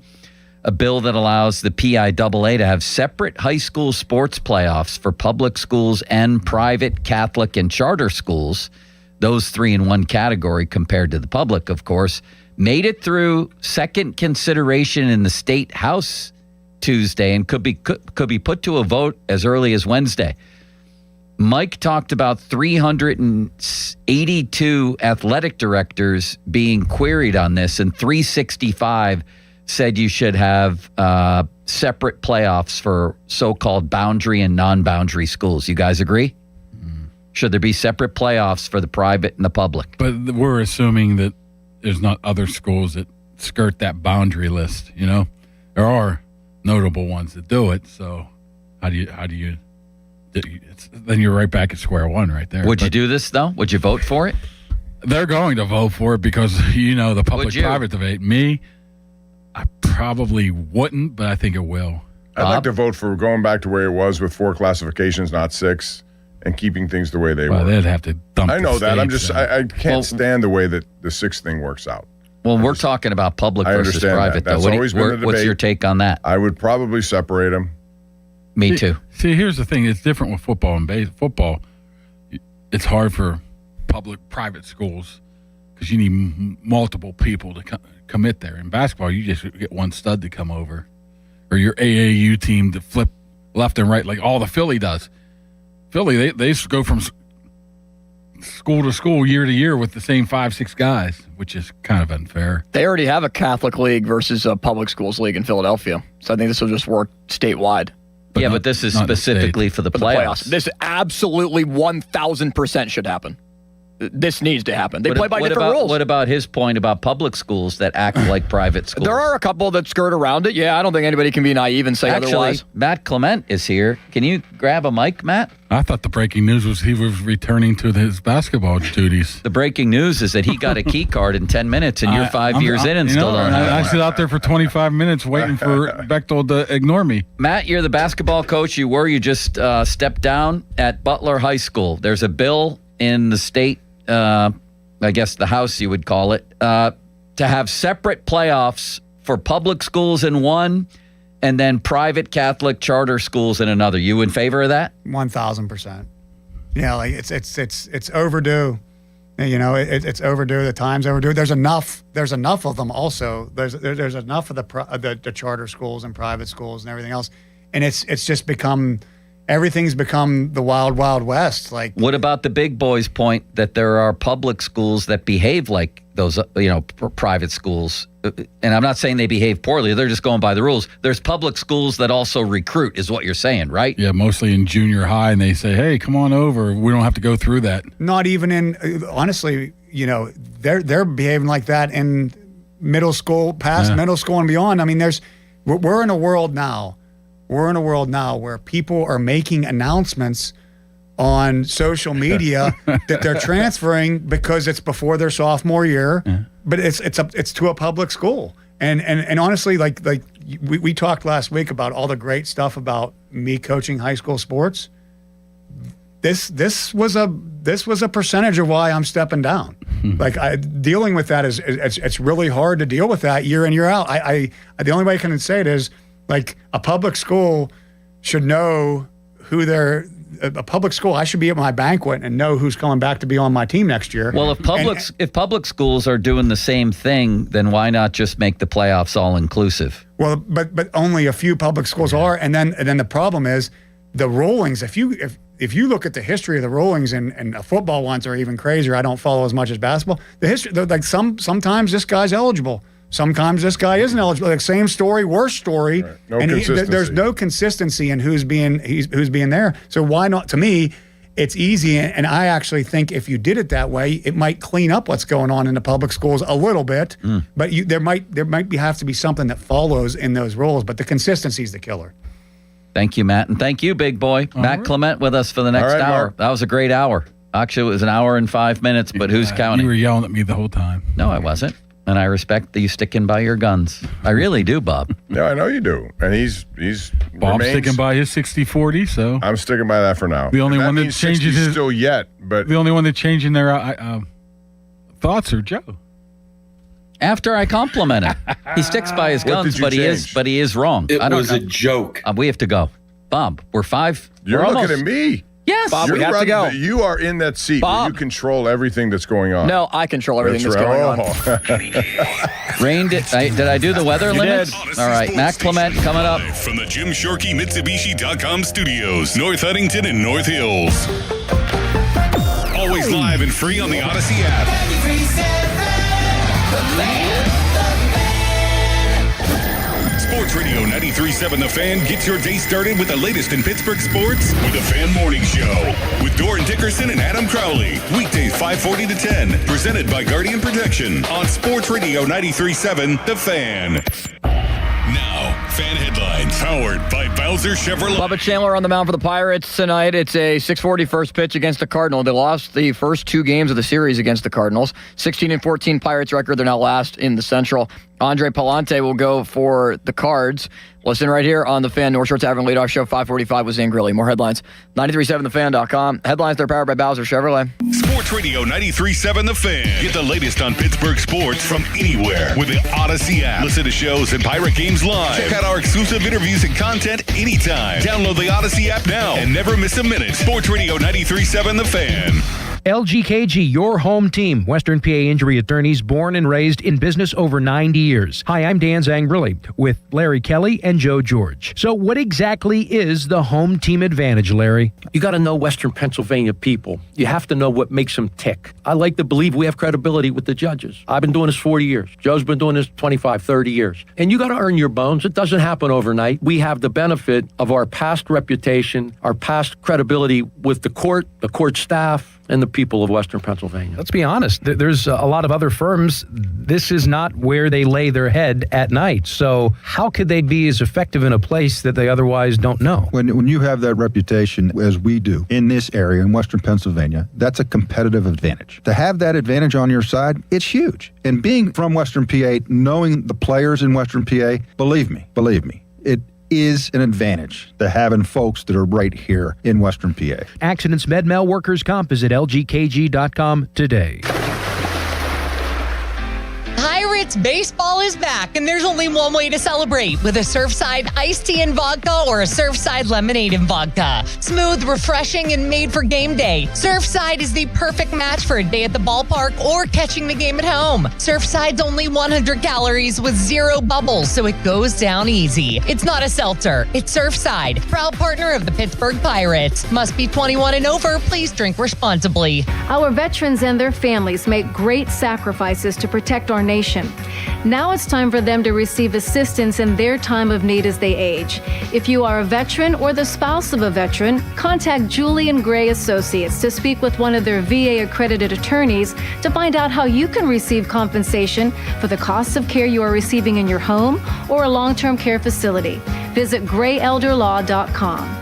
a bill that allows the PIAA to have separate high school sports playoffs for public schools and private Catholic and charter schools, those three in one category compared to the public, of course, made it through second consideration in the State House Tuesday and could be put to a vote as early as Wednesday. Mike talked about 382 athletic directors being queried on this, and 365 said you should have separate playoffs for so-called boundary and non-boundary schools. You guys agree? Should there be separate playoffs for the private and the public? But we're assuming that there's not other schools that skirt that boundary list. You know, there are notable ones that do it. So how do you? Then you're right back at square one, right there. Would you do this though? Would you vote for it? They're going to vote for it because the public-private debate. Me, I probably wouldn't, but I think it will. I'd like to vote for going back to where it was with 4 classifications, not 6, and keeping things the way they were. They'd have to dump. I know the that. states, I can't stand the way that the 6 thing works out. Well, we're talking about public versus private, that. though. Always been the debate. What's your take on that? I would probably separate them. Me too. See, here's the thing. It's different with football and football. It's hard for public-private schools because you need multiple people to commit there. In basketball, you just get one stud to come over, or your AAU team to flip left and right like all the Philly does. Philly, they go from school to school, year to year with the same 5-6 guys, which is kind of unfair. They already have a Catholic league versus a public schools league in Philadelphia, so I think this will just work statewide. But this is specifically for the playoffs. This absolutely 1,000% should happen. This needs to happen. They play by different rules. What about his point about public schools that act like private schools? There are a couple that skirt around it. Yeah, I don't think anybody can be naive and say otherwise. Matt Clement is here. Can you grab a mic, Matt? I thought the breaking news was he was returning to his basketball duties. The breaking news is that he got a key card in 10 minutes, and you're 5 years in and still don't have I one. sit out there for 25 minutes waiting for Bechtel to ignore me. Matt, you're the basketball coach you just stepped down at Butler High School. There's a bill in the state, I guess the House you would call it, to have separate playoffs for public schools in one and then private Catholic charter schools in another. You in favor of that? 1,000%. Yeah, like it's overdue. It's overdue. The time's overdue. There's enough of them. Also, there's enough of the charter schools and private schools and everything else, and it's just become. Everything's become the wild, wild west. Like, what about the big boys' point that there are public schools that behave like those, private schools? And I'm not saying they behave poorly. They're just going by the rules. There's public schools that also recruit, is what you're saying, right? Yeah, mostly in junior high, and they say, "Hey, come on over. We don't have to go through that." Not even in, honestly, they're behaving like that in middle school, past middle school and beyond. I mean, we're in a world now. We're in a world now where people are making announcements on social media that they're transferring because it's before their sophomore year, but it's to a public school. And honestly, like we talked last week about all the great stuff about me coaching high school sports. This was a percentage of why I'm stepping down. Like dealing with that it's really hard to deal with that year in, year out. The only way I can say it is, like, a public school should know who a public school. I should be at my banquet and know who's coming back to be on my team next year. Well, if public schools are doing the same thing, then why not just make the playoffs all inclusive? Well, but only a few public schools are, and then the problem is the rulings. If you look at the history of the rulings, and football ones are even crazier. I don't follow as much as basketball. The history, like sometimes this guy's eligible. Sometimes this guy isn't eligible. Like, same story, worse story. Right. No consistency. There's no consistency in who's being there. So why not? To me, it's easy, and I actually think if you did it that way, it might clean up what's going on in the public schools a little bit. But there might have to be something that follows in those rules. But the consistency is the killer. Thank you, Matt, and thank you, big boy. Matt Clement with us for the next hour. Mark. That was a great hour. Actually, it was an hour and 5 minutes, but who's counting? You were yelling at me the whole time. No, I wasn't. And I respect that you sticking by your guns. I really do, Bob. Yeah, I know you do. And he's Bob's sticking by his 60-40, so I'm sticking by that for now. The only one that changes his still yet, but the only one that changing their thoughts are Joe. After I compliment him. He sticks by his What guns, did you but he is wrong. It I don't was know. a joke. We have to go. Bob, we're 5. You're we're looking almost. at me. Yes. Bob, You're we have to running go. You are in that seat where you control everything that's going on. No, I control everything that's going on. Rain, did I do the weather limits? All right, Matt Clement coming up. From the Jim Shorkey Mitsubishi.com studios, North Huntington and North Hills. Always live and free on the Odyssey app. Sports Radio 93.7 The Fan gets your day started with the latest in Pittsburgh sports with the Fan Morning Show with Doran Dickerson and Adam Crowley. Weekdays 5:40 to 10. Presented by Guardian Protection on Sports Radio 93.7 The Fan. Now, fan headlines powered by Bowser Chevrolet. Bubba Chandler on the mound for the Pirates tonight. It's a 6:40 first pitch against the Cardinals. They lost the first 2 games of the series against the Cardinals. 16-14 Pirates record. They're now last in the Central. Andre Palante will go for the Cards. Listen right here on the Fan. North Shore Tavern leadoff show 545 with Zane Grilly. More headlines. 937thefan.com. Headlines, they're powered by Bowser Chevrolet. Sports Radio 93.7 The Fan. Get the latest on Pittsburgh sports from anywhere with the Odyssey app. Listen to shows and Pirate games live. Check out our exclusive interviews and content anytime. Download the Odyssey app now and never miss a minute. Sports Radio 93.7 The Fan. LGKG, your home team. Western PA injury attorneys, born and raised in business over 90 years. Hi, I'm Dan Zangrilli with Larry Kelly and Joe George. So what exactly is the home team advantage, Larry? You got to know Western Pennsylvania people. You have to know what makes them tick. I like to believe we have credibility with the judges. I've been doing this 40 years. Joe's been doing this 25, 30 years. And you got to earn your bones. It doesn't happen overnight. We have the benefit of our past reputation, our past credibility with the court staff, and the people of Western Pennsylvania. Let's be honest. There's a lot of other firms. This is not where they lay their head at night. So how could they be as effective in a place that they otherwise don't know? When you have that reputation, as we do, in this area, in Western Pennsylvania, that's a competitive advantage. To have that advantage on your side, it's huge. And being from Western PA, knowing the players in Western PA, believe me, it is an advantage to having folks that are right here in Western PA. Accidents MedMal Workers Comp is at lgkg.com today. Pirates baseball is back, and there's only one way to celebrate, with a Surfside iced tea and vodka or a Surfside lemonade and vodka. Smooth, refreshing, and made for game day. Surfside is the perfect match for a day at the ballpark or catching the game at home. Surfside's only 100 calories with 0 bubbles, so it goes down easy. It's not a seltzer. It's Surfside, proud partner of the Pittsburgh Pirates. Must be 21 and over. Please drink responsibly. Our veterans and their families make great sacrifices to protect our nation. Now it's time for them to receive assistance in their time of need as they age. If you are a veteran or the spouse of a veteran, contact Julie and Gray Associates to speak with one of their VA-accredited attorneys to find out how you can receive compensation for the costs of care you are receiving in your home or a long-term care facility. Visit grayelderlaw.com.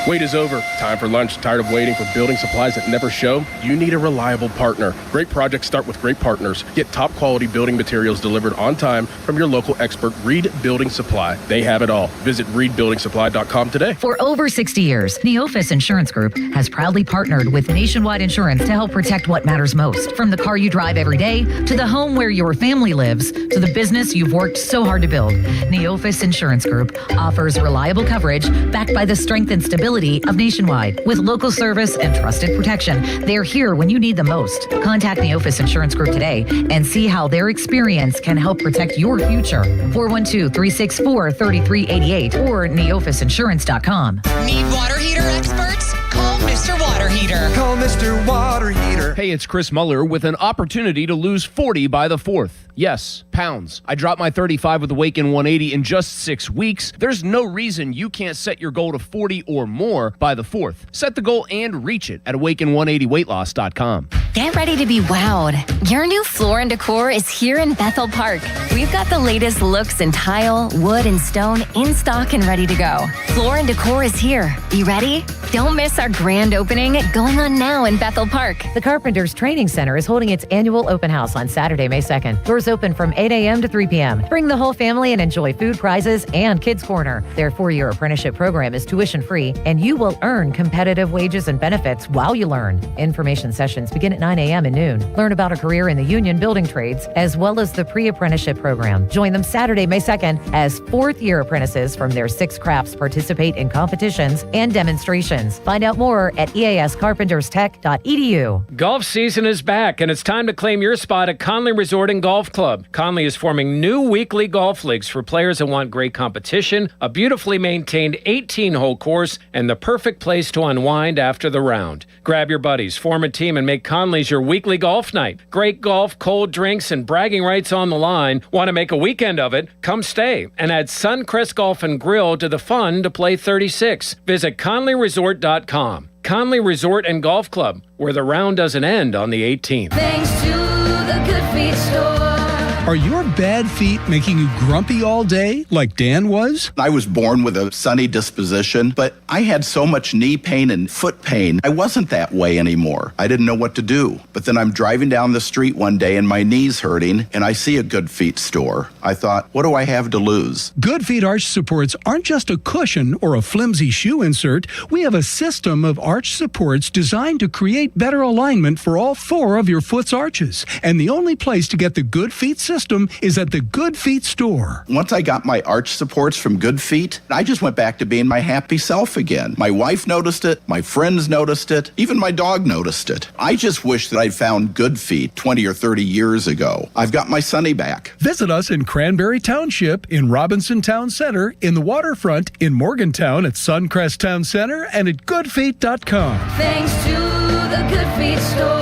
Wait is over. Time for lunch. Tired of waiting for building supplies that never show? You need a reliable partner. Great projects start with great partners. Get top quality building materials delivered on time from your local expert, Reed Building Supply. They have it all. Visit reedbuildingsupply.com today. For over 60 years, Neofis Insurance Group has proudly partnered with Nationwide Insurance to help protect what matters most. From the car you drive every day, to the home where your family lives, to the business you've worked so hard to build. Neofis Insurance Group offers reliable coverage backed by the strength and stability of Nationwide. With local service and trusted protection, they're here when you need them most. Contact Neofis Insurance Group today and see how their experience can help protect your future. 412-364-3388 or neofisinsurance.com. Need water heater experts? Call Mr. Water Heater. Call Mr. Water Heater. Hey, it's Chris Muller with an opportunity to lose 40 by the 4th. Yes, pounds. I dropped my 35 with Awaken 180 in just 6 weeks. There's no reason you can't set your goal to 40 or more by the 4th. Set the goal and reach it at awaken180weightloss.com. Get ready to be wowed. Your new Floor & Decor is here in Bethel Park. We've got the latest looks in tile, wood, and stone in stock and ready to go. Floor & Decor is here. You ready? Don't miss our grand opening something going on now in Bethel Park. The Carpenters Training Center is holding its annual open house on Saturday, May 2nd. Doors open from 8 a.m. to 3 p.m. Bring the whole family and enjoy food prizes and Kids Corner. Their 4-year apprenticeship program is tuition-free, and you will earn competitive wages and benefits while you learn. Information sessions begin at 9 a.m. and noon. Learn about a career in the union building trades, as well as the pre-apprenticeship program. Join them Saturday, May 2nd, as 4th-year apprentices from their 6 crafts participate in competitions and demonstrations. Find out more at eascarpenterstech.edu. Golf season is back, and it's time to claim your spot at Conley Resort and Golf Club. Conley is forming new weekly golf leagues for players that want great competition, a beautifully maintained 18-hole course, and the perfect place to unwind after the round. Grab your buddies, form a team, and make Conley's your weekly golf night. Great golf, cold drinks, and bragging rights on the line. Want to make a weekend of it? Come stay and add Suncrest Golf and Grill to the fun to play 36. Visit ConleyResort.com. Conley Resort and Golf Club, where the round doesn't end on the 18th. Thanks to the Good Feet store. Are your bad feet making you grumpy all day, like Dan was? I was born with a sunny disposition, but I had so much knee pain and foot pain. I wasn't that way anymore. I didn't know what to do. But then I'm driving down the street one day and my knee's hurting, and I see a Good Feet store. I thought, what do I have to lose? Good Feet arch supports aren't just a cushion or a flimsy shoe insert. We have a system of arch supports designed to create better alignment for all 4 of your foot's arches. And the only place to get the Good Feet system is at the Good Feet store. Once I got my arch supports from Good Feet, I just went back to being my happy self again. My wife noticed it, my friends noticed it, even my dog noticed it. I just wish that I'd found Good Feet 20 or 30 years ago. I've got my Sonny back. Visit us in Cranberry Township, in Robinson Town Center, in the waterfront, in Morgantown at Suncrest Town Center, and at goodfeet.com. Thanks to the Good Feet store.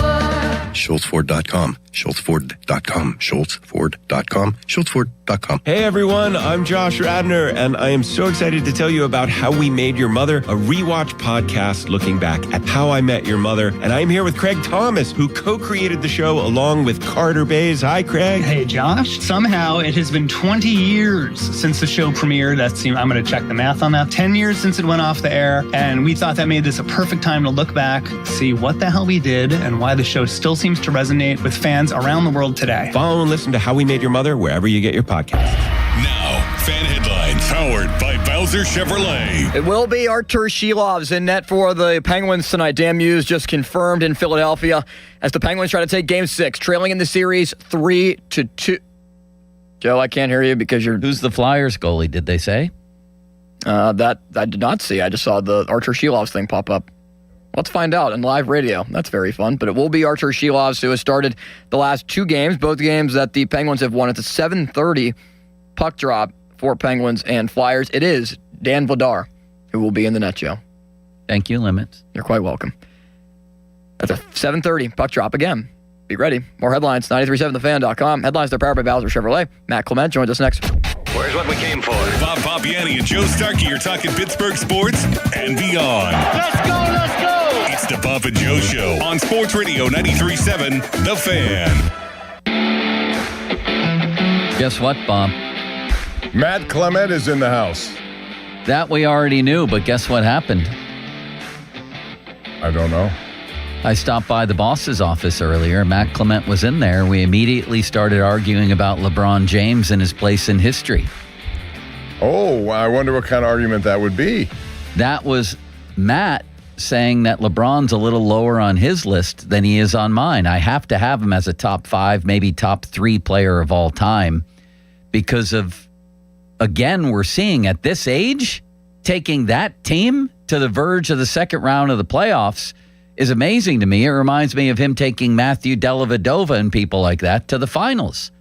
SchultzFord.com, SchultzFord.com, SchultzFord.com, SchultzFord.com. Hey everyone, I'm Josh Radner, and I am so excited to tell you about How We Made Your Mother, a rewatch podcast looking back at How I Met Your Mother. And I'm here with Craig Thomas, who co-created the show along with Carter Bays. Hi, Craig. Hey, Josh. Somehow it has been 20 years since the show premiered. I'm going to check the math on that. 10 years since it went off the air, and we thought that made this a perfect time to look back, see what the hell we did, and why the show still seems to resonate with fans around the world today. Follow and listen to How We Made Your Mother wherever you get your podcasts. Now, fan headlines powered by Bowser Chevrolet. It will be Artur Shilov's in net for the Penguins tonight. Dan Muse just confirmed in Philadelphia as the Penguins try to take Game 6, trailing in the series 3-2. Joe, I can't hear you because you're... Who's the Flyers goalie, did they say? That I did not see. I just saw the Artur Shilov's thing pop up. Let's find out on live radio. That's very fun. But it will be Artur Shilov's who has started the last 2 games, both games that the Penguins have won. It's a 7:30 puck drop for Penguins and Flyers. It is Dan Vladar who will be in the net, Joe. Thank you, Limits. You're quite welcome. That's a 7:30 puck drop again. Be ready. More headlines, 937thefan.com. Headlines, they're powered by Bowser Chevrolet. Matt Clement joins us next. Where's what we came for? Bob Papiani and Joe Starkey are talking Pittsburgh sports and beyond. Let's go, let's go! It's the Bob and Joe Show on Sports Radio 93.7 The Fan. Guess what, Bob? Matt Clement is in the house. That we already knew, but guess what happened? I don't know. I stopped by the boss's office earlier. Matt Clement was in there. We immediately started arguing about LeBron James and his place in history. Oh, I wonder what kind of argument that would be. That was Matt saying that LeBron's a little lower on his list than he is on mine. I have to have him as a top 5, maybe top 3 player of all time because of, again, we're seeing at this age, taking that team to the verge of the second round of the playoffs is amazing to me. It reminds me of him taking Matthew Dellavedova and people like that to the finals.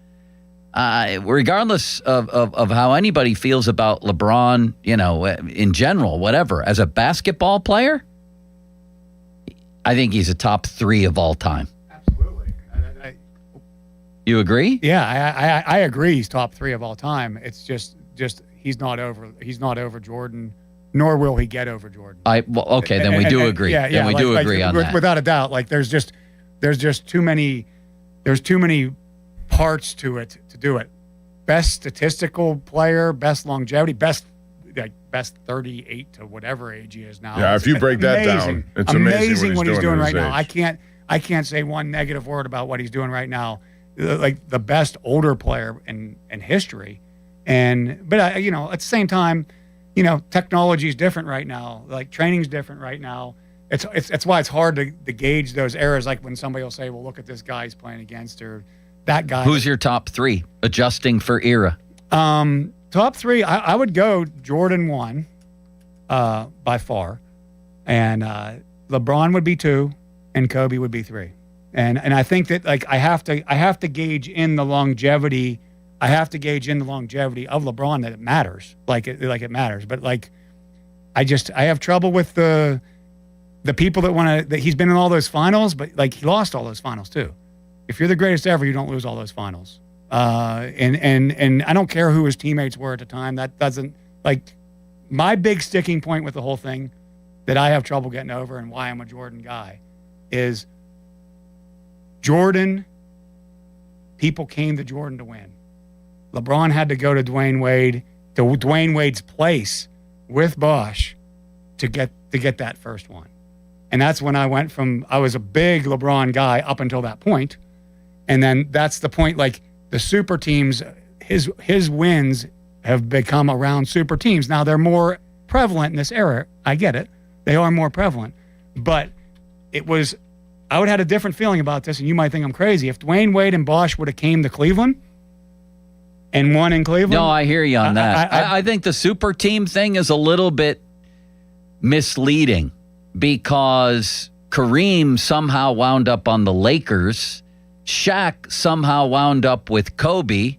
Regardless of how anybody feels about LeBron, in general, whatever, as a basketball player, I think he's a top 3 of all time. Absolutely. You agree? Yeah, I agree. He's top 3 of all time. It's just he's not over Jordan. Nor will he get over Jordan. Okay, then we do agree. Yeah, then we do agree on that. Without a doubt. Like there's just too many parts to it to do it. Best statistical player, best longevity, best like best 38 to whatever age he is now. Yeah, It's if you break that amazing. down, it's amazing what he's doing at right his now. age. I can't say one negative word about what he's doing right now. Like the best older player in history, but at the same time, technology is different right now. Like training's different right now. It's why it's hard to gauge those errors. Like when somebody will say, "Well, look at this guy he's playing against," or that guy. Who's your top three, adjusting for era? Top three, I would go Jordan 1, by far, and LeBron would be 2, and Kobe would be 3. And I think that like I have to gauge in the longevity. I have to gauge in the longevity of LeBron that it matters. Like it matters. But like I have trouble with the people that he's been in all those finals, but like he lost all those finals too. If you're the greatest ever, you don't lose all those finals. And I don't care who his teammates were at the time. That doesn't like my big sticking point with the whole thing that I have trouble getting over and why I'm a Jordan guy is Jordan. People came to Jordan to win. LeBron had to go to Dwayne Wade's place with Bosh to get that first one. And that's when I was a big LeBron guy up until that point. And then that's the point, like the super teams, his wins have become around super teams. Now they're more prevalent in this era. I get it. They are more prevalent. But I would have had a different feeling about this, and you might think I'm crazy. If Dwayne Wade and Bosh would have came to Cleveland and won in Cleveland. No, I hear you on that. I think the super team thing is a little bit misleading because Kareem somehow wound up on the Lakers. Shaq somehow wound up with Kobe.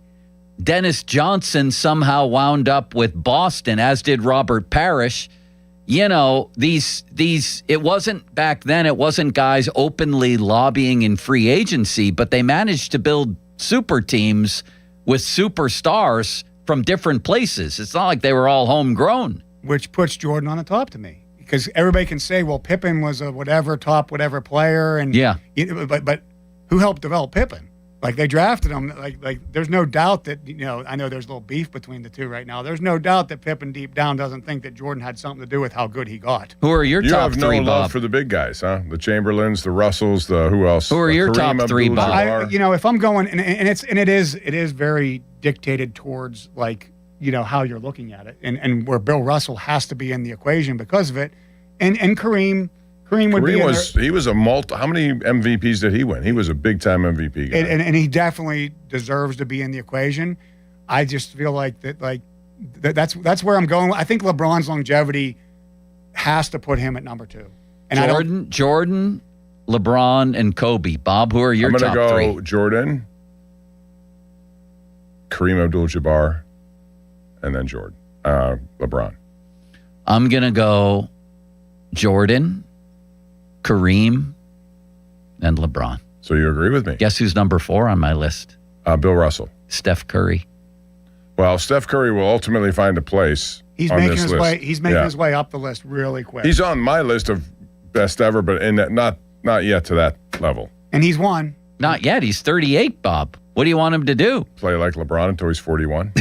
Dennis Johnson somehow wound up with Boston, as did Robert Parrish. It wasn't back then, it wasn't guys openly lobbying in free agency, but they managed to build super teams with superstars from different places. It's not like they were all homegrown. Which puts Jordan on the top to me. Because everybody can say, well, Pippen was a whatever player. And yeah. But who helped develop Pippen? Like they drafted him. Like there's no doubt that, I know there's a little beef between the two right now. There's no doubt that Pippen deep down doesn't think that Jordan had something to do with how good he got. Who are your top three, Bob? three, You have no love for the big guys, huh? The Chamberlains, the Russells, who else? Who are your top three, Bob? If I'm going, and it is very dictated towards like, how you're looking at it, and where Bill Russell has to be in the equation because of it, and Kareem would be. He was a how many MVPs did he win? He was a big time MVP guy, and he definitely deserves to be in the equation. I just feel like that's where I'm going. I think LeBron's longevity has to put him at number 2. And Jordan, LeBron, and Kobe. Bob, who are your top three? I'm going to go Jordan, Kareem Abdul-Jabbar, and then LeBron. I'm going to go Jordan, Kareem, and LeBron. So you agree with me? Guess who's number 4 on my list? Bill Russell. Steph Curry. Well, Steph Curry will ultimately find a place on this list. He's making his way up the list really quick. He's on my list of best ever, but not yet to that level. And he's won. Not yet. He's 38, Bob. What do you want him to do? Play like LeBron until he's 41?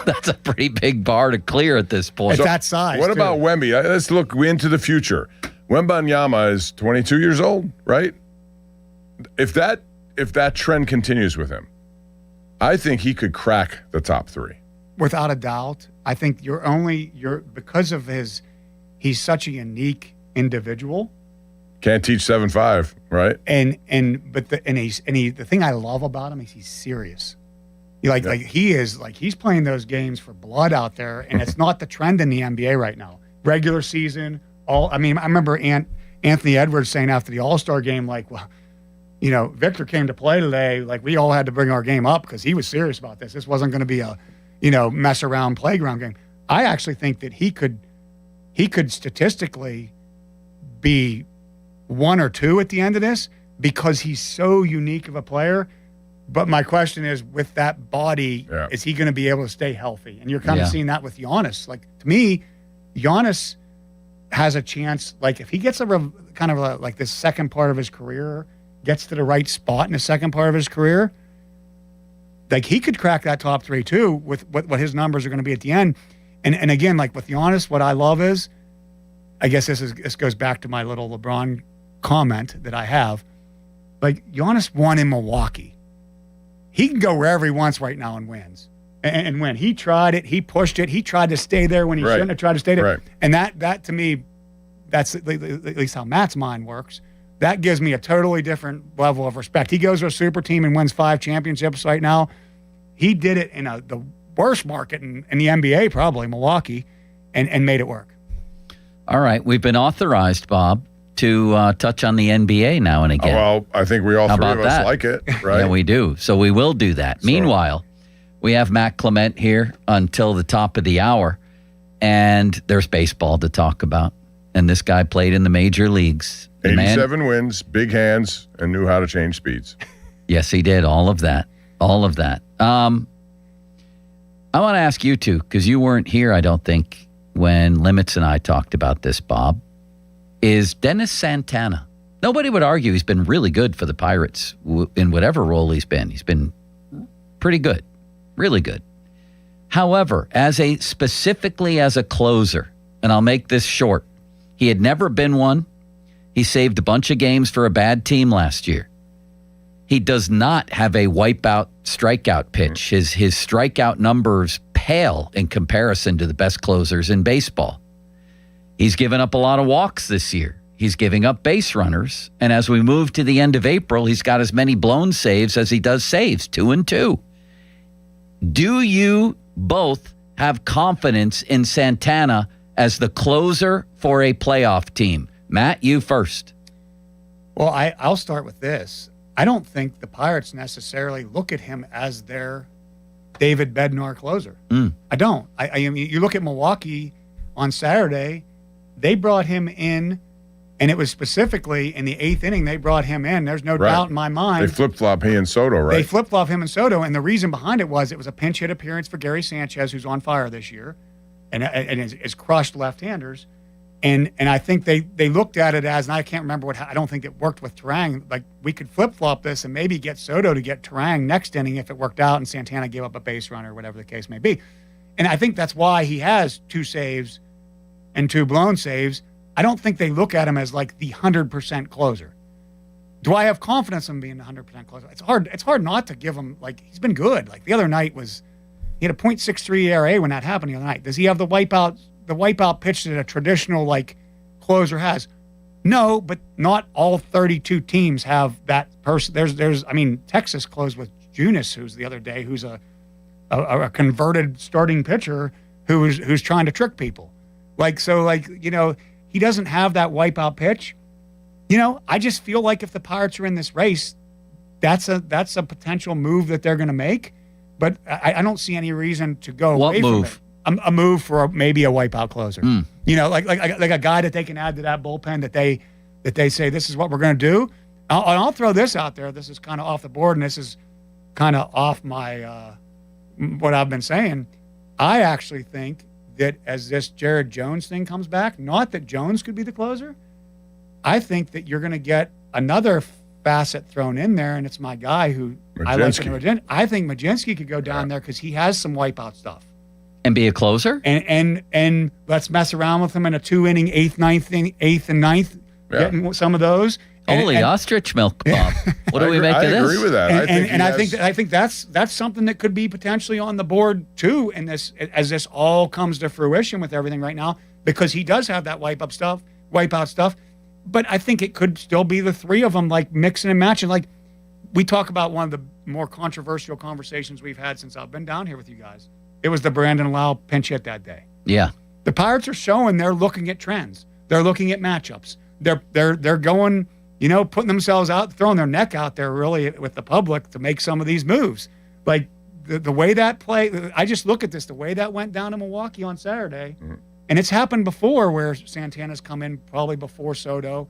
That's a pretty big bar to clear at this point. At that size. What about Wemby? Let's look into the future. Wembanyama is 22 years old, right? If that trend continues with him, I think he could crack the top 3. Without a doubt. I think because of he's such a unique individual. Can't teach 7'5", right? The thing I love about him is he's serious. He's playing those games for blood out there, and it's not the trend in the NBA right now. Regular season, I remember Anthony Edwards saying after the All-Star game, like, well, Victor came to play today. Like, we all had to bring our game up because he was serious about this. This wasn't going to be a, mess around playground game. I actually think that he could statistically be 1 or 2 at the end of this because he's so unique of a player. But my question is, with that body, is he going to be able to stay healthy? And you're kind of seeing that with Giannis. Like, to me, Giannis has a chance. Like, if he gets this second part of his career, gets to the right spot in the second part of his career, like he could crack that top 3 too with what his numbers are going to be at the end. And again, like with Giannis, what I love is, I guess this goes back to my little LeBron comment that I have. Like Giannis won in Milwaukee. He can go wherever he wants right now and wins. And when he tried it, he pushed it. He tried to stay there when he shouldn't have tried to stay there. Right. And that to me, that's at least how Matt's mind works. That gives me a totally different level of respect. He goes to a super team and wins 5 championships right now. He did it in the worst market in the NBA, probably Milwaukee, and made it work. All right. We've been authorized, Bob, to touch on the NBA now and again. Well, I think we all How three about of us that? like it, right? Yeah, we do. So we will do that. Meanwhile, we have Matt Clement here until the top of the hour, and there's baseball to talk about. And this guy played in the major leagues. 87 wins, big hands, and knew how to change speeds. Yes, he did. All of that. All of that. I want to ask you two, because you weren't here, I don't think, when Limits and I talked about this, Bob. Is Dennis Santana? Nobody would argue he's been really good for the Pirates in whatever role he's been. He's been pretty good, really good. However, specifically as a closer, and I'll make this short, he had never been one. He saved a bunch of games for a bad team last year. He does not have a wipeout strikeout pitch. His strikeout numbers pale in comparison to the best closers in baseball. He's given up a lot of walks this year. He's giving up base runners. And as we move to the end of April, he's got as many blown saves as he does saves, 2-2. Do you both have confidence in Santana as the closer for a playoff team? Matt, you first. Well, I'll start with this. I don't think the Pirates necessarily look at him as their David Bednar closer. I don't. I mean, you look at Milwaukee on Saturday, they brought him in, and it was specifically in the 8th inning they brought him in. There's no doubt in my mind. They flip-flop he and Soto, right? They flip-flop him and Soto, and the reason behind it was a pinch hit appearance for Gary Sanchez, who's on fire this year, and is crushed left-handers. And I think they looked at it as, and I can't remember I don't think it worked with Turang. Like, we could flip-flop this and maybe get Soto to get Turang next inning if it worked out and Santana gave up a base runner or whatever the case may be. And I think that's why he has 2 saves and 2 blown saves. I don't think they look at him as like the 100% closer. Do I have confidence in being the 100% closer? It's hard not to give him, like, he's been good. Like, the other night he had a .63 ERA when that happened the other night. Does he have the wipeout pitch that a traditional like closer has? No, but not all 32 teams have that person. Texas closed with Junis, who's the other day, who's a converted starting pitcher who's trying to trick people. He doesn't have that wipeout pitch. I just feel like if the Pirates are in this race, that's a potential move that they're going to make. But I don't see any reason to go away from it. A move for maybe a wipeout closer. Like a guy that they can add to that bullpen that they say, this is what we're going to do. I'll throw this out there. This is kind of off the board, and this is kind of off my what I've been saying. I actually think that as this Jared Jones thing comes back, not that Jones could be the closer, I think that you're going to get another facet thrown in there, and it's my guy who I like. I think Majinsky could go down there because he has some wipeout stuff. And be a closer? And let's mess around with him in a 2-inning, 8th and 9th, getting some of those. Holy ostrich milk, Bob. What do we make of this? I agree with that. I think that's something that could be potentially on the board too, in this as this all comes to fruition with everything right now, because he does have that wipeout stuff. But I think it could still be the 3 of them, like mixing and matching. Like, we talk about one of the more controversial conversations we've had since I've been down here with you guys. It was the Brandon Lau pinch hit that day. Yeah. The Pirates are showing they're looking at trends. They're looking at matchups. They're going, putting themselves out, throwing their neck out there really with the public to make some of these moves. Like the way that play, I just look at this, the way that went down in Milwaukee on Saturday, and it's happened before where Santana's come in probably before Soto.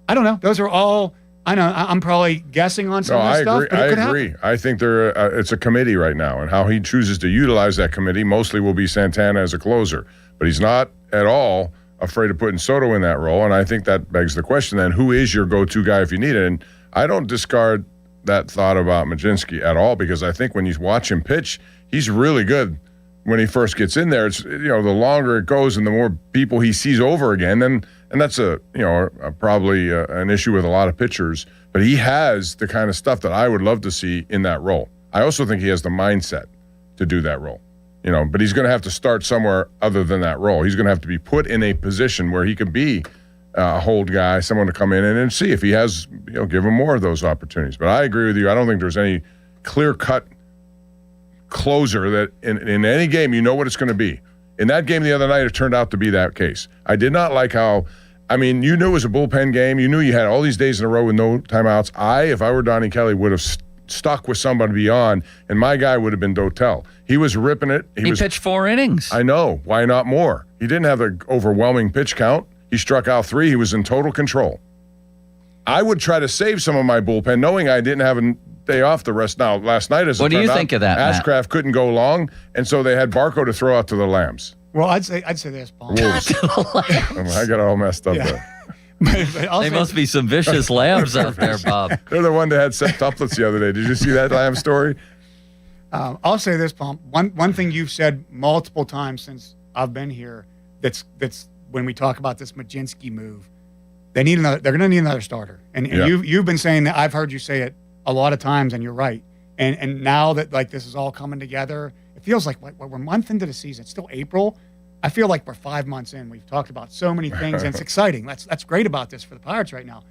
I don't know. Those are all, I know I'm probably guessing on some of this stuff, but it could happen. I think it's a committee right now, and how he chooses to utilize that committee mostly will be Santana as a closer. But he's not at all afraid of putting Soto in that role, and I think that begs the question then, who is your go-to guy if you need it? And I don't discard that thought about Majinsky at all, because I think when you watch him pitch, he's really good when he first gets in there. It's, the longer it goes and the more people he sees over again, and that's probably an issue with a lot of pitchers. But he has the kind of stuff that I would love to see in that role. I also think he has the mindset to do that role. But he's going to have to start somewhere other than that role. He's going to have to be put in a position where he can be a hold guy, someone to come in and see if he has, give him more of those opportunities. But I agree with you. I don't think there's any clear-cut closer that in any game, what it's going to be. In that game the other night, it turned out to be that case. I did not like how, you knew it was a bullpen game. You knew you had all these days in a row with no timeouts. if I were Donnie Kelly, would have stuck with somebody beyond, and my guy would have been Dotel. He was ripping it. He pitched 4 innings. I know. Why not more? He didn't have an overwhelming pitch count. He struck out 3. He was in total control. I would try to save some of my bullpen, knowing I didn't have a day off the rest. Now, last night, what do you think of that, Matt? Ashcraft couldn't go long, and so they had Barco to throw out to the Lambs. Well, I'd say this, Paul. Wolves. I got all messed up there. They must be some vicious lambs out there, Bob. They're the one that had septuplets the other day. Did you see that lamb story? I'll say this, Paul. One thing you've said multiple times since I've been here. That's when we talk about this Majinski move. They're going to need another starter, and you've been saying that. I've heard you say it a lot of times, and you're right. And now that this is all coming together, it feels like we're a month into the season. It's still April. I feel like we're 5 months in. We've talked about so many things, and it's exciting. That's great about this for the Pirates right now.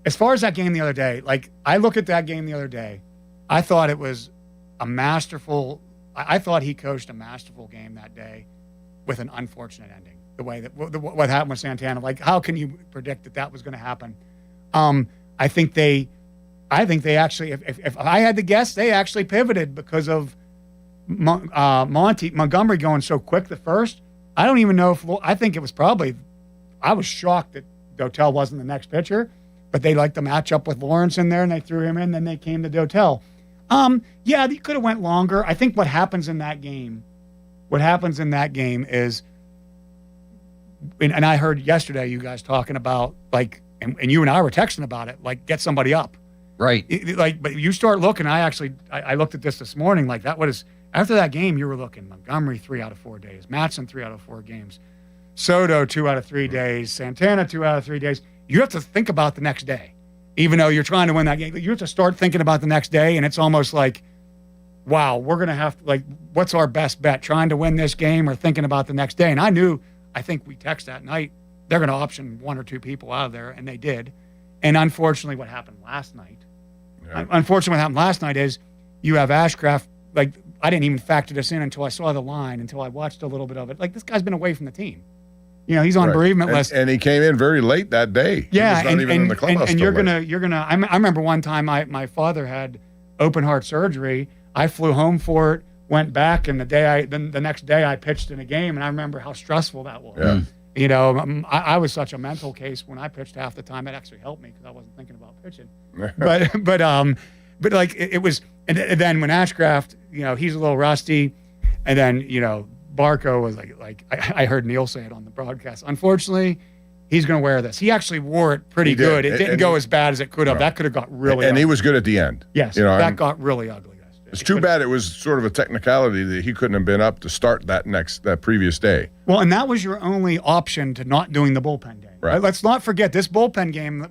As far as that game the other day, I look at that game the other day, I thought it was a masterful. I thought he coached a masterful game that day, with an unfortunate ending. The way that what happened with Santana, how can you predict that was going to happen? I think they actually, if I had to guess, they actually pivoted because of Montgomery going so quick the first. I don't even know I think it was probably, I was shocked that Dotel wasn't the next pitcher, but they liked the matchup with Lawrence in there and they threw him in, then they came to Dotel. They could have went longer. I think what happens in that game is, and I heard yesterday you guys talking about and you and I were texting about it, get somebody up. Right. But you start looking, I looked at this morning, after that game, you were looking Montgomery 3 out of 4 days, Matson 3 out of 4 games, Soto 2 out of 3 days, Santana 2 out of 3 days. You have to think about the next day, even though you're trying to win that game. You have to start thinking about the next day, and it's almost wow, we're going to have to, what's our best bet, trying to win this game or thinking about the next day? And I think we texted that night, they're going to option 1 or 2 people out of there, and they did. And unfortunately, what happened last night is you have Ashcraft, I didn't even factor this in until I saw the line, until I watched a little bit of it. This guy's been away from the team. He's on bereavement list. And he came in very late that day. Yeah, he was not even in the clubhouse. And you're gonna. I remember one time my father had open heart surgery. I flew home for it, went back, and the next day I pitched in a game, and I remember how stressful that was. Yeah. I was such a mental case when I pitched half the time. It actually helped me because I wasn't thinking about pitching. But it was, and then when Ashcraft, he's a little rusty, and then Barco was I heard Neil say it on the broadcast. Unfortunately, he's going to wear this. He actually wore it pretty good. It didn't go as bad as it could have. No. That could have got really. And ugly. He was good at the end. Yes, that got really ugly. It's too bad it was sort of a technicality that he couldn't have been up to start that previous day. Well, and that was your only option to not doing the bullpen game. Right. Let's not forget this bullpen game.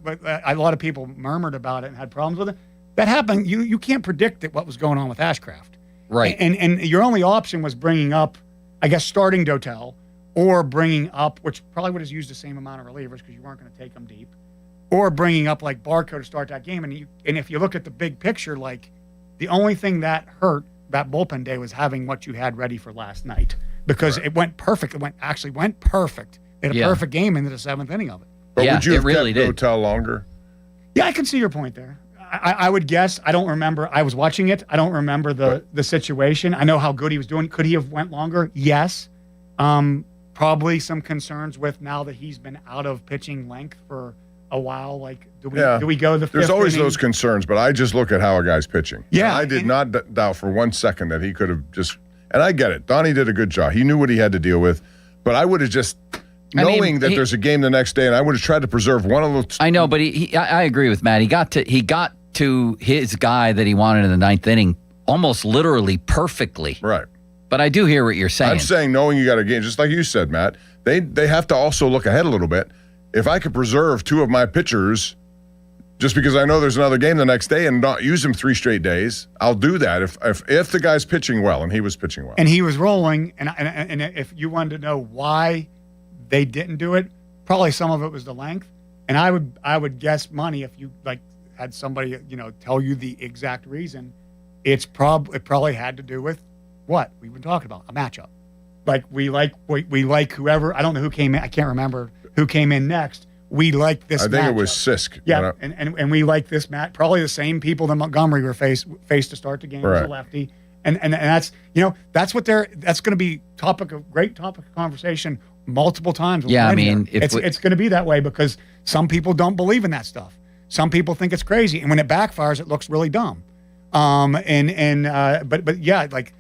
A lot of people murmured about it and had problems with it. That happened. You can't predict what was going on with Ashcraft. Right. And your only option was bringing up, I guess, starting Dotel, or bringing up, which probably would have used the same amount of relievers because you weren't going to take them deep, or bringing up Barco to start that game. And if you look at the big picture, the only thing that hurt that bullpen day was having what you had ready for last night, because it went perfect. It actually went perfect. They had a perfect game into the 7th inning of it. But would you have kept Dotel longer? Yeah, I can see your point there. I would guess. I don't remember. I was watching it. I don't remember the situation. I know how good he was doing. Could he have went longer? Yes. Probably some concerns with now that he's been out of pitching length for a while. Do we go the 5th There's always inning? those concerns, but I just look at how a guy's pitching. Yeah. I did not doubt for 1 second that he could have just, and I get it. Donnie did a good job. He knew what he had to deal with, but I would have just, knowing that there's a game the next day, and I would have tried to preserve one of those. I know, but I agree with Matt. He got to his guy that he wanted in the 9th inning almost literally perfectly. Right. But I do hear what you're saying. I'm saying knowing you got a game, just like you said, Matt, they have to also look ahead a little bit. If I could preserve 2 of my pitchers just because I know there's another game the next day and not use him 3 straight days, I'll do that if the guy's pitching well, and he was pitching well. And he was rolling, and if you wanted to know why they didn't do it, probably some of it was the length. And I would guess money if you had somebody tell you the exact reason. It probably had to do with what we've been talking about, a matchup. Like we like whoever, I don't know who came in, I can't remember who came in next. We like this. I think matchup. it was Sisk. Yeah, and we like this match. Probably the same people that Montgomery were faced to start the game as a lefty, and that's that's what that's going to be great topic of conversation multiple times. Yeah, I mean, it's going to be that way because some people don't believe in that stuff. Some people think it's crazy, and when it backfires, it looks really dumb. But yeah, like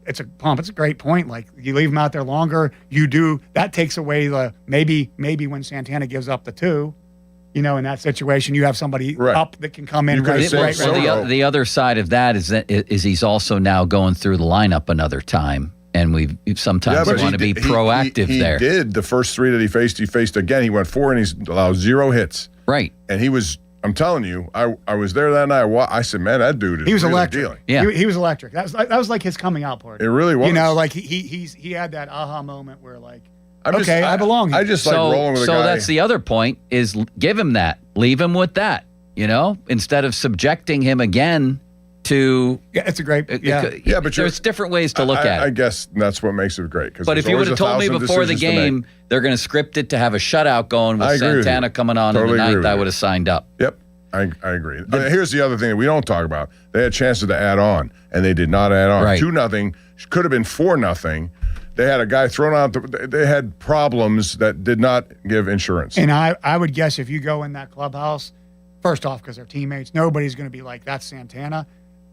it's a great point. Like you leave them out there longer, that takes away the maybe when Santana gives up the 2, in that situation you have somebody up that can come in right. The other side of that is he's also now going through the lineup another time, and we sometimes want to be proactive there. He did the first 3 that he faced again. He went 4 and he's allowed 0 hits. Right, and he was. I'm telling you, I was there that night. I said, man, that dude is he was really electric. dealing. Yeah, he was electric. That was like his coming out party. It really was. Like he had that aha moment where like, I belong here. I just like rolling with a guy. So that's the other point is give him that, leave him with that. Instead of subjecting him again to. Yeah, it's a great. But there's different ways to look at it. I guess that's what makes it great. But if you would have told me before the game they're going to script it to have a shutout going with Santana coming on in the 9th, I would have signed up. Yep, I agree. Here's the other thing that we don't talk about. They had chances to add on, and they did not add on. 2-0 could have been 4-0. They had a guy thrown out. They had problems that did not give insurance. And I would guess if you go in that clubhouse, first off, because they're teammates, nobody's going to be like, that's Santana.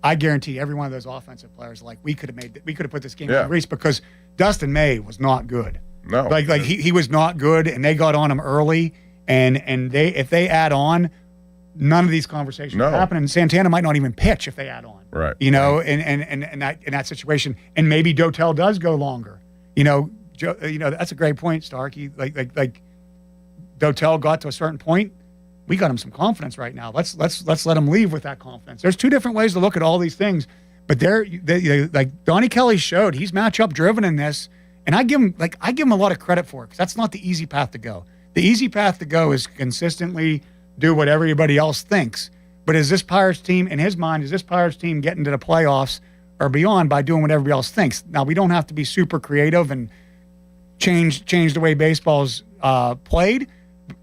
I guarantee every one of those offensive players, like we could have put this game on Reese because Dustin May was not good. No, like he was not good, and they got on him early, and if they add on, none of these conversations happen, and Santana might not even pitch if they add on. Right. In that situation, and maybe Dotel does go longer. That's a great point, Starkey. Like Dotel got to a certain point. We got him some confidence right now. Let's let him leave with that confidence. There's 2 different ways to look at all these things, but like Donnie Kelly showed, he's matchup driven in this, and I give him a lot of credit for it because that's not the easy path to go. The easy path to go is consistently do what everybody else thinks. But is this Pirates team, in his mind, getting to the playoffs or beyond by doing what everybody else thinks? Now we don't have to be super creative and change the way baseball's played.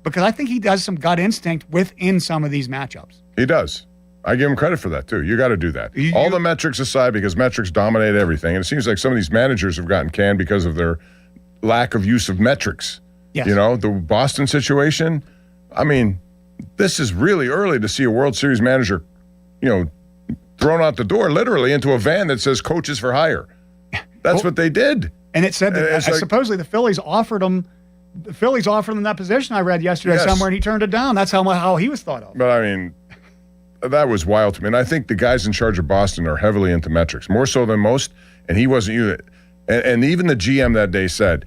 Because I think he does some gut instinct within some of these matchups. He does. I give him credit for that, too. You got to do that. All the metrics aside, because metrics dominate everything. And it seems like some of these managers have gotten canned because of their lack of use of metrics. Yes. The Boston situation, I mean, this is really early to see a World Series manager, thrown out the door, literally, into a van that says coaches for hire. That's what they did. And it said that supposedly the Phillies offered him that position I read yesterday somewhere, and he turned it down. That's how he was thought of. But I mean, that was wild to me. And I think the guys in charge of Boston are heavily into metrics, more so than most. And he wasn't either. And even the GM that day said,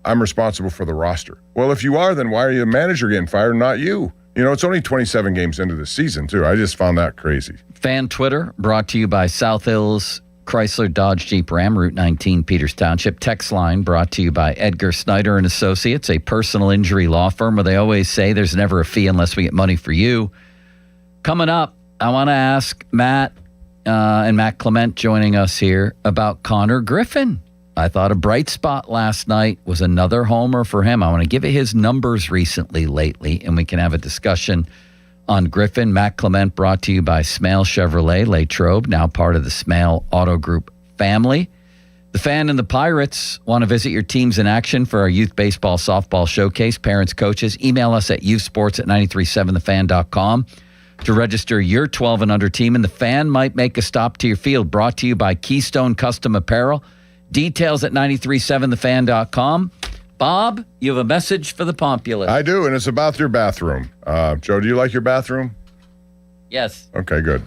I'm responsible for the roster. Well, if you are, then why are you the manager getting fired, not you? It's only 27 games into the season, too. I just found that crazy. Fan Twitter brought to you by South Hills Chrysler Dodge Jeep Ram, Route 19, Peters Township. Text line brought to you by Edgar Snyder and Associates, a personal injury law firm where they always say there's never a fee unless we get money for you. Coming up, I want to ask Matt and Matt Clement joining us here about Connor Griffin. I thought a bright spot last night was another homer for him. I want to give it his numbers lately, and we can have a discussion on Griffin. Matt Clement brought to you by Smale Chevrolet, Latrobe, now part of the Smale Auto Group family. The Fan and the Pirates want to visit your teams in action for our youth baseball, softball showcase. Parents, coaches, email us at youthsports@937thefan.com to register your 12 and under team, and the Fan might make a stop to your field. Brought to you by Keystone Custom Apparel. Details at 937thefan.com. Bob, you have a message for the Pompulus. I do, and it's about your bathroom. Joe, do you like your bathroom? Yes. Okay, good.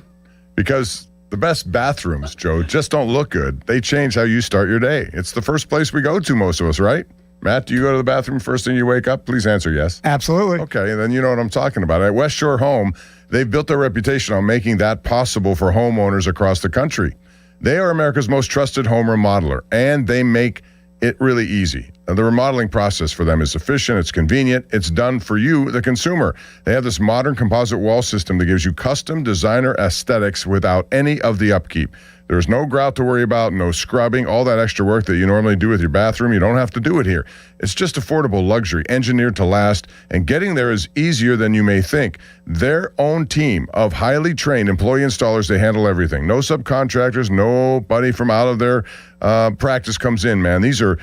Because The best bathrooms, Joe, just don't look good. They change how you start your day. It's the first place we go to, most of us, right? Matt, do you go to the bathroom first thing you wake up? Please answer yes. Absolutely. Okay, then you know what I'm talking about. At West Shore Home, they've built their reputation on making that possible for homeowners across the country. They are America's most trusted home remodeler, and they make it really easy. The remodeling process for them is efficient, it's convenient, it's done for you, the consumer. They have this modern composite wall system that gives you custom designer aesthetics without any of the upkeep. There's no grout to worry about, no scrubbing, all that extra work that you normally do with your bathroom. You don't have to do it here. It's just affordable luxury, engineered to last, and getting there is easier than you may think. Their own team of highly trained employee installers, they handle everything. No subcontractors, nobody from out of their practice comes in, man. These are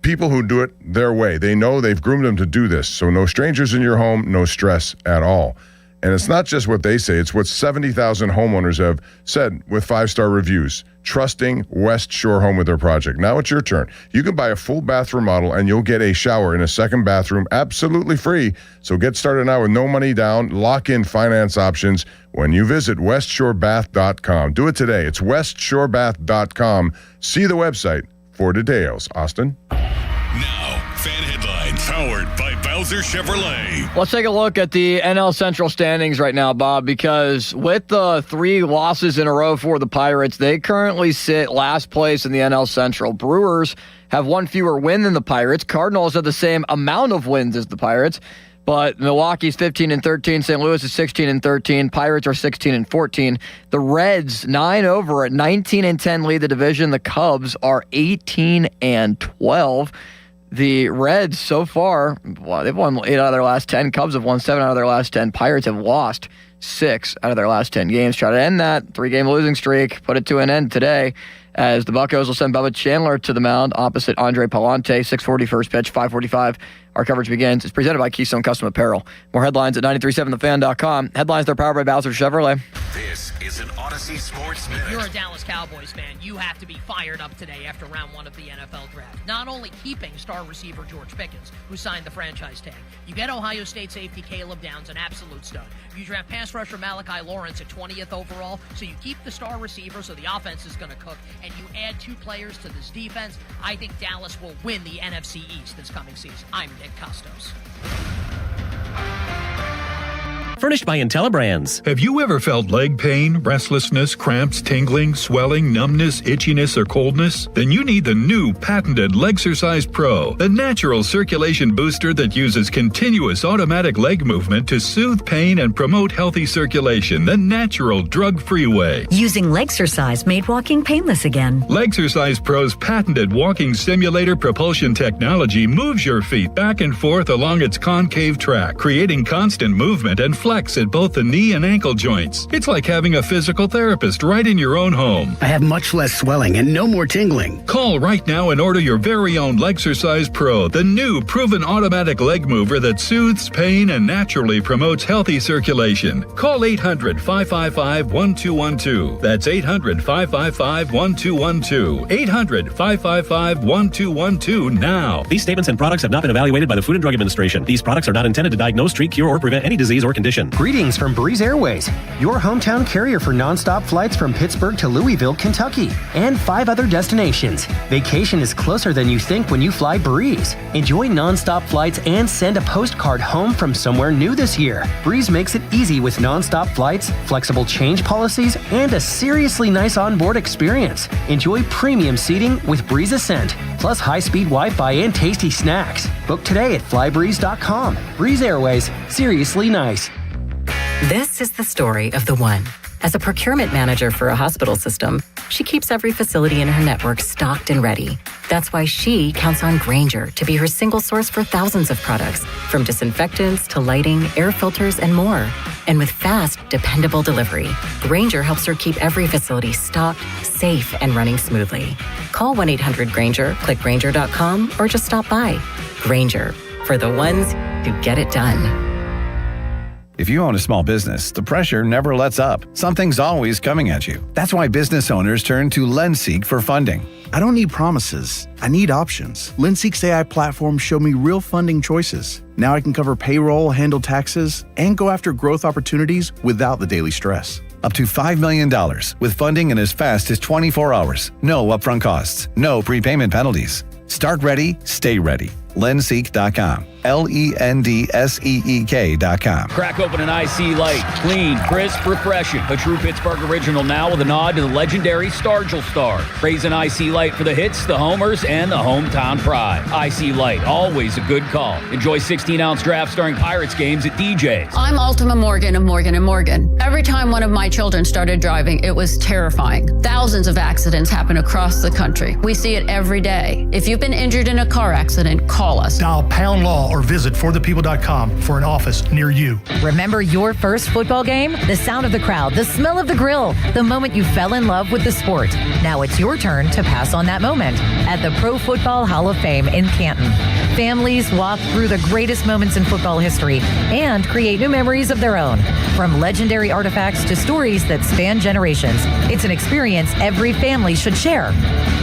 people who do it their way. They know they've groomed them to do this. So no strangers in your home, no stress at all. And it's not just what they say, it's what 70,000 homeowners have said with 5-star reviews, trusting West Shore Home with their project. Now it's your turn. You can buy a full bath remodel and you'll get a shower in a second bathroom absolutely free. So get started now with no money down, lock in finance options when you visit westshorebath.com. Do it today. It's westshorebath.com. See the website for details. Austin? Now, fan headlines powered by Bowser Chevrolet. Let's take a look at the NL Central standings right now, Bob, because with the 3 losses in a row for the Pirates, they currently sit last place in the NL Central. Brewers have 1 fewer win than the Pirates. Cardinals have the same amount of wins as the Pirates, but Milwaukee's 15-13, St. Louis is 16-13, Pirates are 16-14. The Reds 9 over at 19-10 lead the division. The Cubs are 18-12. The Reds so far, well, they've won 8 out of their last 10. Cubs have won 7 out of their last 10. Pirates have lost 6 out of their last 10 games. Try to end that 3-game losing streak, put it to an end today, as the Buccos will send Bubba Chandler to the mound opposite Andre Palante. 6:40 first pitch, 5:45. Our coverage begins. It's presented by Keystone Custom Apparel. More headlines at 937thefan.com. Headlines, they're powered by Bowser Chevrolet. This is an Odyssey Sports Minute. If you're a Dallas Cowboys fan, you have to be fired up today after round 1 of the NFL draft. Not only keeping star receiver George Pickens, who signed the franchise tag, you get Ohio State safety Caleb Downs, an absolute stud. You draft pass rusher Malachi Lawrence at 20th overall, so you keep the star receiver, so the offense is going to cook, and you add 2 players to this defense. I think Dallas will win the NFC East this coming season. I'm Nick Costos. Furnished by IntelliBrands. Have you ever felt leg pain, restlessness, cramps, tingling, swelling, numbness, itchiness, or coldness? Then you need the new patented Legsercise Pro, the natural circulation booster that uses continuous automatic leg movement to soothe pain and promote healthy circulation the natural drug-free way. Using Legsercise made walking painless again. Legsercise Pro's patented walking simulator propulsion technology moves your feet back and forth along its concave track, creating constant movement and flex at both the knee and ankle joints. It's like having a physical therapist right in your own home. I have much less swelling and no more tingling. Call right now and order your very own Legsercise Pro, the new proven automatic leg mover that soothes pain and naturally promotes healthy circulation. Call 800-555-1212. That's 800-555-1212. 800-555-1212 now. These statements and products have not been evaluated by the Food and Drug Administration. These products are not intended to diagnose, treat, cure, or prevent any disease or condition. Greetings from Breeze Airways, your hometown carrier for nonstop flights from Pittsburgh to Louisville, Kentucky, and 5 other destinations. Vacation is closer than you think when you fly Breeze. Enjoy nonstop flights and send a postcard home from somewhere new this year. Breeze makes it easy with nonstop flights, flexible change policies, and a seriously nice onboard experience. Enjoy premium seating with Breeze Ascent, plus high-speed Wi-Fi and tasty snacks. Book today at flybreeze.com. Breeze Airways, seriously nice. This is the story of the one. As a procurement manager for a hospital system, she keeps every facility in her network stocked and ready. That's why she counts on Grainger to be her single source for thousands of products, from disinfectants to lighting, air filters, and more. And with fast, dependable delivery, Grainger helps her keep every facility stocked, safe, and running smoothly. Call 1-800-GRAINGER, click Grainger.com, or just stop by. Grainger, for the ones who get it done. If you own a small business, the pressure never lets up. Something's always coming at you. That's why business owners turn to LendSeek for funding. I don't need promises. I need options. LendSeek's AI platform showed me real funding choices. Now I can cover payroll, handle taxes, and go after growth opportunities without the daily stress. Up to $5 million with funding in as fast as 24 hours. No upfront costs. No prepayment penalties. Start ready, stay ready. Lendseek.com. LENDSEEK.com. Crack open an IC Light. Clean, crisp, refreshing. A true Pittsburgh original now with a nod to the legendary Stargell Star. Raise an IC Light for the hits, the homers, and the hometown pride. IC Light, always a good call. Enjoy 16-ounce drafts during Pirates games at DJ's. I'm Ultima Morgan of Morgan & Morgan. Every time one of my children started driving, it was terrifying. Thousands of accidents happen across the country. We see it every day. If you've been injured in a car accident, call us. Dial pound law or visit forthepeople.com for an office near you. Remember your first football game? The sound of the crowd, the smell of the grill, the moment you fell in love with the sport. Now it's your turn to pass on that moment at the Pro Football Hall of Fame in Canton. Families walk through the greatest moments in football history and create new memories of their own. From legendary artifacts to stories that span generations, it's an experience every family should share.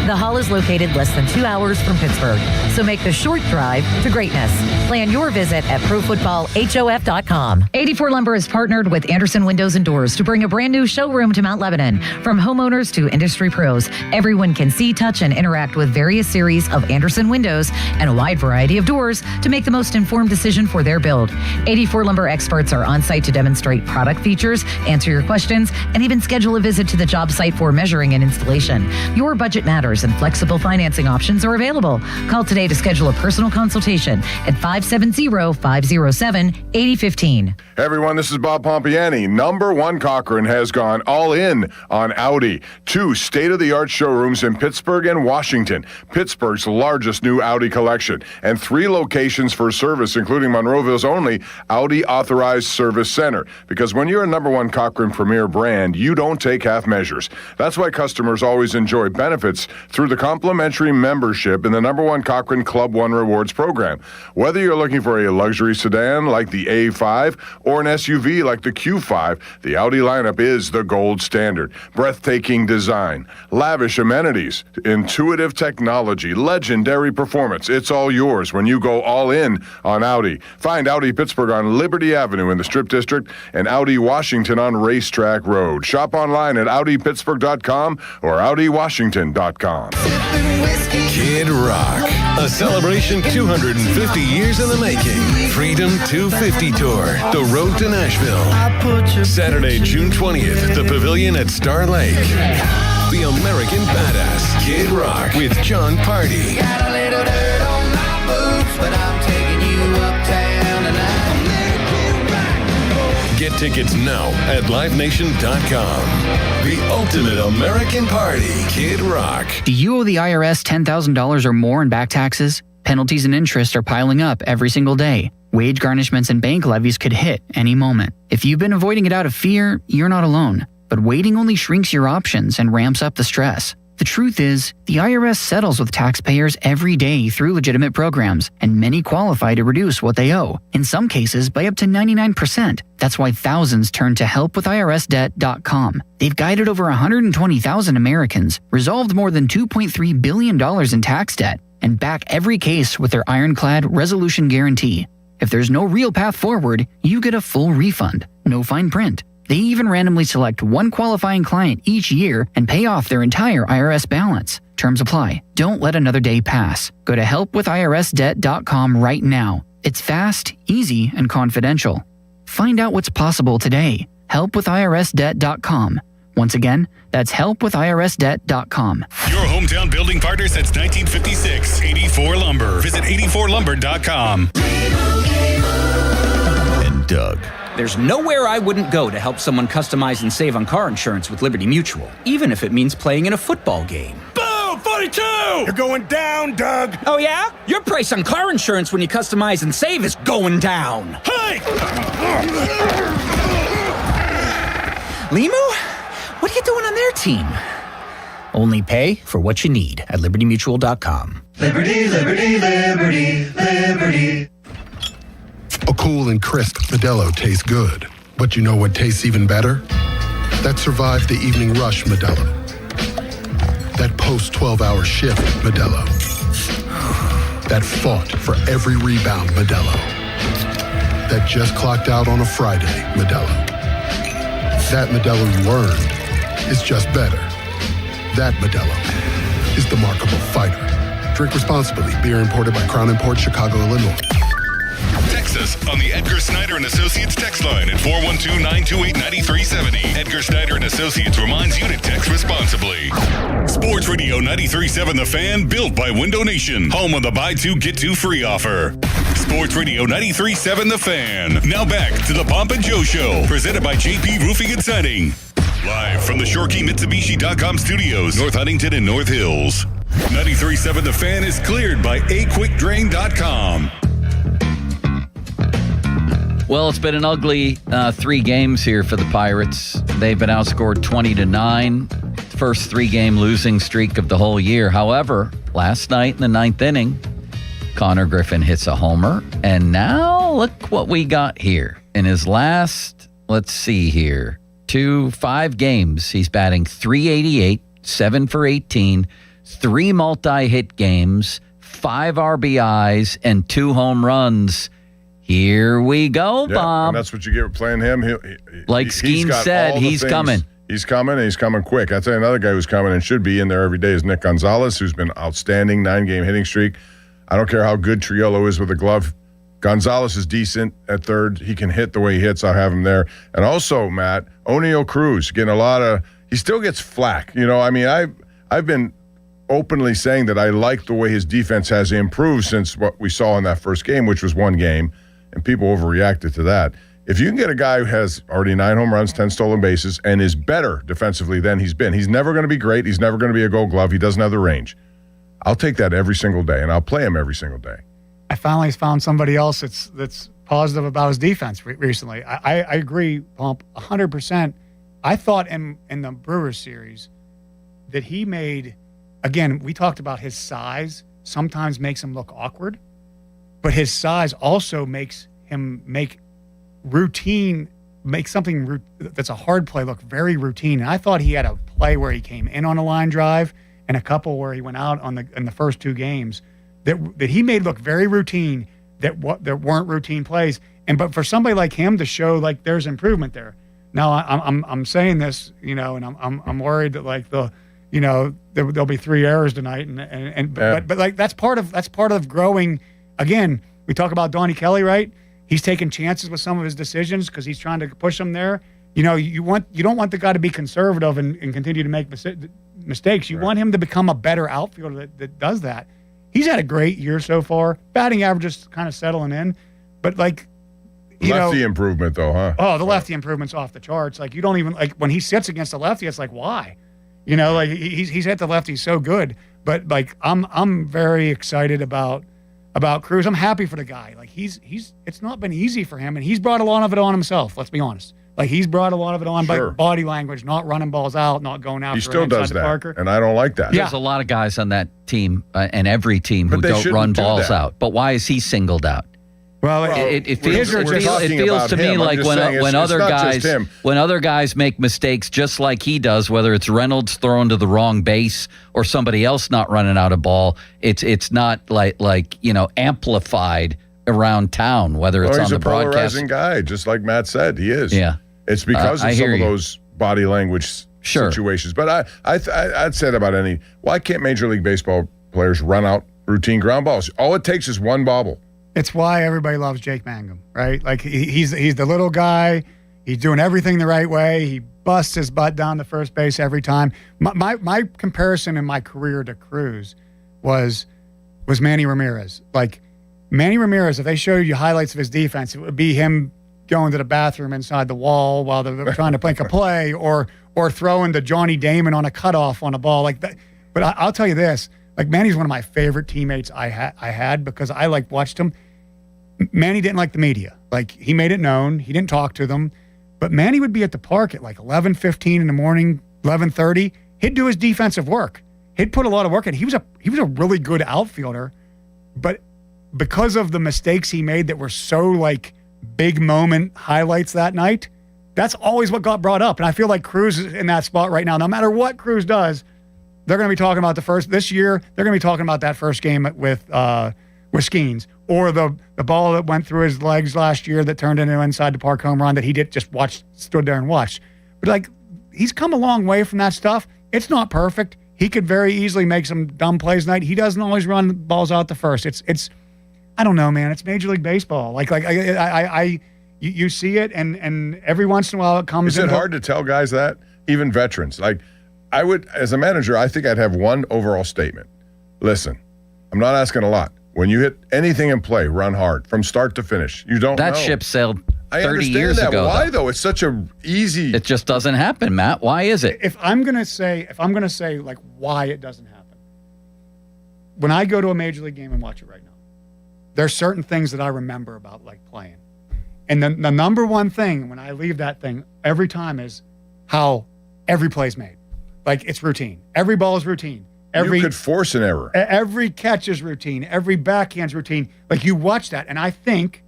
The hall is located less than 2 hours from Pittsburgh, so make the short drive to greatness. Plan your visit at ProFootballHOF.com. 84 Lumber is partnered with Anderson Windows and Doors to bring a brand new showroom to Mount Lebanon. From homeowners to industry pros, everyone can see, touch, and interact with various series of Anderson windows and a wide variety of doors to make the most informed decision for their build. 84 Lumber experts are on site to demonstrate product features, answer your questions, and even schedule a visit to the job site for measuring and installation. Your budget matters and flexible financing options are available. Call today to schedule a personal consultation at 570-507-8015. Hey everyone, this is Bob Pompiani. Number One Cochrane has gone all in on Audi. 2 state-of-the-art showrooms in Pittsburgh and Washington, Pittsburgh's largest new Audi collection, and 3 locations for service, including Monroeville's only Audi Authorized Service Center. Because when you're a Number One Cochrane Premier brand, you don't take half measures. That's why customers always enjoy benefits through the complimentary membership in the Number One Cochrane Club One Rewards program. Whether you're looking for a luxury sedan like the A5 or an SUV like the Q5, the Audi lineup is the gold standard. Breathtaking design, lavish amenities, intuitive technology, legendary performance. It's all yours when you go all in on Audi. Find Audi Pittsburgh on Liberty Avenue in the Strip District and Audi Washington on Racetrack Road. Shop online at AudiPittsburgh.com or AudiWashington.com. Kid Rock, a celebration 250 years in the making. Freedom 250 Tour, the road to Nashville. Saturday, June 20th, the Pavilion at Star Lake. The American Badass, Kid Rock, with John Party. Got a little dirt on my boots, but I'm taking you uptown tonight. Get tickets now at LiveNation.com. The ultimate American party, Kid Rock. Do you owe the IRS $10,000 or more in back taxes? Penalties and interest are piling up every single day. Wage garnishments and bank levies could hit any moment. If you've been avoiding it out of fear, you're not alone. But waiting only shrinks your options and ramps up the stress. The truth is, the IRS settles with taxpayers every day through legitimate programs, and many qualify to reduce what they owe, in some cases by up to 99%. That's why thousands turn to helpwithirsdebt.com. They've guided over 120,000 Americans, resolved more than $2.3 billion in tax debt, and back every case with their ironclad resolution guarantee. If there's no real path forward, you get a full refund, no fine print. They even randomly select one qualifying client each year and pay off their entire IRS balance. Terms apply. Don't let another day pass. Go to helpwithirsdebt.com right now. It's fast, easy, and confidential. Find out what's possible today. Helpwithirsdebt.com. Once again, that's helpwithirsdebt.com. Your hometown building partner since 1956. 84 Lumber. Visit 84lumber.com. And Doug. There's nowhere I wouldn't go to help someone customize and save on car insurance with Liberty Mutual, even if it means playing in a football game. Boom! 42! You're going down, Doug! Oh, yeah? Your price on car insurance when you customize and save is going down. Hey! Limu? What are you doing on their team? Only pay for what you need at LibertyMutual.com. Liberty, liberty, liberty, liberty. A cool and crisp Modelo tastes good. But you know what tastes even better? That survived the evening rush Modelo. That post-12-hour shift Modelo. That fought for every rebound Modelo. That just clocked out on a Friday Modelo. That Modelo you earned is just better. That Modelo is the markable fighter. Drink responsibly. Beer imported by Crown Imports, Chicago, Illinois. Text us on the Edgar Snyder and Associates text line at 412-928-9370. Edgar Snyder and Associates reminds you to text responsibly. Sports Radio 93.7 The Fan, built by Window Nation, home of the buy two, get two free offer. Sports Radio 93.7 The Fan. Now back to the Pomp and Joe Show, presented by JP Roofing and Siding. Live from the ShorkeyMitsubishi.com studios, North Huntington and North Hills. 93.7 The Fan is cleared by AQuickDrain.com. Well, it's been an ugly 3 games here for the Pirates. They've been outscored 20-9. First 3-game losing streak of the whole year. However, last night in the 9th inning, Connor Griffin hits a homer. And now look what we got here. In his last, let's see here, 5 games, he's batting .388, 7 for 18, 3 multi-hit games, 5 RBIs, and 2 home runs. Here we go, Bob. And that's what you get with playing him. Like Skeen said, he's coming. He's coming, and he's coming quick. I'll tell you another guy who's coming and should be in there every day is Nick Gonzalez, who's been outstanding, 9-game hitting streak. I don't care how good Triolo is with a glove. Gonzalez is decent at third. He can hit the way he hits. I'll have him there. And also, Matt, O'Neal Cruz getting a lot of – he still gets flack. You know, I mean, I've been openly saying that I like the way his defense has improved since what we saw in that first game, which was 1 game. And people overreacted to that. If you can get a guy who has already 9 home runs, 10 stolen bases, and is better defensively than he's been, he's never going to be great. He's never going to be a Gold Glove. He doesn't have the range. I'll take that every single day, and I'll play him every single day. I finally found somebody else that's positive about his defense recently. I agree, Pump, 100%. I thought in the Brewers series that he made, again, we talked about his size sometimes makes him look awkward. But his size also makes him make something that's a hard play look very routine. And I thought he had a play where he came in on a line drive and a couple where he went out in the first 2 games that he made look very routine that weren't routine plays. But for somebody like him to show like there's improvement there. Now I'm saying this, you know, and I'm worried that like there'll be 3 errors tonight but like that's part of growing. Again, we talk about Donnie Kelly, right? He's taking chances with some of his decisions because he's trying to push them there. You know, you don't want the guy to be conservative and continue to make mistakes. You want him to become a better outfielder that does that. He's had a great year so far. Batting average is kind of settling in, but like, lefty improvement though, huh? Oh, the lefty improvement's off the charts. Like you don't even like when he sits against the lefty, it's like why? You know, like he's hit the lefty so good. But like I'm very excited about Cruz. I'm happy for the guy. Like it's not been easy for him, and he's brought a lot of it on himself. Let's be honest. Like he's brought a lot of it on by body language, not running balls out, not going after. He still does that, Parker. And I don't like that. There's a lot of guys on that team and every team who don't run balls out. But why is he singled out? Well, it feels to me like when other guys make mistakes just like he does, whether it's Reynolds throwing to the wrong base or somebody else not running out a ball, it's not like amplified around town, whether it's on the broadcast. He's a polarizing guy, just like Matt said. He is. Yeah, it's because of some of those body language situations. But I'd say about any. Why can't Major League Baseball players run out routine ground balls? All it takes is one bobble. It's why everybody loves Jake Mangum, right? Like he's the little guy. He's doing everything the right way. He busts his butt down to first base every time. My comparison in my career to Cruz was Manny Ramirez. Like Manny Ramirez, if they showed you highlights of his defense, it would be him going to the bathroom inside the wall while they're trying to make a play, or throwing to Johnny Damon on a cutoff on a ball like that. But I'll tell you this: like Manny's one of my favorite teammates I had because I watched him. Manny didn't like the media. Like he made it known. He didn't talk to them. But Manny would be at the park at like 11:15 in the morning, 11:30. He'd do his defensive work. He'd put a lot of work in. He was a really good outfielder, but because of the mistakes he made that were so like big moment highlights that night, that's always what got brought up. And I feel like Cruz is in that spot right now. No matter what Cruz does, they're going to be talking about this year. They're going to be talking about that first game with Skeens, or the ball that went through his legs last year that turned into an inside the park home run that he stood there and watched. But like, he's come a long way from that stuff. It's not perfect. He could very easily make some dumb plays tonight. He doesn't always run balls out to first. It's I don't know, man. It's Major League Baseball. You see it, and every once in a while it comes. Is it hard to tell guys that? Even veterans. Like, I would, as a manager, I think I'd have one overall statement. Listen, I'm not asking a lot. When you hit anything in play, run hard from start to finish. You don't know. That ship sailed 30 I understand years that. ago. Why though? It's such a easy. It just doesn't happen, Matt. Why is it? If I'm gonna say like why it doesn't happen, when I go to a Major League game and watch it right now, there's certain things that I remember about like playing. And the number one thing when I leave that thing every time is how every play's made. Like, it's routine. Every ball is routine. You could force an error. Every catch is routine. Every backhand's routine. Like, you watch that, and I think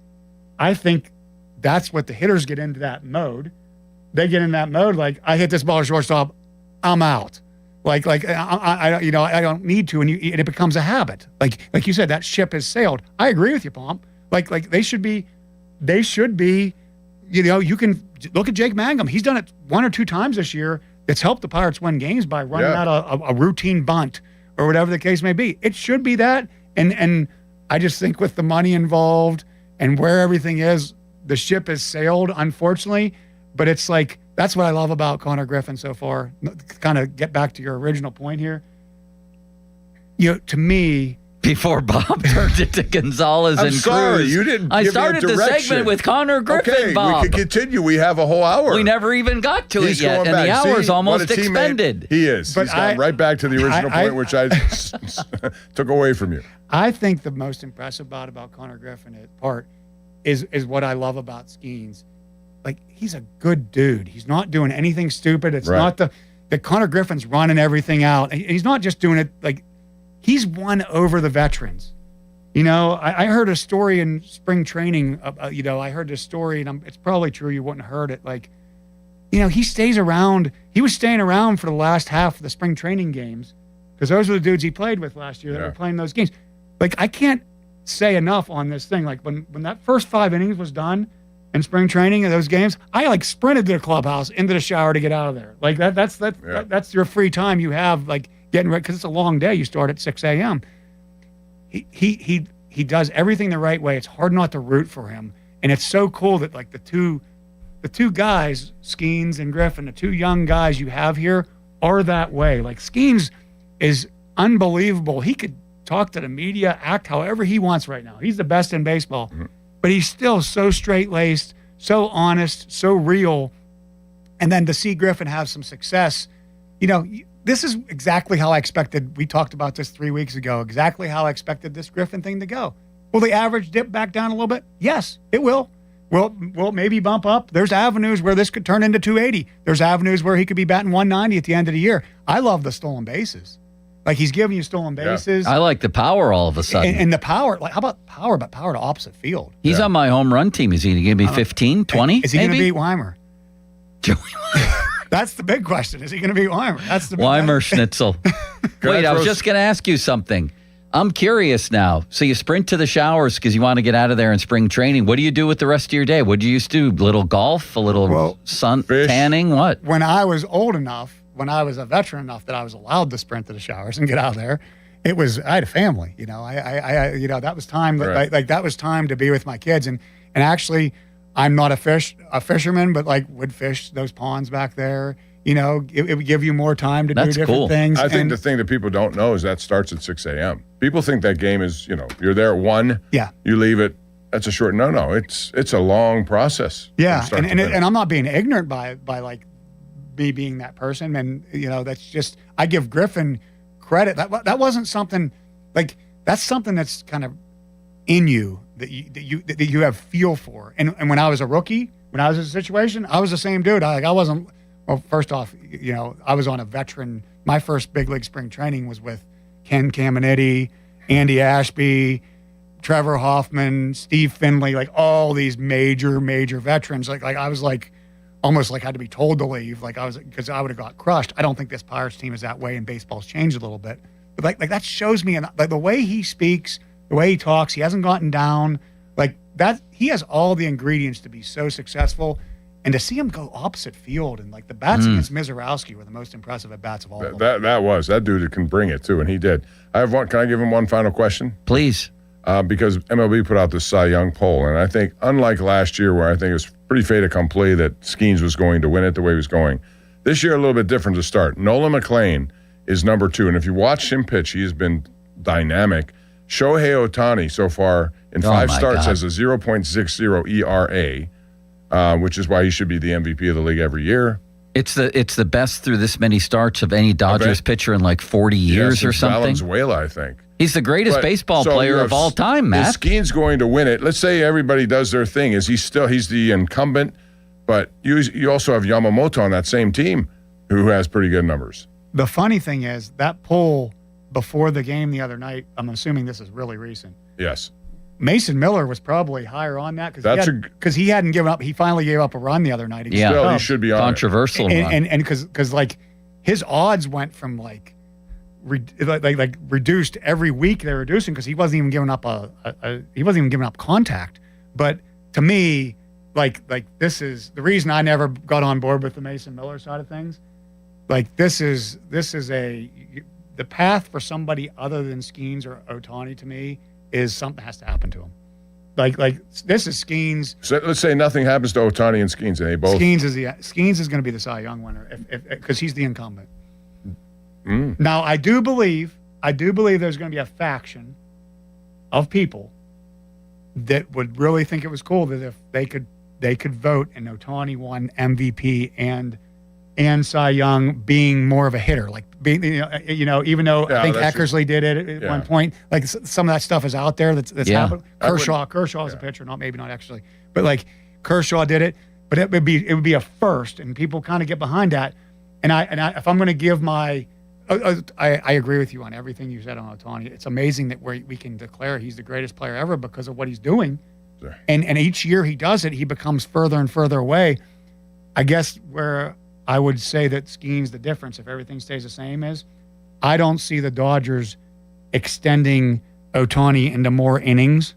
that's what the hitters get into that mode. They get in that mode like, I hit this ball to shortstop, I'm out. Like I don't need to, and it becomes a habit. Like you said, that ship has sailed. I agree with you, Pomp. Like they should be. You can look at Jake Mangum. He's done it 1 or 2 times this year. It's helped the Pirates win games by running out a routine bunt or whatever the case may be. It should be that. And I just think with the money involved and where everything is, the ship has sailed, unfortunately. But it's like, that's what I love about Connor Griffin so far. Kind of get back to your original point here. To me, before Bob turned it to Gonzalez and Cruz. I'm sorry, you didn't. I started the segment with Connor Griffin, okay, Bob. We can continue. We have a whole hour. We never even got to it yet, and the hour's almost expended. He is. But he's gone right back to the original point, which I took away from you. I think the most impressive about Connor Griffin is what I love about Skeens. Like, he's a good dude. He's not doing anything stupid. It's not the Connor Griffin's running everything out. And he's not just doing it like. He's won over the veterans. I heard a story in spring training. I heard this story, and it's probably true. You wouldn't have heard it. Like, he stays around. He was staying around for the last half of the spring training games because those were the dudes he played with last year that were playing those games. Like, I can't say enough on this thing. Like, when that first 5 innings was done in spring training of those games, I sprinted to the clubhouse into the shower to get out of there. Like, that's your free time you have. Like, getting ready, because it's a long day. You start at 6 a.m. He does everything the right way. It's hard not to root for him, and it's so cool that like the two guys, Skeens and Griffin, the 2 young guys you have here are that way. Like, Skeens is unbelievable. He could talk to the media, act however he wants right now. He's the best in baseball, but he's still so straight-laced, so honest, so real. And then to see Griffin have some success, this is exactly how I expected. We talked about this 3 weeks ago. Exactly how I expected this Griffin thing to go. Will the average dip back down a little bit? Yes, it will. Will maybe bump up? There's avenues where this could turn into 280. There's avenues where he could be batting 190 at the end of the year. I love the stolen bases. Like, he's giving you stolen bases. I like the power all of a sudden. And the power. Like, how about power? But power to opposite field. He's on my home run team. Is he going to give me 15, 20? Is he going to beat Weimer? That's the big question. Is he going to beat Weimer? That's the big Weimer Schnitzel. Wait, I was just going to ask you something. I'm curious now. So you sprint to the showers because you want to get out of there in spring training. What do you do with the rest of your day? What do you used to do? A little golf? A little sun tanning? What? When I was old enough, when I was a veteran enough that I was allowed to sprint to the showers and get out of there, I had a family. That was time. Like, that was time to be with my kids. And actually, I'm not a fisherman, but would fish those ponds back there. It would give you more time to do different things. I think the thing that people don't know is that starts at 6 a.m. People think that game is, you're there at 1. Yeah. You leave it. That's a short. No. It's a long process. Yeah, and I'm not being ignorant by me being that person. And that's just, I give Griffin credit. That wasn't something that's something that's kind of in you that you have feel for. And when I was a rookie, when I was in a situation, I was the same dude. I wasn't. Well, first off, I was on a veteran. My first big league spring training was with Ken Caminiti, Andy Ashby, Trevor Hoffman, Steve Finley, all these major veterans. I was almost had to be told to leave. Because I would have got crushed. I don't think this Pirates team is that way, and baseball's changed a little bit. But that shows me, the way he speaks, the way he talks, he hasn't gotten down. That he has all the ingredients to be so successful. And to see him go opposite field and like the bats against Mizorowski were the most impressive at bats of all of them. That dude can bring it too, and he did. I have one. Can I give him one final question? Please. Because MLB put out the Cy Young poll, and I think unlike last year where I think it was pretty fait accompli that Skeens was going to win it the way he was going, this year a little bit different to start. Nolan McLean is number 2, and if you watch him pitch, he has been dynamic. Shohei Ohtani so far in 5 starts has a 0.60 ERA. Which is why he should be the MVP of the league every year. It's the best through this many starts of any Dodgers pitcher in like 40 years or something. Valenzuela, I think. He's the greatest baseball player of all time, Matt. Is Skeens going to win it? Let's say everybody does their thing. He's the incumbent, but you also have Yamamoto on that same team who has pretty good numbers. The funny thing is that poll before the game the other night, I'm assuming this is really recent. Yes. Mason Miller was probably higher on that because he hadn't given up. He finally gave up a run the other night. He should be on controversial run. And because like his odds went from like reduced every week. They're reducing because he wasn't even giving up he wasn't even giving up contact. But to me, like this is the reason I never got on board with the Mason Miller side of things. Like this is the path for somebody other than Skeens or Ohtani to me. Is something has to happen to him. Like this is Skeens. So let's say nothing happens to Ohtani and Skeens, and they both. Skeens is going to be the Cy Young winner because he's the incumbent. Now I do believe there's going to be a faction of people that would really think it was cool that if they could vote and Ohtani won MVP and Cy Young being more of a hitter, like being even though I think Eckersley did it at one point, like some of that stuff is out there that's happened. Kershaw is a pitcher, not Eckersley, but like Kershaw did it, but it would be a first, and people kind of get behind that. And I if I'm going to give my, I agree with you on everything you said on Ohtani. It's amazing that we can declare he's the greatest player ever because of what he's doing, and each year he does it, he becomes further and further away. I guess where I would say that Skeens, the difference, if everything stays the same, is I don't see the Dodgers extending Ohtani into more innings,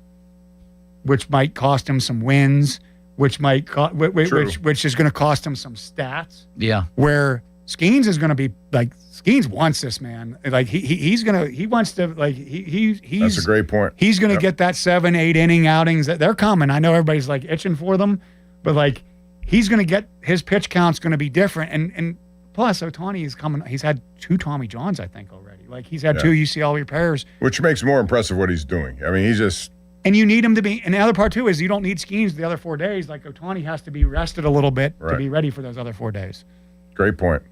which might cost him some wins, which is going to cost him some stats. Yeah. Where Skeens is going to be like Skeens wants this, man. Like he wants to like he's that's a great point. He's going to get that 7-8 inning outings that they're coming. I know everybody's like itching for them, but like. He's going to get his pitch count's going to be different, and plus Ohtani is coming. He's had 2 Tommy Johns, I think, already. Like he's had 2 UCL repairs, which makes more impressive what he's doing. I mean, he's just. And you need him to be. And the other part too is you don't need Skeens the other 4 days. Like Ohtani has to be rested a little bit to be ready for those other 4 days. Great point,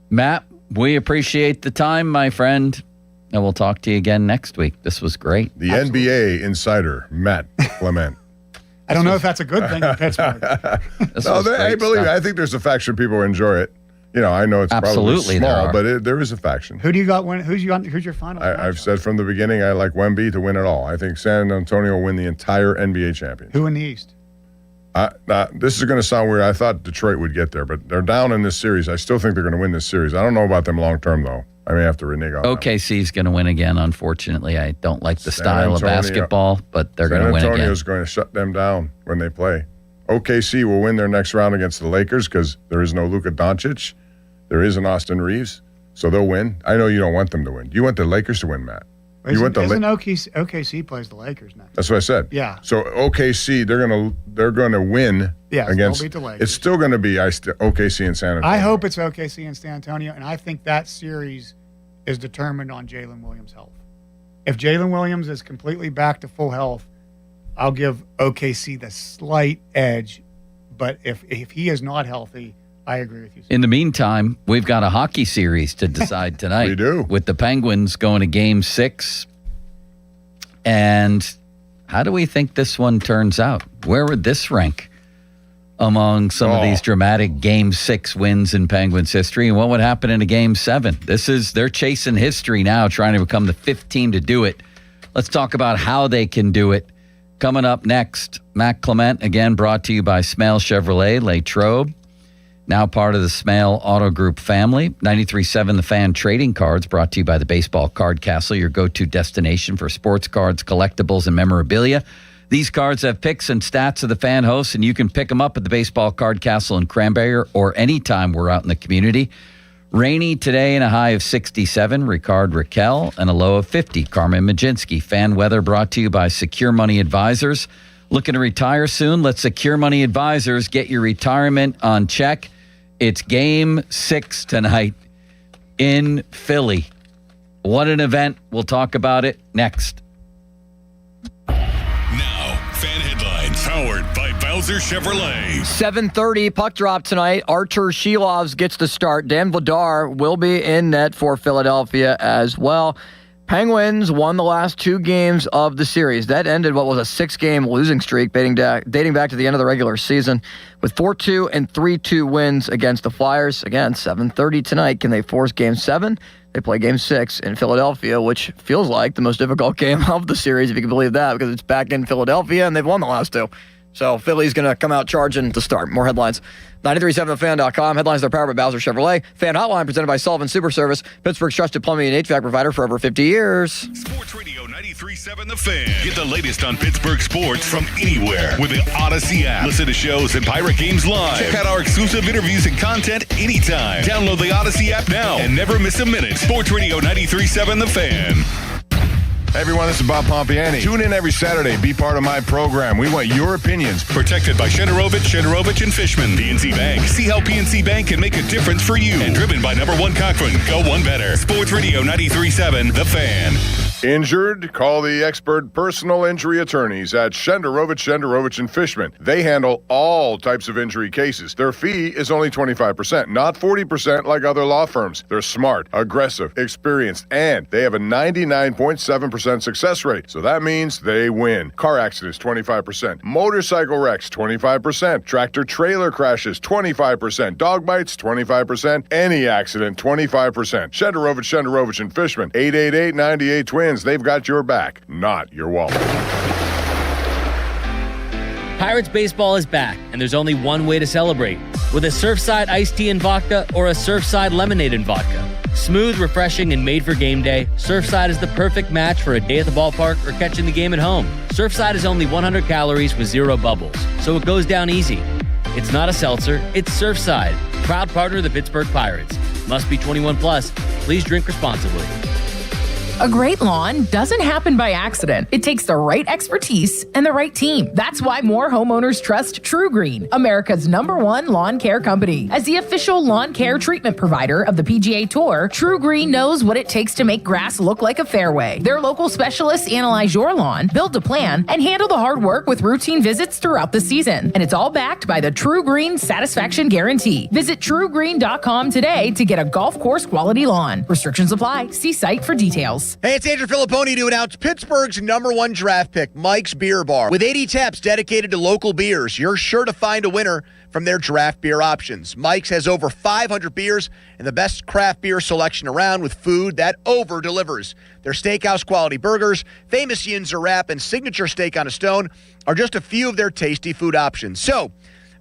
Matt. We appreciate the time, my friend, and we'll talk to you again next week. This was great. The NBA insider, Matt Clement. I don't know if that's a good thing in Pittsburgh. I believe it. I think there's a faction people enjoy it. I know it's absolutely probably small, but there is a faction. Who do you got? Who's your final? I've said from the beginning I like Wemby to win it all. I think San Antonio will win the entire NBA championship. Who in the East? This is going to sound weird. I thought Detroit would get there, but they're down in this series. I still think they're going to win this series. I don't know about them long term though. I may have to renege on OKC's going to win again, unfortunately. I don't like the style of basketball, but they're going to win again. San Antonio's going to shut them down when they play. OKC will win their next round against the Lakers because there is no Luka Doncic. There is an Austin Reeves, so they'll win. I know you don't want them to win. You want the Lakers to win, Matt. OKC plays the Lakers next. That's what I said. Yeah. So OKC, they're gonna win. Yeah, against. They'll beat the Lakers. It's still going to be OKC and San Antonio. I hope it's OKC and San Antonio, and I think that series is determined on Jalen Williams' health. If Jalen Williams is completely back to full health, I'll give OKC the slight edge. But if he is not healthy, I agree with you. In the meantime, we've got a hockey series to decide tonight. We do. With the Penguins going to Game 6. And how do we think this one turns out? Where would this rank among some of these dramatic Game 6 wins in Penguins history? And what would happen in a Game 7? They're chasing history now, trying to become the 5th team to do it. Let's talk about how they can do it. Coming up next, Matt Clement, again brought to you by Smale Chevrolet, Latrobe. Now part of the Smale Auto Group family. 93.7 The Fan Trading Cards, brought to you by the Baseball Card Castle, your go-to destination for sports cards, collectibles, and memorabilia. These cards have pics and stats of the fan hosts, and you can pick them up at the Baseball Card Castle in Cranberry or anytime we're out in the community. Rainy today and a high of 67. Ricard Raquel and a low of 50. Carmen Majinski. Fan weather brought to you by Secure Money Advisors. Looking to retire soon? Let Secure Money Advisors get your retirement on check. It's Game 6 tonight in Philly. What an event. We'll talk about it next. Fan headlines powered by Bowser Chevrolet. 7:30 puck drop tonight. Artur Shilovs gets the start. Dan Vladar will be in net for Philadelphia as well. Penguins won the last 2 games of the series. That ended what was a 6-game losing streak dating back to the end of the regular season with 4-2 and 3-2 wins against the Flyers. Again, 7:30 tonight. Can they force Game 7? They play Game 6 in Philadelphia, which feels like the most difficult game of the series, if you can believe that, because it's back in Philadelphia, and they've won the last 2. So Philly's going to come out charging to start. More headlines. 937thefan.com. Headlines are powered by Bowser Chevrolet. Fan Hotline presented by Sullivan Super Service, Pittsburgh's trusted plumbing and HVAC provider for over 50 years. Sports Radio 93.7 The Fan. Get the latest on Pittsburgh sports from anywhere with the Odyssey app. Listen to shows and Pirate Games live. Check out our exclusive interviews and content anytime. Download the Odyssey app now and never miss a minute. Sports Radio 93.7 The Fan. Hey everyone, this is Bob Pompiani. Tune in every Saturday. Be part of my program. We want your opinions. Protected by Shenderovich and Fishman. PNC Bank. See how PNC Bank can make a difference for you. And driven by number 1 Cochran. Go one better. Sports Radio 93.7 The Fan. Injured? Call the expert personal injury attorneys at Shenderovich and Fishman. They handle all types of injury cases. Their fee is only 25%, not 40% like other law firms. They're smart, aggressive, experienced, and they have a 99.7% success rate. So that means they win. Car accidents, 25%. Motorcycle wrecks, 25%. Tractor-trailer crashes, 25%. Dog bites, 25%. Any accident, 25%. Shenderovich and Fishman. 888-98-TWINS. They've got your back, not your wallet. Pirates baseball is back, and there's only one way to celebrate. With a Surfside iced tea and vodka or a Surfside lemonade and vodka. Smooth, refreshing, and made for game day, Surfside is the perfect match for a day at the ballpark or catching the game at home. Surfside is only 100 calories with 0 bubbles, so it goes down easy. It's not a seltzer, it's Surfside. Proud partner of the Pittsburgh Pirates. Must be 21 plus. Please drink responsibly. A great lawn doesn't happen by accident. It takes the right expertise and the right team. That's why more homeowners trust True Green, America's #1 lawn care company. As the official lawn care treatment provider of the PGA Tour, True Green knows what it takes to make grass look like a fairway. Their local specialists analyze your lawn, build a plan, and handle the hard work with routine visits throughout the season. And it's all backed by the True Green Satisfaction Guarantee. Visit TrueGreen.com today to get a golf course quality lawn. Restrictions apply. See site for details. Hey, it's Andrew Filipponi to announce Pittsburgh's #1 draft pick, Mike's Beer Bar. With 80 taps dedicated to local beers, you're sure to find a winner from their draft beer options. Mike's has over 500 beers and the best craft beer selection around with food that over-delivers. Their steakhouse quality burgers, famous Yinzer wrap, and signature steak on a stone are just a few of their tasty food options. So,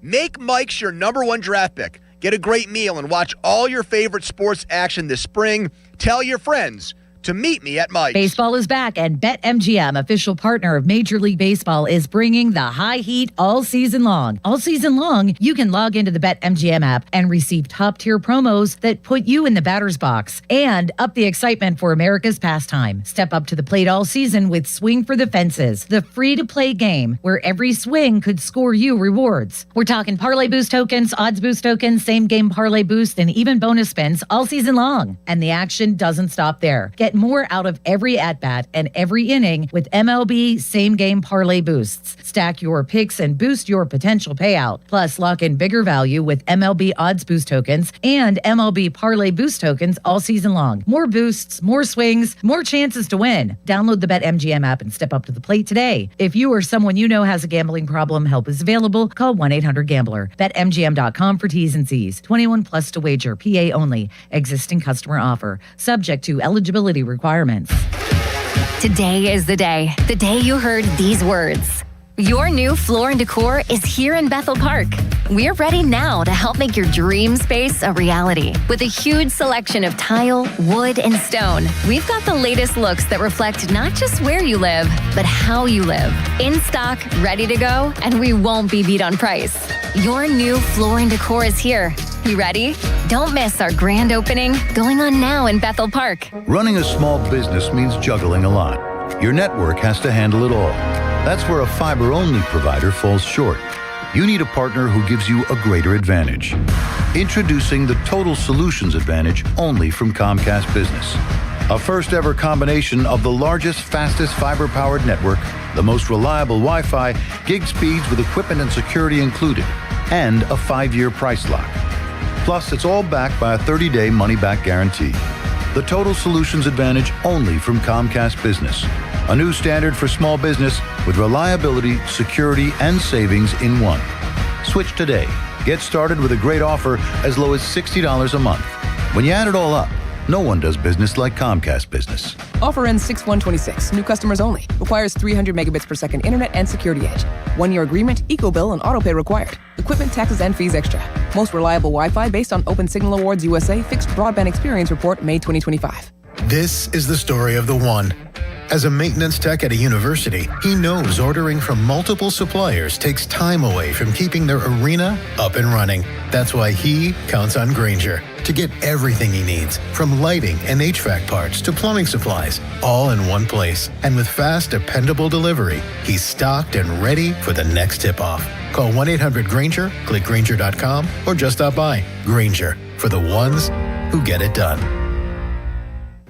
make Mike's your #1 draft pick. Get a great meal and watch all your favorite sports action this spring. Tell your friends to meet me at Mike's. Baseball is back, and BetMGM, official partner of Major League Baseball, is bringing the high heat all season long. All season long, you can log into the BetMGM app and receive top-tier promos that put you in the batter's box and up the excitement for America's pastime. Step up to the plate all season with Swing for the Fences, the free-to-play game where every swing could score you rewards. We're talking parlay boost tokens, odds boost tokens, same-game parlay boost, and even bonus spins all season long. And the action doesn't stop there. Get more out of every at-bat and every inning with MLB same-game parlay boosts. Stack your picks and boost your potential payout. Plus, lock in bigger value with MLB odds boost tokens and MLB parlay boost tokens all season long. More boosts, more swings, more chances to win. Download the BetMGM app and step up to the plate today. If you or someone you know has a gambling problem, help is available. Call 1-800-GAMBLER. BetMGM.com for T's and C's. 21 plus to wager. PA only. Existing customer offer. Subject to eligibility requirements. Today is the day you heard these words. Your new Floor and Decor is here in Bethel Park. We're ready now to help make your dream space a reality. With a huge selection of tile, wood, and stone, we've got the latest looks that reflect not just where you live, but how you live. In stock, ready to go, and we won't be beat on price. Your new Floor and Decor is here. You ready? Don't miss our grand opening going on now in Bethel Park. Running a small business means juggling a lot. Your network has to handle it all. That's where a fiber-only provider falls short. You need a partner who gives you a greater advantage. Introducing the Total Solutions Advantage only from Comcast Business. A first-ever combination of the largest, fastest fiber-powered network, the most reliable Wi-Fi, gig speeds with equipment and security included, and a 5-year price lock. Plus, it's all backed by a 30-day money-back guarantee. The Total Solutions Advantage only from Comcast Business. A new standard for small business with reliability, security, and savings in one. Switch today. Get started with a great offer as low as $60 a month. When you add it all up, no one does business like Comcast Business. Offer ends 6/1/26. New customers only. Requires 300 megabits per second internet and security edge. 1-year agreement, eco-bill, and autopay required. Equipment, taxes, and fees extra. Most reliable Wi-Fi based on Open Signal Awards USA Fixed Broadband Experience Report, May 2025. This is the story of the one. As a maintenance tech at a university, he knows ordering from multiple suppliers takes time away from keeping their arena up and running. That's why he counts on Grainger to get everything he needs, from lighting and HVAC parts to plumbing supplies, all in one place. And with fast, dependable delivery, he's stocked and ready for the next tip-off. Call 1-800-GRAINGER, click Grainger.com, or just stop by. Grainger, for the ones who get it done.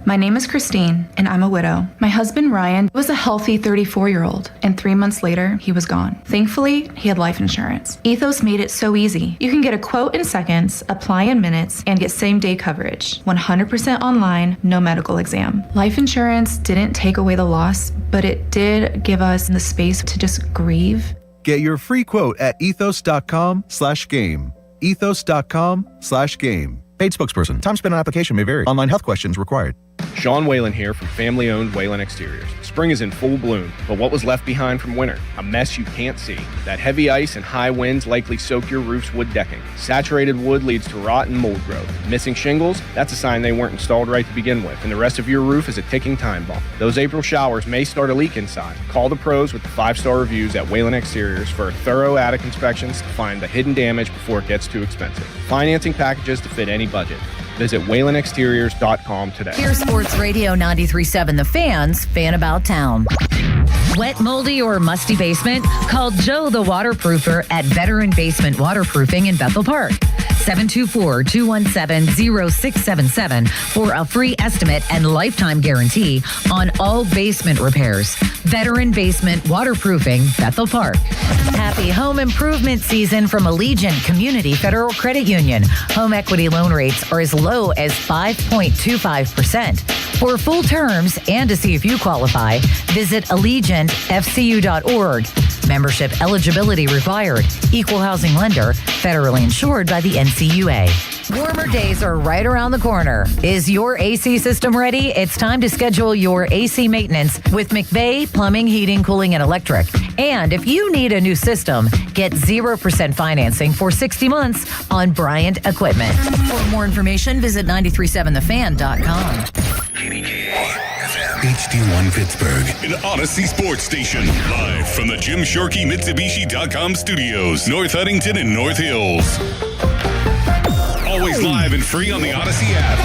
My name is Christine, and I'm a widow. My husband, Ryan, was a healthy 34-year-old, and 3 months later, he was gone. Thankfully, he had life insurance. Ethos made it so easy. You can get a quote in seconds, apply in minutes, and get same-day coverage. 100% online, no medical exam. Life insurance didn't take away the loss, but it did give us the space to just grieve. Get your free quote at ethos.com/game. Ethos.com/game. Paid spokesperson. Time spent on application may vary. Online health questions required. Sean Whalen here from family-owned Whalen Exteriors. Spring is in full bloom, but what was left behind from winter? A mess you can't see. That heavy ice and high winds likely soak your roof's wood decking. Saturated wood leads to rot and mold growth. Missing shingles? That's a sign they weren't installed right to begin with, and the rest of your roof is a ticking time bomb. Those April showers may start a leak inside. Call the pros with the 5-star reviews at Whalen Exteriors for a thorough attic inspections to find the hidden damage before it gets too expensive. Financing packages to fit any budget. Visit WhalenExteriors.com today. Here's Sports Radio 93.7 The Fan's Fan About Town. Wet, moldy, or musty basement? Call Joe the Waterproofer at Veteran Basement Waterproofing in Bethel Park. 724-217-0677 for a free estimate and lifetime guarantee on all basement repairs. Veteran Basement Waterproofing, Bethel Park. Happy home improvement season from Allegiant Community Federal Credit Union. Home equity loan rates are as low as 5.25%. For full terms and to see if you qualify, visit AllegiantFCU.org. Membership eligibility required. Equal housing lender. Federally insured by the NCUA. Warmer days are right around the corner. Is your AC system ready? It's time to schedule your AC maintenance with McVeigh Plumbing, Heating, Cooling, and Electric. And if you need a new system, get 0% financing for 60 months on Bryant Equipment. For more information, visit 937thefan.com. HD1 Pittsburgh, an Odyssey sports station. Live from the Jim Shorkey Mitsubishi.com studios, North Huntington and North Hills. Always live and free on the Odyssey app.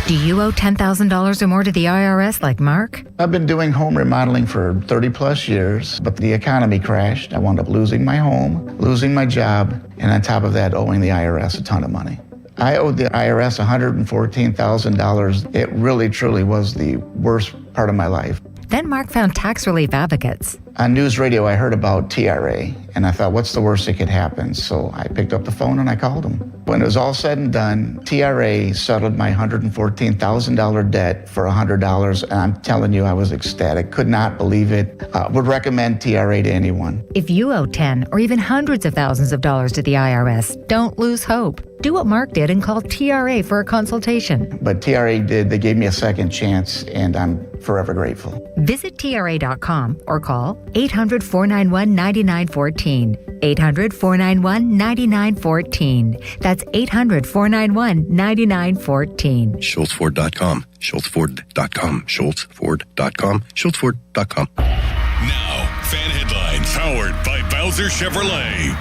Do you owe $10,000 or more to the IRS like Mark? I've been doing home remodeling for 30 plus years, but the economy crashed. I wound up losing my home, losing my job, and on top of that, owing the IRS a ton of money. I owed the IRS $114,000. It really, truly was the worst part of my life. Then Mark found tax relief advocates. On news radio, I heard about TRA, and I thought, what's the worst that could happen? So I picked up the phone and I called them. When it was all said and done, TRA settled my $114,000 debt for $100, and I'm telling you, I was ecstatic. Could not believe it. Would recommend TRA to anyone. If you owe 10 or even hundreds of thousands of dollars to the IRS, don't lose hope. Do what Mark did and call TRA for a consultation. But TRA did. They gave me a second chance, and I'm forever grateful. Visit TRA.com or call 800-491-9914. 800-491-9914. That's 800-491-9914. SchultzFord.com. SchultzFord.com. SchultzFord.com. SchultzFord.com. Now, fan headlines powered by Bowser Chevrolet.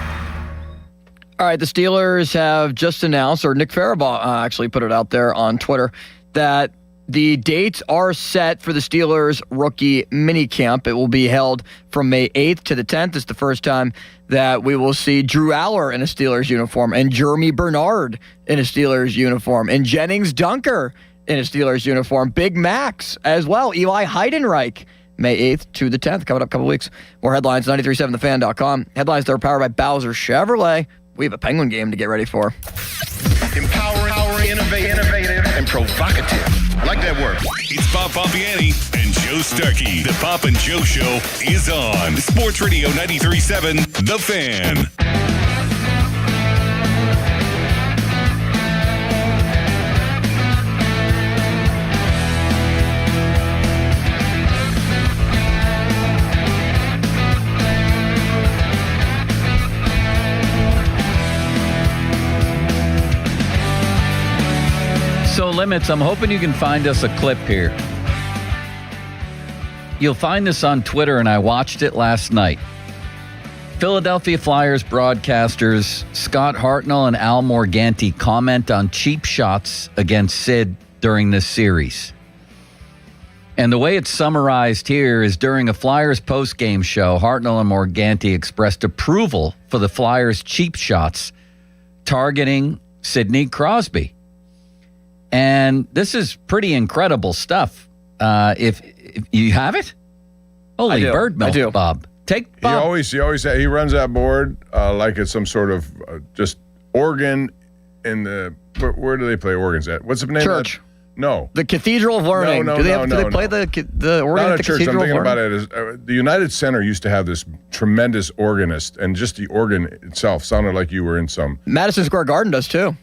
All right, the Steelers have just announced, or Nick Farabaugh actually put it out there on Twitter, that the dates are set for the Steelers rookie minicamp. It will be held from May 8th to the 10th. It's the first time that we will see Drew Aller in a Steelers uniform and Jeremy Bernard in a Steelers uniform and Jennings Dunker in a Steelers uniform. Big Max as well. Eli Heidenreich, May 8th to the 10th, coming up a couple weeks. More headlines, 937thefan.com. Headlines that are powered by Bowser Chevrolet. We have a Penguin game to get ready for. Empowering, innovative, and provocative. I like that word. It's Bob Pompiani and Joe Starkey. The Pop and Joe Show is on Sports Radio 93.7, The Fan. So, Limits, I'm hoping you can find us a clip here. You'll find this on Twitter, and I watched it last night. Philadelphia Flyers broadcasters Scott Hartnell and Al Morganti comment on cheap shots against Sid during this series. And the way it's summarized here is during a Flyers postgame show, Hartnell and Morganti expressed approval for the Flyers' cheap shots targeting Sidney Crosby. And this is pretty incredible stuff. If you have it, holy bird milk, Bob. Take Bob. He runs that board like it's some sort of just organ in the where do they play organs at? What's the name? Church. Of that? No. The Cathedral of Learning. Do they play the organ Not at the a church. Cathedral I'm thinking of about Learning? it as the United Center used to have this tremendous organist, and just the organ itself sounded like you were in some. Madison Square Garden does too.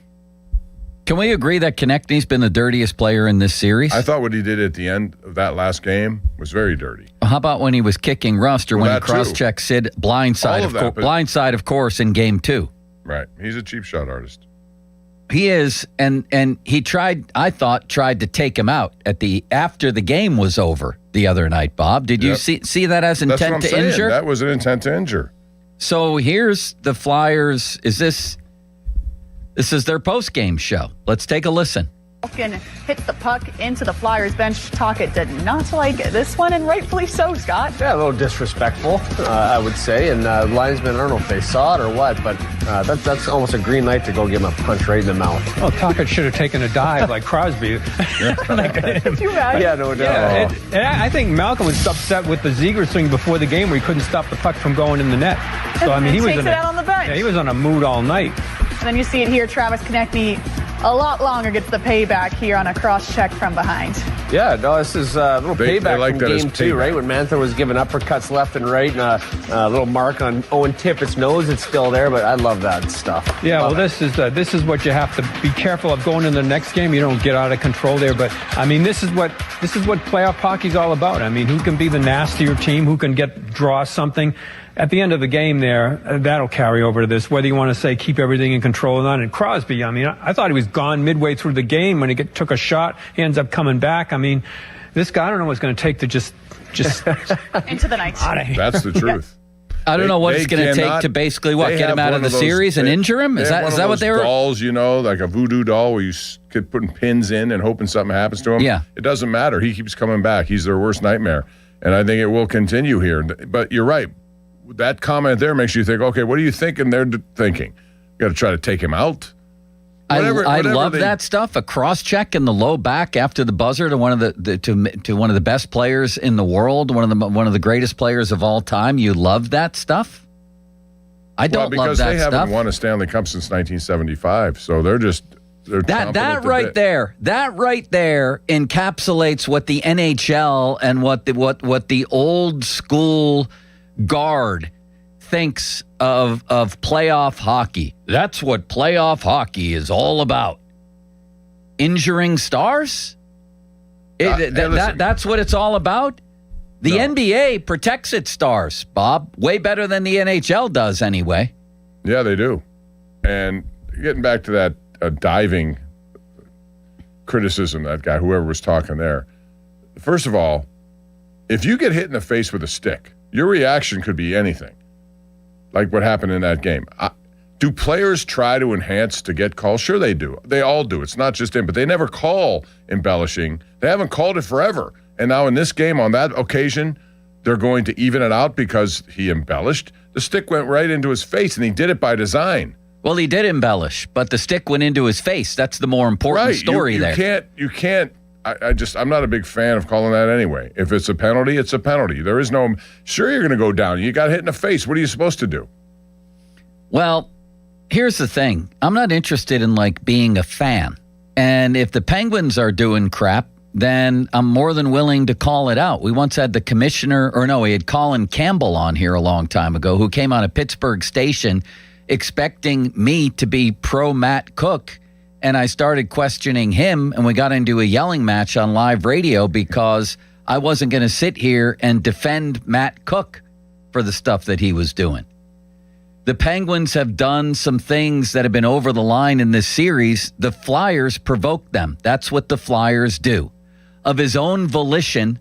Can we agree that Konechny's been the dirtiest player in this series? I thought what he did at the end of that last game was very dirty. How about when he was kicking Rust or when he cross-checked Sid blindside, of course, in game 2? Right. He's a cheap shot artist. He is, and he tried to take him out after the game was over the other night, Bob. Did you see that as intent to injure? That was an intent to injure. So here's the Flyers. This is their post-game show. Let's take a listen. Hits the puck into the Flyers bench. Tocchet did not like this one, and rightfully so, Scott. Yeah, a little disrespectful, I would say. And linesmen, I don't know if they saw it or what, but that's almost a green light to go give him a punch right in the mouth. Oh, Tocchet should have taken a dive like Crosby. Could you imagine? Yeah, no doubt. And I think Malcolm was upset with the Ziegler swing before the game where he couldn't stop the puck from going in the net. So, I mean, he was takes it out on the bench. Yeah, he was on a mood all night. And then you see it here, Travis Konechny a lot longer gets the payback here on a cross-check from behind. Yeah, no, this is a little payback like from game 2, right? When Mantha was giving uppercuts left and right, and a little mark on Owen Tippett's nose. It's still there, but I love that stuff. Yeah, well, this is what you have to be careful of going in the next game. You don't get out of control there, but I mean, this is what playoff hockey's all about. I mean, who can be the nastier team? Who can draw something? At the end of the game there, that'll carry over to this, whether you want to say keep everything in control or not. And Crosby, I mean, I thought he was gone midway through the game when he took a shot. He ends up coming back. I mean, this guy, I don't know what's going to take to just into the night. That's the truth. I don't know what it's going to take to basically get him out of the series and injure him. Is that what they were? Dolls, like a voodoo doll where you keep putting pins in and hoping something happens to him. Yeah, it doesn't matter. He keeps coming back. He's their worst nightmare, and I think it will continue here. But you're right. That comment there makes you think, okay, what are you thinking they're thinking? You got to try to take him out? I love that stuff. A cross check in the low back after the buzzer to one of the best players in the world, one of the greatest players of all time. You love that stuff? I don't love because that they stuff. haven't won a Stanley Cup since 1975, so they're that right there encapsulates what the NHL and what the old school guard thinks of playoff hockey. That's what playoff hockey is all about. Injuring stars? That's what it's all about? The NBA protects its stars, Bob, way better than the NHL does anyway. Yeah, they do. And getting back to that diving criticism, that guy, whoever was talking there, first of all, if you get hit in the face with a stick, your reaction could be anything, like what happened in that game. Do players try to enhance to get calls? Sure they do. They all do. It's not just him, but they never call embellishing. They haven't called it forever. And now in this game, on that occasion, they're going to even it out because he embellished. The stick went right into his face, and he did it by design. Well, he did embellish, but the stick went into his face. That's the more important story there. You can't. I'm not a big fan of calling that anyway. If it's a penalty, it's a penalty. There is no. Sure, you're going to go down. You got hit in the face. What are you supposed to do? Well, here's the thing. I'm not interested in being a fan, and if the Penguins are doing crap, then I'm more than willing to call it out. We once had the commissioner, we had Colin Campbell on here a long time ago, who came on a Pittsburgh station expecting me to be pro Matt Cook. And I started questioning him, and we got into a yelling match on live radio because I wasn't going to sit here and defend Matt Cook for the stuff that he was doing. The Penguins have done some things that have been over the line in this series. The Flyers provoked them. That's what the Flyers do. Of his own volition,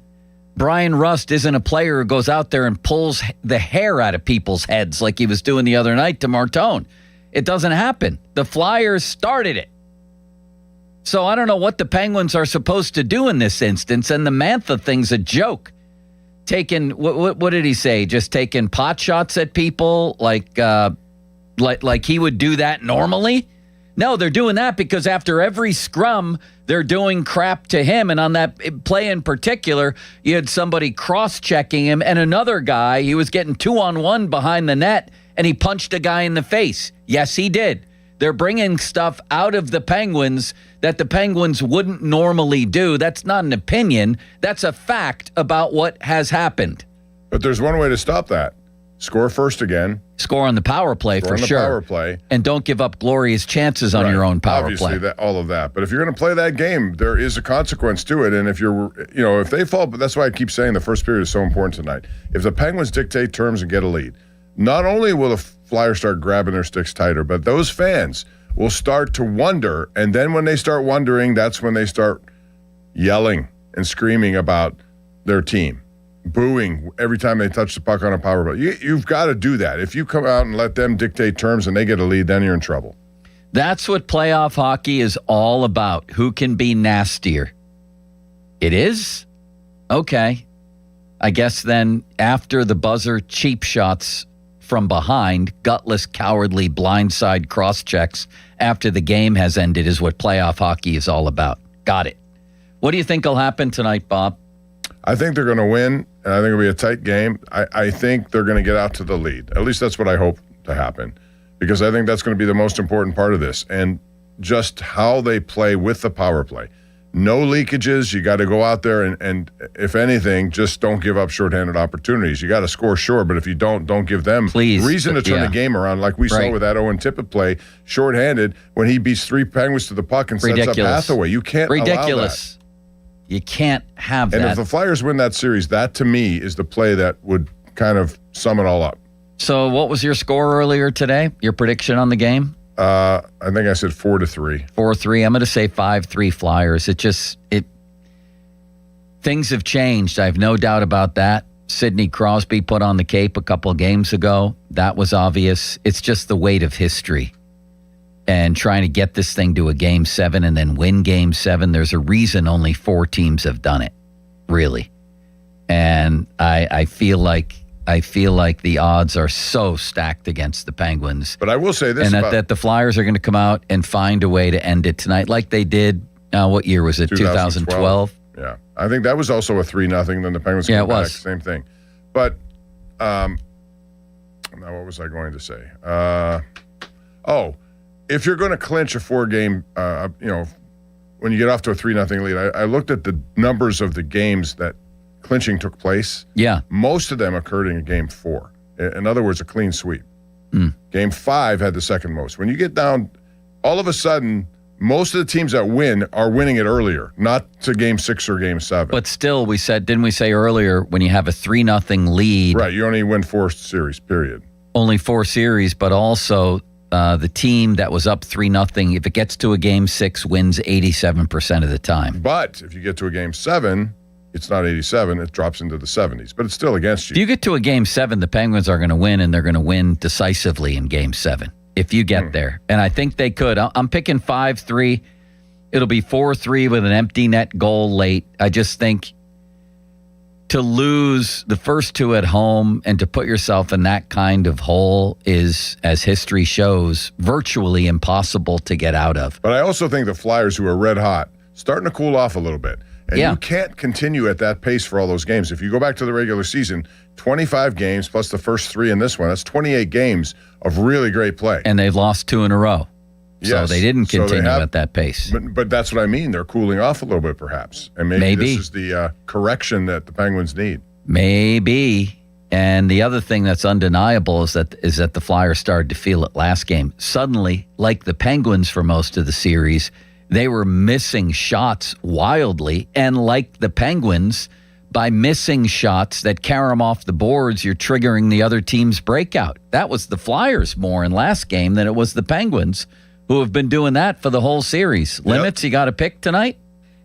Brian Rust isn't a player who goes out there and pulls the hair out of people's heads like he was doing the other night to Martone. It doesn't happen. The Flyers started it. So I don't know what the Penguins are supposed to do in this instance, and the Mantha thing's a joke. Taking, what did he say? Just taking pot shots at people like he would do that normally? No, they're doing that because after every scrum, they're doing crap to him. And on that play in particular, you had somebody cross-checking him and another guy, he was getting 2-on-1 behind the net, and he punched a guy in the face. Yes, he did. They're bringing stuff out of the Penguins that the Penguins wouldn't normally do. That's not an opinion. That's a fact about what has happened. But there's one way to stop that. Score first again. Score on the power play for sure. Power play. And don't give up glorious chances on your own power play. Obviously, all of that. But if you're going to play that game, there is a consequence to it. And if if they fall, but that's why I keep saying the first period is so important tonight. If the Penguins dictate terms and get a lead, not only will the Flyers start grabbing their sticks tighter, but those fans will start to wonder. And then when they start wondering, that's when they start yelling and screaming about their team. Booing every time they touch the puck on a power play. You've got to do that. If you come out and let them dictate terms and they get a lead, then you're in trouble. That's what playoff hockey is all about. Who can be nastier? It is? Okay. I guess then after the buzzer cheap shots from behind, gutless, cowardly, blindside cross-checks after the game has ended is what playoff hockey is all about. Got it. What do you think will happen tonight, Bob? I think they're going to win, and I think it'll be a tight game. I think they're going to get out to the lead. At least that's what I hope to happen, because I think that's going to be the most important part of this, and just how they play with the power play. No leakages. You got to go out there and if anything, just don't give up shorthanded opportunities. You got to score short, but if you don't give them reason to turn the game around, like we saw with that Owen Tippett play, shorthanded, when he beats 3 Penguins to the puck and sets up Hathaway. You can't allow that. You can't have that. And if the Flyers win that series, that to me is the play that would kind of sum it all up. So what was your score earlier today? Your prediction on the game? I think I said 4-3. 4-3. I'm going to say 5-3 Flyers. Things have changed. I have no doubt about that. Sidney Crosby put on the cape a couple of games ago. That was obvious. It's just the weight of history. And trying to get this thing to a Game 7 and then win Game 7, there's a reason only 4 teams have done it, really. And I feel like the odds are so stacked against the Penguins. But I will say this: and that the Flyers are going to come out and find a way to end it tonight, like they did. What year was it? 2012. Yeah, I think that was also a 3-0. Then the Penguins came back. Was same thing. But Now, what was I going to say? If you're going to clinch a 4-game, when you get off to a 3-0 lead, I looked at the numbers of the games that clinching took place. Yeah. Most of them occurred in Game 4. In other words, a clean sweep. Game 5 had the second most. When you get down, all of a sudden, most of the teams that win are winning it earlier, not to Game 6 or Game 7. But still, didn't we say earlier, when you have a 3-0 lead. Right, you only win 4 series, period. Only 4 series, but also the team that was up 3-0, if it gets to a Game 6, wins 87% of the time. But if you get to a Game 7, it's not 87, it drops into the 70s, but it's still against you. If you get to a Game 7, the Penguins are going to win, and they're going to win decisively in Game 7, if you get there. And I think they could. I'm picking 5-3. It'll be 4-3 with an empty net goal late. I just think to lose the first 2 at home and to put yourself in that kind of hole is, as history shows, virtually impossible to get out of. But I also think the Flyers, who are red hot, starting to cool off a little bit. And you can't continue at that pace for all those games. If you go back to the regular season, 25 games plus the first 3 in this one, that's 28 games of really great play. And they've lost 2 in a row. Yes. So they didn't continue at that pace. But that's what I mean. They're cooling off a little bit, perhaps. And maybe. This is the correction that the Penguins need. Maybe. And the other thing that's undeniable is that the Flyers started to feel it last game. Suddenly, like the Penguins for most of the series, they were missing shots wildly. And like the Penguins, by missing shots that carry them off the boards, you're triggering the other team's breakout. That was the Flyers more in last game than it was the Penguins, who have been doing that for the whole series. Limits, you got a pick tonight?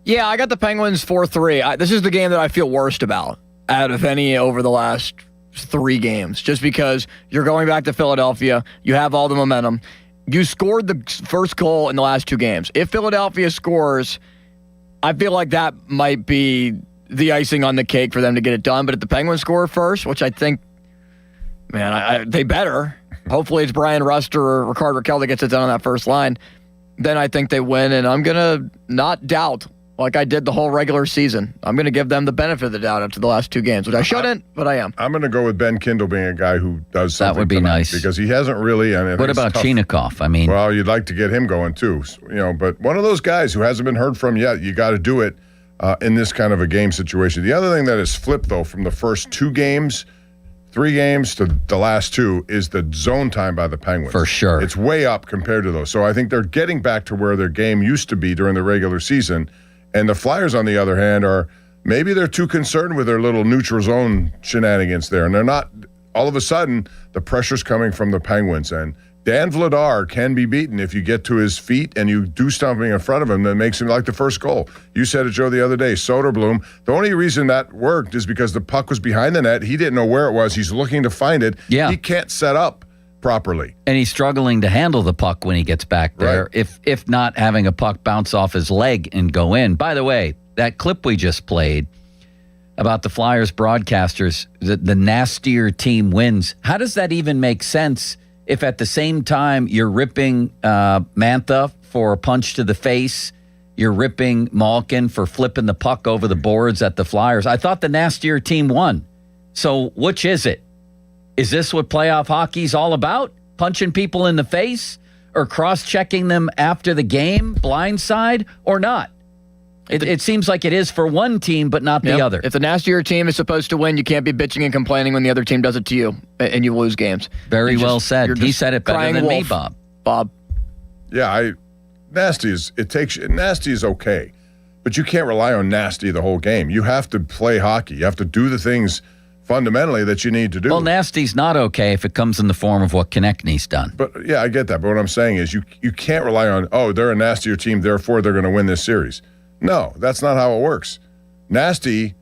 Yeah, I got the Penguins 4-3. This is the game that I feel worst about out of any over the last 3 games, just because you're going back to Philadelphia. You have all the momentum. You scored the first goal in the last 2 games. If Philadelphia scores, I feel like that might be the icing on the cake for them to get it done. But if the Penguins score first, which I think, they better. Hopefully it's Brian Ruster or Rickard Rakell that gets it done on that first line. Then I think they win, and I'm going to not doubt like I did the whole regular season. I'm going to give them the benefit of the doubt after the last 2 games, which I shouldn't, but I am. I'm going to go with Ben Kindle being a guy who does something. That would be nice. Because he hasn't really. What about Chinakhov? Well, you'd like to get him going too. But one of those guys who hasn't been heard from yet, you got to do it in this kind of a game situation. The other thing that is flipped, though, from the first 2 games, 3 games to the last 2 is the zone time by the Penguins. For sure. It's way up compared to those. So I think they're getting back to where their game used to be during the regular season. And the Flyers, on the other hand, maybe they're too concerned with their little neutral zone shenanigans there. And they're not, all of a sudden, the pressure's coming from the Penguins. And Dan Vladar can be beaten if you get to his feet and you do something in front of him that makes him like the first goal. You said it, Joe, the other day, Soderblom. The only reason that worked is because the puck was behind the net. He didn't know where it was. He's looking to find it. Yeah. He can't set up properly. And he's struggling to handle the puck when he gets back there, right. if not having a puck bounce off his leg and go in. By the way, that clip we just played about the Flyers broadcasters, the nastier team wins. How does that even make sense if at the same time you're ripping Mantha for a punch to the face, you're ripping Malkin for flipping the puck over the boards at the Flyers? I thought the nastier team won. So which is it? Is this what playoff hockey's all about? Punching people in the face or cross-checking them after the game, blindside, or not? It seems like it is for one team, but not the other. If the nastier team is supposed to win, you can't be bitching and complaining when the other team does it to you, and you lose games. Very well said. He said it better than me, Bob. Yeah, nasty is okay, but you can't rely on nasty the whole game. You have to play hockey. You have to do the things fundamentally that you need to do. Well, nasty's not okay if it comes in the form of what Konechny's done. But yeah, I get that. But what I'm saying is you can't rely on, they're a nastier team, therefore they're going to win this series. No, that's not how it works. Nasty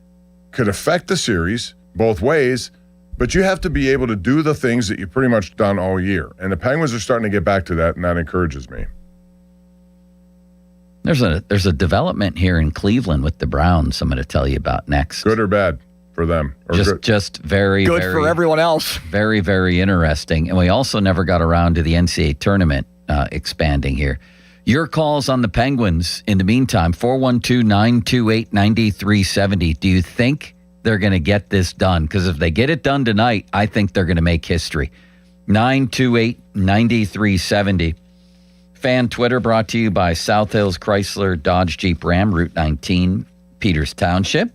could affect the series both ways, but you have to be able to do the things that you've pretty much done all year. And the Penguins are starting to get back to that, and that encourages me. There's a development here in Cleveland with the Browns I'm going to tell you about next. Good or bad for them? Just very good for everyone else. Very, very interesting. And we also never got around to the NCAA tournament expanding here. Your calls on the Penguins in the meantime, 412-928-9370. Do you think they're going to get this done? Because if they get it done tonight, I think they're going to make history. 928-9370. Fan Twitter brought to you by South Hills Chrysler Dodge Jeep Ram, Route 19, Peters Township.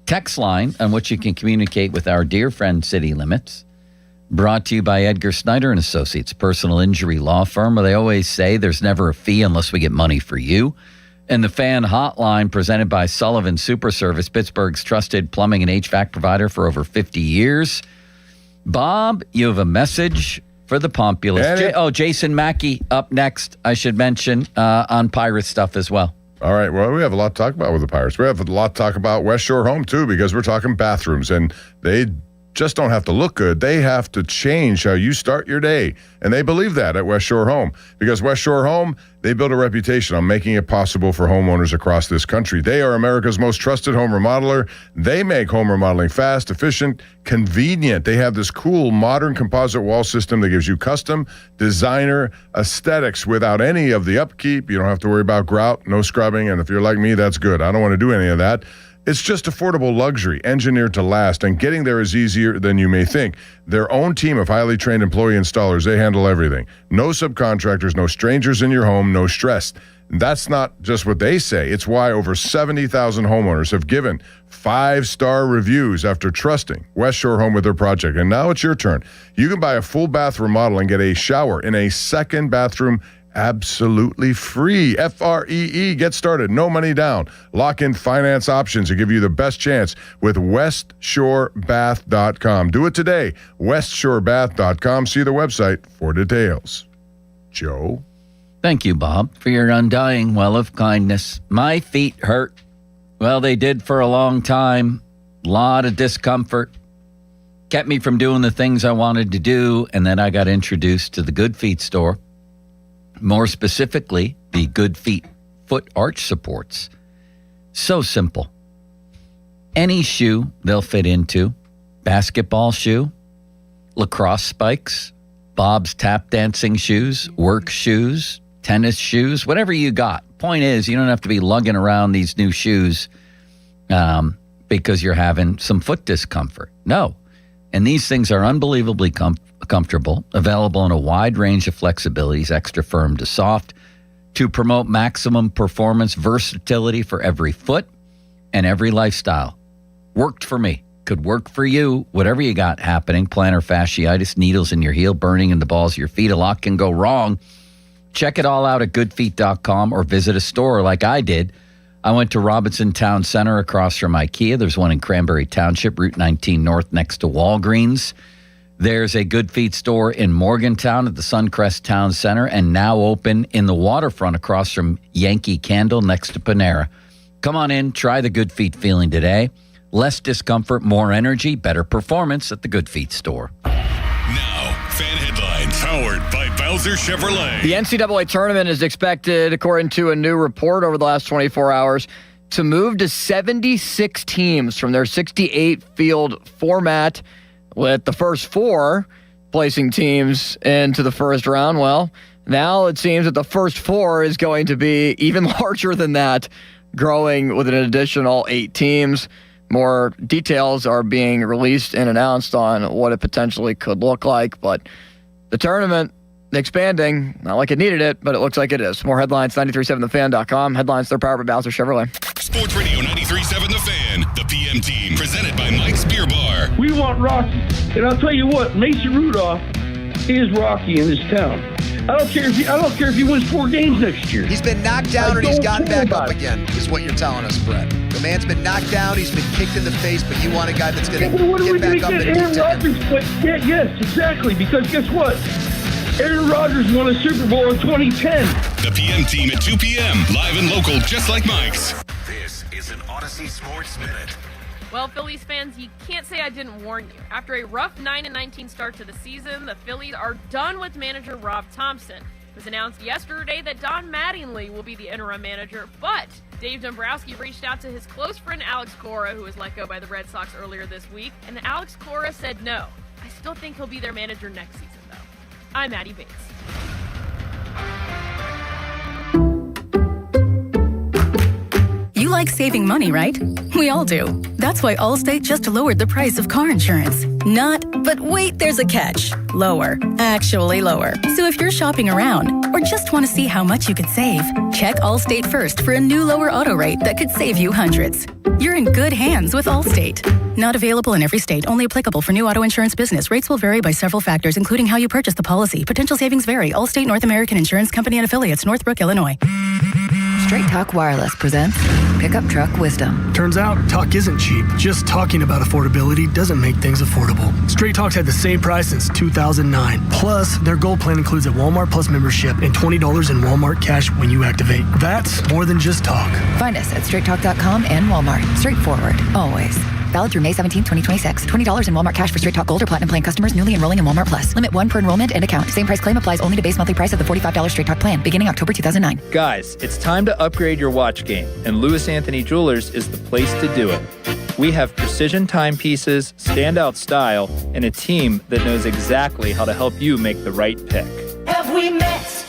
Text line on which you can communicate with our dear friend City Limits, brought to you by Edgar Snyder and Associates, personal injury law firm, where they always say there's never a fee unless we get money for you. And the Fan Hotline presented by Sullivan Super Service, Pittsburgh's trusted plumbing and HVAC provider for over 50 years. Bob, you have a message for the Pompulous. Jason Mackey up next, I should mention, on Pirate stuff as well. All right. Well, we have a lot to talk about with the Pirates. We have a lot to talk about West Shore Home, too, because we're talking bathrooms, and they just don't have to look good. They have to change how you start your day. And they believe that at West Shore Home, because West Shore Home, they build a reputation on making it possible for homeowners across this country. They are America's most trusted home remodeler. They make home remodeling fast, efficient, convenient. They have this cool modern composite wall system that gives you custom designer aesthetics without any of the upkeep. You don't have to worry about grout, no scrubbing. And if you're like me, that's good. I don't want to do any of that. It's just affordable luxury, engineered to last, and getting there is easier than you may think. Their own team of highly trained employee installers, they handle everything. No subcontractors, no strangers in your home, no stress. That's not just what they say. It's why over 70,000 homeowners have given 5-star reviews after trusting West Shore Home with their project. And now it's your turn. You can buy a full bath remodel and get a shower in a second bathroom absolutely free. FREE. Get started. No money down. Lock in finance options to give you the best chance with WestShoreBath.com. Do it today. WestShoreBath.com. See the website for details. Joe? Thank you, Bob, for your undying well of kindness. My feet hurt. Well, they did for a long time. A lot of discomfort. Kept me from doing the things I wanted to do, and then I got introduced to the Good Feet store. More specifically, the Good Feet foot arch supports. So simple. Any shoe they'll fit into. Basketball shoe, lacrosse spikes, Bob's tap dancing shoes, work shoes, tennis shoes, whatever you got. Point is, you don't have to be lugging around these new shoes because you're having some foot discomfort. No. And these things are unbelievably comfortable, available in a wide range of flexibilities, extra firm to soft, to promote maximum performance, versatility for every foot and every lifestyle. Worked for me. Could work for you. Whatever you got happening, plantar fasciitis, needles in your heel, burning in the balls of your feet, a lot can go wrong. Check it all out at goodfeet.com or visit a store like I did. I went to Robinson Town Center across from IKEA. There's one in Cranberry Township, Route 19 North, next to Walgreens. There's a Good Feet store in Morgantown at the Suncrest Town Center, and now open in the waterfront across from Yankee Candle next to Panera. Come on in, try the Good Feet feeling today. Less discomfort, more energy, better performance at the Good Feet store. Now, fan headlines powered by Bowser Chevrolet. The NCAA tournament is expected, according to a new report over the last 24 hours, to move to 76 teams from their 68-field format, with the first 4 placing teams into the first round. Well, now it seems that the first 4 is going to be even larger than that, growing with an additional 8 teams. More details are being released and announced on what it potentially could look like, but the tournament expanding, not like it needed it, but it looks like it is. More headlines, 937thefan.com. Headlines, they're powered by Bowser Chevrolet. Sports Radio 93.7 The Fan, the PM team, presented by Mike's Beer Bar. We want Rocky, and I'll tell you what, Mason Rudolph is Rocky in this town. I don't care if he wins 4 games next year. He's been knocked down and he's gotten back up again, is what you're telling us, Brett. The man's been knocked down, he's been kicked in the face, but you want a guy that's going to get back up and Aaron Rodgers, yes, exactly, because guess what? Aaron Rodgers won a Super Bowl in 2010. The PM team at 2 p.m., live and local, just like Mike's. This is an Odyssey Sports Minute. Well, Phillies fans, you can't say I didn't warn you. After a rough 9-19 start to the season, the Phillies are done with manager Rob Thompson. It was announced yesterday that Don Mattingly will be the interim manager, but Dave Dombrowski reached out to his close friend Alex Cora, who was let go by the Red Sox earlier this week, and Alex Cora said no. I still think he'll be their manager next season, though. I'm Maddie Bates. You like saving money, right? We all do. That's why Allstate just lowered the price of car insurance. But wait, there's a catch. Lower. Actually lower. So if you're shopping around or just want to see how much you could save, check Allstate first for a new lower auto rate that could save you hundreds. You're in good hands with Allstate. Not available in every state. Only applicable for new auto insurance business. Rates will vary by several factors, including how you purchase the policy. Potential savings vary. Allstate North American Insurance Company and Affiliates, Northbrook, Illinois. Straight Talk Wireless presents Pickup Truck Wisdom. Turns out, talk isn't cheap. Just talking about affordability doesn't make things affordable. Straight Talk's had the same price since 2009. Plus, their Gold plan includes a Walmart Plus membership and $20 in Walmart cash when you activate. That's more than just talk. Find us at straighttalk.com and Walmart. Straightforward, always. Valid through May 17, 2026. $20 in Walmart cash for Straight Talk Gold or Platinum plan customers newly enrolling in Walmart Plus. Limit 1 per enrollment and account. Same price claim applies only to base monthly price of the $45 Straight Talk plan, beginning October 2009. Guys, it's time to upgrade your watch game, and Louis Anthony Jewelers is the place to do it. We have precision timepieces, standout style, and a team that knows exactly how to help you make the right pick. Have we met?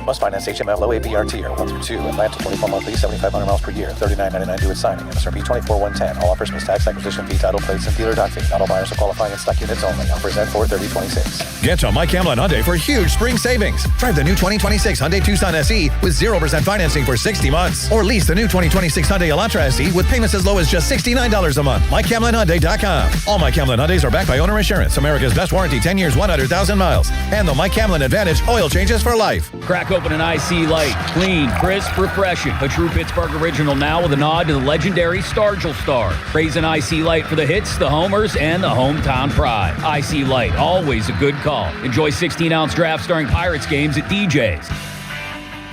Must finance HML low APR tier 1 through 2. Atlanta 24 monthly, 7,500 miles per year, $39.99 due at signing. MSRP 24,110. All offers plus tax, acquisition fee, title plates, and dealer doc fee. Not all buyers will qualify in stock units only. Offers end 4/30/26. Get to Mike Clement Hyundai for huge spring savings. Drive the new 2026 Hyundai Tucson SE with 0% financing for 60 months. Or lease the new 2026 Hyundai Elantra SE with payments as low as just $69 a month. MikeCamlinHyundai.com. All Mike Clement Hyundais are backed by owner insurance. America's best warranty, 10 years, 100,000 miles. And the Mike Clement Advantage oil changes for life. Crack open an IC Light. Clean, crisp, refreshing. A true Pittsburgh original now with a nod to the legendary Stargell Star. Praise an IC Light for the hits, the homers, and the hometown pride. IC Light, always a good call. Enjoy 16-ounce drafts during Pirates games at DJ's.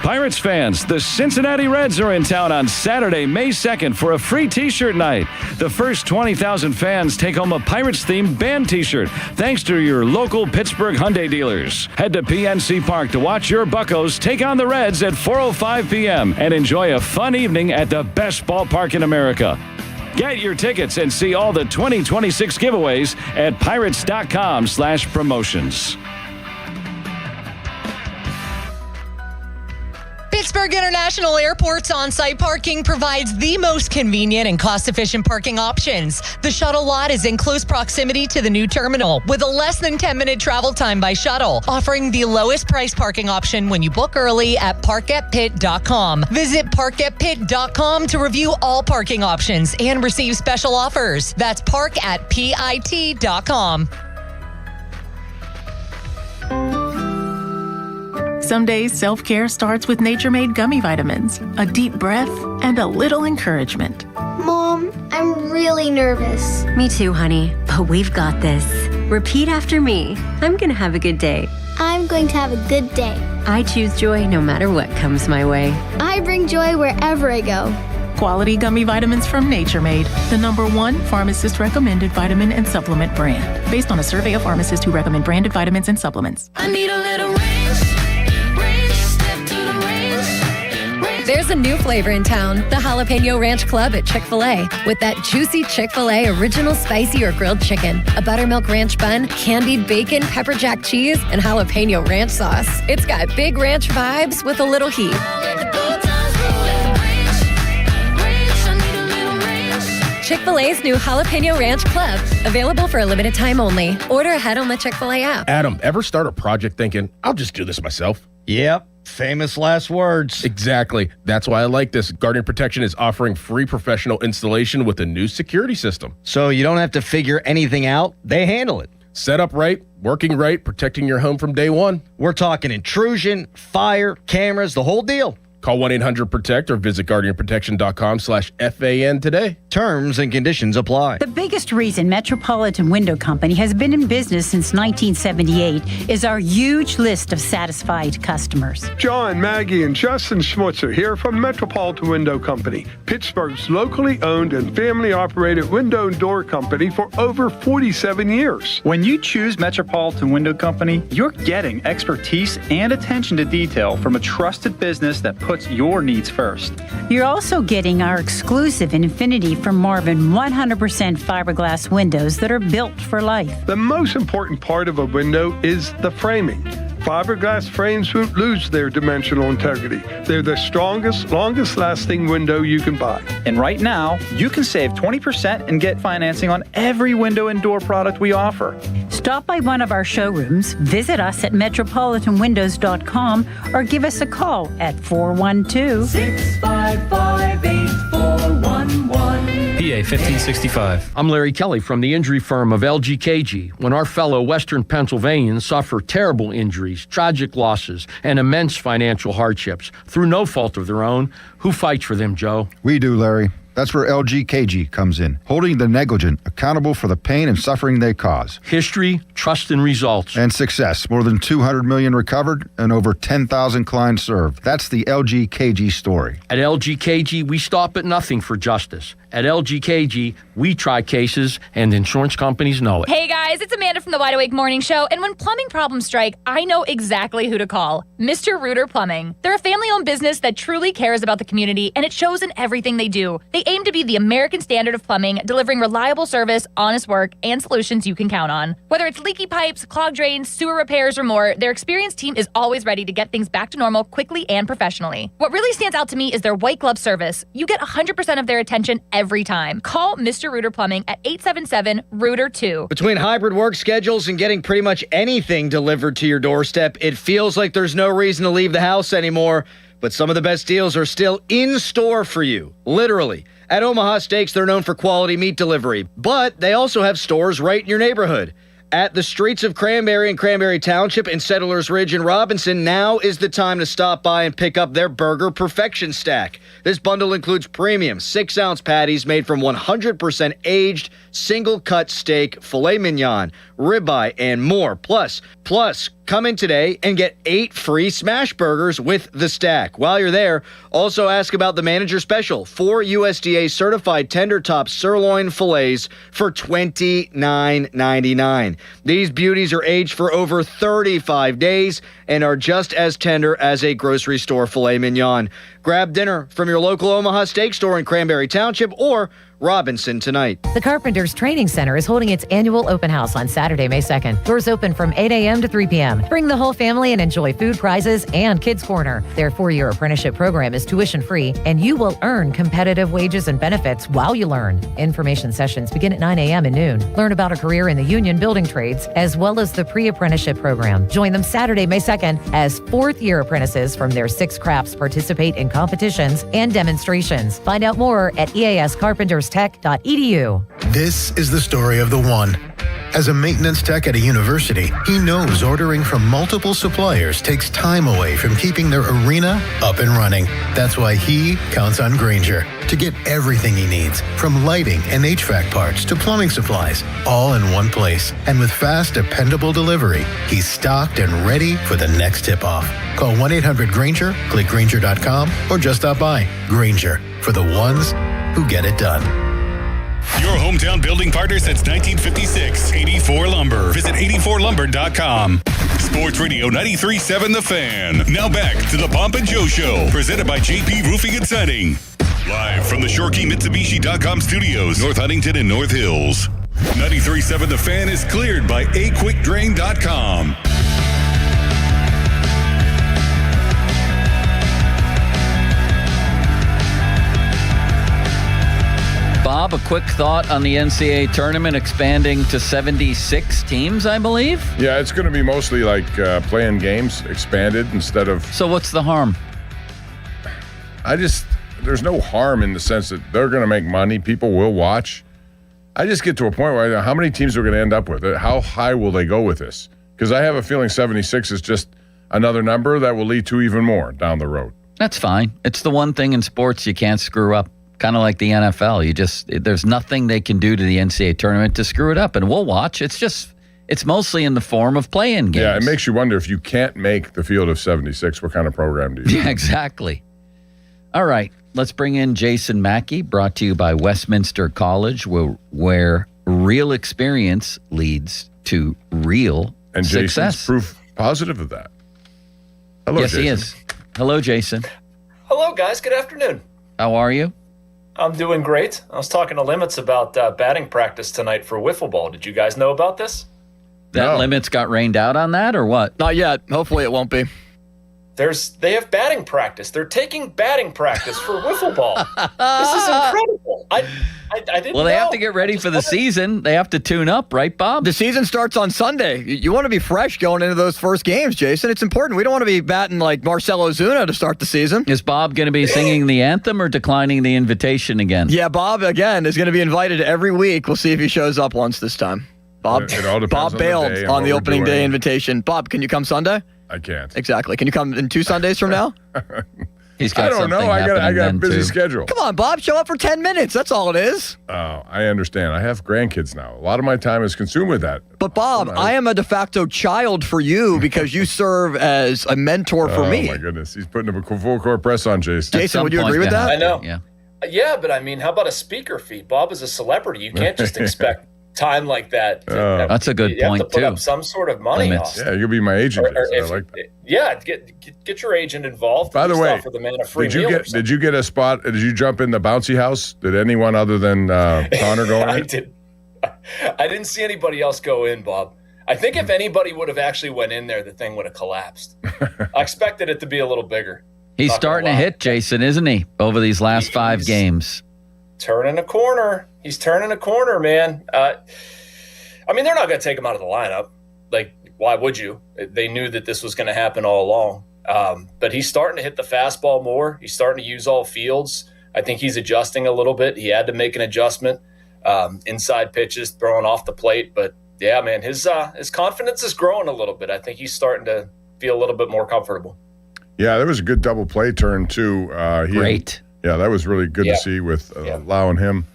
Pirates fans, the Cincinnati Reds are in town on Saturday, May 2nd for a free t-shirt night. The first 20,000 fans take home a Pirates-themed band t-shirt thanks to your local Pittsburgh Hyundai dealers. Head to PNC Park to watch your Buccos take on the Reds at 4:05 p.m. and enjoy a fun evening at the best ballpark in America. Get your tickets and see all the 2026 giveaways at pirates.com/promotions. Pittsburgh International Airport's on-site parking provides the most convenient and cost-efficient parking options. The shuttle lot is in close proximity to the new terminal with a less than 10-minute travel time by shuttle, offering the lowest price parking option when you book early at parkatpitt.com. Visit parkatpitt.com to review all parking options and receive special offers. That's parkatpitt.com. Some days, self-care starts with Nature-Made gummy vitamins, a deep breath, and a little encouragement. Mom, I'm really nervous. Me too, honey, but we've got this. Repeat after me. I'm going to have a good day. I'm going to have a good day. I choose joy no matter what comes my way. I bring joy wherever I go. Quality gummy vitamins from Nature-Made, the #1 pharmacist-recommended vitamin and supplement brand, based on a survey of pharmacists who recommend branded vitamins and supplements. I need a little range. There's a new flavor in town, the Jalapeno Ranch Club at Chick-fil-A. With that juicy Chick-fil-A original spicy or grilled chicken, a buttermilk ranch bun, candied bacon, pepper jack cheese, and jalapeno ranch sauce. It's got big ranch vibes with a little heat. Chick-fil-A's new Jalapeno Ranch Club, available for a limited time only. Order ahead on the Chick-fil-A app. Adam, ever start a project thinking, I'll just do this myself? Yep. Famous last words. Exactly. That's why I like this. Guardian Protection is offering free professional installation with a new security system. So you don't have to figure anything out. They handle it. Set up right, working right, protecting your home from day one. We're talking intrusion, fire, cameras, the whole deal. Call 1-800-PROTECT or visit guardianprotection.com/FAN today. Terms and conditions apply. The biggest reason Metropolitan Window Company has been in business since 1978 is our huge list of satisfied customers. John, Maggie, and Justin Schmutzer here from Metropolitan Window Company, Pittsburgh's locally owned and family-operated window and door company for over 47 years. When you choose Metropolitan Window Company, you're getting expertise and attention to detail from a trusted business that puts your needs first. You're also getting our exclusive Infinity from Marvin 100% fiberglass windows that are built for life. The most important part of a window is the framing. Fiberglass frames won't lose their dimensional integrity. They're the strongest, longest-lasting window you can buy. And right now, you can save 20% and get financing on every window and door product we offer. Stop by one of our showrooms, visit us at metropolitanwindows.com, or give us a call at 412-655-8411. PA 1565. I'm Larry Kelly from the injury firm of LGKG. When our fellow Western Pennsylvanians suffer terrible injuries, tragic losses, and immense financial hardships through no fault of their own, who fights for them, Joe? We do, Larry. That's where LGKG comes in, holding the negligent accountable for the pain and suffering they cause. History, trust, and results. And success. More than 200 million recovered and over 10,000 clients served. That's the LGKG story. At LGKG, we stop at nothing for justice. At LGKG, we try cases, and insurance companies know it. Hey guys, it's Amanda from the Wide Awake Morning Show, and when plumbing problems strike, I know exactly who to call. Mr. Rooter Plumbing. They're a family-owned business that truly cares about the community, and it shows in everything they do. They aim to be the American standard of plumbing, delivering reliable service, honest work, and solutions you can count on. Whether it's leaky pipes, clogged drains, sewer repairs, or more, their experienced team is always ready to get things back to normal quickly and professionally. What really stands out to me is their white glove service. You get 100% of their attention every time. Call Mr. Rooter Plumbing at 877-ROOTER-2. Between hybrid work schedules and getting pretty much anything delivered to your doorstep, it feels like there's no reason to leave the house anymore. But some of the best deals are still in store for you, literally. At Omaha Steaks, they're known for quality meat delivery, but they also have stores right in your neighborhood. At the streets of Cranberry and Cranberry Township in Settlers Ridge and Robinson, now is the time to stop by and pick up their Burger Perfection Stack. This bundle includes premium 6-ounce patties made from 100% aged, single-cut steak, filet mignon, ribeye, and more. Plus, come in today and get 8 free smash burgers with the stack. While you're there, also ask about the manager special, 4 USDA certified tender top sirloin fillets for $29.99. These beauties are aged for over 35 days and are just as tender as a grocery store filet mignon. Grab dinner from your local Omaha Steak store in Cranberry Township or Robinson tonight. The Carpenters Training Center is holding its annual open house on Saturday, May 2nd. Doors open from 8 a.m. to 3 p.m. Bring the whole family and enjoy food prizes and Kids Corner. Their 4-year apprenticeship program is tuition-free, and you will earn competitive wages and benefits while you learn. Information sessions begin at 9 a.m. and noon. Learn about a career in the union building trades, as well as the pre-apprenticeship program. Join them Saturday, May 2nd, as 4th-year apprentices from their 6 crafts participate in competitions and demonstrations. Find out more at eascarpenterstech.edu. This is the story of the one. As a maintenance tech at a university, he knows ordering from multiple suppliers takes time away from keeping their arena up and running. That's why he counts on Grainger to get everything he needs, from lighting and HVAC parts to plumbing supplies, all in one place. And with fast, dependable delivery, he's stocked and ready for the next tip-off. Call 1-800-GRAINGER, click Grainger.com, or just stop by. Grainger, for the ones who get it done. Your hometown building partner since 1956, 84 Lumber. Visit 84lumber.com. Sports Radio 93.7 The Fan. Now back to the Pomp and Joe Show, presented by JP Roofing and Siding. Live from the ShoreKeyMitsubishi.com studios, North Huntington and North Hills. 93.7 The Fan is cleared by AQuickDrain.com. Bob, a quick thought on the NCAA tournament expanding to 76 teams, I believe? Yeah, it's going to be mostly like playing games expanded instead of... So what's the harm? There's no harm in the sense that they're going to make money. People will watch. I just get to a point where how many teams are going to end up with it? How high will they go with this? Because I have a feeling 76 is just another number that will lead to even more down the road. That's fine. It's the one thing in sports you can't screw up. Kind of like the NFL. There's nothing they can do to the NCAA tournament to screw it up, and we'll watch. It's mostly in the form of playing games. Yeah, it makes you wonder if you can't make the field of 76, what kind of program do you do? Yeah, exactly. All right, let's bring in Jason Mackey, brought to you by Westminster College, where real experience leads to real and success. Jason's proof positive of that. Hello, yes, Jason. He is. Hello, Jason. Hello, guys. Good afternoon. How are you? I'm doing great. I was talking to Limits about batting practice tonight for wiffle ball. Did you guys know about this? That limit's got rained out on that, or what? Not yet. Hopefully it won't be. They have batting practice. They're taking batting practice for wiffle ball. This is incredible. I didn't know. Well, they have to get ready for the season. They have to tune up, right, Bob? The season starts on Sunday. You want to be fresh going into those first games, Jason. It's important. We don't want to be batting like Marcell Ozuna to start the season. Is Bob going to be singing the anthem or declining the invitation again? Yeah, Bob, again, is going to be invited every week. We'll see if he shows up once this time. Bob, It all depends Bob on the bailed day and on the what we're opening day doing. invitation. Bob, can you come Sunday? I can't. Exactly. Can you come in 2 Sundays from now? He's got I don't know. I got a busy schedule. Come on, Bob. Show up for 10 minutes. That's all it is. Oh, I understand. I have grandkids now. A lot of my time is consumed with that. But, Bob, I am a de facto child for you because you serve as a mentor for me. Oh, my goodness. He's putting a full court press on Jason. Jason, would you agree with that? I know. Yeah. Yeah, but I mean, how about a speaker fee? Bob is a celebrity. You can't just expect time like that. That's a good you point, have to put too. up some sort of money. Limits. Austin. Yeah, you'll be my agent. Or Jason. I if- like that. Yeah, get your agent involved. By the Just way, offer the man a free did you meal or get something. did you get a spot? Did you jump in the bouncy house? Did anyone other than Connor go in? I did. I didn't see anybody else go in, Bob. I think if anybody would have actually went in there, the thing would have collapsed. I expected it to be a little bigger. He's Not gonna starting to lie. hit, Jason, isn't he, over these last 5 games? Turning a corner. He's turning a corner, man. I mean, they're not going to take him out of the lineup. Like, why would you? They knew that this was going to happen all along. But he's starting to hit the fastball more. He's starting to use all fields. I think he's adjusting a little bit. He had to make an adjustment. Inside pitches, throwing off the plate. But, yeah, man, his confidence is growing a little bit. I think he's starting to feel a little bit more comfortable. Yeah, there was a good double play turn, too. Great. Yeah, that was really good to see with allowing him.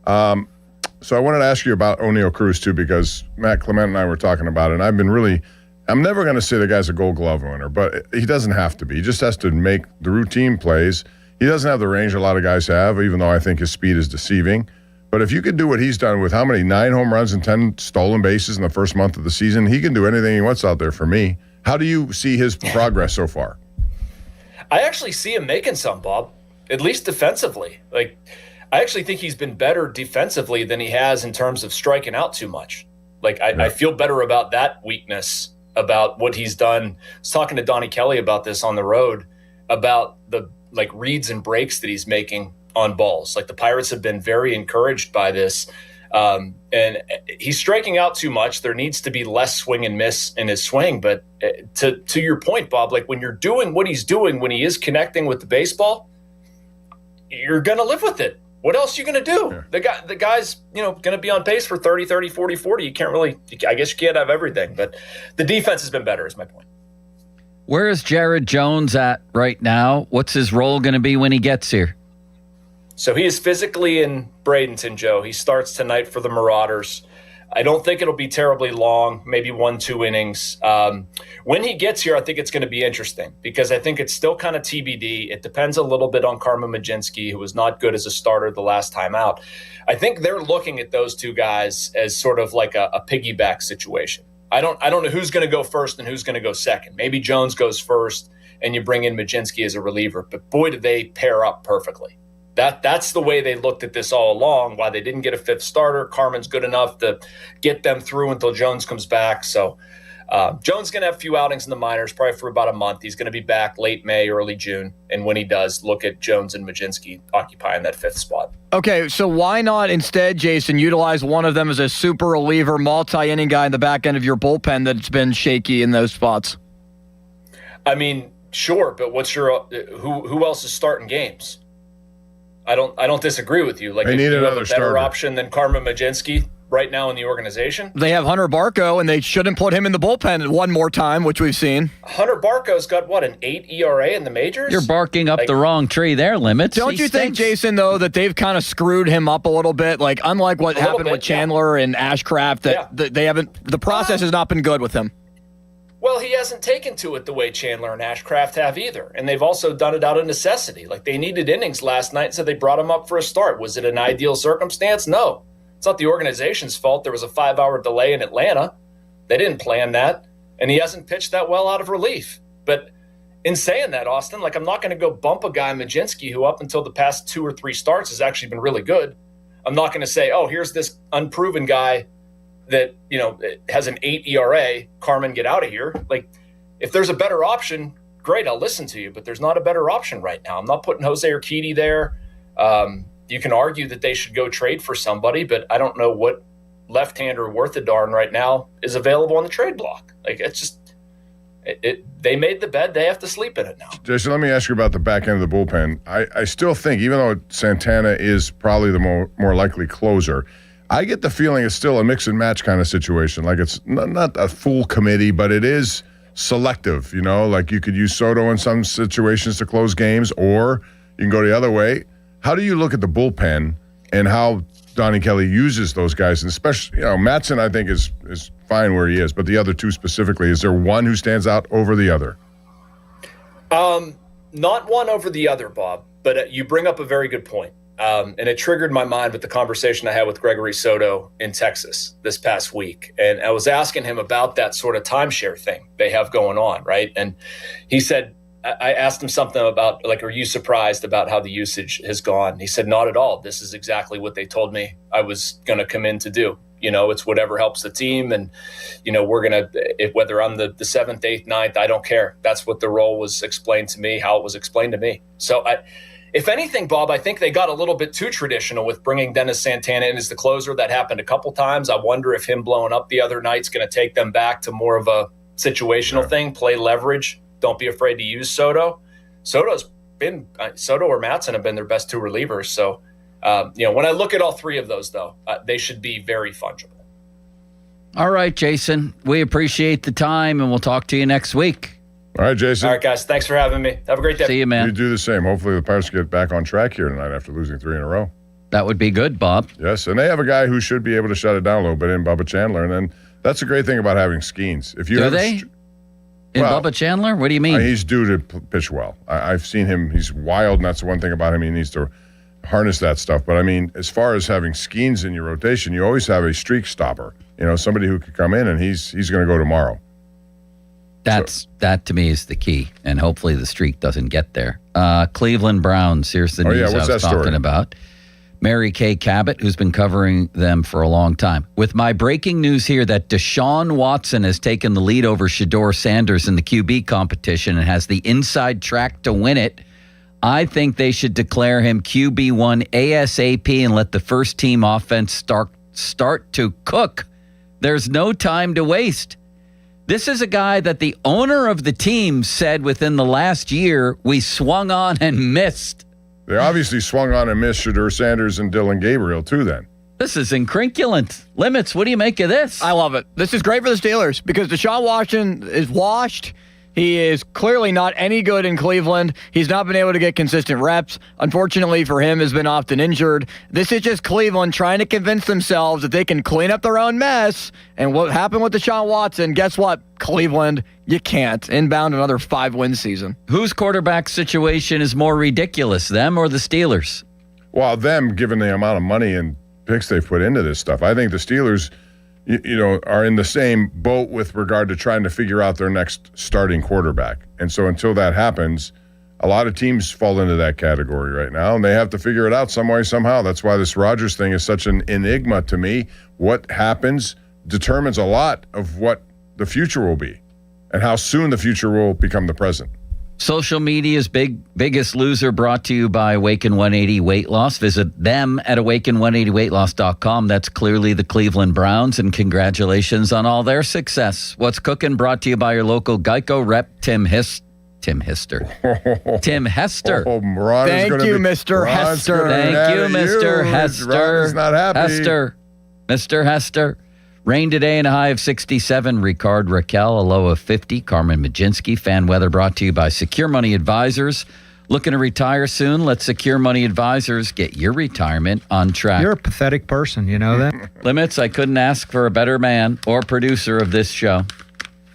So I wanted to ask you about O'Neal Cruz, too, because Matt Clement and I were talking about it, and I'm never going to say the guy's a Gold Glove winner, but he doesn't have to be. He just has to make the routine plays. He doesn't have the range a lot of guys have, even though I think his speed is deceiving. But if you could do what he's done with how many 9 home runs and 10 stolen bases in the first month of the season, he can do anything he wants out there for me. How do you see his progress so far? I actually see him making some, Bob, at least defensively. Like, I actually think he's been better defensively than he has in terms of striking out too much. Like, I feel better about that weakness, about what he's done. I was talking to Donnie Kelly about this on the road, about the reads and breaks that he's making on balls. Like, the Pirates have been very encouraged by this. And he's striking out too much. There needs to be less swing and miss in his swing. But to your point, Bob, like, when you're doing what he's doing, when he is connecting with the baseball, you're going to live with it. What else are you going to do? Yeah. The guy's, going to be on pace for 30, 40, 40. You can't really, I guess you can't have everything. But the defense has been better is my point. Where is Jared Jones at right now? What's his role going to be when he gets here? So he is physically in Bradenton, Joe. He starts tonight for the Marauders. I don't think it'll be terribly long, maybe 1-2 innings. When he gets here, I think it's going to be interesting because I think it's still kind of TBD. It depends a little bit on Karma Majinski, who was not good as a starter the last time out. I think they're looking at those two guys as sort of like a piggyback situation. I don't know who's going to go first and who's going to go second. Maybe Jones goes first and you bring in Majinski as a reliever, but boy, do they pair up perfectly. That's the way they looked at this all along, why they didn't get a fifth starter. Carmen's good enough to get them through until Jones comes back. So Jones is going to have a few outings in the minors, probably for about a month. He's going to be back late May, early June. And when he does, look at Jones and Majinski occupying that fifth spot. Okay, so why not instead, Jason, utilize one of them as a super reliever, multi-inning guy in the back end of your bullpen that's been shaky in those spots? I mean, sure, but what's your who else is starting games? I don't disagree with you. Like, they if need you have another a better starter option than Karma Majinski right now in the organization. They have Hunter Barco, and they shouldn't put him in the bullpen one more time, which we've seen. Hunter Barco's got, what, an 8 ERA in the majors? You're barking up the wrong tree there, Limits. Don't you think, Jason, though, that they've kind of screwed him up a little bit? Like, unlike what happened with Chandler and Ashcraft, that they haven't. The process has not been good with him. Well, he hasn't taken to it the way Chandler and Ashcraft have either. And they've also done it out of necessity. Like, they needed innings last night, so they brought him up for a start. Was it an ideal circumstance? No. It's not the organization's fault. There was a 5-hour delay in Atlanta. They didn't plan that. And he hasn't pitched that well out of relief. But in saying that, Austin, like, I'm not going to go bump a guy, Majinski, who up until the past 2 or 3 starts has actually been really good. I'm not going to say, oh, here's this unproven guy that, has an 8 ERA, Carmen, get out of here. Like, if there's a better option, great, I'll listen to you, but there's not a better option right now. I'm not putting Jose Urquidy there. You can argue that they should go trade for somebody, but I don't know what left-hander worth a darn right now is available on the trade block. Like, it's just, they made the bed, they have to sleep in it now. Jason, let me ask you about the back end of the bullpen. I still think, even though Santana is probably the more likely closer, I get the feeling it's still a mix and match kind of situation. Like, it's not a full committee, but it is selective, like you could use Soto in some situations to close games, or you can go the other way. How do you look at the bullpen and how Donnie Kelly uses those guys? And especially, Mattson, I think, is fine where he is, but the other two specifically, is there one who stands out over the other? Not one over the other, Bob, but you bring up a very good point. And it triggered my mind with the conversation I had with Gregory Soto in Texas this past week. And I was asking him about that sort of timeshare thing they have going on, right? And he said, I asked him something about, like, are you surprised about how the usage has gone? He said, not at all. This is exactly what they told me I was going to come in to do. It's whatever helps the team. And, we're going to, whether I'm the 7th, 8th, 9th, I don't care. That's what the role was explained to me, how it was explained to me. So if anything, Bob, I think they got a little bit too traditional with bringing Dennis Santana in as the closer. That happened a couple times. I wonder if him blowing up the other night's going to take them back to more of a situational thing, play leverage. Don't be afraid to use Soto. Soto or Mattson have been their best two relievers. So, when I look at all three of those, though, they should be very fungible. All right, Jason. We appreciate the time, and we'll talk to you next week. All right, Jason. All right, guys. Thanks for having me. Have a great day. See you, man. You do the same. Hopefully the Pirates get back on track here tonight after losing 3 in a row. That would be good, Bob. Yes, and they have a guy who should be able to shut it down a little bit in Bubba Chandler, and then that's a great thing about having Skeens. If you do they? Bubba Chandler? What do you mean? He's due to pitch well. I've seen him. He's wild, and that's the one thing about him. He needs to harness that stuff. But, as far as having Skeens in your rotation, you always have a streak stopper. Somebody who could come in, and he's going to go tomorrow. That to me is the key, and hopefully the streak doesn't get there. Cleveland Browns, here's the news I was talking about. Mary Kay Cabot, who's been covering them for a long time. With my breaking news here that Deshaun Watson has taken the lead over Shedeur Sanders in the QB competition and has the inside track to win it, I think they should declare him QB1 ASAP and let the first team offense start to cook. There's no time to waste. This is a guy that the owner of the team said within the last year we swung on and missed. They obviously swung on and missed Shedeur Sanders and Dylan Gabriel, too, then. This is incrinculant. Limits, what do you make of this? I love it. This is great for the Steelers because Deshaun Watson is washed. He is clearly not any good in Cleveland. He's not been able to get consistent reps. Unfortunately for him, has been often injured. This is just Cleveland trying to convince themselves that they can clean up their own mess. And what happened with Deshaun Watson, guess what, Cleveland? You can't. Inbound another 5-win season. Whose quarterback situation is more ridiculous, them or the Steelers? Well, them, given the amount of money and picks they've put into this stuff. I think the Steelers are in the same boat with regard to trying to figure out their next starting quarterback. And so until that happens, a lot of teams fall into that category right now, and they have to figure it out some way, somehow. That's why this Rodgers thing is such an enigma to me. What happens determines a lot of what the future will be and how soon the future will become the present. Social media's biggest loser brought to you by Awaken 180 Weight Loss. Visit them at awaken180weightloss.com. That's clearly the Cleveland Browns, and congratulations on all their success. What's Cooking brought to you by your local Geico rep, Tim Hester. Tim Hester. Thank you, Mr. Hester. Thank you, Mr. Hester. Ron is not happy. Mr. Hester. Rain today and a high of 67. Ricard Raquel, a low of 50. Carmen Majinski. Fan weather brought to you by Secure Money Advisors. Looking to retire soon? Let Secure Money Advisors get your retirement on track. You're a pathetic person, you know that? Limits, I couldn't ask for a better man or producer of this show.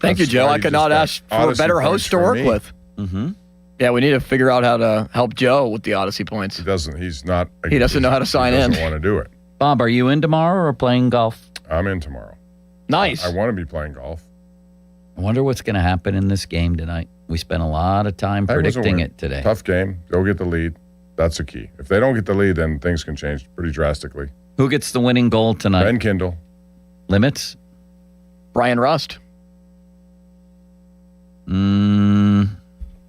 Thank you, Joe. I could not ask for a better host to work with. Mm-hmm. Yeah, we need to figure out how to help Joe with the Odyssey points. He doesn't know how to sign in. He doesn't want to do it. Bob, are you in tomorrow or playing golf? I'm in tomorrow. Nice. I want to be playing golf. I wonder what's going to happen in this game tonight. We spent a lot of time predicting it today. Tough game. Go get the lead. That's the key. If they don't get the lead, then things can change pretty drastically. Who gets the winning goal tonight? Ben Kindle. Limits? Brian Rust. I'm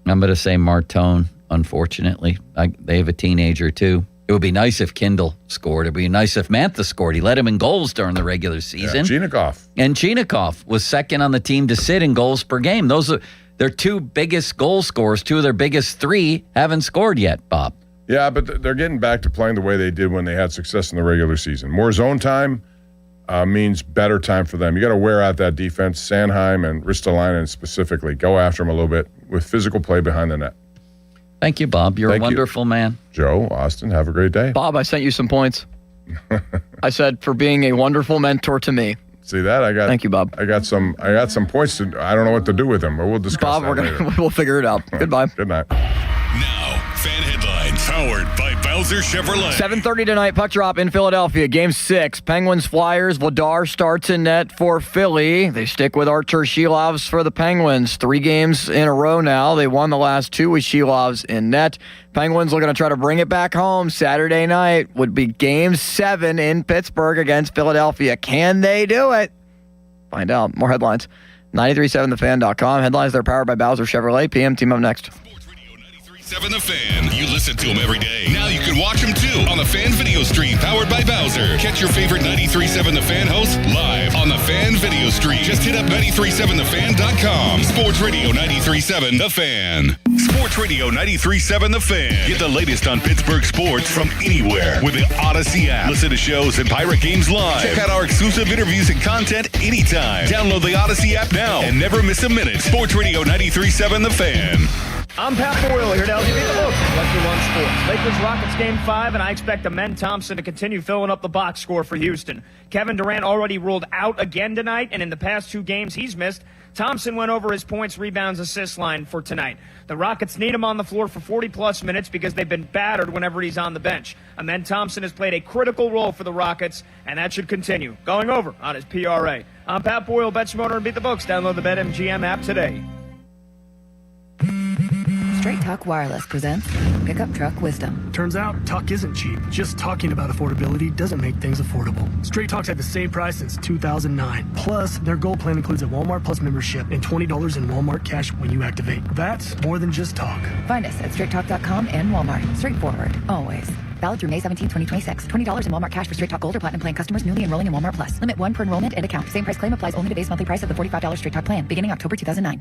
going to say Martone, unfortunately. They have a teenager, too. It would be nice if Kindle scored. It would be nice if Mantha scored. He led him in goals during the regular season. Yeah, Chinakhov. And Chinakhov was second on the team to sit in goals per game. Those are their two biggest goal scorers. Two of their biggest three haven't scored yet, Bob. Yeah, but they're getting back to playing the way they did when they had success in the regular season. More zone time means better time for them. You got to wear out that defense. Sanheim and Ristolainen specifically. Go after them a little bit with physical play behind the net. Thank you, Bob. You're a wonderful man. Joe, Austin, have a great day. Bob, I sent you some points. I said for being a wonderful mentor to me. See that? Thank you, Bob. I got some points. I don't know what to do with them, but we'll discuss Bob, that later. we'll figure it out. Goodbye. Good night. Now, fan headlines powered by Bowser Chevrolet. 7:30 tonight, puck drop in Philadelphia. Game 6. Penguins Flyers. Vladar starts in net for Philly. They stick with Artur Shilovs for the Penguins. 3 games in a row now. They won the last 2 with Shilovs in net. Penguins looking to try to bring it back home. Saturday night would be Game 7 in Pittsburgh against Philadelphia. Can they do it? Find out. More headlines. 937thefan.com. Headlines, they're powered by Bowser Chevrolet. PM team up next. 7 The Fan. You listen to them every day. Now you can watch them too on the Fan video stream powered by Bowser. Catch your favorite 93.7 The Fan hosts live on the Fan video stream. Just hit up 937thefan.com. Sports Radio 93.7 The Fan. Sports Radio 93.7 The Fan. Get the latest on Pittsburgh sports from anywhere with the Odyssey app. Listen to shows and Pirate Games live. Check out our exclusive interviews and content anytime. Download the Odyssey app now and never miss a minute. Sports Radio 93.7 The Fan. I'm Pat Boyle here to help you beat the books. Lecture 1 Sports. Lakers Rockets Game 5, and I expect Amen Thompson to continue filling up the box score for Houston. Kevin Durant already ruled out again tonight, and in the past 2 games he's missed, Thompson went over his points, rebounds, assist line for tonight. The Rockets need him on the floor for 40-plus minutes because they've been battered whenever he's on the bench. Amen Thompson has played a critical role for the Rockets, and that should continue. Going over on his PRA. I'm Pat Boyle, Bet Smarter and Beat the Books. Download the BetMGM app today. Straight Talk Wireless presents Pickup Truck Wisdom. Turns out, talk isn't cheap. Just talking about affordability doesn't make things affordable. Straight Talk's had the same price since 2009. Plus, their Gold plan includes a Walmart Plus membership and $20 in Walmart cash when you activate. That's more than just talk. Find us at straighttalk.com and Walmart. Straightforward, always. Valid through May 17, 2026. $20 in Walmart cash for Straight Talk Gold or Platinum plan customers newly enrolling in Walmart Plus. Limit 1 per enrollment and account. Same price claim applies only to base monthly price of the $45 Straight Talk plan, beginning October 2009.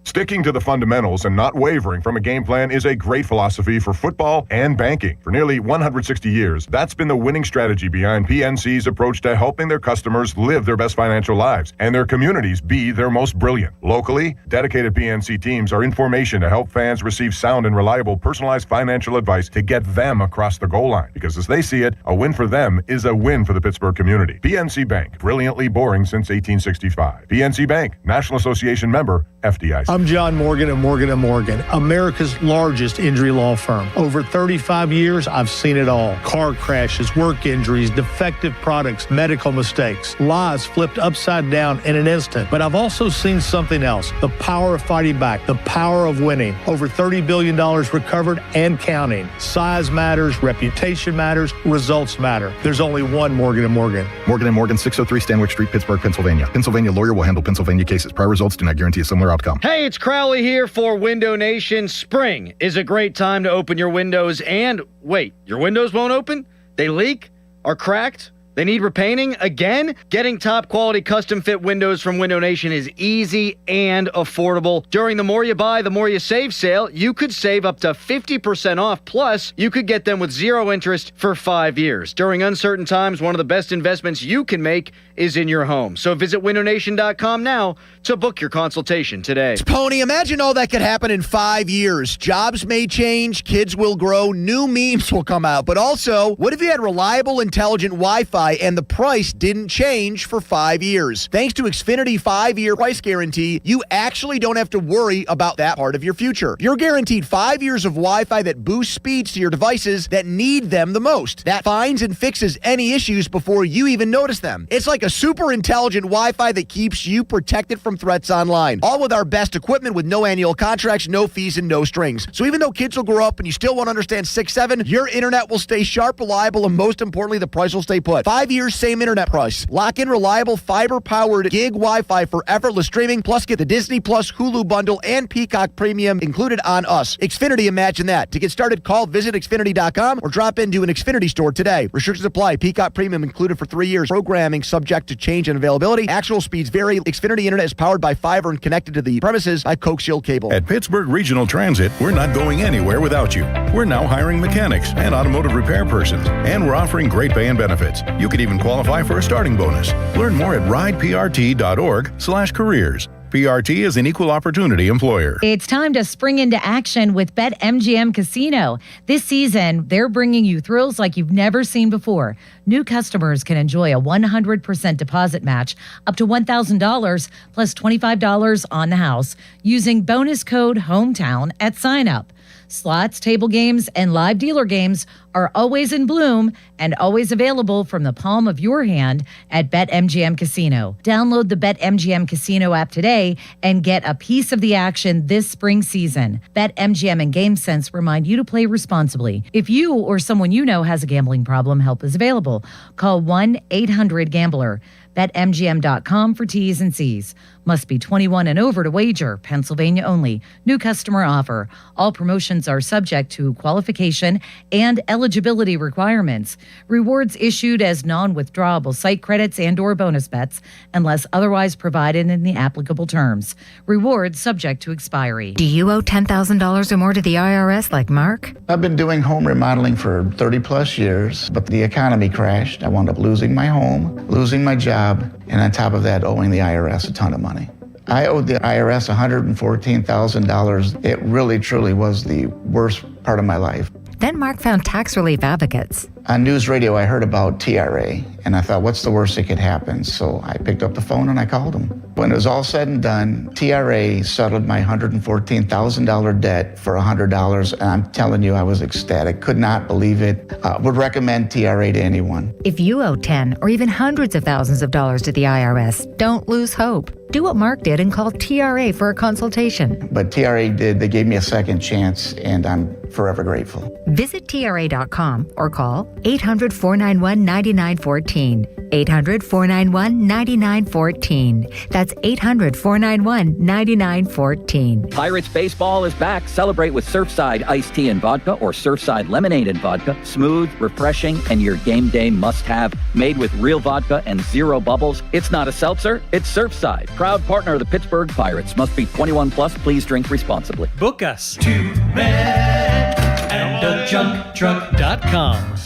Sticking to the fundamentals and not wavering from a game plan is a great philosophy for football and banking. For nearly 160 years, that's been the winning strategy behind PNC's approach to helping their customers live their best financial lives and their communities be their most brilliant. Locally, dedicated PNC teams are in formation to help fans receive sound and reliable personalized financial advice to get them across the goal line. Because as they see it, a win for them is a win for the Pittsburgh community. PNC Bank, brilliantly boring since 1865. PNC Bank, National Association member, FDIC. I'm John Morgan of Morgan & Morgan, America's largest injury law firm. Over 35 years, I've seen it all. Car crashes, work injuries, defective products, medical mistakes, lives flipped upside down in an instant. But I've also seen something else, the power of fighting back, the power of winning. Over $30 billion recovered and counting. Size matters, reputation matters, results matter. There's only one Morgan & Morgan. Morgan & Morgan, 603 Stanwyck Street, Pittsburgh, Pennsylvania. Pennsylvania lawyer will handle Pennsylvania cases. Prior results do not guarantee a similar outcome. Hey, it's Crowley here for Window Nation. Spring is a great time to open your windows and wait, your windows won't open? They leak? Are cracked? They need repainting again? Getting top quality custom fit windows from Window Nation is easy and affordable. During the More You Buy, the More You Save sale, you could save up to 50% off. Plus, you could get them with 0 interest for 5 years. During uncertain times, one of the best investments you can make is in your home. So visit windownation.com now to book your consultation today. Pony, imagine all that could happen in 5 years. Jobs may change, kids will grow, new memes will come out. But also, what if you had reliable, intelligent Wi-Fi and the price didn't change for 5 years? Thanks to Xfinity 5-year price guarantee, you actually don't have to worry about that part of your future. You're guaranteed 5 years of Wi-Fi that boosts speeds to your devices that need them the most. That finds and fixes any issues before you even notice them. It's like a super intelligent Wi-Fi that keeps you protected from threats online. All with our best equipment with no annual contracts, no fees, and no strings. So even though kids will grow up and you still won't understand 6-7, your internet will stay sharp, reliable, and most importantly, the price will stay put. 5 years, same internet price. Lock in reliable fiber-powered gig Wi-Fi for effortless streaming, plus get the Disney Plus Hulu bundle and Peacock Premium included on us. Xfinity, imagine that. To get started, visit Xfinity.com or drop into an Xfinity store today. Restrictions apply. Peacock Premium included for 3 years. Programming subject to change and availability. Actual speeds vary. Xfinity Internet is powered by fiber and connected to the premises by coaxial cable. At Pittsburgh Regional Transit, we're not going anywhere without you. We're now hiring mechanics and automotive repair persons, and we're offering great pay and benefits. You could even qualify for a starting bonus. Learn more at rideprt.org/careers. PRT is an equal opportunity employer. It's time to spring into action with BetMGM Casino. This season, they're bringing you thrills like you've never seen before. New customers can enjoy a 100% deposit match up to $1,000 plus $25 on the house using bonus code HOMETOWN at sign up. Slots, table games, and live dealer games are always in bloom and always available from the palm of your hand at BetMGM Casino. Download the BetMGM Casino app today and get a piece of the action this spring season. BetMGM and GameSense remind you to play responsibly. If you or someone you know has a gambling problem, help is available. Call 1-800-GAMBLER. BetMGM.com for T's and C's. Must be 21 and over to wager. Pennsylvania only. New customer offer. All promotions are subject to qualification and eligibility requirements. Rewards issued as non-withdrawable site credits and/or bonus bets unless otherwise provided in the applicable terms. Rewards subject to expiry. Do you owe $10,000 or more to the IRS like Mark? I've been doing home remodeling for 30 plus years, but the economy crashed. I wound up losing my home, losing my job, and on top of that, owing the IRS a ton of money. I owed the IRS $114,000. It really, truly was the worst part of my life. Then Mark found tax relief advocates. On news radio, I heard about TRA, and I thought, what's the worst that could happen? So I picked up the phone and I called them. When it was all said and done, TRA settled my $114,000 debt for $100, and I'm telling you, I was ecstatic. Could not believe it. Would recommend TRA to anyone. If you owe 10 or even hundreds of thousands of dollars to the IRS, don't lose hope. Do what Mark did and call TRA for a consultation. But TRA did. They gave me a second chance, and I'm forever grateful. Visit TRA.com or call 800-491-9914. 800-491-9914. That's 800-491-9914. Pirates baseball is back. Celebrate with Surfside iced tea and vodka or Surfside lemonade and vodka. Smooth, refreshing, and your game day must-have. Made with real vodka and zero bubbles. It's not a seltzer, it's Surfside. Proud partner of the Pittsburgh Pirates. Must be 21 plus. Please drink responsibly. Book us. TwoMenAndAJunkTruck.com.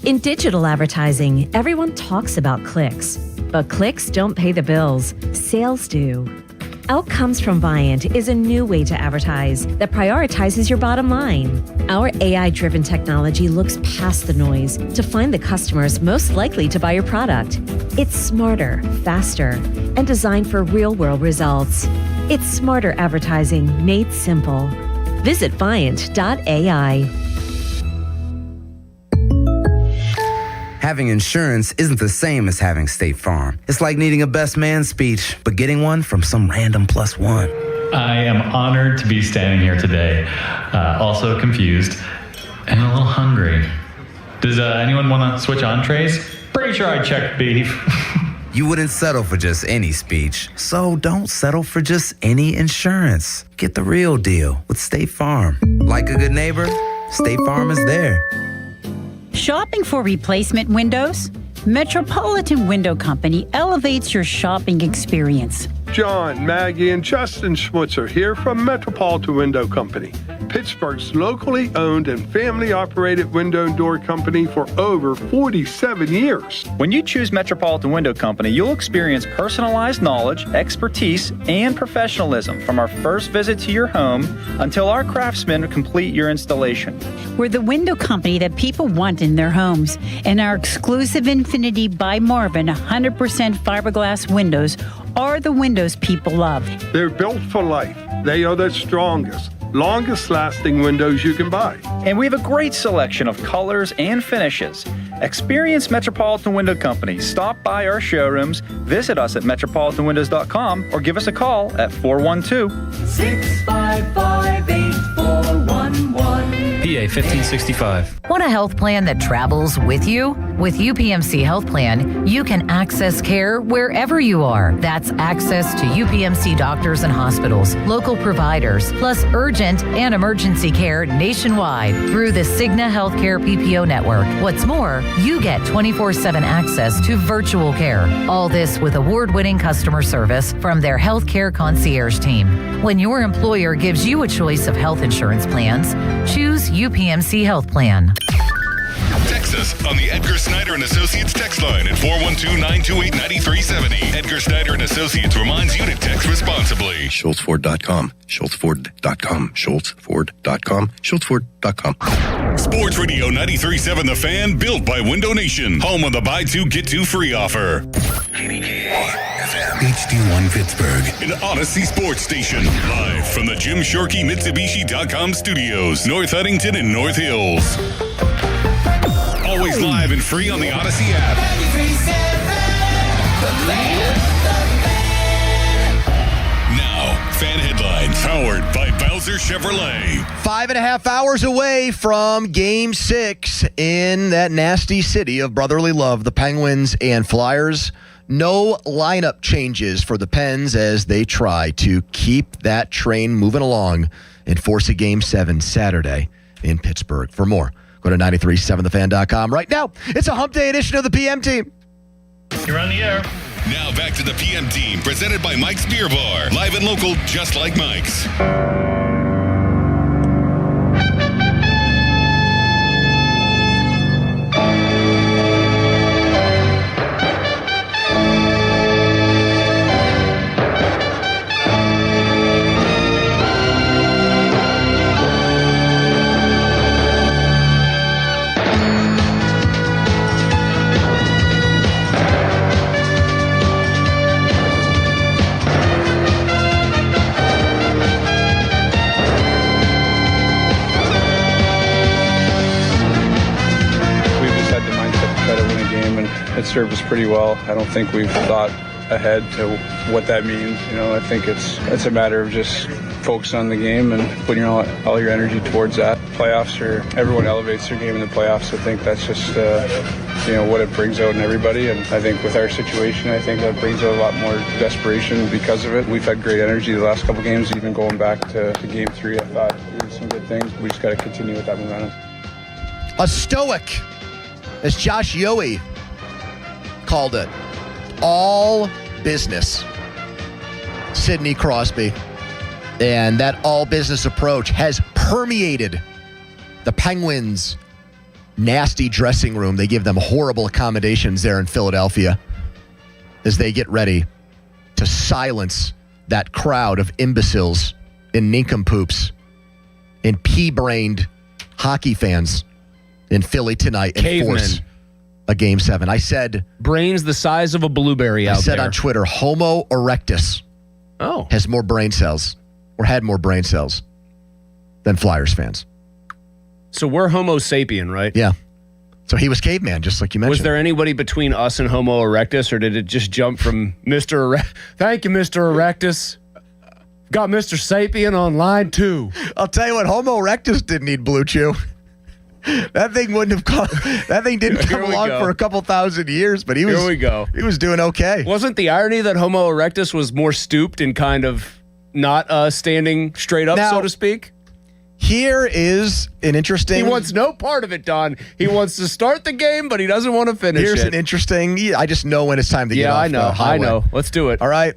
In digital advertising, everyone talks about clicks, but clicks don't pay the bills. Sales do. Outcomes from Viant is a new way to advertise that prioritizes your bottom line. Our AI-driven technology looks past the noise to find the customers most likely to buy your product. It's smarter, faster, and designed for real-world results. It's smarter advertising made simple. Visit Viant.ai. Having insurance isn't the same as having State Farm. It's like needing a best man speech, but getting one from some random plus one. I am honored to be standing here today, also confused and a little hungry. Does anyone want to switch entrees? Pretty sure I checked beef. You wouldn't settle for just any speech, so don't settle for just any insurance. Get the real deal with State Farm. Like a good neighbor, State Farm is there. Shopping for replacement windows? Metropolitan Window Company elevates your shopping experience. John, Maggie, and Justin Schmutzer here from Metropolitan Window Company, Pittsburgh's locally owned and family-operated window and door company for over 47 years. When you choose Metropolitan Window Company, you'll experience personalized knowledge, expertise, and professionalism from our first visit to your home until our craftsmen complete your installation. We're the window company that people want in their homes, and our exclusive Infinity by Marvin 100% fiberglass windows are the windows people love. They're built for life. They are the strongest, longest lasting windows you can buy. And we have a great selection of colors and finishes. Experience Metropolitan Window Company. Stop by our showrooms, visit us at metropolitanwindows.com, or give us a call at 412-655-8411. PA 1565. Want a health plan that travels with you? With UPMC Health Plan, you can access care wherever you are. That's access to UPMC doctors and hospitals, local providers, plus urgent and emergency care nationwide through the Cigna Healthcare PPO network. What's more, you get 24/7 access to virtual care. All this with award-winning customer service from their healthcare concierge team. When your employer gives you a choice of health insurance plans, choose UPMC Health Plan. Text us on the Edgar Snyder and Associates text line at 412-928-9370. Edgar Snyder and Associates reminds you to text responsibly. SchultzFord.com. SchultzFord.com. SchultzFord.com. SchultzFord.com. Sports Radio 93.7 The Fan, built by Window Nation. Home of the buy two, get two free offer. HD1 Pittsburgh. An Odyssey sports station. Live from the Jim Shorkey Mitsubishi.com studios. North Huntington and North Hills. Always live and free on the Odyssey app. Now, fan headlines powered by Bowser Chevrolet. 5.5 hours away from Game 6 in that nasty city of brotherly love, the Penguins and Flyers. No lineup changes for the Pens as they try to keep that train moving along and force a Game 7 Saturday in Pittsburgh. For more, go to 937thefan.com. Right now, it's a hump day edition of the PM Team. You're on the air. Now back to the PM Team, presented by Mike's Beer Bar. Live and local, just like Mike's. It served us pretty well. I don't think we've thought ahead to what that means. You know, I think it's a matter of just focusing on the game and putting all your energy towards that. Playoffs everyone elevates their game in the playoffs. I think that's just what it brings out in everybody. And I think with our situation, I think that brings out a lot more desperation because of it. We've had great energy the last couple games, even going back to Game 3. I thought we did some good things. We just got to continue with that momentum. A stoic, as Josh Yohe called it, all business. Sidney Crosby. And that all business approach has permeated the Penguins' nasty dressing room. They give them horrible accommodations there in Philadelphia as they get ready to silence that crowd of imbeciles and nincompoops and pea-brained hockey fans in Philly tonight and force a Game 7. I said... brains the size of a blueberry out there. I said on Twitter, Homo erectus has more brain cells, or had more brain cells, than Flyers fans. So we're Homo sapien, right? Yeah. So he was caveman, just like you mentioned. Was there anybody between us and Homo erectus, or did it just jump from Mr. Thank you, Mr. Erectus. Got Mr. Sapien on line 2. I'll tell you what, Homo erectus didn't need Blue Chew. That thing wouldn't have come. That thing didn't come along for a couple thousand years, but he was. Here we go. He was doing okay. Wasn't the irony that Homo erectus was more stooped and kind of not standing straight up, so to speak? Here is an interesting... He wants no part of it, Don. He wants to start the game, but he doesn't want to finish Here's an interesting... I just know when it's time to get off the highway. I know. Let's do it. All right.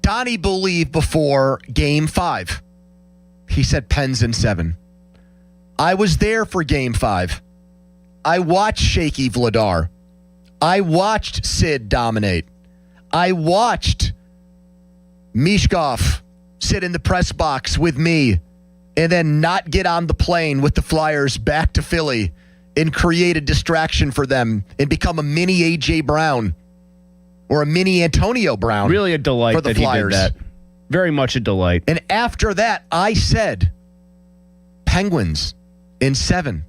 Donnie believed before Game 5. He said Pens in 7. I was there for Game 5. I watched Shaky Vladar. I watched Sid dominate. I watched Mishkov sit in the press box with me and then not get on the plane with the Flyers back to Philly and create a distraction for them and become a mini A.J. Brown or a mini Antonio Brown. Really a delight for the that Flyers. He did that. Very much a delight. And after that, I said Penguins in 7.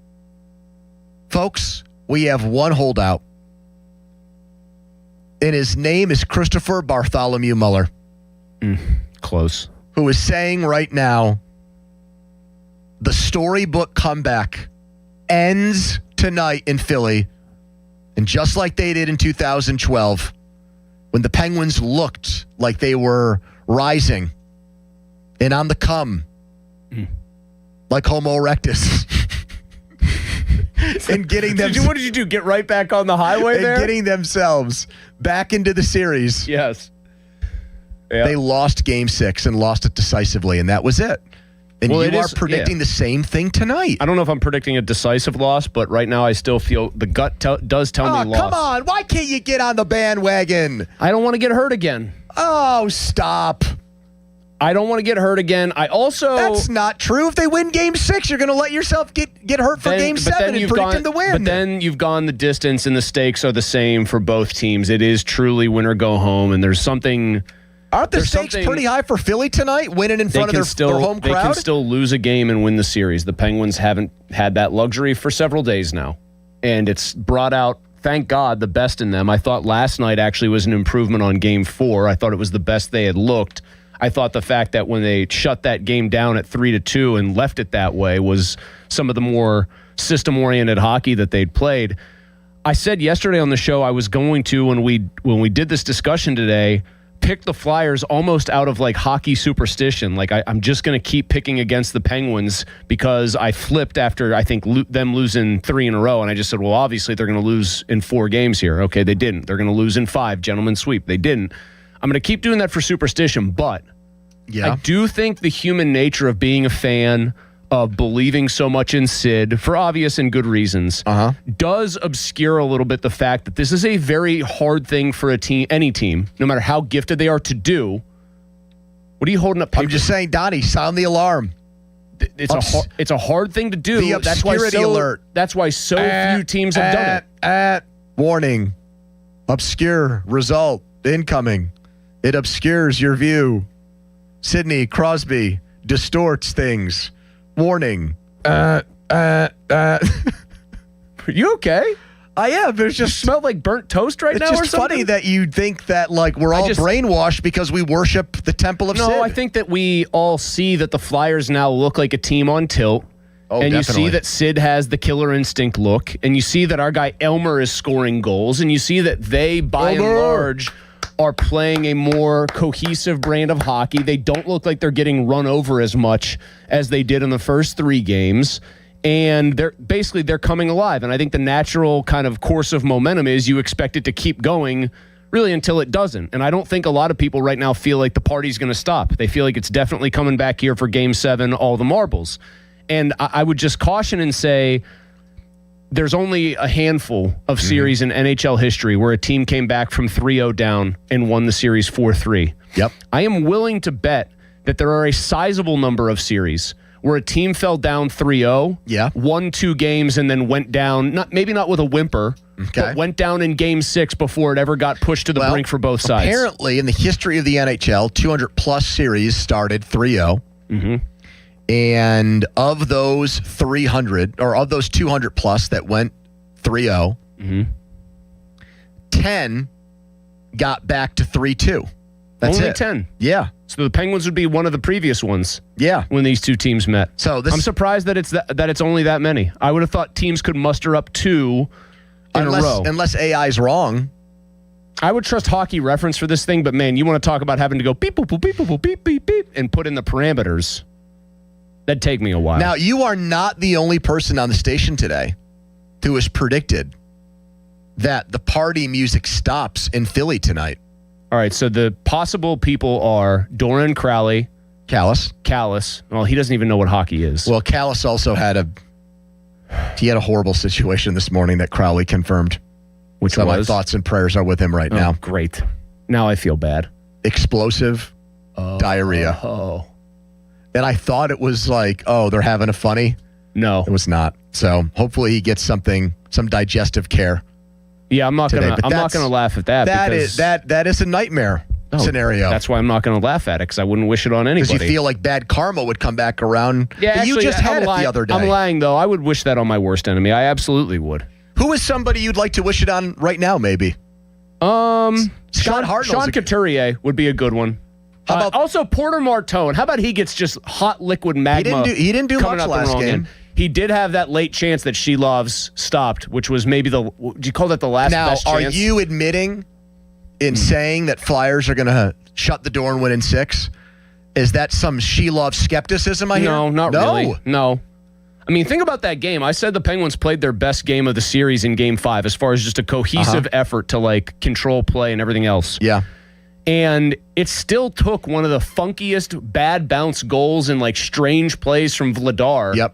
Folks, we have one holdout. And his name is Christopher Bartholomew Muller. Close. Who is saying right now, the storybook comeback ends tonight in Philly And just like they did in 2012, when the Penguins looked like they were rising and on the come, like Homo erectus, and getting them. What did you do? Get right back on the highway and there? Getting themselves back into the series. Yes. They lost Game 6 and lost it decisively, and that was it. And you are predicting the same thing tonight. I don't know if I'm predicting a decisive loss, but right now I still feel the gut does tell me loss. Come on. Why can't you get on the bandwagon? I don't want to get hurt again. Oh, stop. I don't want to get hurt again. That's not true. If they win Game 6, you're going to let yourself get hurt for Game 7 and predict them to win. But then you've gone the distance, and the stakes are the same for both teams. It is truly win or go home, and there's something... Aren't the stakes pretty high for Philly tonight, winning in front of their home crowd? They can still lose a game and win the series. The Penguins haven't had that luxury for several days now, and it's brought out, thank God, the best in them. I thought last night actually was an improvement on Game 4. I thought it was the best they had looked. I thought the fact that when they shut that game down at 3-2 and left it that way was some of the more system-oriented hockey that they'd played. I said yesterday on the show I was going to, when we did this discussion today, pick the Flyers almost out of like hockey superstition. Like I'm just going to keep picking against the Penguins because I flipped after I think them losing 3 in a row. And I just said, well, obviously they're going to lose in 4 games here. Okay, they didn't. They're going to lose in 5. Gentlemen sweep. They didn't. I'm going to keep doing that for superstition, but I do think the human nature of being a fan, of believing so much in Sid, for obvious and good reasons, does obscure a little bit the fact that this is a very hard thing for any team, no matter how gifted they are, to do. What are you holding up paper? I'm just saying, Donnie, sound the alarm. It's a hard thing to do. The obscurity alert. That's why so few teams have done it. Warning. Obscure result incoming. It obscures your view. Sidney Crosby distorts things. Warning. Are you okay? I am. There's just smelled like burnt toast right now. It's or just something? funny that you think that like we're all brainwashed because we worship the temple of Sid. No, I think that we all see that the Flyers now look like a team on tilt. Oh, and definitely. You see that Sid has the killer instinct look, and you see that our guy Elmer is scoring goals, and you see that they, by and large, are playing a more cohesive brand of hockey. They don't look like they're getting run over as much as they did in the first 3 games. And they're coming alive. And I think the natural kind of course of momentum is you expect it to keep going really until it doesn't. And I don't think a lot of people right now feel like the party's going to stop. They feel like it's definitely coming back here for Game 7, all the marbles. And I would just caution and say there's only a handful of series in NHL history where a team came back from 3-0 down and won the series 4-3. Yep. I am willing to bet that there are a sizable number of series where a team fell down 3-0, won 2 games, and then went down, maybe not with a whimper, but went down in Game 6 before it ever got pushed to the brink for both sides. Apparently, in the history of the NHL, 200-plus series started 3-0. And of those 300, or of those 200-plus that went 3-0, 10 got back to 3-2. That's Only it. 10. Yeah. So the Penguins would be one of the previous ones. Yeah. When these two teams met. So I'm surprised that it's only that many. I would have thought teams could muster up 2 in a row. Unless AI's wrong. I would trust Hockey Reference for this thing, but man, you want to talk about having to go beep, boop, boop, beep, boop, boop, beep, beep, beep, and put in the parameters. That'd take me a while. Now, you are not the only person on the station today who has predicted that the party music stops in Philly tonight. All right, so the possible people are Doran Crowley. Callis. Well, he doesn't even know what hockey is. Well, Callis also had a horrible situation this morning that Crowley confirmed. Which so was? My thoughts and prayers are with him right now. Great. Now I feel bad. Explosive diarrhea. Oh. And I thought it was like, they're having a funny. No. It was not. So hopefully he gets some digestive care. Yeah, I'm not gonna laugh at that. That is a nightmare scenario. That's why I'm not gonna laugh at it, because I wouldn't wish it on anybody. Because you feel like bad karma would come back around. Yeah, but you just had it the other day. I'm lying though. I would wish that on my worst enemy. I absolutely would. Who is somebody you'd like to wish it on right now? Maybe. Scott Hartnell's Sean Couturier would be a good one. How about also Porter Martone? How about he gets just hot liquid magma? He didn't do much last game. He did have that late chance that She Loves stopped, which was maybe do you call that the last best chance? Now, are you admitting in saying that Flyers are going to shut the door and win in 6? Is that some She Loves skepticism I hear? No, not really. No. I mean, think about that game. I said the Penguins played their best game of the series in Game 5 as far as just a cohesive effort to, like, control play and everything else. Yeah. And it still took one of the funkiest bad bounce goals and, like, strange plays from Vladar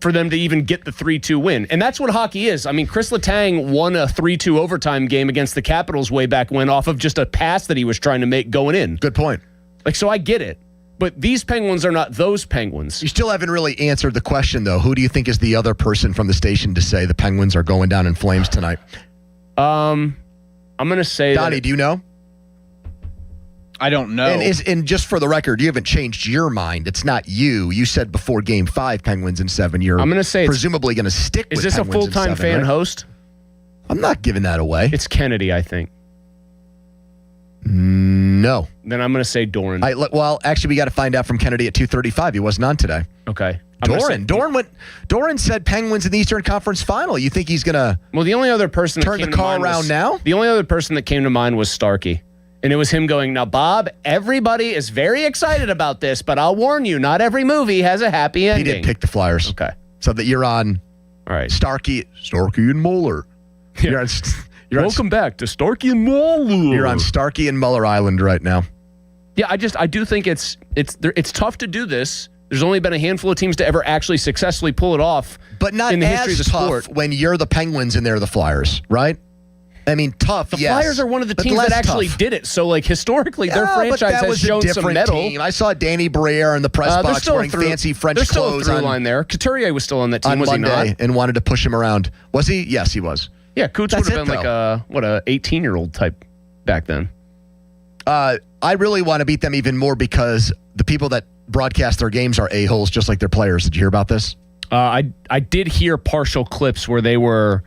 for them to even get the 3-2 win. And that's what hockey is. I mean, Chris Letang won a 3-2 overtime game against the Capitals way back when off of just a pass that he was trying to make going in. Good point. Like, so I get it. But these Penguins are not those Penguins. You still haven't really answered the question, though. Who do you think is the other person from the station to say the Penguins are going down in flames tonight? I'm going to say Donnie, do you know? I don't know. And just for the record, you haven't changed your mind. It's not you. You said before Game 5, Penguins in 7. You're I'm going to say presumably going to stick with Is this Penguins a full-time in 7, fan right? host? I'm not giving that away. It's Kennedy, I think. No. Then I'm going to say Doran. Well, actually, we got to find out from Kennedy at 2:35. He wasn't on today. Okay. Doran said Penguins in the Eastern Conference Final. You think he's going to the only other person turn the car around now? The only other person that came to mind was Starkey. And it was him going, now, Bob, everybody is very excited about this, but I'll warn you, not every movie has a happy ending. He did pick the Flyers. Okay. So that you're on Starkey and Mueller. Yeah. Welcome back to Starkey and Mueller. You're on Starkey and Mueller Island right now. Yeah, I do think it's tough to do this. There's only been a handful of teams to ever actually successfully pull it off. But not in the as history of the tough sport. when you're the Penguins and they're the Flyers, right? I mean, tough, The yes, Flyers are one of the but teams less that actually tough. did it. So, like, historically, their franchise but that has was shown a different some metal. team. I saw Danny Briere in the press box wearing fancy French there's clothes still a through line there. Couturier was still on that team, on was Monday he not? and wanted to push him around. Was he? Yes, he was. Yeah, Coots would have been like a 18-year-old type back then. I really want to beat them even more because the people that broadcast their games are a-holes just like their players. Did you hear about this? I did hear partial clips where they were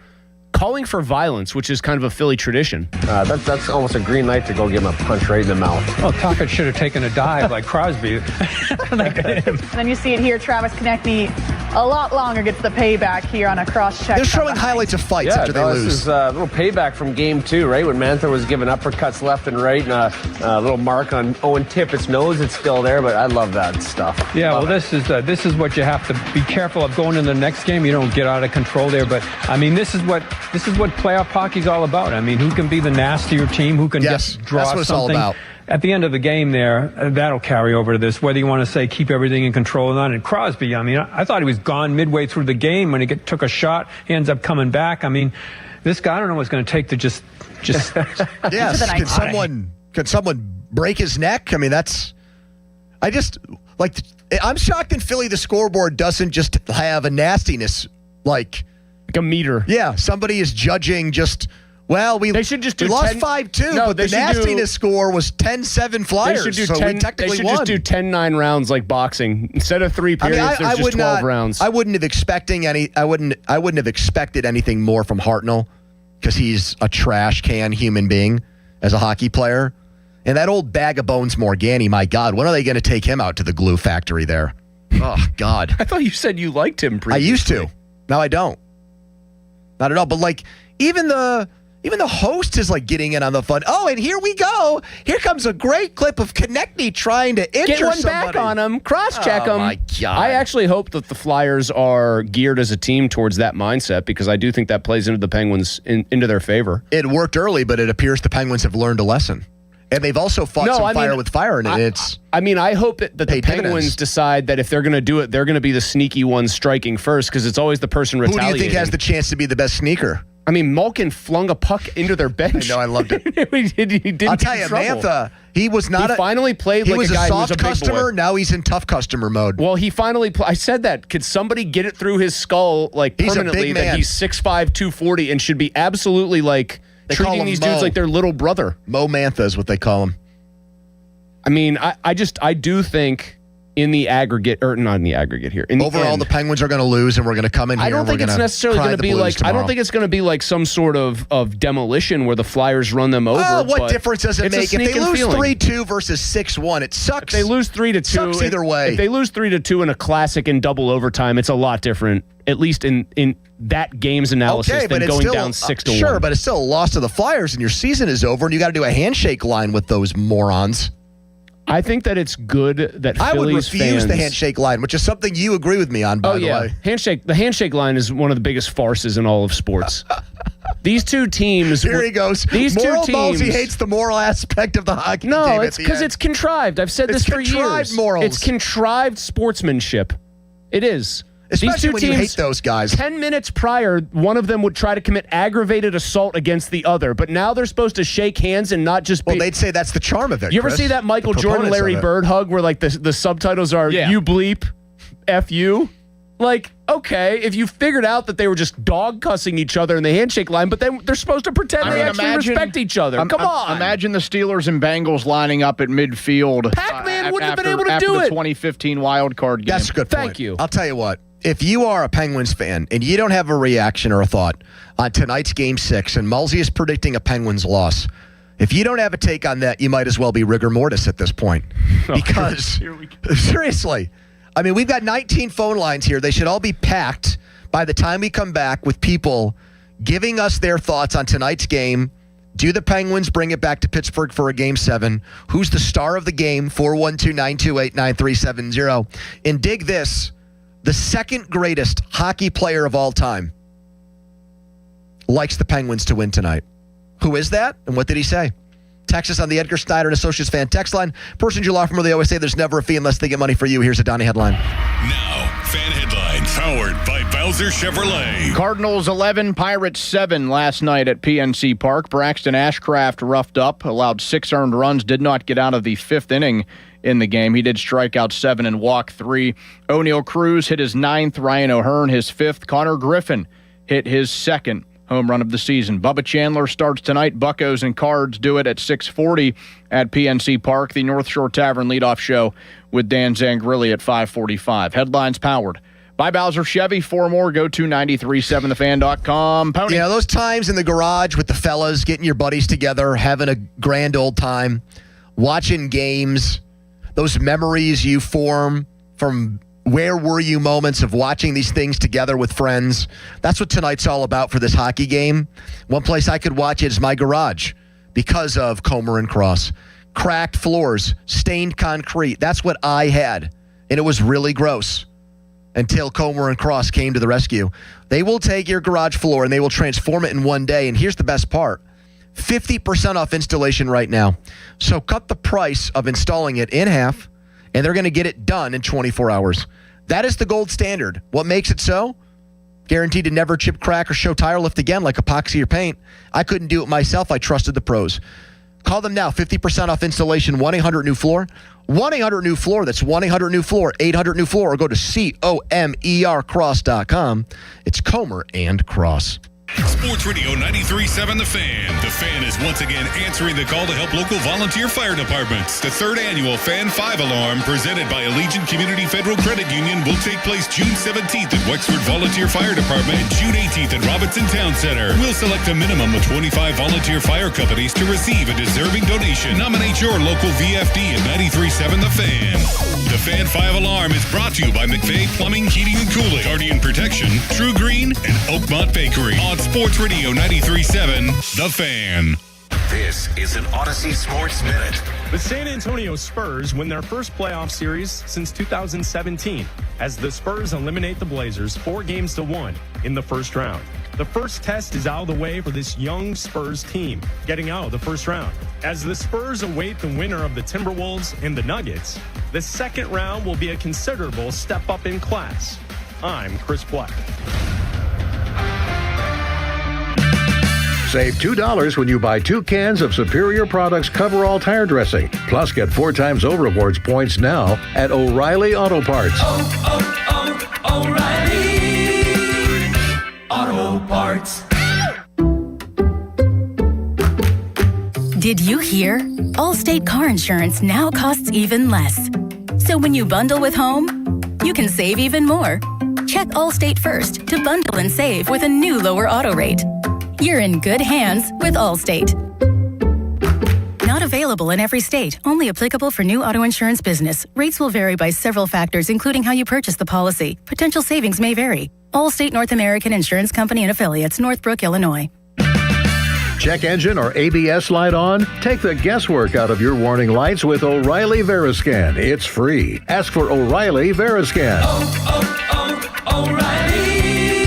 calling for violence, which is kind of a Philly tradition. That's almost a green light to go give him a punch right in the mouth. Oh, Tocchet should have taken a dive like Crosby. Then you see it here, Travis Konechny a lot longer gets the payback here on a cross-check. They're showing highlights of fights after they lose. This is a little payback from Game 2, right? When Mantha was giving uppercuts left and right and a little mark on Owen Tippett's nose. It's still there, but I love that stuff. Yeah, well, this is what you have to be careful of going into the next game. You don't get out of control there, but I mean, this is what playoff hockey's all about. I mean, who can be the nastier team? Who can just draw that's what it's all something? about. At the end of the game there, that'll carry over to this, whether you want to say keep everything in control or not. And Crosby, I mean, I thought he was gone midway through the game when he took a shot. He ends up coming back. I mean, this guy, I don't know what's going to take to just yes. Can someone break his neck? I mean, I'm shocked in Philly the scoreboard doesn't just have a nastiness like a meter. Yeah, somebody is judging just. Well, we lost 5-2, but the nastiness score was 10-7 Flyers. They should do so 10, we technically they should won. just do 10-9 rounds like boxing. Instead of 3 periods, there's just 12 rounds. I wouldn't have expected anything more from Hartnell because he's a trash can human being as a hockey player. And that old bag of bones Morgani, my God, when are they going to take him out to the glue factory there? Oh, God. I thought you said you liked him previously. I used to. Now I don't. Not at all. But like even the host is like getting in on the fun. Oh, and here we go. Here comes a great clip of Konechny trying to injure Get one somebody. back on him. Cross-check him. Oh, my God. I actually hope that the Flyers are geared as a team towards that mindset because I do think that plays into the Penguins into their favor. It worked early, but it appears the Penguins have learned a lesson. And they've also fought fire with fire, and I hope that the Penguins decide that if they're going to do it, they're going to be the sneaky ones striking first because it's always the person retaliating. Who do you think has the chance to be the best sneaker? I mean, Malkin flung a puck into their bench. I know, I loved it. he didn't I'll tell you, Mantha, he was not. He finally played like a guy who was a big customer. boy. Now he's in tough customer mode. Well, he finally. I said that. Could somebody get it through his skull, like He's a permanently, big that man. he's 6'5", 240, and should be absolutely like treating these dudes like their little brother. Mo Mantha is what they call him. I mean, I do think in the aggregate, or not in the aggregate here. In Overall, the Penguins are going to lose, and we're going to come in here. I don't think it's necessarily going to be like. I don't think it's going to be like some sort of demolition where the Flyers run them over. Oh, what difference does it make if they lose 3-2 versus 6-1? It sucks. If they lose 3-2, sucks either way. If they lose 3-2 in a classic in double overtime, it's a lot different. At least in that game's analysis than going down 6-1. Sure, but it's still a loss to the Flyers, and your season is over, and you got to do a handshake line with those morons. I think that it's good that I would Phillies refuse fans, the handshake line, which is something you agree with me on, by the way. The handshake line is one of the biggest farces in all of sports. These two teams. Here he goes. These moral two teams. He hates the moral aspect of the hockey game. No, it's because it's contrived. I've said this for years. It's contrived morals. It's contrived sportsmanship. It is. Especially when you hate those guys. 10 minutes prior, one of them would try to commit aggravated assault against the other, but now they're supposed to shake hands and not just be... Well, they'd say that's the charm of it, You ever see that Michael Jordan, Larry Bird hug where like the subtitles are, you bleep, F you? Like, okay, if you figured out that they were just dog cussing each other in the handshake line, but then they're supposed to pretend they actually respect each other. Come on. Imagine the Steelers and Bengals lining up at midfield. Pac-Man wouldn't have been able to do after it. the 2015 wild card game. That's a good point. Thank you. I'll tell you what. If you are a Penguins fan and you don't have a reaction or a thought on tonight's Game 6, and Mulsey is predicting a Penguins loss, if you don't have a take on that, you might as well be rigor mortis at this point. Because, seriously, I mean, we've got 19 phone lines here. They should all be packed by the time we come back with people giving us their thoughts on tonight's game. Do the Penguins bring it back to Pittsburgh for a Game 7? Who's the star of the game? 412-928-9370. And dig this. The second greatest hockey player of all time likes the Penguins to win tonight. Who is that? And what did he say? Text us on the Edgar Snyder and Associates fan text line. Person you law firm, they always say there's never a fee unless they get money for you. Here's a Donnie headline. Now, fan headlines powered by Bowser Chevrolet. Cardinals 11, Pirates 7 last night at PNC Park. Braxton Ashcraft roughed up, allowed 6 earned runs, did not get out of the 5th inning in the game. He did strike out 7 and walk 3. O'Neal Cruz hit his 9th, Ryan O'Hearn his 5th. Connor Griffin hit his 2nd home run of the season. Bubba Chandler starts tonight. Buccos and Cards do it at 6:40 at PNC Park. The North Shore Tavern leadoff show with Dan Zangrilli at 5:45. Headlines powered by Bowser Chevy. For more, go to 937thefan.com. Pony. You know, those times in the garage with the fellas, getting your buddies together, having a grand old time, watching games, those memories you form from where were you moments of watching these things together with friends. That's what tonight's all about for this hockey game. One place I could watch it is my garage because of Comer and Cross. Cracked floors, stained concrete. That's what I had. And it was really gross until Comer and Cross came to the rescue. They will take your garage floor and they will transform it in one day. And here's the best part. 50% off installation right now. So cut the price of installing it in half, and they're going to get it done in 24 hours. That is the gold standard. What makes it so? Guaranteed to never chip, crack, or show tire lift again like epoxy or paint. I couldn't do it myself. I trusted the pros. Call them now. 50% off installation. 1-800-NEW-FLOOR. 1-800-NEW-FLOOR. That's 1-800-NEW-FLOOR. 800-NEW-FLOOR. Or go to COMERcross.com. It's Comer and Cross. Sports Radio 93.7 The Fan. The Fan is once again answering the call to help local volunteer fire departments. The 3rd annual Fan 5 Alarm, presented by Allegiant Community Federal Credit Union, will take place June 17th at Wexford Volunteer Fire Department and June 18th at Robinson Town Center. We'll select a minimum of 25 volunteer fire companies to receive a deserving donation. Nominate your local VFD at 93.7 The Fan. The Fan 5 Alarm is brought to you by McVeigh Plumbing, Heating, and Cooling, Guardian Protection, True Green, and Oakmont Bakery. On Sports Radio 93.7 The Fan. This is an Odyssey Sports Minute. The San Antonio Spurs win their first playoff series since 2017 as the Spurs eliminate the Blazers 4-1 in the first round. The first test is out of the way for this young Spurs team, getting out of the first round. As the Spurs await the winner of the Timberwolves and the Nuggets, the second round will be a considerable step up in class. I'm Chris Black. Save $2 when you buy 2 cans of Superior Products Coverall Tire Dressing. Plus, get 4 times O Rewards points now at O'Reilly Auto Parts. O'Reilly Auto Parts. Did you hear? Allstate car insurance now costs even less. So when you bundle with home, you can save even more. Check Allstate first to bundle and save with a new lower auto rate. You're in good hands with Allstate. Not available in every state. Only applicable for new auto insurance business. Rates will vary by several factors, including how you purchase the policy. Potential savings may vary. Allstate North American Insurance Company and Affiliates, Northbrook, Illinois. Check engine or ABS light on? Take the guesswork out of your warning lights with O'Reilly Veriscan. It's free. Ask for O'Reilly Veriscan. O'Reilly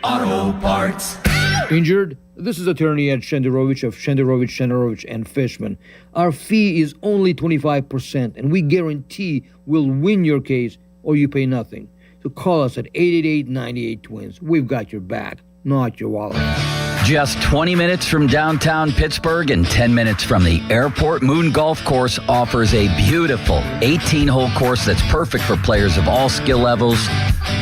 Auto Parts. Injured? This is attorney Ed Shenderovich of Shenderovich and Fishman. Our fee is only 25%, and we guarantee we'll win your case or you pay nothing. So call us at 888-98-TWINS. We've got your back, not your wallet. Just 20 minutes from downtown Pittsburgh and 10 minutes from the airport, Moon Golf Course offers a beautiful 18-hole course that's perfect for players of all skill levels.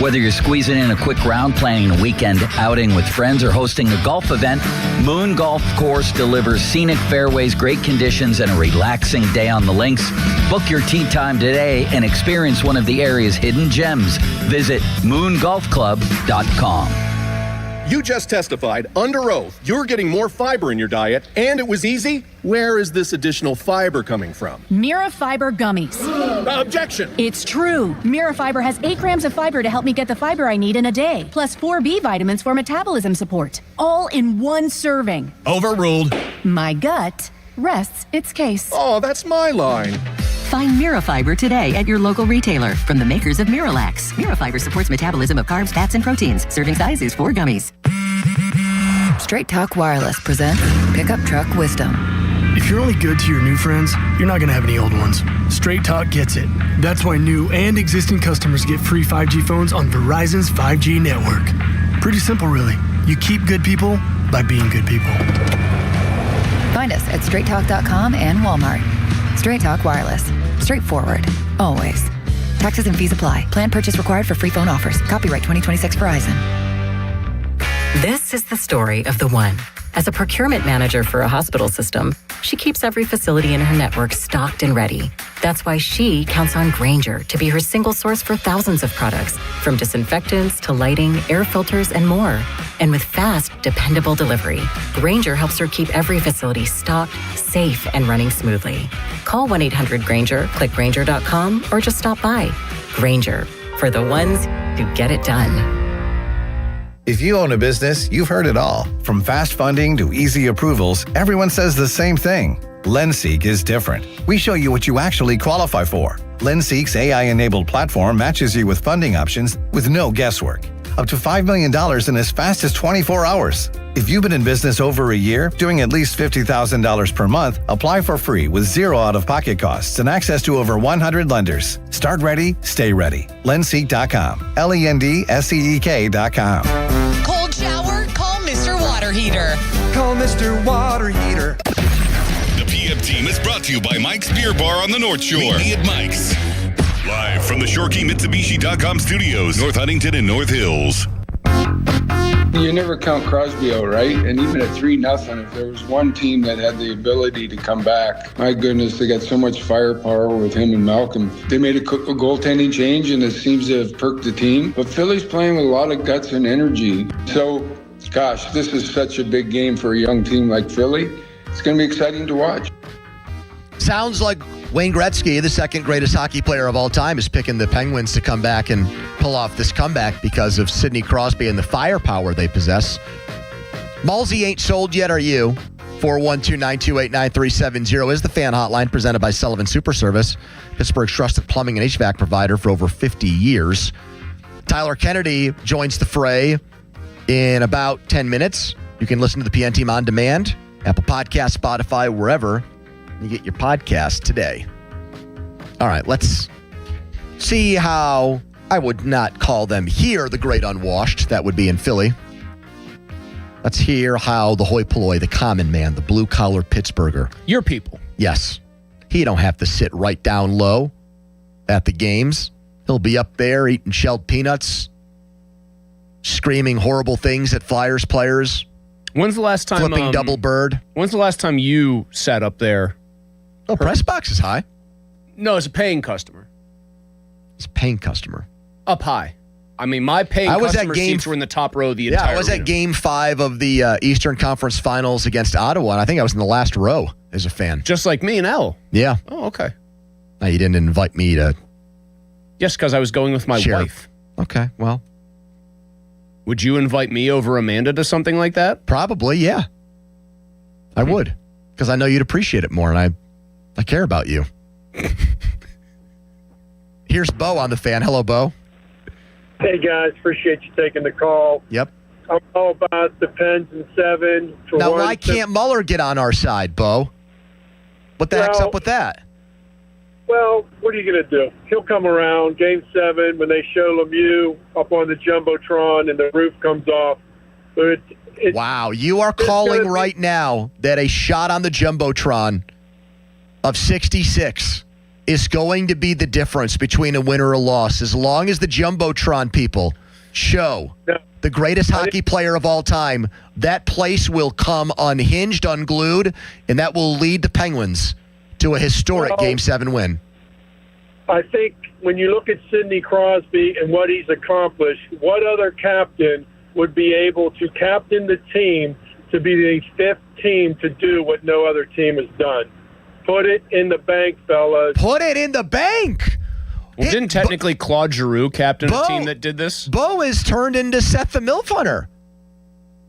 Whether you're squeezing in a quick round, planning a weekend outing with friends, or hosting a golf event, Moon Golf Course delivers scenic fairways, great conditions, and a relaxing day on the links. Book your tee time today and experience one of the area's hidden gems. Visit moongolfclub.com. You just testified under oath you're getting more fiber in your diet, and it was easy. Where is this additional fiber coming from? Mirafiber gummies. Objection! It's true. Mirafiber has 8 grams of fiber to help me get the fiber I need in a day, plus 4 B vitamins for metabolism support. All in one serving. Overruled. My gut rests its case. Oh, that's my line. Find Mirafiber today at your local retailer from the makers of Miralax. Mirafiber supports metabolism of carbs, fats, and proteins. Serving size is 4 gummies. Straight Talk Wireless presents Pickup Truck Wisdom. If you're only good to your new friends, you're not going to have any old ones. Straight Talk gets it. That's why new and existing customers get free 5G phones on Verizon's 5G network. Pretty simple, really. You keep good people by being good people. Find us at straighttalk.com and Walmart. Straight Talk Wireless. Straightforward. Always. Taxes and fees apply. Plan purchase required for free phone offers. Copyright 2026 Verizon. This is the story of the one. As a procurement manager for a hospital system, she keeps every facility in her network stocked and ready. That's why she counts on Grainger to be her single source for thousands of products, from disinfectants to lighting, air filters, and more. And with fast, dependable delivery, Grainger helps her keep every facility stocked, safe, and running smoothly. Call 1-800-GRAINGER, click Grainger.com, or just stop by. Grainger, for the ones who get it done. If you own a business, you've heard it all. From fast funding to easy approvals, everyone says the same thing. LendSeek is different. We show you what you actually qualify for. LendSeek's AI-enabled platform matches you with funding options with no guesswork. Up to $5 million in as fast as 24 hours. If you've been in business over a year, doing at least $50,000 per month, apply for free with zero out-of-pocket costs and access to over 100 lenders. Start ready, stay ready. Lendseek.com. LENDSEEK.com. Cold shower? Call Mr. Water Heater. Call Mr. Water Heater. The PM team is brought to you by Mike's Beer Bar on the North Shore. Meet me at Mike's. Live from the ShorkeyMitsubishi.com studios, North Huntington and North Hills. You never count Crosby out, right? And even at 3-0, if there was one team that had the ability to come back, my goodness, they got so much firepower with him and Malcolm. They made a goaltending change, and it seems to have perked the team. But Philly's playing with a lot of guts and energy. So, gosh, this is such a big game for a young team like Philly. It's going to be exciting to watch. Sounds like Wayne Gretzky, the second greatest hockey player of all time, is picking the Penguins to come back and pull off this comeback because of Sidney Crosby and the firepower they possess. Ballsy ain't sold yet, are you? 412-928-9370 is the fan hotline presented by Sullivan Super Service, Pittsburgh's trusted plumbing and HVAC provider for over 50 years. Tyler Kennedy joins the fray in about 10 minutes. You can listen to the PN Team on demand, Apple Podcasts, Spotify, wherever you get your podcast today. All right, let's see how I would not call them here the great unwashed. That would be in Philly. Let's hear how the hoi polloi, the common man, the blue-collar Pittsburgher. Your people. Yes. He don't have to sit right down low at the games. He'll be up there eating shelled peanuts, screaming horrible things at Flyers players. When's the last time flipping double bird? When's the last time you sat up there? Oh, press box is high. No, it's a paying customer. It's a paying customer. Up high. I mean, my paying customer seats were in the top row of the entire I was at Game 5 of the Eastern Conference Finals against Ottawa, and I think I was in the last row as a fan. Just like me and Al. Yeah. Oh, okay. Now, you didn't invite me to... Yes, because I was going with my wife. Okay, well. Would you invite me over Amanda to something like that? Probably, yeah. I would, because I know you'd appreciate it more, and I care about you. Here's Bo on the fan. Hello, Bo. Hey, guys. Appreciate you taking the call. Yep. I'm all about the Pens and 7. Now, why can't Mueller get on our side, Bo? What the heck's up with that? Well, what are you going to do? He'll come around Game 7 when they show Lemieux up on the Jumbotron and the roof comes off. Wow, you are calling right now that a shot on the Jumbotron of 66 is going to be the difference between a win or a loss, as long as the Jumbotron people show the greatest hockey player of all time. That place will come unhinged, unglued, and that will lead the Penguins to a historic Game 7 win. I think when you look at Sidney Crosby and what he's accomplished, what other captain would be able to captain the team to be the fifth team to do what no other team has done? Put it in the bank, fellas. Put it in the bank. Well, didn't technically Claude Giroux captain a team that did this? Bo is turned into Seth the MILF Hunter.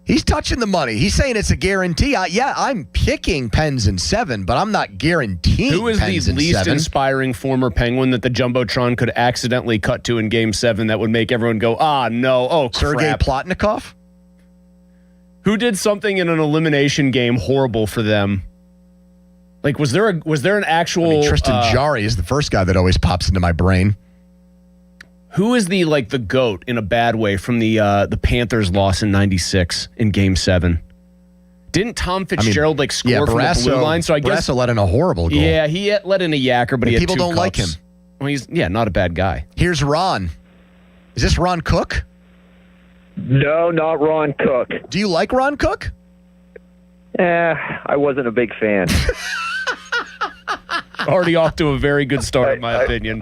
He's touching the money. He's saying it's a guarantee. I'm picking Pens in 7, but I'm not guaranteeing Who is Pens the in least 7. inspiring former Penguin that the Jumbotron could accidentally cut to in Game 7 that would make everyone go, no, Sergei crap. Plotnikov? Who did something in an elimination game horrible for them? Like, was there an actual... Tristan Jarry is the first guy that always pops into my brain. Who is the GOAT in a bad way from the Panthers' loss in '96 in Game 7? Didn't Tom Fitzgerald score from the blue line? So I guess Barrasso let in a horrible goal. Yeah, he let in a yacker, but he had people 2 don't like cups. him. Well, he's not a bad guy. Here's Ron. Is this Ron Cook? No, not Ron Cook. Do you like Ron Cook? I wasn't a big fan. Already off to a very good start, in my opinion.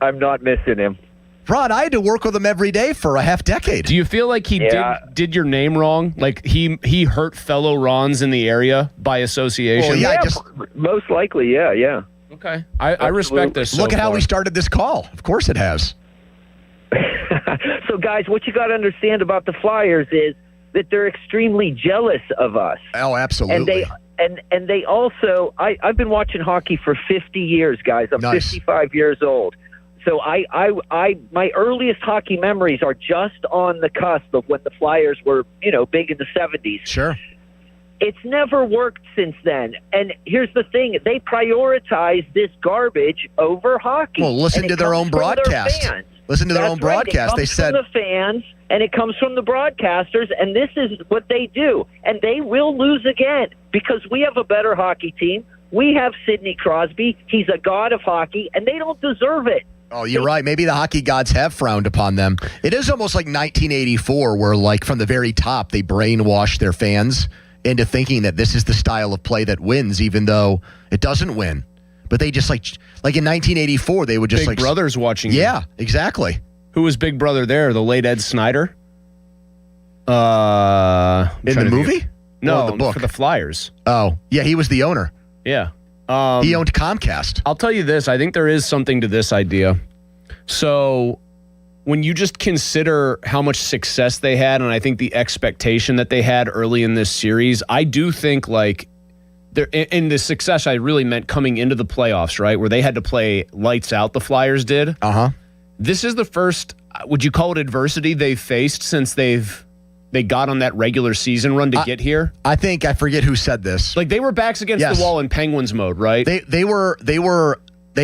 I'm not missing him. Ron, I had to work with him every day for a half decade. Do you feel like he did your name wrong? Like he hurt fellow Rons in the area by association? Well, yeah, most likely, yeah. Okay. I respect this. Look at how we started this call. Of course it has. So, guys, what you got to understand about the Flyers is that they're extremely jealous of us. Oh, absolutely. And they also, I've been watching hockey for 50 years, guys. I'm 55 years old. So my earliest hockey memories are just on the cusp of when the Flyers were, big in the 70s. Sure. It's never worked since then. And here's the thing. They prioritize this garbage over hockey. Well, listen to their own broadcast. Listen to their own broadcast. They said from the fans, and it comes from the broadcasters, and this is what they do. And they will lose again because we have a better hockey team. We have Sidney Crosby. He's a god of hockey, and they don't deserve it. Oh, you're right. Maybe the hockey gods have frowned upon them. It is almost like 1984 where, from the very top, they brainwashed their fans into thinking that this is the style of play that wins, even though it doesn't win. But they just, like in 1984, they would just Big Brother's watching. Yeah, exactly. Who was Big Brother there? The late Ed Snyder? In the movie? No, the book? for the Flyers. Oh, yeah, he was the owner. Yeah. He owned Comcast. I'll tell you this. I think there is something to this idea. So when you just consider how much success they had, and I think the expectation that they had early in this series, I do think in the success I really meant coming into the playoffs, right, where they had to play lights out, the Flyers did. Uh-huh. This is the first, would you call it adversity they've faced since they got on that regular season run to get here? I forget who said this. They were backs against the wall in Penguins mode, right? They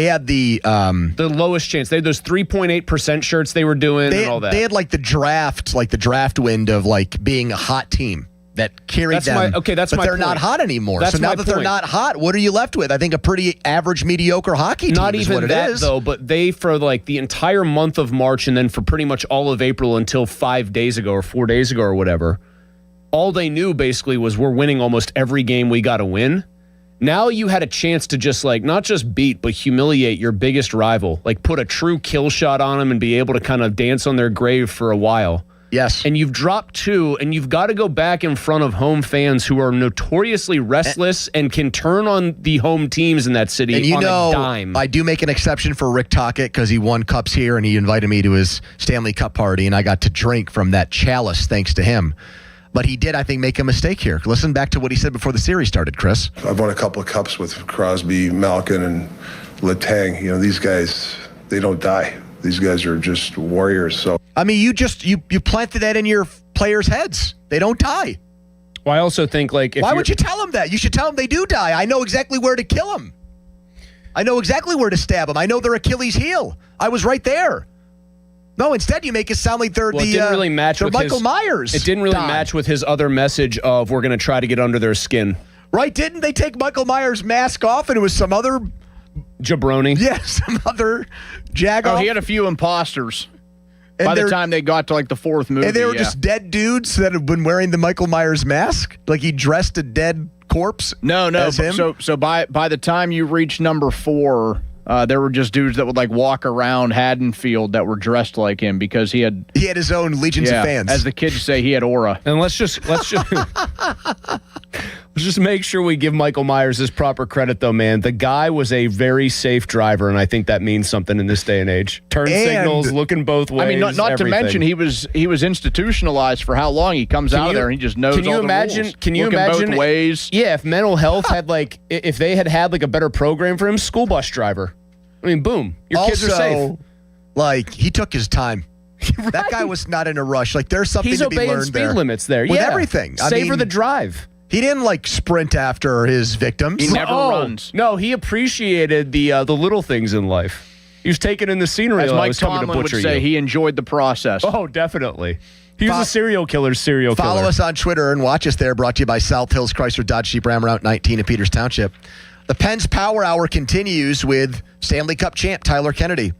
had the lowest chance. They had those 3.8% shirts they were doing and all that. They had the draft wind of being a hot team that carried them. But they're not hot anymore. That's so now that they're not hot, what are you left with? I think a pretty average, mediocre hockey team Not is even what it that, is. though, but they, for the entire month of March and then for pretty much all of April until 5 days ago or 4 days ago or whatever, all they knew basically was we're winning almost every game we got to win. Now you had a chance to just not just beat, but humiliate your biggest rival. Put a true kill shot on them and be able to kind of dance on their grave for a while. Yes. And you've dropped 2, and you've got to go back in front of home fans who are notoriously restless and can turn on the home teams in that city and a dime. I do make an exception for Rick Tocchet because he won cups here, and he invited me to his Stanley Cup party, and I got to drink from that chalice thanks to him. But he did, I think, make a mistake here. Listen back to what he said before the series started, Chris. I've won a couple of cups with Crosby, Malkin, and Letang. These guys, they don't die. These guys are just warriors. So I mean, you planted that in your players' heads. They don't die. Well, I also think why would you tell them that? You should tell them they do die. I know exactly where to kill them. I know exactly where to stab them. I know their Achilles heel. I was right there. No, instead you make it sound like they're it didn't really match with Michael Myers. It didn't really match with his other message of we're going to try to get under their skin. Right? Didn't they take Michael Myers' mask off and it was some other jabroni? Yeah, some other jagoff. Oh, he had a few imposters. And by the time they got to the 4th movie. And they were just dead dudes that have been wearing the Michael Myers mask? He dressed a dead corpse? No. As him? So by the time you reach number 4, there were just dudes that would walk around Haddonfield that were dressed like him because he had his own legions of fans. As the kids say, he had aura. And let's just make sure we give Michael Myers his proper credit, though, man. The guy was a very safe driver, and I think that means something in this day and age. Turn signals, looking both ways. I mean, not to mention he was institutionalized for how long. He comes out of there and he just knows all the rules. Can you imagine both ways? Yeah, if mental health had if they had a better program for him, school bus driver. I mean, boom, your kids are safe. He took his time. Right. That guy was not in a rush. There's something to be learned there. He's obeying speed limits there. With everything. Savor the drive. He didn't sprint after his victims. He never runs. No, he appreciated the little things in life. He was taking in the scenery. As Mike Tomlin would say, he enjoyed the process. Oh, definitely. He was a serial killer's serial killer. Follow us on Twitter and watch us there. Brought to you by South Hills Chrysler Dodge Jeep Ram Route 19 in Peters Township. The Pens Power Hour continues with Stanley Cup champ Tyler Kennedy,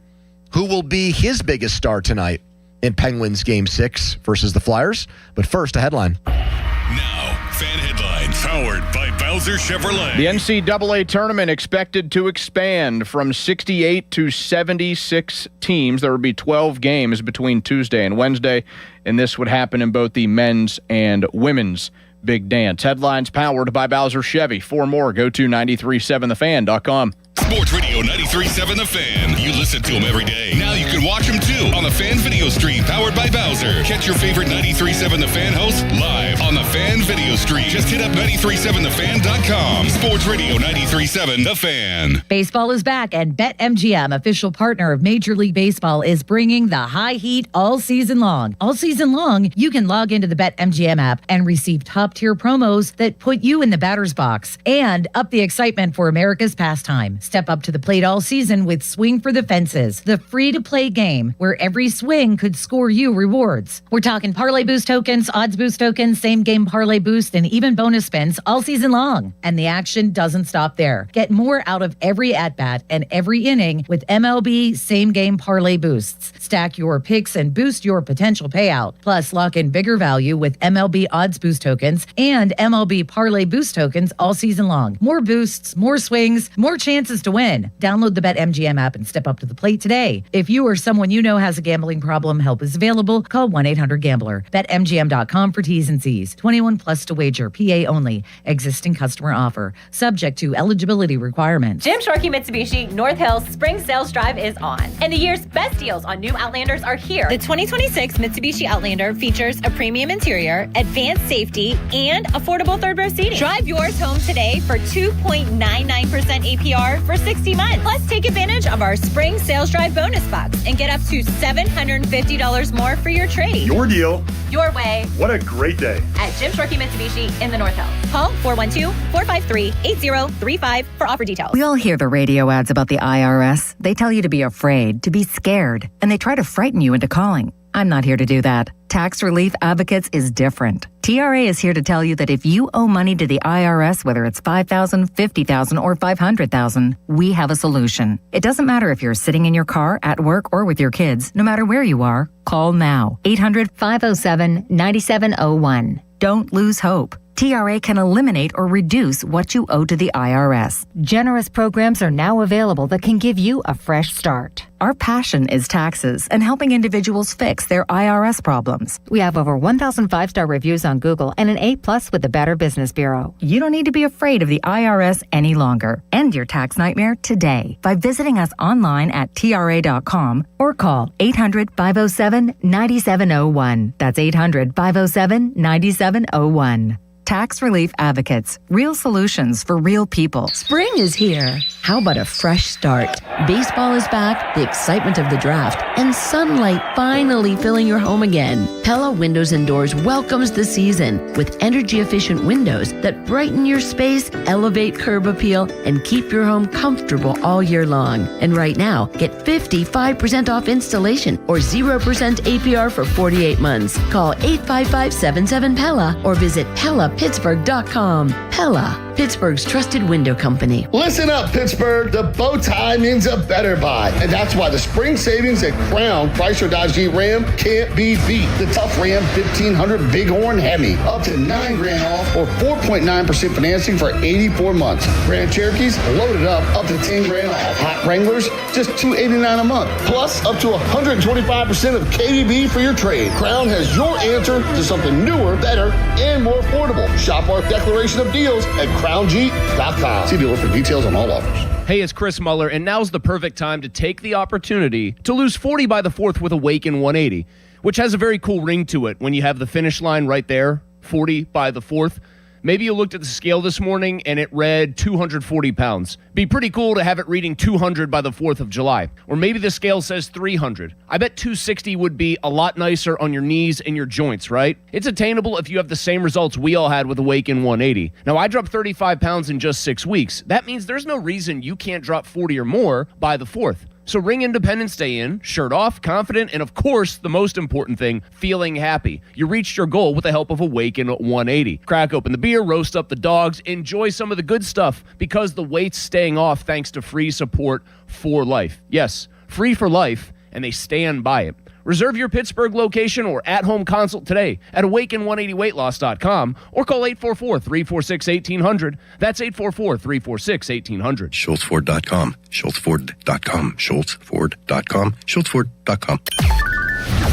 who will be his biggest star tonight in Penguins Game 6 versus the Flyers. But first, a headline. Now, fan headlines powered by Bowser Chevrolet. The NCAA tournament expected to expand from 68 to 76 teams. There would be 12 games between Tuesday and Wednesday, and this would happen in both the men's and women's big dance. Headlines powered by Bowser Chevy. For more, go to 937thefan.com. Sports Radio 93.7 The Fan. You listen to them every day. Now you can watch them too on the Fan Video Stream powered by Bowser. Catch your favorite 93.7 The Fan host live on the Fan Video Stream. Just hit up 937thefan.com. Sports Radio 93.7 The Fan. Baseball is back, and BetMGM, official partner of Major League Baseball, is bringing the high heat all season long. All season long, you can log into the BetMGM app and receive top-tier promos that put you in the batter's box and up the excitement for America's pastime. Step up to the plate all season with Swing for the Fences, the free-to-play game where every swing could score you rewards. We're talking parlay boost tokens, odds boost tokens, same-game parlay boost, and even bonus spins all season long. And the action doesn't stop there. Get more out of every at-bat and every inning with MLB same-game parlay boosts. Stack your picks and boost your potential payout. Plus, lock in bigger value with MLB odds boost tokens and MLB parlay boost tokens all season long. More boosts, more swings, more chances to win. Download the BetMGM app and step up to the plate today. If you or someone you know has a gambling problem, help is available. Call 1-800-GAMBLER. BetMGM.com for T's and C's. 21 plus to wager. PA only. Existing customer offer. Subject to eligibility requirements. Jim Shorkey Mitsubishi North Hills Spring Sales Drive is on, and the year's best deals on new Outlanders are here. The 2026 Mitsubishi Outlander features a premium interior, advanced safety, and affordable third-row seating. Drive yours home today for 2.99% APR for 60 months. Plus, take advantage of our Spring Sales Drive bonus box and get up to $750 more for your trade. Your deal. Your way. What a great day. At Jim Shorkey Mitsubishi in the North Hills. Call 412-453-8035 for offer details. We all hear the radio ads about the IRS. They tell you to be afraid, to be scared, and they try to frighten you into calling. I'm not here to do that. Tax Relief Advocates is different. TRA is here to tell you that if you owe money to the IRS, whether it's $5,000, $50,000, or $500,000, we have a solution. It doesn't matter if you're sitting in your car, at work, or with your kids. No matter where you are, call now. 800-507-9701. Don't lose hope. TRA can eliminate or reduce what you owe to the IRS. Generous programs are now available that can give you a fresh start. Our passion is taxes and helping individuals fix their IRS problems. We have over 1,000 5-star reviews on Google and an A+ with the Better Business Bureau. You don't need to be afraid of the IRS any longer. End your tax nightmare today by visiting us online at TRA.com or call 800-507-9701. That's 800-507-9701. Tax Relief Advocates. Real solutions for real people. Spring is here. How about a fresh start? Baseball is back, the excitement of the draft, and sunlight finally filling your home again. Pella Windows and Doors welcomes the season with energy-efficient windows that brighten your space, elevate curb appeal, and keep your home comfortable all year long. And right now, get 55% off installation or 0% APR for 48 months. Call 855-77-PELLA or visit PellaPittsburgh.com. Pella, Pittsburgh's trusted window company. Listen up, Pittsburgh. The bow tie means a better buy. And that's why the spring savings at Crown Chrysler Dodge Jeep Ram can't be beat. The tough Ram 1500 Bighorn Hemi, up to $9,000 off or 4.9% financing for 84 months. Grand Cherokees loaded up to $10,000 off. Hot Wranglers, just $289 a month. Plus, up to 125% of KDB for your trade. Crown has your answer to something newer, better, and more affordable. Shop our declaration of deals at crownjeep.com. See dealer for details on all offers. Hey, it's Chris Muller, and now's the perfect time to take the opportunity to lose 40 by the 4th with Awaken 180, which has a very cool ring to it when you have the finish line right there, 40 by the 4th. Maybe you looked at the scale this morning and it read 240 pounds. Be pretty cool to have it reading 200 by the 4th of July. Or maybe the scale says 300. I bet 260 would be a lot nicer on your knees and your joints, right? It's attainable if you have the same results we all had with Awaken 180. Now, I dropped 35 pounds in just 6 weeks. That means there's no reason you can't drop 40 or more by the 4th. So ring Independence Day in, shirt off, confident, and of course, the most important thing, feeling happy. You reached your goal with the help of Awaken 180. Crack open the beer, roast up the dogs, enjoy some of the good stuff because the weight's staying off thanks to free support for life. Yes, free for life, and they stand by it. Reserve your Pittsburgh location or at-home consult today at awaken180weightloss.com or call 844-346-1800. That's 844-346-1800. SchultzFord.com. SchultzFord.com. SchultzFord.com. SchultzFord.com.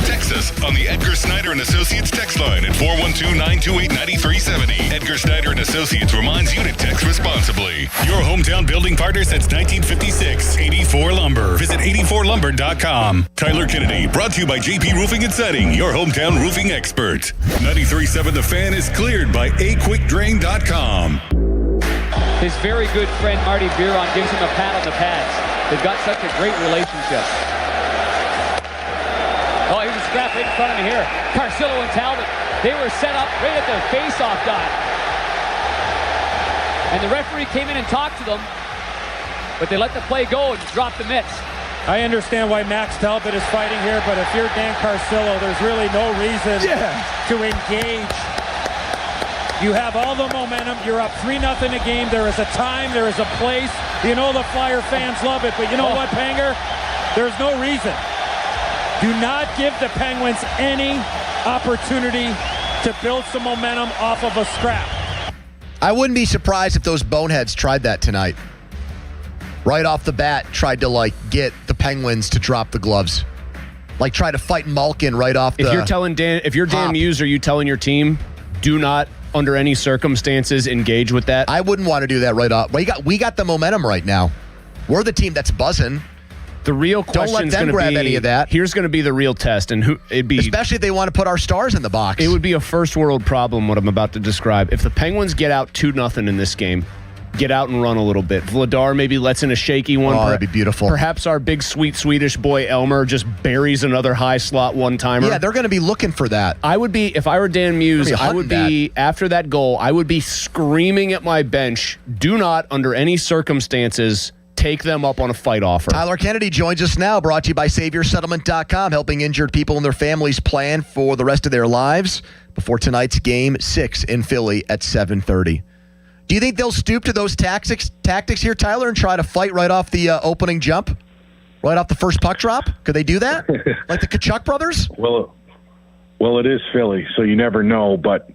Text us on the Edgar Snyder & Associates text line at 412-928-9370. Edgar Snyder & Associates reminds you to text responsibly. Your hometown building partner since 1956. 84 Lumber. Visit 84lumber.com. Tyler Kennedy, brought to you by JP Roofing and Siding, your hometown roofing expert. 93.7 The Fan is cleared by aquickdrain.com. His very good friend Marty Biron gives him a pat on the pads. They've got such a great relationship. Oh, here's a scrap right in front of me here. Carcillo and Talbot, they were set up right at the face-off dot. And the referee came in and talked to them, but they let the play go and dropped the mitts. I understand why Max Talbot is fighting here, but if you're Dan Carcillo, there's really no reason to engage. You have all the momentum. You're up 3-0 a game. There is a time. There is a place. You know the Flyer fans love it, but you know what, Panger? There's no reason. Do not give the Penguins any opportunity to build some momentum off of a scrap. I wouldn't be surprised if those boneheads tried that tonight. Right off the bat, tried to get the Penguins to drop the gloves. Try to fight Malkin right off the If you're Dan Muse, are you telling your team, do not under any circumstances engage with that? I wouldn't want to do that right off. We got the momentum right now. We're the team that's buzzing. The real question is going to be any of that. Here's going to be the real test, and it'd be especially if they want to put our stars in the box. It would be a first world problem. What I'm about to describe. If the Penguins get out 2-0 in this game, get out and run a little bit. Vladar maybe lets in a shaky one. Oh, that'd be beautiful. Perhaps our big sweet Swedish boy Elmer just buries another high slot one timer. Yeah, they're going to be looking for that. I would be if I were Dan Muse. I would be after that goal. I would be screaming at my bench. Do not, under any circumstances, take them up on a fight offer. Tyler Kennedy joins us now, brought to you by SaviorSettlement.com, helping injured people and their families plan for the rest of their lives before tonight's Game 6 in Philly at 7:30. Do you think they'll stoop to those tactics here, Tyler, and try to fight right off the opening jump? Right off the first puck drop? Could they do that? Like the Kachuk brothers? Well, it is Philly, so you never know, but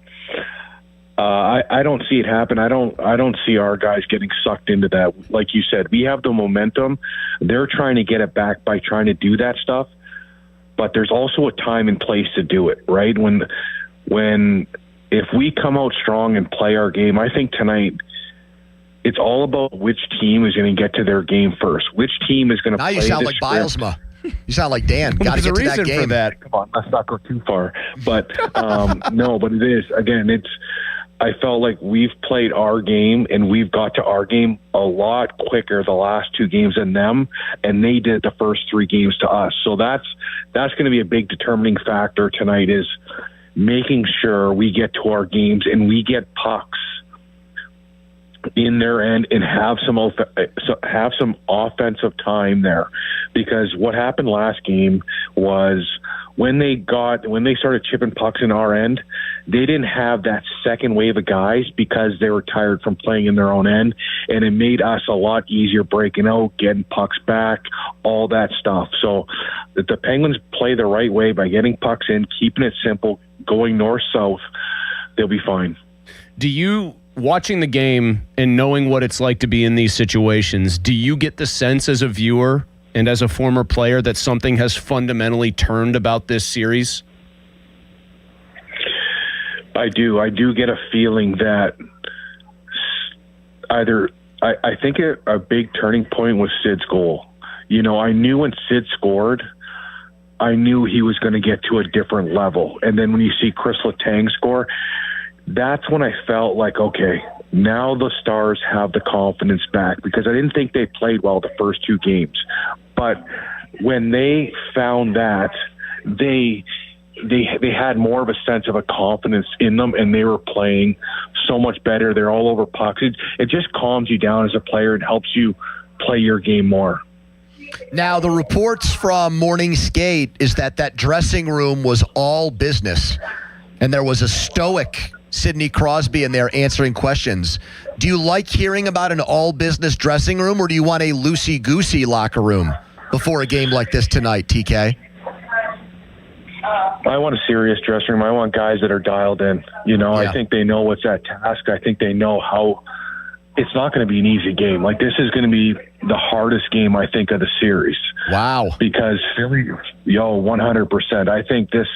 I don't see it happen. I don't see our guys getting sucked into that. Like you said, we have the momentum. They're trying to get it back by trying to do that stuff. But there's also a time and place to do it, right? When if we come out strong and play our game, I think tonight it's all about which team is going to get to their game first. Which team is going to play Now you sound like script. Bilesma. You sound like Dan. Got to get to that game. For that. Come on, let's not go too far. But no, but it is. Again, I felt like we've played our game and we've got to our game a lot quicker the last 2 games than them, and they did the first 3 games to us. So that's going to be a big determining factor tonight, is making sure we get to our games and we get pucks in their end and have some offensive time there. Because what happened last game was when they started chipping pucks in our end, they didn't have that second wave of guys because they were tired from playing in their own end, and it made us a lot easier breaking out, getting pucks back, all that stuff. So if the Penguins play the right way by getting pucks in, keeping it simple, going north-south, they'll be fine. Do you, watching the game and knowing what it's like to be in these situations, do you get the sense as a viewer and as a former player that something has fundamentally turned about this series? I do. I do get a feeling that I think a big turning point was Sid's goal. You know, I knew when Sid scored, I knew he was going to get to a different level. And then when you see Chris Letang score, that's when I felt like, okay, now the Stars have the confidence back, because I didn't think they played well the first 2 games. But when they found that, they had more of a sense of a confidence in them, and they were playing so much better. They're all over pucks. It just calms you down as a player and helps you play your game more. Now, the reports from Morning Skate is that dressing room was all business, and there was a stoic Sidney Crosby in there answering questions. Do you like hearing about an all-business dressing room, or do you want a loosey-goosey locker room before a game like this tonight, TK? I want a serious dressing room. I want guys that are dialed in. You know, Yeah. I think they know what's at task. I think they know how it's not going to be an easy game. Like, this is going to be the hardest game, I think, of the series. Wow. Because Philly, 100%. I think this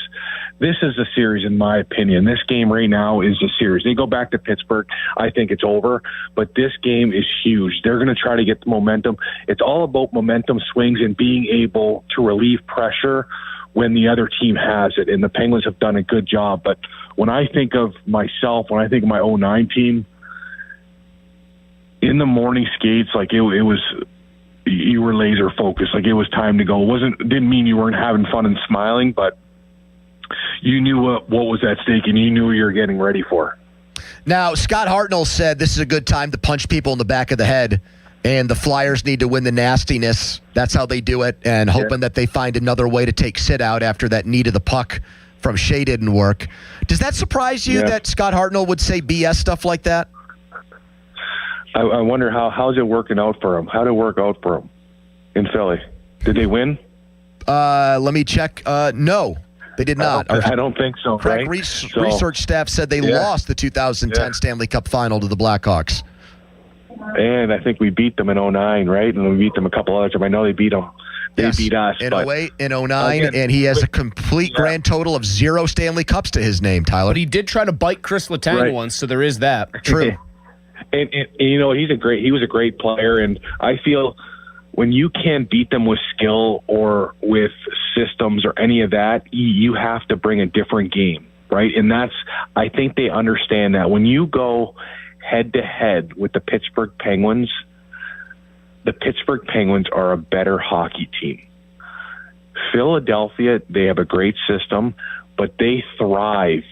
is the series, in my opinion. This game right now is the series. They go back to Pittsburgh, I think it's over. But this game is huge. They're going to try to get the momentum. It's all about momentum swings and being able to relieve pressure when the other team has it. And the Penguins have done a good job. But when I think of myself, when I think of my 2009 team, in the morning skates, like it was, you were laser focused. Like, it was time to go. Didn't mean you weren't having fun and smiling, but you knew what was at stake, and you knew what you were getting ready for. Now, Scott Hartnell said this is a good time to punch people in the back of the head, and the Flyers need to win the nastiness. That's how they do it, and hoping that they find another way to take Sid out after that knee to the puck from Shea didn't work. Does that surprise you that Scott Hartnell would say BS stuff like that? I wonder how's it working out for him? How did it work out for him in Philly? Did they win? Let me check. No, they did not. I don't think so. Correct. Right? Research staff said they lost the 2010 Stanley Cup Final to the Blackhawks. And I think we beat them in 2009, right? And we beat them a couple other times. I know they beat them. They beat us. In 2008, in 2009, and he has a complete grand total of 0 Stanley Cups to his name, Tyler. But he did try to bite Chris Letang once, so there is that. True. And you know, he was a great player, and I feel when you can't beat them with skill or with systems or any of that, you have to bring a different game, right? And I think they understand that. When you go head to head with the Pittsburgh Penguins are a better hockey team. Philadelphia, they have a great system, but they thrive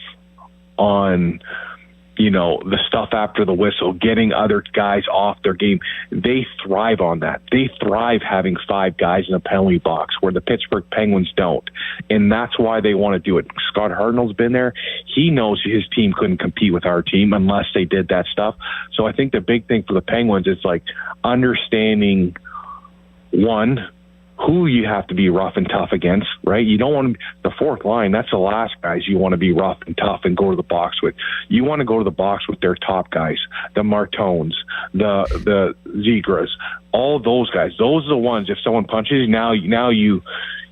on, you know, the stuff after the whistle, getting other guys off their game. They thrive on that. They thrive having 5 guys in a penalty box, where the Pittsburgh Penguins don't. And that's why they want to do it. Scott Hartnell's been there. He knows his team couldn't compete with our team unless they did that stuff. So I think the big thing for the Penguins is like understanding, one, who you have to be rough and tough against, right? You don't want to, the fourth line, that's the last guys you want to be rough and tough and go to the box with. You want to go to the box with their top guys, the Martones, the Zegras, all those guys. Those are the ones, if someone punches, now you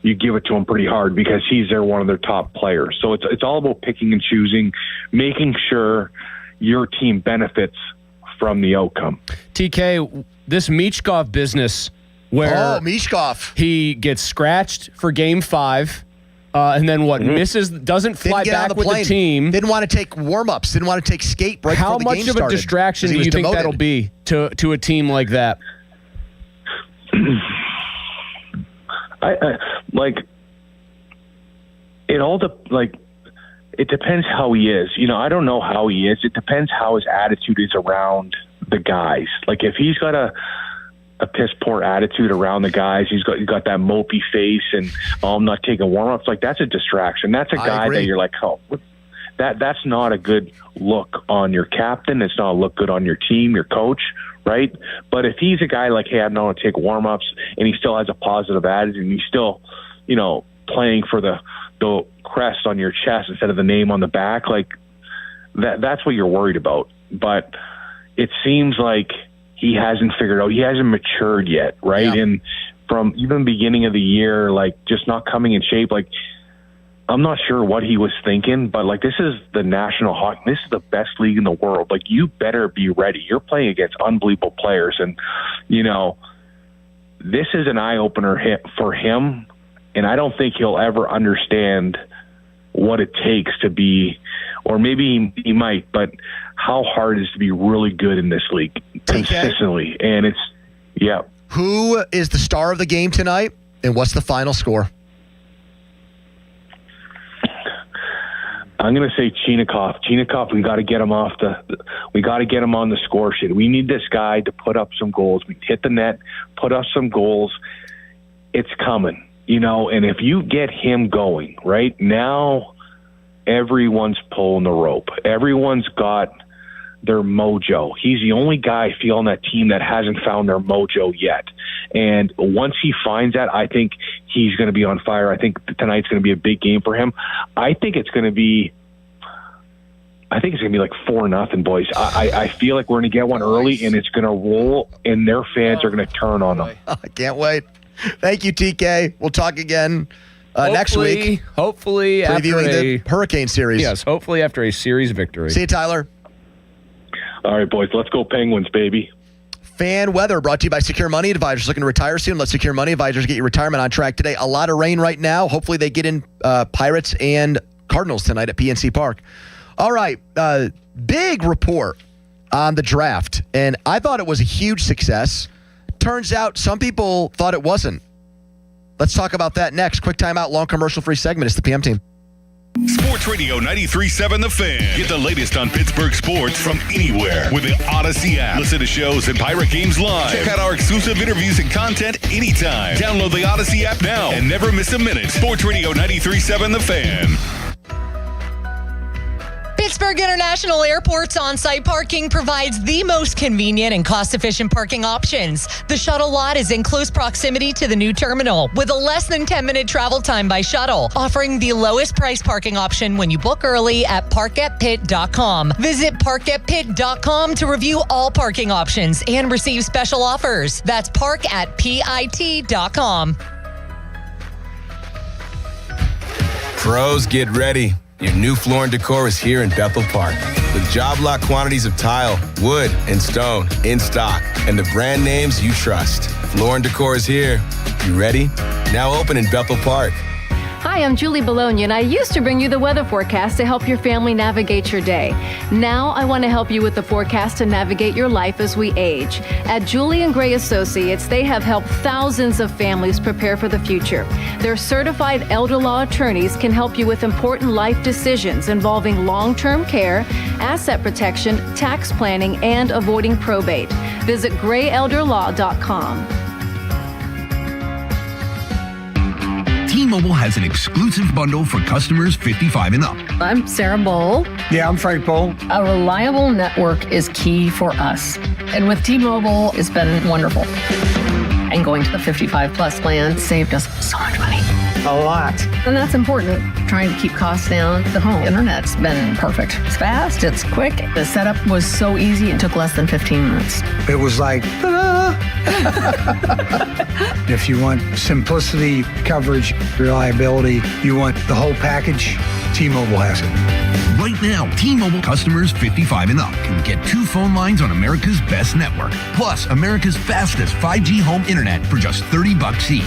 give it to them pretty hard because he's one of their top players. So it's all about picking and choosing, making sure your team benefits from the outcome. TK, this Michkov business where he gets scratched for Game 5, and then misses, doesn't fly back with the team. Didn't want to take warm-ups, didn't want to take skate break before the game started. How much of a distraction do you think that'll be to a team like that? It depends how he is. I don't know how he is. It depends how his attitude is around the guys. Like if he's got a piss poor attitude around the guys, he's got that mopey face and I'm not taking warm-ups, like that's a distraction. That's a guy that you're like, that's not a good look on your captain. It's not a look good on your team, your coach, right? But if he's a guy like, hey, I don't want to take warm-ups, and he still has a positive attitude and he's still, playing for the crest on your chest instead of the name on the back, like that's what you're worried about. But it seems like he hasn't figured out, he hasn't matured yet, right? Yeah. And from even the beginning of the year, like just not coming in shape, like I'm not sure what he was thinking, but like this is the National Hockey, this is the best league in the world. Like you better be ready. You're playing against unbelievable players, and this is an eye-opener for him, and I don't think he'll ever understand what it takes to be, or maybe he might, but how hard it is to be really good in this league consistently. And Who is the star of the game tonight, and what's the final score? I'm going to say Chinakhov. Chinakhov, we got to get him we got to get him on the score sheet. We need this guy to put up some goals. We hit the net, put up some goals. It's coming, and if you get him going, right now, everyone's pulling the rope. Everyone's got their mojo. He's the only guy I feel on that team that hasn't found their mojo yet. And once he finds that, I think he's going to be on fire. I think tonight's going to be a big game for him. I think it's going to be like 4-0, boys. I feel like we're going to get one early, and it's going to roll, and their fans are going to turn on them. I can't wait. Thank you, TK. We'll talk again next week. Hopefully previewing the Hurricane series. Yes, hopefully after a series victory. See you, Tyler. All right, boys. Let's go Penguins, baby. Fan weather brought to you by Secure Money Advisors. Looking to retire soon? Let Secure Money Advisors get your retirement on track today. A lot of rain right now. Hopefully they get in Pirates and Cardinals tonight at PNC Park. All right. Big report on the draft. And I thought it was a huge success. Turns out some people thought it wasn't. Let's talk about that next. Quick timeout, long commercial-free segment. It's the PM Team. Sports Radio 93.7 The Fan. Get the latest on Pittsburgh sports from anywhere with the Odyssey app. Listen to shows and Pirate games live. Check out our exclusive interviews and content anytime. Download the Odyssey app now and never miss a minute. Sports Radio 93.7 The Fan. Pittsburgh International Airport's on-site parking provides the most convenient and cost-efficient parking options. The shuttle lot is in close proximity to the new terminal with a less than 10-minute travel time by shuttle, offering the lowest price parking option when you book early at parkatpitt.com. Visit parkatpitt.com to review all parking options and receive special offers. That's parkatpitt.com. Pros, get ready. Your new floor and decor is here in Bethel Park with job lot quantities of tile, wood, and stone in stock and the brand names you trust. Floor and decor is here. You ready? Now open in Bethel Park. Hi, I'm Julie Bologna, and I used to bring you the weather forecast to help your family navigate your day. Now I want to help you with the forecast to navigate your life as we age. At Julie & Gray Associates, they have helped thousands of families prepare for the future. Their certified elder law attorneys can help you with important life decisions involving long-term care, asset protection, tax planning, and avoiding probate. Visit grayelderlaw.com. T-Mobile has an exclusive bundle for customers 55 and up. I'm Sarah Bowl. Yeah, I'm Frank Bowl. A reliable network is key for us. And with T-Mobile, it's been wonderful. And going to the 55 plus plan saved us so much money. A lot. And that's important. Trying to keep costs down. The home internet's been perfect. It's fast, it's quick. The setup was so easy, it took less than 15 minutes. It was like, ta-da! If you want simplicity, coverage, reliability, you want the whole package, T-Mobile has it. Right now, T-Mobile customers 55 and up can get 2 phone lines on America's best network, plus America's fastest 5G home internet for just $30 each.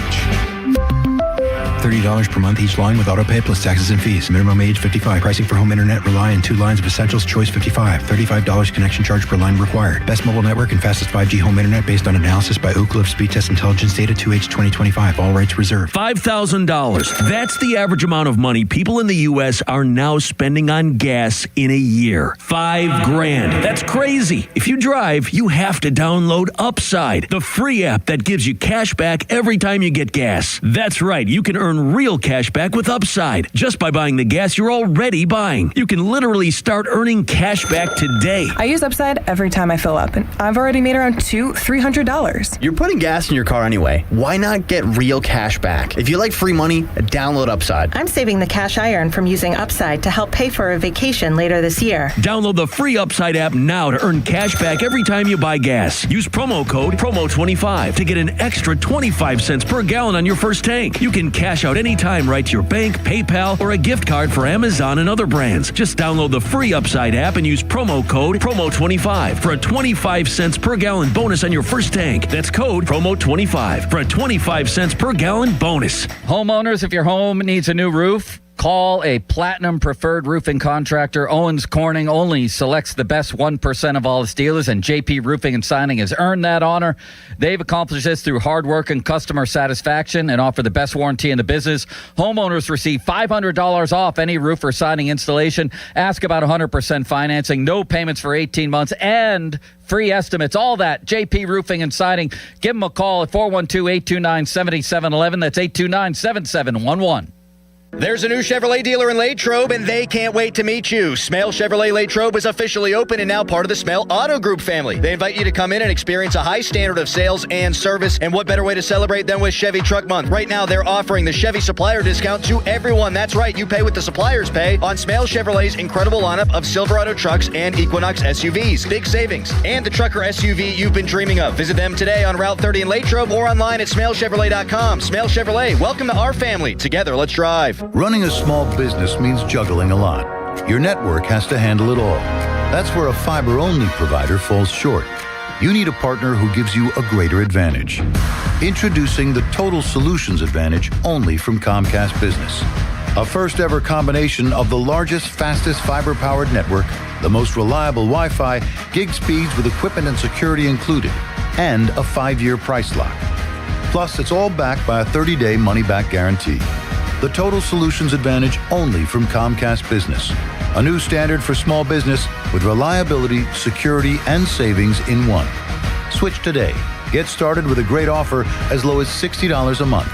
$30 per month each line with auto pay plus taxes and fees. Minimum age 55. Pricing for home internet rely on 2 lines of essentials. Choice 55. $35 connection charge per line required. Best mobile network and fastest 5G home internet based on analysis by Ookla of Speed Test Intelligence Data 2H 2025. All rights reserved. $5,000. That's the average amount of money people in the U.S. are now spending on gas in a year. $5,000. That's crazy. If you drive, you have to download Upside, the free app that gives you cash back every time you get gas. That's right. You can earn real cash back with Upside just by buying the gas you're already buying. You can literally start earning cash back today. I use Upside every time I fill up, and I've already made around $300. You're putting gas in your car anyway. Why not get real cash back? If you like free money, download Upside. I'm saving the cash I earn from using Upside to help pay for a vacation later this year. Download the free Upside app now to earn cash back every time you buy gas. Use promo code PROMO25 to get an extra 25 cents per gallon on your first tank. You can cash out anytime right to your bank, PayPal, or a gift card for Amazon and other brands. Just download the free Upside app and use promo code PROMO25 for a 25 cents per gallon bonus on your first tank. That's code PROMO25 for a 25 cents per gallon bonus. Homeowners, if your home needs a new roof, call a Platinum Preferred Roofing Contractor. Owens Corning only selects the best 1% of all its dealers, and JP Roofing and Signing has earned that honor. They've accomplished this through hard work and customer satisfaction and offer the best warranty in the business. Homeowners receive $500 off any roof or siding installation. Ask about 100% financing, no payments for 18 months, and free estimates. All that, JP Roofing and Siding. Give them a call at 412-829-7711. That's 829-7711. There's a new Chevrolet dealer in Latrobe, and they can't wait to meet you. Smale Chevrolet Latrobe is officially open and now part of the Smale Auto Group family. They invite you to come in and experience a high standard of sales and service, and what better way to celebrate than with Chevy Truck Month. Right now, they're offering the Chevy Supplier Discount to everyone. That's right, you pay what the suppliers pay on Smale Chevrolet's incredible lineup of Silverado trucks and Equinox SUVs. Big savings, and the trucker SUV you've been dreaming of. Visit them today on Route 30 in Latrobe or online at smalechevrolet.com. Smale Chevrolet, welcome to our family. Together, let's drive. Running a small business means juggling a lot. Your network has to handle it all. That's where a fiber-only provider falls short. You need a partner who gives you a greater advantage. Introducing the Total Solutions Advantage only from Comcast Business. A first-ever combination of the largest, fastest fiber-powered network, the most reliable Wi-Fi, gig speeds with equipment and security included, and a 5-year price lock. Plus, it's all backed by a 30-day money-back guarantee. The Total Solutions Advantage only from Comcast Business. A new standard for small business with reliability, security, and savings in one. Switch today. Get started with a great offer as low as $60 a month.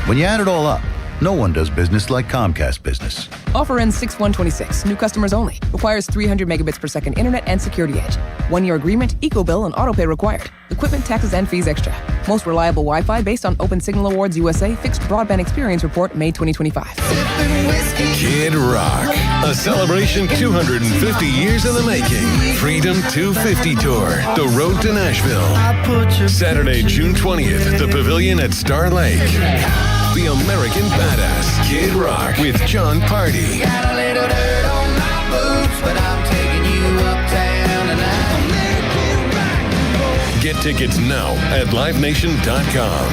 When you add it all up, no one does business like Comcast Business. Offer ends 6/1/26. New customers only. Requires 300 megabits per second internet and security edge. 1-year agreement, eco-bill, and auto pay required. Equipment, taxes, and fees extra. Most reliable Wi-Fi based on Open Signal Awards USA Fixed Broadband Experience Report, May 2025. Kid Rock, a celebration 250 years in the making. Freedom 250 Tour, the road to Nashville. Saturday, June 20th, at the Pavilion at Star Lake. The American Badass, Kid Rock, with John Party. Got a little dirt on my boots, but I'm taking you uptown tonight. Get tickets now at livenation.com.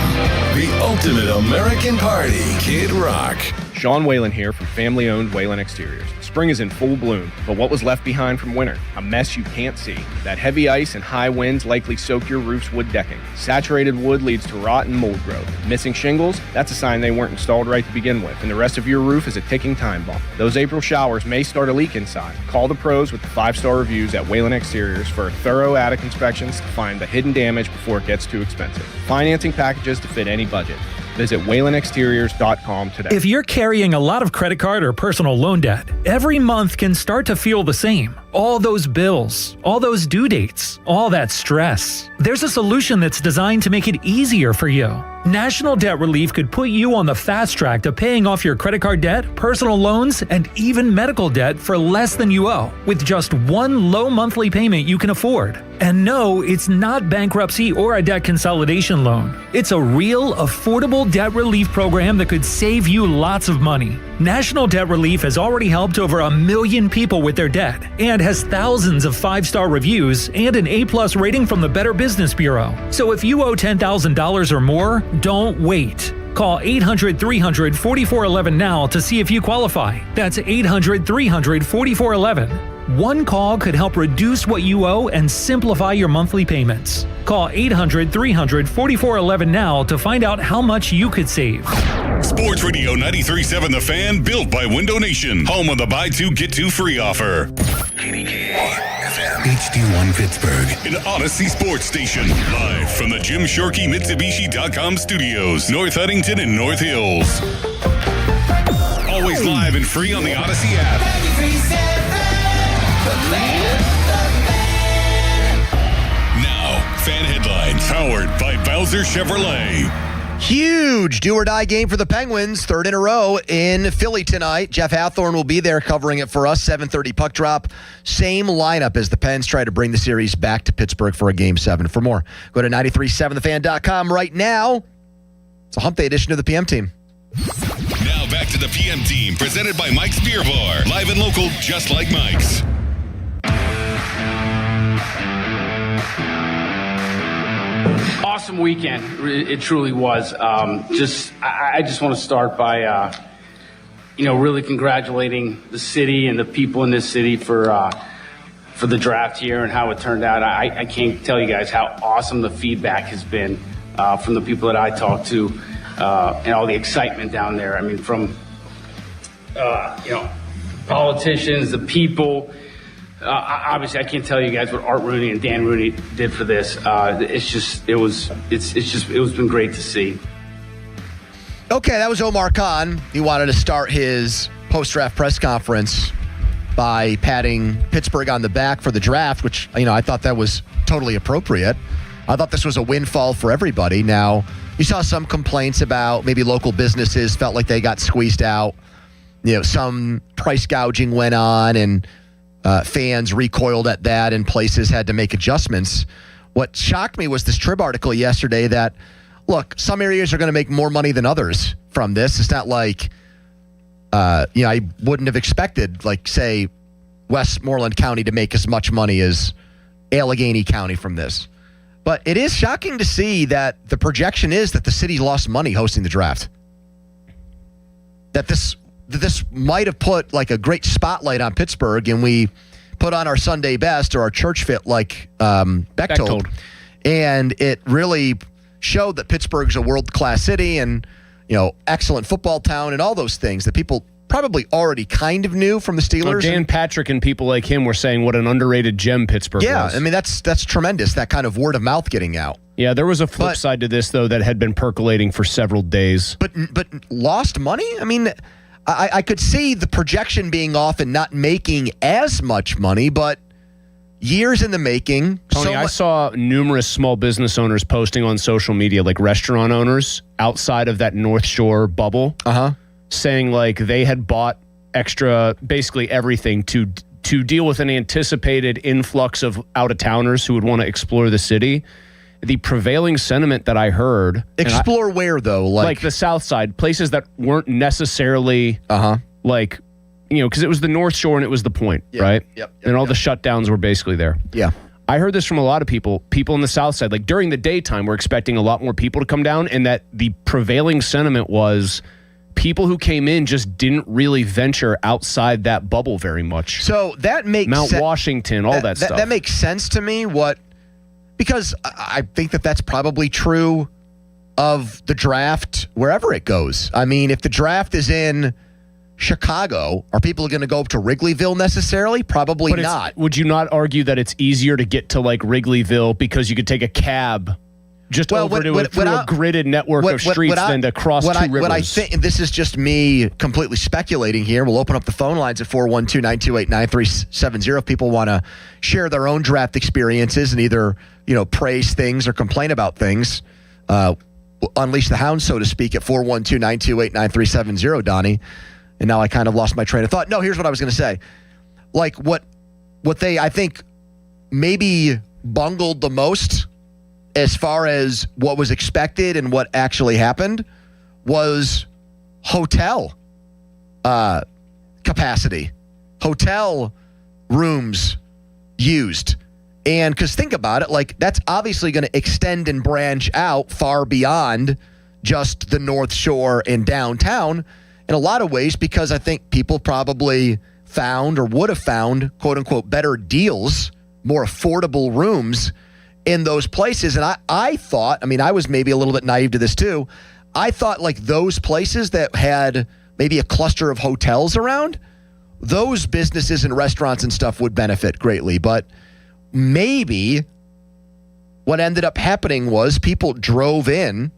The ultimate American party, Kid Rock. Sean Whalen here from family-owned Whalen Exteriors. Spring is in full bloom, but what was left behind from winter? A mess you can't see. That heavy ice and high winds likely soak your roof's wood decking. Saturated wood leads to rot and mold growth. Missing shingles? That's a sign they weren't installed right to begin with, and the rest of your roof is a ticking time bomb. Those April showers may start a leak inside. Call the pros with the 5-star reviews at Whalen Exteriors for thorough attic inspections to find the hidden damage before it gets too expensive. Financing packages to fit any budget. Visit WhalenExteriors.com today. If you're carrying a lot of credit card or personal loan debt, every month can start to feel the same. All those bills, all those due dates, all that stress. There's a solution that's designed to make it easier for you. National Debt Relief could put you on the fast track to paying off your credit card debt, personal loans, and even medical debt for less than you owe, with just one low monthly payment you can afford. And no, it's not bankruptcy or a debt consolidation loan. It's a real, affordable debt relief program that could save you lots of money. National Debt Relief has already helped over 1 million people with their debt and has thousands of 5-star reviews and an A+ rating from the Better Business Bureau. So if you owe $10,000 or more, don't wait. Call 800-300-4411 now to see if you qualify. That's 800-300-4411. One call could help reduce what you owe and simplify your monthly payments. Call 800-300-4411 now to find out how much you could save. Sports Radio 93.7 The Fan, built by Window Nation. Home of the buy two, get two free offer. HD1 Pittsburgh. An Odyssey Sports Station. Live from the Jim Shorkey Mitsubishi.com studios. North Huntington and North Hills. Always live and free on the Odyssey app. Now, fan headlines powered by Bowser Chevrolet. Huge do-or-die game for the Penguins, third in a row in Philly tonight. Jeff Hathorn will be there covering it for us, 7:30 puck drop. Same lineup as the Pens try to bring the series back to Pittsburgh for a Game 7. For more, go to 937thefan.com right now. It's a hump day edition of the PM Team. Now back to the PM Team, presented by Mike's Beer Bar. Live and local, just like Mike's. Awesome weekend. It truly was. I just want to start by, really congratulating the city and the people in this city for the draft here and how it turned out. I can't tell you guys how awesome the feedback has been from the people that I talked to and all the excitement down there. I mean, from politicians, the people. Obviously, I can't tell you guys what Art Rooney and Dan Rooney did for this. It's been great to see. Okay, that was Omar Khan. He wanted to start his post-draft press conference by patting Pittsburgh on the back for the draft, which, I thought that was totally appropriate. I thought this was a windfall for everybody. Now, you saw some complaints about maybe local businesses felt like they got squeezed out. Some price gouging went on, and fans recoiled at that, and places had to make adjustments. What shocked me was this Trib article yesterday that, look, some areas are going to make more money than others from this. It's not like, I wouldn't have expected, like, say, Westmoreland County to make as much money as Allegheny County from this. But it is shocking to see that the projection is that the city lost money hosting the draft. That this might have put like a great spotlight on Pittsburgh, and we put on our Sunday best or our church fit like Bechtold. And it really showed that Pittsburgh's a world-class city and, excellent football town and all those things that people probably already kind of knew from the Steelers. Dan Patrick and people like him were saying what an underrated gem Pittsburgh was. Yeah, I mean, that's tremendous, that kind of word of mouth getting out. Yeah, there was a flip side to this, though, that had been percolating for several days. But lost money? I mean, I could see the projection being off and not making as much money, but years in the making. Tony, I saw numerous small business owners posting on social media, like restaurant owners outside of that North Shore bubble, saying like they had bought extra, basically everything to deal with an anticipated influx of out-of-towners who would want to explore the city. The prevailing sentiment that I heard... Explore where, though? Like the South Side, places that weren't necessarily, because it was the North Shore and it was the Point, right? And all the shutdowns were basically there. Yeah. I heard this from a lot of people in the South Side. Like, during the daytime, we're expecting a lot more people to come down, and that the prevailing sentiment was people who came in just didn't really venture outside that bubble very much. So that makes Mount Washington, all that stuff. That makes sense to me, because I think that's probably true of the draft wherever it goes. I mean, if the draft is in Chicago, are people going to go up to Wrigleyville necessarily? Probably not. Would you not argue that it's easier to get to like Wrigleyville because you could take a cab just over to a gridded network of streets than to cross two rivers. What I think, and this is just me completely speculating here, we'll open up the phone lines at 412-928-9370 if people want to share their own draft experiences and either, praise things or complain about things. Unleash the hound, so to speak, at 412-928-9370, Donnie. And now I kind of lost my train of thought. No, here's what I was going to say. Like what they, I think, maybe bungled the most as far as what was expected and what actually happened was hotel capacity, hotel rooms used. And because think about it, like that's obviously going to extend and branch out far beyond just the North Shore and downtown in a lot of ways, because I think people probably found or would have found, quote unquote, better deals, more affordable rooms in those places. And I thought, I was maybe a little bit naive to this too. I thought like those places that had maybe a cluster of hotels around, those businesses and restaurants and stuff would benefit greatly. But maybe what ended up happening was people drove in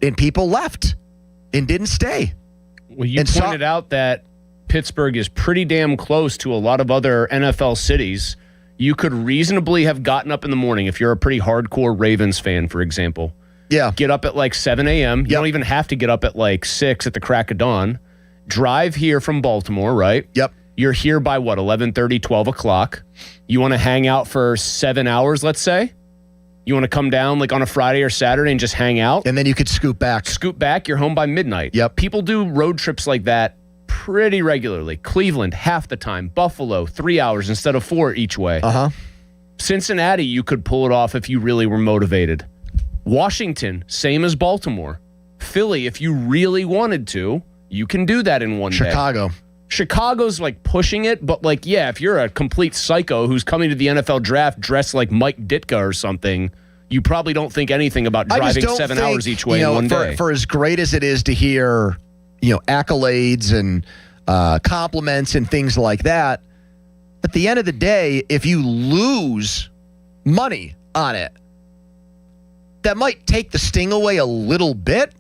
and people left and didn't stay. Well, you pointed out that Pittsburgh is pretty damn close to a lot of other NFL cities. You could reasonably have gotten up in the morning if you're a pretty hardcore Ravens fan, for example. Yeah. Get up at like 7 a.m. You don't even have to get up at like 6 at the crack of dawn. Drive here from Baltimore, right? Yep. You're here by what, 11:30, 12 o'clock? You want to hang out for 7 hours, let's say? You want to come down like on a Friday or Saturday and just hang out? And then you could scoot back. You're home by midnight. Yep. People do road trips like that pretty regularly. Cleveland, half the time. Buffalo, 3 hours instead of 4 each way. Uh-huh. Cincinnati, you could pull it off if you really were motivated. Washington, same as Baltimore. Philly, if you really wanted to, you can do that in one day. Chicago's like pushing it, but like, yeah, if you're a complete psycho who's coming to the NFL draft dressed like Mike Ditka or something, you probably don't think anything about driving 7 hours each way in one day. For as great as it is to hear, accolades and compliments and things like that, at the end of the day, if you lose money on it, that might take the sting away a little bit,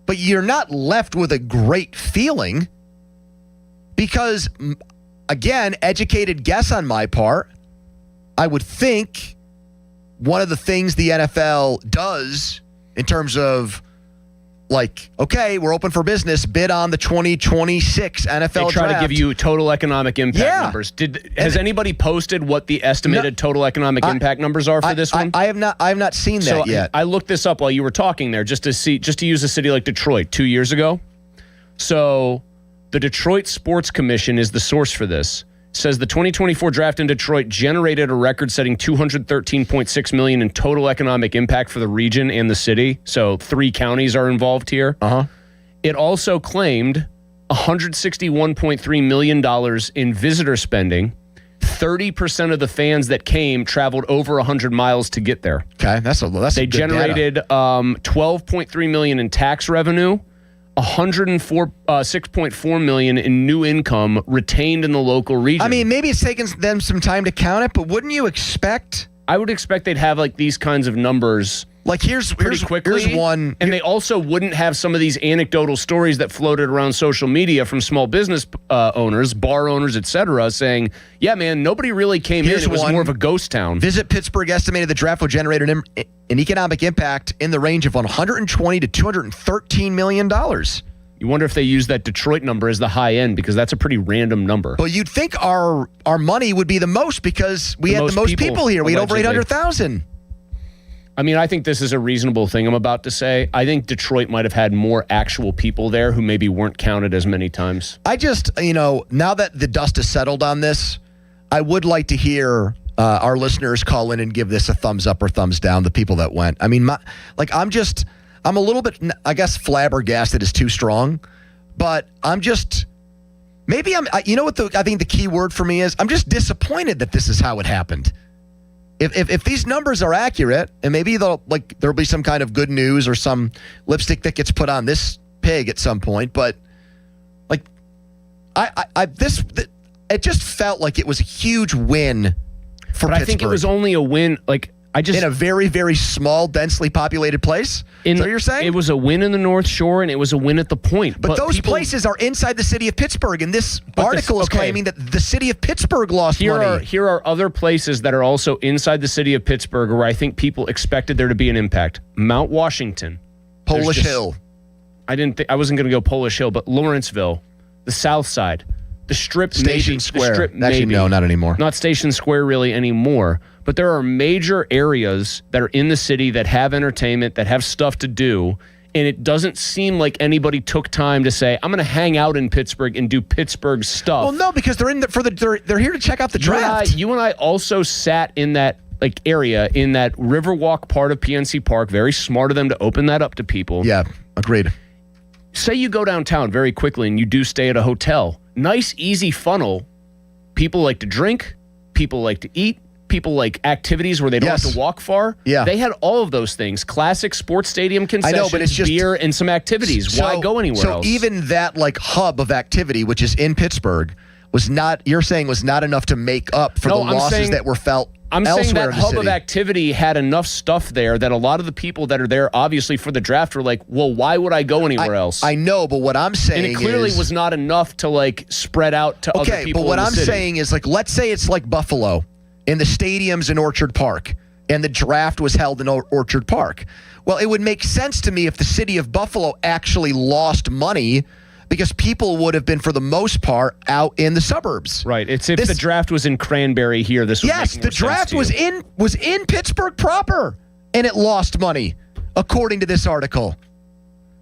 but you're not left with a great feeling. Because, again, educated guess on my part, I would think one of the things the NFL does in terms of, like, okay, we're open for business, bid on the 2026 NFL draft. They try to give you total economic impact numbers. Has anybody posted what the estimated total economic impact numbers are for this one? I have not seen that yet. I looked this up while you were talking there just to use a city like Detroit 2 years ago. So the Detroit Sports Commission is the source for this. It says the 2024 draft in Detroit generated a record-setting $213.6 million in total economic impact for the region and the city. So 3 counties are involved here. Uh-huh. It also claimed $161.3 million in visitor spending. 30% of the fans that came traveled over 100 miles to get there. Okay, that's They generated $12.3 million in tax revenue. $6.4 million in new income retained in the local region. Maybe it's taken them some time to count it, but wouldn't you expect? I would expect they'd have like these kinds of numbers. Like here's quickly. Here's one, and they also wouldn't have some of these anecdotal stories that floated around social media from small business owners, bar owners, etc., saying, "Yeah, man, nobody really came in. It was more of a ghost town." Visit Pittsburgh estimated the draft will generate an economic impact in the range of $120 to $213 million. You wonder if they use that Detroit number as the high end because that's a pretty random number. Well, you'd think our money would be the most because we had the most people here. We had over 800,000. I think this is a reasonable thing I'm about to say. I think Detroit might have had more actual people there who maybe weren't counted as many times. I just, now that the dust has settled on this, I would like to hear our listeners call in and give this a thumbs up or thumbs down, the people that went. I'm a little bit, I guess flabbergasted is too strong, but I think the key word for me is I'm just disappointed that this is how it happened. If these numbers are accurate, and maybe there'll be some kind of good news or some lipstick that gets put on this pig at some point, but it just felt like it was a huge win for Pittsburgh. I think it was only a win. in a very, very small, densely populated place? Is that what you're saying? It was a win in the North Shore, and it was a win at the Point. But those places are inside the city of Pittsburgh, and this article is claiming that the city of Pittsburgh lost money. Here are other places that are also inside the city of Pittsburgh where I think people expected there to be an impact. Mount Washington. Polish Hill. I wasn't going to go Polish Hill, but Lawrenceville, the South Side, the Strip, Station Square. Actually, no, not anymore. Not Station Square really anymore. But there are major areas that are in the city that have entertainment, that have stuff to do, and it doesn't seem like anybody took time to say, I'm going to hang out in Pittsburgh and do Pittsburgh stuff. Well, no, because they're here to check out the draft. You and I also sat in that area, in that Riverwalk part of PNC Park. Very smart of them to open that up to people. Yeah, agreed. Say you go downtown very quickly and you do stay at a hotel. Nice, easy funnel. People like to drink. People like to eat. People like activities where they don't have to walk far. Yeah. They had all of those things. Classic sports stadium concessions, I know, but it's just beer, and some activities. Why go anywhere else? So even that hub of activity, which is in Pittsburgh, you're saying was not enough to make up for the losses that were felt I'm elsewhere saying that in the hub city. of activity had enough stuff there that a lot of the people that are there, obviously for the draft, were like, well, why would I go anywhere else? I know, but what I'm saying is... And it clearly was not enough to spread out to other people but what in the I'm city. saying is, let's say it's like Buffalo, and the stadium's in Orchard Park, and the draft was held in Orchard Park. Well, it would make sense to me if the city of Buffalo actually lost money because people would have been, for the most part, out in the suburbs. Right. It's if the draft was in Cranberry here, this would make more sense. Yes, the draft was in Pittsburgh proper, and it lost money, according to this article.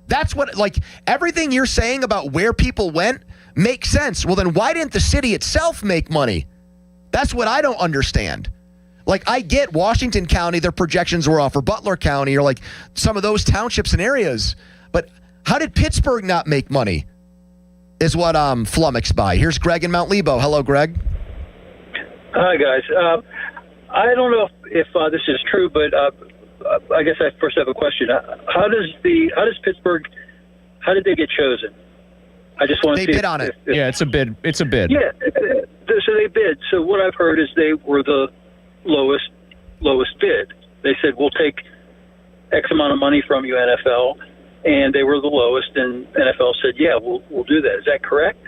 That's what, everything you're saying about where people went makes sense. Well, then why didn't the city itself make money? That's what I don't understand. I get Washington County, their projections were off, or Butler County, or some of those townships and areas. But how did Pittsburgh not make money? Is what I'm flummoxed by. Here's Greg in Mount Lebo. Hello, Greg. Hi, guys. I don't know if this is true, but I guess I first have a question. How does Pittsburgh? How did they get chosen? I just want to see. They bid on it. Yeah, it's a bid. It's a bid. Yeah, so they bid. So what I've heard is they were the lowest bid. They said, we'll take X amount of money from you, NFL. And they were the lowest, and NFL said, yeah, we'll do that. Is that correct?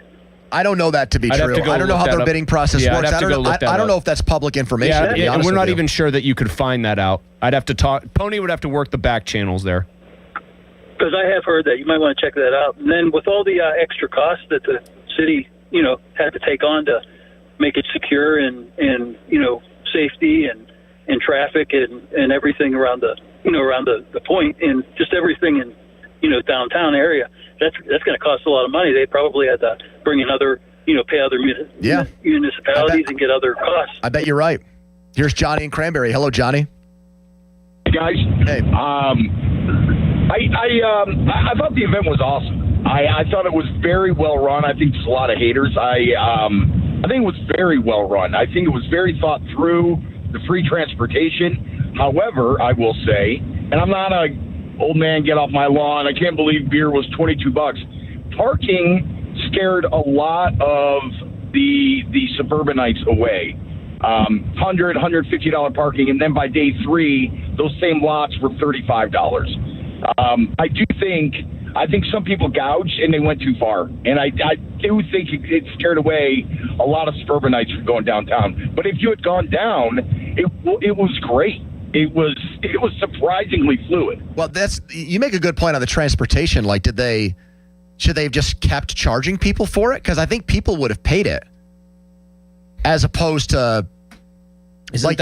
I don't know that to be true. I don't know how their bidding process works. I don't know if that's public information. Yeah, and we're not even sure that you could find that out. I'd have to talk. Pony would have to work the back channels there. Because I have heard that. You might want to check that out. And then with all the extra costs that the city, had to take on to make it secure and safety and traffic and everything around the point and just everything in downtown area, that's going to cost a lot of money. They probably had to bring in other, pay other municipalities and get other costs. I bet you're right. Here's Johnny in Cranberry. Hello, Johnny. Hey, guys. Hey. I thought the event was awesome. I thought it was very well run. I think there's a lot of haters. I think it was very well run. I think it was very thought through, the free transportation. However, I will say, and I'm not a old man, get off my lawn, I can't believe beer was $22. Parking scared a lot of the suburbanites away. $100, $150 parking, and then by day 3, those same lots were $35. I think some people gouged and they went too far, and I do think it scared away a lot of suburbanites from going downtown. But if you had gone down, it was great. It was surprisingly fluid. Well, you make a good point on the transportation. Should they have just kept charging people for it? Because I think people would have paid it, as opposed to. Isn't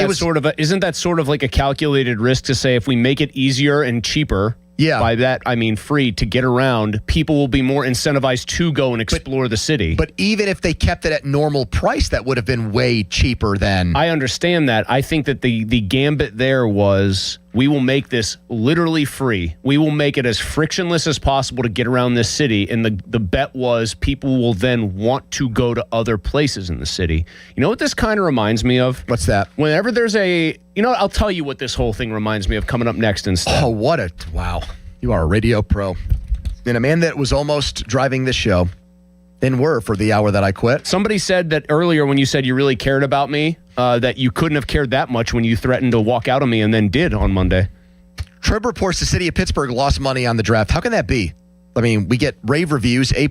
that sort of like a calculated risk to say if we make it easier and cheaper? Yeah. By that, I mean free to get around, people will be more incentivized to go and explore the city. But even if they kept it at normal price, that would have been way cheaper than... I understand that. I think that the gambit there was, we will make this literally free. We will make it as frictionless as possible to get around this city. And the bet was people will then want to go to other places in the city. You know what this kind of reminds me of? What's that? Whenever there's I'll tell you what this whole thing reminds me of coming up next instead. Oh, wow. You are a radio pro. And a man that was almost driving this show, and were for the hour that I quit. Somebody said that earlier when you said you really cared about me, that you couldn't have cared that much when you threatened to walk out on me and then did on Monday. Trib reports the city of Pittsburgh lost money on the draft. How can that be? I mean, we get rave reviews, A+,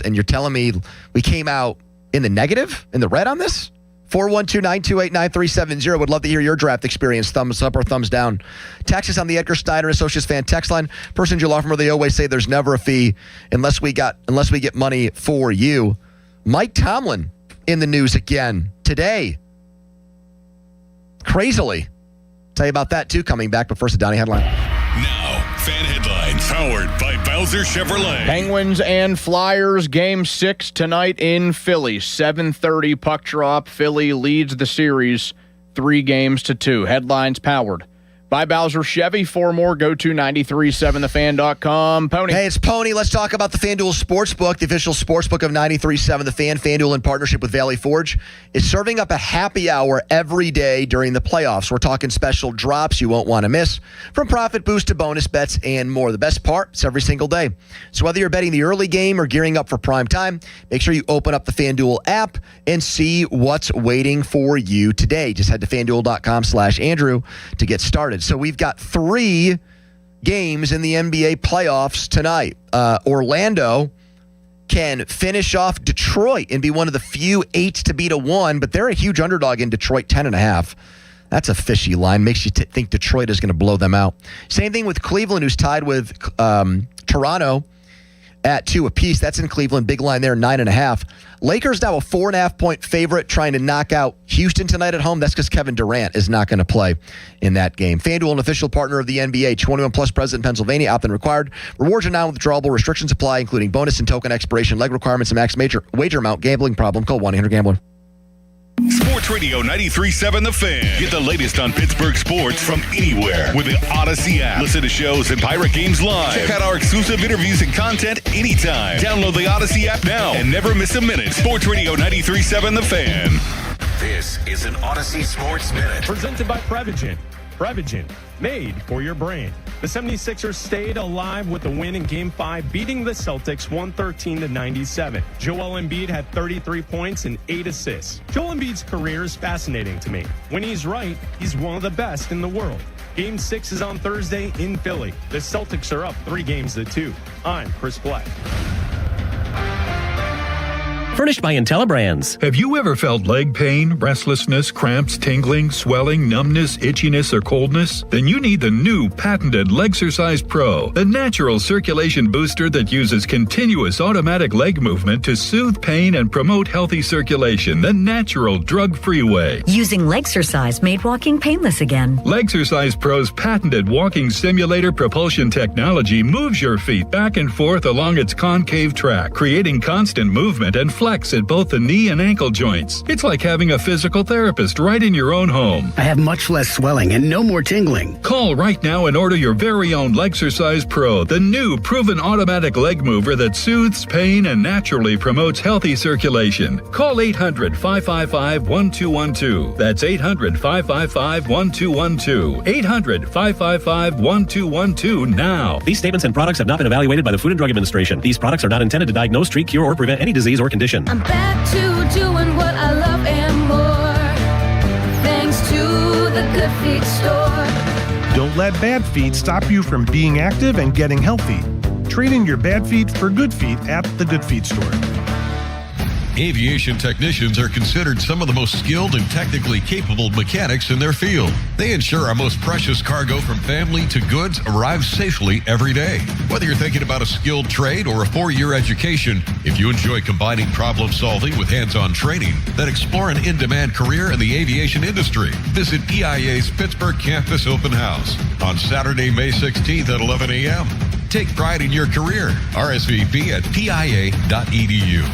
and you're telling me we came out in the negative, in the red on this? 412-928-9370. Would love to hear your draft experience. Thumbs up or thumbs down. Text us on the Edgar Steiner Associates fan text line. Person you law firm, they always say there's never a fee unless we get money for you. Mike Tomlin in the news again today. Crazily. Tell you about that too coming back, but first a Donnie headline. Now, fan headlines powered by Bowser Chevrolet. Penguins and Flyers, Game 6 tonight in Philly. 7:30 puck drop. Philly leads the series 3-2. Headlines powered by Bowser Chevy. For more, go to 937thefan.com. Pony. Hey, it's Pony. Let's talk about the FanDuel Sportsbook, the official sportsbook of 93.7 The Fan. FanDuel, in partnership with Valley Forge, is serving up a happy hour every day during the playoffs. We're talking special drops you won't want to miss, from profit boost to bonus bets and more. The best part, it's every single day. So whether you're betting the early game or gearing up for prime time, make sure you open up the FanDuel app and see what's waiting for you today. Just head to FanDuel.com/Andrew to get started. So we've got 3 games in the NBA playoffs tonight. Orlando can finish off Detroit and be one of the few 8 to beat a 1, but they're a huge underdog in Detroit, 10.5. That's a fishy line. Makes you think Detroit is going to blow them out. Same thing with Cleveland, who's tied with Toronto at 2 apiece. That's in Cleveland. Big line there, 9.5. Lakers now a 4.5-point favorite, trying to knock out Houston tonight at home. That's because Kevin Durant is not going to play in that game. FanDuel, an official partner of the NBA, 21 plus, present in Pennsylvania, opt-in required. Rewards are non-withdrawable. Restrictions apply, including bonus and token expiration, leg requirements, and max major wager amount. Gambling problem? Call 1-800-GAMBLER. Sports Radio 93.7 The Fan. Get the latest on Pittsburgh sports from anywhere with the Odyssey app. Listen to shows and Pirate Games live. Check out our exclusive interviews and content anytime. Download the Odyssey app now and never miss a minute. Sports Radio 93.7 The Fan. This is an Odyssey Sports Minute. Presented by Pregame. Pregame, made for your brain. The 76ers stayed alive with the win in Game 5, beating the Celtics 113-97. Joel Embiid had 33 points and 8 assists. Joel Embiid's career is fascinating to me. When he's right, he's one of the best in the world. Game 6 is on Thursday in Philly. The Celtics are up 3-2. I'm Chris Black. Furnished by IntelliBrands. Have you ever felt leg pain, restlessness, cramps, tingling, swelling, numbness, itchiness, or coldness? Then you need the new patented Legsercise Pro, the natural circulation booster that uses continuous automatic leg movement to soothe pain and promote healthy circulation the natural drug-free way. Using Legsercise made walking painless again. Legsercise Pro's patented walking simulator propulsion technology moves your feet back and forth along its concave track, creating constant movement and flex at both the knee and ankle joints. It's like having a physical therapist right in your own home. I have much less swelling and no more tingling. Call right now and order your very own Legsercise Pro, the new proven automatic leg mover that soothes pain and naturally promotes healthy circulation. Call 800-555-1212. That's 800-555-1212. 800-555-1212 now. These statements and products have not been evaluated by the Food and Drug Administration. These products are not intended to diagnose, treat, cure, or prevent any disease or condition. I'm back to doing what I love and more, thanks to the Good Feet store. Don't let bad feet stop you from being active and getting healthy. Trade in your bad feet for good feet at the Good Feet store. Aviation technicians are considered some of the most skilled and technically capable mechanics in their field. They ensure our most precious cargo from family to goods arrives safely every day. Whether you're thinking about a skilled trade or a 4-year education, if you enjoy combining problem solving with hands-on training, then explore an in-demand career in the aviation industry. Visit EIA's Pittsburgh Campus Open House on Saturday, May 16th at 11 a.m. Take pride in your career. RSVP at pia.edu.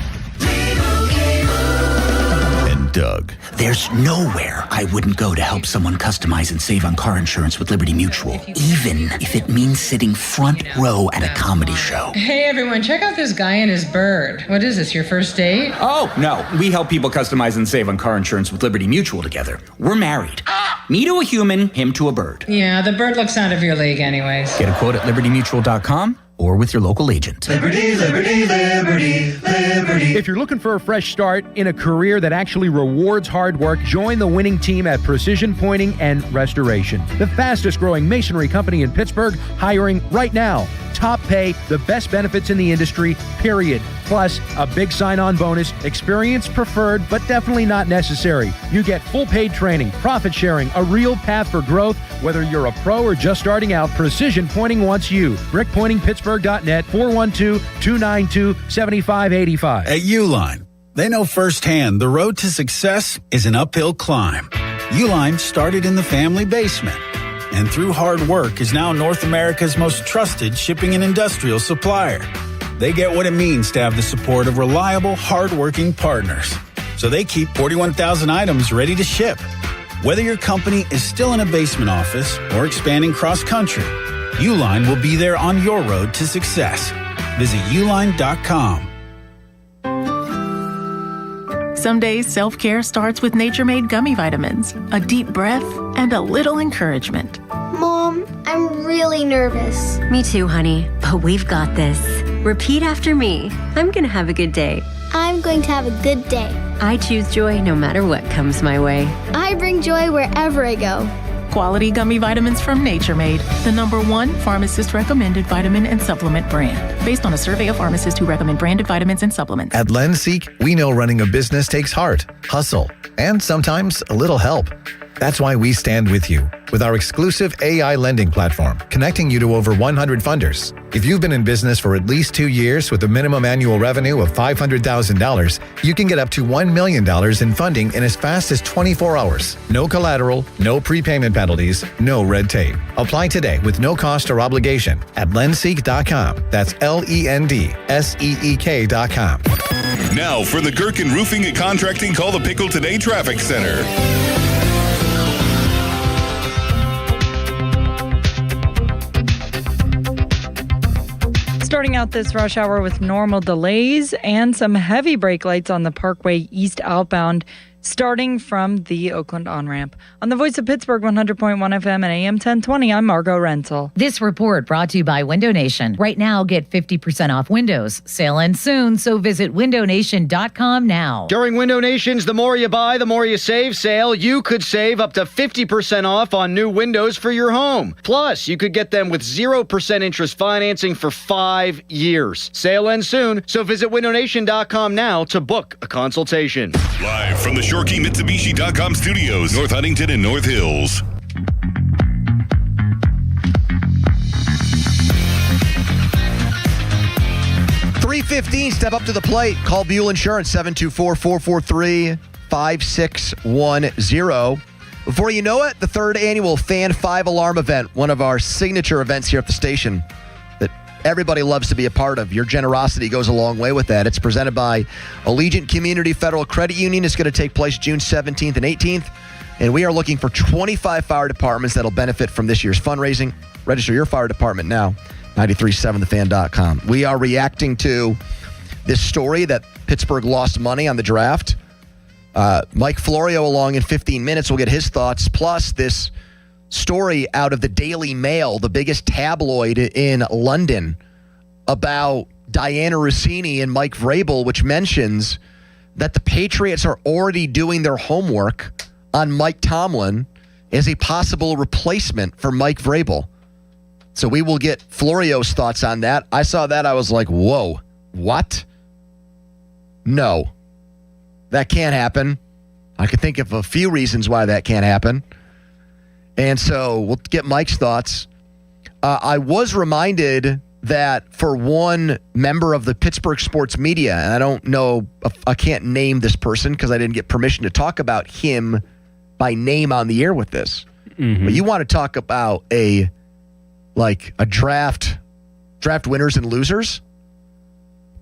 And Doug. There's nowhere I wouldn't go to help someone customize and save on car insurance with Liberty Mutual, even if it means sitting front row at a comedy show. Hey everyone, check out this guy and his bird. What is this, your first date? Oh, no. We help people customize and save on car insurance with Liberty Mutual together. We're married. Me to a human, him to a bird. Yeah, the bird looks out of your league anyways. Get a quote at libertymutual.com or with your local agent. Liberty, liberty, liberty, liberty. If you're looking for a fresh start in a career that actually rewards hard work, join the winning team at Precision Pointing and Restoration, the fastest growing masonry company in Pittsburgh, hiring right now. Top pay, the best benefits in the industry, period. Plus, a big sign-on bonus, experience preferred, but definitely not necessary. You get full paid training, profit sharing, a real path for growth. Whether you're a pro or just starting out, Precision Pointing wants you. BrickPointingPittsburgh.net, 412-292-7585. At Uline, they know firsthand the road to success is an uphill climb. Uline started in the family basement, and through hard work is now North America's most trusted shipping and industrial supplier. They get what it means to have the support of reliable, hard-working partners. So they keep 41,000 items ready to ship. Whether your company is still in a basement office or expanding cross-country, Uline will be there on your road to success. Visit uline.com. Some days, self-care starts with Nature-Made gummy vitamins, a deep breath, and a little encouragement. Mom, I'm really nervous. Me too, honey, but we've got this. Repeat after me. I'm going to have a good day. I'm going to have a good day. I choose joy no matter what comes my way. I bring joy wherever I go. Quality gummy vitamins from Nature Made, the #1 pharmacist-recommended vitamin and supplement brand, based on a survey of pharmacists who recommend branded vitamins and supplements. At LendSeek, we know running a business takes heart, hustle, and sometimes a little help. That's why we stand with you with our exclusive AI lending platform, connecting you to over 100 funders. If you've been in business for at least 2 years with a minimum annual revenue of $500,000, you can get up to $1 million in funding in as fast as 24 hours. No collateral, no prepayment penalties, no red tape. Apply today with no cost or obligation at lendseek.com. That's LENDSEEK.com. Now for the Gherkin Roofing and Contracting Call the Pickle Today Traffic Center. Starting out this rush hour with normal delays and some heavy brake lights on the Parkway East outbound, starting from the Oakland on-ramp. On the Voice of Pittsburgh, 100.1 FM and AM 1020, I'm Margot Rental. This report brought to you by Window Nation. Right now, get 50% off windows. Sale ends soon, so visit windownation.com now. During Window Nation's The More You Buy, The More You Save sale, you could save up to 50% off on new windows for your home. Plus, you could get them with 0% interest financing for 5 years. Sale ends soon, so visit windownation.com now to book a consultation. Live from the ShorkeyMitsubishi.com studios, North Huntington and North Hills. .315, step up to the plate. Call Buell Insurance, 724-443-5610. Before you know it, the 3rd annual Fan 5 Alarm event, one of our signature events here at the station that everybody loves to be a part of. Your generosity goes a long way with that. It's presented by Allegiant Community Federal Credit Union. It's going to take place June 17th and 18th. And we are looking for 25 fire departments that'll benefit from this year's fundraising. Register your fire department now, 937thefan.com. We are reacting to this story that Pittsburgh lost money on the draft. Mike Florio along in 15 minutes. We'll get his thoughts. Plus this story out of the Daily Mail, the biggest tabloid in London, about Diana Rossini and Mike Vrabel, which mentions that the Patriots are already doing their homework on Mike Tomlin as a possible replacement for Mike Vrabel. So we will get Florio's thoughts on that. I saw that. I was like, whoa, what? No, that can't happen. I could think of a few reasons why that can't happen. And so we'll get Mike's thoughts. I was reminded that for one member of the Pittsburgh sports media, and I don't know, I can't name this person because I didn't get permission to talk about him by name on the air with this. Mm-hmm. But you want to talk about a draft winners and losers?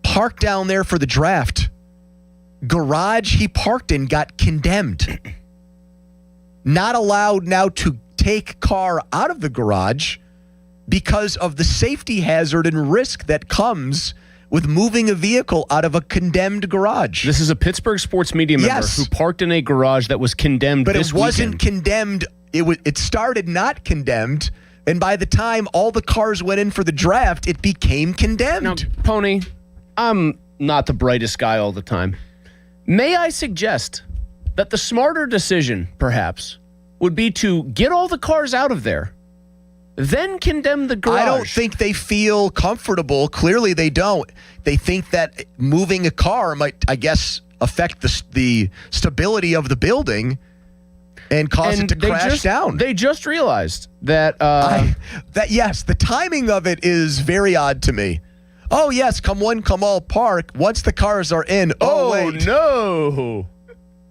Parked down there for the draft. Garage he parked in got condemned. Not allowed now to take car out of the garage because of the safety hazard and risk that comes with moving a vehicle out of a condemned garage. This is a Pittsburgh sports media member who parked in a garage that was condemned but this it wasn't weekend. Condemned. It started not condemned, And by the time all the cars went in for the draft, it became condemned. Now, Pony, I'm not the brightest guy all the time. May I suggest that the smarter decision, perhaps, would be to get all the cars out of there, then condemn the garage? I don't think they feel comfortable. Clearly, they don't. They think that moving a car might, I guess, affect the stability of the building and cause it to crash down. They just realized that... yes, the timing of it is very odd to me. Oh, yes, come one, come all park. Once the cars are in, wait.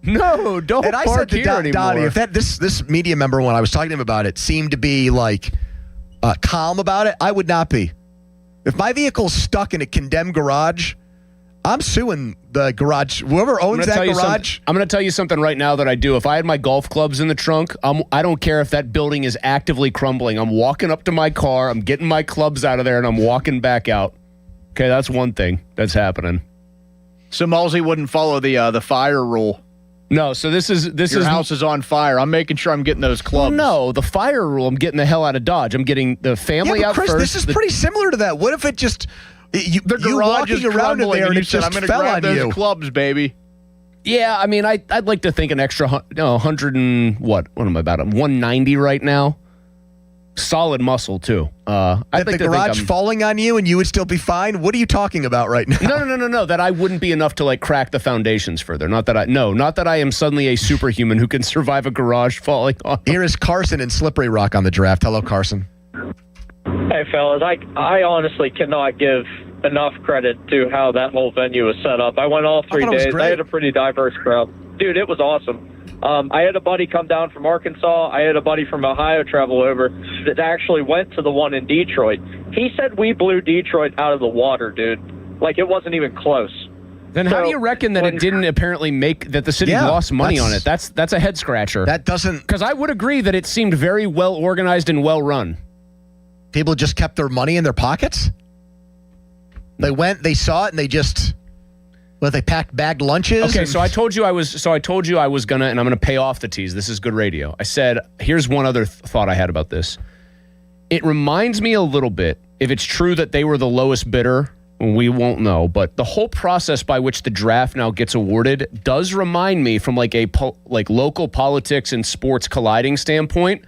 No, don't and I park said to here anymore. Donnie, if this media member, when I was talking to him about it, seemed to be like calm about it, I would not be. If my vehicle's stuck in a condemned garage, I'm suing the garage. Whoever owns that garage. I'm going to tell you something right now that I do. If I had my golf clubs in the trunk, I don't care if that building is actively crumbling. I'm walking up to my car, I'm getting my clubs out of there, and I'm walking back out. Okay, that's one thing that's happening. So Malsey wouldn't follow the fire rule. No, so your house is on fire. I'm making sure I'm getting those clubs. No, the fire rule, I'm getting the hell out of Dodge. I'm getting the family out Chris, first. This is pretty similar to that. What if it just you garage is walking around in there and it said, just I'm going to fell grab on those you? clubs, baby. Yeah, I mean, I'd like to think an extra 100 and what am I about? 190 right now. Solid muscle too. I'd like the to garage think falling on you and you would still be fine. What are you talking about right now? No. That I wouldn't be enough to like crack the foundations further. Not that I am suddenly a superhuman who can survive a garage falling on. Here is Carson in Slippery Rock on the draft. Hello, Carson. Hey, fellas. I honestly cannot give enough credit to how that whole venue was set up. I went all 3 days. I had a pretty diverse crowd. Dude, it was awesome. I had a buddy come down from Arkansas. I had a buddy from Ohio travel over that actually went to the one in Detroit. He said we blew Detroit out of the water, dude. Like, it wasn't even close. Then how do you reckon that it didn't apparently that the city lost money on it? That's a head scratcher. That doesn't... Because I would agree that it seemed very well organized and well run. People just kept their money in their pockets? They went, they saw it, and they just... Well, they bagged lunches. Okay, so I told you I was gonna, and I'm gonna pay off the tease. This is good radio. I said, here's one other thought I had about this. It reminds me a little bit, if it's true that they were the lowest bidder, we won't know, but the whole process by which the draft now gets awarded does remind me, from like a local politics and sports colliding standpoint,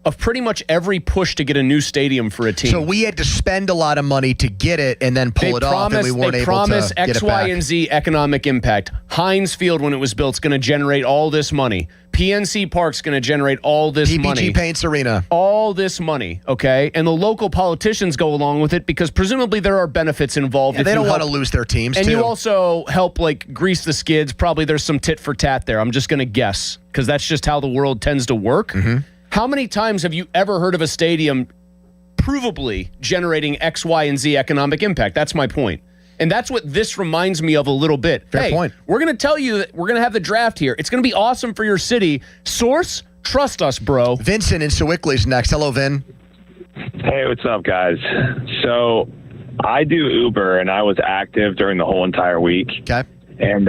of pretty much every push to get a new stadium for a team. So we had to spend a lot of money to get it and then pull it off, and we weren't able to get it back. They promise X, Y, and Z economic impact. Heinz Field, when it was built, is going to generate all this money. PNC Park's going to generate all this money. PPG Paints Arena. All this money, okay? And the local politicians go along with it because presumably there are benefits involved. Yeah, they don't want to lose their teams, and too. you also help, like, grease the skids. Probably there's some tit for tat there. I'm just going to guess because that's just how the world tends to work. Mm-hmm. How many times have you ever heard of a stadium provably generating X, Y, and Z economic impact? That's my point. And that's what this reminds me of a little bit. Fair point. We're going to tell you that we're going to have the draft here. It's going to be awesome for your city. Source, trust us, bro. Vincent in Sewickley's next. Hello, Vin. Hey, what's up, guys? So I do Uber, and I was active during the whole entire week. Okay. And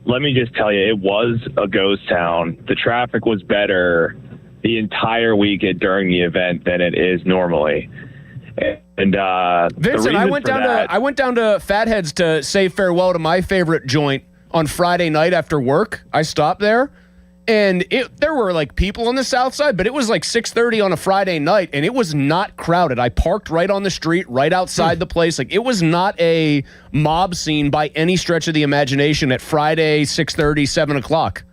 let me just tell you, it was a ghost town. The traffic was better the entire week during the event than it is normally. And Vincent, I went down to Fatheads to say farewell to my favorite joint on Friday night after work. I stopped there, and there were like people on the south side, but it was like 6:30 on a Friday night, and it was not crowded. I parked right on the street, right outside the place. Like, it was not a mob scene by any stretch of the imagination at Friday 6:30, 7 o'clock.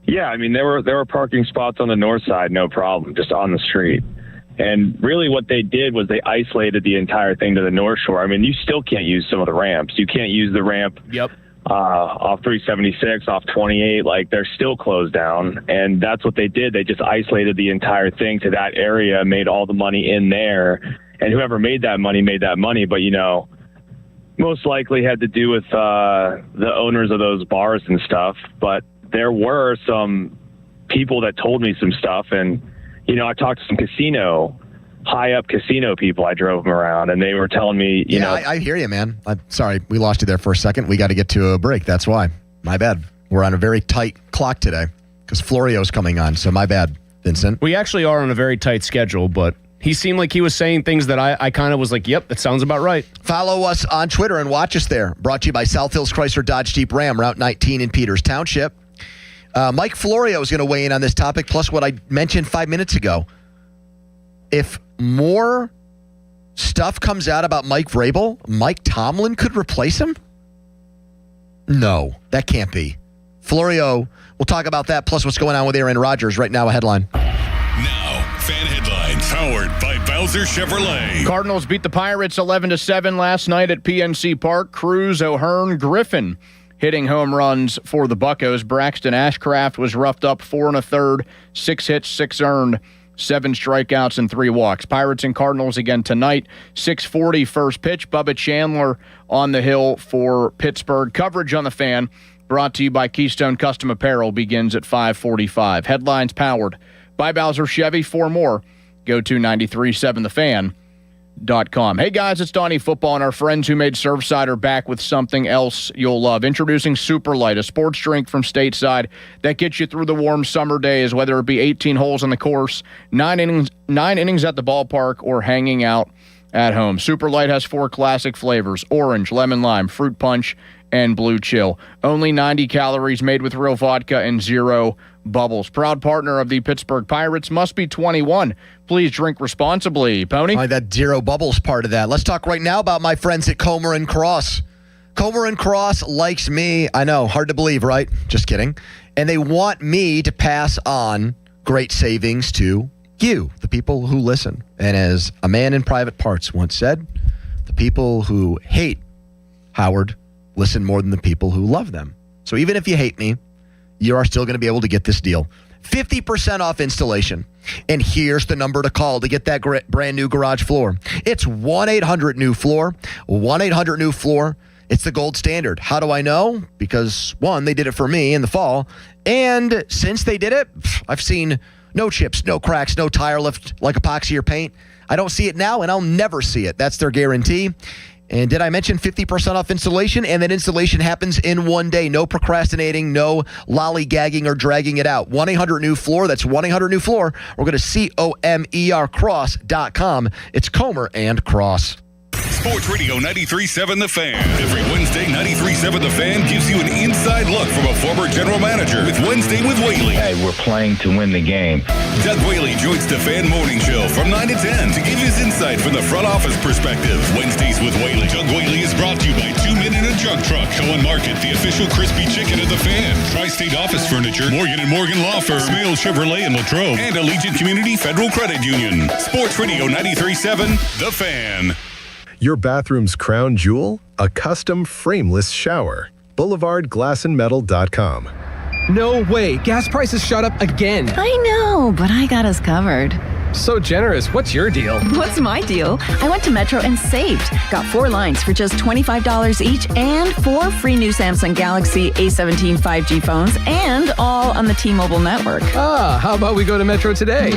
Yeah, I mean, there were parking spots on the north side, no problem, just on the street. And really what they did was they isolated the entire thing to the North Shore. I mean, you still can't use some of the ramps. You can't use the ramp off 376, off 28. Like, they're still closed down. And that's what they did. They just isolated the entire thing to that area, made all the money in there. And whoever made that money. But, you know, most likely had to do with the owners of those bars and stuff. But there were some people that told me some stuff, and, you know, I talked to some high-up casino people. I drove them around, and they were telling me, you know. I hear you, man. I'm sorry, we lost you there for a second. We got to get to a break. That's why. My bad. We're on a very tight clock today because Florio's coming on, so my bad, Vincent. We actually are on a very tight schedule, but He seemed like he was saying things that I kind of was like, yep, that sounds about right. Follow us on Twitter and watch us there. Brought to you by South Hills Chrysler Dodge Jeep Ram, Route 19 in Peters Township. Mike Florio is going to weigh in on this topic, plus what I mentioned 5 minutes ago. If more stuff comes out about Mike Vrabel, Mike Tomlin could replace him? No, that can't be. Florio, we'll talk about that, plus what's going on with Aaron Rodgers. Right now, a headline. Now, fan headlines powered by Bowser Chevrolet. Cardinals beat the Pirates 11-7 last night at PNC Park. Cruz, O'Hearn, Griffin hitting home runs for the Buccos. Braxton Ashcraft was roughed up 4 1/3, 6 hits, 6 earned, 7 strikeouts, and 3 walks. Pirates and Cardinals again tonight. 6:40 first pitch. Bubba Chandler on the hill for Pittsburgh. Coverage on the Fan, brought to you by Keystone Custom Apparel, begins at 5:45. Headlines powered by Bowser Chevy. For more, go to 937thefan.com. Hey guys, it's Donnie Football, and our friends who made Surfside are back with something else you'll love. Introducing Super Light, a sports drink from Stateside that gets you through the warm summer days, whether it be 18 holes on the course, 9 innings at the ballpark, or hanging out at home. Super Light has 4 classic flavors: orange, lemon lime, fruit punch, and blue chill. Only 90 calories, made with real vodka and 0 bubbles. Proud partner of the Pittsburgh Pirates. Must be 21. Please drink responsibly. Pony? That 0 bubbles part of that. Let's talk right now about my friends at Comer & Cross. Comer & Cross likes me. I know, hard to believe, right? Just kidding. And they want me to pass on great savings to you, the people who listen. And as a man in private parts once said, the people who hate Howard listen more than the people who love them. So even if you hate me, you are still going to be able to get this deal. 50% off installation. And here's the number to call to get that brand new garage floor. It's 1-800-NEW-FLOOR. 1-800-NEW-FLOOR. It's the gold standard. How do I know? Because, one, they did it for me in the fall. And since they did it, I've seen no chips, no cracks, no tire lift like epoxy or paint. I don't see it now, and I'll never see it. That's their guarantee. And did I mention 50% off installation? And that installation happens in one day. No procrastinating, no lollygagging or dragging it out. 1-800-NEW-FLOOR. That's 1-800-NEW-FLOOR. We're going to COMER Cross.com. It's Comer & Cross. Sports Radio 93.7 The Fan. Every Wednesday, 93.7 The Fan gives you an inside look from a former general manager with Wednesday with Whaley. Hey, we're playing to win the game. Doug Whaley joins the Fan Morning Show from 9 to 10 to give his insight from the front office perspective. Wednesdays with Whaley. Doug Whaley is brought to you by 2 Men in a Jug Truck. Cohen Market, the official crispy chicken of the Fan. Tri-State Office Furniture, Morgan & Morgan Law Firm, Smale Chevrolet in Latrobe, and Allegiant Community Federal Credit Union. Sports Radio 93.7 The Fan. Your bathroom's crown jewel? A custom frameless shower. BoulevardGlassandMetal.com. No way. Gas prices shot up again. I know, but I got us covered. So generous. What's your deal? What's my deal? I went to Metro and saved. Got 4 lines for just $25 each and 4 free new Samsung Galaxy A17 5G phones, and all on the T-Mobile network. How about we go to Metro today?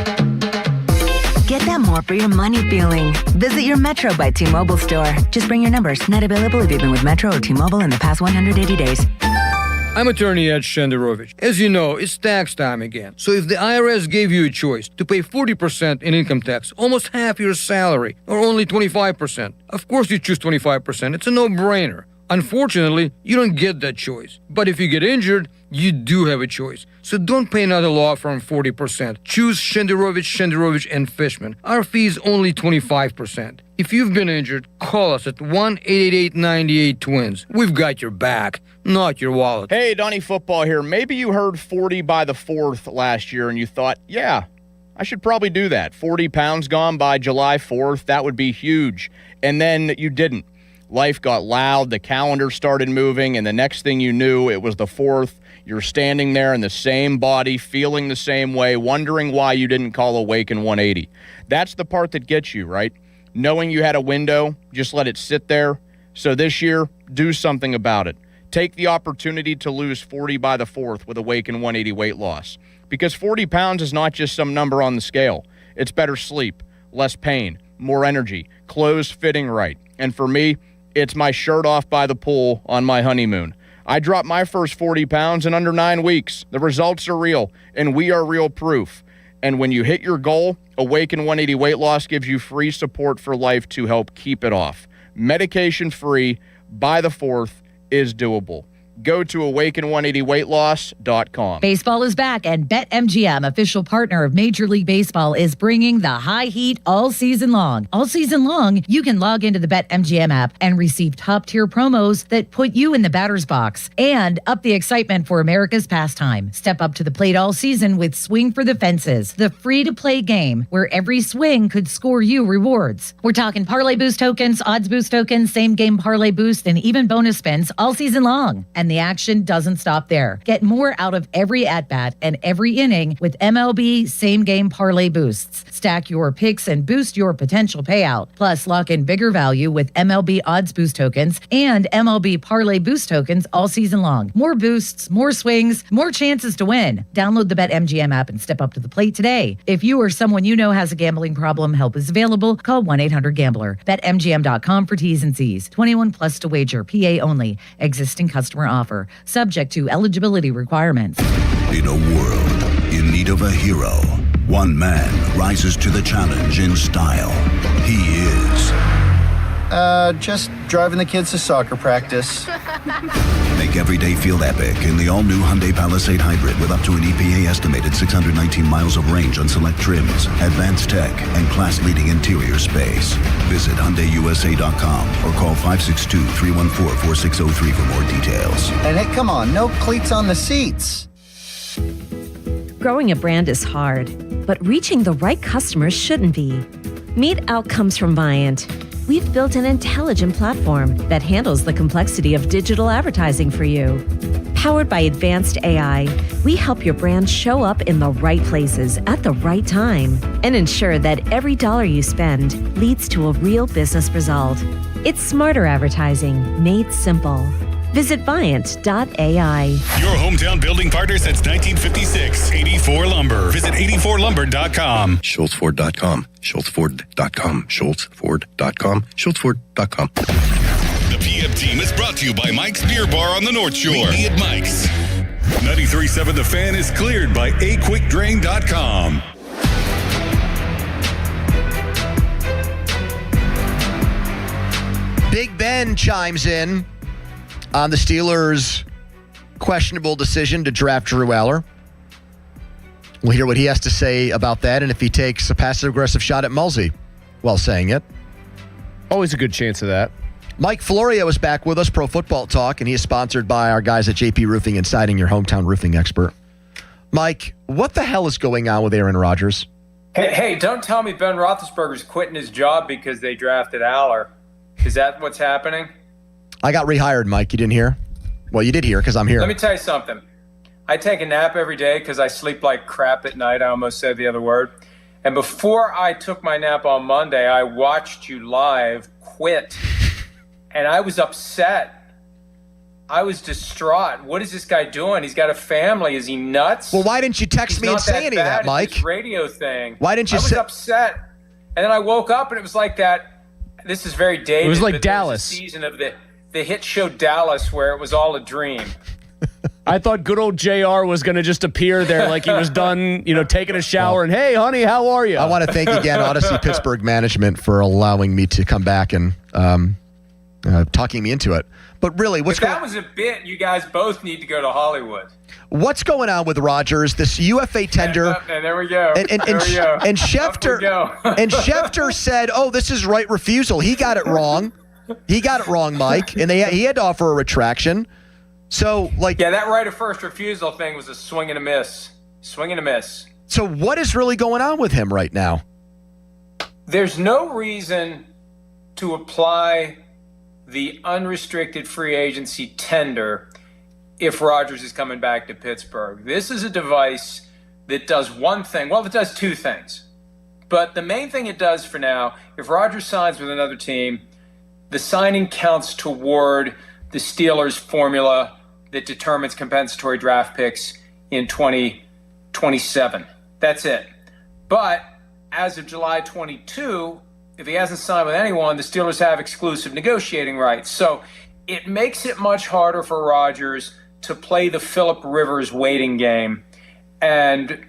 Get that more for your money feeling. Visit your Metro by T-Mobile store. Just bring your numbers. Not available if you've been with Metro or T-Mobile in the past 180 days. I'm attorney Ed Shenderovich. As you know, it's tax time again. So if the IRS gave you a choice to pay 40% in income tax, almost half your salary, or only 25%, of course you choose 25%. It's a no-brainer. Unfortunately, you don't get that choice. But if you get injured, you do have a choice. So don't pay another law firm 40%. Choose Shenderovich, and Fishman. Our fee is only 25%. If you've been injured, call us at 1-888-98-TWINS. We've got your back, not your wallet. Hey, Donnie Football here. Maybe you heard 40 by the 4th last year and you thought, yeah, I should probably do that. 40 pounds gone by July 4th. That would be huge. And then you didn't. Life got loud, the calendar started moving, and the next thing you knew, it was the 4th. You're standing there in the same body, feeling the same way, wondering why you didn't call Awaken 180. That's the part that gets you, right? Knowing you had a window, just let it sit there. So this year, do something about it. Take the opportunity to lose 40 by the 4th with Awaken 180 weight loss. Because 40 pounds is not just some number on the scale. It's better sleep, less pain, more energy, clothes fitting right. And for me, it's my shirt off by the pool on my honeymoon. I dropped my first 40 pounds in under 9 weeks. The results are real, and we are real proof. And when you hit your goal, Awaken 180 Weight Loss gives you free support for life to help keep it off. Medication-free by the 4th is doable. Go to awaken180weightloss.com. Baseball is back, and BetMGM, official partner of Major League Baseball, is bringing the high heat all season long. All season long, you can log into the BetMGM app and receive top-tier promos that put you in the batter's box and up the excitement for America's pastime. Step up to the plate all season with Swing for the Fences, the free-to-play game where every swing could score you rewards. We're talking parlay boost tokens, odds boost tokens, same-game parlay boost, and even bonus spins all season long. And the action doesn't stop there. Get more out of every at-bat and every inning with MLB same-game parlay boosts. Stack your picks and boost your potential payout. Plus, lock in bigger value with MLB odds boost tokens and MLB parlay boost tokens all season long. More boosts, more swings, more chances to win. Download the BetMGM app and step up to the plate today. If you or someone you know has a gambling problem, help is available. Call 1-800-GAMBLER. BetMGM.com for T's and C's. 21 plus to wager. PA only. Existing customer offer. Subject to eligibility requirements. In a world in need of a hero, one man rises to the challenge in style. He is... just driving the kids to soccer practice. Make every day feel epic in the all-new Hyundai Palisade Hybrid with up to an EPA estimated 619 miles of range on select trims, advanced tech, and class-leading interior space. Visit HyundaiUSA.com or call 562-314-4603 for more details. And hey, come on, no cleats on the seats. Growing a brand is hard, but reaching the right customers shouldn't be. Meet Outcomes from Viant. We've built an intelligent platform that handles the complexity of digital advertising for you. Powered by advanced AI, we help your brand show up in the right places at the right time and ensure that every dollar you spend leads to a real business result. It's smarter advertising made simple. Visit Viant.ai. Your hometown building partner since 1956. 84 Lumber. Visit 84lumber.com. SchultzFord.com. SchultzFord.com. SchultzFord.com. SchultzFord.com. The PM team is brought to you by Mike's Beer Bar on the North Shore. Meet me at Mike's. 93.7 The Fan is cleared by aquickdrain.com. Big Ben chimes in on the Steelers' questionable decision to draft Drew Aller. We'll hear what he has to say about that and if he takes a passive-aggressive shot at Mulsey while saying it. Always a good chance of that. Mike Florio is back with us, Pro Football Talk, and he is sponsored by our guys at JP Roofing and Siding, your hometown roofing expert. Mike, what the hell is going on with Aaron Rodgers? Hey, don't tell me Ben Roethlisberger's quitting his job because they drafted Aller. Is that what's happening? I got rehired, Mike. You didn't hear? Well, you did hear because I'm here. Let me tell you something. I take a nap every day because I sleep like crap at night. I almost said the other word. And before I took my nap on Monday, I watched you live quit. And I was upset. I was distraught. What is this guy doing? He's got a family. Is he nuts? Well, why didn't you text me and say any of that, Mike? This radio thing. Why didn't you I was upset. And then I woke up and it was like that. This is very dated. It was like Dallas. There was a season of the hit show Dallas where it was all a dream. I thought good old JR was going to just appear there like he was done, taking a shower and, hey, honey, how are you? I want to thank again Odyssey Pittsburgh management for allowing me to come back and talking me into it. But really, if that was a bit, you guys both need to go to Hollywood. What's going on with Rodgers? This UFA tender. And there we go. And Schefter said, "Oh, this is right refusal." He got it wrong. He got it wrong, Mike, and he had to offer a retraction. So, that right of first refusal thing was a swing and a miss. Swing and a miss. So, what is really going on with him right now? There's no reason to apply the unrestricted free agency tender if Rodgers is coming back to Pittsburgh. This is a device that does one thing. Well, it does two things. But the main thing it does for now, if Rodgers signs with another team, the signing counts toward the Steelers' formula that determines compensatory draft picks in 2027. That's it. But as of July 22, if he hasn't signed with anyone, the Steelers have exclusive negotiating rights. So it makes it much harder for Rodgers to play the Phillip Rivers waiting game. And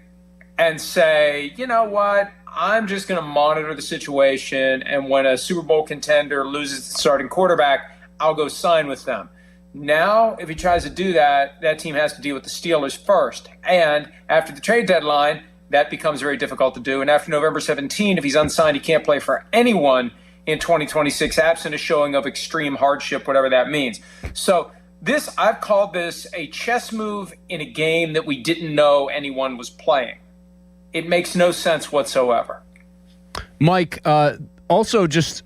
and say, you know what, I'm just going to monitor the situation, and when a Super Bowl contender loses the starting quarterback, I'll go sign with them. Now, if he tries to do that, that team has to deal with the Steelers first. And after the trade deadline, that becomes very difficult to do. And after November 17, if he's unsigned, he can't play for anyone in 2026, absent a showing of extreme hardship, whatever that means. So I've called this a chess move in a game that we didn't know anyone was playing. It makes no sense whatsoever. Mike, also just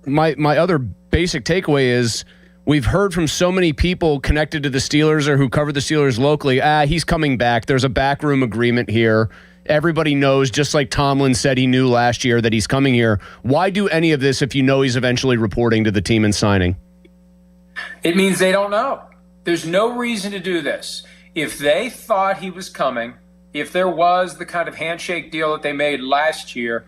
my other basic takeaway is we've heard from so many people connected to the Steelers or who cover the Steelers locally, he's coming back. There's a backroom agreement here. Everybody knows, just like Tomlin said he knew last year that he's coming here. Why do any of this if you know he's eventually reporting to the team and signing? It means they don't know. There's no reason to do this. If they thought he was coming, if there was the kind of handshake deal that they made last year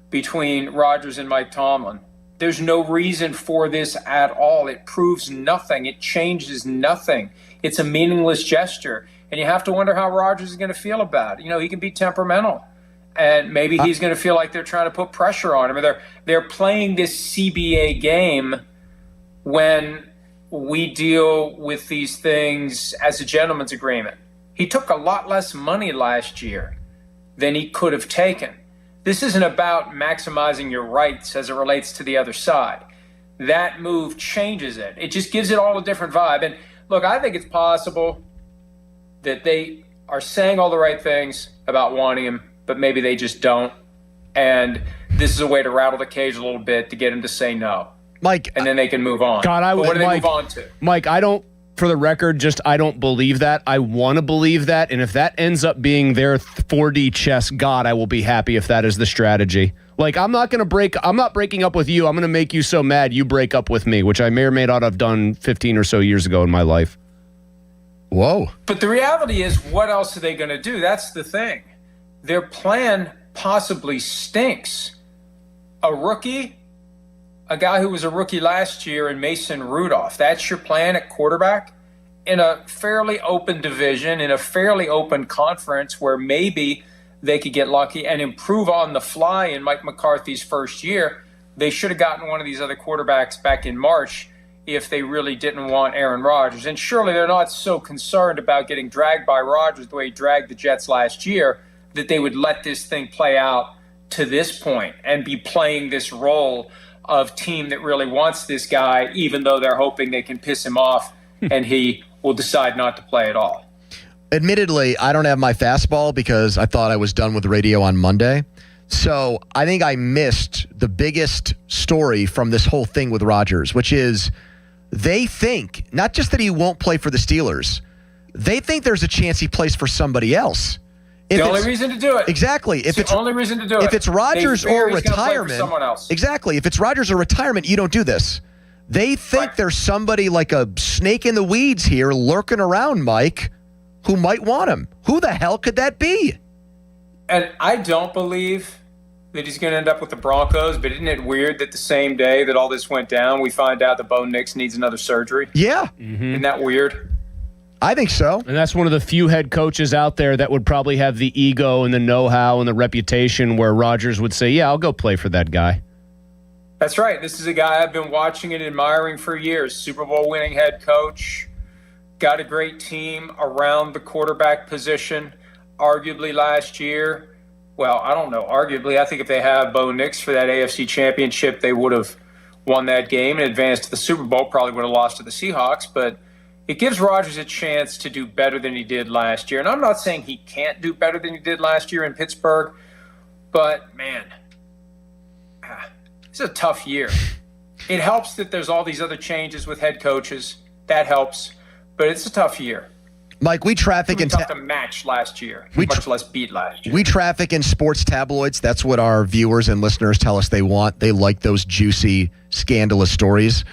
between Rodgers and Mike Tomlin, there's no reason for this at all. It proves nothing. It changes nothing. It's a meaningless gesture. And you have to wonder how Rodgers is going to feel about it. He can be temperamental. And maybe he's going to feel like they're trying to put pressure on him. Or they're playing this CBA game when we deal with these things as a gentleman's agreement. He took a lot less money last year than he could have taken. This isn't about maximizing your rights as it relates to the other side. That move changes it. It just gives it all a different vibe. And look, I think it's possible that they are saying all the right things about wanting him, but maybe they just don't. And this is a way to rattle the cage a little bit to get him to say no. Mike. And then they can move on. God, what do they move on to? Mike, for the record, I don't believe that. I want to believe that. And if that ends up being their 4D chess, God, I will be happy if that is the strategy. Like, I'm not breaking up with you. I'm going to make you so mad you break up with me, which I may or may not have done 15 or so years ago in my life. Whoa. But the reality is, what else are they going to do? That's the thing. Their plan possibly stinks. A rookie, a guy who was a rookie last year in Mason Rudolph, that's your plan at quarterback? In a fairly open division, in a fairly open conference where maybe they could get lucky and improve on the fly in Mike McCarthy's first year, they should have gotten one of these other quarterbacks back in March if they really didn't want Aaron Rodgers. And surely they're not so concerned about getting dragged by Rodgers the way he dragged the Jets last year that they would let this thing play out to this point and be playing this role of team that really wants this guy, even though they're hoping they can piss him off and he will decide not to play at all. Admittedly, I don't have my fastball because I thought I was done with the radio on Monday. So I think I missed the biggest story from this whole thing with Rodgers, which is they think, not just that he won't play for the Steelers, they think there's a chance he plays for somebody else. The only reason to do it. Exactly. It's the only reason to do it. If it's Rodgers or retirement, someone else. Exactly. If it's Rodgers or retirement, you don't do this. They think there's somebody like a snake in the weeds here lurking around, Mike, who might want him. Who the hell could that be? And I don't believe that he's going to end up with the Broncos, but isn't it weird that the same day that all this went down, we find out that Bo Nix needs another surgery? Yeah. Mm-hmm. Isn't that weird? I think so. And that's one of the few head coaches out there that would probably have the ego and the know-how and the reputation where Rodgers would say, yeah, I'll go play for that guy. That's right. This is a guy I've been watching and admiring for years. Super Bowl winning head coach, got a great team around the quarterback position. Arguably last year, well, I don't know, arguably, I think if they have Bo Nix for that AFC championship, they would have won that game and advanced to the Super Bowl, probably would have lost to the Seahawks, but it gives Rodgers a chance to do better than he did last year. And I'm not saying he can't do better than he did last year in Pittsburgh, but, man, it's a tough year. It helps that there's all these other changes with head coaches. That helps, but it's a tough year. Mike, we traffic in tough to match last year, much less beat last year. We traffic in sports tabloids. That's what our viewers and listeners tell us they want. They like those juicy, scandalous stories.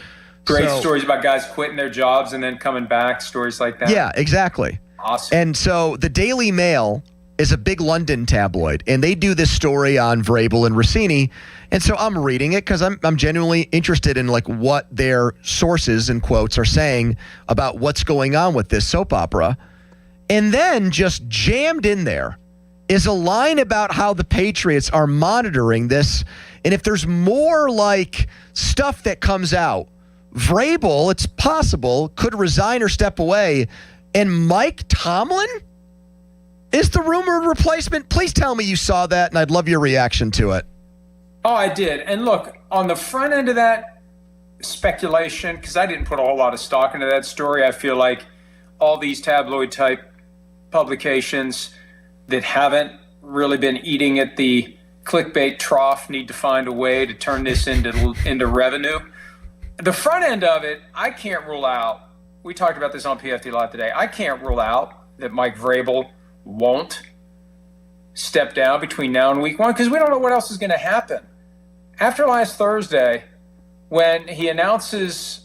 Great stories about guys quitting their jobs and then coming back, stories like that. Yeah, exactly. Awesome. And so the Daily Mail is a big London tabloid, and they do this story on Vrabel and Rossini. And so I'm reading it because I'm genuinely interested in like what their sources and quotes are saying about what's going on with this soap opera. And then just jammed in there is a line about how the Patriots are monitoring this. And if there's more like stuff that comes out, Vrabel, it's possible, could resign or step away. And Mike Tomlin is the rumored replacement. Please tell me you saw that, and I'd love your reaction to it. Oh, I did. And look, on the front end of that speculation, because I didn't put a whole lot of stock into that story, I feel like all these tabloid-type publications that haven't really been eating at the clickbait trough need to find a way to turn this into revenue. The front end of it, I can't rule out. We talked about this on PFT Live today. I can't rule out that Mike Vrabel won't step down between now and week one because we don't know what else is going to happen. After last Thursday, when he announces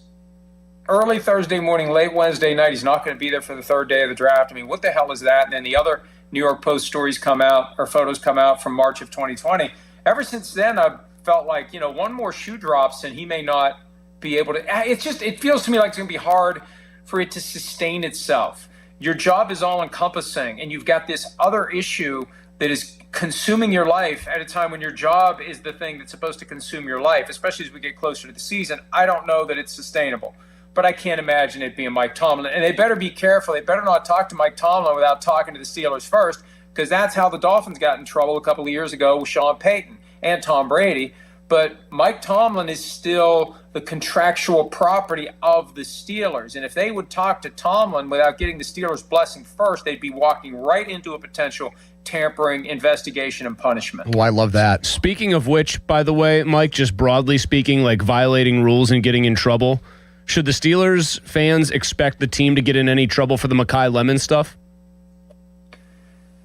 early Thursday morning, late Wednesday night, he's not going to be there for the third day of the draft. I mean, what the hell is that? And then the other New York Post stories come out, or photos come out from March of 2020. Ever since then, I've felt like, one more shoe drops and he may not be able to. It feels to me like it's going to be hard for it to sustain itself. Your job is all encompassing, and you've got this other issue that is consuming your life at a time when your job is the thing that's supposed to consume your life, especially as we get closer to the season. I don't know that it's sustainable, but I can't imagine it being Mike Tomlin. And they better be careful. They better not talk to Mike Tomlin without talking to the Steelers first, because that's how the Dolphins got in trouble a couple of years ago with Sean Payton and Tom Brady. But Mike Tomlin is still the contractual property of the Steelers. And if they would talk to Tomlin without getting the Steelers' blessing first, they'd be walking right into a potential tampering investigation and punishment. Oh, I love that. Speaking of which, by the way, Mike, just broadly speaking, like violating rules and getting in trouble, should the Steelers fans expect the team to get in any trouble for the Mekhi Lemon stuff?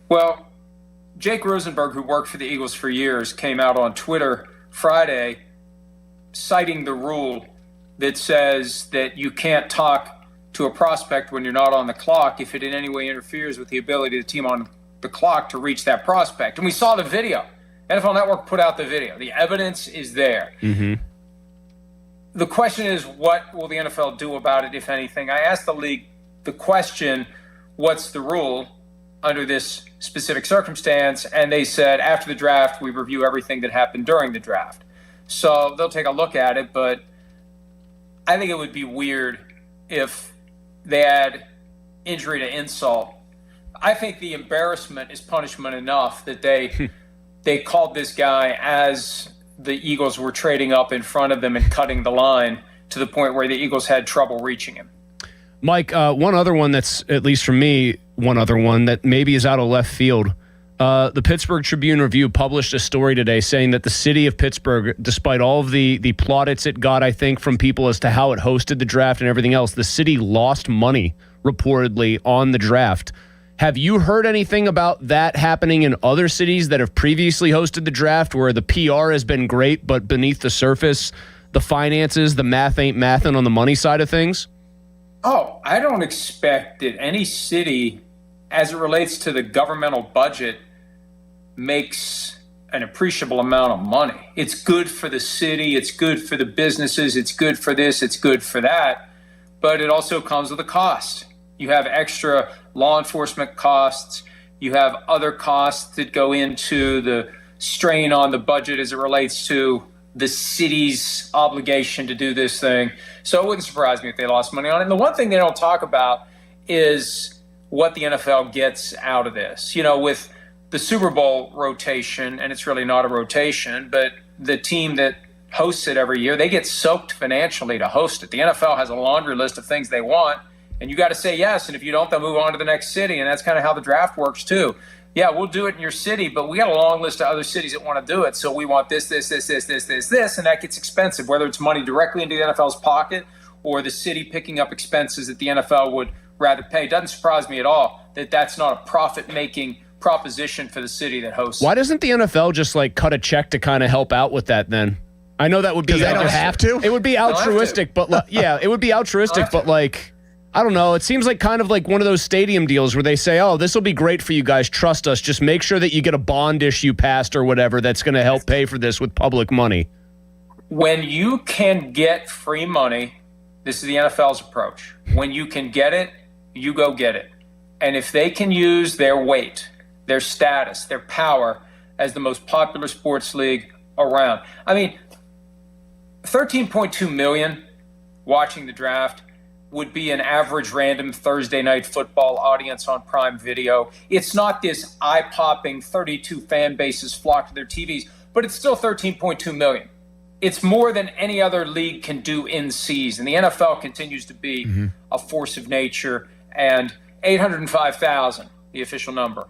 Well, Jake Rosenberg, who worked for the Eagles for years, came out on Twitter Friday citing the rule that says that you can't talk to a prospect when you're not on the clock if it in any way interferes with the ability of the team on the clock to reach that prospect. And we saw the video. NFL Network put out the video. The evidence is there. Mm-hmm. The question is, what will the NFL do about it, if anything? I asked the league the question, what's the rule under this specific circumstance? And they said, after the draft, we review everything that happened during the draft. So they'll take a look at it, but I think it would be weird if they add injury to insult. I think the embarrassment is punishment enough that they called this guy as the Eagles were trading up in front of them and cutting the line to the point where the Eagles had trouble reaching him. Mike, one other one that's, at least for me, one other one that maybe is out of left field. The Pittsburgh Tribune-Review published a story today saying that the city of Pittsburgh, despite all of the plaudits it got, I think, from people as to how it hosted the draft and everything else, the city lost money, reportedly, on the draft. Have you heard anything about that happening in other cities that have previously hosted the draft where the PR has been great, but beneath the surface, the finances, the math ain't mathin' on the money side of things? Oh, I don't expect that any city, as it relates to the governmental budget, makes an appreciable amount of money. It's good for the city, it's good for the businesses, it's good for this, it's good for that, but it also comes with a cost. You have extra law enforcement costs, you have other costs that go into the strain on the budget as it relates to the city's obligation to do this thing. So it wouldn't surprise me if they lost money on it. And the one thing they don't talk about is what the NFL gets out of this. With the Super Bowl rotation, and it's really not a rotation, but the team that hosts it every year, they get soaked financially to host it. The NFL has a laundry list of things they want, and you got to say yes. And if you don't, they'll move on to the next city. And that's kind of how the draft works too. Yeah, we'll do it in your city, but we got a long list of other cities that want to do it. So we want this, and that gets expensive, whether it's money directly into the NFL's pocket or the city picking up expenses that the NFL would rather pay. Doesn't surprise me at all that that's not a profit-making proposition for the city that hosts. Why doesn't the NFL just cut a check to kind of help out with that then? I know that would be... Because they don't have to? It would be altruistic, but yeah, it would be altruistic, but I don't know. It seems like kind of like one of those stadium deals where they say, oh, this will be great for you guys. Trust us. Just make sure that you get a bond issue passed or whatever that's going to help pay for this with public money. When you can get free money, this is the NFL's approach. When you can get it, you go get it. And if they can use their weight their status, their power as the most popular sports league around. I mean, 13.2 million watching the draft would be an average random Thursday night football audience on Prime Video. It's not this eye-popping 32 fan bases flock to their TVs, but it's still 13.2 million. It's more than any other league can do in season. The NFL continues to be a force of nature, and 805,000, the official number.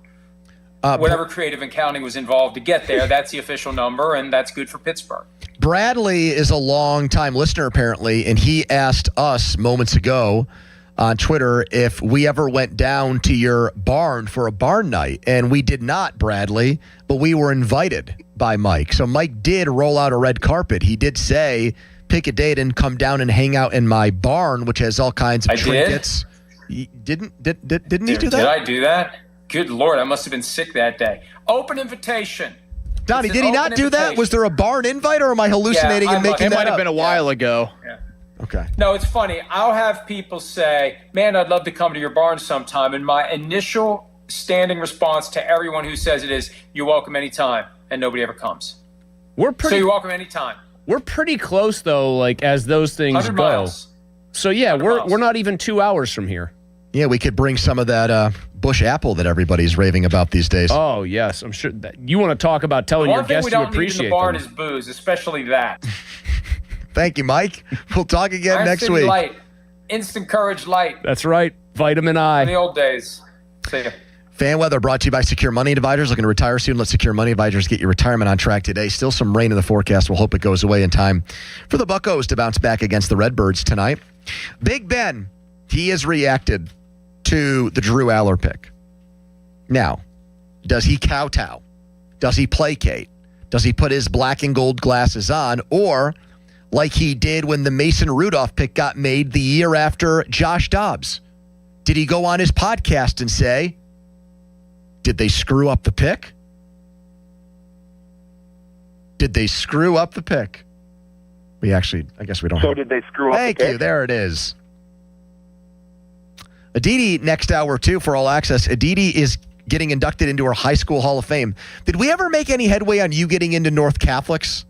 Whatever creative accounting was involved to get there, that's the official number, and that's good for Pittsburgh. Bradley is a long-time listener, apparently, and he asked us moments ago on Twitter if we ever went down to your barn for a barn night. And we did not, Bradley, but we were invited by Mike. So Mike did roll out a red carpet. He did say, pick a date and come down and hang out in my barn, which has all kinds of trinkets. Didn't he do that? Did I do that? Good Lord, I must have been sick that day. Open invitation. Donnie, did he not do that? Was there a barn invite, or am I hallucinating and making that up? It might have been a while ago. Yeah. Okay. No, it's funny. I'll have people say, man, I'd love to come to your barn sometime. And my initial standing response to everyone who says it is, you're welcome anytime. And nobody ever comes. So you're welcome anytime. We're pretty close, though, like as those things 100 go. miles. So, yeah, we're not even 2 hours from here. Yeah, we could bring some of that bush apple that everybody's raving about these days. Oh, yes. I'm sure that you want to talk about telling your guests you appreciate them. One thing we don't need in the barn is booze, especially that. Thank you, Mike. We'll talk again next week. Light. Instant Courage Light. That's right. Vitamin I. In the old days. See ya. Fan weather brought to you by Secure Money Advisors. Looking to retire soon? Let Secure Money Advisors get your retirement on track today. Still some rain in the forecast. We'll hope it goes away in time for the Buccos to bounce back against the Redbirds tonight. Big Ben, he has reacted to the Drew Aller pick. Now, does he kowtow? Does he placate? Does he put his black and gold glasses on? Or, like he did when the Mason Rudolph pick got made the year after Josh Dobbs, did he go on his podcast and say, did they screw up the pick? Did they screw up the pick? I guess we don't. So did they screw up the pick? Thank you. There it is. Aditi next hour, too, for All Access. Aditi is getting inducted into her high school Hall of Fame. Did we ever make any headway on you getting into North Catholic's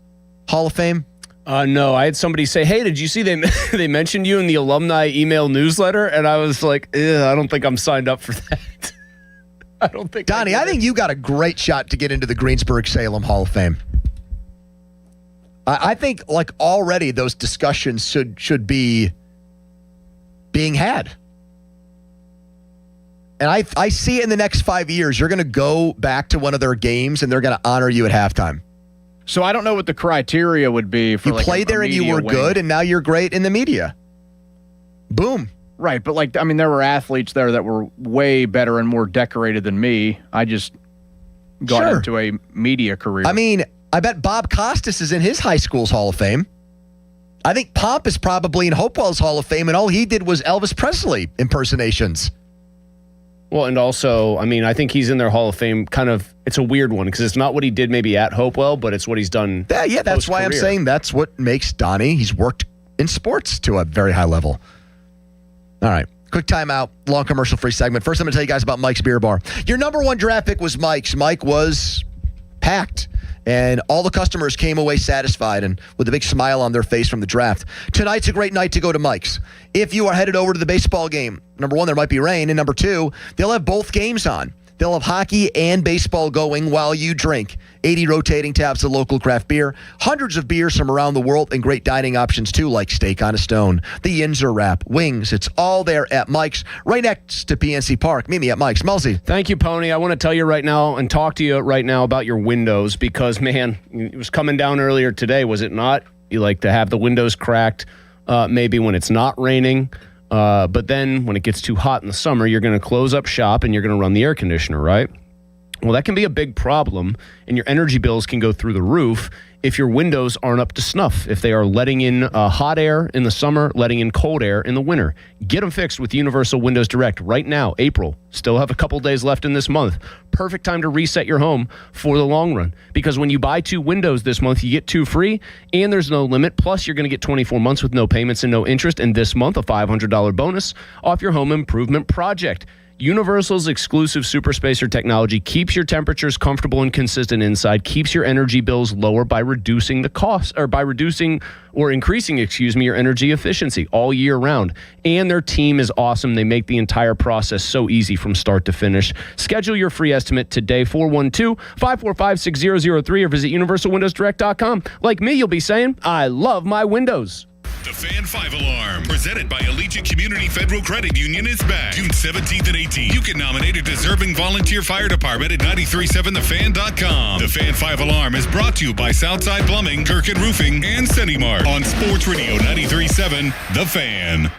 Hall of Fame? No, I had somebody say, hey, did you see they mentioned you in the alumni email newsletter? And I was like, I don't think I'm signed up for that. I don't think. Donnie, I think you got a great shot to get into the Greensburg-Salem Hall of Fame. I think, like, already those discussions should be being had. And I see it in the next 5 years. You're going to go back to one of their games, and they're going to honor you at halftime. So I don't know what the criteria would be for you played there and you were good, and now you're great in the media. Boom. Right, but there were athletes there that were way better and more decorated than me. I just got into a media career. I bet Bob Costas is in his high school's Hall of Fame. I think Pomp is probably in Hopewell's Hall of Fame, and all he did was Elvis Presley impersonations. Well, and also, I think he's in their Hall of Fame it's a weird one because it's not what he did maybe at Hopewell, but it's what he's done. Yeah, that's why I'm saying that's what makes Donnie. He's worked in sports to a very high level. All right, quick timeout, long commercial-free segment. First, I'm going to tell you guys about Mike's Beer Bar. Your number one draft pick was Mike's. Mike was packed, and all the customers came away satisfied and with a big smile on their face from the draft. Tonight's a great night to go to Mike's. If you are headed over to the baseball game, number one, there might be rain, and number two, they'll have both games on. They'll have hockey and baseball going while you drink. 80 rotating taps of local craft beer, hundreds of beers from around the world, and great dining options too, like steak on a stone, the Yinzer wrap, wings. It's all there at Mike's, right next to PNC Park. Meet me at Mike's. Melzy. Thank you, Pony. I want to tell you right now and talk to you right now about your windows because, man, it was coming down earlier today, was it not? You like to have the windows cracked maybe when it's not raining. But then when it gets too hot in the summer, you're going to close up shop and you're going to run the air conditioner, right? Well, that can be a big problem, and your energy bills can go through the roof if your windows aren't up to snuff, if they are letting in hot air in the summer, letting in cold air in the winter. Get them fixed with Universal Windows Direct right now, April. Still have a couple days left in this month. Perfect time to reset your home for the long run, because when you buy 2 windows this month, you get 2 free, and there's no limit. Plus, you're going to get 24 months with no payments and no interest, and this month, a $500 bonus off your home improvement project. Universal's exclusive Super Spacer technology keeps your temperatures comfortable and consistent inside, keeps your energy bills lower by reducing the cost, or by reducing or increasing, your energy efficiency all year round. And their team is awesome. They make the entire process so easy from start to finish. Schedule your free estimate today, 412-545-6003, or visit universalwindowsdirect.com. Like me, you'll be saying, I love my windows. The Fan 5 Alarm, presented by Allegiant Community Federal Credit Union, is back June 17th and 18th. You can nominate a deserving volunteer fire department at 937thefan.com. The Fan 5 Alarm is brought to you by Southside Plumbing, Kirkin Roofing, and CentiMart on Sports Radio 93.7 The Fan.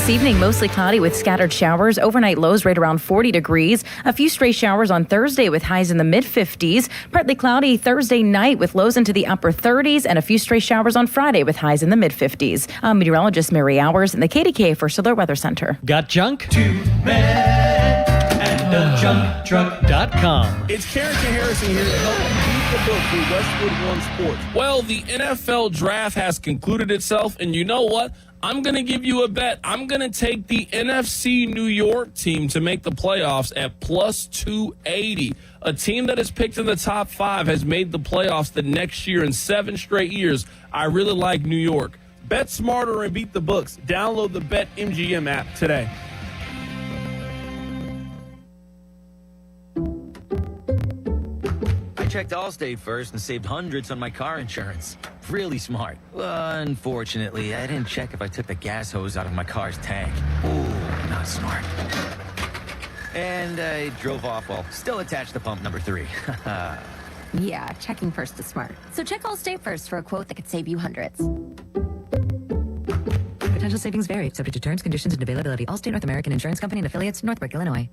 This evening, mostly cloudy with scattered showers. Overnight lows right around 40 degrees. A few stray showers on Thursday with highs in the mid-50s. Partly cloudy Thursday night with lows into the upper 30s. And a few stray showers on Friday with highs in the mid-50s. Meteorologist Mary Hours in the KDK for Solar Weather Center. Got junk? Two men and a junk truck.com. It's Carrington Harrison here to help beat the book through Westwood One Sports. Well, the NFL draft has concluded itself, and you know what? I'm going to give you a bet. I'm going to take the NFC New York team to make the playoffs at plus 280. A team that is picked in the top 5 has made the playoffs the next year in 7 straight years. I really like New York. Bet smarter and beat the books. Download the BetMGM app today. I checked Allstate first and saved hundreds on my car insurance. Really smart. Unfortunately, I didn't check if I took the gas hose out of my car's tank. Ooh, not smart. And I drove off while still attached to pump number 3. Yeah, checking first is smart. So check Allstate first for a quote that could save you hundreds. Potential savings vary, subject to terms, conditions, and availability. Allstate North American Insurance Company and affiliates, Northbrook, Illinois.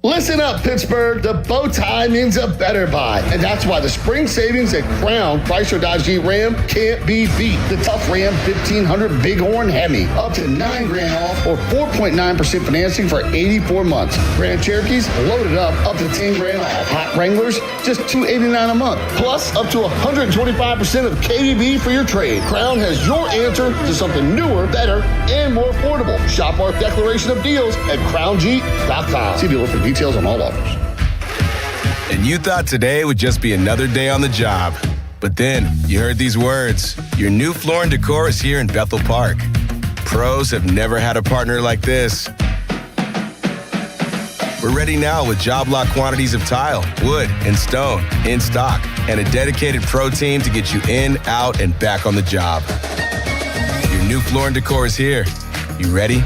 Listen up, Pittsburgh. The bow tie means a better buy. And that's why the spring savings at Crown Chrysler Dodge Jeep Ram can't be beat. The tough Ram 1500 Bighorn Hemi, up to $9,000 off or 4.9% financing for 84 months. Grand Cherokees loaded up to $10,000 off. Hot Wranglers, just $289 a month. Plus, up to 125% of KDB for your trade. Crown has your answer to something newer, better, and more affordable. Shop our declaration of deals at crownjeep.com. See dealer for details on all offers. And you thought today would just be another day on the job. But then you heard these words. Your new Floor & Decor is here in Bethel Park. Pros have never had a partner like this. We're ready now with job lot quantities of tile, wood, and stone in stock, and a dedicated pro team to get you in, out, and back on the job. Your new Floor & Decor is here. You ready?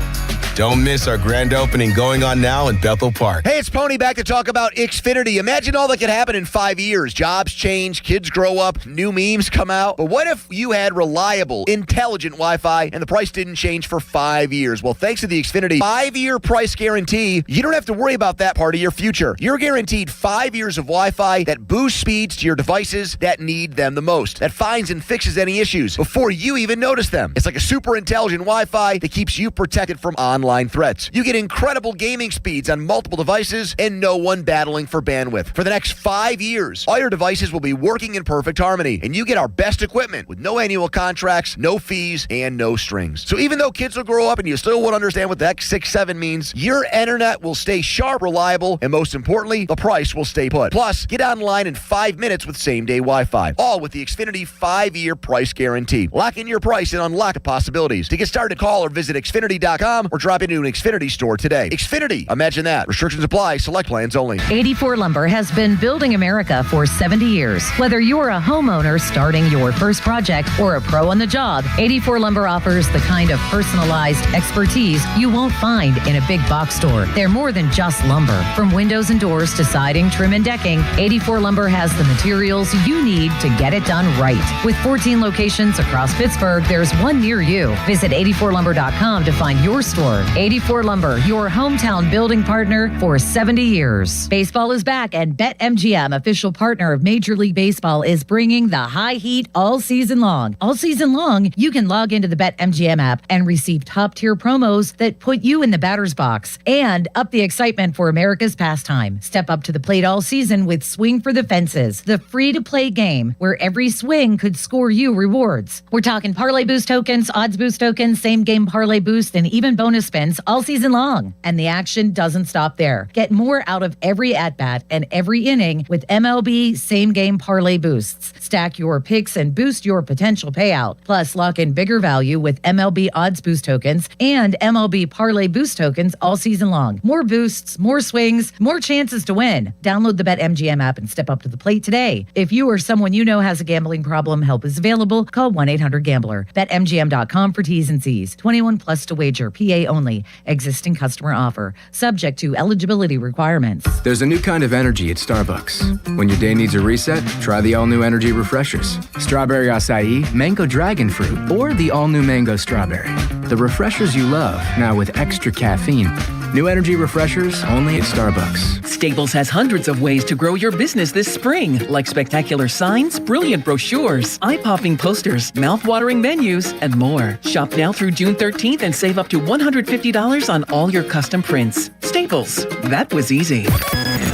Don't miss our grand opening going on now in Bethel Park. Hey, it's Pony back to talk about Xfinity. Imagine all that could happen in 5 years. Jobs change, kids grow up, new memes come out. But what if you had reliable, intelligent Wi-Fi and the price didn't change for 5 years? Well, thanks to the Xfinity 5-year price guarantee, you don't have to worry about that part of your future. You're guaranteed 5 years of Wi-Fi that boosts speeds to your devices that need them the most, that finds and fixes any issues before you even notice them. It's like a super intelligent Wi-Fi that keeps you protected from online threats. You get incredible gaming speeds on multiple devices and no one battling for bandwidth. For the next 5 years, all your devices will be working in perfect harmony, and you get our best equipment with no annual contracts, no fees, and no strings. So even though kids will grow up and you still won't understand what the X67 means, your internet will stay sharp, reliable, and most importantly, the price will stay put. Plus, get online in 5 minutes with same-day Wi-Fi, all with the Xfinity 5-year price guarantee. Lock in your price and unlock the possibilities. To get started, call or visit Xfinity.com or drop into an Xfinity store today. Xfinity, imagine that. Restrictions apply. Select plans only. 84 Lumber has been building America for 70 years. Whether you're a homeowner starting your first project or a pro on the job, 84 Lumber offers the kind of personalized expertise you won't find in a big box store. They're more than just lumber. From windows and doors to siding, trim, and decking, 84 Lumber has the materials you need to get it done right. With 14 locations across Pittsburgh, there's one near you. Visit 84lumber.com to find your store. Lumber. 84 Lumber, your hometown building partner for 70 years. Baseball is back, and BetMGM, official partner of Major League Baseball, is bringing the high heat all season long. All season long, you can log into the BetMGM app and receive top-tier promos that put you in the batter's box and up the excitement for America's pastime. Step up to the plate all season with Swing for the Fences, the free-to-play game where every swing could score you rewards. We're talking parlay boost tokens, odds boost tokens, same-game parlay boost, and even bonus spins all season long. And the action doesn't stop there. Get more out of every at-bat and every inning with MLB same-game parlay boosts. Stack your picks and boost your potential payout. Plus, lock in bigger value with MLB odds boost tokens and MLB parlay boost tokens all season long. More boosts, more swings, more chances to win. Download the BetMGM app and step up to the plate today. If you or someone you know has a gambling problem, help is available. Call 1-800-GAMBLER. BetMGM.com for T's and C's. 21 plus to wager. PA only. Existing customer offer. Subject to eligibility requirements. There's a new kind of energy at Starbucks. When your day needs a reset, try the all-new energy refreshers. Strawberry acai, mango dragon fruit, or the all-new mango strawberry. The refreshers you love, now with extra caffeine. New energy refreshers only at Starbucks. Staples has hundreds of ways to grow your business this spring, like spectacular signs, brilliant brochures, eye-popping posters, mouth-watering menus, and more. Shop now through June 13th and save up to $150 on all your custom prints. Staples, that was easy.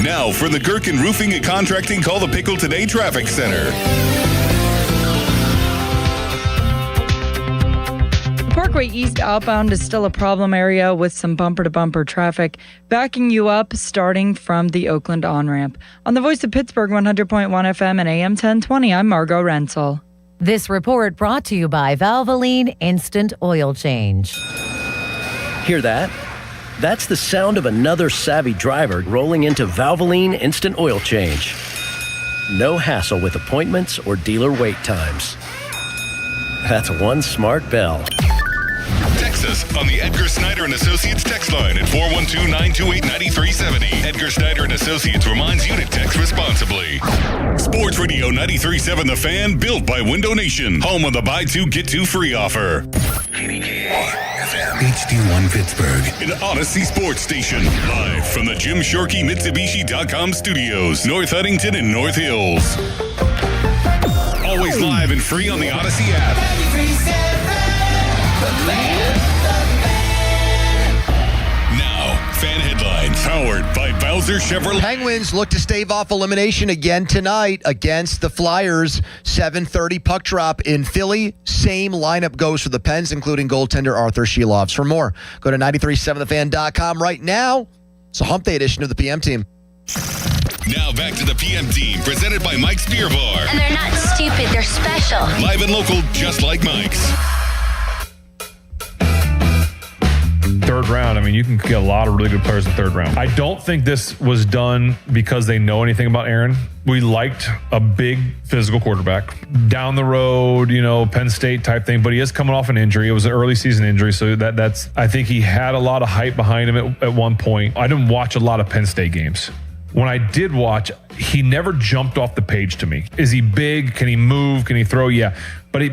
Now for the Gherkin Roofing and Contracting Call the Pickle Today Traffic Center. Parkway East outbound is still a problem area with some bumper-to-bumper traffic, backing you up starting from the Oakland on-ramp. On the Voice of Pittsburgh 100.1 FM and AM 1020, I'm Margot Renzel. This report brought to you by Valvoline Instant Oil Change. Hear that? That's the sound of another savvy driver rolling into Valvoline Instant Oil Change. No hassle with appointments or dealer wait times. That's one smart bell. Text us on the Edgar Snyder and Associates text line at 412-928-9370. Edgar Snyder and Associates reminds you to text responsibly. Sports Radio 93.7 The Fan, built by Window Nation, home of the buy two get two free offer. HD1 Pittsburgh, an Odyssey sports station, live from the Jim Shorkey Mitsubishi.com studios, North Huntington and North Hills. Always live and free on the Odyssey app. Now, fan headlines powered by Bowser Chevrolet. Penguins look to stave off elimination again tonight against the Flyers. 7:30 puck drop in Philly. Same lineup goes for the Pens, including goaltender Arthur Shelovs. For more, go to 937thefan.com right now. It's a hump day edition of the PM team. Now back to the PM team, presented by Mike's Beer Bar. And they're not stupid, they're special. Live and local, just like Mike's. Third round, I mean, you can get a lot of really good players in third round. I don't think this was done because they know anything about Aaron. We liked a big physical quarterback. Down the road, Penn State type thing, but he is coming off an injury. It was an early season injury, so that's I think he had a lot of hype behind him at one point. I didn't watch a lot of Penn State games. When I did watch, he never jumped off the page to me. Is he big? Can he move? Can he throw? Yeah. But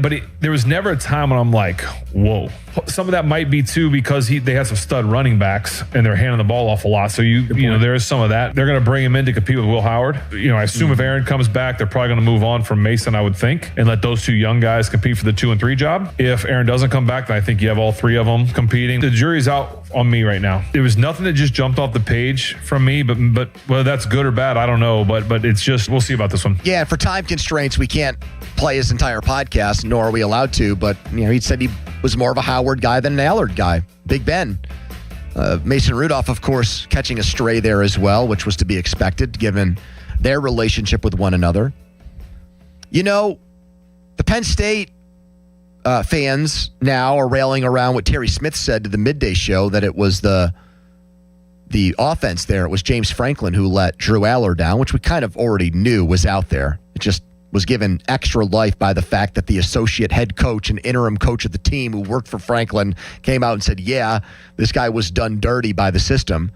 there was never a time when I'm like, whoa. Some of that might be too because they had some stud running backs and they're handing the ball off a lot. So there is some of that. They're going to bring him in to compete with Will Howard. I assume if Aaron comes back, they're probably going to move on from Mason, I would think, and let those two young guys compete for the 2 and 3 job. If Aaron doesn't come back, then I think you have all three of them competing. The jury's out on me right now. There was nothing that just jumped off the page from me, but whether that's good or bad, I don't know. But it's just, we'll see about this one. Yeah, for time constraints, we can't play his entire podcast, nor are we allowed to. But he said he was more of a Howard guy than an Allard guy. Big Ben. Mason Rudolph, of course, catching a stray there as well, which was to be expected given their relationship with one another. The Penn State fans now are railing around what Terry Smith said to the midday show, that it was the offense there. It was James Franklin who let Drew Allard down, which we kind of already knew was out there. It just was given extra life by the fact that the associate head coach and interim coach of the team who worked for Franklin came out and said, yeah, this guy was done dirty by the system.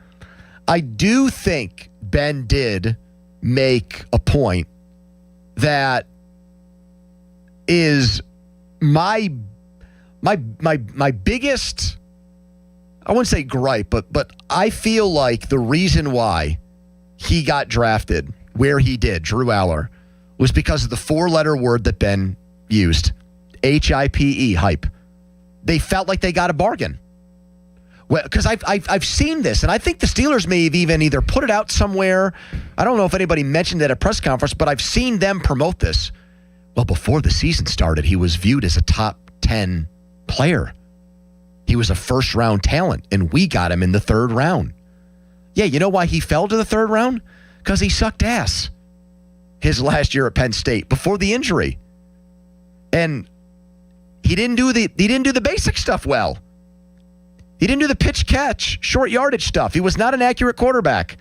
I do think Ben did make a point that is my biggest I wouldn't say gripe, but I feel like the reason why he got drafted where he did, Drew Aller, was because of the 4-letter word that Ben used, HIPE, hype. They felt like they got a bargain. Well, because I've seen this, and I think the Steelers may have even either put it out somewhere. I don't know if anybody mentioned it at a press conference, but I've seen them promote this. Well, before the season started, he was viewed as a top 10 player. He was a first-round talent, and we got him in the 3rd round. Yeah, you know why he fell to the 3rd round? Because he sucked ass his last year at Penn State before the injury. And he didn't do the basic stuff well. He didn't do the pitch catch, short yardage stuff. He was not an accurate quarterback.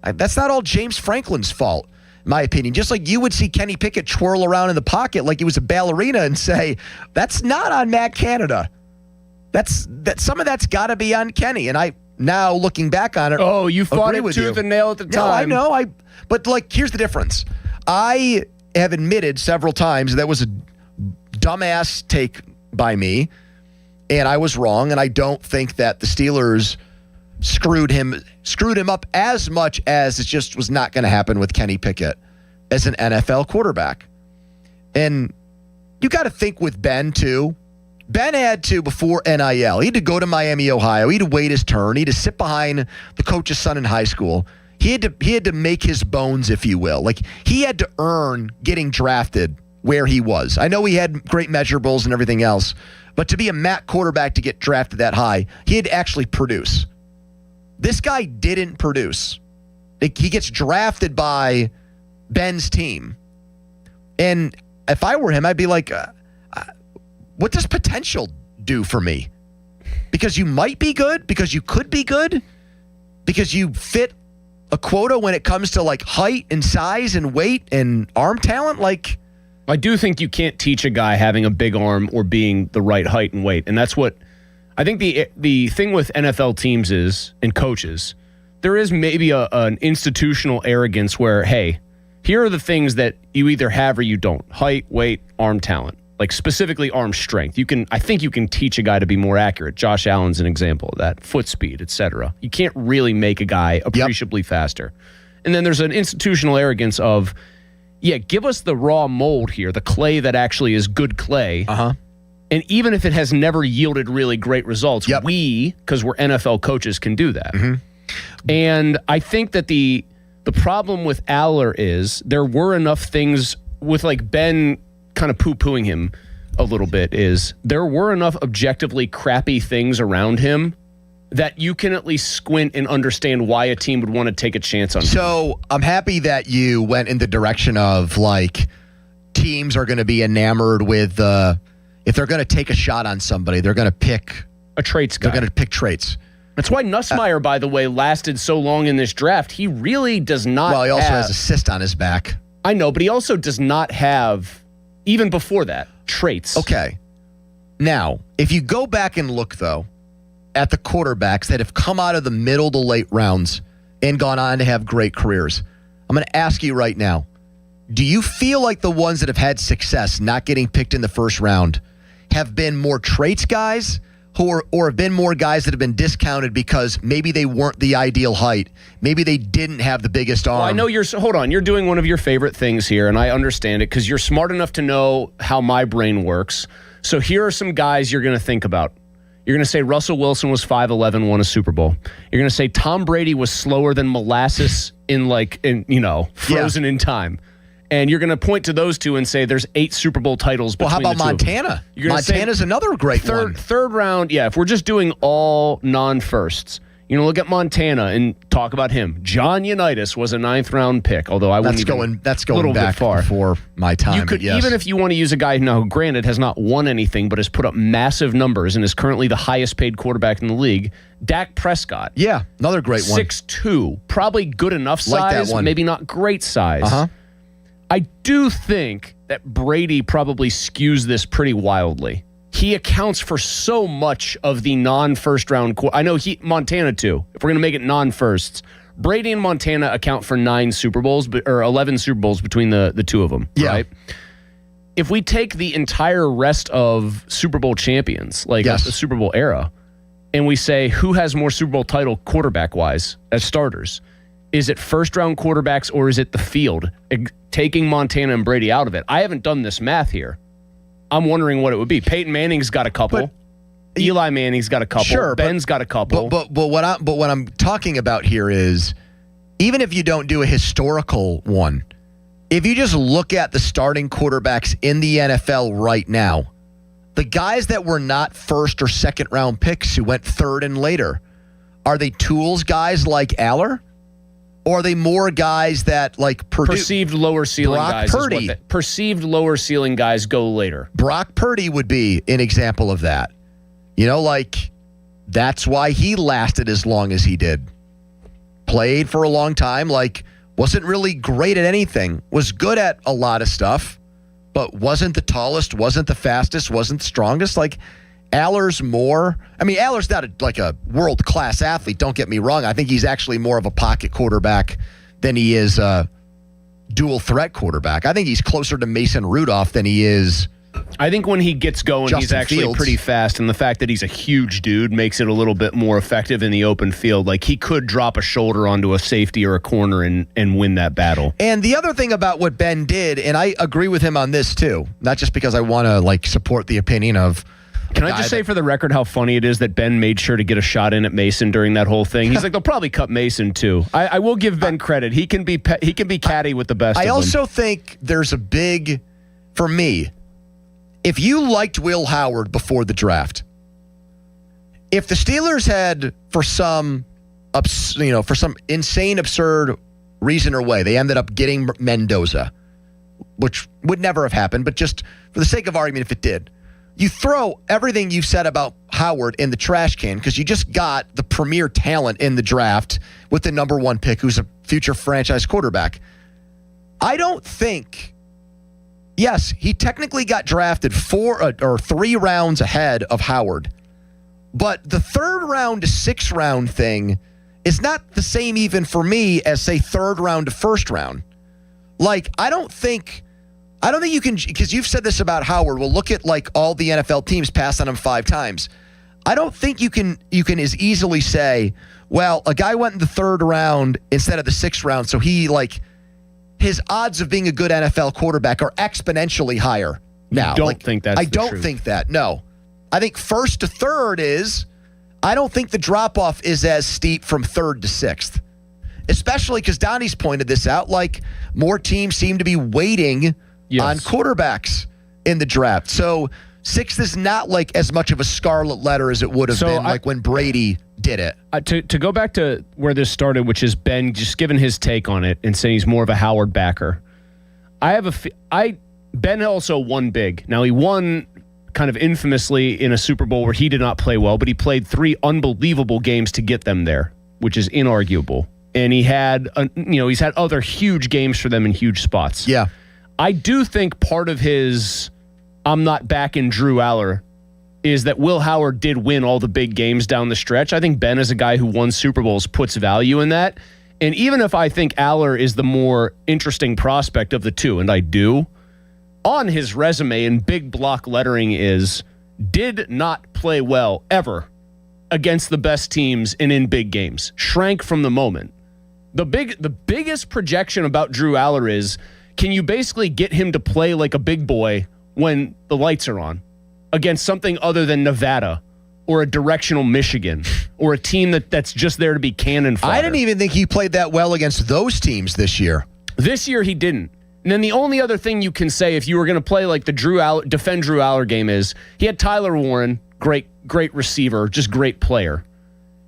That's not all James Franklin's fault, in my opinion. Just like you would see Kenny Pickett twirl around in the pocket like he was a ballerina and say, that's not on Matt Canada. Some of that's got to be on Kenny. And I now looking back on it, oh, you fought it tooth and nail at the time. No, I know. But like, here's the difference. I have admitted several times that was a dumbass take by me, and I was wrong. And I don't think that the Steelers screwed him up as much as it just was not going to happen with Kenny Pickett as an NFL quarterback. And you got to think with Ben too. Ben had to, before NIL, he had to go to Miami, Ohio. He had to wait his turn. He had to sit behind the coach's son in high school. He had to make his bones, if you will. Like, he had to earn getting drafted where he was. I know he had great measurables and everything else, but to be a MAC quarterback to get drafted that high, he had to actually produce. This guy didn't produce. He gets drafted by Ben's team. And if I were him, I'd be like, what does potential do for me? Because you might be good, because you could be good, because you fit a quota when it comes to like height and size and weight and arm talent. Like, I do think you can't teach a guy having a big arm or being the right height and weight. And that's what I think the thing with NFL teams is, and coaches, there is maybe an institutional arrogance where, hey, here are the things that you either have or you don't. Height, weight, arm talent. Like specifically arm strength. I think you can teach a guy to be more accurate. Josh Allen's an example of that. Foot speed, etc. You can't really make a guy appreciably faster. And then there's an institutional arrogance of, yeah, give us the raw mold here, the clay that actually is good clay. And even if it has never yielded really great results, we, because we're NFL coaches, can do that. And I think that the problem with Aller is there were enough things with like Ben kind of poo-pooing him a little bit, is there were enough objectively crappy things around him that you can at least squint and understand why a team would want to take a chance on him. So I'm happy that you went in the direction of like teams are going to be enamored with if they're going to take a shot on somebody, they're going to pick a traits guy. They're going to pick traits. That's why Nussmeier, by the way, lasted so long in this draft. He really does not Well, he also has a cyst on his back. I know, but he also does not have, even before that, traits. Okay. Now, if you go back and look, though, at the quarterbacks that have come out of the middle to late rounds and gone on to have great careers, I'm going to ask you right now, do you feel like the ones that have had success not getting picked in the first round have been more traits guys or have been more guys that have been discounted because maybe they weren't the ideal height, maybe they didn't have the biggest arm? Well, I know you're doing one of your favorite things here, and I understand it because you're smart enough to know how my brain works. So here are some guys you're going to think about. You're going to say Russell Wilson was 5'11", won a Super Bowl. You're going to say Tom Brady was slower than molasses frozen in time. And you're going to point to those two and say there's 8 Super Bowl titles between the two. Well, how about Montana? Montana's another great one. Third round, yeah, if we're just doing all non-firsts, look at Montana and talk about him. John Unitas was a 9th round pick, although I wouldn't that's going back far before my time. You could, even if you want to use a guy who, now, granted, has not won anything, but has put up massive numbers and is currently the highest paid quarterback in the league, Dak Prescott. Yeah, another great one. 6'2", probably good enough size, like that one. Maybe not great size. I do think that Brady probably skews this pretty wildly. He accounts for so much of the non-first round. I know Montana too. If we're going to make it non-firsts, Brady and Montana account for 9 Super Bowls or 11 Super Bowls between the two of them. Yeah. Right? If we take the entire rest of Super Bowl champions, like the Super Bowl era, and we say who has more Super Bowl title quarterback-wise as starters. Is it first-round quarterbacks or is it the field? Taking Montana and Brady out of it. I haven't done this math here. I'm wondering what it would be. Peyton Manning's got a couple. Eli Manning's got a couple. Sure, Ben's got a couple. But what I'm talking about here is, even if you don't do a historical one, if you just look at the starting quarterbacks in the NFL right now, the guys that were not first or second round picks who went third and later, are they tools guys like Aller? Or are they more guys that like perceived lower ceiling Brock guys? Purdy. Perceived lower ceiling guys go later. Brock Purdy would be an example of that. You know, like that's why he lasted as long as he did. Played for a long time, like wasn't really great at anything, was good at a lot of stuff, but wasn't the tallest, wasn't the fastest, wasn't the strongest. Like Aller's more. I mean, Aller's not a world-class athlete, don't get me wrong. I think he's actually more of a pocket quarterback than he is a dual-threat quarterback. I think he's closer to Mason Rudolph than he is. I think when he gets going, Justin he's actually Fields. pretty fast, and the fact that he's a huge dude makes it a little bit more effective in the open field. Like, he could drop a shoulder onto a safety or a corner and win that battle. And the other thing about what Ben did, and I agree with him on this too, not just because I want to like support the opinion of. Can I just say for the record how funny it is that Ben made sure to get a shot in at Mason during that whole thing? He's like, they'll probably cut Mason too. I will give Ben credit. He can be catty with the best. I of also them. think there's a big, for me, if you liked Will Howard before the draft, if the Steelers had for some insane, absurd reason or way, they ended up getting Mendoza, which would never have happened, but just for the sake of argument, if it did. You throw everything you've said about Howard in the trash can because you just got the premier talent in the draft with the number one pick who's a future franchise quarterback. I don't think, yes, he technically got drafted 4 or 3 rounds ahead of Howard, but the 3rd round to 6th round thing is not the same even for me as, say, 3rd round to 1st round. Like, I don't think you can, because you've said this about Howard. Well, look at like all the NFL teams pass on him 5 times. I don't think you can as easily say, well, a guy went in the 3rd round instead of the 6th round, so he like his odds of being a good NFL quarterback are exponentially higher now. I don't think that's I the don't truth. think that. No, I think 1st to 3rd is. I don't think the drop off is as steep from 3rd to 6th, especially because Donnie's pointed this out. Like more teams seem to be waiting. Yes. On quarterbacks in the draft. So 6th is not like as much of a scarlet letter as it would have been like when Brady did it. To go back to where this started, which is Ben just giving his take on it and saying he's more of a Howard backer. Ben also won big. Now he won kind of infamously in a Super Bowl where he did not play well, but he played 3 unbelievable games to get them there, which is inarguable. And he had he's had other huge games for them in huge spots. Yeah. I do think part of his I'm not backing Drew Aller is that Will Howard did win all the big games down the stretch. I think Ben, as a guy who won Super Bowls, puts value in that. And even if I think Aller is the more interesting prospect of the two, and I do, on his resume in big block lettering is did not play well ever against the best teams and in big games. Shrank from the moment. The biggest projection about Drew Aller is, can you basically get him to play like a big boy when the lights are on against something other than Nevada or a directional Michigan or a team that's just there to be cannon fodder? I didn't even think he played that well against those teams this year. This year he didn't. And then the only other thing you can say if you were going to play like the defend Drew Aller game is he had Tyler Warren, great receiver, just great player.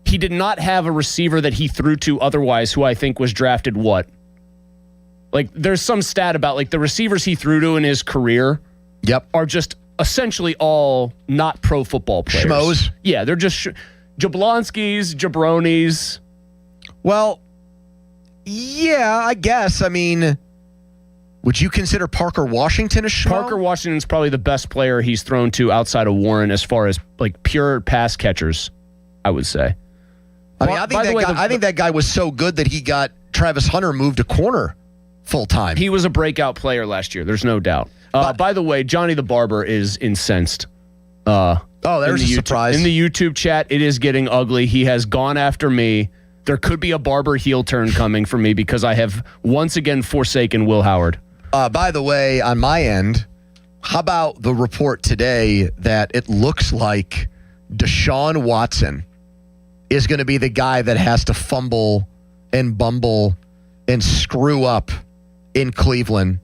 He did not have a receiver that he threw to otherwise who I think was drafted what? Like, there's some stat about, like, the receivers he threw to in his career are just essentially all not pro football players. Schmoes? Yeah, they're just Jablonskis, Jabronis. Well, yeah, I guess. I mean, would you consider Parker Washington a schmo? Parker Washington's probably the best player he's thrown to outside of Warren as far as, like, pure pass catchers, I would say. I mean, I think that guy was so good that he got Travis Hunter moved to corner full-time. He was a breakout player last year. There's no doubt. By the way, Johnny the Barber is incensed there's a surprise. In the YouTube chat, it is getting ugly. He has gone after me. There could be a Barber heel turn coming for me because I have once again forsaken Will Howard. By the way, on my end, how about the report today that it looks like Deshaun Watson is going to be the guy that has to fumble and bumble and screw up in Cleveland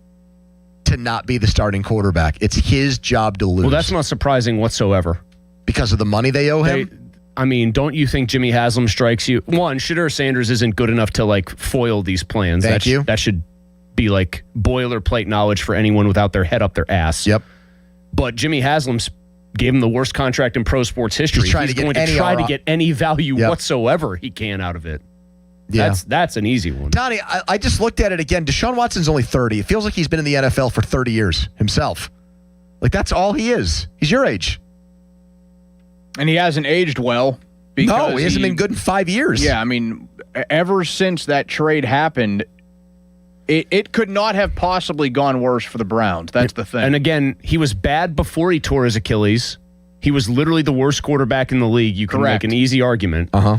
to not be the starting quarterback. It's his job to lose. Well, that's not surprising whatsoever. Because of the money they owe him? Don't you think Jimmy Haslam strikes you? One, Shedeur Sanders isn't good enough to foil these plans. Thank you. That should be boilerplate knowledge for anyone without their head up their ass. Yep. But Jimmy Haslam's gave him the worst contract in pro sports history. He's going to try to get any value whatsoever he can out of it. Yeah. That's an easy one. Donnie, I just looked at it again. Deshaun Watson's only 30. It feels like he's been in the NFL for 30 years himself. That's all he is. He's your age. And he hasn't aged well. No, he hasn't been good in 5 years. Yeah, ever since that trade happened, it could not have possibly gone worse for the Browns. That's the thing. And again, he was bad before he tore his Achilles. He was literally the worst quarterback in the league. You can make an easy argument. Uh-huh.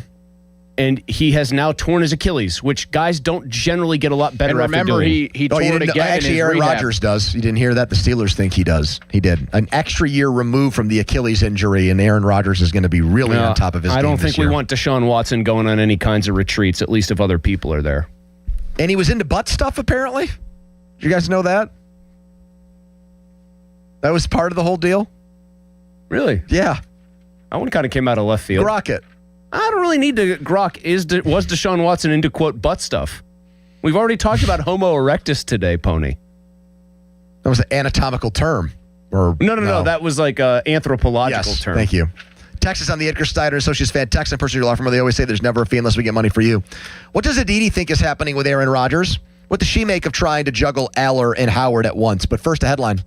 And he has now torn his Achilles, which guys don't generally get a lot better after doing. And remember, he tore it again. Actually, Aaron Rodgers does. You didn't hear that? The Steelers think he does. He did. An extra year removed from the Achilles injury, and Aaron Rodgers is going to be really on top of his game. I don't think we want Deshaun Watson going on any kinds of retreats, at least if other people are there. And he was into butt stuff, apparently. Did you guys know that? That was part of the whole deal? Really? Yeah. That one kind of came out of left field. Grok it. I don't really need to grok. Was Deshaun Watson into, quote, butt stuff? We've already talked about Homo erectus today, Pony. That was an anatomical term. No. That was an anthropological term. Thank you. Text us on the Edgar Steiner Associates fan text and personal law firm. They always say there's never a fee unless we get money for you. What does Aditi think is happening with Aaron Rodgers? What does she make of trying to juggle Aller and Howard at once? But first, a headline.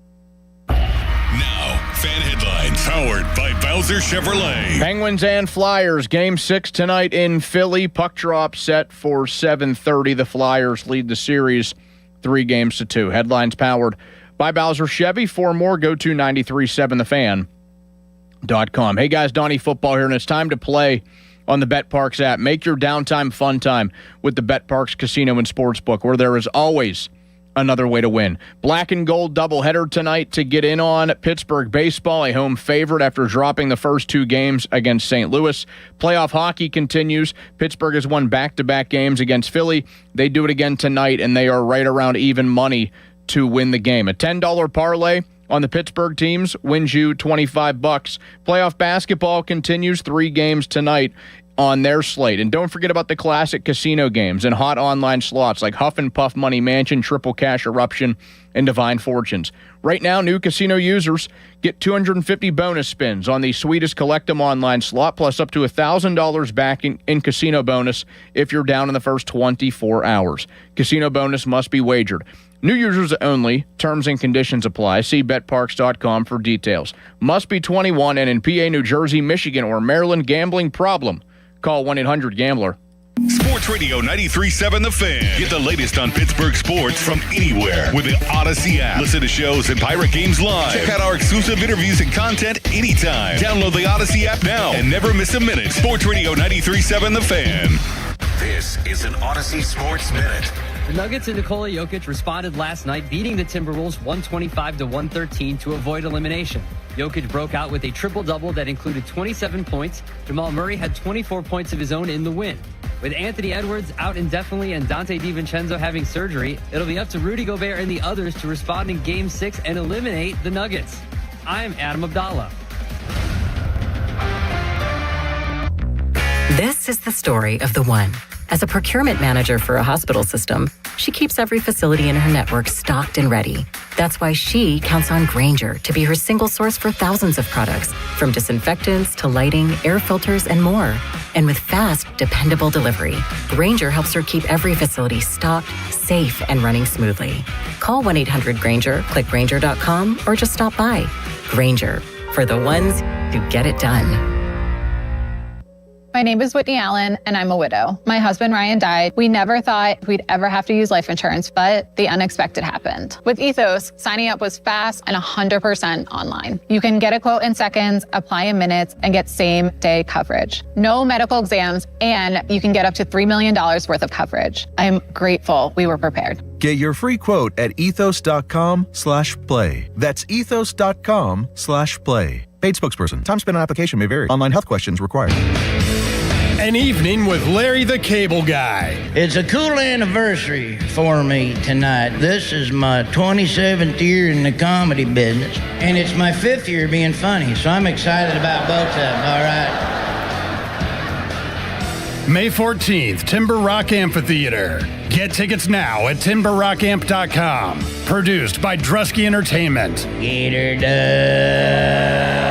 Now, fan headlines powered by Bowser Chevrolet. Penguins and Flyers, Game 6 tonight in Philly. Puck drop set for 7:30. The Flyers lead the series 3-2. Headlines powered by Bowser Chevy. For more, go to 937thefan.com. Hey guys, Donnie Football here, and it's time to play on the BetParx app. Make your downtime fun time with the BetParx Casino and Sportsbook, where there is always another way to win. Black and gold doubleheader tonight to get in on. Pittsburgh baseball, a home favorite after dropping the first 2 games against St. Louis. Playoff hockey continues. Pittsburgh has won back-to-back games against Philly. They do it again tonight, and they are right around even money to win the game. A $10 parlay on the Pittsburgh teams wins you $25. Playoff basketball continues. 3 games tonight on their slate. And don't forget about the classic casino games and hot online slots like Huff and Puff Money Mansion, Triple Cash Eruption, and Divine Fortunes. Right now, new casino users get 250 bonus spins on the sweetest collect 'em online slot, plus up to $1,000 back in casino bonus if you're down in the first 24 hours. Casino bonus must be wagered. New users only. Terms and conditions apply. See betparx.com for details. Must be 21 and in PA, New Jersey, Michigan, or Maryland. Gambling problem? Call 1-800-GAMBLER. Sports Radio 93.7 The Fan. Get the latest on Pittsburgh sports from anywhere with the Odyssey app. Listen to shows and Pirate Games live. Check out our exclusive interviews and content anytime. Download the Odyssey app now and never miss a minute. Sports Radio 93.7 The Fan. This is an Odyssey Sports Minute. The Nuggets and Nikola Jokic responded last night, beating the Timberwolves 125-113 to avoid elimination. Jokic broke out with a triple-double that included 27 points. Jamal Murray had 24 points of his own in the win. With Anthony Edwards out indefinitely and Dante DiVincenzo having surgery, it'll be up to Rudy Gobert and the others to respond in Game 6 and eliminate the Nuggets. I'm Adam Abdallah. This is the story of the one. As a procurement manager for a hospital system, she keeps every facility in her network stocked and ready. That's why she counts on Grainger to be her single source for thousands of products, from disinfectants to lighting, air filters, and more. And with fast, dependable delivery, Grainger helps her keep every facility stocked, safe, and running smoothly. Call 1-800-GRAINGER, click Grainger.com, or just stop by. Grainger, for the ones who get it done. My name is Whitney Allen, and I'm a widow. My husband, Ryan, died. We never thought we'd ever have to use life insurance, but the unexpected happened. With Ethos, signing up was fast and 100% online. You can get a quote in seconds, apply in minutes, and get same-day coverage. No medical exams, and you can get up to $3 million worth of coverage. I'm grateful we were prepared. Get your free quote at ethos.com/play. That's ethos.com/play. Paid spokesperson. Time spent on application may vary. Online health questions required. An evening with Larry the Cable Guy. It's a cool anniversary for me tonight. This is my 27th year in the comedy business, and it's my 5th year being funny, so I'm excited about both of them, all right? May 14th, Timber Rock Amphitheater. Get tickets now at timberrockamp.com. Produced by Drusky Entertainment. Get her done.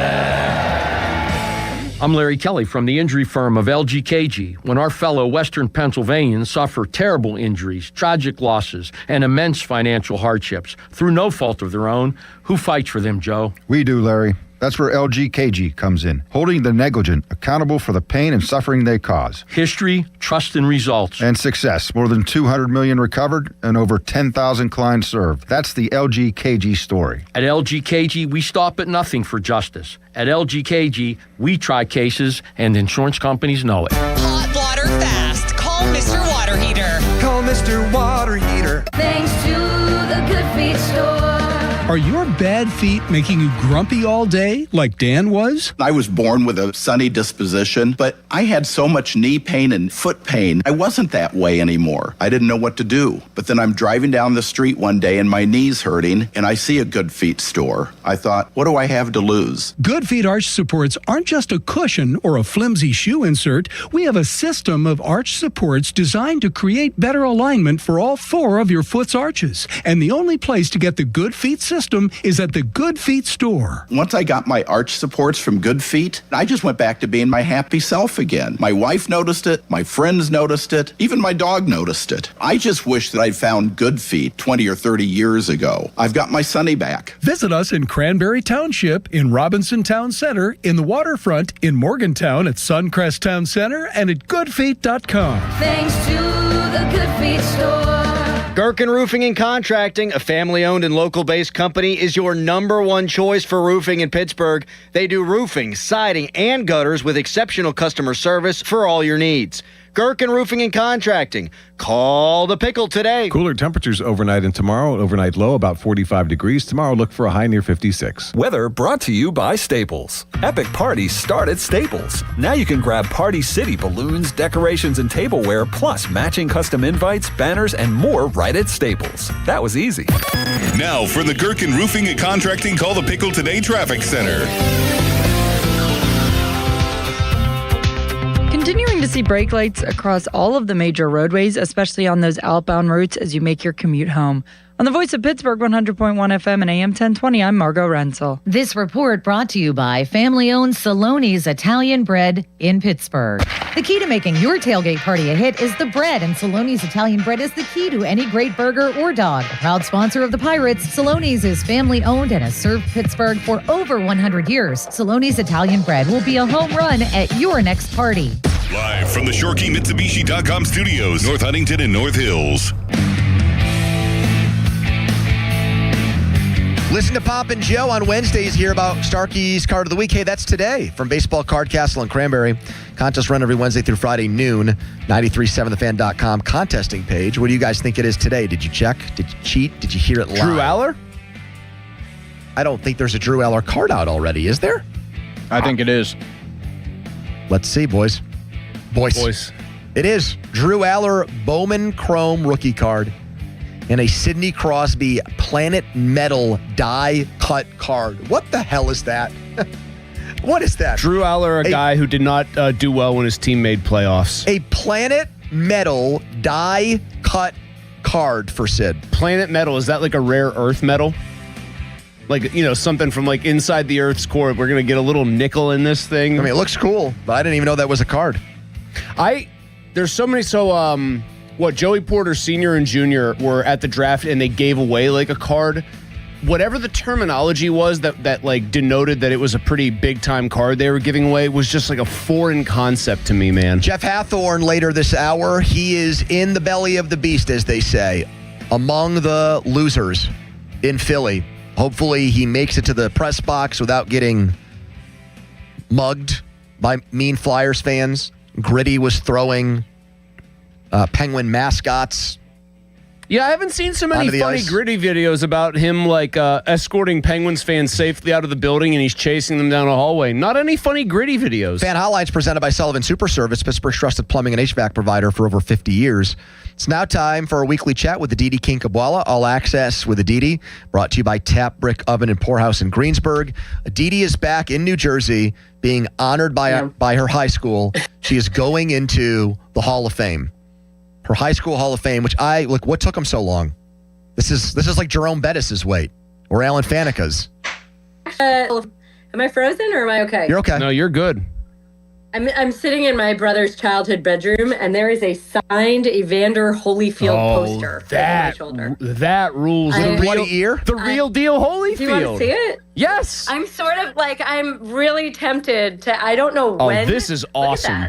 I'm Larry Kelly from the injury firm of LGKG. When our fellow Western Pennsylvanians suffer terrible injuries, tragic losses, and immense financial hardships through no fault of their own, who fights for them, Joe? We do, Larry. That's where LGKG comes in, holding the negligent accountable for the pain and suffering they cause. History, trust, and results. And success. More than 200 million recovered and over 10,000 clients served. That's the LGKG story. At LGKG, we stop at nothing for justice. At LGKG, we try cases, and insurance companies know it. Hot water fast. Call Mr. Water Heater. Call Mr. Water Heater. Thanks to the Good Feet store. Are your bad feet making you grumpy all day like Dan was? I was born with a sunny disposition, but I had so much knee pain and foot pain. I wasn't that way anymore. I didn't know what to do. But then I'm driving down the street one day and my knee's hurting and I see a Good Feet store. I thought, what do I have to lose? Good Feet arch supports aren't just a cushion or a flimsy shoe insert. We have a system of arch supports designed to create better alignment for all 4 of your foot's arches. And the only place to get the Good Feet system is at the Good Feet store. Once I got my arch supports from Good Feet, I just went back to being my happy self again. My wife noticed it, my friends noticed it, even my dog noticed it. I just wish that I'd found Good Feet 20 or 30 years ago. I've got my Sunny back. Visit us in Cranberry Township, in Robinson Town Center, in the Waterfront, in Morgantown at Suncrest Town Center, and at goodfeet.com. Thanks to the Good Feet store. Gherkin Roofing and Contracting, a family-owned and local-based company, is your #1 choice for roofing in Pittsburgh. They do roofing, siding, and gutters with exceptional customer service for all your needs. Gherkin Roofing and Contracting. Call the pickle today. Cooler temperatures overnight and tomorrow. Overnight low about 45 degrees. Tomorrow look for a high near 56. Weather brought to you by Staples. Epic parties start at Staples. Now you can grab Party City balloons, decorations, and tableware, plus matching custom invites, banners, and more right at Staples. That was easy. Now for the Gherkin Roofing and Contracting Call the Pickle Today Traffic Center. Continuing to see brake lights across all of the major roadways, especially on those outbound routes as you make your commute home. On the Voice of Pittsburgh, 100.1 FM and AM 1020, I'm Margot Renzel. This report brought to you by family-owned Saloni's Italian Bread in Pittsburgh. The key to making your tailgate party a hit is the bread, and Saloni's Italian Bread is the key to any great burger or dog. A proud sponsor of the Pirates, Saloni's is family-owned and has served Pittsburgh for over 100 years. Saloni's Italian Bread will be a home run at your next party. Live from the ShorkeyMitsubishi.com studios, North Huntington and North Hills. Listen to Pop and Joe on Wednesdays. Hear about Starkey's Card of the Week. Hey, that's today from Baseball Card Castle in Cranberry. Contest run every Wednesday through Friday noon. 937thefan.com contesting page. What do you guys think it is today? Did you check? Did you cheat? Did you hear it live? Drew Aller? I don't think there's a Drew Aller card out already, is there? I think it is. Let's see, boys. Boys. It is. Drew Aller Bowman Chrome rookie card and a Sidney Crosby Planet Metal die cut card. What the hell is that? What is that? Drew Aller, a guy who did not do well when his team made playoffs. A Planet Metal die cut card for Sid. Planet Metal, is that like a rare earth metal? Like, you know, something from like inside the Earth's core. We're going to get a little nickel in this thing. I mean, it looks cool, but I didn't even know that was a card. There's so many, Joey Porter Sr. and Jr. were at the draft and they gave away like a card whatever the terminology was that like denoted that it was a pretty big time card they were giving away was just like a foreign concept to me, man. Jeff Hathorn later this hour. He is in the belly of the beast, as they say, among the losers in Philly. Hopefully he makes it to the press box without getting mugged by mean Flyers fans. Gritty was throwing Penguin mascots. Yeah, I haven't seen so many funny Gritty videos about him like escorting Penguins fans safely out of the building and he's chasing them down a hallway. Not any funny Gritty videos. Fan Hotlines presented by Sullivan Super Service, Pittsburgh's trusted plumbing and HVAC provider for over 50 years. It's now time for a weekly chat with Aditi Kinkabwala, All Access with Aditi, brought to you by Tap Brick Oven and Poorhouse in Greensburg. Aditi is back in New Jersey, being honored by her high school. She is going into the Hall of Fame. Her high school Hall of Fame, which what took them so long? This is like Jerome Bettis's wait, or Alan Faneca's. Am I frozen or am I okay? You're okay. No, you're good. I'm sitting in my brother's childhood bedroom, and there is a signed Evander Holyfield poster over my shoulder. That rules. The real deal Holyfield. Do you want to see it? Yes. I'm sort of like, I'm really tempted to, I don't know when. Oh, this is awesome.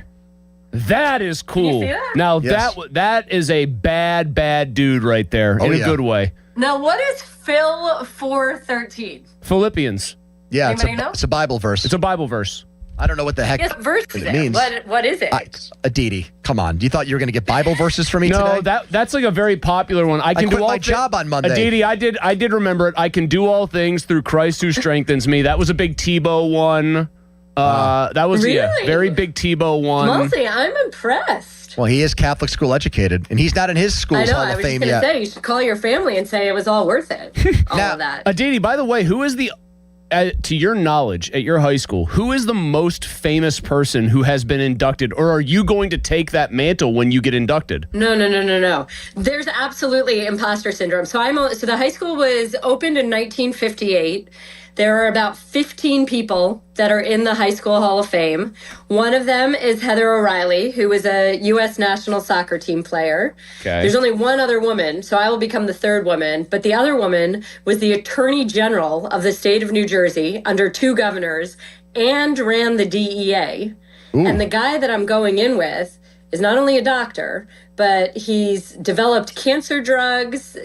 That is cool. Can you see that? Now, Yes. that is a bad dude right there in a good way. Now, what is Phil 4:13? Philippians. Yeah, Anybody know? it's a Bible verse. It's a Bible verse. I don't know what the heck Yes, verse is it it? means. What is it? Aditi, come on. You thought you were going to get Bible verses from me No, today? that's like a very popular one. I can quit do all my job on Monday. Aditi, I did remember it. I can do all things through Christ who strengthens me. That was a big Tebow one. That was Really? very big Tebow one. Mostly, I'm impressed. Well, he is Catholic school educated, and he's not in his I school's know. Hall I of was just Fame going to yet. say, you should call your family and say it was all worth it. All of that. Aditi, by the way, who is to your knowledge, at your high school, who is the most famous person who has been inducted, or are you going to take that mantle when you get inducted? No. There's absolutely imposter syndrome. So the high school was opened in 1958. There are about 15 people that are in the High School Hall of Fame. One of them is Heather O'Reilly, who was a U.S. national soccer team player. Okay. There's only one other woman, so I will become the third woman. But the other woman was the Attorney General of the state of New Jersey under two governors and ran the DEA. And the guy that I'm going in with is not only a doctor, but he's developed cancer drugs,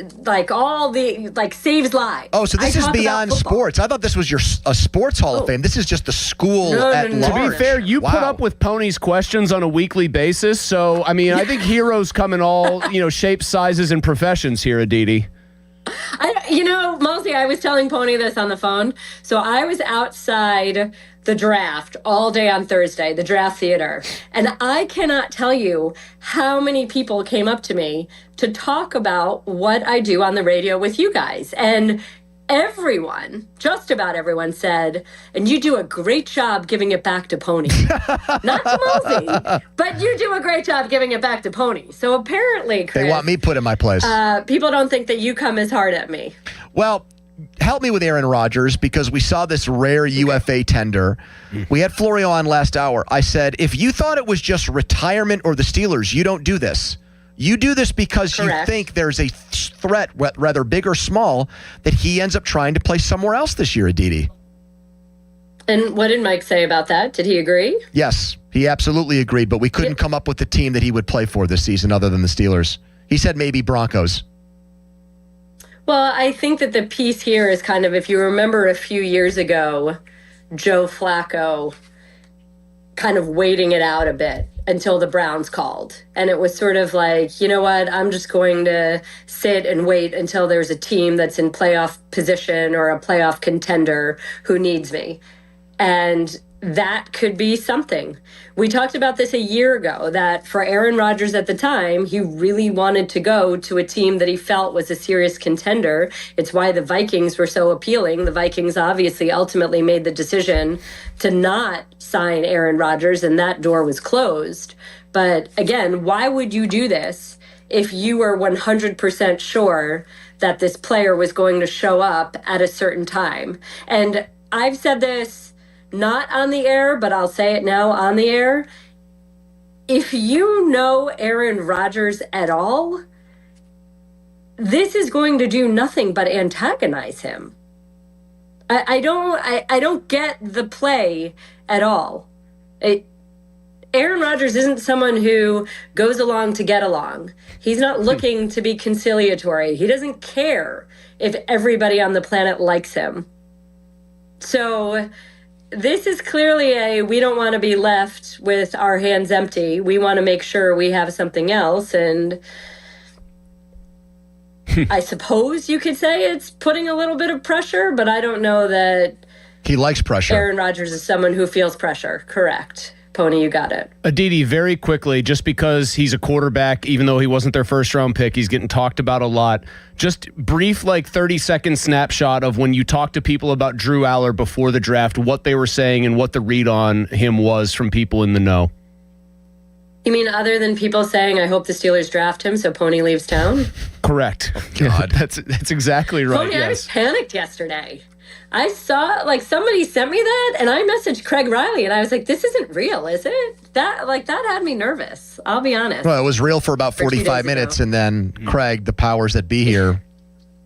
saves lives. Oh, so this is beyond sports. I thought this was a sports Hall of Fame. This is just the school at large. To be fair, you put up with Pony's questions on a weekly basis, so I mean, I think heroes come in all shapes, sizes, and professions here, Aditi. Mostly I was telling Pony this on the phone. So I was outside the draft all day on Thursday, the draft theater. And I cannot tell you how many people came up to me to talk about what I do on the radio with you guys. And everyone, just about everyone said, and you do a great job giving it back to Pony. Not to Mosey, but you do a great job giving it back to Pony. So apparently, Chris, They want me put in my place. people don't think that you come as hard at me. Well, help me with Aaron Rodgers, because we saw this rare UFA tender. We had Florio on last hour. I said, if you thought it was just retirement or the Steelers, you don't do this. You do this because you think there's a threat, whether big or small, that he ends up trying to play somewhere else this year, Aditi. And what did Mike say about that? Did he agree? Yes, he absolutely agreed, but we couldn't come up with the team that he would play for this season other than the Steelers. He said maybe Broncos. Well, I think that the piece here is kind of, if you remember a few years ago, Joe Flacco kind of waiting it out a bit until the Browns called. And it was sort of like, you know what, I'm just going to sit and wait until there's a team that's in playoff position or a playoff contender who needs me. And that could be something. We talked about this a year ago, that for Aaron Rodgers at the time, he really wanted to go to a team that he felt was a serious contender. It's why the Vikings were so appealing. The Vikings obviously ultimately made the decision to not sign Aaron Rodgers, and that door was closed. But again, why would you do this if you were 100% sure that this player was going to show up at a certain time? And I've said this not on the air, but I'll say it now on the air. If you know Aaron Rodgers at all, this is going to do nothing but antagonize him. I don't get the play at all. Aaron Rodgers isn't someone who goes along to get along. He's not looking to be conciliatory. He doesn't care if everybody on the planet likes him. So this is clearly we don't want to be left with our hands empty. We want to make sure we have something else. And I suppose you could say it's putting a little bit of pressure, but I don't know that he likes pressure. Aaron Rodgers is someone who feels pressure. Correct. Pony, you got it. Aditi, very quickly, just because he's a quarterback, even though he wasn't their first-round pick, he's getting talked about a lot. Just brief, 30-second snapshot of when you talked to people about Drew Aller before the draft, what they were saying and what the read on him was from people in the know. You mean other than people saying, I hope the Steelers draft him so Pony leaves town? Correct. Oh, God. That's exactly right, Pony, yes. I was panicked yesterday. I saw, somebody sent me that, and I messaged Craig Riley, and I was like, this isn't real, is it? That had me nervous. I'll be honest. Well, it was real for about 45 minutes, and then Craig, the powers that be here,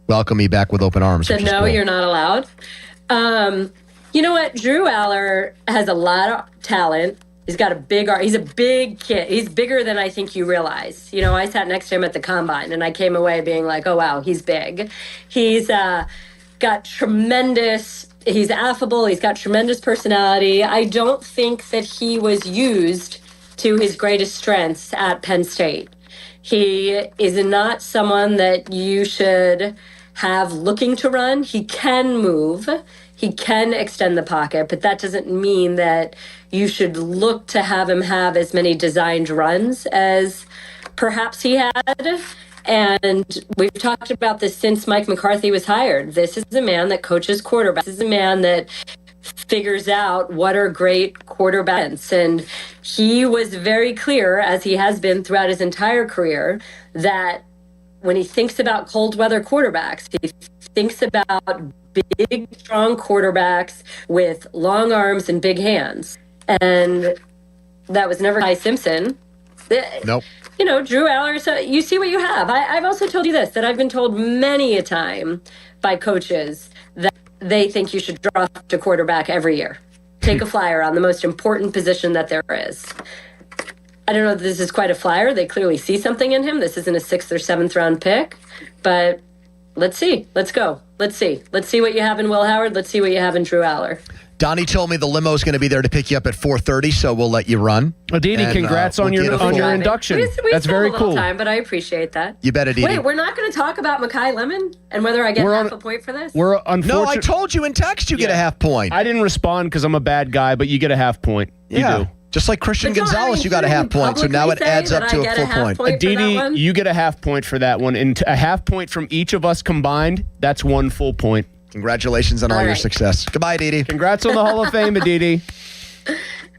welcome me back with open arms. Said, no, cool. You're not allowed. You know what? Drew Aller has a lot of talent. He's got he's a big kid. He's bigger than I think you realize. You know, I sat next to him at the combine, and I came away being like, oh, wow, he's big. He's got he's affable, he's got tremendous personality. I don't think that he was used to his greatest strengths at Penn State. He is not someone that you should have looking to run. He can move, he can extend the pocket, but that doesn't mean that you should look to have him have as many designed runs as perhaps he had. And we've talked about this since Mike McCarthy was hired. This is a man that coaches quarterbacks. This is a man that figures out what are great quarterbacks. And he was very clear, as he has been throughout his entire career, that when he thinks about cold weather quarterbacks, he thinks about big, strong quarterbacks with long arms and big hands. And that was never Ty Simpson. Nope. You know, Drew Aller, so you see what you have. I've also told you this, that I've been told many a time by coaches that they think you should draft a quarterback every year. Take a flyer on the most important position that there is. I don't know if this is quite a flyer. They clearly see something in him. This isn't a 6th or 7th round pick. But let's see. Let's go. Let's see. Let's see what you have in Will Howard. Let's see what you have in Drew Aller. Donnie told me the limo is going to be there to pick you up at 4:30, so we'll let you run. Aditi, congrats on your induction. We That's very cool. Time, but I appreciate that. You bet, Aditi. Wait, we're not going to talk about Makai Lemon and whether I get half a point for this? No, I told you in text you get a half point. I didn't respond because I'm a bad guy, but you get a half point. You do. Just like Christian Gonzalez, you got a half point, so now it adds up to a full point. Aditi, you get a half point for that one, and a half point from each of us combined, that's 1 full point. Congratulations on all your success. Goodbye, Aditi. Congrats on the Hall of Fame, Aditi.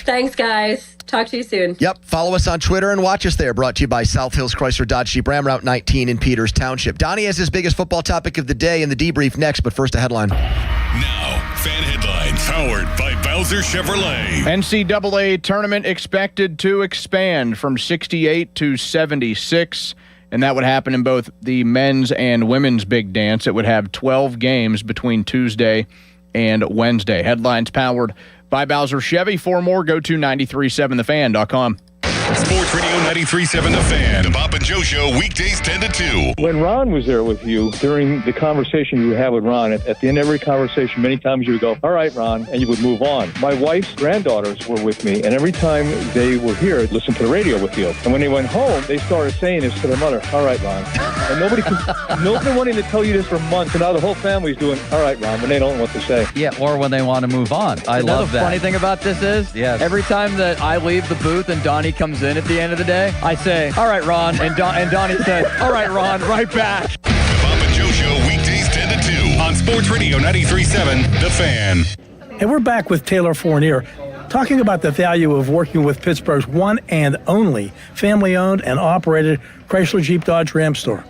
Thanks, guys. Talk to you soon. Yep. Follow us on Twitter and watch us there. Brought to you by South Hills Chrysler Dodge Jeep Ram Route 19 in Peters Township. Donnie has his biggest football topic of the day in the debrief next, but first a headline. Now, fan headlines powered by Bowser Chevrolet. NCAA tournament expected to expand from 68 to 76. And that would happen in both the men's and women's big dance. It would have 12 games between Tuesday and Wednesday. Headlines powered by Bowser Chevy. For more, go to 937thefan.com. Sports Radio 93.7 The Fan. The Bob and Joe Show, weekdays 10 to 2. When Ron was there with you, during the conversation you would have with Ron, at the end of every conversation, many times you would go, all right, Ron, and you would move on. My wife's granddaughters were with me, and every time they were here, I'd listen to the radio with you. And when they went home, they started saying this to their mother, all right, Ron. And nobody's been wanting to tell you this for months, and now the whole family's doing, all right, Ron, when they don't know what to say. Yeah, or when they want to move on. I love that. The funny thing about this is, every time that I leave the booth and Donnie comes in at the end of the day, I say, all right, Ron, and Donnie says, all right, Ron, right back. The Bob and Joe Show, weekdays 10 to 2 on Sports Radio 93.7 The Fan. And we're back with Taylor Fournier, talking about the value of working with Pittsburgh's one and only family-owned and operated Chrysler Jeep Dodge Ram store.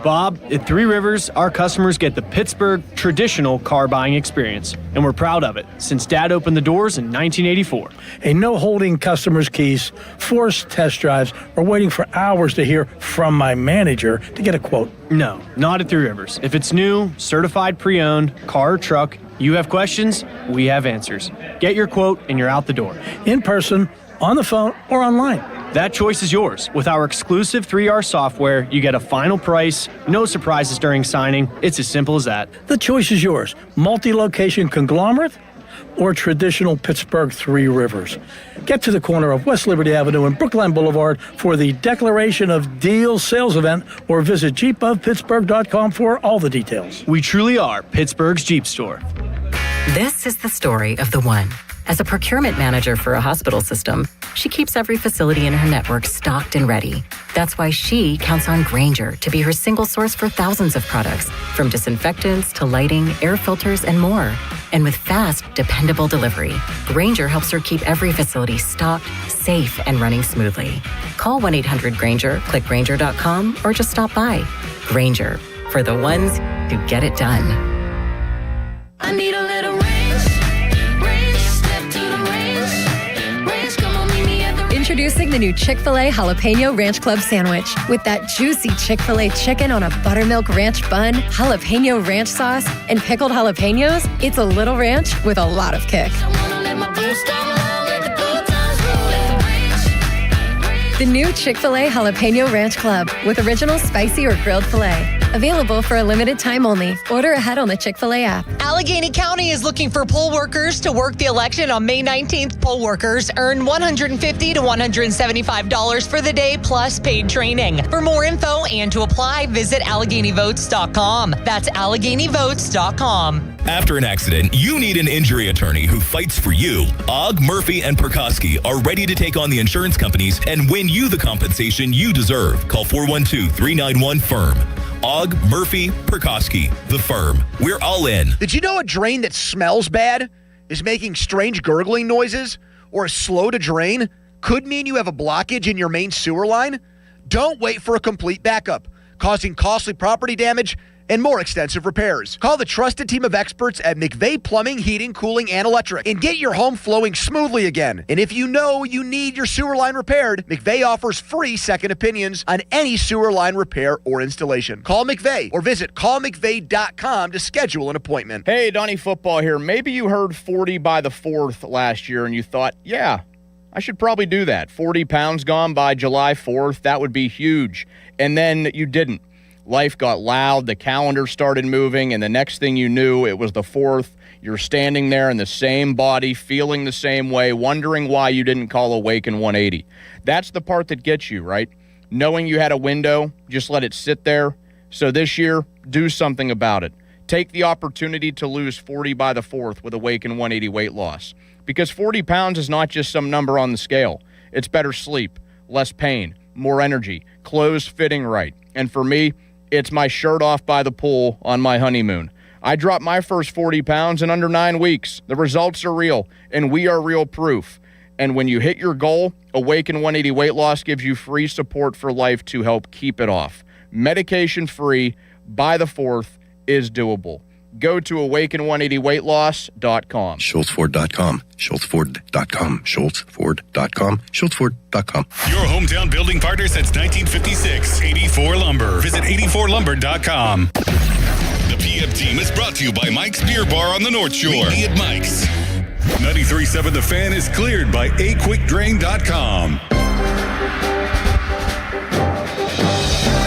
Bob, at Three Rivers, our customers get the Pittsburgh traditional car buying experience, and we're proud of it since Dad opened the doors in 1984. A no-holding customers' keys, forced test drives, or waiting for hours to hear from my manager to get a quote. No, not at Three Rivers. If it's new, certified pre-owned, car or truck, You have questions, we have answers. Get your quote and you're out the door. In person, on the phone, or online. That choice is yours. With our exclusive 3R software, you get a final price, no surprises during signing. It's as simple as that. The choice is yours. Multi-location conglomerate or traditional Pittsburgh Three Rivers. Get to the corner of West Liberty Avenue and Brookline Boulevard for the Declaration of Deals sales event or visit jeepofpittsburgh.com for all the details. We truly are Pittsburgh's Jeep store. This is the story of the one. As a procurement manager for a hospital system, she keeps every facility in her network stocked and ready. That's why she counts on Grainger to be her single source for thousands of products, from disinfectants to lighting, air filters, and more. And with fast, dependable delivery, Grainger helps her keep every facility stocked, safe, and running smoothly. Call 1-800-GRAINGER, click Grainger.com, or just stop by. Grainger, for the ones who get it done. I need a little range, step to the range, come on, meet me at the Introducing the new Chick-fil-A Jalapeno Ranch Club Sandwich. With that juicy Chick-fil-A chicken on a buttermilk ranch bun, jalapeno ranch sauce, and pickled jalapenos, it's a little ranch with a lot of kick. The new Chick-fil-A Jalapeno Ranch Club with original spicy or grilled filet. Available for a limited time only. Order ahead on the Chick-fil-A app. Allegheny County is looking for poll workers to work the election on May 19th. Poll workers earn $150 to $175 for the day plus paid training. For more info and to apply, visit AlleghenyVotes.com. That's AlleghenyVotes.com. After an accident, you need an injury attorney who fights for you. Ogg, Murphy, and Perkoski are ready to take on the insurance companies and win you the compensation you deserve. Call 412-391-FIRM. Ogg, Murphy, Perkoski, the firm. We're all in. Did you know a drain that smells bad is making strange gurgling noises or is slow to drain could mean you have a blockage in your main sewer line? Don't wait for a complete backup, causing costly property damage and more extensive repairs. Call the trusted team of experts at McVeigh Plumbing, Heating, Cooling, and Electric and get your home flowing smoothly again. And if you know you need your sewer line repaired, McVeigh offers free second opinions on any sewer line repair or installation. Call McVeigh or visit callmcveigh.com to schedule an appointment. Hey, Donnie Football here. Maybe you heard 40 by the 4th last year and you thought, yeah, I should probably do that. 40 pounds gone by July 4th. That would be huge. And then you didn't. Life got loud, the calendar started moving, and the next thing you knew, it was the 4th. You're standing there in the same body, feeling the same way, wondering why you didn't call Awaken 180. That's the part that gets you, right? Knowing you had a window, just let it sit there. So this year, do something about it. Take the opportunity to lose 40 by the 4th with Awaken 180 weight loss. Because 40 pounds is not just some number on the scale. It's better sleep, less pain, more energy, clothes fitting right. And for me, it's my shirt off by the pool on my honeymoon. I dropped my first 40 pounds in under 9 weeks. The results are real, and we are real proof. And when you hit your goal, Awaken 180 Weight Loss gives you free support for life to help keep it off. Medication-free, by the 4th, is doable. Go to awaken180weightloss.com. SchultzFord.com. SchultzFord.com. SchultzFord.com. SchultzFord.com. Your hometown building partner since 1956. 84 Lumber. Visit 84lumber.com. The PM team is brought to you by Mike's Beer Bar on the North Shore. Meet me at Mike's. 93.7 The Fan is cleared by aquickdrain.com.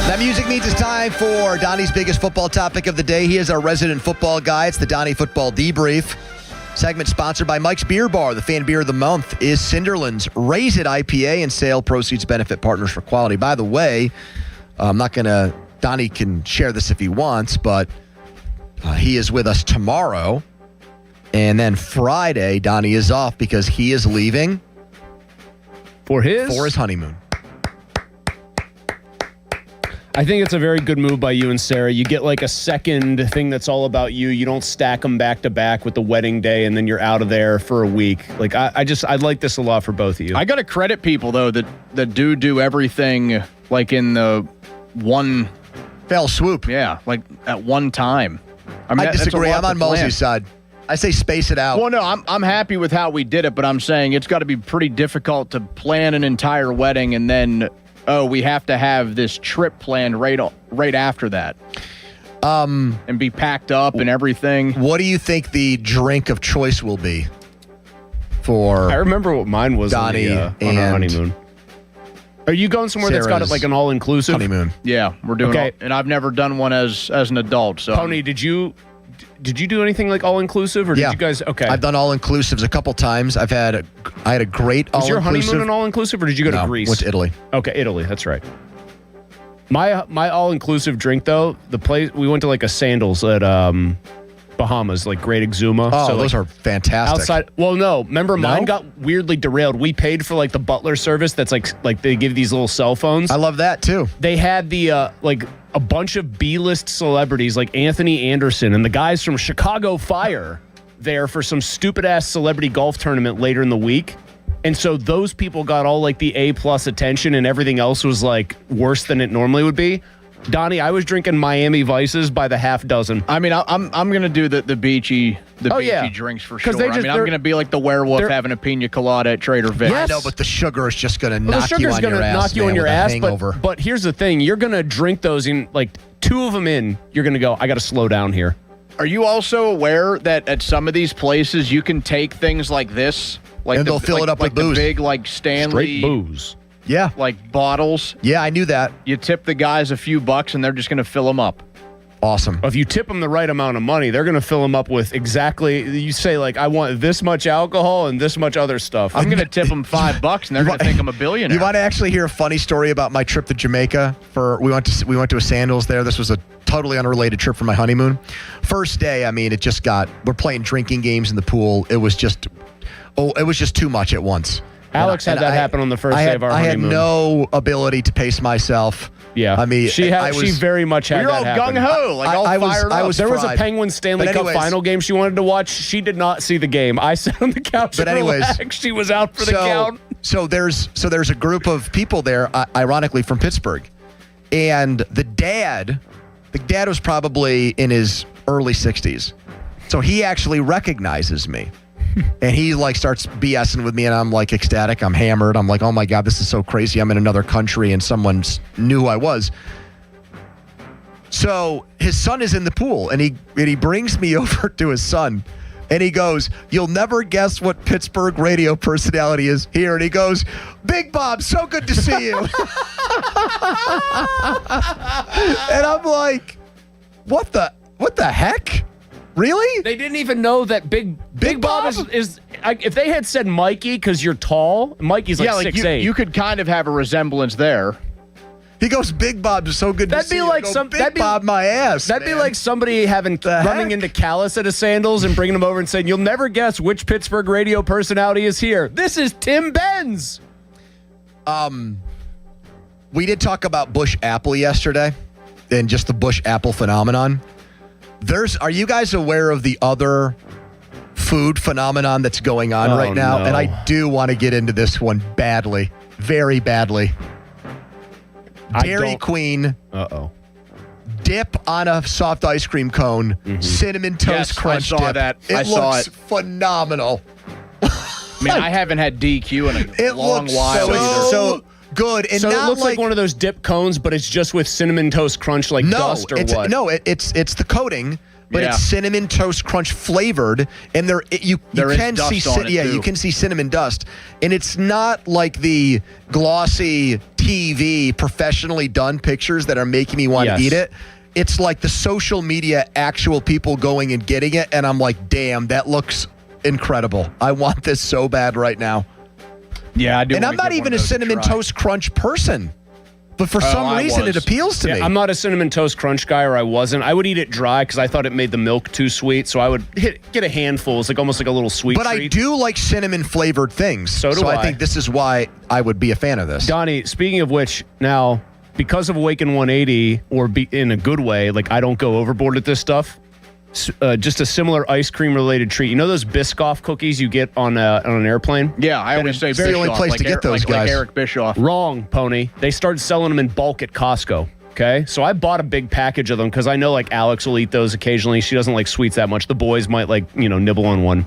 That music means it's time for Donnie's biggest football topic of the day. He is our resident football guy. It's the Donnie Football Debrief. Segment sponsored by Mike's Beer Bar. The fan beer of the month is Cinderland's Raise It IPA, and sale proceeds benefit Partners for Quality. By the way, I'm not going to, Donnie can share this if he wants, but he is with us tomorrow. And then Friday, Donnie is off because he is leaving for his honeymoon. I think it's a very good move by you and Sarah. You get like a second thing that's all about you. You don't stack them back to back with the wedding day and then you're out of there for a week. Like I like this a lot for both of you. I got to credit people though that do everything like in the one fell swoop. Yeah, like at one time. I mean, I disagree. I'm on Mosey's side. I say space it out. Well, no, I'm happy with how we did it, but I'm saying it's got to be pretty difficult to plan an entire wedding and then we have to have this trip planned right after that. and be packed up and everything. What do you think the drink of choice will be for I remember what mine was Donnie on our honeymoon. Are you going somewhere that's got it like an all-inclusive? honeymoon? Yeah, we're doing Okay. and I've never done one as an adult. So Pony, did you do anything like all-inclusive, or did Yeah. you guys? Okay. I've done all-inclusives a couple times. I had a great Was your all-inclusive. honeymoon an all-inclusive, or did you go to Greece? Went to Italy. Okay, Italy. That's right. My all-inclusive drink though, the place we went to like a Sandals at Bahamas, like Great Exuma. Oh, so, those are fantastic. outside. Well, no, remember mine No? got weirdly derailed. We paid for like the butler service. That's like they give these little cell phones. I love that too. They had the like a bunch of B-list celebrities like Anthony Anderson and the guys from Chicago Fire there for some stupid ass celebrity golf tournament later in the week. And so those people got all like the A+ attention, and everything else was like worse than it normally would be. Donnie, I was drinking Miami Vices by the half dozen. I mean, I'm gonna do the beachy drinks for sure. I'm gonna be like the werewolf having a pina colada at Trader Vic's. I know, but the sugar is just going to Well, knock the you sugar's on gonna your ass. knock you man, on your with a ass. hangover. But here's the thing: you're gonna drink those in like 2 of them in. You're gonna go. I got to slow down here. Are you also aware that at some of these places you can take things like this, like And they'll fill it up like with booze. the big like Stanley Straight booze. Yeah. like bottles. Yeah, I knew that. You tip the guys a few bucks and they're just gonna fill them up. Awesome. If you tip them the right amount of money, they're going to fill them up with exactly. You say like, I want this much alcohol and this much other stuff. I'm gonna tip them $5 and they're gonna think I'm a billionaire. You want to actually hear a funny story about my trip to Jamaica? We went to a Sandals there. This was a totally unrelated trip for my honeymoon. First day, I mean, we're playing drinking games in the pool. It was just too much at once. Alex had that happen on the first day of our honeymoon. I had no ability to pace myself. Yeah, I mean, she very much had You're all that happen. gung ho, like all fired up. There was a fried. Penguins Stanley But Cup anyways- final game she wanted to watch. She did not see the game. I sat on the couch But and anyways, relaxed. She was out for the count. So there's a group of people there, ironically from Pittsburgh, and the dad was probably in his early 60s, so he actually recognizes me. And he like starts BSing with me, and I'm like ecstatic. I'm hammered. I'm like, oh my God, this is so crazy. I'm in another country and someone knew who I was. So his son is in the pool, and he brings me over to his son, and he goes, "You'll never guess what Pittsburgh radio personality is here." And he goes, "Big Bob, so good to see you." And I'm like, what the heck? Really? They didn't even know that Big Bob is if they had said Mikey because you're tall, Mikey's like 6'8". You could kind of have a resemblance there. He goes, "Big Bob, so good to see you." I go, Big Bob, my ass. That'd be man. like somebody running into Callis at a Sandals and bringing him over and saying, "You'll never guess which Pittsburgh radio personality is here. This is Tim Benz." We did talk about Bush Apple yesterday and just the Bush Apple phenomenon. Are you guys aware of the other food phenomenon that's going on right now? No. And I do want to get into this one badly, very badly. Dairy Queen. Dip on a soft ice cream cone, cinnamon toast crunch I saw dip. that. It looks phenomenal. I mean, I haven't had DQ in a long looks while either. so good. And So it not looks like one of those dip cones, but it's just with cinnamon toast crunch dust or what? No, it's the coating, but Yeah. it's cinnamon toast crunch flavored, and you There is can dust see on it, too. you can see cinnamon dust, and it's not like the glossy TV professionally done pictures that are making me want to eat it. It's like the social media actual people going and getting it, and I'm like, damn, that looks incredible. I want this so bad right now. Yeah, I do. And I'm not even a cinnamon toast crunch person. But for some reason, it appeals to me. I'm not a cinnamon toast crunch guy, or I wasn't. I would eat it dry because I thought it made the milk too sweet. So I would get a handful. It's like almost like a little sweet But treat. I do like cinnamon flavored things. So do I. I think this is why I would be a fan of this. Donnie, speaking of which, now, because of Awaken 180, or in a good way, like I don't go overboard with this stuff, just a similar ice cream related treat. You know those Biscoff cookies you get on an airplane? Yeah, I always say It's the only place to get those guys. Like Eric Bischoff. Wrong, Pony. They started selling them in bulk at Costco. Okay, so I bought a big package of them because I know like Alex will eat those occasionally. She doesn't like sweets that much. The boys might nibble on one.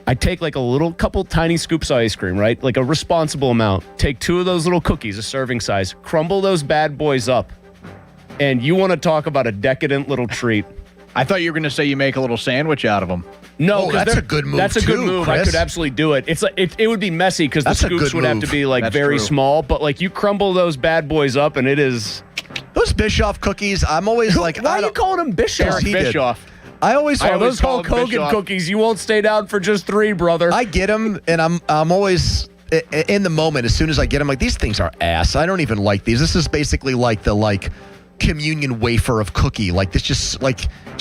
I take like a couple tiny scoops of ice cream, right? Like a responsible amount. Take 2 of those little cookies, a serving size. Crumble those bad boys up. And you want to talk about a decadent little treat. I thought you were going to say you make a little sandwich out of them. No, that's a good move. That's a good move. Chris. I could absolutely do it. It's like it would be messy because the scoops would have to be like very small. But like you crumble those bad boys up, and it is. Those Bischoff cookies, I'm always like, why are you calling them Bischoff? Bischoff. I always those Hulk Hogan cookies. You won't stay down for just 3, brother. I get them, and I'm always in the moment. As soon as I get them, like these things are ass. I don't even like these. This is basically like the communion wafer of cookie. Like this just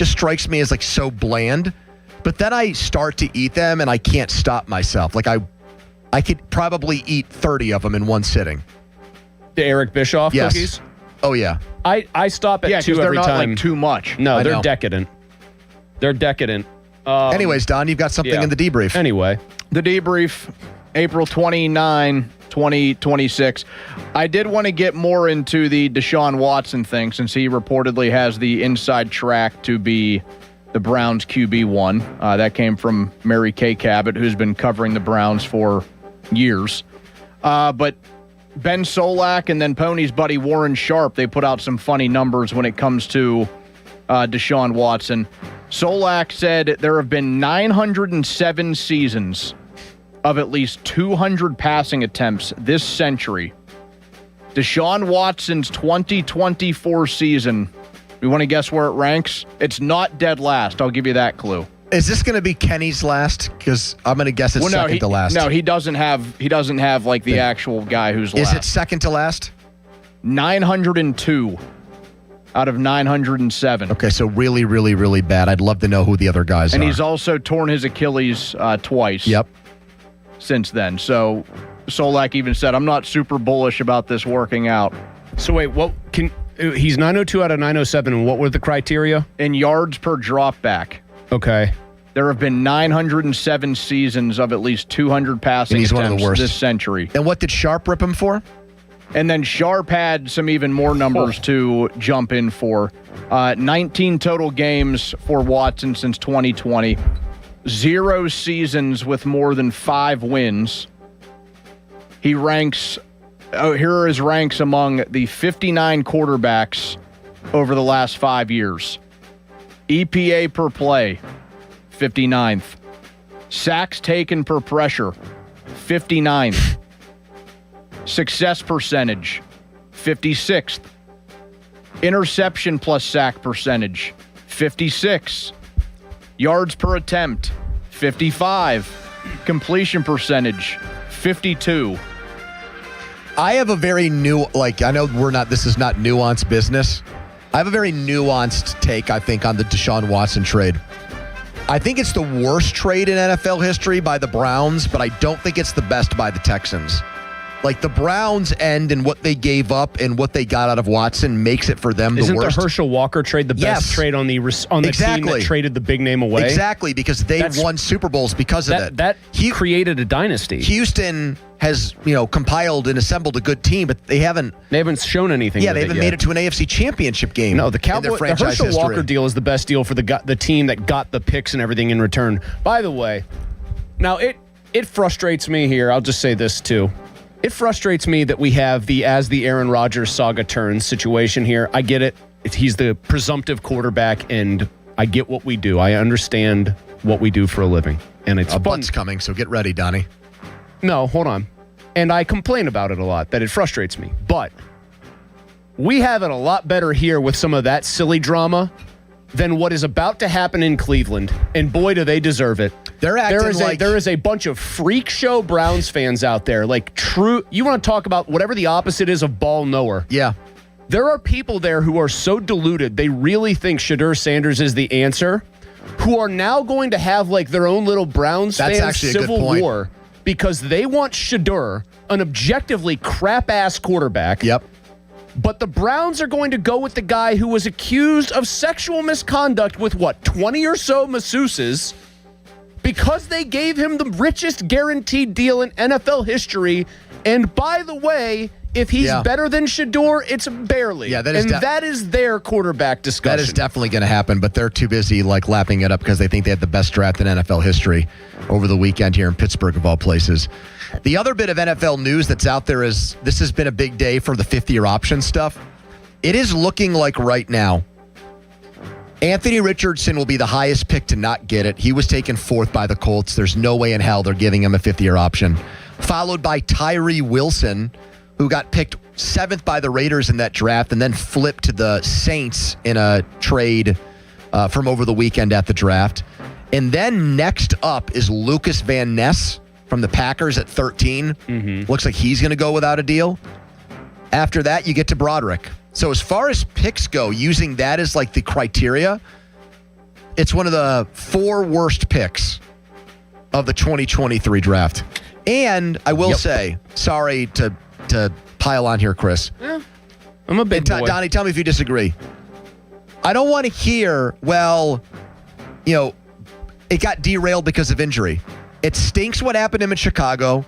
strikes me as like so bland. But then I start to eat them, and I can't stop myself. Like I could probably eat 30 of them in one sitting. The Eric Bischoff yes. cookies. Oh yeah. I stop at 2 every they're not time. Like too much. No, they're decadent. They're decadent. Anyways, Don, you've got something in the debrief. Anyway. The debrief, April 29, 2026. I did want to get more into the Deshaun Watson thing since he reportedly has the inside track to be the Browns QB1. That came from Mary Kay Cabot, who's been covering the Browns for years. But Ben Solak and then Pony's buddy Warren Sharp, they put out some funny numbers when it comes to Deshaun Watson. Solak said there have been 907 seasons of at least 200 passing attempts this century. Deshaun Watson's 2024 season, we want to guess where it ranks? It's not dead last. I'll give you that clue. Is this going to be Kenny's last? Because I'm going to guess it's second to last. No, he doesn't have like the actual guy who's last. Is it second to last? 902 out of 907. Okay, so really, really, really bad. I'd love to know who the other guys are. And he's also torn his Achilles twice. Yep. Since then. So Solak even said, I'm not super bullish about this working out. So wait, he's 902 out of 907, and what were the criteria? In yards per drop back. Okay. There have been 907 seasons of at least 200 passing and he's attempts one of the worst this century. And what did Sharp rip him for? And then Sharp had some even more numbers to jump in for. 19 total games for Watson since 2020. 0 seasons with more than 5 wins. He ranks, here are his ranks among the 59 quarterbacks over the last 5 years. EPA per play, 59th. Sacks taken per pressure, 59th. Success percentage, 56th. Interception plus sack percentage, 56. Yards per attempt, 55. Completion percentage, 52. I have a very I know this is not nuanced business. I have a very nuanced take, I think, on the Deshaun Watson trade. I think it's the worst trade in NFL history by the Browns, but I don't think it's the best by the Texans. Like the Browns end and what they gave up and what they got out of Watson makes it for them the worst. Isn't the Herschel Walker trade the best trade on the team that traded the big name away? Exactly, because they won Super Bowls because of it. That created a dynasty. Houston has, compiled and assembled a good team, but they haven't shown anything. Yeah, they haven't made it to an AFC Championship game. No, the Herschel Walker deal is the best deal for the team that got the picks and everything in return. By the way, now it frustrates me here. I'll just say this too. It frustrates me that we have as the Aaron Rodgers saga turns situation here. I get it. He's the presumptive quarterback, and I get what we do. I understand what we do for a living, and it's fun. Butt's coming, so get ready, Donnie. No, hold on. And I complain about it a lot, that it frustrates me. But we have it a lot better here with some of that silly drama than what is about to happen in Cleveland. And boy, do they deserve it. They're acting there is a bunch of freak show Browns fans out there. Like true, you want to talk about whatever the opposite is of ball knower. Yeah. There are people there who are so deluded, they really think Shedeur Sanders is the answer, who are now going to have like their own little Browns fans civil war because they want Shedeur, an objectively crap-ass quarterback. Yep. But the Browns are going to go with the guy who was accused of sexual misconduct with, 20 or so masseuses because they gave him the richest guaranteed deal in NFL history. And by the way, if he's better than Shedeur, it's barely. Yeah, that is their quarterback discussion. That is definitely going to happen, but they're too busy lapping it up because they think they had the best draft in NFL history over the weekend here in Pittsburgh, of all places. The other bit of NFL news that's out there is this has been a big day for the 50-year option stuff. It is looking like right now, Anthony Richardson will be the highest pick to not get it. He was taken 4th by the Colts. There's no way in hell they're giving him a 5th-year option. Followed by Tyree Wilson, who got picked 7th by the Raiders in that draft and then flipped to the Saints in a trade from over the weekend at the draft. And then next up is Lucas Van Ness from the Packers at 13. Looks like he's going to go without a deal. After that, you get to Broderick. So as far as picks go, using that as like the criteria, it's one of the 4 worst picks of the 2023 draft. And I will say, sorry to pile on here, Chris. Yeah, I'm a big boy. Donnie, tell me if you disagree. I don't want to hear, well, it got derailed because of injury. It stinks what happened to him in Chicago.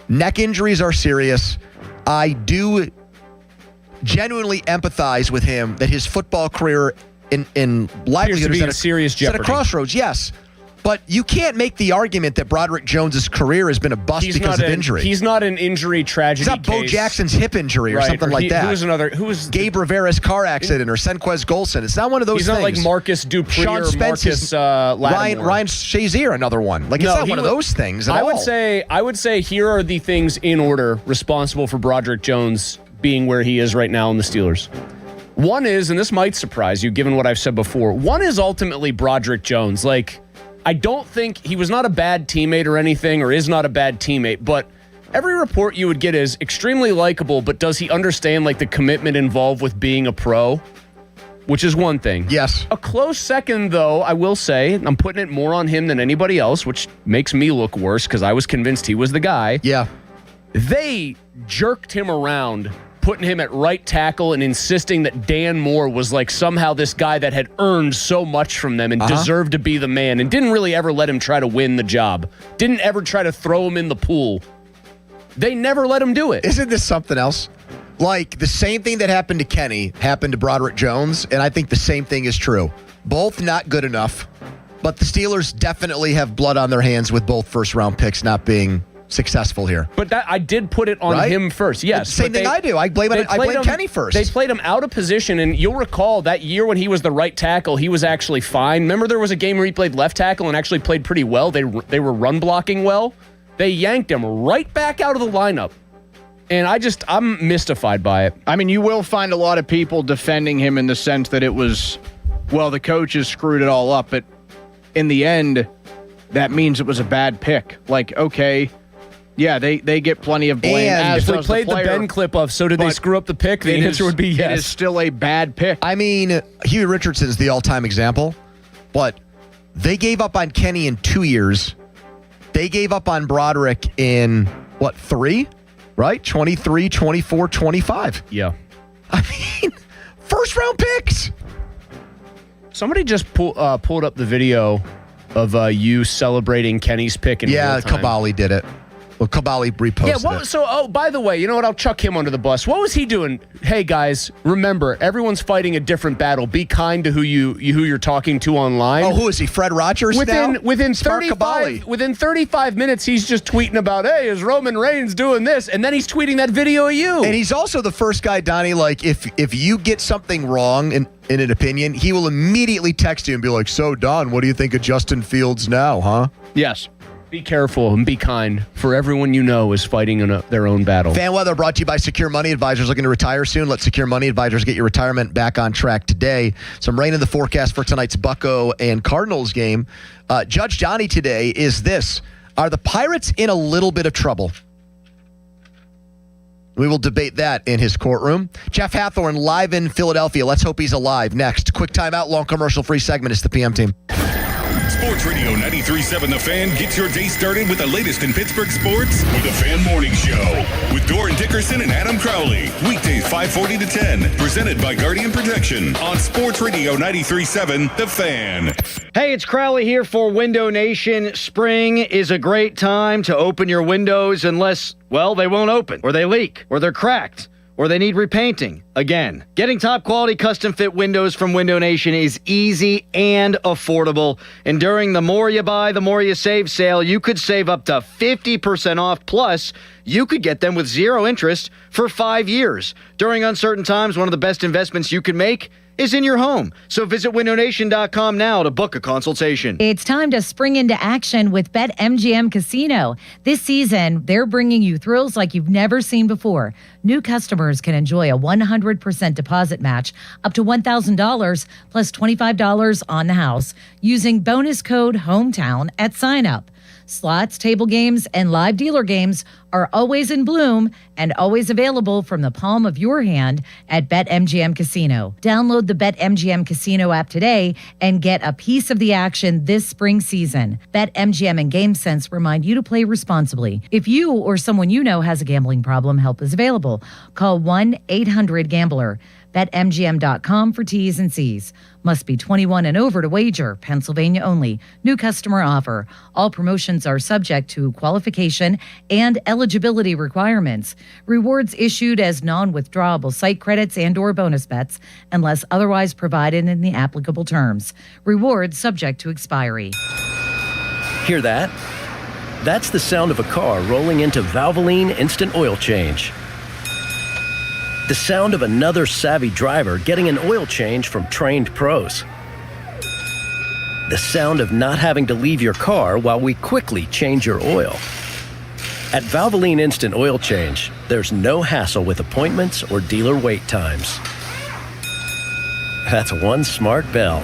Neck injuries are serious. I do genuinely empathize with him that his football career in livelihood is at a serious jeopardy. At a crossroads, yes. But you can't make the argument that Broderick Jones's career has been a bust because of injury. He's not an injury tragedy case. It's not Bo Jackson's hip injury or something like that. Who was Gabe Rivera's car accident or Senquez Golson? It's not one of those things. He's not like Marcus Dupree Sean or Spence Marcus Lattimore. Ryan Shazier, another one. Like, it's not one of those things at all. I would say here are the things in order responsible for Broderick Jones being where he is right now in the Steelers. One is, and this might surprise you given what I've said before, one is ultimately Broderick Jones. Like, I don't think he was not a bad teammate or anything, or is not a bad teammate, but every report you would get is extremely likable, but does he understand like the commitment involved with being a pro? Which is one thing. Yes. A close second, though, I will say, I'm putting it more on him than anybody else, which makes me look worse because I was convinced he was the guy. Yeah. They jerked him around, putting him at right tackle and insisting that Dan Moore was like somehow this guy that had earned so much from them and deserved to be the man, and didn't really ever let him try to win the job. Didn't ever try to throw him in the pool. They never let him do it. Isn't this something else? Like, the same thing that happened to Kenny happened to Broderick Jones, and I think the same thing is true. Both not good enough, but the Steelers definitely have blood on their hands with both first-round picks not being successful here. But that I did put it on him first. Yes. Same thing I do. I blame Kenny first. They played him out of position, and you'll recall that year when he was the right tackle, he was actually fine. Remember there was a game where he played left tackle and actually played pretty well. They were run blocking well. They yanked him right back out of the lineup. And I'm mystified by it. I mean, you will find a lot of people defending him in the sense that it was, well, the coaches screwed it all up. But in the end, that means it was a bad pick. Like, okay, yeah, they get plenty of blame. And if we played the Ben clip of, so did they screw up the pick? The answer would be yes. It is still a bad pick. I mean, Huey Richardson is the all-time example, but they gave up on Kenny in 2 years. They gave up on Broderick in, 3? Right? 23, 24, 25. Yeah. I mean, first-round picks. Somebody just pulled up the video of you celebrating Kenny's pick in real time. Kabali did it. Well, Kabali reposted it. So, by the way, you know what? I'll chuck him under the bus. What was he doing? Hey, guys, remember, everyone's fighting a different battle. Be kind to who you're talking to online. Oh, who is he? Fred Rodgers now? Within 35 minutes, he's just tweeting about, hey, is Roman Reigns doing this? And then he's tweeting that video of you. And he's also the first guy, Donnie, like, if you get something wrong in an opinion, he will immediately text you and be like, so, Don, what do you think of Justin Fields now, huh? Yes. Be careful and be kind, for everyone you know is fighting their own battle. Fan weather brought to you by Secure Money Advisors. Looking to retire soon? Let Secure Money Advisors get your retirement back on track today. Some rain in the forecast for tonight's Bucco and Cardinals game. Judge Johnny today is this. Are the Pirates in a little bit of trouble? We will debate that in his courtroom. Jeff Hathorn live in Philadelphia. Let's hope he's alive. Next, quick timeout, long commercial-free segment. It's the PM team. Sports Radio 93.7 The Fan gets your day started with the latest in Pittsburgh sports with the Fan Morning Show with Doran Dickerson and Adam Crowley. Weekdays 5:40 to 10. Presented by Guardian Protection on Sports Radio 93.7 The Fan. Hey, it's Crowley here for Window Nation. Spring is a great time to open your windows unless, well, they won't open, or they leak, or they're cracked, or they need repainting. Again, getting top quality custom fit windows from Window Nation is easy and affordable. And during the More You Buy, the More You Save sale, you could save up to 50% off. Plus, you could get them with 0 interest for 5 years. During uncertain times, one of the best investments you can make is in your home. So visit windownation.com now to book a consultation. It's time to spring into action with BetMGM Casino. This season, they're bringing you thrills like you've never seen before. New customers can enjoy a 100% deposit match up to $1,000 plus $25 on the house using bonus code HOMETOWN at sign up. Slots, table games, and live dealer games are always in bloom and always available from the palm of your hand at BetMGM Casino. Download the BetMGM Casino app today and get a piece of the action this spring season. BetMGM and GameSense remind you to play responsibly. If you or someone you know has a gambling problem, help is available. Call 1-800-GAMBLER. BetMGM.com for T's and C's. Must be 21 and over to wager. Pennsylvania only. New customer offer. All promotions are subject to qualification and eligibility requirements. Rewards issued as non-withdrawable site credits and/or bonus bets unless otherwise provided in the applicable terms. Rewards subject to expiry. Hear that? That's the sound of a car rolling into Valvoline Instant Oil Change. The sound of another savvy driver getting an oil change from trained pros. The sound of not having to leave your car while we quickly change your oil. At Valvoline Instant Oil Change, there's no hassle with appointments or dealer wait times. That's one smart bell.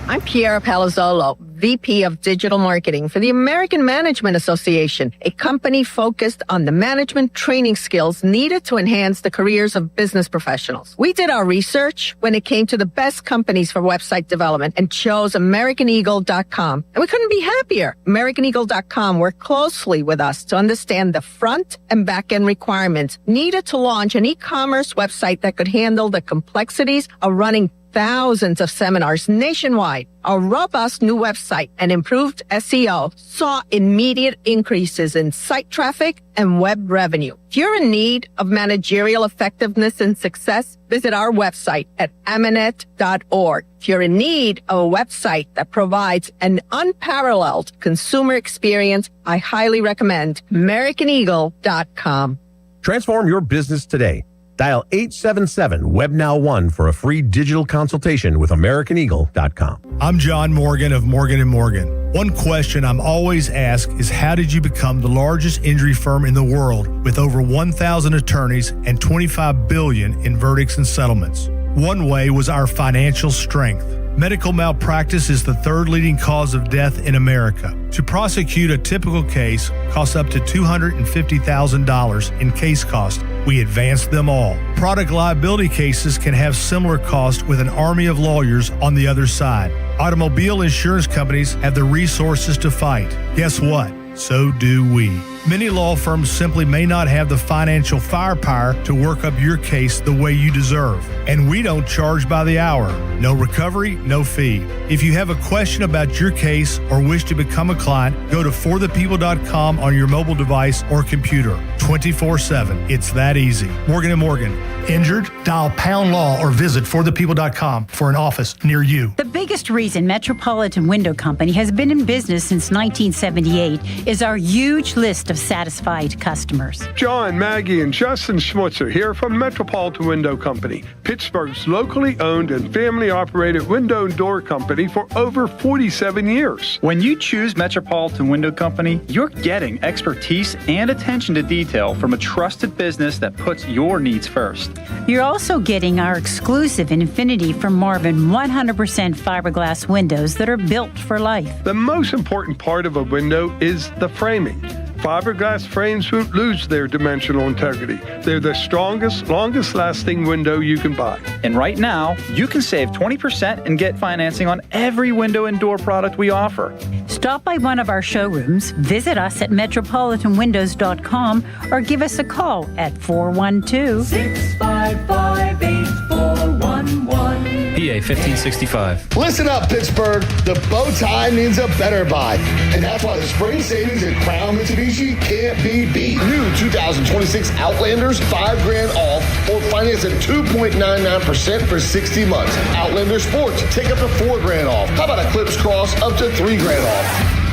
I'm Piera Palazzolo, VP of Digital Marketing for the American Management Association, a company focused on the management training skills needed to enhance the careers of business professionals. We did our research when it came to the best companies for website development and chose AmericanEagle.com. And we couldn't be happier. AmericanEagle.com worked closely with us to understand the front and back end requirements needed to launch an e-commerce website that could handle the complexities of running thousands of seminars nationwide. Our robust new website and improved SEO saw immediate increases in site traffic and web revenue. If you're in need of managerial effectiveness and success, visit our website at amanet.org. If you're in need of a website that provides an unparalleled consumer experience, I highly recommend AmericanEagle.com. Transform your business today. Dial 877-WEBNOW1 for a free digital consultation with AmericanEagle.com. I'm John Morgan of Morgan & Morgan. One question I'm always asked is, how did you become the largest injury firm in the world with over 1,000 attorneys and $25 billion in verdicts and settlements? One way was our financial strength. Medical malpractice is the third leading cause of death in America. To prosecute a typical case costs up to $250,000 in case cost. We advance them all. Product liability cases can have similar costs with an army of lawyers on the other side. Automobile insurance companies have the resources to fight. Guess what? So do we. Many law firms simply may not have the financial firepower to work up your case the way you deserve. And we don't charge by the hour. No recovery, no fee. If you have a question about your case or wish to become a client, go to forthepeople.com on your mobile device or computer. 24/7. It's that easy. Morgan & Morgan. Injured? Dial #law or visit forthepeople.com for an office near you. The biggest reason Metropolitan Window Company has been in business since 1978 is our huge list of satisfied customers. John, Maggie, and Justin Schmutzer here from Metropolitan Window Company, Pittsburgh's locally owned and family-operated window and door company for over 47 years. When you choose Metropolitan Window Company, you're getting expertise and attention to detail from a trusted business that puts your needs first. You're also getting our exclusive Infinity from Marvin 100% fiberglass windows that are built for life. The most important part of a window is the framing. Fiberglass frames won't lose their dimensional integrity. They're the strongest, longest-lasting window you can buy. And right now, you can save 20% and get financing on every window and door product we offer. Stop by one of our showrooms, visit us at metropolitanwindows.com, or give us a call at 412-655-8411. PA 1565. Listen up, Pittsburgh. The bow tie means a better buy. And that's why the spring savings at Crown Mitsubishi can't be beat. New 2026 Outlanders, $5,000 off, or finance at 2.99% for 60 months. Outlander Sports, take up to $4,000 off. How about Eclipse Cross, up to $3,000 off?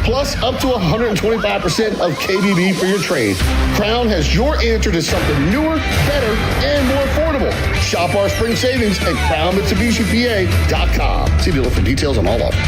Plus, up to 125% of KBB for your trade. Crown has your answer to something newer, better, and more affordable. Shop our spring savings at CrownMitsubishiPA.com. See dealer for details on all offers.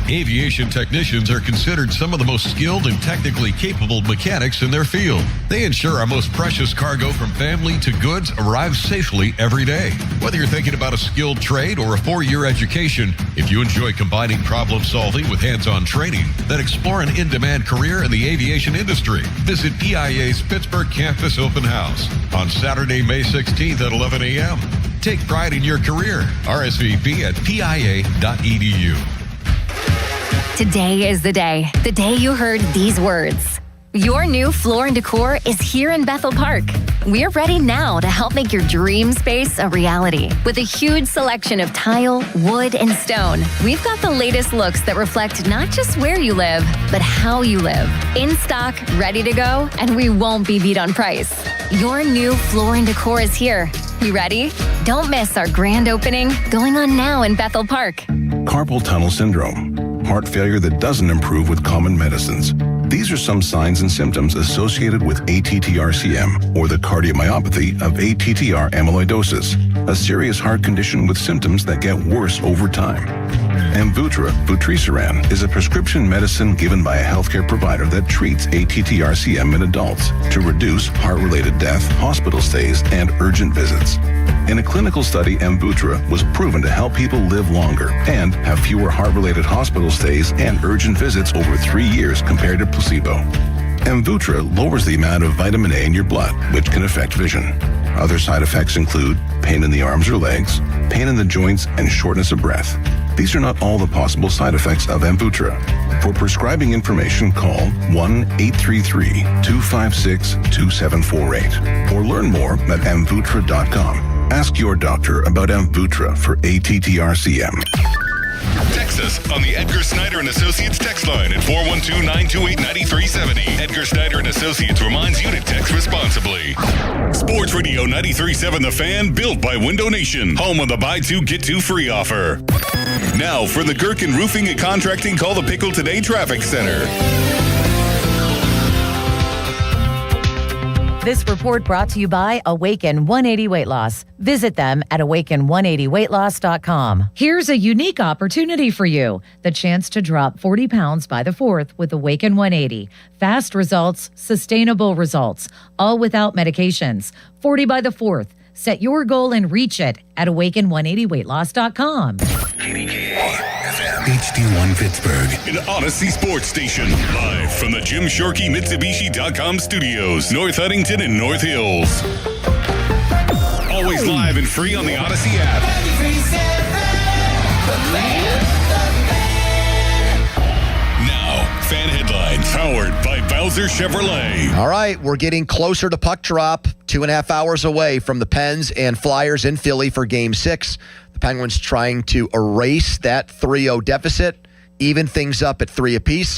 Aviation technicians are considered some of the most skilled and technically capable mechanics in their field. They ensure our most precious cargo from family to goods arrives safely every day. Whether you're thinking about a skilled trade or a 4-year education, if you enjoy combining problem solving with hands-on training, then explore an in-demand career in the aviation industry. Visit PIA's Pittsburgh Campus Open House on Saturday, May 16th at 11 a.m. Take pride in your career. RSVP at pia.edu. Today is the day you heard these words. Your new Floor & Decor is here in Bethel Park. We're ready now to help make your dream space a reality. With a huge selection of tile, wood, and stone, we've got the latest looks that reflect not just where you live, but how you live. In stock, ready to go, and we won't be beat on price. Your new Floor & Decor is here. You ready? Don't miss our grand opening going on now in Bethel Park. Carpal tunnel syndrome. Heart failure that doesn't improve with common medicines. These are some signs and symptoms associated with ATTR-CM, or the cardiomyopathy of ATTR amyloidosis, a serious heart condition with symptoms that get worse over time. Amvuttra, vutrisiran, is a prescription medicine given by a healthcare provider that treats ATTR-CM in adults to reduce heart-related death, hospital stays, and urgent visits. In a clinical study, Amvuttra was proven to help people live longer and have fewer heart-related hospital stays and urgent visits over 3 years compared to placebo. Amvuttra lowers the amount of vitamin A in your blood, which can affect vision. Other side effects include pain in the arms or legs, pain in the joints, and shortness of breath. These are not all the possible side effects of Amvuttra. For prescribing information, call 1-833-256-2748 or learn more at amvuttra.com. Ask your doctor about Amvuttra for ATTR-CM. Text us on the Edgar Snyder & Associates text line at 412-928-9370. Edgar Snyder & Associates reminds you to text responsibly. Sports Radio 93.7 The Fan, built by Window Nation. Home of the buy two, get two free offer. Now for the Gherkin Roofing and Contracting Call the Pickle Today Traffic Center. This report brought to you by Awaken 180 Weight Loss. Visit them at awaken180weightloss.com. Here's a unique opportunity for you. The chance to drop 40 pounds by the 4th with Awaken 180. Fast results, sustainable results, all without medications. 40 by the 4th. Set your goal and reach it at awaken180weightloss.com. HD1 Pittsburgh, an Odyssey sports station. Live from the Jim Shorkey Mitsubishi.com studios, North Huntington and North Hills. Always live and free on the Odyssey app. Now, fan headlines powered by Bowser Chevrolet. All right, we're getting closer to puck drop, 2.5 hours away from the Pens and Flyers in Philly for Game 6. The Penguins trying to erase that 3-0 deficit, even things up at 3 apiece.